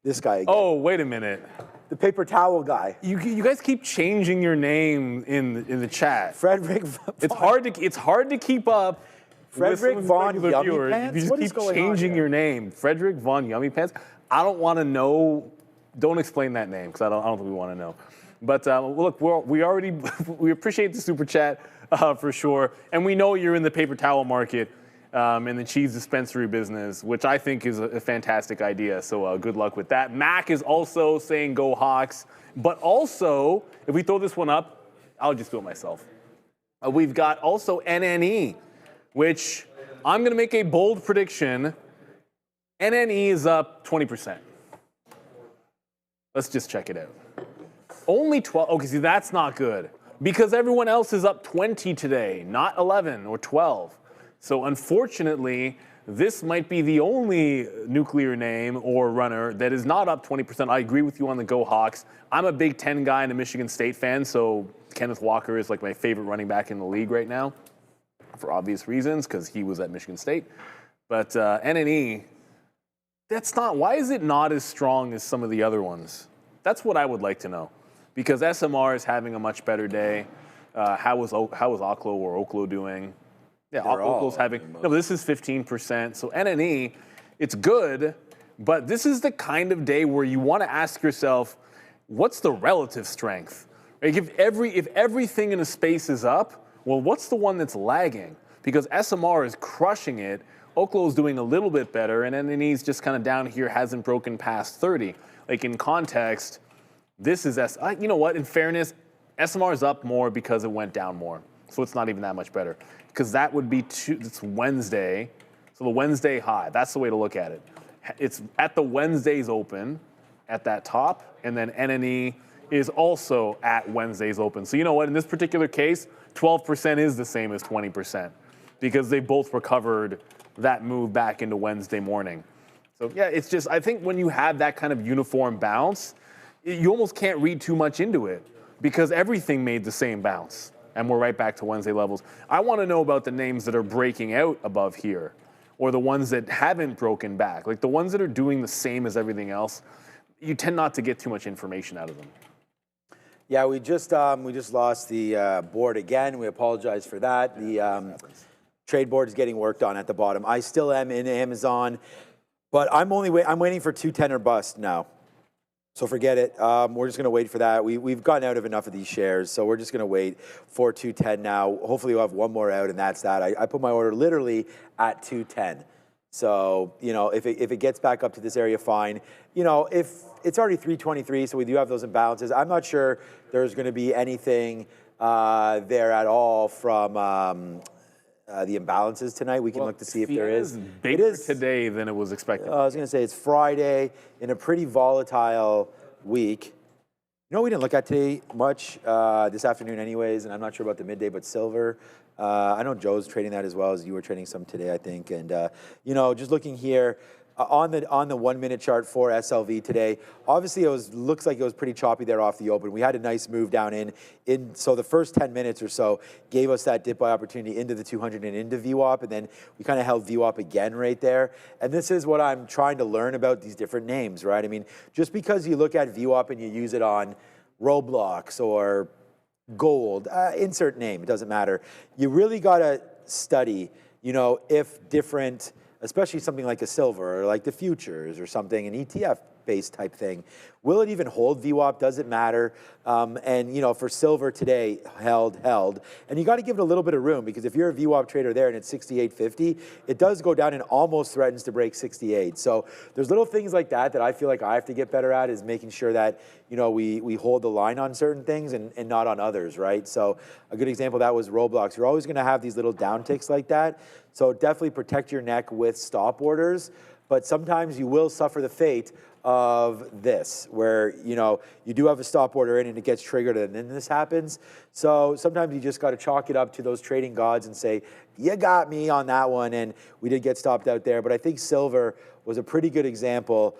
this guy again. Oh, wait a minute. The paper towel guy. You guys keep changing your name in the chat. Frederick Vaughn. It's hard to keep up. Frederick with Vaughn regular Yummy viewers. Pants? You just What is keep going on changing here? your name. Frederick Vaughn Yummy Pants. I don't want to know. Don't explain that name because I don't think we want to know. But look, we appreciate the super chat for sure, and we know you're in the paper towel market. In the cheese dispensary business, which I think is a fantastic idea. So good luck with that. Mac is also saying go Hawks. But also, if we throw this one up, I'll just do it myself. We've got also NNE, which I'm going to make a bold prediction. NNE is up 20%. Let's just check it out. Only 12. Okay, see, that's not good. Because everyone else is up 20 today, not 11 or 12. So unfortunately, this might be the only nuclear name or runner that is not up 20%. I agree with you on the Go Hawks. I'm a Big Ten guy and a Michigan State fan, so Kenneth Walker is like my favorite running back in the league right now, for obvious reasons, because he was at Michigan State. But NNE, that's not. Why is it not as strong as some of the other ones? That's what I would like to know, because SMR is having a much better day. How was Oklo or Oklo doing? Yeah, Oklo's having. No, but this is 15%. So NNE, it's good, but this is the kind of day where you want to ask yourself, what's the relative strength? Like if everything in a space is up, well, what's the one that's lagging? Because SMR is crushing it, Oklo's doing a little bit better, and NNE's just kind of down here, hasn't broken past 30. Like in context, this is you know what? In fairness, SMR is up more because it went down more, so it's not even that much better. Because that would be it's Wednesday, so the Wednesday high. That's the way to look at it. It's at the Wednesday's open, at that top, and then NNE is also at Wednesday's open. So you know what? In this particular case, 12% is the same as 20% because they both recovered that move back into Wednesday morning. So yeah, it's just I think when you have that kind of uniform bounce, you almost can't read too much into it because everything made the same bounce. And we're right back to Wednesday levels. I want to know about the names that are breaking out above here, or the ones that haven't broken back. Like the ones that are doing the same as everything else, you tend not to get too much information out of them. Yeah, we just lost the board again. We apologize for that. The trade board is getting worked on at the bottom. I still am in Amazon, but I'm waiting for 210 or bust now. So forget it. We're just going to wait for that. We've gotten out of enough of these shares, so we're just going to wait for 210 now. Hopefully we'll have one more out, and that's that. I put my order literally at 210. So, if it gets back up to this area, fine. If it's already 323, so we do have those imbalances. I'm not sure there's going to be anything there at all from the imbalances tonight. We can look to see if there is. It is today than it was expected. I was going to say it's Friday in a pretty volatile week. We didn't look at today much this afternoon anyways, and I'm not sure about the midday, but silver. I know Joe's trading that as well as you were trading some today, I think. And, just looking here, on the 1 minute chart for SLV today, obviously looks like it was pretty choppy there off the open. We had a nice move down in so the first 10 minutes or so gave us that dip buy opportunity into the 200 and into VWAP, and then we kind of held VWAP again right there. And this is what I'm trying to learn about these different names, right? I mean, just because you look at VWAP and you use it on Roblox or gold, insert name, it doesn't matter. You really got to study, if different especially something like a silver or like the futures or something, an ETF-based type thing. Will it even hold VWAP? Does it matter? And you know, for silver today, held. And you got to give it a little bit of room, because if you're a VWAP trader there and it's 68.50, it does go down and almost threatens to break 68. So there's little things like that that I feel like I have to get better at, is making sure that, you know, we hold the line on certain things and not on others, right? So a good example of that was Roblox. You're always going to have these little downticks like that. So definitely protect your neck with stop orders, but sometimes you will suffer the fate of this, where, you know, you do have a stop order in and it gets triggered and then this happens. So sometimes you just got to chalk it up to those trading gods and say, you got me on that one, and we did get stopped out there. But I think silver was a pretty good example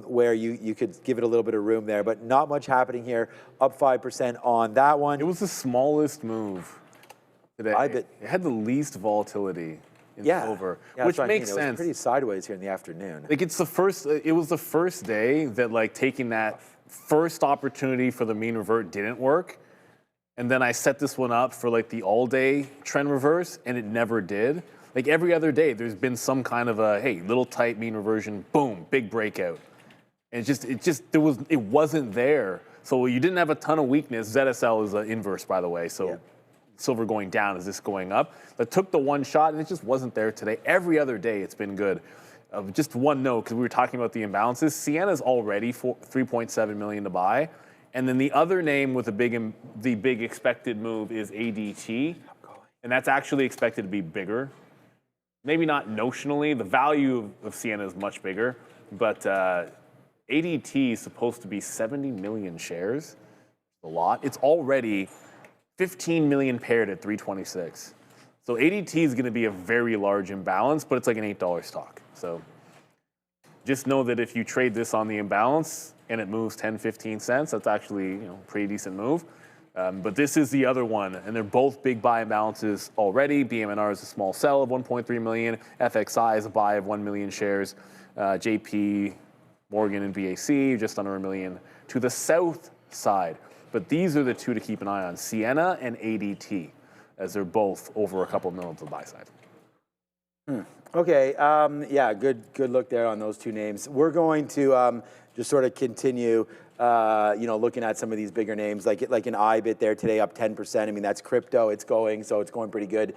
where you could give it a little bit of room there, but not much happening here. Up 5% on that one. It was the smallest move today. It had the least volatility in silver, which makes sense. It was pretty sideways here in the afternoon. Like, it's the first. It was the first day that, like, taking that first opportunity for the mean revert didn't work, and then I set this one up for like the all-day trend reverse, and it never did. Like, every other day, there's been some kind of a, hey, little tight mean reversion, boom, big breakout. And it wasn't there. So you didn't have a ton of weakness. ZSL is an inverse, by the way. So silver going down is this going up. But took the one shot, and it just wasn't there today. Every other day, it's been good. Just one note, because we were talking about the imbalances. Sienna's already $3.7 million to buy. And then the other name with the big expected move is ADT. And that's actually expected to be bigger. Maybe not notionally. The value of Sienna is much bigger, but ADT is supposed to be 70 million shares. A lot. It's already 15 million paired at 326. So ADT is going to be a very large imbalance, but it's like an $8 stock. So just know that if you trade this on the imbalance and it moves 10, 15 cents, that's actually, you know, a pretty decent move. But this is the other one, and they're both big buy imbalances already. BMNR is a small sell of 1.3 million. FXI is a buy of 1 million shares. JP Morgan and BAC just under 1 million to the south side. But these are the two to keep an eye on: Sienna and ADT, as they're both over a couple million to the buy side. Okay, yeah, good look there on those two names. We're going to just sort of continue, you know, looking at some of these bigger names, like an IBIT there today, up 10%. I mean, that's crypto. It's going pretty good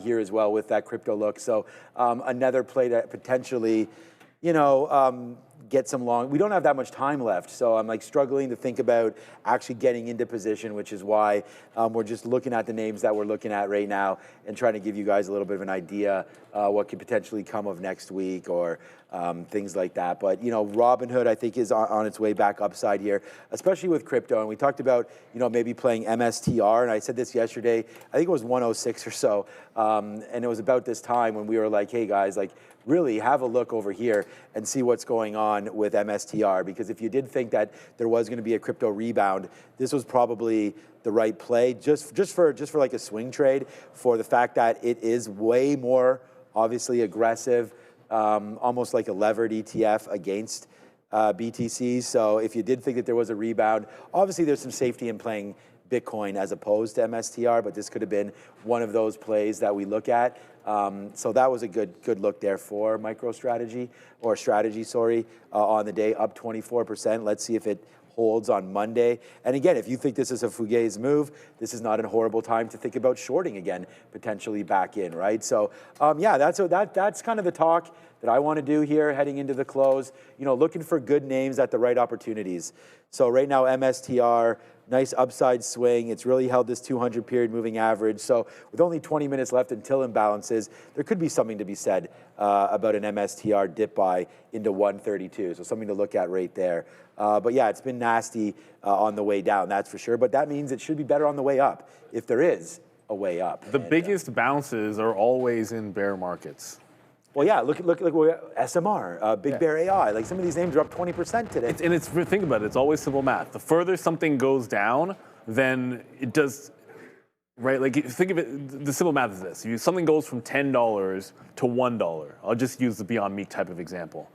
here as well with that crypto look. So another play that potentially, you know, get some long. We don't have that much time left, so I'm like struggling to think about actually getting into position, which is why we're just looking at the names that we're looking at right now and trying to give you guys a little bit of an idea what could potentially come of next week or things like that. But, you know, Robinhood, I think, is on its way back upside here, especially with crypto. And we talked about, you know, maybe playing MSTR, and I said this yesterday. I think it was 106 or so, and it was about this time when we were like, hey guys, like, really have a look over here and see what's going on with MSTR, because if you did think that there was going to be a crypto rebound, this was probably the right play just for like a swing trade, for the fact that it is way more obviously aggressive, almost like a levered ETF against BTC. So if you did think that there was a rebound, obviously there's some safety in playing Bitcoin as opposed to MSTR, but this could have been one of those plays that we look at. So that was a good look there for MicroStrategy, or strategy, sorry, on the day, up 24%. Let's see if it holds on Monday. And again, if you think this is a fugazi move, this is not a horrible time to think about shorting again, potentially back in, right? So yeah, that's kind of the talk that I want to do here heading into the close. You know, looking for good names at the right opportunities. So right now, MSTR, nice upside swing. It's really held this 200 period moving average. So with only 20 minutes left until imbalances, there could be something to be said about an MSTR dip buy into 132. So something to look at right there. But yeah, it's been nasty on the way down, that's for sure. But that means it should be better on the way up, if there is a way up. The biggest bounces are always in bear markets. Well, yeah, look SMR, Big Bear AI. Like, some of these names are up 20% today. Think about it. It's always simple math. The further something goes down, then it does, right? Like, think of it. The simple math is this: something goes from $10 to $1. I'll just use the Beyond Meat type of example.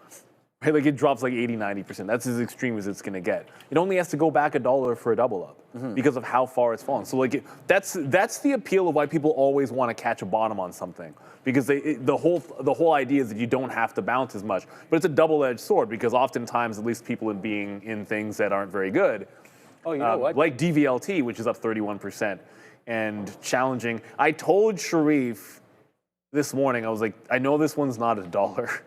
Right? Like it drops like 80, 90%. That's as extreme as it's going to get. It only has to go back $1 for a double up because of how far it's fallen. So like that's the appeal of why people always want to catch a bottom on something, because the whole idea is that you don't have to bounce as much. But it's a double-edged sword, because oftentimes, at least people being in things that aren't very good, Oh, you know what? like DVLT, which is up 31%, and challenging. I told Sharif this morning, I was like, I know this one's not $1.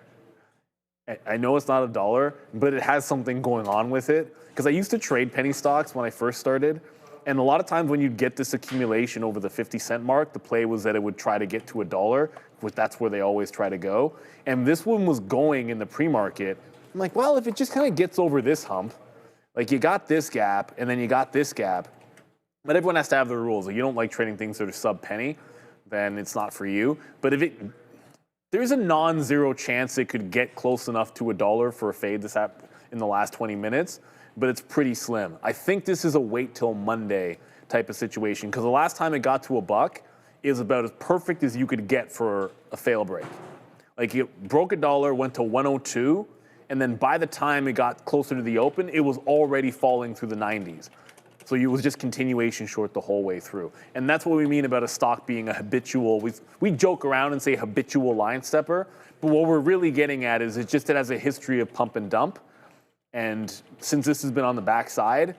I know it's not $1, but it has something going on with it. Because I used to trade penny stocks when I first started, and a lot of times when you'd get this accumulation over the 50-cent mark, the play was that it would try to get to $1, which that's where they always try to go. And this one was going in the pre-market. I'm like, well, if it just kind of gets over this hump, like you got this gap, and then you got this gap, but everyone has to have their rules. Like you don't like trading things that are sub-penny, then it's not for you. But if there's a non-zero chance it could get close enough to $1 for a fade this in the last 20 minutes, but it's pretty slim. I think this is a wait till Monday type of situation, because the last time it got to $1 is about as perfect as you could get for a fail break. Like it broke $1, went to 102, and then by the time it got closer to the open, it was already falling through the 90s. So it was just continuation short the whole way through. And that's what we mean about a stock being a habitual, we joke around and say habitual line stepper, but what we're really getting at is it has a history of pump and dump. And since this has been on the backside,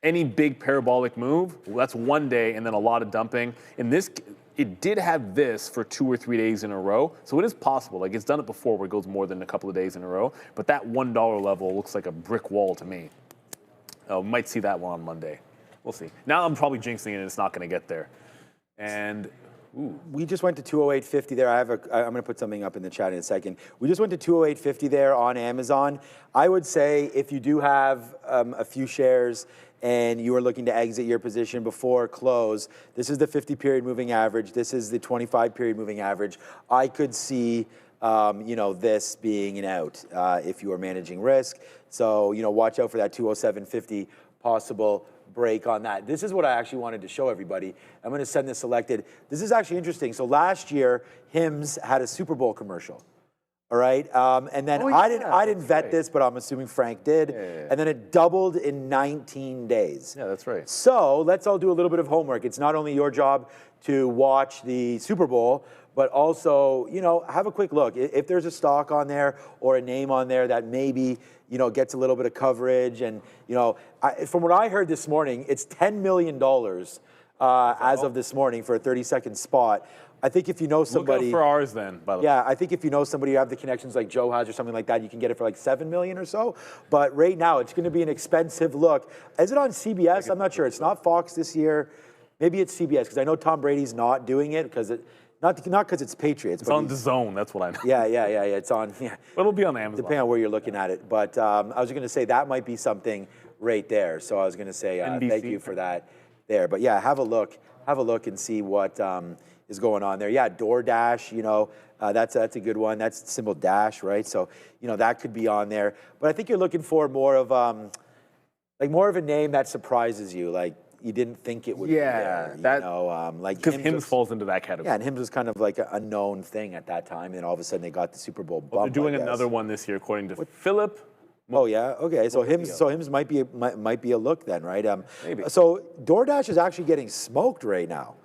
any big parabolic move, well, that's one day and then a lot of dumping. In this, it did have this for 2 or 3 days in a row. So it is possible. Like it's done it before where it goes more than a couple of days in a row. But that $1 level looks like a brick wall to me. Might see that one on Monday. We'll see. Now I'm probably jinxing it and it's not going to get there. And we just went to 208.50 there. I'm going to put something up in the chat in a second. We just went to 208.50 there on Amazon. I would say if you do have a few shares and you are looking to exit your position before close, this is the 50-period moving average. This is the 25-period moving average. I could see this being an out if you are managing risk. So, watch out for that 207.50 possible break on that. This is what I actually wanted to show everybody. I'm going to send this selected. This is actually interesting. So last year, Hims had a Super Bowl commercial. All right, and then I didn't vet this, but I'm assuming Frank did. Yeah. And then it doubled in 19 days. Yeah, that's right. So let's all do a little bit of homework. It's not only your job to watch the Super Bowl, but also, have a quick look. If there's a stock on there or a name on there that maybe, gets a little bit of coverage, and from what I heard this morning, it's $10 million as of this morning for a 30-second spot. I think if you know somebody, look out for ours then. By the way. Yeah, I think if you know somebody, you have the connections like Joe has or something like that, you can get it for like $7 million or so. But right now, it's going to be an expensive look. Is it on CBS? I'm not sure. It's not Fox this year. Maybe it's CBS, because I know Tom Brady's not doing it because not because it's Patriots. It's on the Zone. That's what I know. Yeah. It's on. Yeah. But it'll be on Amazon. Depending on where you're looking at it. But I was going to say that might be something right there. So I was going to say thank you for that there. But yeah, have a look and see what is going on there. Yeah, DoorDash, that's a good one. That's symbol dash, right? So, that could be on there. But I think you're looking for more of a name that surprises you, like you didn't think it would be there. Because Hims falls into that category. Yeah, and Hims was kind of like a known thing at that time, and all of a sudden they got the Super Bowl bump. They're doing another one this year, according to Philip. Oh yeah, okay. So Hims might be a look then, right? Maybe. So DoorDash is actually getting smoked right now.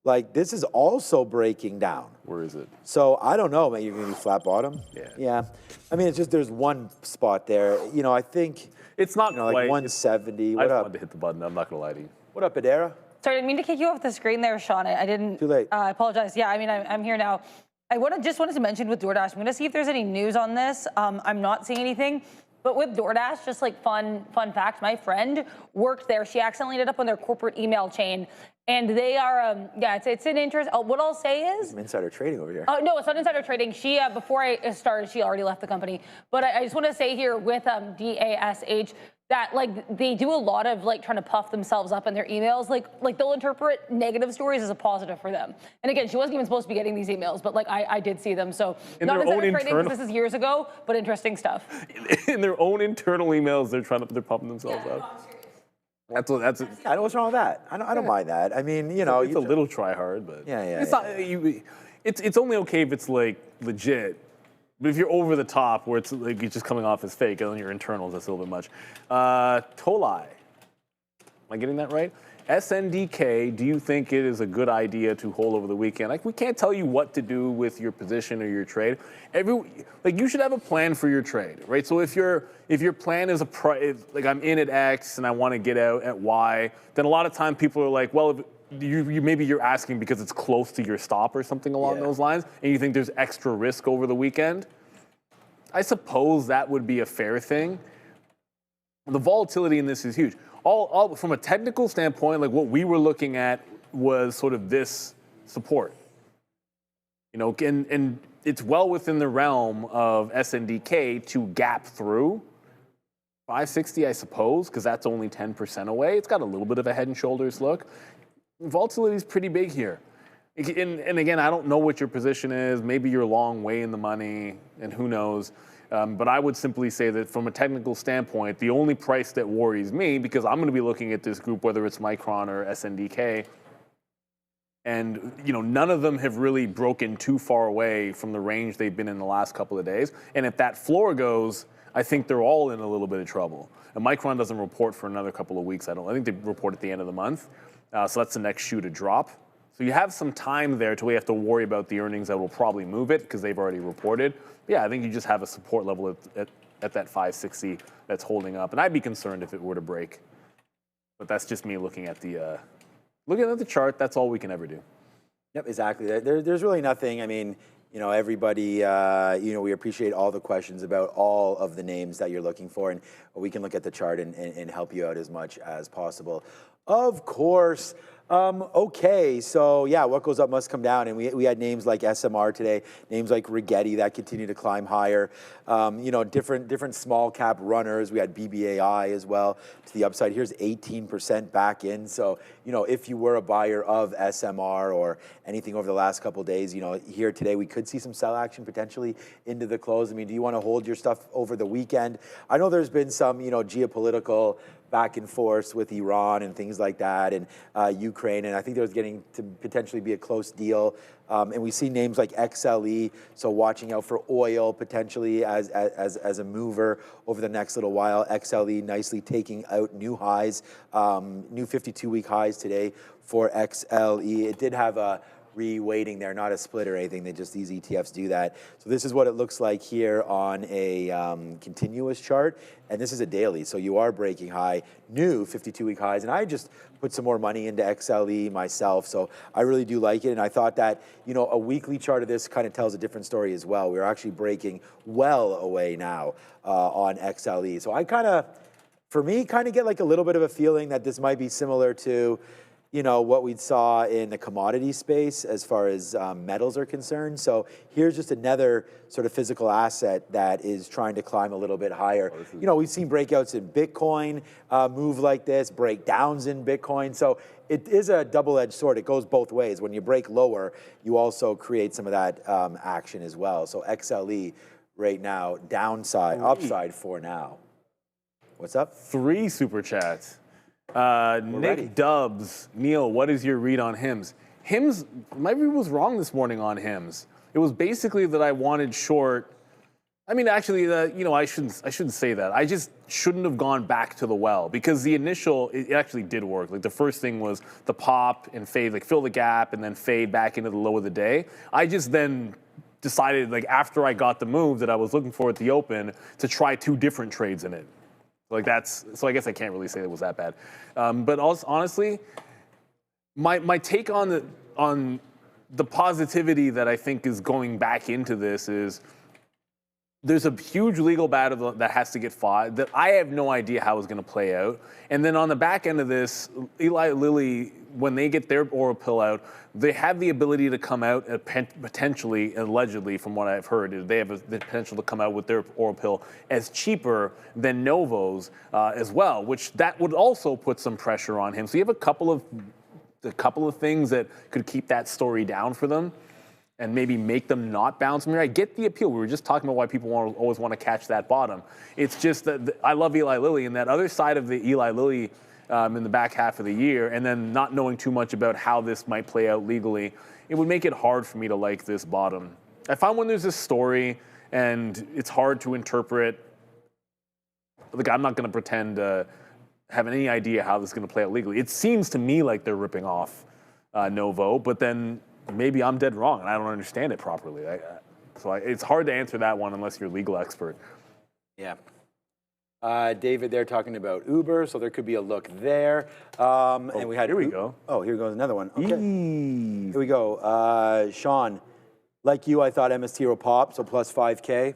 Like this is also breaking down. Where is it? So I don't know, man. You're gonna be flat bottom. Yeah. Yeah. I mean, it's just there's one spot there. I think it's not quite like 170. I just wanted to hit the button. I'm not gonna lie to you. What up, Adara? Sorry, I didn't mean to kick you off the screen there, Sean. I didn't. Too late. I apologize. Yeah, I mean, I'm here now. Just wanted to mention with DoorDash, I'm going to see if there's any news on this. I'm not seeing anything. But with DoorDash, just like fun fact, my friend worked there. She accidentally ended up on their corporate email chain. And they are, it's an interest. What I'll say is. Some insider trading over here. No, it's not insider trading. She, before I started, she already left the company. But I just want to say here with DASH, that like they do a lot of like trying to puff themselves up in their emails. Like they'll interpret negative stories as a positive for them. And again, she wasn't even supposed to be getting these emails, but like I did see them. So not insider trading because this is years ago, but interesting stuff. In their own internal emails, they're pumping themselves up. That's I know what's wrong with that. I don't mind that. I mean, it's a little try hard, but yeah. It's not. It's only okay if it's like legit. But if you're over the top, where it's like it's just coming off as fake, and then your internals, that's a little bit much. Tolai. Am I getting that right? SNDK, do you think it is a good idea to hold over the weekend? Like, we can't tell you what to do with your position or your trade. You should have a plan for your trade, right? So if your plan is like I'm in at X and I want to get out at Y, then a lot of time people are like, well, maybe you're asking because it's close to your stop or something along those lines, and you think there's extra risk over the weekend. I suppose that would be a fair thing. The volatility in this is huge. All from a technical standpoint, like what we were looking at was sort of this support. And it's well within the realm of SNDK to gap through 560, I suppose, because that's only 10% away. It's got a little bit of a head and shoulders look. Volatility is pretty big here. And again, I don't know what your position is. Maybe you're long way in the money, and who knows. But I would simply say that from a technical standpoint, the only price that worries me, because I'm going to be looking at this group, whether it's Micron or SNDK, and none of them have really broken too far away from the range they've been in the last couple of days. And if that floor goes, I think they're all in a little bit of trouble. And Micron doesn't report for another couple of weeks. I think they report at the end of the month. So that's the next shoe to drop. So you have some time there till we have to worry about the earnings that will probably move it because they've already reported. But yeah, I think you just have a support level at that 560 that's holding up. And I'd be concerned if it were to break. But that's just me looking at the chart. That's all we can ever do. Yep, exactly. There's really nothing. I mean, everybody, we appreciate all the questions about all of the names that you're looking for, and we can look at the chart and help you out as much as possible. Of course. Okay, so yeah, what goes up must come down, and we had names like SMR today, names like Rigetti that continue to climb higher. Different small cap runners. We had BBAI as well to the upside. Here's 18% back in. So if you were a buyer of SMR or anything over the last couple of days, here today we could see some sell action potentially into the close. I mean, do you want to hold your stuff over the weekend? I know there's been some geopolitical back and forth with Iran and things like that, and Ukraine, and I think there's getting to potentially be a close deal. And we see names like XLE, so watching out for oil potentially as a mover over the next little while. XLE nicely taking out new highs, new 52-week highs today for XLE. It did have a re-weighting there, not a split or anything. These ETFs do that. So this is what it looks like here on a continuous chart, and this is a daily. So you are breaking high, new 52-week highs, and I just put some more money into XLE myself. So I really do like it, and I thought that a weekly chart of this kind of tells a different story as well. We're actually breaking well away now on XLE. So I for me, get like a little bit of a feeling that this might be similar to what we saw in the commodity space as far as metals are concerned. So here's just another sort of physical asset that is trying to climb a little bit higher. We've seen breakouts in Bitcoin move like this, breakdowns in Bitcoin. So it is a double-edged sword. It goes both ways. When you break lower, you also create some of that action as well. So XLE right now, upside for now. What's up? 3 super chats. ready. Nick Dubs, Neil, what is your read on HIMS? HIMS, my read was wrong this morning on HIMS. It was basically that I wanted short. I mean, actually, I shouldn't say that. I just shouldn't have gone back to the well because the initial, it actually did work. Like the first thing was the pop and fade, like fill the gap and then fade back into the low of the day. I just then decided, like after I got the move that I was looking for at the open, to try 2 different trades in it. So I guess I can't really say it was that bad. But also, honestly, my take on the positivity that I think is going back into this is there's a huge legal battle that has to get fought that I have no idea how it's going to play out. And then on the back end of this, Eli Lilly, when they get their oral pill out, they have the ability to come out potentially, allegedly, from what I've heard, they have the potential to come out with their oral pill as cheaper than Novo's as well, which that would also put some pressure on him. So you have a couple of things that could keep that story down for them and maybe make them not bounce. I mean, I get the appeal. We were just talking about why people always want to catch that bottom. It's just that I love Eli Lilly, and that other side of the Eli Lilly in the back half of the year, and then not knowing too much about how this might play out legally, it would make it hard for me to like this bottom. I find when there's a story and it's hard to interpret. Like, I'm not going to pretend to have any idea how this is going to play out legally. It seems to me like they're ripping off Novo, but then maybe I'm dead wrong and I don't understand it properly. It's hard to answer that one unless you're a legal expert. Yeah. David, they're talking about Uber, so there could be a look there. And we had here we go. Oh, here goes another one. Okay. Here we go. Sean, like you, I thought MST will pop, so plus 5K.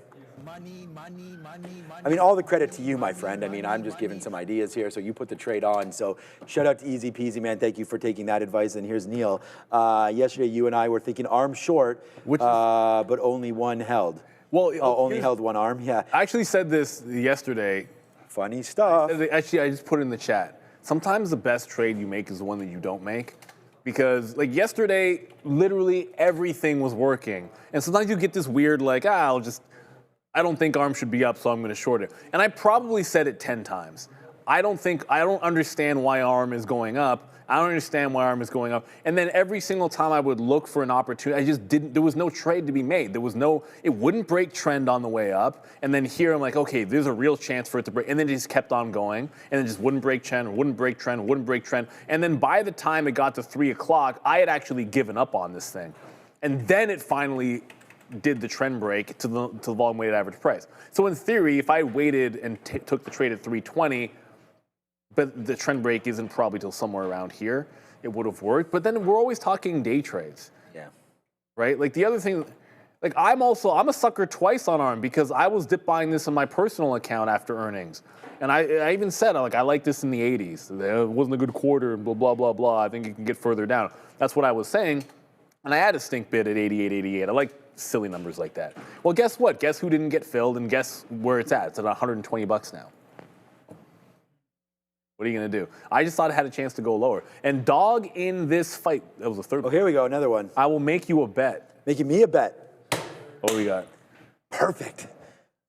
I mean, all the credit to you, my friend. I mean, I'm just giving some ideas here, so you put the trade on. So shout out to Easy Peasy, man. Thank you for taking that advice. And here's Neil. Yesterday, you and I were thinking arm short, but only one held. Well, only held one arm, yeah. I actually said this yesterday. Funny stuff. Actually, I just put it in the chat. Sometimes the best trade you make is the one that you don't make. Because, like, yesterday, literally everything was working. And sometimes you get this weird, like, I don't think ARM should be up, so I'm going to short it. And I probably said it 10 times. I don't understand why ARM is going up. I don't understand why ARM is going up. And then every single time I would look for an opportunity, there was no trade to be made. It wouldn't break trend on the way up. And then here I'm like, okay, there's a real chance for it to break. And then it just kept on going. And then just wouldn't break trend, wouldn't break trend, wouldn't break trend. And then by the time it got to 3 o'clock, I had actually given up on this thing. And then it finally did the trend break to the volume weighted average price. So in theory, if I waited and took the trade at 320, but the trend break isn't probably till somewhere around here, it would have worked. But then we're always talking day trades. Yeah. Right? Like the other thing, like I'm a sucker twice on ARM because I was dip buying this in my personal account after earnings. And I even said, I like this in the 80s. It wasn't a good quarter and blah, blah, blah, blah. I think it can get further down. That's what I was saying. And I had a stink bid at 88.88. I like silly numbers like that. Well, guess what? Guess who didn't get filled and guess where it's at? It's at 120 bucks now. What are you going to do? I just thought it had a chance to go lower. And dog in this fight, that was the third one. Oh, here we go, another one. I will make you a bet. Making me a bet. What do we got? Perfect.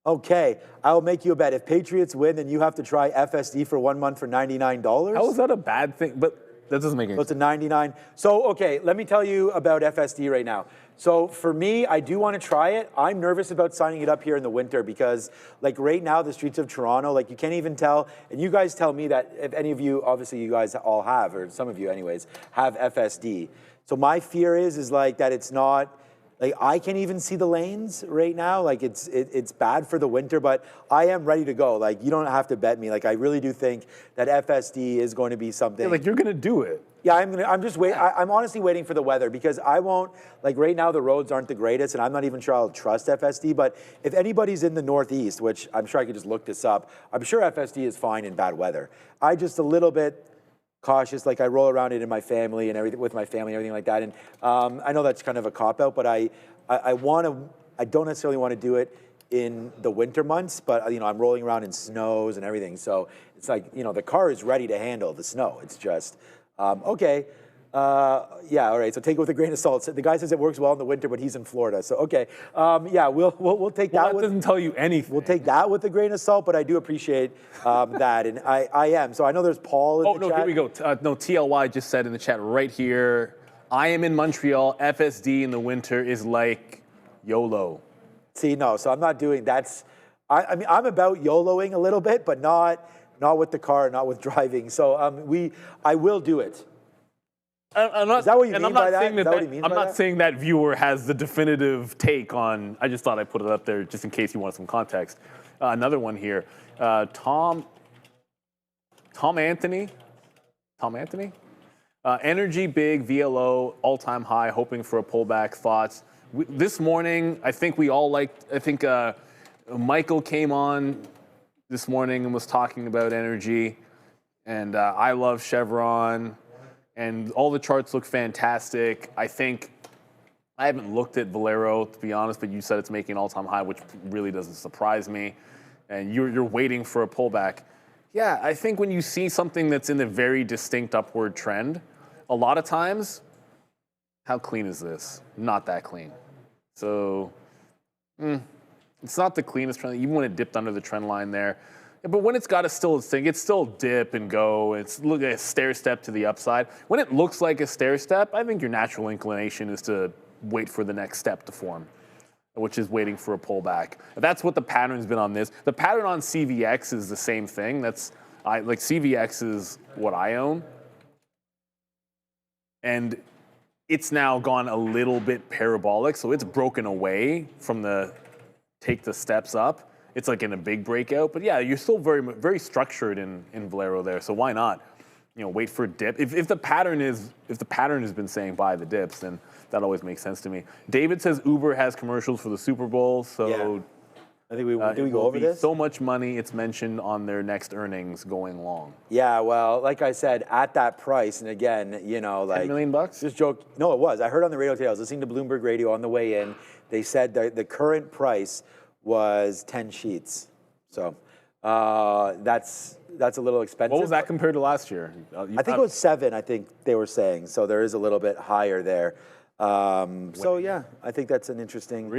Okay, I will make you a bet. If Patriots win, then you have to try FSD for 1 month for $99. How is that a bad thing? But that doesn't make any sense. So it's a 99. So, okay, let me tell you about FSD right now. So for me, I do want to try it. I'm nervous about signing it up here in the winter because like right now, the streets of Toronto, like you can't even tell. And you guys tell me that if any of you, obviously you guys all have, or some of you anyways, have FSD. So my fear is like that it's not, like I can't even see the lanes right now. Like it's bad for the winter, but I am ready to go. Like you don't have to bet me. Like I really do think that FSD is going to be something. Yeah, like you're gonna do it. Yeah, I'm honestly waiting for the weather because I won't, like right now the roads aren't the greatest and I'm not even sure I'll trust FSD, but if anybody's in the Northeast, which I'm sure I could just look this up, I'm sure FSD is fine in bad weather. I just a little bit cautious, like I roll around it in my family and everything, with my family and everything like that. And I know that's kind of a cop-out, but I don't necessarily want to do it in the winter months, but you know, I'm rolling around in snows and everything. So it's like, you know, the car is ready to handle the snow. It's just, okay. Yeah, all right, so take it with a grain of salt. So the guy says it works well in the winter, but he's in Florida. So, okay, yeah, we'll take that. That doesn't tell you anything. We'll take that with a grain of salt, but I do appreciate that, and I am. So I know there's Paul in the chat. Oh, no, here we go. No, TLY just said in the chat right here, I am in Montreal. FSD in the winter is like YOLO. See, no, so I'm not doing that. I mean, I'm about YOLOing a little bit, but not with the car, not with driving. So I will do it. Is that what you mean by that? I'm not saying that viewer has the definitive take on. I just thought I'd put it up there just in case you want some context. Another one here. Tom Anthony. Energy big, VLO, all-time high, hoping for a pullback. Thoughts? This morning, I think we all liked, I think Michael came on this morning and was talking about energy. And I love Chevron. And all the charts look fantastic. I think, I haven't looked at Valero, to be honest, but you said it's making an all-time high, which really doesn't surprise me. And you're waiting for a pullback. Yeah, I think when you see something that's in a very distinct upward trend, a lot of times, how clean is this? Not that clean. So, it's not the cleanest trend, even when it dipped under the trend line there. But when it's got a still thing, it's still dip and go. It's look at a stair step to the upside. When it looks like a stair step, I think your natural inclination is to wait for the next step to form. which is waiting for a pullback. That's what the pattern's been on this. The pattern on CVX is the same thing. Like CVX is what I own. And it's now gone a little bit parabolic, so it's broken away from take the steps up. It's like in a big breakout, but yeah, you're still very structured in Valero there. So why not, wait for a dip? If the pattern has been saying buy the dips, then that always makes sense to me. David says Uber has commercials for the Super Bowl, so yeah. I think we go over this? So much money, it's mentioned on their next earnings going long. Yeah, well, like I said, at that price, and again, like $10 million? Just joke. No, it was. I heard on the radio today. I was listening to Bloomberg Radio on the way in. They said the current price was 10 sheets. So that's a little expensive. What was that compared to last year? I think it was 7. I think they were saying. So there is a little bit higher there. So yeah, I think that's an interesting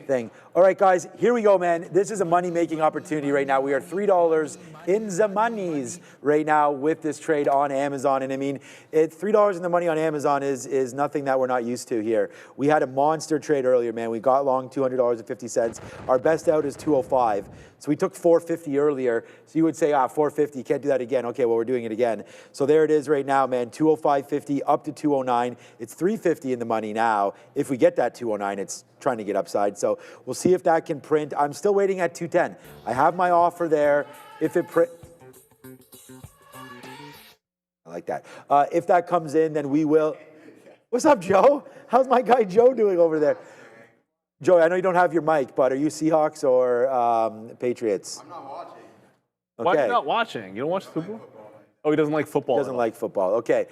thing. All right, guys, here we go, man. This is a money-making opportunity right now. We are $3 in the monies right now with this trade on Amazon. And I mean, $3 in the money on Amazon is nothing that we're not used to here. We had a monster trade earlier, man. We got long $200.50. Our best out is 205. So we took 450 earlier. So you would say, 450, you can't do that again. Okay, well, we're doing it again. So there it is right now, man. 205.50 up to 209. It's 350 in the money now. If we get that 209, it's trying to get upside. So we'll see if that can print. I'm still waiting at 210. I have my offer there. If it print, I like that. If that comes in, then we will. What's up, Joe? How's my guy Joe doing over there? Joe, I know you don't have your mic, but are you Seahawks or Patriots? I'm not watching. Okay. Why are you not watching? You don't watch Super Bowl? Oh, he doesn't like football. He doesn't like football. Okay.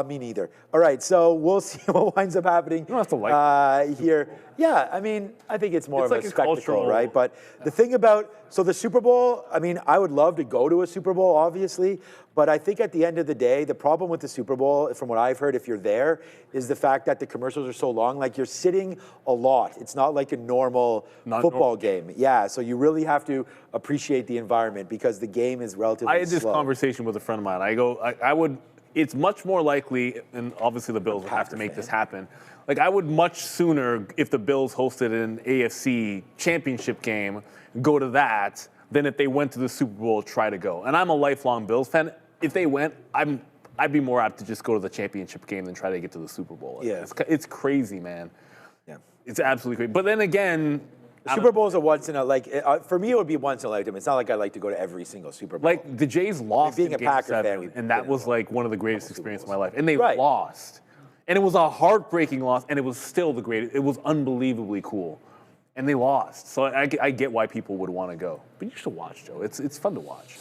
Me neither. All right, so we'll see what winds up happening. You don't have to like here. Yeah, I mean, I think it's more of like a a spectacle, cultural- right? But the thing about, so the Super Bowl, I mean, I would love to go to a Super Bowl, obviously, but I think at the end of the day, the problem with the Super Bowl, from what I've heard, if you're there, is the fact that the commercials are so long. Like, you're sitting a lot. It's not like a normal football game. Yeah, so you really have to appreciate the environment because the game is relatively slow. I had this conversation with a friend of mine. I would, it's much more likely, and obviously the Bills would have to make this happen. Like, I would much sooner, if the Bills hosted an AFC championship game, go to that than if they went to the Super Bowl, try to go. And I'm a lifelong Bills fan. If they went, I'd be more apt to just go to the championship game than try to get to the Super Bowl. Yeah. It's crazy, man. Yeah. It's absolutely crazy. But then again, the Super Bowl is a once in a, for me, it would be once in a lifetime. It's not like I like to go to every single Super Bowl. like the Jays lost being in a Game Packer 7, fan, and that was like one of the greatest experiences of my life. And they Right. lost. And it was a heartbreaking loss, and it was still the greatest. It was unbelievably cool. And they lost. So I get why people would want to go. But you should watch, Joe. It's fun to watch.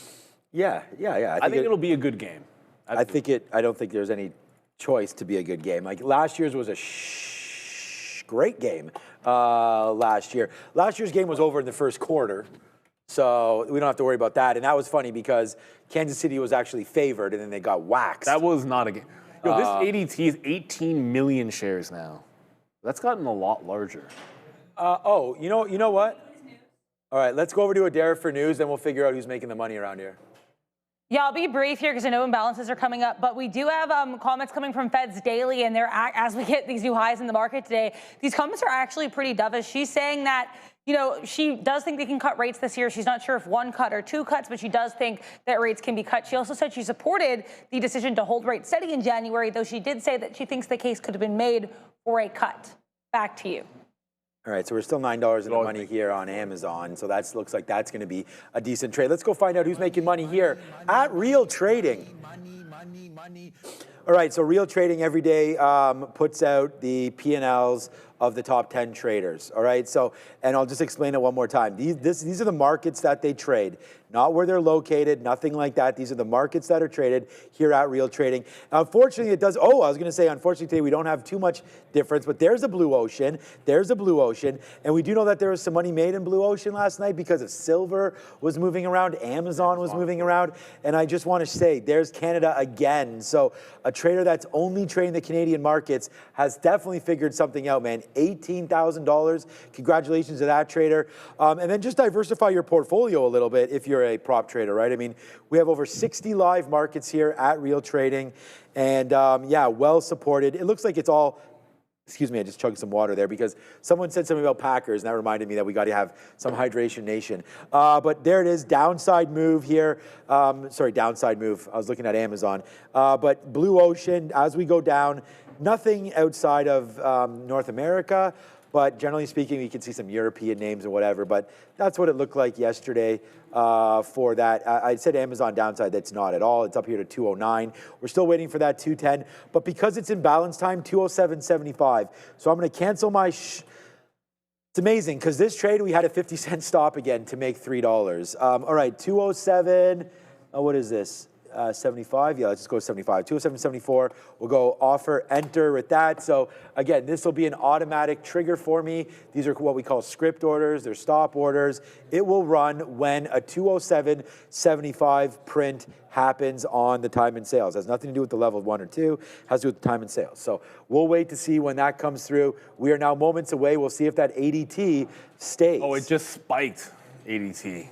Yeah. I think it'll be a good game. I don't think there's any choice to be a good game. Like, last year's was a great game last year. Last year's game was over in the first quarter, so we don't have to worry about that. And that was funny because Kansas City was actually favored, and then they got waxed. That was not a game. Yo, this ADT is 18 million shares now. That's gotten a lot larger. You know what? All right, let's go over to Adair for news, then we'll figure out who's making the money around here. Yeah, I'll be brief here because I know imbalances are coming up, but we do have comments coming from Feds Daily, and as we hit these new highs in the market today, these comments are actually pretty dovish. She's saying that, she does think they can cut rates this year. She's not sure if 1 cut or 2 cuts, but she does think that rates can be cut. She also said she supported the decision to hold rates steady in January, though she did say that she thinks the case could have been made for a cut. Back to you. All right, so we're still $9 in the money here on Amazon, so that looks like that's going to be a decent trade. Let's go find out who's making money here at Real Trading. All right, so Real Trading every day puts out the P&Ls of the top 10 traders. All right, so, and I'll just explain it one more time. These are the markets that they trade, not where they're located, nothing like that. These are the markets that are traded here at Real unfortunately, unfortunately today we don't have too much difference, but there's a blue ocean, and we do know that there was some money made in blue ocean last night because of silver was moving around, Amazon was moving around, and I just want to say, there's Canada again. So a trader that's only trading the Canadian markets has definitely figured something out, man. $18,000. Congratulations to that trader. And then just diversify your portfolio a little bit if you're a prop trader, right? I mean, we have over 60 live markets here at Real Trading, and yeah, well supported. It looks like it's all Excuse me, I just chugged some water there because someone said something about Packers, and that reminded me that we got to have some hydration nation. But there it is, downside move here. Sorry, downside move. I was looking at Amazon. But Blue Ocean, as we go down, nothing outside of North America. But generally speaking, we can see some European names or whatever. But that's what it looked like yesterday for that. I said Amazon downside. That's not at all. It's up here to 209. We're still waiting for that 210. But because it's in balance time, 207.75. So I'm going to cancel my... It's amazing because this trade, we had a 50-cent stop again to make $3. All right, 207. What is this? 75, yeah, let's just go 75. 207.74, we'll go offer, enter with that. So again, this will be an automatic trigger for me. These are what we call script orders, they're stop orders. It will run when a 207.75 print happens on the time and sales. It has nothing to do with the level 1 or 2, it has to do with the time and sales. So we'll wait to see when that comes through. We are now moments away. We'll see if that ADT stays. Oh, it just spiked ADT.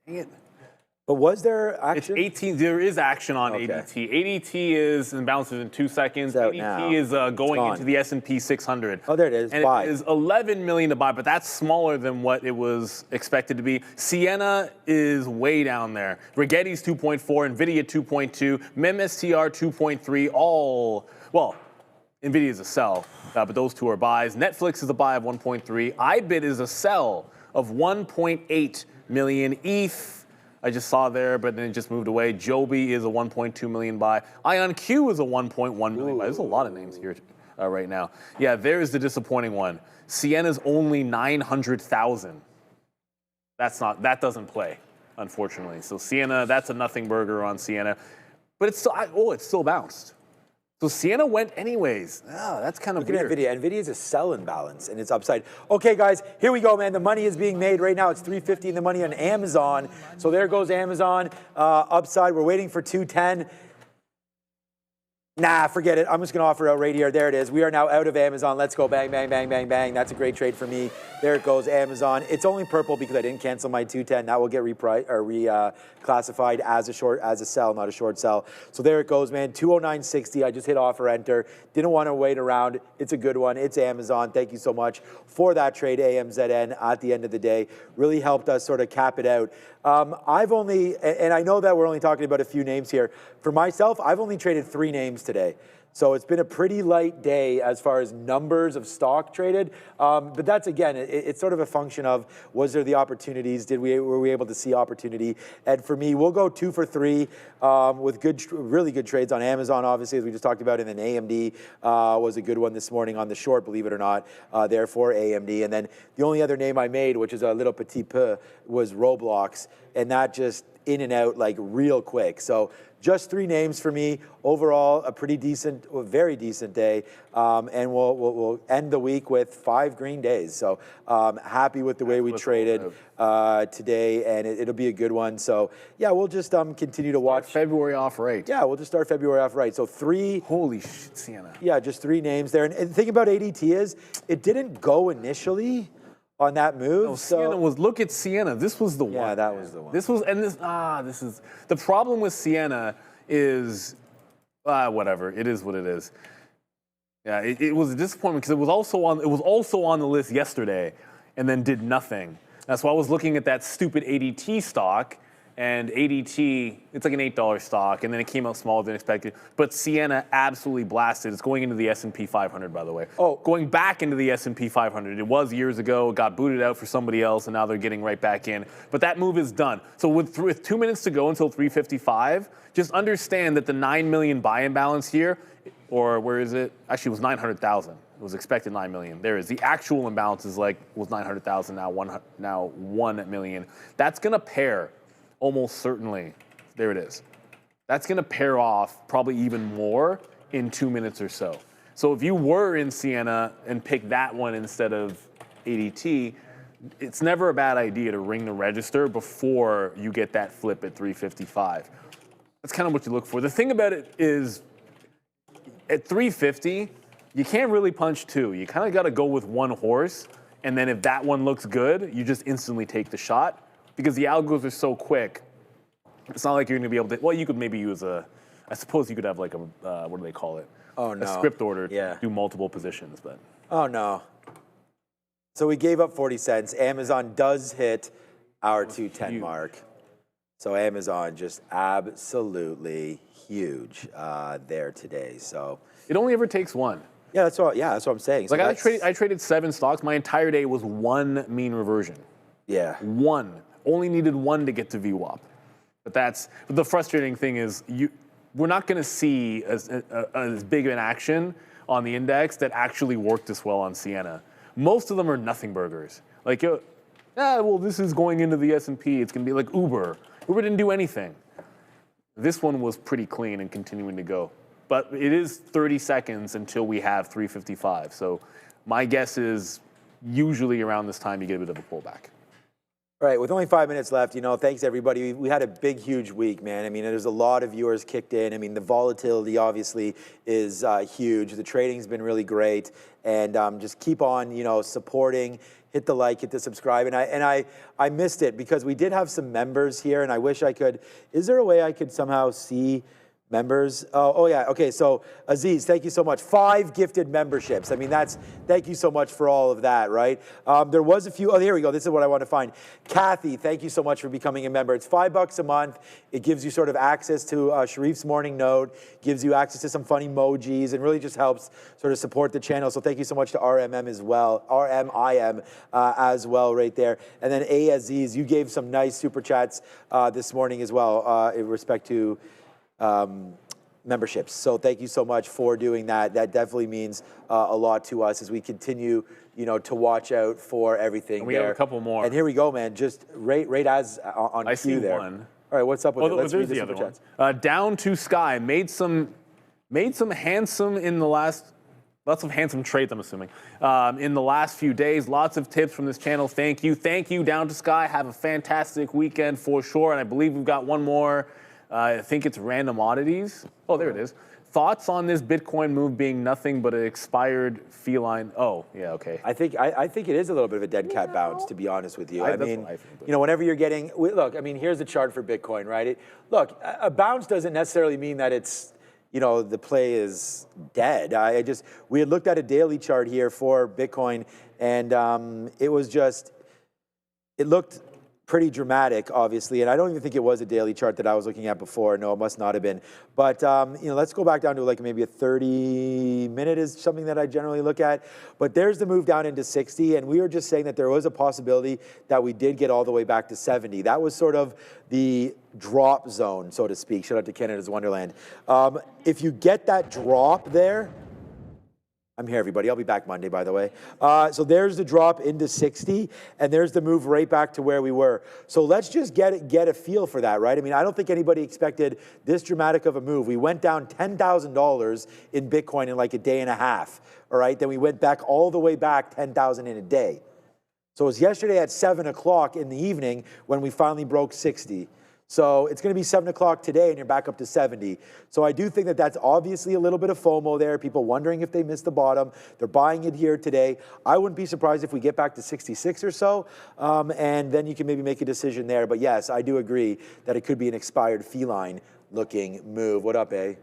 Dang it. But was there action? It's 18. There is action on Okay. ADT. ADT is in bounces in 2 seconds. It's out ADT now. is going gone. into the S&P 600. Oh, there it is. And Buy. it is 11 million to buy, but that's smaller than what it was expected to be. Sienna is way down there. Rigetti's 2.4, Nvidia 2.2, MemSTR 2.3. All well, Nvidia is a sell, but those two are buys. Netflix is a buy of 1.3. iBit is a sell of 1.8 million. ETH. I just saw there, but then it just moved away. Joby is a 1.2 million buy. IonQ is a 1.1 million buy. There's a lot of names here right now. Yeah, there's the disappointing one. Sienna's only 900,000. That doesn't play, unfortunately. So Sienna, that's a nothing burger on Sienna. But it's still bounced. So Sienna went anyways. Oh, that's kind of weird. Look at NVIDIA. NVIDIA is a sell in balance, and it's upside. Okay, guys, here we go, man. The money is being made right now. It's $3.50 in the money on Amazon. So there goes Amazon. Upside, we're waiting for 210. Nah, forget it. I'm just going to offer out right here. There it is. We are now out of Amazon. Let's go. Bang, bang, bang, bang, bang. That's a great trade for me. There it goes, Amazon. It's only purple because I didn't cancel my 210. That will get reclassified as a sell, not a short sell. So there it goes, man. 209.60. I just hit offer, enter. Didn't want to wait around. It's a good one. It's Amazon. Thank you so much for that trade, AMZN, at the end of the day. Really helped us sort of cap it out. I've only, and I know that we're only talking about a few names here. For myself, I've only traded 3 names today. So it's been a pretty light day as far as numbers of stock traded. But that's, again, it's sort of a function of, was there the opportunities? Were we able to see opportunity? And for me, we'll go 2 for 3 with really good trades on Amazon, obviously, as we just talked about. And then AMD was a good one this morning on the short, believe it or not, therefore AMD. And then the only other name I made, which is a little petit peu, was Roblox. And that just in and out like real quick. So just 3 names for me. Overall, a pretty decent, very decent day. And we'll end the week with 5 green days. So happy with the way we traded today, and it'll be a good one. So yeah, we'll just continue to watch. February off right. Yeah, we'll just start February off right. So 3. Holy shit, Sienna. Yeah, just 3 names there. And the thing about ADT is, it didn't go initially on that move. No, Sienna was, look at Sienna. This was the one. Yeah, that was the one. This is, the problem with Sienna is, whatever, it is what it is. Yeah, it was a disappointment because it was also on the list yesterday and then did nothing. That's why I was looking at that stupid ADT stock, and ADT, it's like an $8 stock, and then it came out smaller than expected. But Sienna absolutely blasted. It's going into the S&P 500, by the way. Oh, going back into the S&P 500. It was years ago, got booted out for somebody else, and now they're getting right back in. But that move is done. So with 2 minutes to go until 355, just understand that the 9 million buy imbalance here, or where is it? Actually, it was 900,000. It was expected 9 million. There is the actual imbalance is was 900,000 now 1 million. That's gonna pair. Almost certainly, there it is. That's going to pair off probably even more in 2 minutes or so. So if you were in Sienna and pick that one instead of ADT, it's never a bad idea to ring the register before you get that flip at 355. That's kind of what you look for. The thing about it is, at 350, you can't really punch 2. You kind of got to go with 1 horse, and then if that one looks good, you just instantly take the shot. Because the algos are so quick, it's not like you're going to be able to. Well, you could maybe use I suppose you could have like a, what do they call it? Oh, no. A script order Yeah. to do multiple positions, but. Oh, no. So we gave up 40 cents. Amazon does hit our 210 mark. So Amazon just absolutely huge there today. So it only ever takes one. Yeah, that's what I'm saying. So Like I traded 7 stocks. My entire day was one mean reversion. Yeah. One. Only needed one to get to VWAP. But the frustrating thing is we're not going to see as big of an action on the index that actually worked this well on Sienna. Most of them are nothing burgers. Like, well, this is going into the S&P. It's going to be like Uber. Uber didn't do anything. This one was pretty clean and continuing to go. But it is 30 seconds until we have 355. So my guess is usually around this time you get a bit of a pullback. All right, with only 5 minutes left, thanks everybody. We had a big, huge week, man. I mean, there's a lot of viewers kicked in. I mean, the volatility obviously is huge. The trading's been really great, and just keep on, supporting. Hit the like, hit the subscribe, and I missed it because we did have some members here, and I wish I could. Is there a way I could somehow see members? Oh yeah, okay, so Aziz, thank you so much. 5 gifted memberships. I mean, thank you so much for all of that, right? There was a few, here we go, this is what I want to find. Kathy, thank you so much for becoming a member. It's $5 a month. It gives you sort of access to Sharif's morning note, gives you access to some fun emojis, and really just helps sort of support the channel. So thank you so much to RMIM as well right there. And then Aziz, you gave some nice super chats this morning as well in respect to memberships. So thank you so much for doing that. That definitely means a lot to us as we continue, to watch out for everything. And we have a couple more. And here we go, man. Just right as on I cue see there. one. All right, what's up with it? Let's read the the other super chats. one. Down to Sky made some handsome in the last. Lots of handsome trades, I'm assuming, in the last few days. Lots of tips from this channel. Thank you, Down to Sky. Have a fantastic weekend for sure. And I believe we've got one more. I think it's Random Oddities. Oh, there it is. Thoughts on this Bitcoin move being nothing but an expired feline? Oh, yeah, okay. I think it is a little bit of a dead cat bounce, to be honest with you. I mean, whenever you're getting, look, I mean, here's the chart for Bitcoin, right? Look, a bounce doesn't necessarily mean that it's, the play is dead. We had looked at a daily chart here for Bitcoin, and it looked pretty dramatic, obviously, and I don't even think it was a daily chart that I was looking at before. No, it must not have been. But let's go back down to like maybe a 30-minute is something that I generally look at. But there's the move down into 60, and we were just saying that there was a possibility that we did get all the way back to 70. That was sort of the drop zone, so to speak. Shout out to Canada's Wonderland. If you get that drop there, I'm here, everybody. I'll be back Monday, by the way. So there's the drop into 60, and there's the move right back to where we were. So let's just get a feel for that, right? I mean, I don't think anybody expected this dramatic of a move. We went down $10,000 in Bitcoin in like a day and a half, all right? Then we went back all the way back 10,000 in a day. So it was yesterday at 7 o'clock in the evening when we finally broke 60. So it's going to be 7 o'clock today, and you're back up to 70. So I do think that that's obviously a little bit of FOMO there. People wondering if they missed the bottom. They're buying it here today. I wouldn't be surprised if we get back to 66 or so, and then you can maybe make a decision there. But yes, I do agree that it could be an expired feline-looking move. What up, A?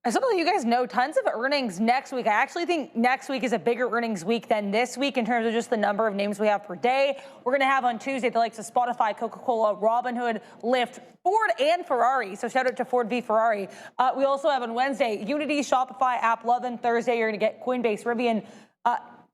I just want to let you guys know, tons of earnings next week. I actually think next week is a bigger earnings week than this week in terms of just the number of names we have per day. We're going to have on Tuesday the likes of Spotify, Coca-Cola, Robinhood, Lyft, Ford, and Ferrari. So shout out to Ford v Ferrari. We also have on Wednesday, Unity, Shopify, AppLovin. Thursday, you're going to get Coinbase, Rivian,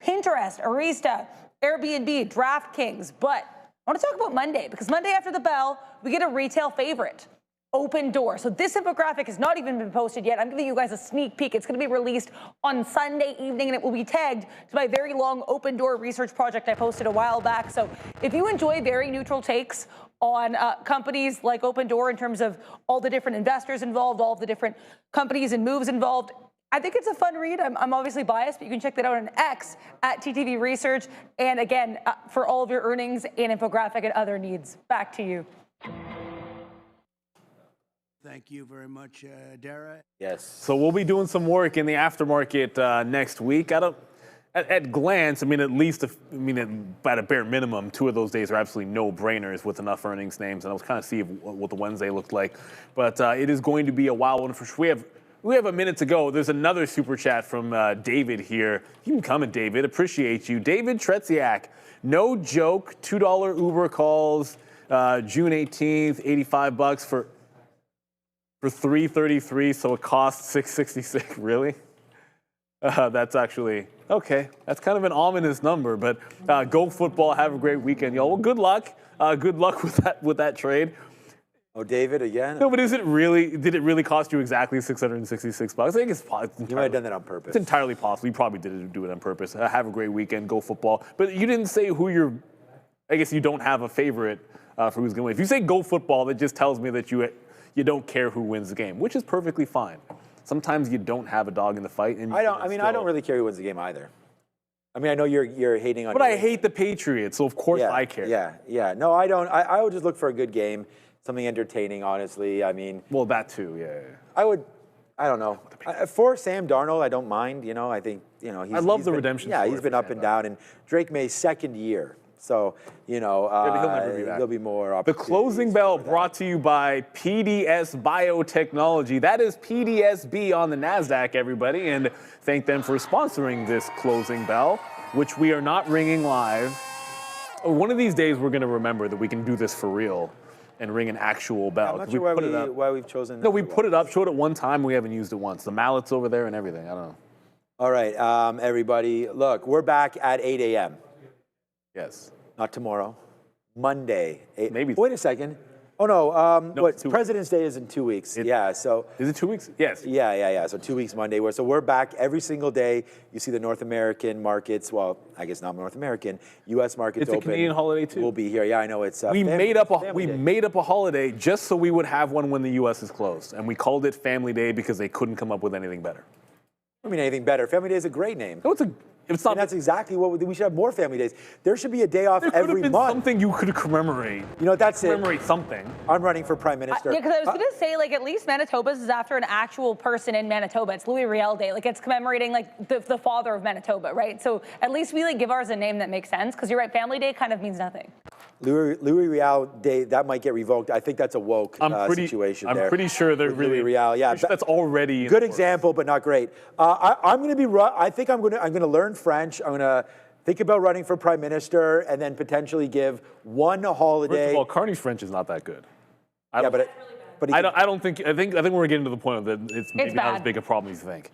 Pinterest, Arista, Airbnb, DraftKings. But I want to talk about Monday because Monday after the bell, we get a retail favorite. Open Door. So this infographic has not even been posted yet. I'm giving you guys a sneak peek. It's going to be released on Sunday evening, and it will be tagged to my very long Open Door research project I posted a while back. So if you enjoy very neutral takes on companies like Open Door in terms of all the different investors involved, all the different companies and moves involved, I think it's a fun read. I'm obviously biased, but you can check that out on X at TTV Research. And again, for all of your earnings and infographic and other needs. Back to you. Thank you very much, Dara. Yes. So we'll be doing some work in the aftermarket next week. At glance, I mean, at a bare minimum, 2 of those days are absolutely no-brainers with enough earnings names, and I was kind of seeing what the Wednesday looked like. But it is going to be a wild one for sure. We have We have a minute to go. There's another super chat from David here. Keep them coming, David. Appreciate you. David Tretsiak. No joke. $2 Uber calls June 18th. $85 for $333. So it costs $666. Really? That's actually okay. That's kind of an ominous number. But go football. Have a great weekend, y'all. Well, good luck. Good luck with that trade. Oh, David again? No, but is it really? Did it really cost you exactly $666? I think it's possible. You might have done that on purpose. It's entirely possible. You probably did do it on purpose. Have a great weekend. Go football. But you didn't say who you're. I guess you don't have a favorite for who's going to win. If you say go football, that just tells me that you don't care who wins the game, which is perfectly fine. Sometimes you don't have a dog in the fight. And I don't really care who wins the game either. I mean, I know you're hating on. But I hate the Patriots, so of course I care. Yeah. No, I don't. I would just look for a good game. Something entertaining, honestly. I mean, well, that too, yeah. I don't know. For Sam Darnold, I don't mind. You know, I think I love the redemption. Yeah, he's been up and down, and Drake May's second year, so but he'll never be back. There'll be more. The closing bell brought to you by PDS Biotechnology. That is PDSB on the Nasdaq, everybody, and thank them for sponsoring this closing bell, which we are not ringing live. One of these days, we're going to remember that we can do this for real. And ring an actual bell. I'm not sure why we've chosen. No, we put it up, showed it one time. We haven't used it once. The mallet's over there and everything. I don't know. All right, everybody. Look, we're back at 8 a.m. Yes. Not tomorrow. Monday. Maybe. Wait a second. Oh no. What? President's Day is in 2 weeks. So. Is it 2 weeks? Yes. Yeah. So 2 weeks Monday. So we're back every single day. You see the North American markets. Well, I guess not North American. U.S. markets it's open. It's a Canadian holiday too. We'll be here. Yeah, I know it's. We made up a holiday just so we would have one when the U.S. is closed, and we called it Family Day because they couldn't come up with anything better. I mean, anything better. Family Day is a great name. No, it's not. And that's exactly what we should have more family days. There should be a day off every month. There could have been something you could commemorate. That's it. Commemorate something. I'm running for prime minister. Yeah, because I was going to say, at least Manitoba's is after an actual person in Manitoba. It's Louis Riel Day. It's commemorating, the father of Manitoba, right? So at least we, give ours a name that makes sense, because you're right, Family Day kind of means nothing. Louis Riel Day, that might get revoked. I think that's a woke situation there. I'm pretty sure they're really. Louis Riel, yeah. That's already. Good example, but not great. I'm going to be. I think I'm going to learn French. I'm going to think about running for prime minister, and then potentially give one holiday. First of all, Carney's French is not that good. But I don't think. I think we're getting to the point that it's maybe not as big a problem as you think.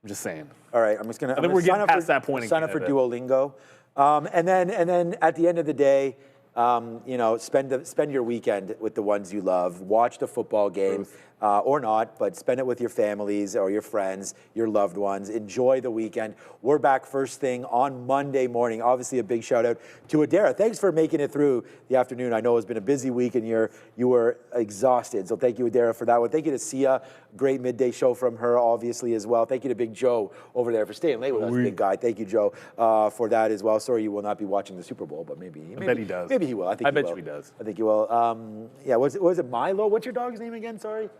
I'm just saying. All right, I'm just going to. I think we're getting past that point. Sign up for Duolingo, and then at the end of the day. Spend your weekend with the ones you love. Watch the football game, or not, but spend it with your families or your friends, your loved ones. Enjoy the weekend. We're back first thing on Monday morning. Obviously, a big shout out to Adara. Thanks for making it through the afternoon. I know it's been a busy week and you were exhausted. So thank you, Adara, for that one. Thank you to Sia. Great midday show from her, obviously, as well. Thank you to Big Joe over there for staying late with us, big guy. Thank you, Joe, for that as well. Sorry you will not be watching the Super Bowl, but maybe I bet he does. Maybe he will. I bet you he does. I think he will. Was it Milo? What's your dog's name again? Sorry.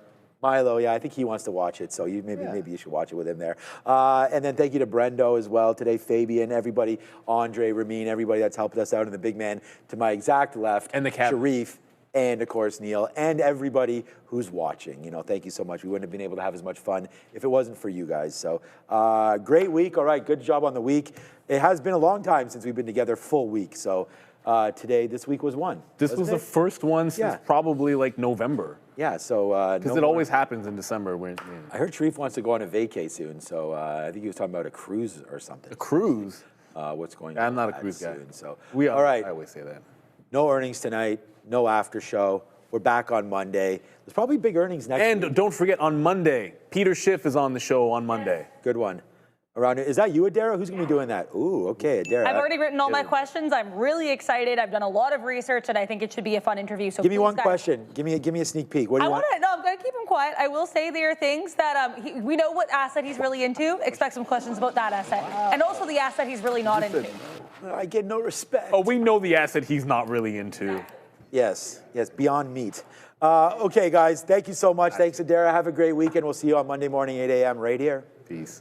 Milo, yeah, I think he wants to watch it, so maybe you should watch it with him there. And then thank you to Brendo as well today, Fabian, everybody, Andre, Ramin, everybody that's helped us out, and the big man to my exact left, and the captain, Sharif, and of course Neil, and everybody who's watching. Thank you so much. We wouldn't have been able to have as much fun if it wasn't for you guys. So great week. All right, good job on the week. It has been a long time since we've been together full week. So this week was one. This was the first one since probably November. Yeah, so because it always happens in December. I heard Sharif wants to go on a vacay soon, so I think he was talking about a cruise or something. A cruise? What's going on? I'm not a cruise guy. So all right. I always say that. No earnings tonight. No after show. We're back on Monday. There's probably big earnings next week. And don't forget, on Monday, Peter Schiff is on the show on Monday. Good one. Is that you, Adara? Who's going to be doing that? Ooh, okay, Adara. I've already written all my questions. I'm really excited. I've done a lot of research, and I think it should be a fun interview. So give me one question. Give me a sneak peek. What do you want? I'm going to keep him quiet. I will say there are things that we know what asset he's really into. Expect some questions about that asset, and also the asset he's really not into. I get no respect. Oh, we know the asset he's not really into. Yes, beyond meat. Okay, guys, thank you so much. Thanks, Adara. Have a great weekend. We'll see you on Monday morning, 8 a.m. right here. Peace.